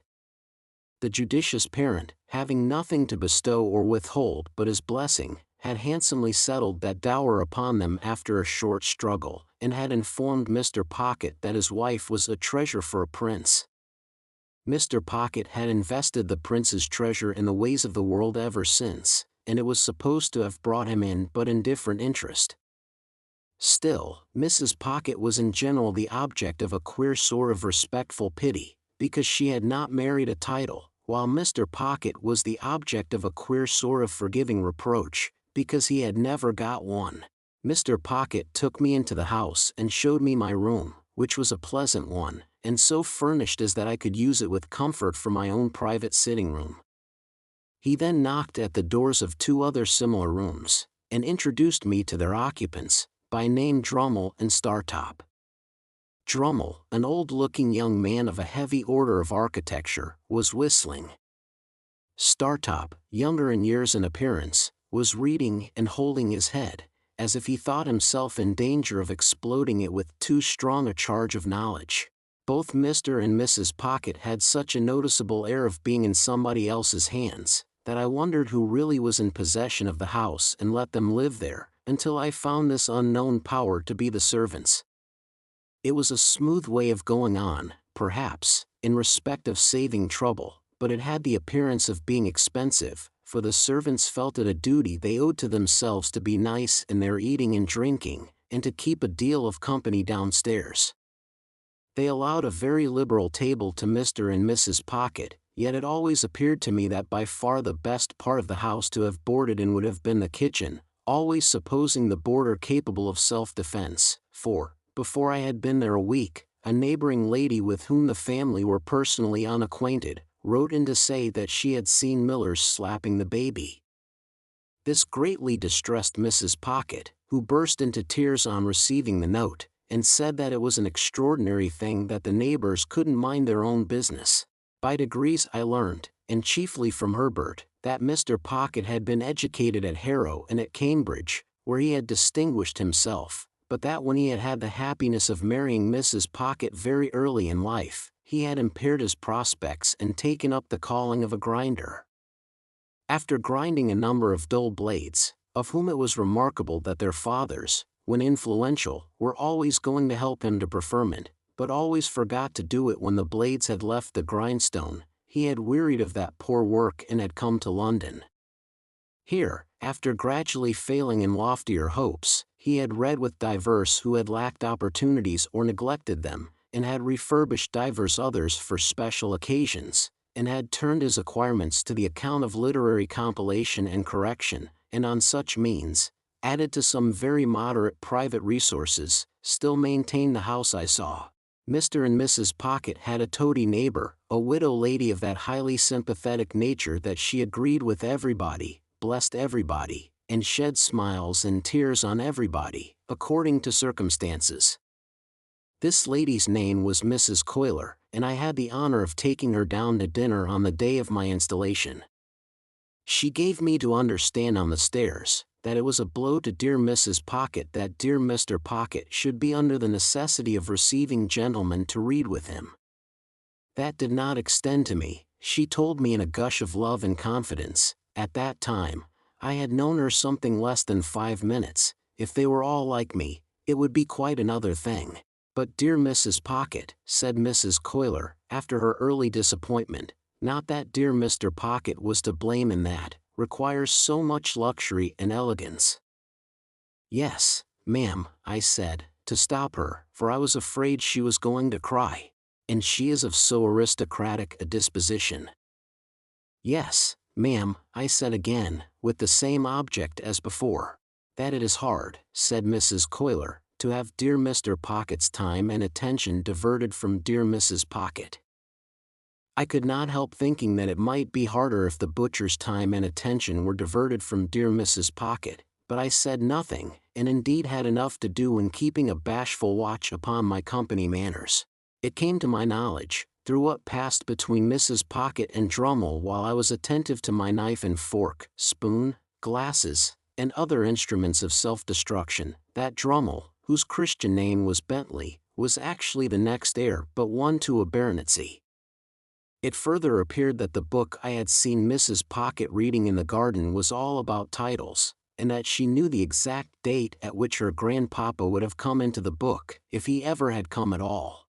The judicious parent, having nothing to bestow or withhold but his blessing, had handsomely settled that dower upon them after a short struggle, and had informed Mr. Pocket that his wife was a treasure for a prince. Mr. Pocket had invested the prince's treasure in the ways of the world ever since, and it was supposed to have brought him in but indifferent interest. Still, Mrs. Pocket was in general the object of a queer sort of respectful pity, because she had not married a title, while Mr. Pocket was the object of a queer sort of forgiving reproach, because he had never got one. Mr. Pocket took me into the house and showed me my room, which was a pleasant one, and so furnished as that I could use it with comfort for my own private sitting room. He then knocked at the doors of two other similar rooms, and introduced me to their occupants, by name Drummle and Startop. Drummle, an old-looking young man of a heavy order of architecture, was whistling. Startop, younger in years and appearance, was reading and holding his head, as if he thought himself in danger of exploding it with too strong a charge of knowledge. Both Mr. and Mrs. Pocket had such a noticeable air of being in somebody else's hands, that I wondered who really was in possession of the house and let them live there, until I found this unknown power to be the servants. It was a smooth way of going on, perhaps, in respect of saving trouble, but it had the appearance of being expensive, for the servants felt it a duty they owed to themselves to be nice in their eating and drinking, and to keep a deal of company downstairs. They allowed a very liberal table to Mr. and Mrs. Pocket, yet it always appeared to me that by far the best part of the house to have boarded in would have been the kitchen, always supposing the boarder capable of self-defense, for, before I had been there a week, a neighboring lady with whom the family were personally unacquainted, wrote in to say that she had seen Millers slapping the baby. This greatly distressed Mrs. Pocket, who burst into tears on receiving the note, and said that it was an extraordinary thing that the neighbors couldn't mind their own business. By degrees I learned, and chiefly from Herbert, that Mr. Pocket had been educated at Harrow and at Cambridge, where he had distinguished himself, but that when he had had the happiness of marrying Mrs. Pocket very early in life, he had impaired his prospects and taken up the calling of a grinder. After grinding a number of dull blades, of whom it was remarkable that their fathers, when influential, were always going to help him to preferment, but always forgot to do it when the blades had left the grindstone, he had wearied of that poor work and had come to London. Here, after gradually failing in loftier hopes, he had read with divers who had lacked opportunities or neglected them, and had refurbished divers others for special occasions, and had turned his acquirements to the account of literary compilation and correction, and on such means, added to some very moderate private resources, still maintained the house I saw. Mr. and Mrs. Pocket had a toady neighbor, a widow lady of that highly sympathetic nature that she agreed with everybody, blessed everybody, and shed smiles and tears on everybody, according to circumstances. This lady's name was Mrs. Coiler, and I had the honor of taking her down to dinner on the day of my installation. She gave me to understand on the stairs, that it was a blow to dear Mrs. Pocket that dear Mr. Pocket should be under the necessity of receiving gentlemen to read with him. That did not extend to me, she told me in a gush of love and confidence. At that time, I had known her something less than 5 minutes. If they were all like me, it would be quite another thing. But dear Mrs. Pocket, said Mrs. Coiler, after her early disappointment, not that dear Mr. Pocket was to blame in that, requires so much luxury and elegance. Yes, ma'am, I said, to stop her, for I was afraid she was going to cry. And she is of so aristocratic a disposition. Yes, ma'am, I said again, with the same object as before. That it is hard, said Mrs. Coiler, to have dear Mr. Pocket's time and attention diverted from dear Mrs. Pocket. I could not help thinking that it might be harder if the butcher's time and attention were diverted from dear Mrs. Pocket, but I said nothing, and indeed had enough to do in keeping a bashful watch upon my company manners. It came to my knowledge, through what passed between Mrs. Pocket and Drummle while I was attentive to my knife and fork, spoon, glasses, and other instruments of self-destruction, that Drummle, whose Christian name was Bentley, was actually the next heir but one to a baronetcy. It further appeared that the book I had seen Mrs. Pocket reading in the garden was all about titles, and that she knew the exact date at which her grandpapa would have come into the book, if he ever had come at all.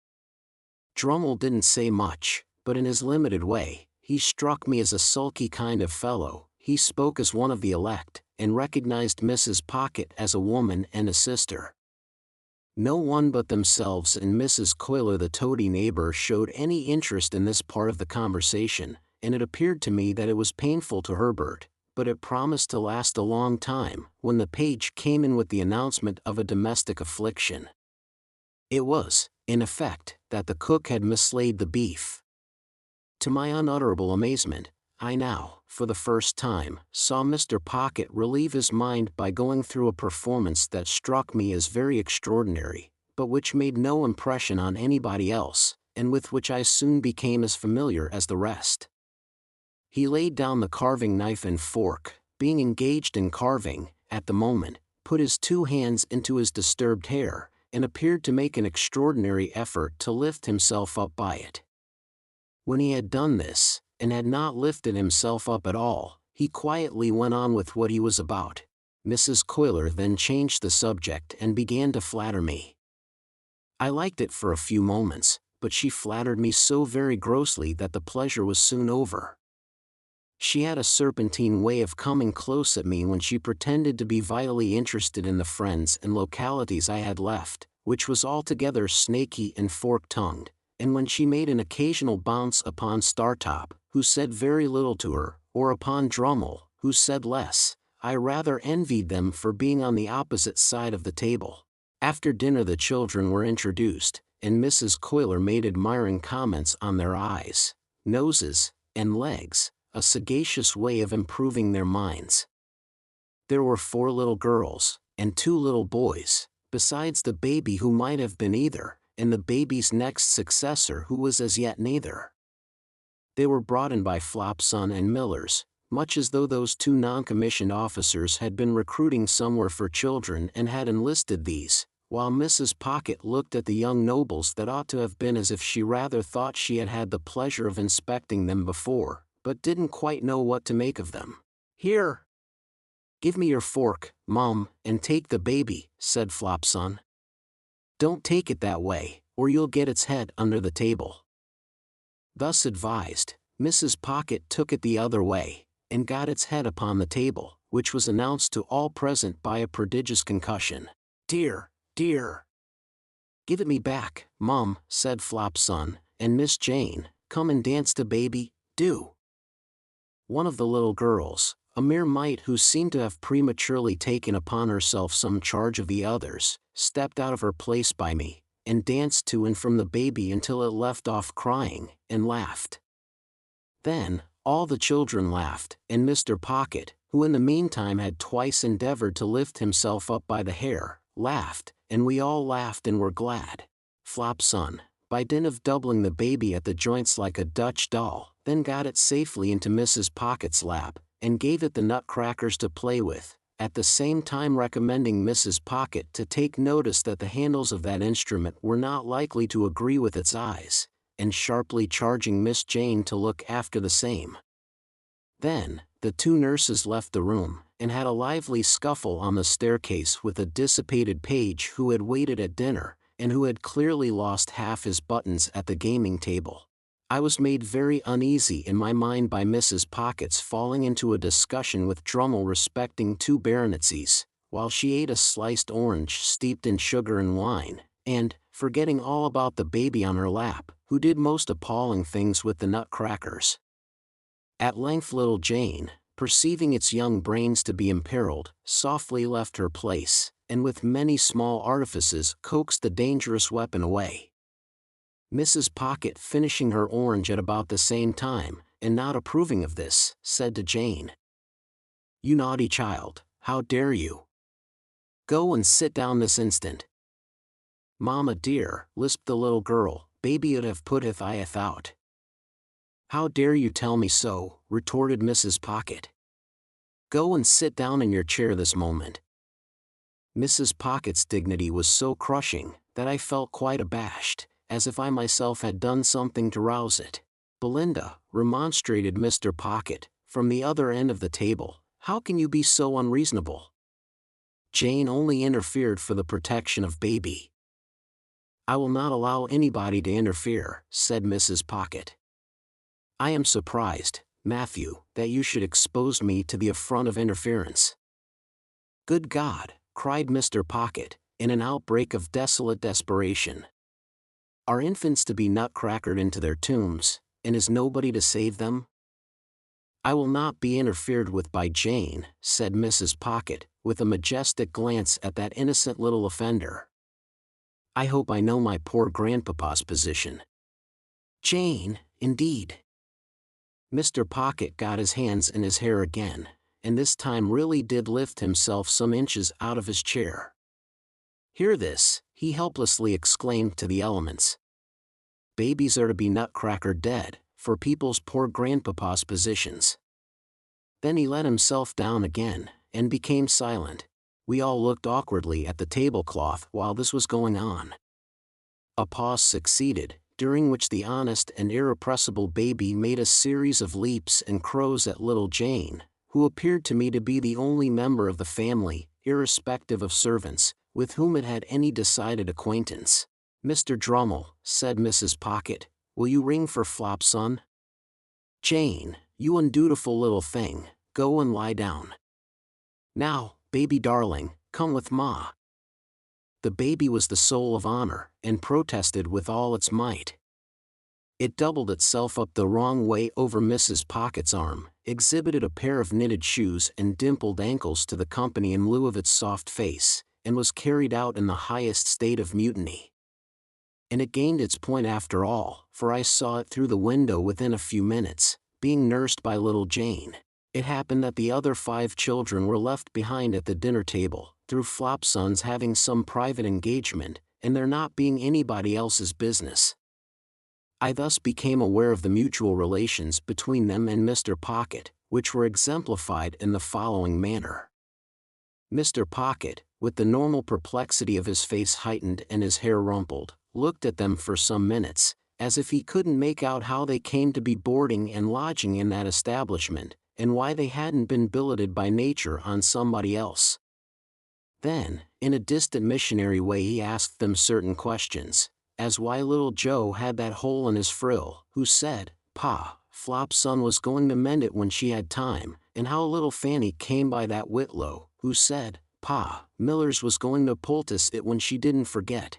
Drummle didn't say much, but in his limited way, he struck me as a sulky kind of fellow. He spoke as one of the elect, and recognized Mrs. Pocket as a woman and a sister. No one but themselves and Mrs. Coiler the toady neighbor showed any interest in this part of the conversation, and it appeared to me that it was painful to Herbert, but it promised to last a long time, when the page came in with the announcement of a domestic affliction. It was, in effect, that the cook had mislaid the beef. To my unutterable amazement, I now, for the first time, saw Mr. Pocket relieve his mind by going through a performance that struck me as very extraordinary, but which made no impression on anybody else, and with which I soon became as familiar as the rest. He laid down the carving knife and fork, being engaged in carving, at the moment, put his 2 hands into his disturbed hair, and appeared to make an extraordinary effort to lift himself up by it. When he had done this, and had not lifted himself up at all, he quietly went on with what he was about. Mrs. Coiler then changed the subject and began to flatter me. I liked it for a few moments, but she flattered me so very grossly that the pleasure was soon over. She had a serpentine way of coming close at me when she pretended to be vitally interested in the friends and localities I had left, which was altogether snaky and fork-tongued, and when she made an occasional bounce upon Startop, who said very little to her, or upon Drummle, who said less. I rather envied them for being on the opposite side of the table. After dinner the children were introduced, and Mrs. Coiler made admiring comments on their eyes, noses, and legs, a sagacious way of improving their minds. There were 4 little girls, and 2 little boys, besides the baby who might have been either, and the baby's next successor who was as yet neither. They were brought in by Flopson and Millers, much as though those 2 non-commissioned officers had been recruiting somewhere for children and had enlisted these, while Mrs. Pocket looked at the young nobles that ought to have been as if she rather thought she had had the pleasure of inspecting them before, but didn't quite know what to make of them. "Here! Give me your fork, Mum, and take the baby," said Flopson. "Don't take it that way, or you'll get its head under the table." Thus advised, Mrs. Pocket took it the other way, and got its head upon the table, which was announced to all present by a prodigious concussion. "Dear, dear! Give it me back, Mum," said Flopson, "and Miss Jane, come and dance to baby, do." One of the little girls, a mere mite who seemed to have prematurely taken upon herself some charge of the others, stepped out of her place by me, and danced to and from the baby until it left off crying, and laughed. Then, all the children laughed, and Mr. Pocket, who in the meantime had twice endeavored to lift himself up by the hair, laughed, and we all laughed and were glad. Flopson, by dint of doubling the baby at the joints like a Dutch doll, then got it safely into Mrs. Pocket's lap, and gave it the nutcrackers to play with, at the same time recommending Mrs. Pocket to take notice that the handles of that instrument were not likely to agree with its eyes, and sharply charging Miss Jane to look after the same. Then, the two nurses left the room, and had a lively scuffle on the staircase with a dissipated page who had waited at dinner, and who had clearly lost half his buttons at the gaming table. I was made very uneasy in my mind by Mrs. Pocket's falling into a discussion with Drummle respecting two baronetcies, while she ate a sliced orange steeped in sugar and wine, and, forgetting all about the baby on her lap, who did most appalling things with the nutcrackers. At length little Jane, perceiving its young brains to be imperiled, softly left her place, and with many small artifices coaxed the dangerous weapon away. Mrs. Pocket, finishing her orange at about the same time, and not approving of this, said to Jane, "You naughty child, how dare you? Go and sit down this instant." "Mamma dear," lisped the little girl, "baby 'ud have putteth I'eth out." "How dare you tell me so?" retorted Mrs. Pocket. "Go and sit down in your chair this moment." Mrs. Pocket's dignity was so crushing, that I felt quite abashed, as if I myself had done something to rouse it. "Belinda," remonstrated Mr. Pocket, from the other end of the table, "how can you be so unreasonable?" Jane only interfered for the protection of baby. "I will not allow anybody to interfere," said Mrs. Pocket. "I am surprised, Matthew, that you should expose me to the affront of interference." "Good God!" cried Mr. Pocket, in an outbreak of desolate desperation. "Are infants to be nutcrackered into their tombs, and is nobody to save them?" "I will not be interfered with by Jane," said Mrs. Pocket, with a majestic glance at that innocent little offender. "I hope I know my poor grandpapa's position." "Jane, indeed." Mr. Pocket got his hands in his hair again, and this time really did lift himself some inches out of his chair. "Hear this," he helplessly exclaimed to the elements. "Babies are to be nutcrackered dead, for people's poor grandpapa's positions." Then he let himself down again, and became silent. We all looked awkwardly at the tablecloth while this was going on. A pause succeeded, during which the honest and irrepressible baby made a series of leaps and crows at little Jane, who appeared to me to be the only member of the family, irrespective of servants, with whom it had any decided acquaintance. "Mr. Drummle," said Mrs. Pocket, "will you ring for Flopson? Jane, you undutiful little thing, go and lie down. Now, baby darling, come with Ma." The baby was the soul of honor, and protested with all its might. It doubled itself up the wrong way over Mrs. Pocket's arm, exhibited a pair of knitted shoes and dimpled ankles to the company in lieu of its soft face, and was carried out in the highest state of mutiny. And it gained its point after all, for I saw it through the window within a few minutes, being nursed by little Jane. It happened that the other 5 children were left behind at the dinner table, through Flopson's having some private engagement, and there not being anybody else's business. I thus became aware of the mutual relations between them and Mr. Pocket, which were exemplified in the following manner. Mr. Pocket, with the normal perplexity of his face heightened and his hair rumpled, looked at them for some minutes, as if he couldn't make out how they came to be boarding and lodging in that establishment, and why they hadn't been billeted by nature on somebody else. Then, in a distant missionary way, he asked them certain questions, as why little Joe had that hole in his frill, who said, "Pa, Flopson was going to mend it when she had time," and how little Fanny came by that Whitlow, who said, "Pa, Millers was going to poultice it when she didn't forget."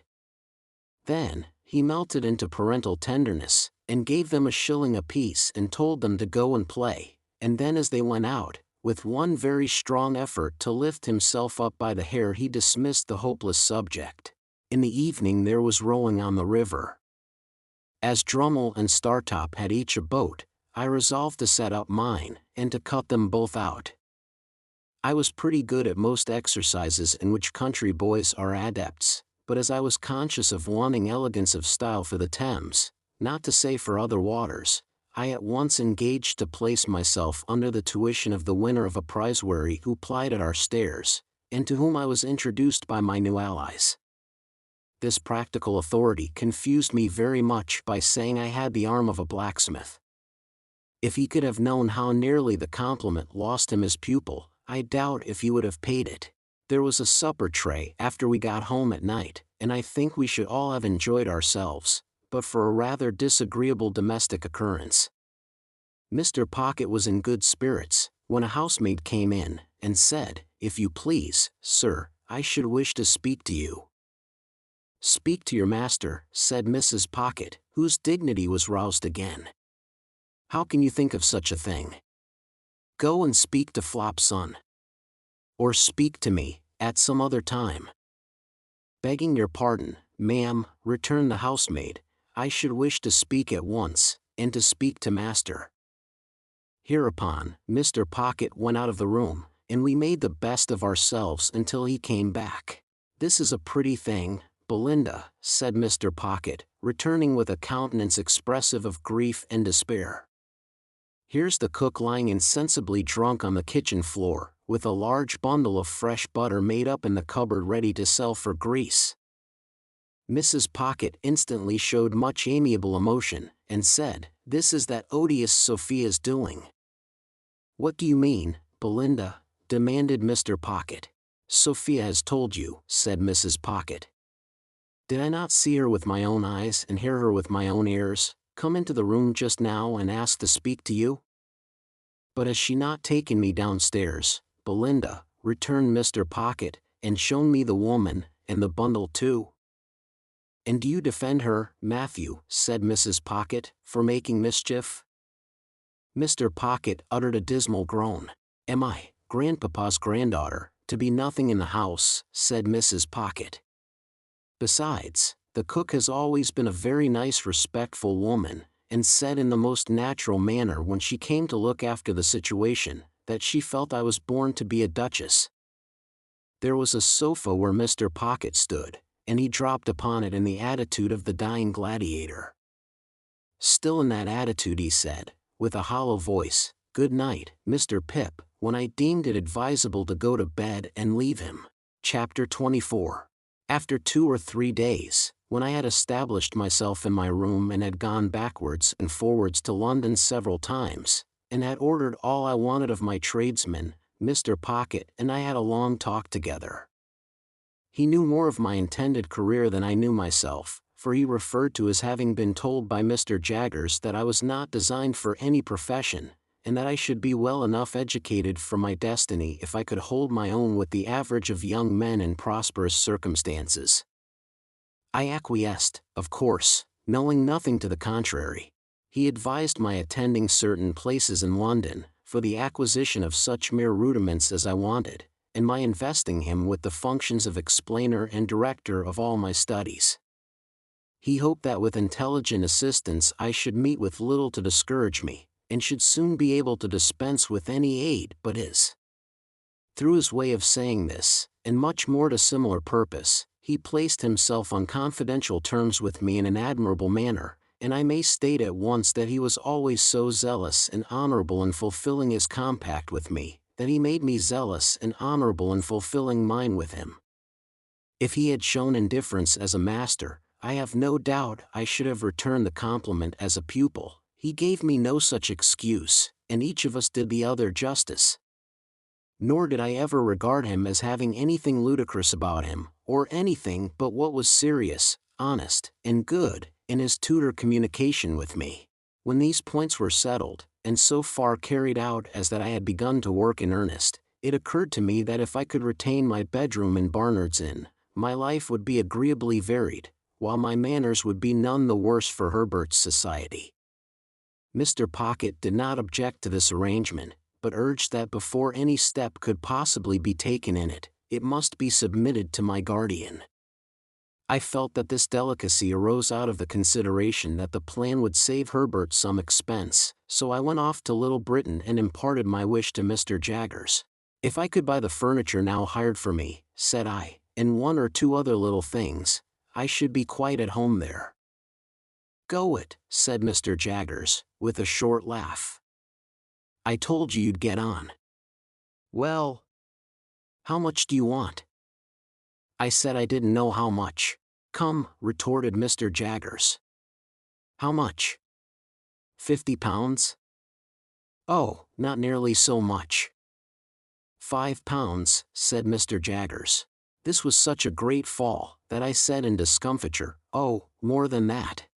Then, he melted into parental tenderness, and gave them a shilling apiece and told them to go and play, and then as they went out, with one very strong effort to lift himself up by the hair, he dismissed the hopeless subject. In the evening there was rowing on the river. As Drummle and Startop had each a boat, I resolved to set up mine, and to cut them both out. I was pretty good at most exercises in which country boys are adepts, but as I was conscious of wanting elegance of style for the Thames, not to say for other waters, I at once engaged to place myself under the tuition of the winner of a prize-wherry who plied at our stairs, and to whom I was introduced by my new allies. This practical authority confused me very much by saying I had the arm of a blacksmith. If he could have known how nearly the compliment lost him his pupil, I doubt if he would have paid it. There was a supper tray after we got home at night, and I think we should all have enjoyed ourselves, but for a rather disagreeable domestic occurrence. Mr. Pocket was in good spirits, when a housemaid came in, and said, "If you please, sir, I should wish to speak to you." "Speak to your master," said Mrs. Pocket, whose dignity was roused again. "How can you think of such a thing? Go and speak to Flop's son. Or speak to me, at some other time." "Begging your pardon, ma'am," returned the housemaid, "I should wish to speak at once, and to speak to master." Hereupon, Mr. Pocket went out of the room, and we made the best of ourselves until he came back. "This is a pretty thing, Belinda," said Mr. Pocket, returning with a countenance expressive of grief and despair. "Here's the cook lying insensibly drunk on the kitchen floor, with a large bundle of fresh butter made up in the cupboard ready to sell for grease." Mrs. Pocket instantly showed much amiable emotion, and said, "This is that odious Sophia's doing." "What do you mean, Belinda?" demanded Mr. Pocket. "Sophia has told you," said Mrs. Pocket. "Did I not see her with my own eyes and hear her with my own ears, come into the room just now and ask to speak to you?" "But has she not taken me downstairs, Belinda," returned Mr. Pocket, "and shown me the woman, and the bundle too?" "And do you defend her, Matthew," said Mrs. Pocket, "for making mischief?" Mr. Pocket uttered a dismal groan. "Am I, grandpapa's granddaughter, to be nothing in the house?" said Mrs. Pocket. "Besides, the cook has always been a very nice respectful woman, and said in the most natural manner when she came to look after the situation, that she felt I was born to be a duchess." There was a sofa where Mr. Pocket stood, and he dropped upon it in the attitude of the dying gladiator. Still in that attitude he said, with a hollow voice, "Good night, Mr. Pip," when I deemed it advisable to go to bed and leave him. Chapter 24. After 2 or 3 days, when I had established myself in my room and had gone backwards and forwards to London several times, and had ordered all I wanted of my tradesmen, Mr. Pocket and I had a long talk together. He knew more of my intended career than I knew myself, for he referred to as having been told by Mr. Jaggers that I was not designed for any profession, and that I should be well enough educated for my destiny if I could hold my own with the average of young men in prosperous circumstances. I acquiesced, of course, knowing nothing to the contrary. He advised my attending certain places in London, for the acquisition of such mere rudiments as I wanted, and my investing him with the functions of explainer and director of all my studies. He hoped that with intelligent assistance I should meet with little to discourage me, and should soon be able to dispense with any aid but his. Through his way of saying this, and much more to similar purpose, he placed himself on confidential terms with me in an admirable manner, and I may state at once that he was always so zealous and honorable in fulfilling his compact with me, that he made me zealous and honorable in fulfilling mine with him. If he had shown indifference as a master, I have no doubt I should have returned the compliment as a pupil. He gave me no such excuse, and each of us did the other justice. Nor did I ever regard him as having anything ludicrous about him, or anything but what was serious, honest, and good, in his tutor communication with me. When these points were settled, and so far carried out as that I had begun to work in earnest, it occurred to me that if I could retain my bedroom in Barnard's Inn, my life would be agreeably varied, while my manners would be none the worse for Herbert's society. Mr. Pocket did not object to this arrangement, but urged that before any step could possibly be taken in it, it must be submitted to my guardian. I felt that this delicacy arose out of the consideration that the plan would save Herbert some expense, so I went off to Little Britain and imparted my wish to Mr. Jaggers. "If I could buy the furniture now hired for me," said I, "and 1 or 2 other little things, I should be quite at home there." Go it, said Mr. Jaggers, with a short laugh. I told you you'd get on. Well, how much do you want? I said I didn't know how much. Come, retorted Mr. Jaggers. How much? £50? Oh, not nearly so much. £5, said Mr. Jaggers. This was such a great fall, that I said in discomfiture, oh, more than that.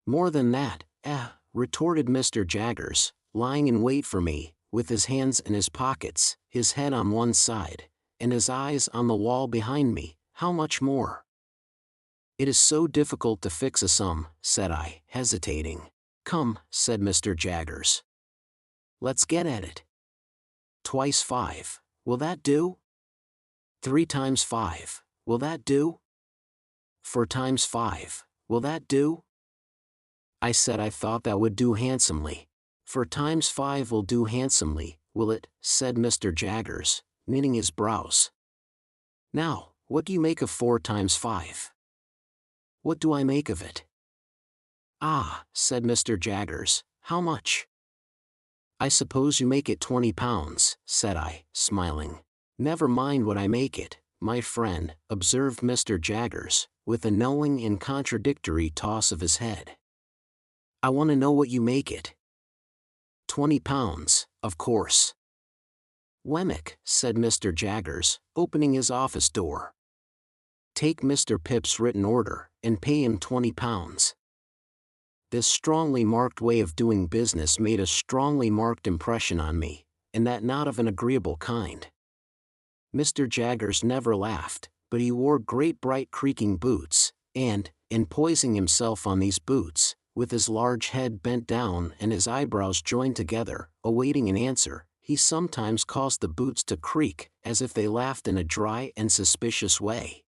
More than that, retorted Mr. Jaggers, lying in wait for me, with his hands in his pockets, his head on one side, and his eyes on the wall behind me. How much more? It is so difficult to fix a sum, said I, hesitating. Come, said Mr. Jaggers. Let's get at it. Twice 5, will that do? 3 times 5, will that do? 4 times 5, will that do? I said I thought that would do handsomely. 4 times 5 will do handsomely, will it? Said Mr. Jaggers, knitting his brows. Now, what do you make of 4 times 5? What do I make of it? Ah, said Mr. Jaggers, how much? I suppose you make it £20, said I, smiling. Never mind what I make it, my friend, observed Mr. Jaggers, with a knowing and contradictory toss of his head. I want to know what you make it. £20, of course. Wemmick, said Mr. Jaggers, opening his office door. Take Mr. Pip's written order, and pay him £20. This strongly marked way of doing business made a strongly marked impression on me, and that not of an agreeable kind. Mr. Jaggers never laughed, but he wore great bright creaking boots, and, in poising himself on these boots, with his large head bent down and his eyebrows joined together, awaiting an answer, he sometimes caused the boots to creak, as if they laughed in a dry and suspicious way.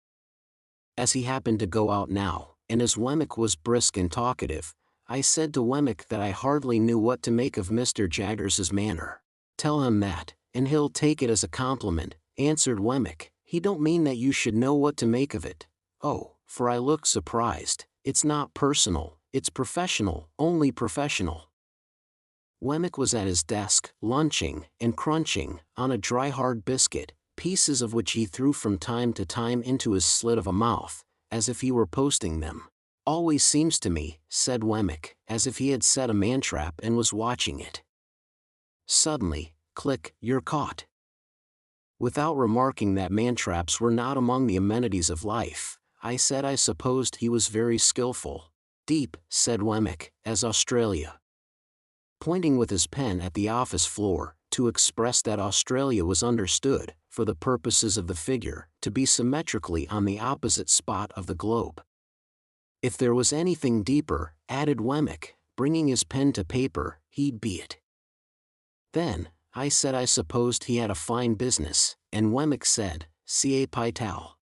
As he happened to go out now, and as Wemmick was brisk and talkative, I said to Wemmick that I hardly knew what to make of Mr. Jaggers's manner. Tell him that, and he'll take it as a compliment, answered Wemmick. He don't mean that you should know what to make of it. Oh, for I look surprised. It's not personal, it's professional, only professional. Wemmick was at his desk, lunching and crunching on a dry hard biscuit, pieces of which he threw from time to time into his slit of a mouth, as if he were posting them. Always seems to me, said Wemmick, as if he had set a man-trap and was watching it. Suddenly, click, you're caught. Without remarking that man-traps were not among the amenities of life, I said I supposed he was very skillful. Deep, said Wemmick, as Australia. Pointing with his pen at the office floor, to express that Australia was understood, for the purposes of the figure, to be symmetrically on the opposite spot of the globe. If there was anything deeper, added Wemmick, bringing his pen to paper, he'd be it. Then, I said I supposed he had a fine business, and Wemmick said, "C.A. Pytal."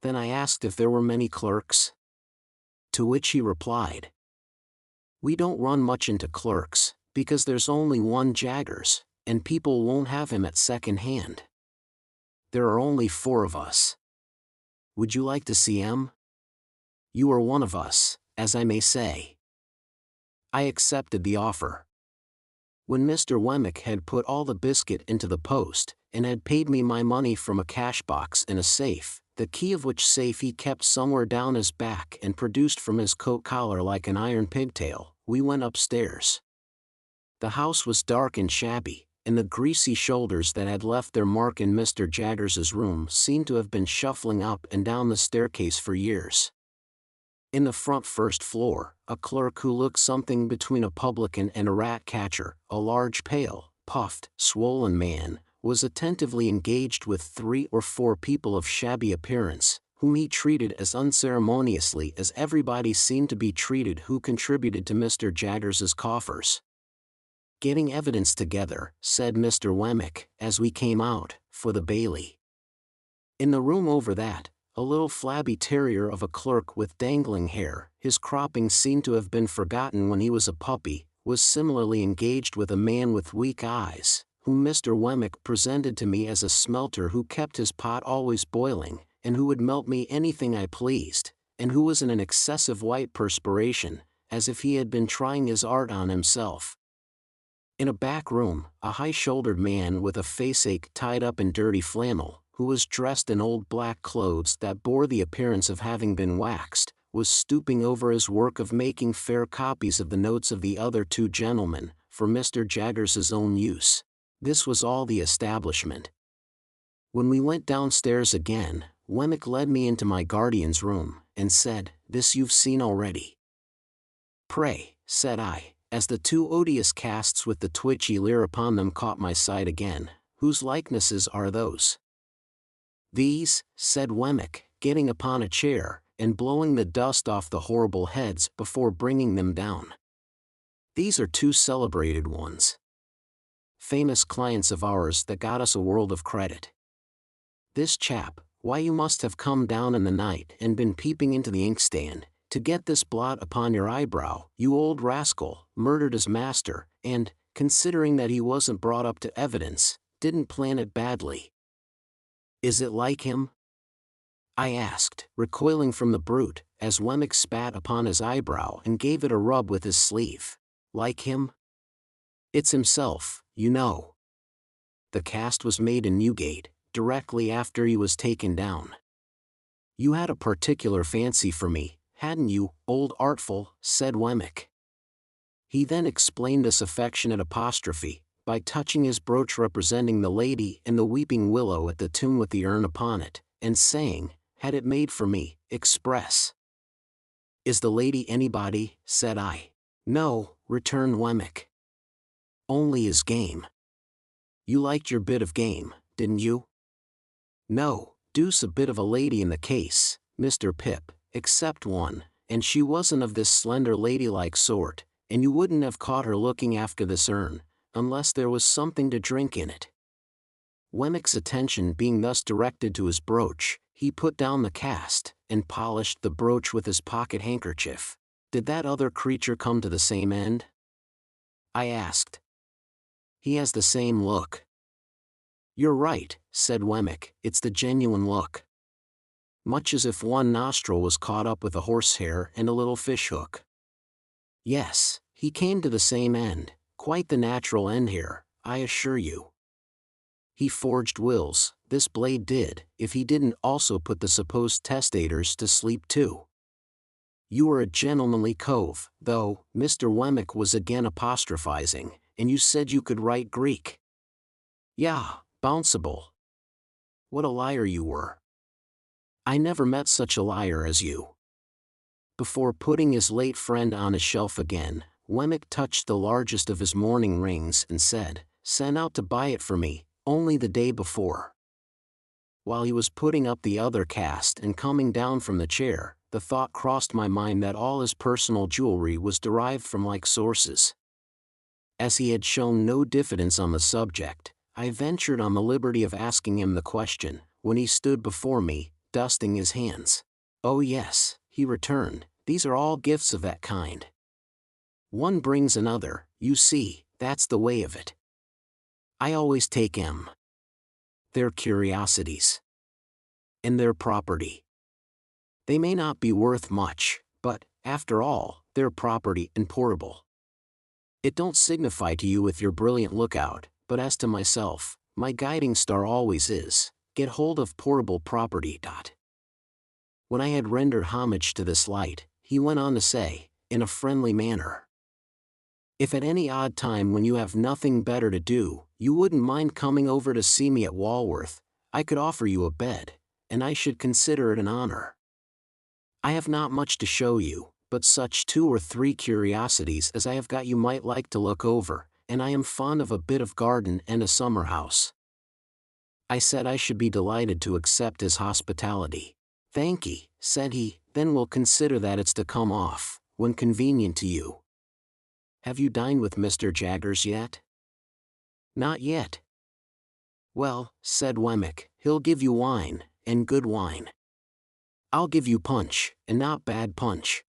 Then I asked if there were many clerks. To which he replied, "We don't run much into clerks, because there's only one Jaggers, and people won't have him at second hand. There are only 4 of us. Would you like to see him? You are one of us, as I may say." I accepted the offer. When Mr. Wemmick had put all the biscuit into the post, and had paid me my money from a cash box in a safe, the key of which safe he kept somewhere down his back and produced from his coat collar like an iron pigtail, we went upstairs. The house was dark and shabby, and the greasy shoulders that had left their mark in Mr. Jaggers's room seemed to have been shuffling up and down the staircase for years. In the front first floor, a clerk who looked something between a publican and a rat-catcher, a large pale, puffed, swollen man, was attentively engaged with 3 or 4 people of shabby appearance, whom he treated as unceremoniously as everybody seemed to be treated who contributed to Mr. Jaggers's coffers. "Getting evidence together," said Mr. Wemmick, as we came out, "for the Bailey." In the room over that, a little flabby terrier of a clerk with dangling hair, his croppings seemed to have been forgotten when he was a puppy, was similarly engaged with a man with weak eyes, whom Mr. Wemmick presented to me as a smelter who kept his pot always boiling, and who would melt me anything I pleased, and who was in an excessive white perspiration, as if he had been trying his art on himself. In a back room, a high-shouldered man with a faceache tied up in dirty flannel, who was dressed in old black clothes that bore the appearance of having been waxed, was stooping over his work of making fair copies of the notes of the other two gentlemen, for Mr. Jaggers's own use. This was all the establishment. When we went downstairs again, Wemmick led me into my guardian's room, and said, "This you've seen already." "Pray," said I, as the two odious casts with the twitchy leer upon them caught my sight again, "whose likenesses are those?" "These," said Wemmick, getting upon a chair, and blowing the dust off the horrible heads before bringing them down. "These are two celebrated ones. Famous clients of ours that got us a world of credit. This chap, why you must have come down in the night and been peeping into the inkstand, to get this blot upon your eyebrow, you old rascal, murdered his master, and, considering that he wasn't brought up to evidence, didn't plan it badly. Is it like him?" I asked, recoiling from the brute, as Wemmick spat upon his eyebrow and gave it a rub with his sleeve. "Like him? It's himself, you know. The cast was made in Newgate, directly after he was taken down. You had a particular fancy for me, hadn't you, old artful?" said Wemmick. He then explained this affectionate apostrophe, by touching his brooch representing the lady and the weeping willow at the tomb with the urn upon it, and saying, "Had it made for me, express." "Is the lady anybody?" said I. "No," returned Wemmick. "Only his game. You liked your bit of game, didn't you?" "No, deuce a bit of a lady in the case, Mr. Pip, except one, and she wasn't of this slender ladylike sort, and you wouldn't have caught her looking after this urn, unless there was something to drink in it." Wemmick's attention being thus directed to his brooch, he put down the cast, and polished the brooch with his pocket handkerchief. "Did that other creature come to the same end?" I asked. "He has the same look." "You're right," said Wemmick, "it's the genuine look. Much as if one nostril was caught up with a horsehair and a little fish-hook. Yes, he came to the same end, quite the natural end here, I assure you. He forged wills, this blade did, if he didn't also put the supposed testators to sleep too. You were a gentlemanly cove, though," Mr. Wemmick was again apostrophizing, "and you said you could write Greek." "Yah, bounceable. What a liar you were. I never met such a liar as you." Before putting his late friend on his shelf again, Wemmick touched the largest of his mourning rings and said, "Sent out to buy it for me, only the day before." While he was putting up the other cast and coming down from the chair, the thought crossed my mind that all his personal jewelry was derived from like sources. As he had shown no diffidence on the subject, I ventured on the liberty of asking him the question, when he stood before me, dusting his hands. "Oh yes," he returned, "these are all gifts of that kind. One brings another, you see, that's the way of it. I always take 'em. They're curiosities. And they're property. They may not be worth much, but, after all, they're property and portable. It don't signify to you with your brilliant lookout, but as to myself, my guiding star always is, get hold of portable property. When I had rendered homage to this light, he went on to say, in a friendly manner, "If at any odd time when you have nothing better to do, you wouldn't mind coming over to see me at Walworth, I could offer you a bed, and I should consider it an honor. I have not much to show you, but such 2 or 3 curiosities as I have got you might like to look over, and I am fond of a bit of garden and a summer house." I said I should be delighted to accept his hospitality. "Thankee," said he, "then we'll consider that it's to come off, when convenient to you. Have you dined with Mr. Jaggers yet?" "Not yet." "Well," said Wemmick, "he'll give you wine, and good wine. I'll give you punch, and not bad punch.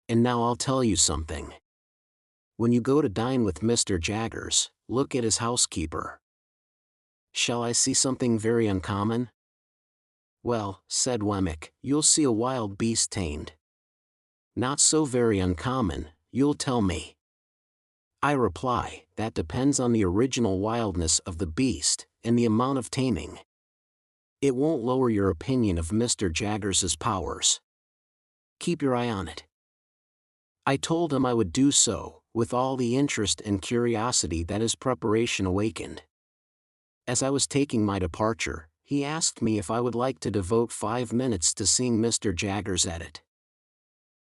And now I'll tell you something. When you go to dine with Mr. Jaggers, look at his housekeeper. Shall I see something very uncommon?" Well, said Wemmick, you'll see a wild beast tamed. Not so very uncommon, you'll tell me. I reply, that depends on the original wildness of the beast, and the amount of taming. It won't lower your opinion of Mr. Jaggers's powers. Keep your eye on it. I told him I would do so, with all the interest and curiosity that his preparation awakened. As I was taking my departure, he asked me if I would like to devote 5 minutes to seeing Mr. Jaggers at it.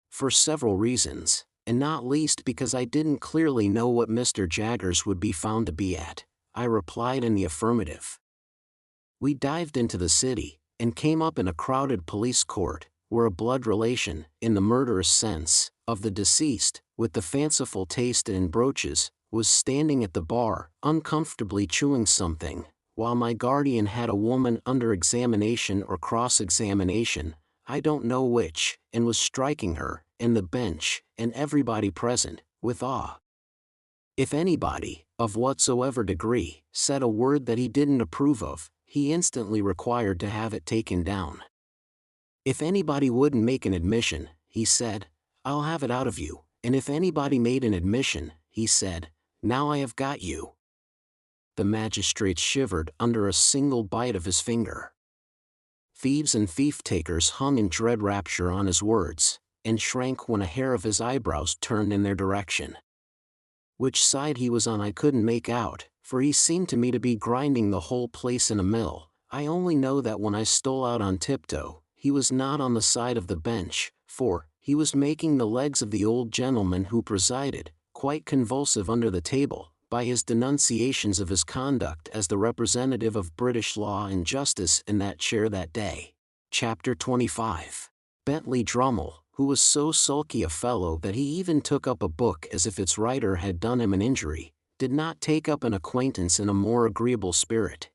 For several reasons, and not least because I didn't clearly know what Mr. Jaggers would be found to be at, I replied in the affirmative. We dived into the city, and came up in a crowded police court, where a blood relation, in the murderous sense, of the deceased, with the fanciful taste in brooches, was standing at the bar, uncomfortably chewing something, while my guardian had a woman under examination or cross-examination, I don't know which, and was striking her, and the bench, and everybody present, with awe. If anybody, of whatsoever degree, said a word that he didn't approve of, he instantly required to have it taken down. If anybody wouldn't make an admission, he said, I'll have it out of you, and if anybody made an admission, he said, now I have got you. The magistrate shivered under a single bite of his finger. Thieves and thief-takers hung in dread rapture on his words, and shrank when a hair of his eyebrows turned in their direction. Which side he was on I couldn't make out, for he seemed to me to be grinding the whole place in a mill. I only know that when I stole out on tiptoe, he was not on the side of the bench, for he was making the legs of the old gentleman who presided, quite convulsive under the table, by his denunciations of his conduct as the representative of British law and justice in that chair that day. Chapter 25. Bentley Drummle, who was so sulky a fellow that he even took up a book as if its writer had done him an injury, did not take up an acquaintance in a more agreeable spirit.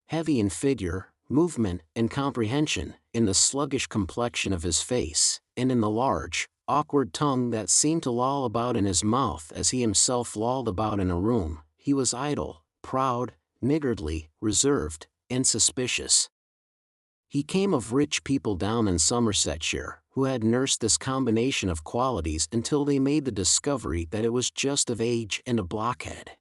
Heavy in figure, movement, and comprehension, in the sluggish complexion of his face, and in the large, awkward tongue that seemed to loll about in his mouth as he himself lolled about in a room, he was idle, proud, niggardly, reserved, and suspicious. He came of rich people down in Somersetshire, who had nursed this combination of qualities until they made the discovery that it was just of age and a blockhead.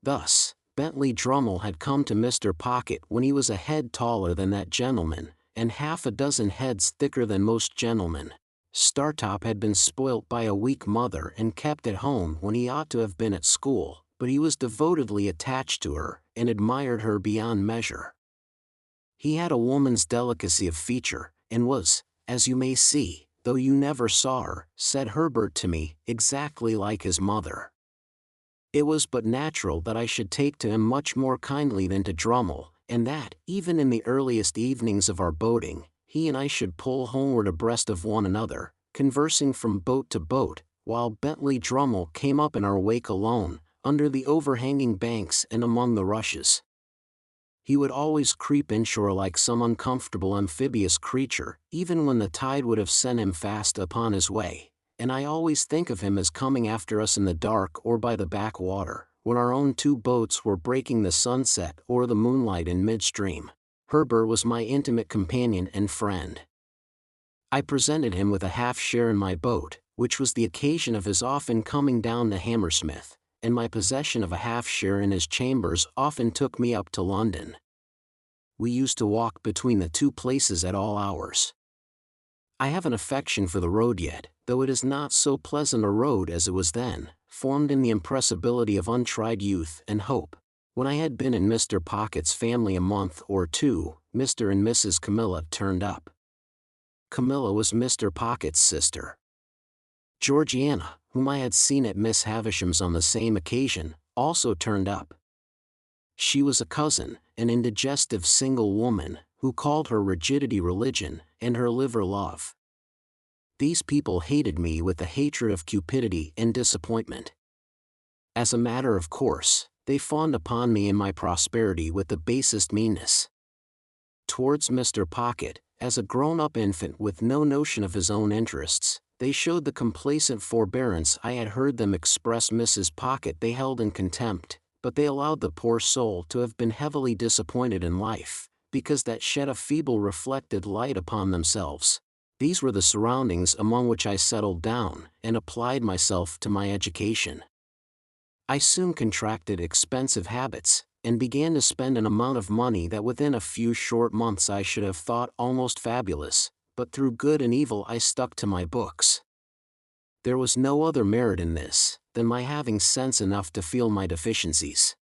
Thus, Bentley Drummle had come to Mr. Pocket when he was a head taller than that gentleman, and half a dozen heads thicker than most gentlemen. Startop had been spoilt by a weak mother and kept at home when he ought to have been at school, but he was devotedly attached to her, and admired her beyond measure. He had a woman's delicacy of feature, and was, as you may see, though you never saw her, said Herbert to me, exactly like his mother. It was but natural that I should take to him much more kindly than to Drummle, and that, even in the earliest evenings of our boating, he and I should pull homeward abreast of one another, conversing from boat to boat, while Bentley Drummle came up in our wake alone, under the overhanging banks and among the rushes. He would always creep inshore like some uncomfortable amphibious creature, even when the tide would have sent him fast upon his way, and I always think of him as coming after us in the dark or by the backwater, when our own 2 boats were breaking the sunset or the moonlight in midstream. Herbert was my intimate companion and friend. I presented him with a half share in my boat, which was the occasion of his often coming down to Hammersmith, and my possession of a half share in his chambers often took me up to London. We used to walk between the 2 places at all hours. I have an affection for the road yet, though it is not so pleasant a road as it was then, formed in the impressibility of untried youth and hope. When I had been in Mr. Pocket's family a month or 2, Mr. and Mrs. Camilla turned up. Camilla was Mr. Pocket's sister. Georgiana, whom I had seen at Miss Havisham's on the same occasion, also turned up. She was a cousin, an indigestive single woman, who called her rigidity religion, and her liver love. These people hated me with the hatred of cupidity and disappointment. As a matter of course, they fawned upon me in my prosperity with the basest meanness. Towards Mr. Pocket, as a grown-up infant with no notion of his own interests, they showed the complacent forbearance I had heard them express. Mrs. Pocket they held in contempt, but they allowed the poor soul to have been heavily disappointed in life, because that shed a feeble reflected light upon themselves. These were the surroundings among which I settled down and applied myself to my education. I soon contracted expensive habits, and began to spend an amount of money that within a few short months I should have thought almost fabulous, but through good and evil I stuck to my books. There was no other merit in this than my having sense enough to feel my deficiencies.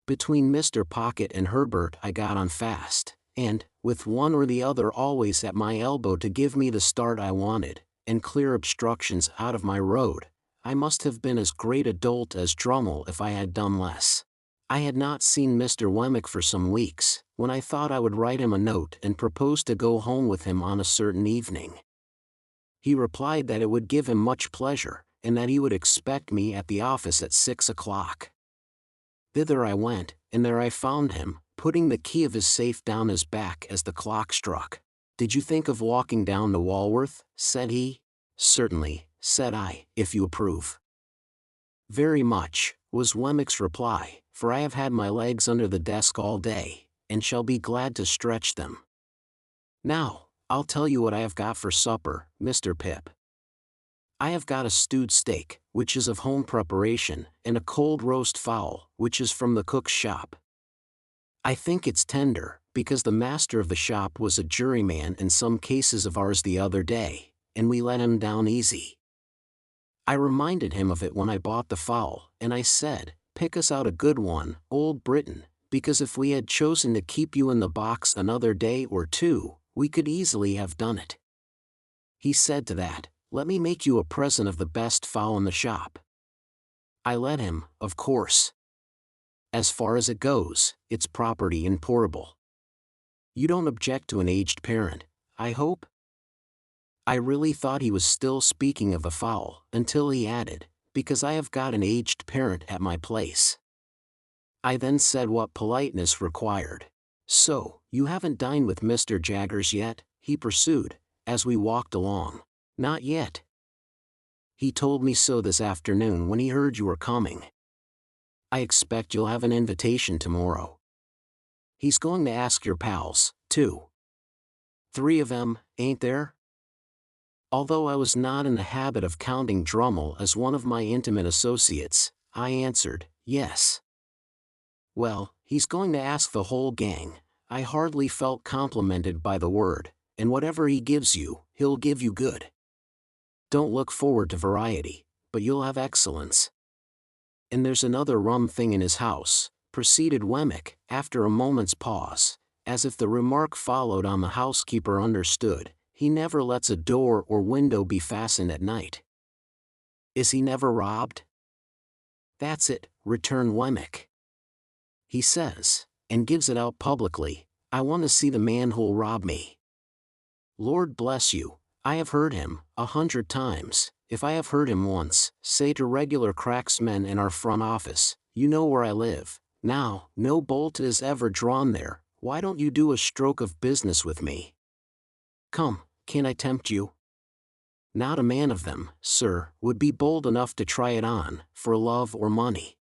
Between Mr. Pocket and Herbert I got on fast, and, with one or the other always at my elbow to give me the start I wanted, and clear obstructions out of my road, I must have been as great a dolt as Drummle if I had done less. I had not seen Mr. Wemmick for some weeks, when I thought I would write him a note and propose to go home with him on a certain evening. He replied that it would give him much pleasure, and that he would expect me at the office at 6 o'clock. Thither I went, and there I found him, putting the key of his safe down his back as the clock struck. "Did you think of walking down to Walworth?" said he. "Certainly," said I, "if you approve." "Very much," was Wemmick's reply, "for I have had my legs under the desk all day, and shall be glad to stretch them. Now, I'll tell you what I have got for supper, Mr. Pip. I have got a stewed steak, which is of home preparation, and a cold roast fowl, which is from the cook's shop. I think it's tender, because the master of the shop was a juryman in some cases of ours the other day, and we let him down easy. I reminded him of it when I bought the fowl, and I said, 'Pick us out a good one, old Briton, because if we had chosen to keep you in the box another day or two, we could easily have done it.' He said to that, 'Let me make you a present of the best fowl in the shop.' I let him, of course. As far as it goes, it's property and portable. You don't object to an aged parent, I hope?" I really thought he was still speaking of a fowl, until he added, "Because I have got an aged parent at my place." I then said what politeness required. "So, you haven't dined with Mr. Jaggers yet?" he pursued, as we walked along. "Not yet. He told me so this afternoon when he heard you were coming. I expect you'll have an invitation tomorrow. He's going to ask your pals, too. 3 of 'em, ain't there?" Although I was not in the habit of counting Drummle as one of my intimate associates, I answered, "Yes." "Well, he's going to ask the whole gang." I hardly felt complimented by the word, "and whatever he gives you, he'll give you good. Don't look forward to variety, but you'll have excellence. And there's another rum thing in his house," proceeded Wemmick, after a moment's pause, as if the remark followed on the housekeeper understood. "He never lets a door or window be fastened at night." "Is he never robbed?" "That's it," returned Wemmick. "He says, and gives it out publicly, 'I want to see the man who'll rob me.' Lord bless you, I have heard him, 100 times, if I have heard him once, say to regular cracksmen in our front office, 'You know where I live. Now, no bolt is ever drawn there, why don't you do a stroke of business with me? Come, can I tempt you?' Not a man of them, sir, would be bold enough to try it on, for love or money."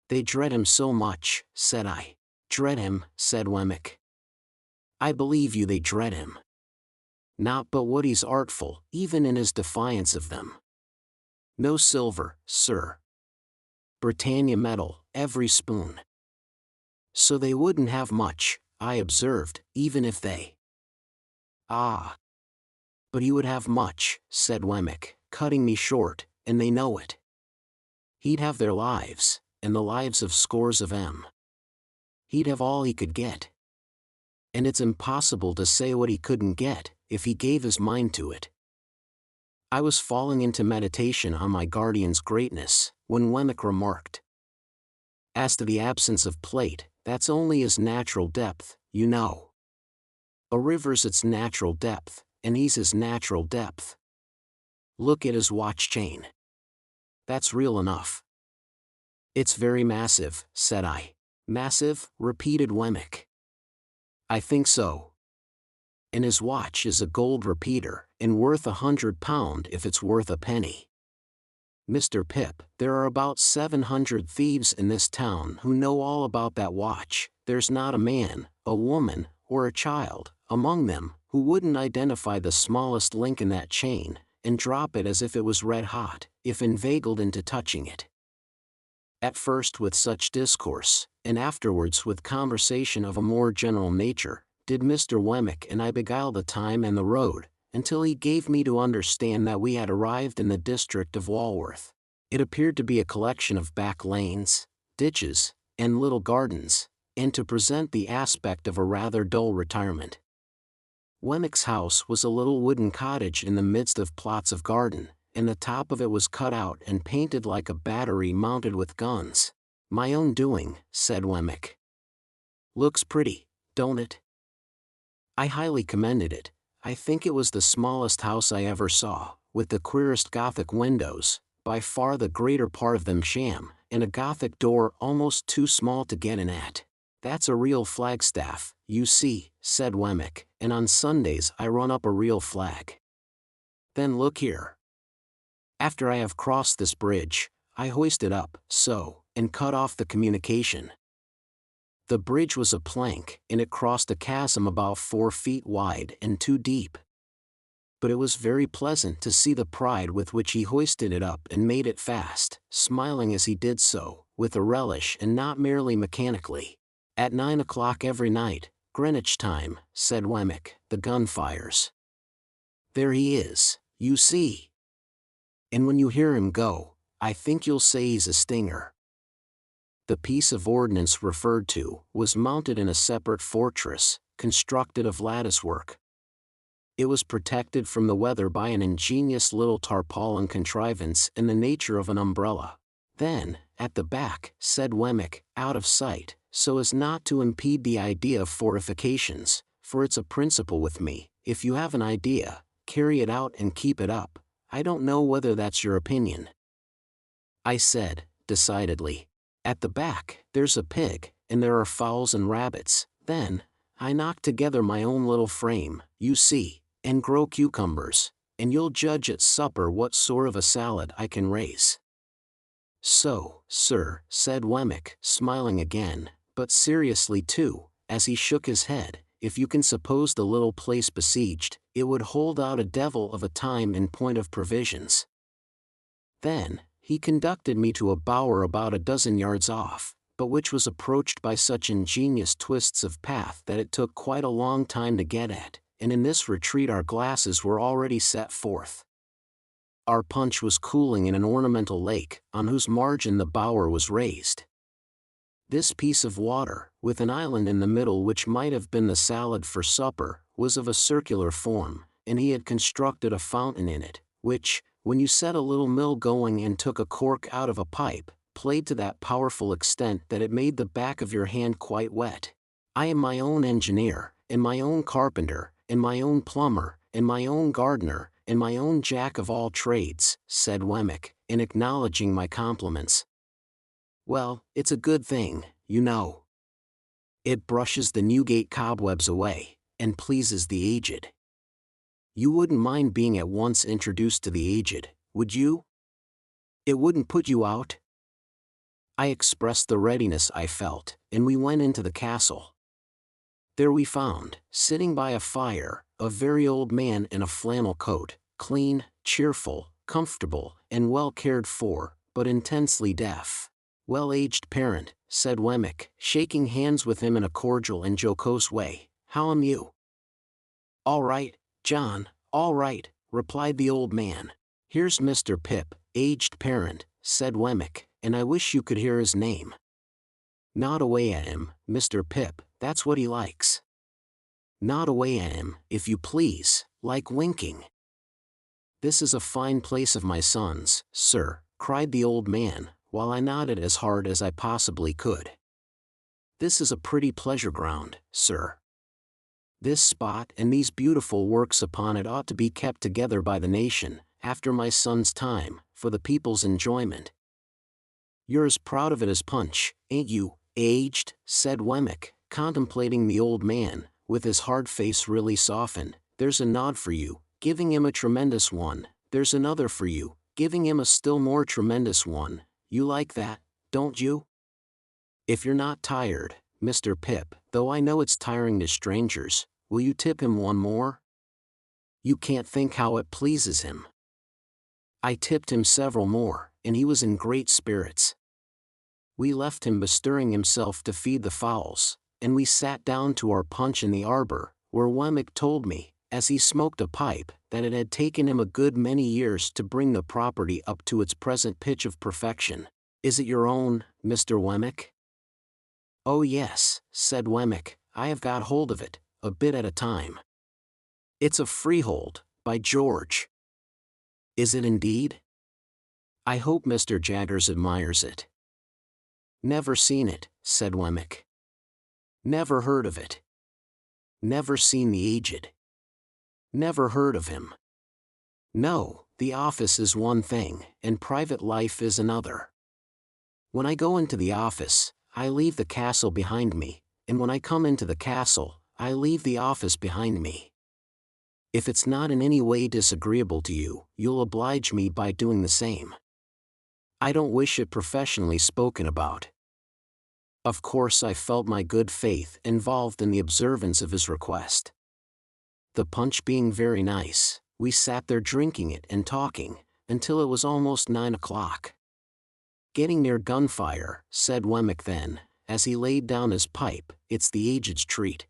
"They dread him so much," said I. "Dread him," said Wemmick. "I believe you they dread him. Not but what he's artful, even in his defiance of them. No silver, sir. Britannia metal, every spoon. So they wouldn't have much," I observed, "even if they—" "Ah! But he would have much," said Wemmick, cutting me short, "and they know it. He'd have their lives, and the lives of scores of 'em. He'd have all he could get. And it's impossible to say what he couldn't get, if he gave his mind to it." I was falling into meditation on my guardian's greatness, when Wemmick remarked, "As to the absence of plate, that's only his natural depth, you know. A river's its natural depth, and he's his natural depth. Look at his watch chain. That's real enough." "It's very massive," said I. "Massive?" repeated Wemmick. "I think so. And his watch is a gold repeater, and worth £100 if it's worth a penny. Mr. Pip, there are about 700 thieves in this town who know all about that watch. There's not a man, a woman, or a child, among them, who wouldn't identify the smallest link in that chain, and drop it as if it was red hot, if inveigled into touching it. At first with such discourse, and afterwards with conversation of a more general nature, did Mr. Wemmick and I beguile the time and the road, until he gave me to understand that we had arrived in the district of Walworth. It appeared to be a collection of back lanes, ditches, and little gardens, and to present the aspect of a rather dull retirement. Wemmick's house was a little wooden cottage in the midst of plots of garden, and the top of it was cut out and painted like a battery mounted with guns. "My own doing," said Wemmick. "Looks pretty, don't it?" I highly commended it. I think it was the smallest house I ever saw, with the queerest Gothic windows, by far the greater part of them sham, and a Gothic door almost too small to get in at. "That's a real flagstaff, you see," said Wemmick, "and on Sundays I run up a real flag. Then look here. After I have crossed this bridge, I hoist it up, so, and cut off the communication." The bridge was a plank, and it crossed a chasm about 4 feet wide and 2 deep. But it was very pleasant to see the pride with which he hoisted it up and made it fast, smiling as he did so, with a relish and not merely mechanically. "At 9 o'clock every night, Greenwich time," said Wemmick, "the gun fires. There he is, you see. And when you hear him go, I think you'll say he's a stinger." The piece of ordnance referred to was mounted in a separate fortress, constructed of lattice-work. It was protected from the weather by an ingenious little tarpaulin contrivance in the nature of an umbrella. "Then, at the back," said Wemmick, "out of sight, so as not to impede the idea of fortifications, for it's a principle with me, if you have an idea, carry it out and keep it up. I don't know whether that's your opinion." I said, decidedly, "At the back, there's a pig, and there are fowls and rabbits. Then, I knock together my own little frame, you see, and grow cucumbers, and you'll judge at supper what sort of a salad I can raise." "So, sir," said Wemmick, smiling again, but seriously too, as he shook his head, "if you can suppose the little place besieged, it would hold out a devil of a time in point of provisions." Then, he conducted me to a bower about a dozen yards off, but which was approached by such ingenious twists of path that it took quite a long time to get at, and in this retreat our glasses were already set forth. Our punch was cooling in an ornamental lake, on whose margin the bower was raised. This piece of water, with an island in the middle which might have been the salad for supper, was of a circular form, and he had constructed a fountain in it, which, when you set a little mill going and took a cork out of a pipe, played to that powerful extent that it made the back of your hand quite wet. "I am my own engineer, and my own carpenter, and my own plumber, and my own gardener, and my own jack of all trades," said Wemmick, in acknowledging my compliments. "Well, it's a good thing, you know. It brushes the Newgate cobwebs away, and pleases the aged. You wouldn't mind being at once introduced to the aged, would you? It wouldn't put you out?" I expressed the readiness I felt, and we went into the castle. There we found, sitting by a fire, a very old man in a flannel coat, clean, cheerful, comfortable, and well cared for, but intensely deaf. "Well-aged parent," said Wemmick, shaking hands with him in a cordial and jocose way, "how am you?" "All right, John, all right," replied the old man. "Here's Mr. Pip, aged parent," said Wemmick, "and I wish you could hear his name. Nod away at him, Mr. Pip, that's what he likes. Nod away at him, if you please, like winking." "This is a fine place of my son's, sir," cried the old man, while I nodded as hard as I possibly could. "This is a pretty pleasure ground, sir. This spot and these beautiful works upon it ought to be kept together by the nation, after my son's time, for the people's enjoyment. You're as proud of it as Punch, ain't you, aged?" said Wemmick, contemplating the old man, with his hard face really softened. "There's a nod for you, giving him a tremendous one. There's another for you, giving him a still more tremendous one. You like that, don't you? If you're not tired, Mr. Pip, though I know it's tiring to strangers, will you tip him one more? You can't think how it pleases him." I tipped him several more, and he was in great spirits. We left him bestirring himself to feed the fowls, and we sat down to our punch in the arbor, where Wemmick told me, as he smoked a pipe, that it had taken him a good many years to bring the property up to its present pitch of perfection. "Is it your own, Mr. Wemmick?" "Oh yes," said Wemmick, "I have got hold of it, a bit at a time. It's a freehold, by George." "Is it indeed? I hope Mr. Jaggers admires it." "Never seen it," said Wemmick. "Never heard of it. Never seen the aged. Never heard of him. No, the office is one thing, and private life is another. When I go into the office, I leave the castle behind me, and when I come into the castle, I leave the office behind me. If it's not in any way disagreeable to you, you'll oblige me by doing the same. I don't wish it professionally spoken about." Of course I felt my good faith involved in the observance of his request. The punch being very nice, we sat there drinking it and talking, until it was almost 9 o'clock. "Getting near gunfire," said Wemmick then, as he laid down his pipe, "it's the aged's treat."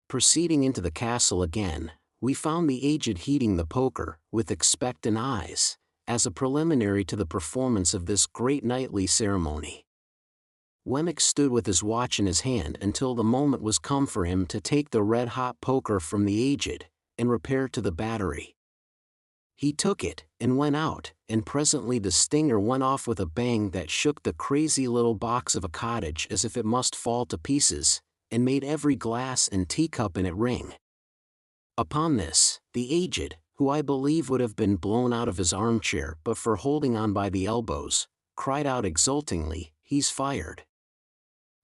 Proceeding into the castle again, we found the aged heating the poker, with expectant eyes, as a preliminary to the performance of this great nightly ceremony. Wemmick stood with his watch in his hand until the moment was come for him to take the red-hot poker from the aged, and repair to the battery. He took it, and went out, and presently the stinger went off with a bang that shook the crazy little box of a cottage as if it must fall to pieces, and made every glass and teacup in it ring. Upon this, the aged, who I believe would have been blown out of his armchair but for holding on by the elbows, cried out exultingly, "He's fired."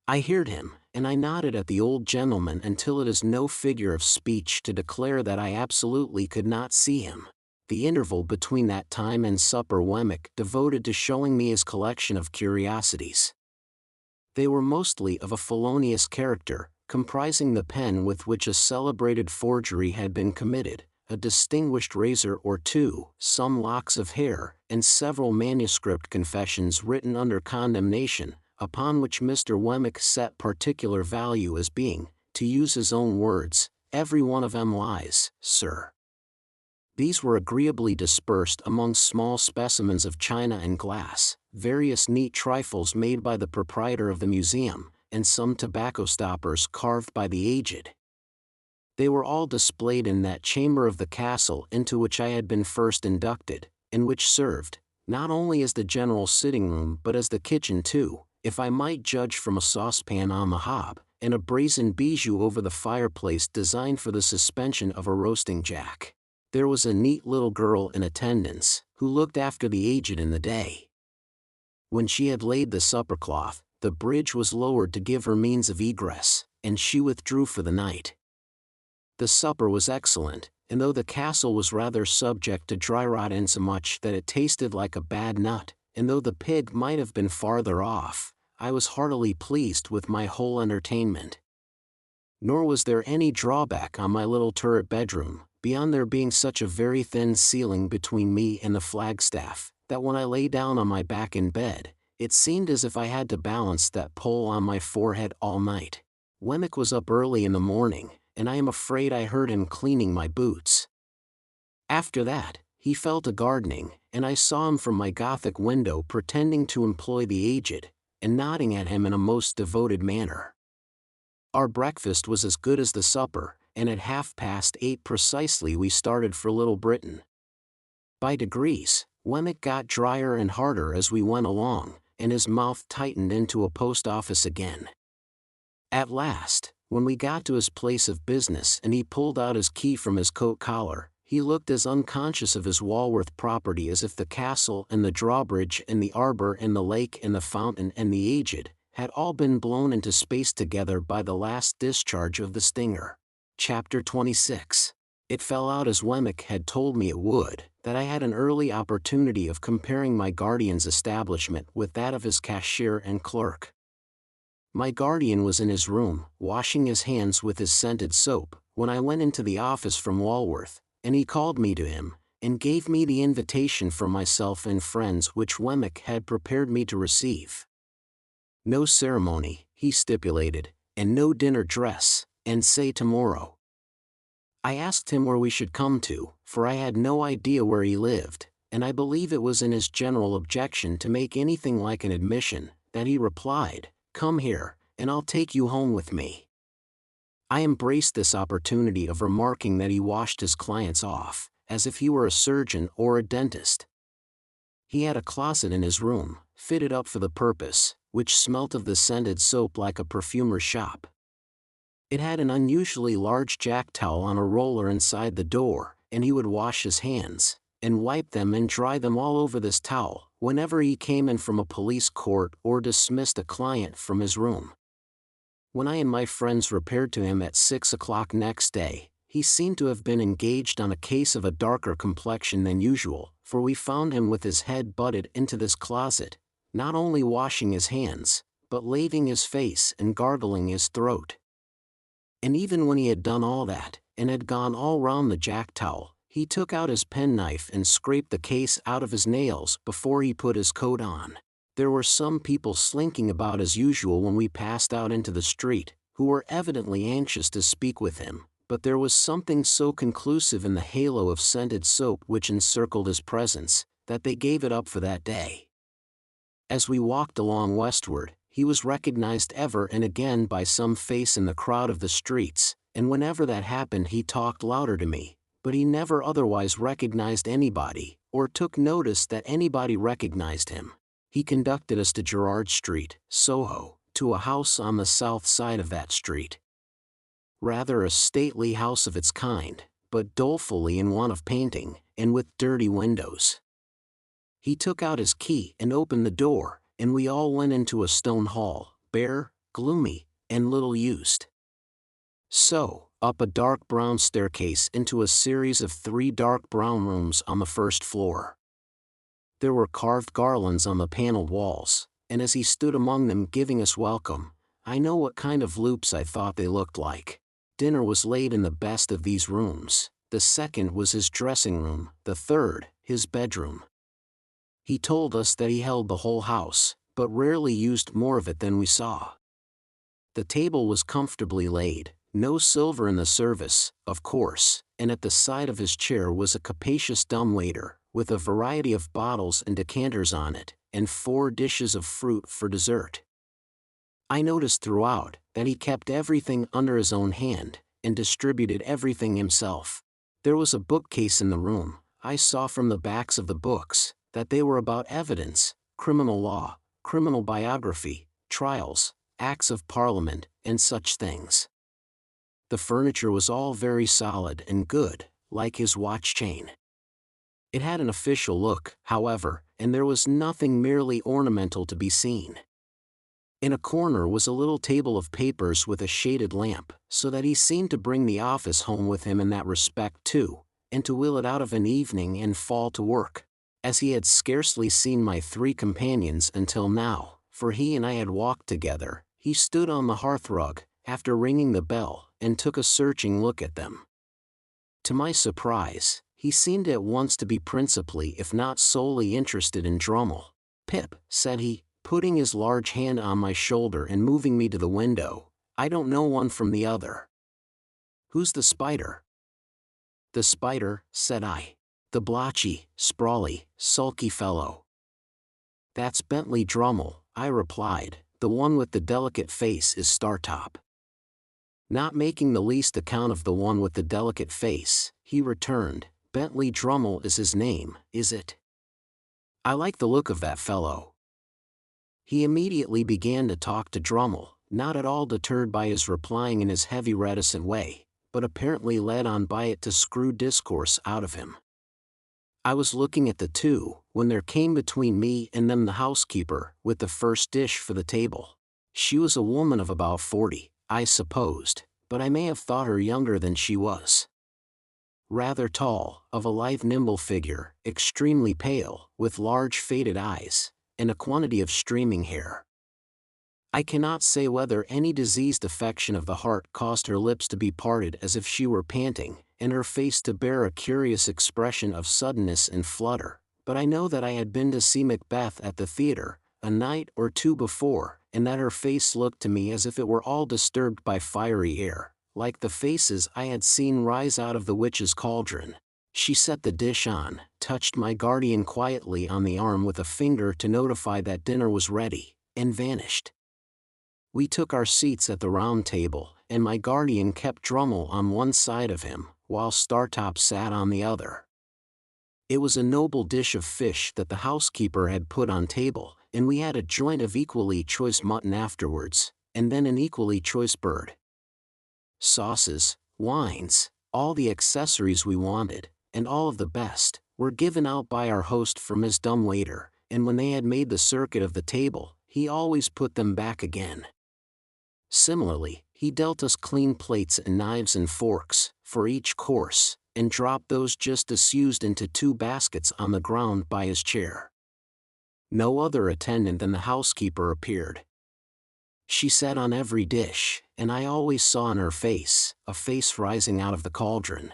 I heard him, and I nodded at the old gentleman until it is no figure of speech to declare that I absolutely could not see him. The interval between that time and supper Wemmick devoted to showing me his collection of curiosities. They were mostly of a felonious character, comprising the pen with which a celebrated forgery had been committed, a distinguished razor or two, some locks of hair, and several manuscript confessions written under condemnation, upon which Mr. Wemmick set particular value as being, to use his own words, "every one of 'em lies, sir." These were agreeably dispersed among small specimens of china and glass, various neat trifles made by the proprietor of the museum, and some tobacco stoppers carved by the aged. They were all displayed in that chamber of the castle into which I had been first inducted, and which served, not only as the general sitting room but as the kitchen too, if I might judge from a saucepan on the hob, and a brazen bijou over the fireplace designed for the suspension of a roasting jack. There was a neat little girl in attendance, who looked after the aged in the day. When she had laid the supper cloth, the bridge was lowered to give her means of egress, and she withdrew for the night. The supper was excellent, and though the castle was rather subject to dry rot insomuch that it tasted like a bad nut, and though the pig might have been farther off, I was heartily pleased with my whole entertainment. Nor was there any drawback on my little turret bedroom, beyond there being such a very thin ceiling between me and the flagstaff, that when I lay down on my back in bed, it seemed as if I had to balance that pole on my forehead all night. Wemmick was up early in the morning, and I am afraid I heard him cleaning my boots. After that, he fell to gardening, and I saw him from my Gothic window pretending to employ the aged, and nodding at him in a most devoted manner. Our breakfast was as good as the supper, and at 8:30 precisely we started for Little Britain. By degrees, Wemmick got drier and harder as we went along, and his mouth tightened into a post office again. At last, when we got to his place of business and he pulled out his key from his coat collar, he looked as unconscious of his Walworth property as if the castle and the drawbridge and the arbor and the lake and the fountain and the aged had all been blown into space together by the last discharge of the stinger. Chapter 26. It fell out as Wemmick had told me it would, that I had an early opportunity of comparing my guardian's establishment with that of his cashier and clerk. My guardian was in his room, washing his hands with his scented soap, when I went into the office from Walworth, and he called me to him, and gave me the invitation from myself and friends which Wemmick had prepared me to receive. No ceremony, he stipulated, and no dinner dress, and say tomorrow. I asked him where we should come to, for I had no idea where he lived, and I believe it was in his general objection to make anything like an admission, that he replied, "Come here, and I'll take you home with me." I embraced this opportunity of remarking that he washed his clients off, as if he were a surgeon or a dentist. He had a closet in his room, fitted up for the purpose, which smelt of the scented soap like a perfumer's shop. It had an unusually large jack towel on a roller inside the door, and he would wash his hands, and wipe them and dry them all over this towel, whenever he came in from a police court or dismissed a client from his room. When I and my friends repaired to him at 6 o'clock next day, he seemed to have been engaged on a case of a darker complexion than usual, for we found him with his head butted into this closet, not only washing his hands, but laving his face and gargling his throat. And even when he had done all that, and had gone all round the jack towel, he took out his penknife and scraped the case out of his nails before he put his coat on. There were some people slinking about as usual when we passed out into the street, who were evidently anxious to speak with him, but there was something so conclusive in the halo of scented soap which encircled his presence, that they gave it up for that day. As we walked along westward, he was recognized ever and again by some face in the crowd of the streets, and whenever that happened he talked louder to me, but he never otherwise recognized anybody, or took notice that anybody recognized him. He conducted us to Gerrard Street, Soho, to a house on the south side of that street. Rather a stately house of its kind, but dolefully in want of painting, and with dirty windows. He took out his key and opened the door, and we all went into a stone hall, bare, gloomy, and little used. So, up a dark brown staircase into a series of 3 dark brown rooms on the first floor. There were carved garlands on the paneled walls, and as he stood among them giving us welcome, I know what kind of loops I thought they looked like. Dinner was laid in the best of these rooms, the second was his dressing room, the third, his bedroom. He told us that he held the whole house, but rarely used more of it than we saw. The table was comfortably laid, no silver in the service, of course, and at the side of his chair was a capacious dumbwaiter, with a variety of bottles and decanters on it, and 4 dishes of fruit for dessert. I noticed throughout that he kept everything under his own hand, and distributed everything himself. There was a bookcase in the room. I saw from the backs of the books that they were about evidence, criminal law, criminal biography, trials, acts of parliament, and such things. The furniture was all very solid and good, like his watch chain. It had an official look, however, and there was nothing merely ornamental to be seen. In a corner was a little table of papers with a shaded lamp, so that he seemed to bring the office home with him in that respect too, and to wheel it out of an evening and fall to work. As he had scarcely seen my 3 companions until now, for he and I had walked together, he stood on the hearthrug, after ringing the bell, and took a searching look at them. To my surprise, he seemed at once to be principally if not solely interested in Drummle. "Pip," said he, putting his large hand on my shoulder and moving me to the window, "I don't know one from the other." "Who's the spider?" "The spider," said I. "The blotchy, sprawly, sulky fellow." "That's Bentley Drummle," I replied. "The one with the delicate face is Startop." Not making the least account of the one with the delicate face, he returned, "Bentley Drummle is his name, is it? I like the look of that fellow." He immediately began to talk to Drummle, not at all deterred by his replying in his heavy reticent way, but apparently led on by it to screw discourse out of him. I was looking at the two, when there came between me and them the housekeeper, with the first dish for the table. She was a woman of about 40, I supposed, but I may have thought her younger than she was. Rather tall, of a lithe nimble figure, extremely pale, with large faded eyes, and a quantity of streaming hair. I cannot say whether any diseased affection of the heart caused her lips to be parted as if she were panting, and her face to bear a curious expression of suddenness and flutter, but I know that I had been to see Macbeth at the theatre, a night or two before, and that her face looked to me as if it were all disturbed by fiery air, like the faces I had seen rise out of the witch's cauldron. She set the dish on, touched my guardian quietly on the arm with a finger to notify that dinner was ready, and vanished. We took our seats at the round table, and my guardian kept Drummle on one side of him, while Startop sat on the other. It was a noble dish of fish that the housekeeper had put on table, and we had a joint of equally choice mutton afterwards, and then an equally choice bird. Sauces, wines, all the accessories we wanted, and all of the best, were given out by our host from his dumb waiter, and when they had made the circuit of the table, he always put them back again. Similarly, he dealt us clean plates and knives and forks, for each course, and dropped those just disused into 2 baskets on the ground by his chair. No other attendant than the housekeeper appeared. She sat on every dish, and I always saw in her face, a face rising out of the cauldron.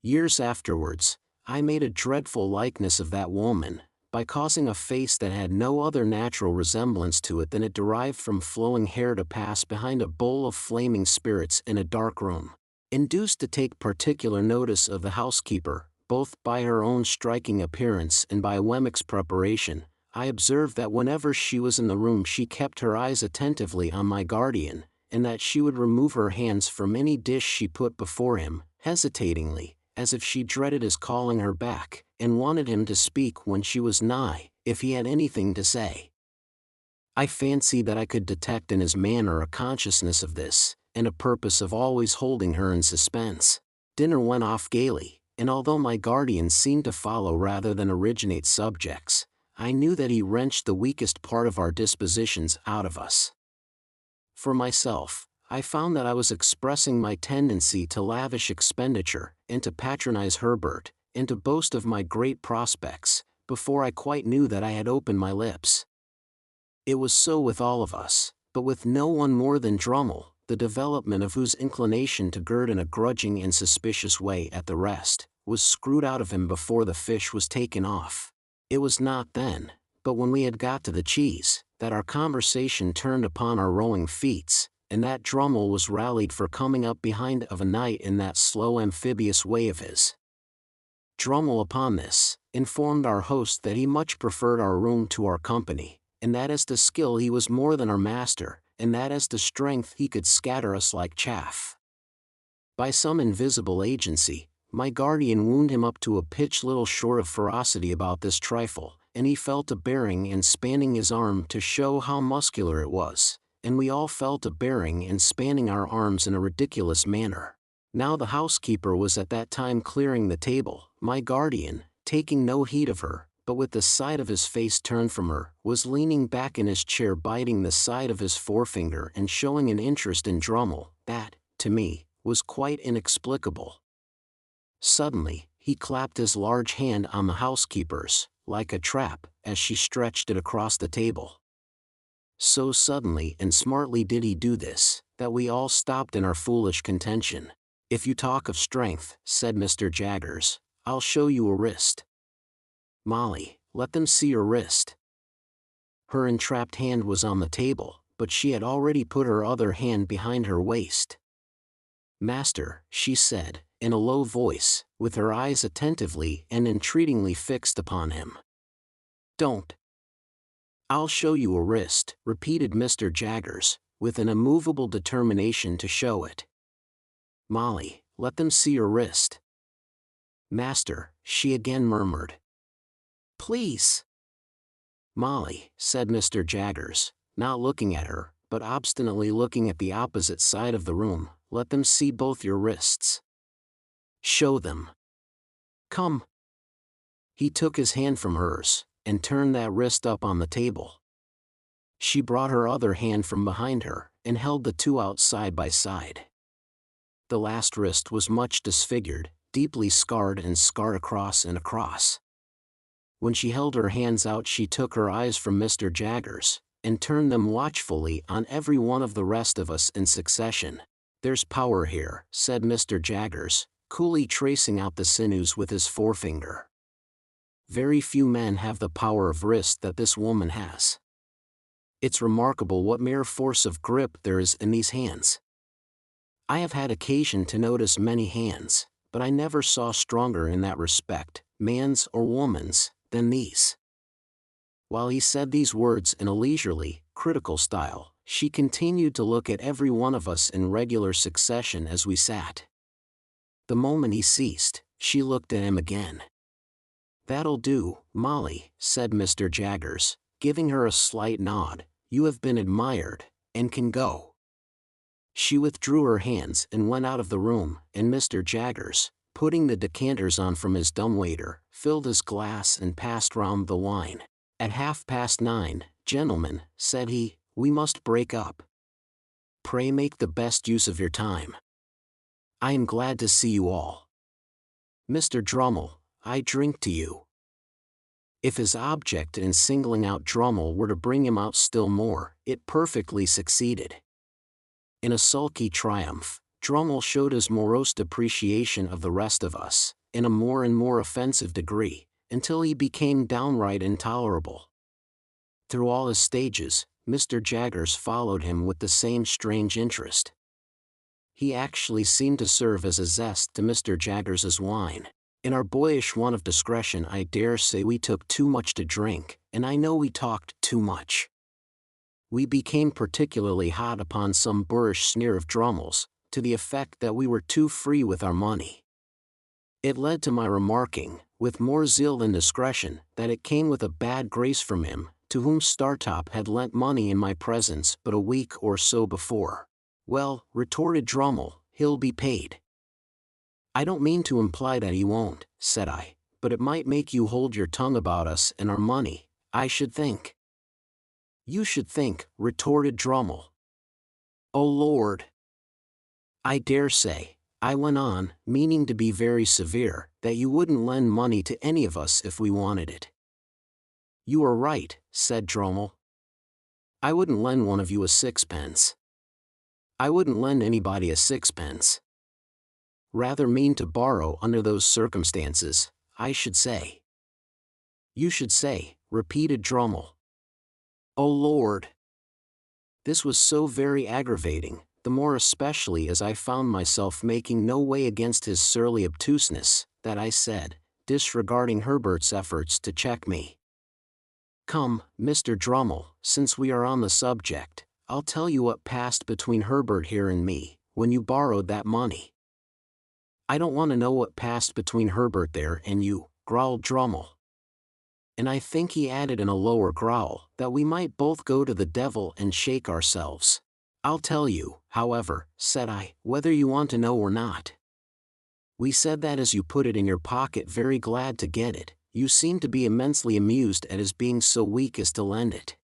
Years afterwards, I made a dreadful likeness of that woman, by causing a face that had no other natural resemblance to it than it derived from flowing hair to pass behind a bowl of flaming spirits in a dark room. Induced to take particular notice of the housekeeper, both by her own striking appearance and by Wemmick's preparation, I observed that whenever she was in the room she kept her eyes attentively on my guardian, and that she would remove her hands from any dish she put before him, hesitatingly, as if she dreaded his calling her back, and wanted him to speak when she was nigh, if he had anything to say. I fancied that I could detect in his manner a consciousness of this, and a purpose of always holding her in suspense. Dinner went off gaily, and although my guardian seemed to follow rather than originate subjects, I knew that he wrenched the weakest part of our dispositions out of us. For myself, I found that I was expressing my tendency to lavish expenditure, and to patronize Herbert, and to boast of my great prospects, before I quite knew that I had opened my lips. It was so with all of us, but with no one more than Drummle, the development of whose inclination to gird in a grudging and suspicious way at the rest, was screwed out of him before the fish was taken off. It was not then, but when we had got to the cheese, that our conversation turned upon our rowing feats, and that Drummle was rallied for coming up behind of a night in that slow amphibious way of his. Drummle upon this, informed our host that he much preferred our room to our company, and that as to skill he was more than our master, and that as to strength he could scatter us like chaff. By some invisible agency, my guardian wound him up to a pitch little short of ferocity about this trifle, and he fell to bearing and spanning his arm to show how muscular it was, and we all fell to bearing and spanning our arms in a ridiculous manner. Now the housekeeper was at that time clearing the table. My guardian, taking no heed of her, but with the side of his face turned from her, was leaning back in his chair biting the side of his forefinger and showing an interest in Drummle that, to me, was quite inexplicable. Suddenly, he clapped his large hand on the housekeeper's, like a trap, as she stretched it across the table. So suddenly and smartly did he do this, that we all stopped in our foolish contention. "If you talk of strength," said Mr. Jaggers, "I'll show you a wrist. Molly, let them see your wrist." Her entrapped hand was on the table, but she had already put her other hand behind her waist. "Master," she said, in a low voice, with her eyes attentively and entreatingly fixed upon him. "Don't." "I'll show you a wrist," repeated Mr. Jaggers, with an immovable determination to show it. "Molly, let them see your wrist." "Master," she again murmured. "Please." "Molly," said Mr. Jaggers, not looking at her, but obstinately looking at the opposite side of the room, "let them see both your wrists. Show them. Come." He took his hand from hers, and turned that wrist up on the table. She brought her other hand from behind her, and held the two out side by side. The last wrist was much disfigured, deeply scarred and scarred across and across. When she held her hands out she took her eyes from Mr. Jaggers, and turned them watchfully on every one of the rest of us in succession. "There's power here," said Mr. Jaggers, coolly tracing out the sinews with his forefinger. "Very few men have the power of wrist that this woman has. It's remarkable what mere force of grip there is in these hands. I have had occasion to notice many hands, but I never saw stronger in that respect, man's or woman's, than these." While he said these words in a leisurely, critical style, she continued to look at every one of us in regular succession as we sat. The moment he ceased, she looked at him again. "That'll do, Molly," said Mr. Jaggers, giving her a slight nod. "You have been admired, and can go." She withdrew her hands and went out of the room, and Mr. Jaggers, putting the decanters on from his dumbwaiter, filled his glass and passed round the wine. "At 9:30, gentlemen," said he, "we must break up. Pray make the best use of your time. I am glad to see you all. Mr. Drummle, I drink to you." If his object in singling out Drummle were to bring him out still more, it perfectly succeeded. In a sulky triumph, Drummle showed his morose depreciation of the rest of us, in a more and more offensive degree, until he became downright intolerable. Through all his stages, Mr. Jaggers followed him with the same strange interest. He actually seemed to serve as a zest to Mr. Jaggers's wine. In our boyish want of discretion, I dare say we took too much to drink, and I know we talked too much. We became particularly hot upon some boorish sneer of Drummle's, to the effect that we were too free with our money. It led to my remarking, with more zeal than discretion, that it came with a bad grace from him, to whom Startop had lent money in my presence but a week or so before. "Well," retorted Drummle, "he'll be paid." "I don't mean to imply that he won't," said I, "but it might make you hold your tongue about us and our money, I should think." "You should think," retorted Drummle. "Oh Lord!" "I dare say," I went on, meaning to be very severe, "that you wouldn't lend money to any of us if we wanted it." "You are right," said Drummle. "I wouldn't lend one of you a sixpence. I wouldn't lend anybody a sixpence. Rather mean to borrow under those circumstances, I should say." "You should say," repeated Drummle. "Oh Lord!" This was so very aggravating, the more especially as I found myself making no way against his surly obtuseness, that I said, disregarding Herbert's efforts to check me, "Come, Mr. Drummle, since we are on the subject, I'll tell you what passed between Herbert here and me, when you borrowed that money." "I don't want to know what passed between Herbert there and you," growled Drummle. And I think he added in a lower growl, that we might both go to the devil and shake ourselves. "I'll tell you, however," said I, "whether you want to know or not. We said that as you put it in your pocket, very glad to get it. You seemed to be immensely amused at his being so weak as to lend it."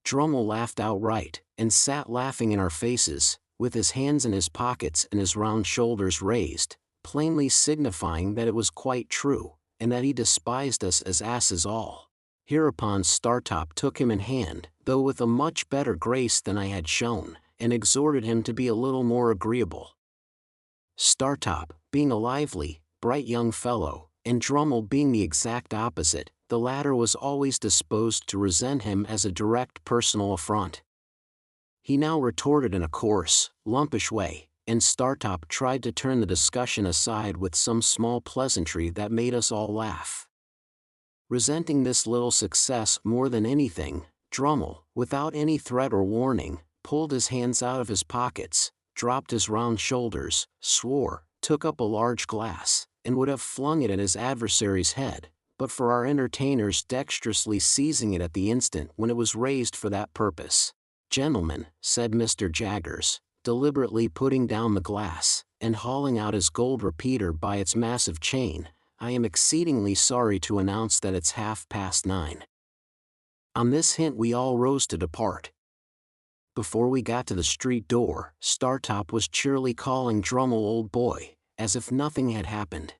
Drummle laughed outright, and sat laughing in our faces, with his hands in his pockets and his round shoulders raised, plainly signifying that it was quite true, and that he despised us as asses all. Hereupon Startop took him in hand, though with a much better grace than I had shown, and exhorted him to be a little more agreeable. Startop, being a lively, bright young fellow, and Drummle being the exact opposite, the latter was always disposed to resent him as a direct personal affront. He now retorted in a coarse, lumpish way, and Startop tried to turn the discussion aside with some small pleasantry that made us all laugh. Resenting this little success more than anything, Drummle, without any threat or warning, pulled his hands out of his pockets, dropped his round shoulders, swore, took up a large glass, and would have flung it at his adversary's head, but for our entertainers dexterously seizing it at the instant when it was raised for that purpose. "Gentlemen," said Mr. Jaggers, deliberately putting down the glass, and hauling out his gold repeater by its massive chain, "I am exceedingly sorry to announce that it's 9:30. On this hint we all rose to depart. Before we got to the street door, Startop was cheerily calling Drummle old boy, as if nothing had happened.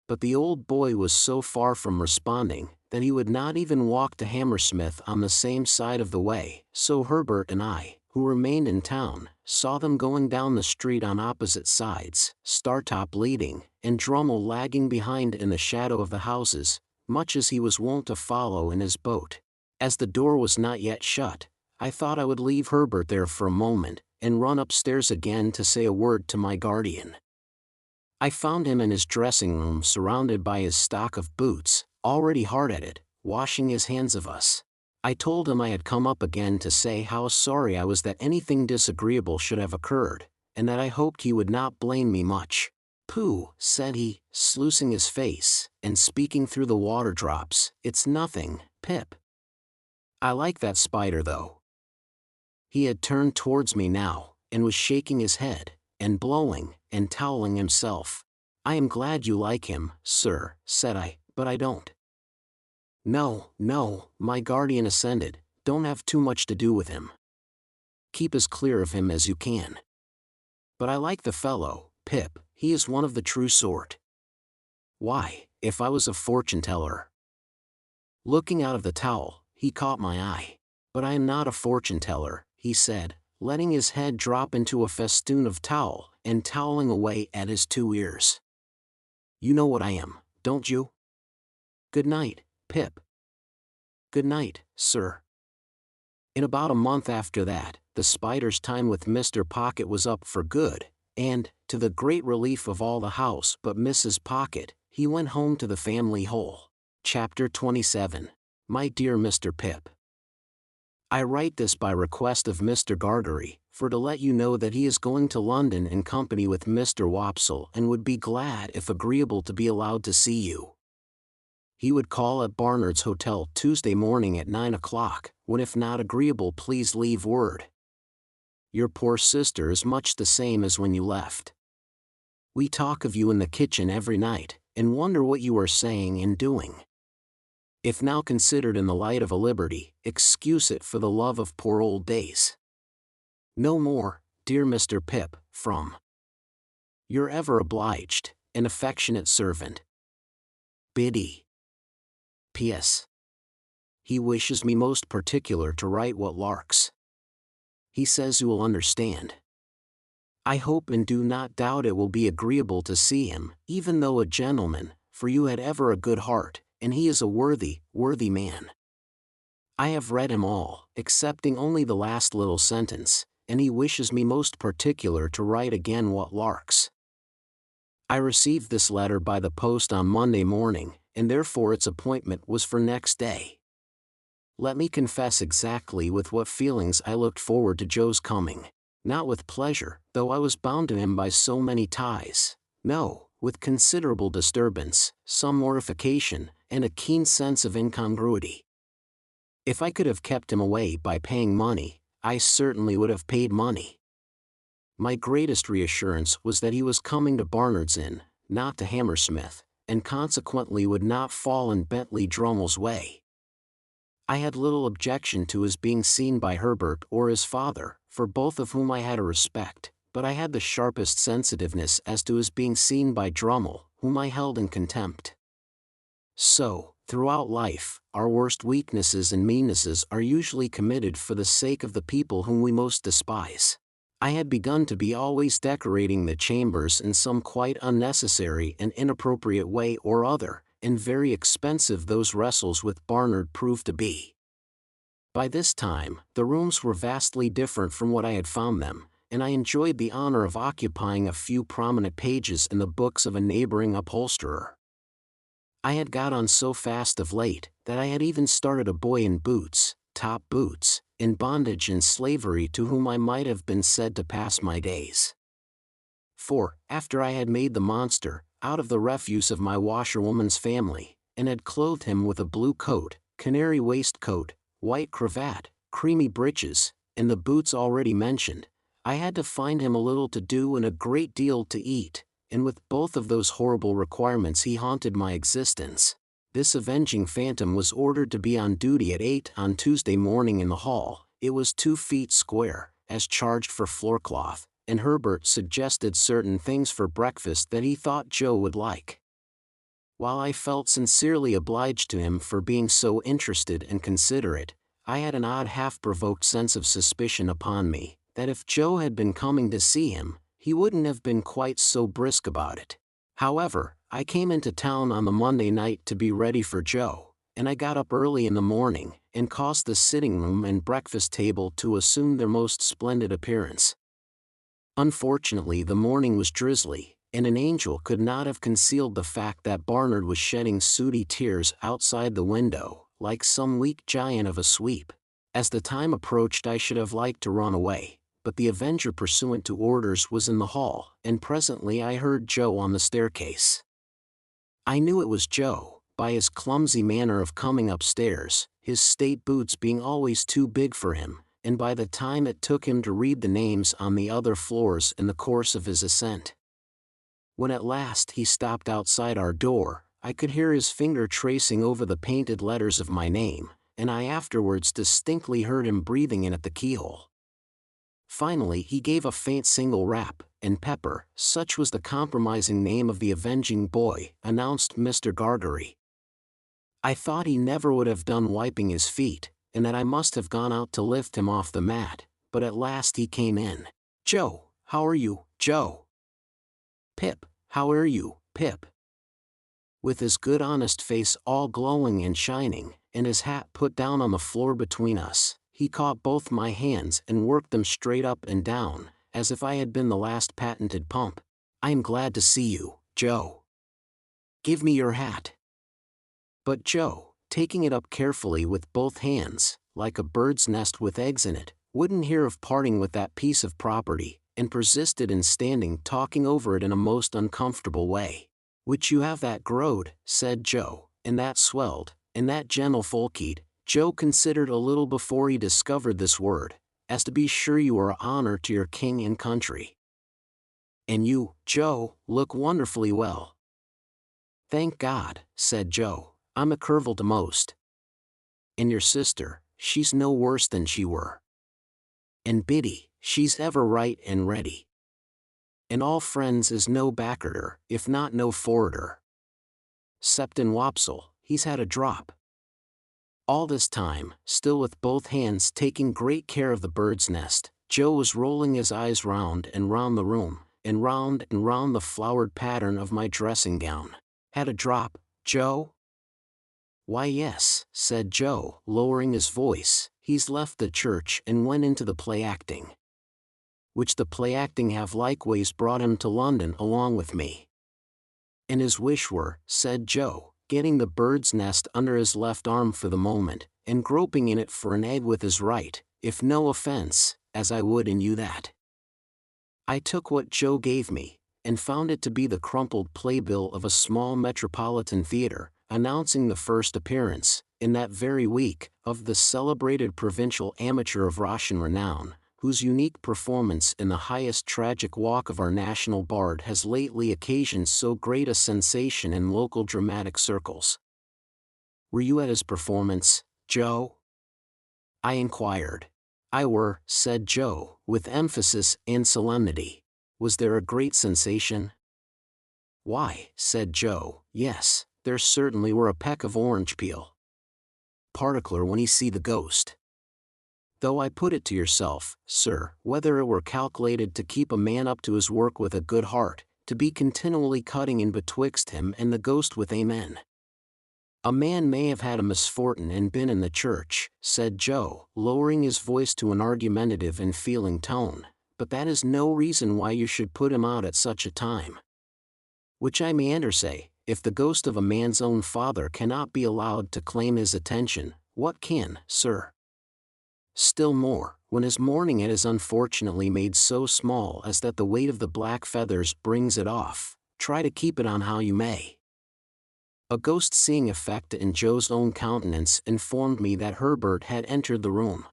But the old boy was so far from responding, that he would not even walk to Hammersmith on the same side of the way, so Herbert and I, who remained in town, saw them going down the street on opposite sides, Startop leading, and Drummle lagging behind in the shadow of the houses, much as he was wont to follow in his boat. As the door was not yet shut, I thought I would leave Herbert there for a moment, and run upstairs again to say a word to my guardian. I found him in his dressing room surrounded by his stock of boots, already hard at it, washing his hands of us. I told him I had come up again to say how sorry I was that anything disagreeable should have occurred, and that I hoped he would not blame me much. "Pooh," said he, sluicing his face, and speaking through the water drops, "it's nothing, Pip. I like that spider though." He had turned towards me now, and was shaking his head, and blowing, and toweling himself. "I am glad you like him, sir," said I, "but I don't." "No, no," my guardian assented, "don't have too much to do with him. Keep as clear of him as you can. But I like the fellow, Pip, he is one of the true sort. Why, if I was a fortune-teller." Looking out of the towel, he caught my eye. "But I am not a fortune-teller," he said, letting his head drop into a festoon of towel, and toweling away at his 2 ears. "You know what I am, don't you? Good night, Pip." "Good night, sir." In about a month after that, the spider's time with Mr. Pocket was up for good, and, to the great relief of all the house but Mrs. Pocket, he went home to the family hole. Chapter 27. My dear Mr. Pip. I write this by request of Mr. Gargery, for to let you know that he is going to London in company with Mr. Wopsle and would be glad if agreeable to be allowed to see you. He would call at Barnard's Hotel Tuesday morning at 9 o'clock, when if not agreeable please leave word. Your poor sister is much the same as when you left. We talk of you in the kitchen every night, and wonder what you are saying and doing. If now considered in the light of a liberty, excuse it for the love of poor old days. No more, dear Mr. Pip, from your ever obliged and affectionate servant, Biddy. P.S. He wishes me most particular to write what larks. He says you will understand. I hope and do not doubt it will be agreeable to see him, even though a gentleman, for you had ever a good heart, and he is a worthy, worthy man. I have read him all, excepting only the last little sentence, and he wishes me most particular to write again what larks. I received this letter by the post on Monday morning, and therefore its appointment was for next day. Let me confess exactly with what feelings I looked forward to Joe's coming, not with pleasure, though I was bound to him by so many ties, no, with considerable disturbance, some mortification, and a keen sense of incongruity. If I could have kept him away by paying money, I certainly would have paid money. My greatest reassurance was that he was coming to Barnard's Inn, not to Hammersmith, and consequently would not fall in Bentley Drummle's way. I had little objection to his being seen by Herbert or his father, for both of whom I had a respect, but I had the sharpest sensitiveness as to his being seen by Drummle, whom I held in contempt. So, throughout life, our worst weaknesses and meannesses are usually committed for the sake of the people whom we most despise. I had begun to be always decorating the chambers in some quite unnecessary and inappropriate way or other, and very expensive those wrestles with Barnard proved to be. By this time, the rooms were vastly different from what I had found them, and I enjoyed the honor of occupying a few prominent pages in the books of a neighboring upholsterer. I had got on so fast of late, that I had even started a boy in boots, top boots, in bondage and slavery to whom I might have been said to pass my days. For, after I had made the monster, out of the refuse of my washerwoman's family, and had clothed him with a blue coat, canary waistcoat, white cravat, creamy breeches, and the boots already mentioned, I had to find him a little to do and a great deal to eat, and with both of those horrible requirements he haunted my existence. This avenging phantom was ordered to be on duty at 8 on Tuesday morning in the hall. It was 2 feet square, as charged for floorcloth, and Herbert suggested certain things for breakfast that he thought Joe would like. While I felt sincerely obliged to him for being so interested and considerate, I had an odd half-provoked sense of suspicion upon me, that if Joe had been coming to see him, he wouldn't have been quite so brisk about it. However, I came into town on the Monday night to be ready for Joe, and I got up early in the morning and caused the sitting room and breakfast table to assume their most splendid appearance. Unfortunately, the morning was drizzly, and an angel could not have concealed the fact that Barnard was shedding sooty tears outside the window, like some weak giant of a sweep. As the time approached, I should have liked to run away, but the Avenger, pursuant to orders, was in the hall, and presently I heard Joe on the staircase. I knew it was Joe, by his clumsy manner of coming upstairs, his state boots being always too big for him, and by the time it took him to read the names on the other floors in the course of his ascent. When at last he stopped outside our door, I could hear his finger tracing over the painted letters of my name, and I afterwards distinctly heard him breathing in at the keyhole. Finally he gave a faint single rap, and Pepper, such was the compromising name of the avenging boy, announced Mr. Gargery. I thought he never would have done wiping his feet, and that I must have gone out to lift him off the mat, but at last he came in. "Joe, how are you, Joe?" "Pip, how are you, Pip?" With his good honest face all glowing and shining, and his hat put down on the floor between us, he caught both my hands and worked them straight up and down, as if I had been the last patented pump. "I am glad to see you, Joe. Give me your hat." But Joe, taking it up carefully with both hands, like a bird's nest with eggs in it, wouldn't hear of parting with that piece of property, and persisted in standing talking over it in a most uncomfortable way. "Which you have that growed," said Joe, "and that swelled, and that gentle-folked." Joe considered a little before he discovered this word, "as to be sure you are a honor to your king and country. And you, Joe, look wonderfully well." "Thank God," said Joe, "I'm a curvel to most. And your sister, she's no worse than she were. And Biddy, she's ever right and ready. And all friends is no backarder, if not no forwarder. 'Ceptin Wopsle, he's had a drop." All this time, still with both hands taking great care of the bird's nest, Joe was rolling his eyes round and round the room, and round the flowered pattern of my dressing gown. "Had a drop, Joe?" "Why, yes," said Joe, lowering his voice, "he's left the church and went into the play-acting. Which the play-acting have likeways brought him to London along with me." "And his wish were," said Joe, getting the bird's nest under his left arm for the moment, and groping in it for an egg with his right, "if no offense, as I would in you that." I took what Joe gave me, and found it to be the crumpled playbill of a small metropolitan theater, announcing the first appearance, in that very week, of the celebrated provincial amateur of Russian renown, whose unique performance in the highest tragic walk of our national bard has lately occasioned so great a sensation in local dramatic circles. "Were you at his performance, Joe?" I inquired. "I were," said Joe, with emphasis and solemnity. "Was there a great sensation?" "Why," said Joe, "yes, there certainly were a peck of orange peel. Particular when he see the ghost. Though I put it to yourself, sir, whether it were calculated to keep a man up to his work with a good heart, to be continually cutting in betwixt him and the ghost with amen." "A man may have had a misfortune and been in the church," said Joe, lowering his voice to an argumentative and feeling tone, "but that is no reason why you should put him out at such a time. Which I meander say, if the ghost of a man's own father cannot be allowed to claim his attention, what can, sir? Still more, when his mourning it is unfortunately made so small as that the weight of the black feathers brings it off, try to keep it on how you may." A ghost-seeing effect in Joe's own countenance informed me that Herbert had entered the room.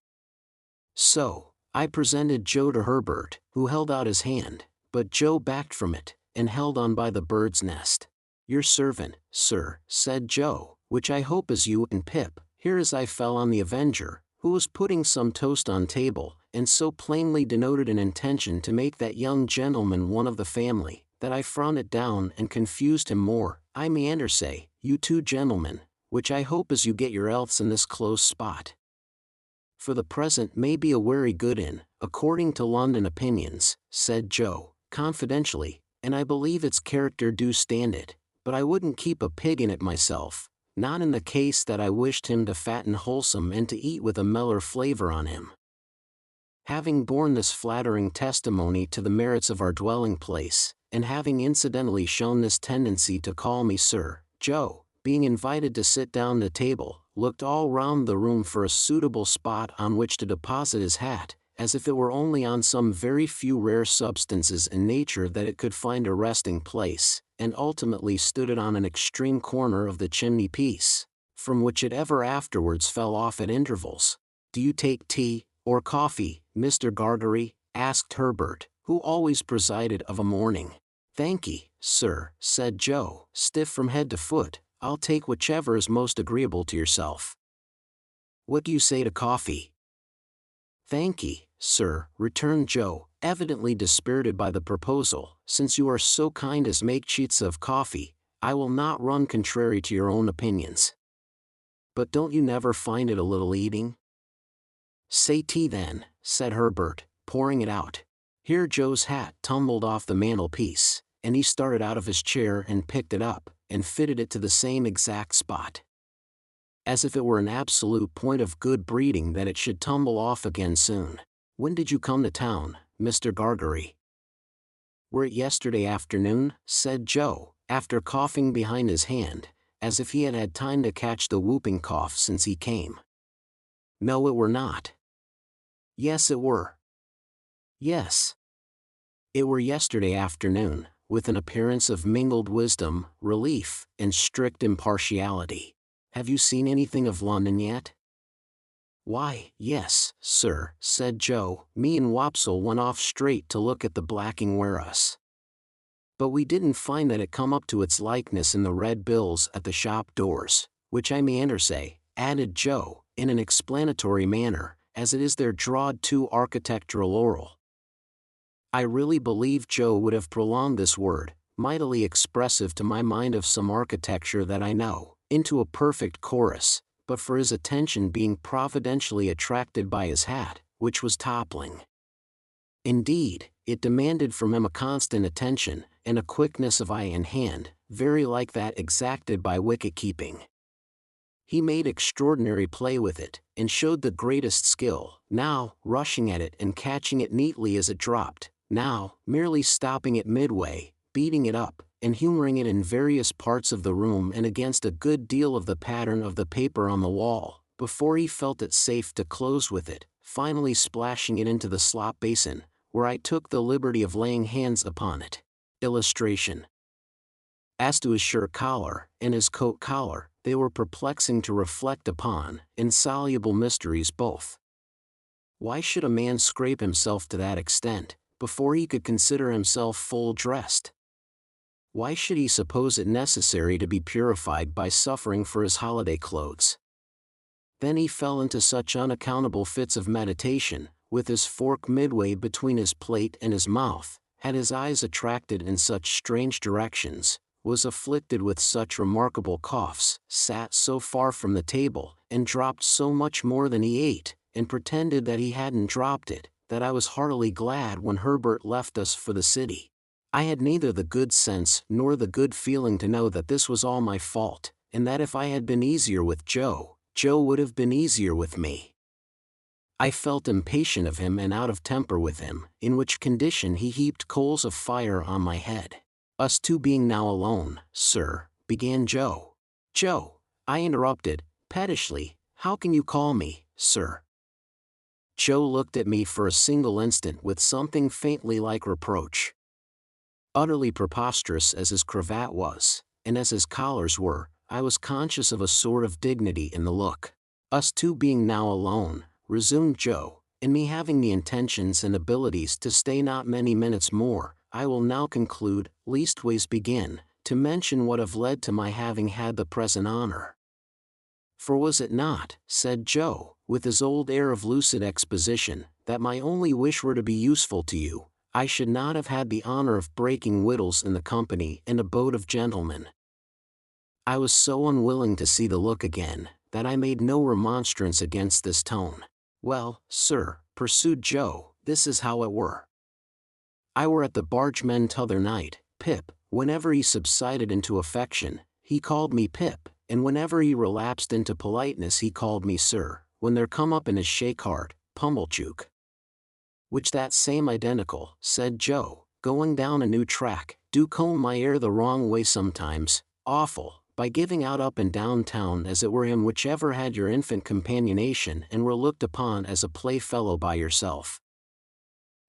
So, I presented Joe to Herbert, who held out his hand, but Joe backed from it, and held on by the bird's nest. "Your servant, sir," said Joe, "which I hope is you and Pip." Here as I fell on the Avenger, who was putting some toast on table, and so plainly denoted an intention to make that young gentleman one of the family, that I frowned it down and confused him more, I meander say, you two gentlemen, which I hope as you get your healths in this close spot. For the present may be a wery good inn, according to London opinions, said Joe, confidentially, and I believe its character do stand it, but I wouldn't keep a pig in it myself, not in the case that I wished him to fatten wholesome and to eat with a meller flavour on him. Having borne this flattering testimony to the merits of our dwelling place, and having incidentally shown this tendency to call me Sir, Joe, being invited to sit down to table, looked all round the room for a suitable spot on which to deposit his hat, as if it were only on some very few rare substances in nature that it could find a resting place, and ultimately stood it on an extreme corner of the chimney-piece, from which it ever afterwards fell off at intervals. Do you take tea, or coffee, Mr. Gargery? Asked Herbert, who always presided of a morning. Thank'ee, sir, said Joe, stiff from head to foot. I'll take whichever is most agreeable to yourself. What do you say to coffee? Thank'ee, sir, returned Joe, evidently dispirited by the proposal. Since you are so kind as make sheets of coffee, I will not run contrary to your own opinions. But don't you never find it a little eating? Say tea then, said Herbert, pouring it out. Here Joe's hat tumbled off the mantelpiece, and he started out of his chair and picked it up, and fitted it to the same exact spot. As if it were an absolute point of good breeding that it should tumble off again soon. When did you come to town, Mr. Gargery? Were it yesterday afternoon? Said Joe, after coughing behind his hand, as if he had had time to catch the whooping cough since he came. No, it were not. Yes, it were. Yes. It were yesterday afternoon, with an appearance of mingled wisdom, relief, and strict impartiality. Have you seen anything of London yet? Why, yes, sir, said Joe. Me and Wopsle went off straight to look at the blacking warehouse. But we didn't find that it come up to its likeness in the red bills at the shop doors, which I meander say, added Joe, in an explanatory manner, as it is there drawed too architectural oral. I really believe Joe would have prolonged this word, mightily expressive to my mind of some architecture that I know, into a perfect chorus, but for his attention being providentially attracted by his hat, which was toppling. Indeed, it demanded from him a constant attention, and a quickness of eye and hand, very like that exacted by wicket-keeping. He made extraordinary play with it, and showed the greatest skill, now, rushing at it and catching it neatly as it dropped, now, merely stopping it midway, beating it up, and humoring it in various parts of the room and against a good deal of the pattern of the paper on the wall, before he felt it safe to close with it, finally splashing it into the slop basin, where I took the liberty of laying hands upon it. Illustration. As to his shirt collar, and his coat collar, they were perplexing to reflect upon, insoluble mysteries both. Why should a man scrape himself to that extent, before he could consider himself full dressed? Why should he suppose it necessary to be purified by suffering for his holiday clothes? Then he fell into such unaccountable fits of meditation, with his fork midway between his plate and his mouth, had his eyes attracted in such strange directions, was afflicted with such remarkable coughs, sat so far from the table, and dropped so much more than he ate, and pretended that he hadn't dropped it, that I was heartily glad when Herbert left us for the city. I had neither the good sense nor the good feeling to know that this was all my fault, and that if I had been easier with Joe, Joe would have been easier with me. I felt impatient of him and out of temper with him, in which condition he heaped coals of fire on my head. Us two being now alone, sir, began Joe. Joe, I interrupted, pettishly, how can you call me, sir? Joe looked at me for a single instant with something faintly like reproach. Utterly preposterous as his cravat was, and as his collars were, I was conscious of a sort of dignity in the look. Us two being now alone, resumed Joe, and me having the intentions and abilities to stay not many minutes more, I will now conclude, leastways begin, to mention what have led to my having had the present honor. For was it not, said Joe, with his old air of lucid exposition, that my only wish were to be useful to you, I should not have had the honor of breaking whittles in the company and abode of gentlemen. I was so unwilling to see the look again, that I made no remonstrance against this tone. Well, sir, pursued Joe, this is how it were. I were at the Bargemen t'other night, Pip, whenever he subsided into affection, he called me Pip, and whenever he relapsed into politeness he called me sir, when there come up in his shay-cart, Pumblechook. Which that same identical, said Joe, going down a new track, do comb my hair the wrong way sometimes, awful, by giving out up and down town as it were him whichever had your infant companionation and were looked upon as a playfellow by yourself.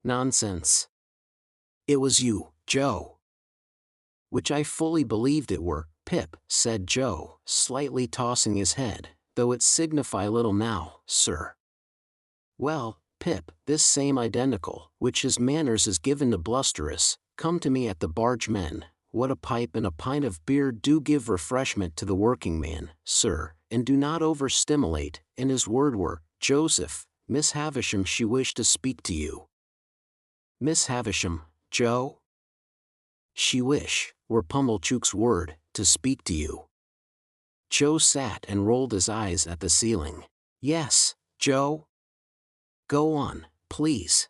Nonsense. It was you, Joe. Which I fully believed it were, Pip, said Joe, slightly tossing his head, though it signify little now, sir. Well, Pip, this same identical, which his manners is given to blusterous, come to me at the Bargemen, what a pipe and a pint of beer do give refreshment to the working man, sir, and do not overstimulate, and his word were, Joseph, Miss Havisham she wished to speak to you. Miss Havisham, Joe? She wish, were Pumblechook's word, to speak to you. Joe sat and rolled his eyes at the ceiling. Yes, Joe? Go on, please.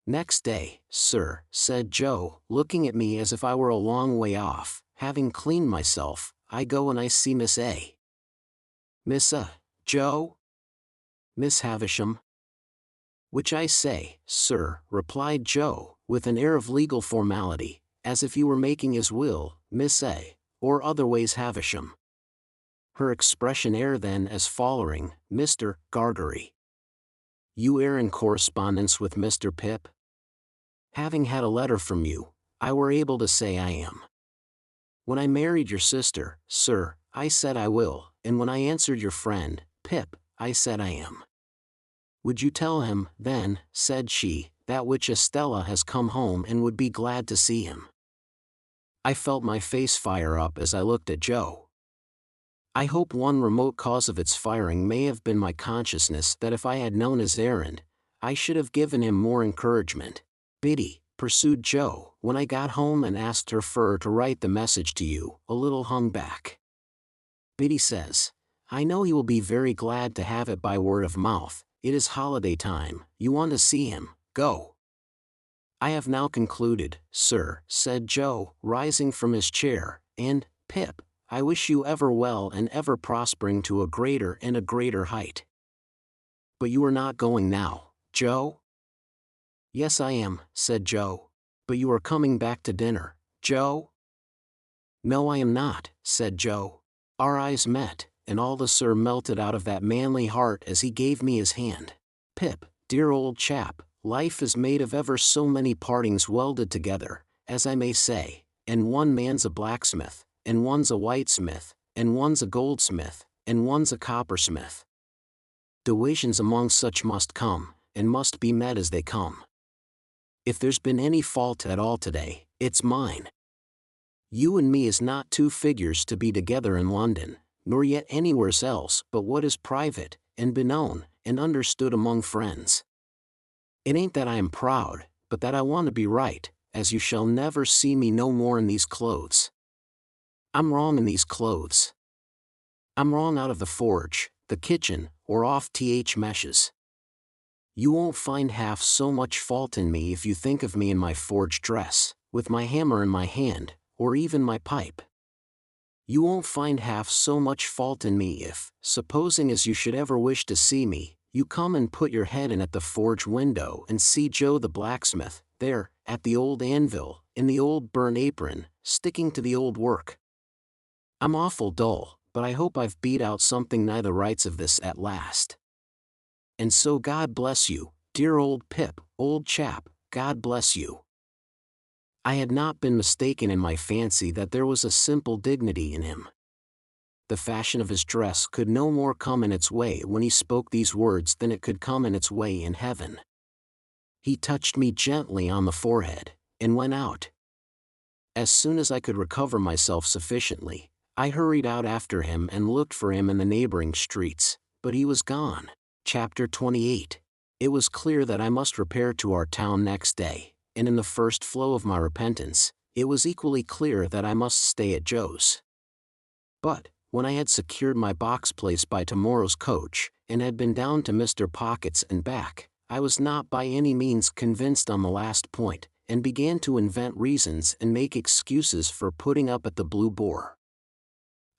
Next day, sir, said Joe, looking at me as if I were a long way off, having cleaned myself, I go and I see Miss A. Miss Joe? Miss Havisham? Which I say, sir, replied Joe, with an air of legal formality, as if he were making his will, Miss A, or otherways Havisham. Her expression air then as following, Mr. Gargery. You air in correspondence with Mr. Pip? Having had a letter from you, I were able to say I am. When I married your sister, sir, I said I will, and when I answered your friend, Pip, I said I am. Would you tell him, then, said she, that which Estella has come home and would be glad to see him? I felt my face fire up as I looked at Joe. I hope one remote cause of its firing may have been my consciousness that if I had known his errand, I should have given him more encouragement. Biddy, pursued Joe, when I got home and asked her fur to write the message to you, a little hung back. Biddy says, I know he will be very glad to have it by word of mouth, it is holiday time, you want to see him, go. I have now concluded, sir, said Joe, rising from his chair, and, Pip, I wish you ever well and ever prospering to a greater and a greater height. But you are not going now, Joe? Yes I am, said Joe. But you are coming back to dinner, Joe? No I am not, said Joe. Our eyes met, and all the sir melted out of that manly heart as he gave me his hand. Pip, dear old chap, life is made of ever so many partings welded together, as I may say, and one man's a blacksmith, and one's a whitesmith, and one's a goldsmith, and one's a coppersmith. Divisions among such must come, and must be met as they come. If there's been any fault at all today, it's mine. You and me is not two figures to be together in London, nor yet anywheres else but what is private, and beknown, and understood among friends. It ain't that I am proud, but that I want to be right, as you shall never see me no more in these clothes. I'm wrong in these clothes. I'm wrong out of the forge, the kitchen, or off th meshes. You won't find half so much fault in me if you think of me in my forge dress, with my hammer in my hand, or even my pipe. You won't find half so much fault in me if, supposing as you should ever wish to see me, you come and put your head in at the forge window and see Joe the blacksmith, there, at the old anvil, in the old burnt apron, sticking to the old work. I'm awful dull, but I hope I've beat out something nigh the rights of this at last. And so God bless you, dear old Pip, old chap, God bless you. I had not been mistaken in my fancy that there was a simple dignity in him. The fashion of his dress could no more come in its way when he spoke these words than it could come in its way in heaven. He touched me gently on the forehead, and went out. As soon as I could recover myself sufficiently, I hurried out after him and looked for him in the neighboring streets, but he was gone. Chapter 28. It was clear that I must repair to our town next day, and in the first flow of my repentance, it was equally clear that I must stay at Joe's. But, when I had secured my box place by tomorrow's coach, and had been down to Mr. Pocket's and back, I was not by any means convinced on the last point, and began to invent reasons and make excuses for putting up at the Blue Boar.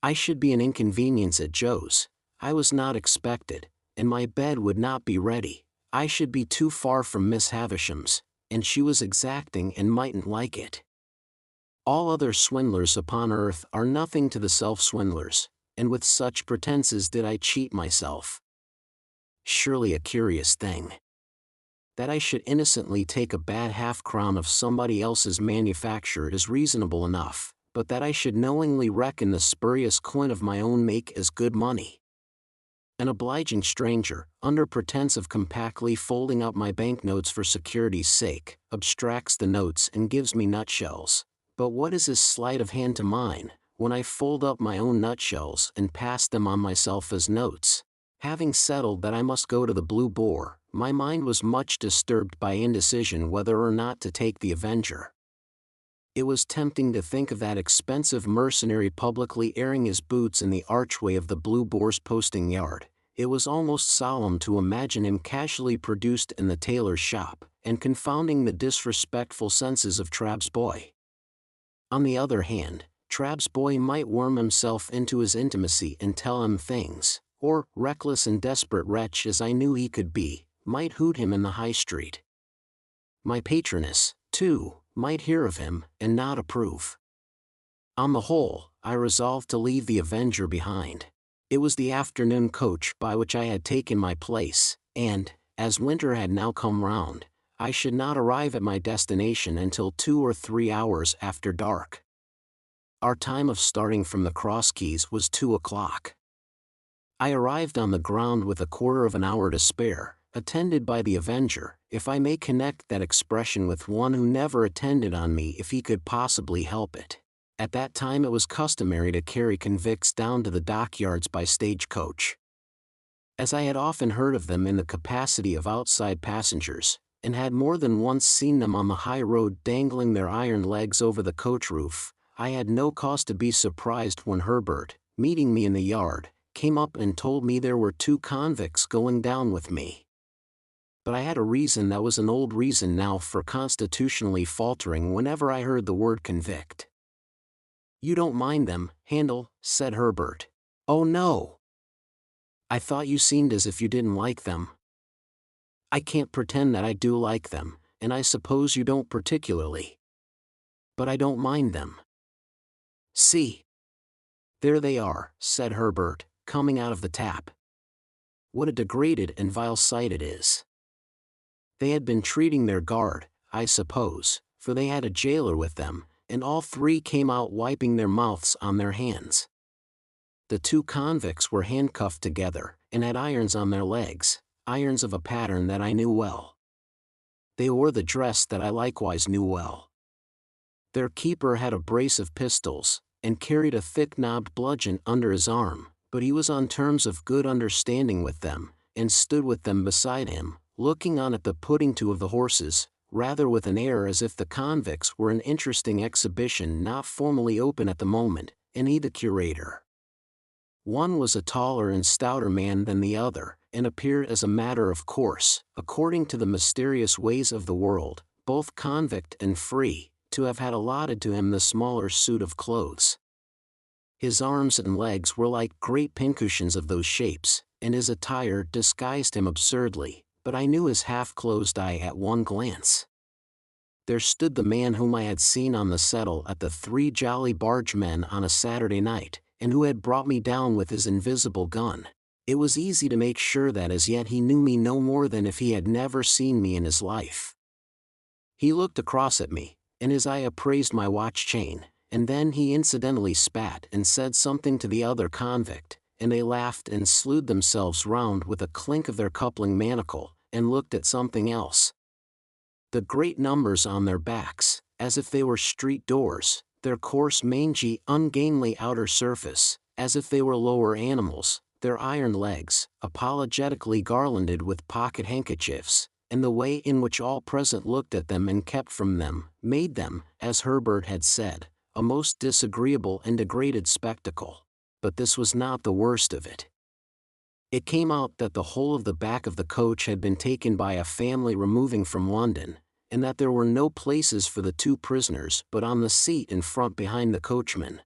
I should be an inconvenience at Joe's, I was not expected, and my bed would not be ready, I should be too far from Miss Havisham's, and she was exacting and mightn't like it. All other swindlers upon earth are nothing to the self-swindlers, and with such pretenses did I cheat myself. Surely a curious thing. That I should innocently take a bad half-crown of somebody else's manufacture is reasonable enough, but that I should knowingly reckon the spurious coin of my own make as good money. An obliging stranger, under pretense of compactly folding up my banknotes for security's sake, abstracts the notes and gives me nutshells. But what is his sleight of hand to mine, when I fold up my own nutshells and pass them on myself as notes? Having settled that I must go to the Blue Boar, my mind was much disturbed by indecision whether or not to take the Avenger. It was tempting to think of that expensive mercenary publicly airing his boots in the archway of the Blue Boar's posting yard. It was almost solemn to imagine him casually produced in the tailor's shop, and confounding the disrespectful senses of Trabb's boy. On the other hand, Trabb's boy might worm himself into his intimacy and tell him things, or, reckless and desperate wretch as I knew he could be, might hoot him in the High Street. My patroness, too, might hear of him, and not approve. On the whole, I resolved to leave the Avenger behind. It was the afternoon coach by which I had taken my place, and, as winter had now come round, I should not arrive at my destination until 2 or 3 hours after dark. Our time of starting from the Cross Keys was 2 o'clock. I arrived on the ground with a quarter of an hour to spare, attended by the Avenger, if I may connect that expression with one who never attended on me if he could possibly help it. At that time it was customary to carry convicts down to the dockyards by stagecoach. As I had often heard of them in the capacity of outside passengers, and had more than once seen them on the high road dangling their iron legs over the coach roof, I had no cause to be surprised when Herbert, meeting me in the yard, came up and told me there were 2 convicts going down with me. But I had a reason that was an old reason now for constitutionally faltering whenever I heard the word convict. "You don't mind them, Handel," said Herbert. "Oh no. I thought you seemed as if you didn't like them." "I can't pretend that I do like them, and I suppose you don't particularly. But I don't mind them. See. There they are," said Herbert, coming out of the tap. "What a degraded and vile sight it is." They had been treating their guard, I suppose, for they had a jailer with them, and all 3 came out wiping their mouths on their hands. The 2 convicts were handcuffed together, and had irons on their legs, irons of a pattern that I knew well. They wore the dress that I likewise knew well. Their keeper had a brace of pistols, and carried a thick-knobbed bludgeon under his arm, but he was on terms of good understanding with them, and stood with them beside him, looking on at the putting to of the horses, rather with an air as if the convicts were an interesting exhibition not formally open at the moment, and he the curator. One was a taller and stouter man than the other, and appeared as a matter of course, according to the mysterious ways of the world, both convict and free, to have had allotted to him the smaller suit of clothes. His arms and legs were like great pincushions of those shapes, and his attire disguised him absurdly, but I knew his half-closed eye at one glance. There stood the man whom I had seen on the settle at the Three Jolly Bargemen on a Saturday night, and who had brought me down with his invisible gun. It was easy to make sure that as yet he knew me no more than if he had never seen me in his life. He looked across at me, and his eye appraised my watch chain, and then he incidentally spat and said something to the other convict, and they laughed and slewed themselves round with a clink of their coupling manacle, and looked at something else. The great numbers on their backs, as if they were street doors, their coarse mangy ungainly outer surface, as if they were lower animals, their iron legs, apologetically garlanded with pocket handkerchiefs, and the way in which all present looked at them and kept from them, made them, as Herbert had said, a most disagreeable and degraded spectacle. but this was not the worst of it. It came out that the whole of the back of the coach had been taken by a family removing from London, and that there were no places for the two prisoners but on the seat in front behind the coachman.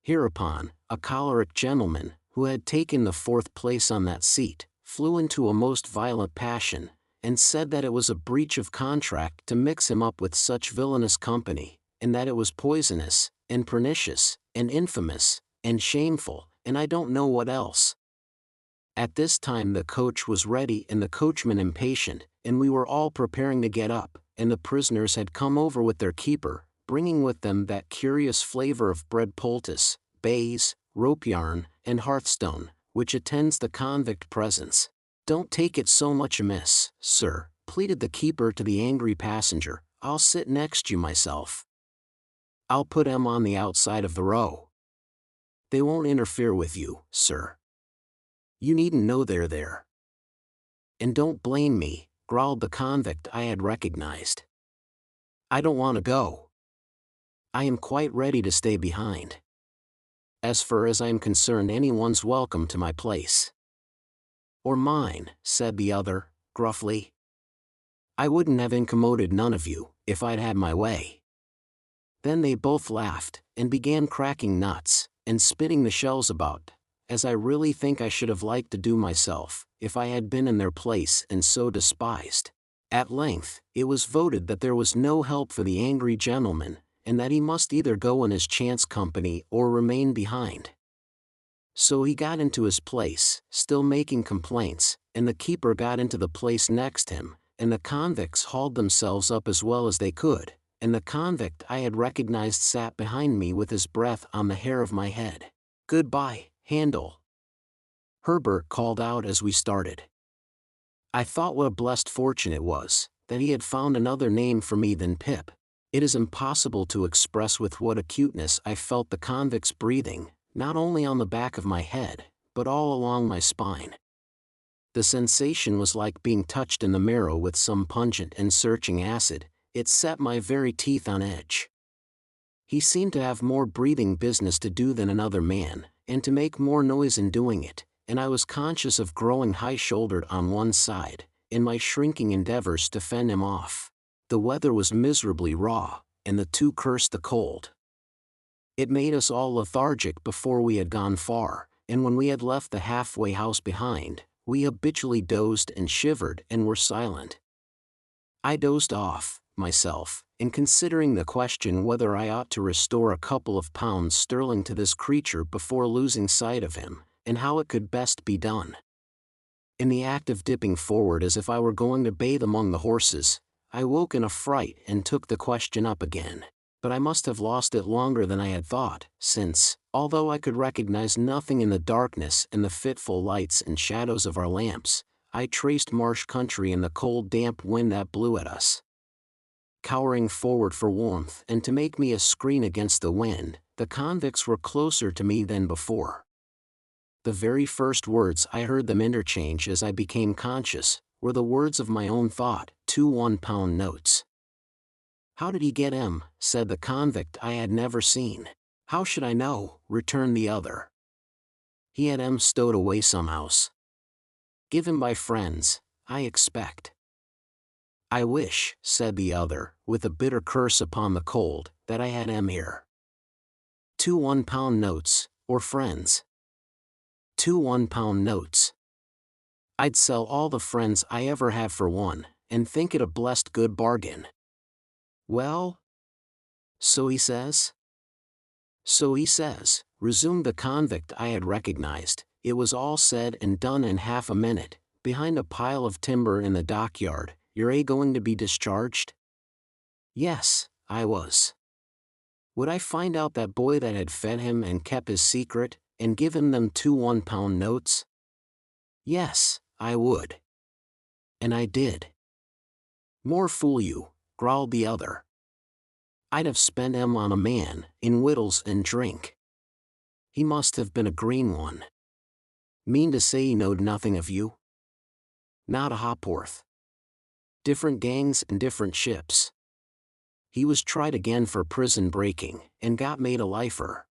Hereupon, a choleric gentleman, who had taken the fourth place on that seat, flew into a most violent passion, and said that it was a breach of contract to mix him up with such villainous company, and that it was poisonous, and pernicious, and infamous, and shameful, and I don't know what else. At this time the coach was ready and the coachman impatient, and we were all preparing to get up, and the prisoners had come over with their keeper, bringing with them that curious flavor of bread poultice, baize, rope yarn, and hearthstone, which attends the convict presence. "Don't take it so much amiss, sir," pleaded the keeper to the angry passenger, "I'll sit next you myself. I'll put 'em on the outside of the row. They won't interfere with you, sir. You needn't know they're there." "And don't blame me," growled the convict I had recognized. "I don't want to go. I am quite ready to stay behind. As far as I am concerned, anyone's welcome to my place." "Or mine," said the other, gruffly. "I wouldn't have incommoded none of you, if I'd had my way." Then they both laughed, and began cracking nuts, and spitting the shells about, as I really think I should have liked to do myself, if I had been in their place and so despised. At length, it was voted that there was no help for the angry gentleman, and that he must either go in his chance company or remain behind. So he got into his place, still making complaints, and the keeper got into the place next him, and the convicts hauled themselves up as well as they could, and the convict I had recognized sat behind me with his breath on the hair of my head. "Goodbye, Handel," Herbert called out as we started. I thought what a blessed fortune it was, that he had found another name for me than Pip. It is impossible to express with what acuteness I felt the convict's breathing, not only on the back of my head, but all along my spine. The sensation was like being touched in the marrow with some pungent and searching acid. It set my very teeth on edge. He seemed to have more breathing business to do than another man, and to make more noise in doing it, and I was conscious of growing high-shouldered on one side, in my shrinking endeavors to fend him off. The weather was miserably raw, and the two cursed the cold. It made us all lethargic before we had gone far, and when we had left the halfway house behind, we habitually dozed and shivered and were silent. I dozed off, myself, in considering the question whether I ought to restore a couple of pounds sterling to this creature before losing sight of him, and how it could best be done. In the act of dipping forward as if I were going to bathe among the horses, I woke in a fright and took the question up again. But I must have lost it longer than I had thought, since, although I could recognize nothing in the darkness and the fitful lights and shadows of our lamps, I traced marsh country in the cold damp wind that blew at us. Cowering forward for warmth and to make me a screen against the wind, the convicts were closer to me than before. The very first words I heard them interchange as I became conscious, were the words of my own thought, 2 1-pound notes. "How did he get 'em?" said the convict I had never seen. "How should I know?" returned the other. "He had 'em stowed away somehows. Give him by friends, I expect." "I wish," said the other, with a bitter curse upon the cold, "that I had 'em here." 2 1-pound notes, or friends. 2 1-pound notes. I'd sell all the friends I ever have for one, and think it a blessed good bargain. "Well? So he says?" "So he says," resumed the convict I had recognized. "It was all said and done in half a minute, behind a pile of timber in the dockyard. You're going to be discharged?" Yes, I was. Would I find out that boy that had fed him and kept his secret, and give him them 2 1-pound notes? Yes, I would. And I did. "More fool you," growled the other. "I'd have spent 'em on a man, in wittles and drink. He must have been a green one." "Mean to say he knowed nothing of you?" "Not a ha'porth. Different gangs and different ships. He was tried again for prison breaking, and got made a lifer."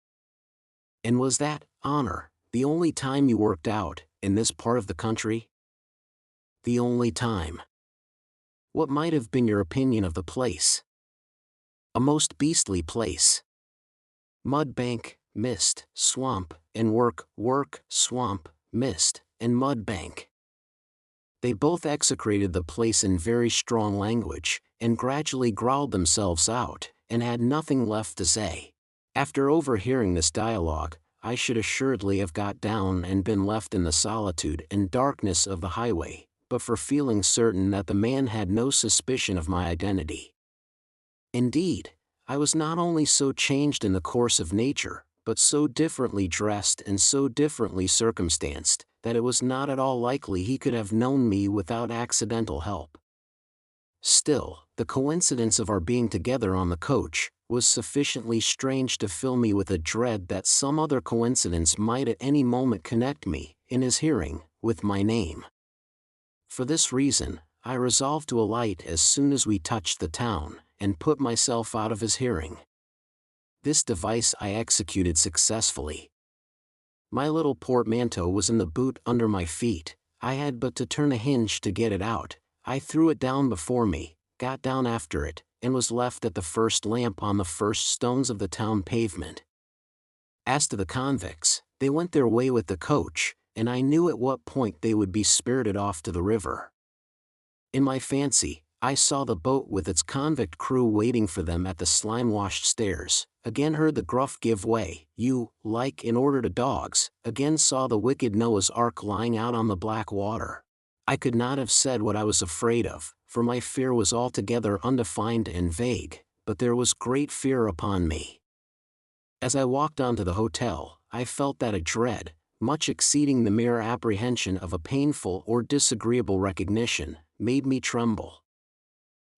"And was that Honor, the only time you worked out, in this part of the country? The only time. What might have been your opinion of the place? A most beastly place. Mud bank, mist, swamp, and work, swamp, mist, and mud bank. They both execrated the place in very strong language, and gradually growled themselves out, and had nothing left to say. After overhearing this dialogue, I should assuredly have got down and been left in the solitude and darkness of the highway, but for feeling certain that the man had no suspicion of my identity. Indeed, I was not only so changed in the course of nature, but so differently dressed and so differently circumstanced, that it was not at all likely he could have known me without accidental help. Still, the coincidence of our being together on the coach was sufficiently strange to fill me with a dread that some other coincidence might at any moment connect me, in his hearing, with my name. For this reason, I resolved to alight as soon as we touched the town, and put myself out of his hearing. This device I executed successfully. My little portmanteau was in the boot under my feet. I had but to turn a hinge to get it out. I threw it down before me, got down after it, and was left at the first lamp on the first stones of the town pavement. As to the convicts, they went their way with the coach, and I knew at what point they would be spirited off to the river. In my fancy, I saw the boat with its convict crew waiting for them at the slime-washed stairs, again heard the gruff give way, like in order to dogs, again saw the wicked Noah's Ark lying out on the black water. I could not have said what I was afraid of, for my fear was altogether undefined and vague, but there was great fear upon me. As I walked on to the hotel, I felt that a dread, much exceeding the mere apprehension of a painful or disagreeable recognition, made me tremble.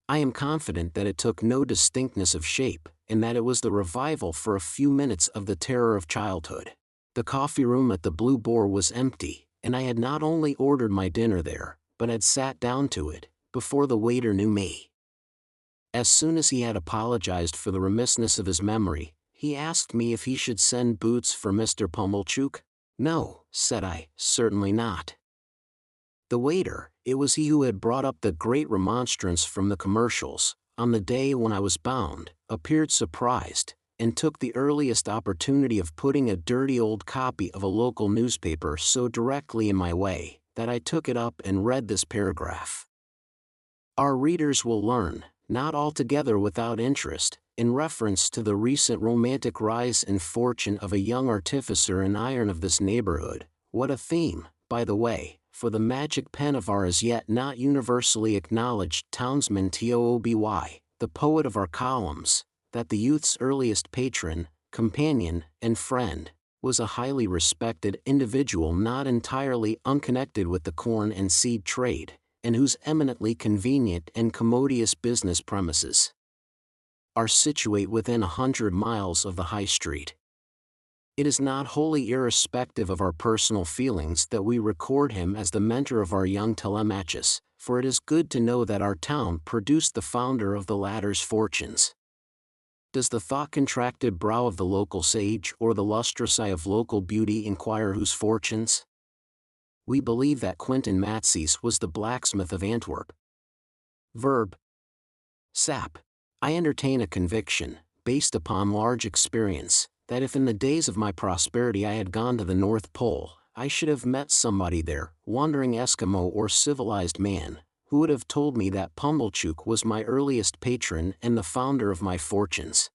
I am confident that it took no distinctness of shape, and that it was the revival for a few minutes of the terror of childhood. The coffee room at the Blue Boar was empty, and I had not only ordered my dinner there, but had sat down to it, before the waiter knew me. As soon as he had apologized for the remissness of his memory, he asked me if he should send boots for Mr. Pumblechook. No, said I, certainly not. The waiter, it was he who had brought up the great remonstrance from the commercials, on the day when I was bound, appeared surprised, and took the earliest opportunity of putting a dirty old copy of a local newspaper so directly in my way, that I took it up and read this paragraph. Our readers will learn, not altogether without interest, in reference to the recent romantic rise in fortune of a young artificer in iron of this neighborhood, what a theme, by the way, for the magic pen of our as yet not universally acknowledged townsman Toby, the poet of our columns, that the youth's earliest patron, companion, and friend, was a highly respected individual not entirely unconnected with the corn and seed trade, and whose eminently convenient and commodious business premises are situate within 100 miles of the High Street. It is not wholly irrespective of our personal feelings that we record him as the mentor of our young Telemachus, for it is good to know that our town produced the founder of the latter's fortunes. Does the thought-contracted brow of the local sage or the lustrous eye of local beauty inquire whose fortunes? We believe that Quentin Matsys was the blacksmith of Antwerp. Verb. Sap. I entertain a conviction, based upon large experience, that if in the days of my prosperity I had gone to the North Pole, I should have met somebody there, wandering Eskimo or civilized man, who would have told me that Pumblechook was my earliest patron and the founder of my fortunes.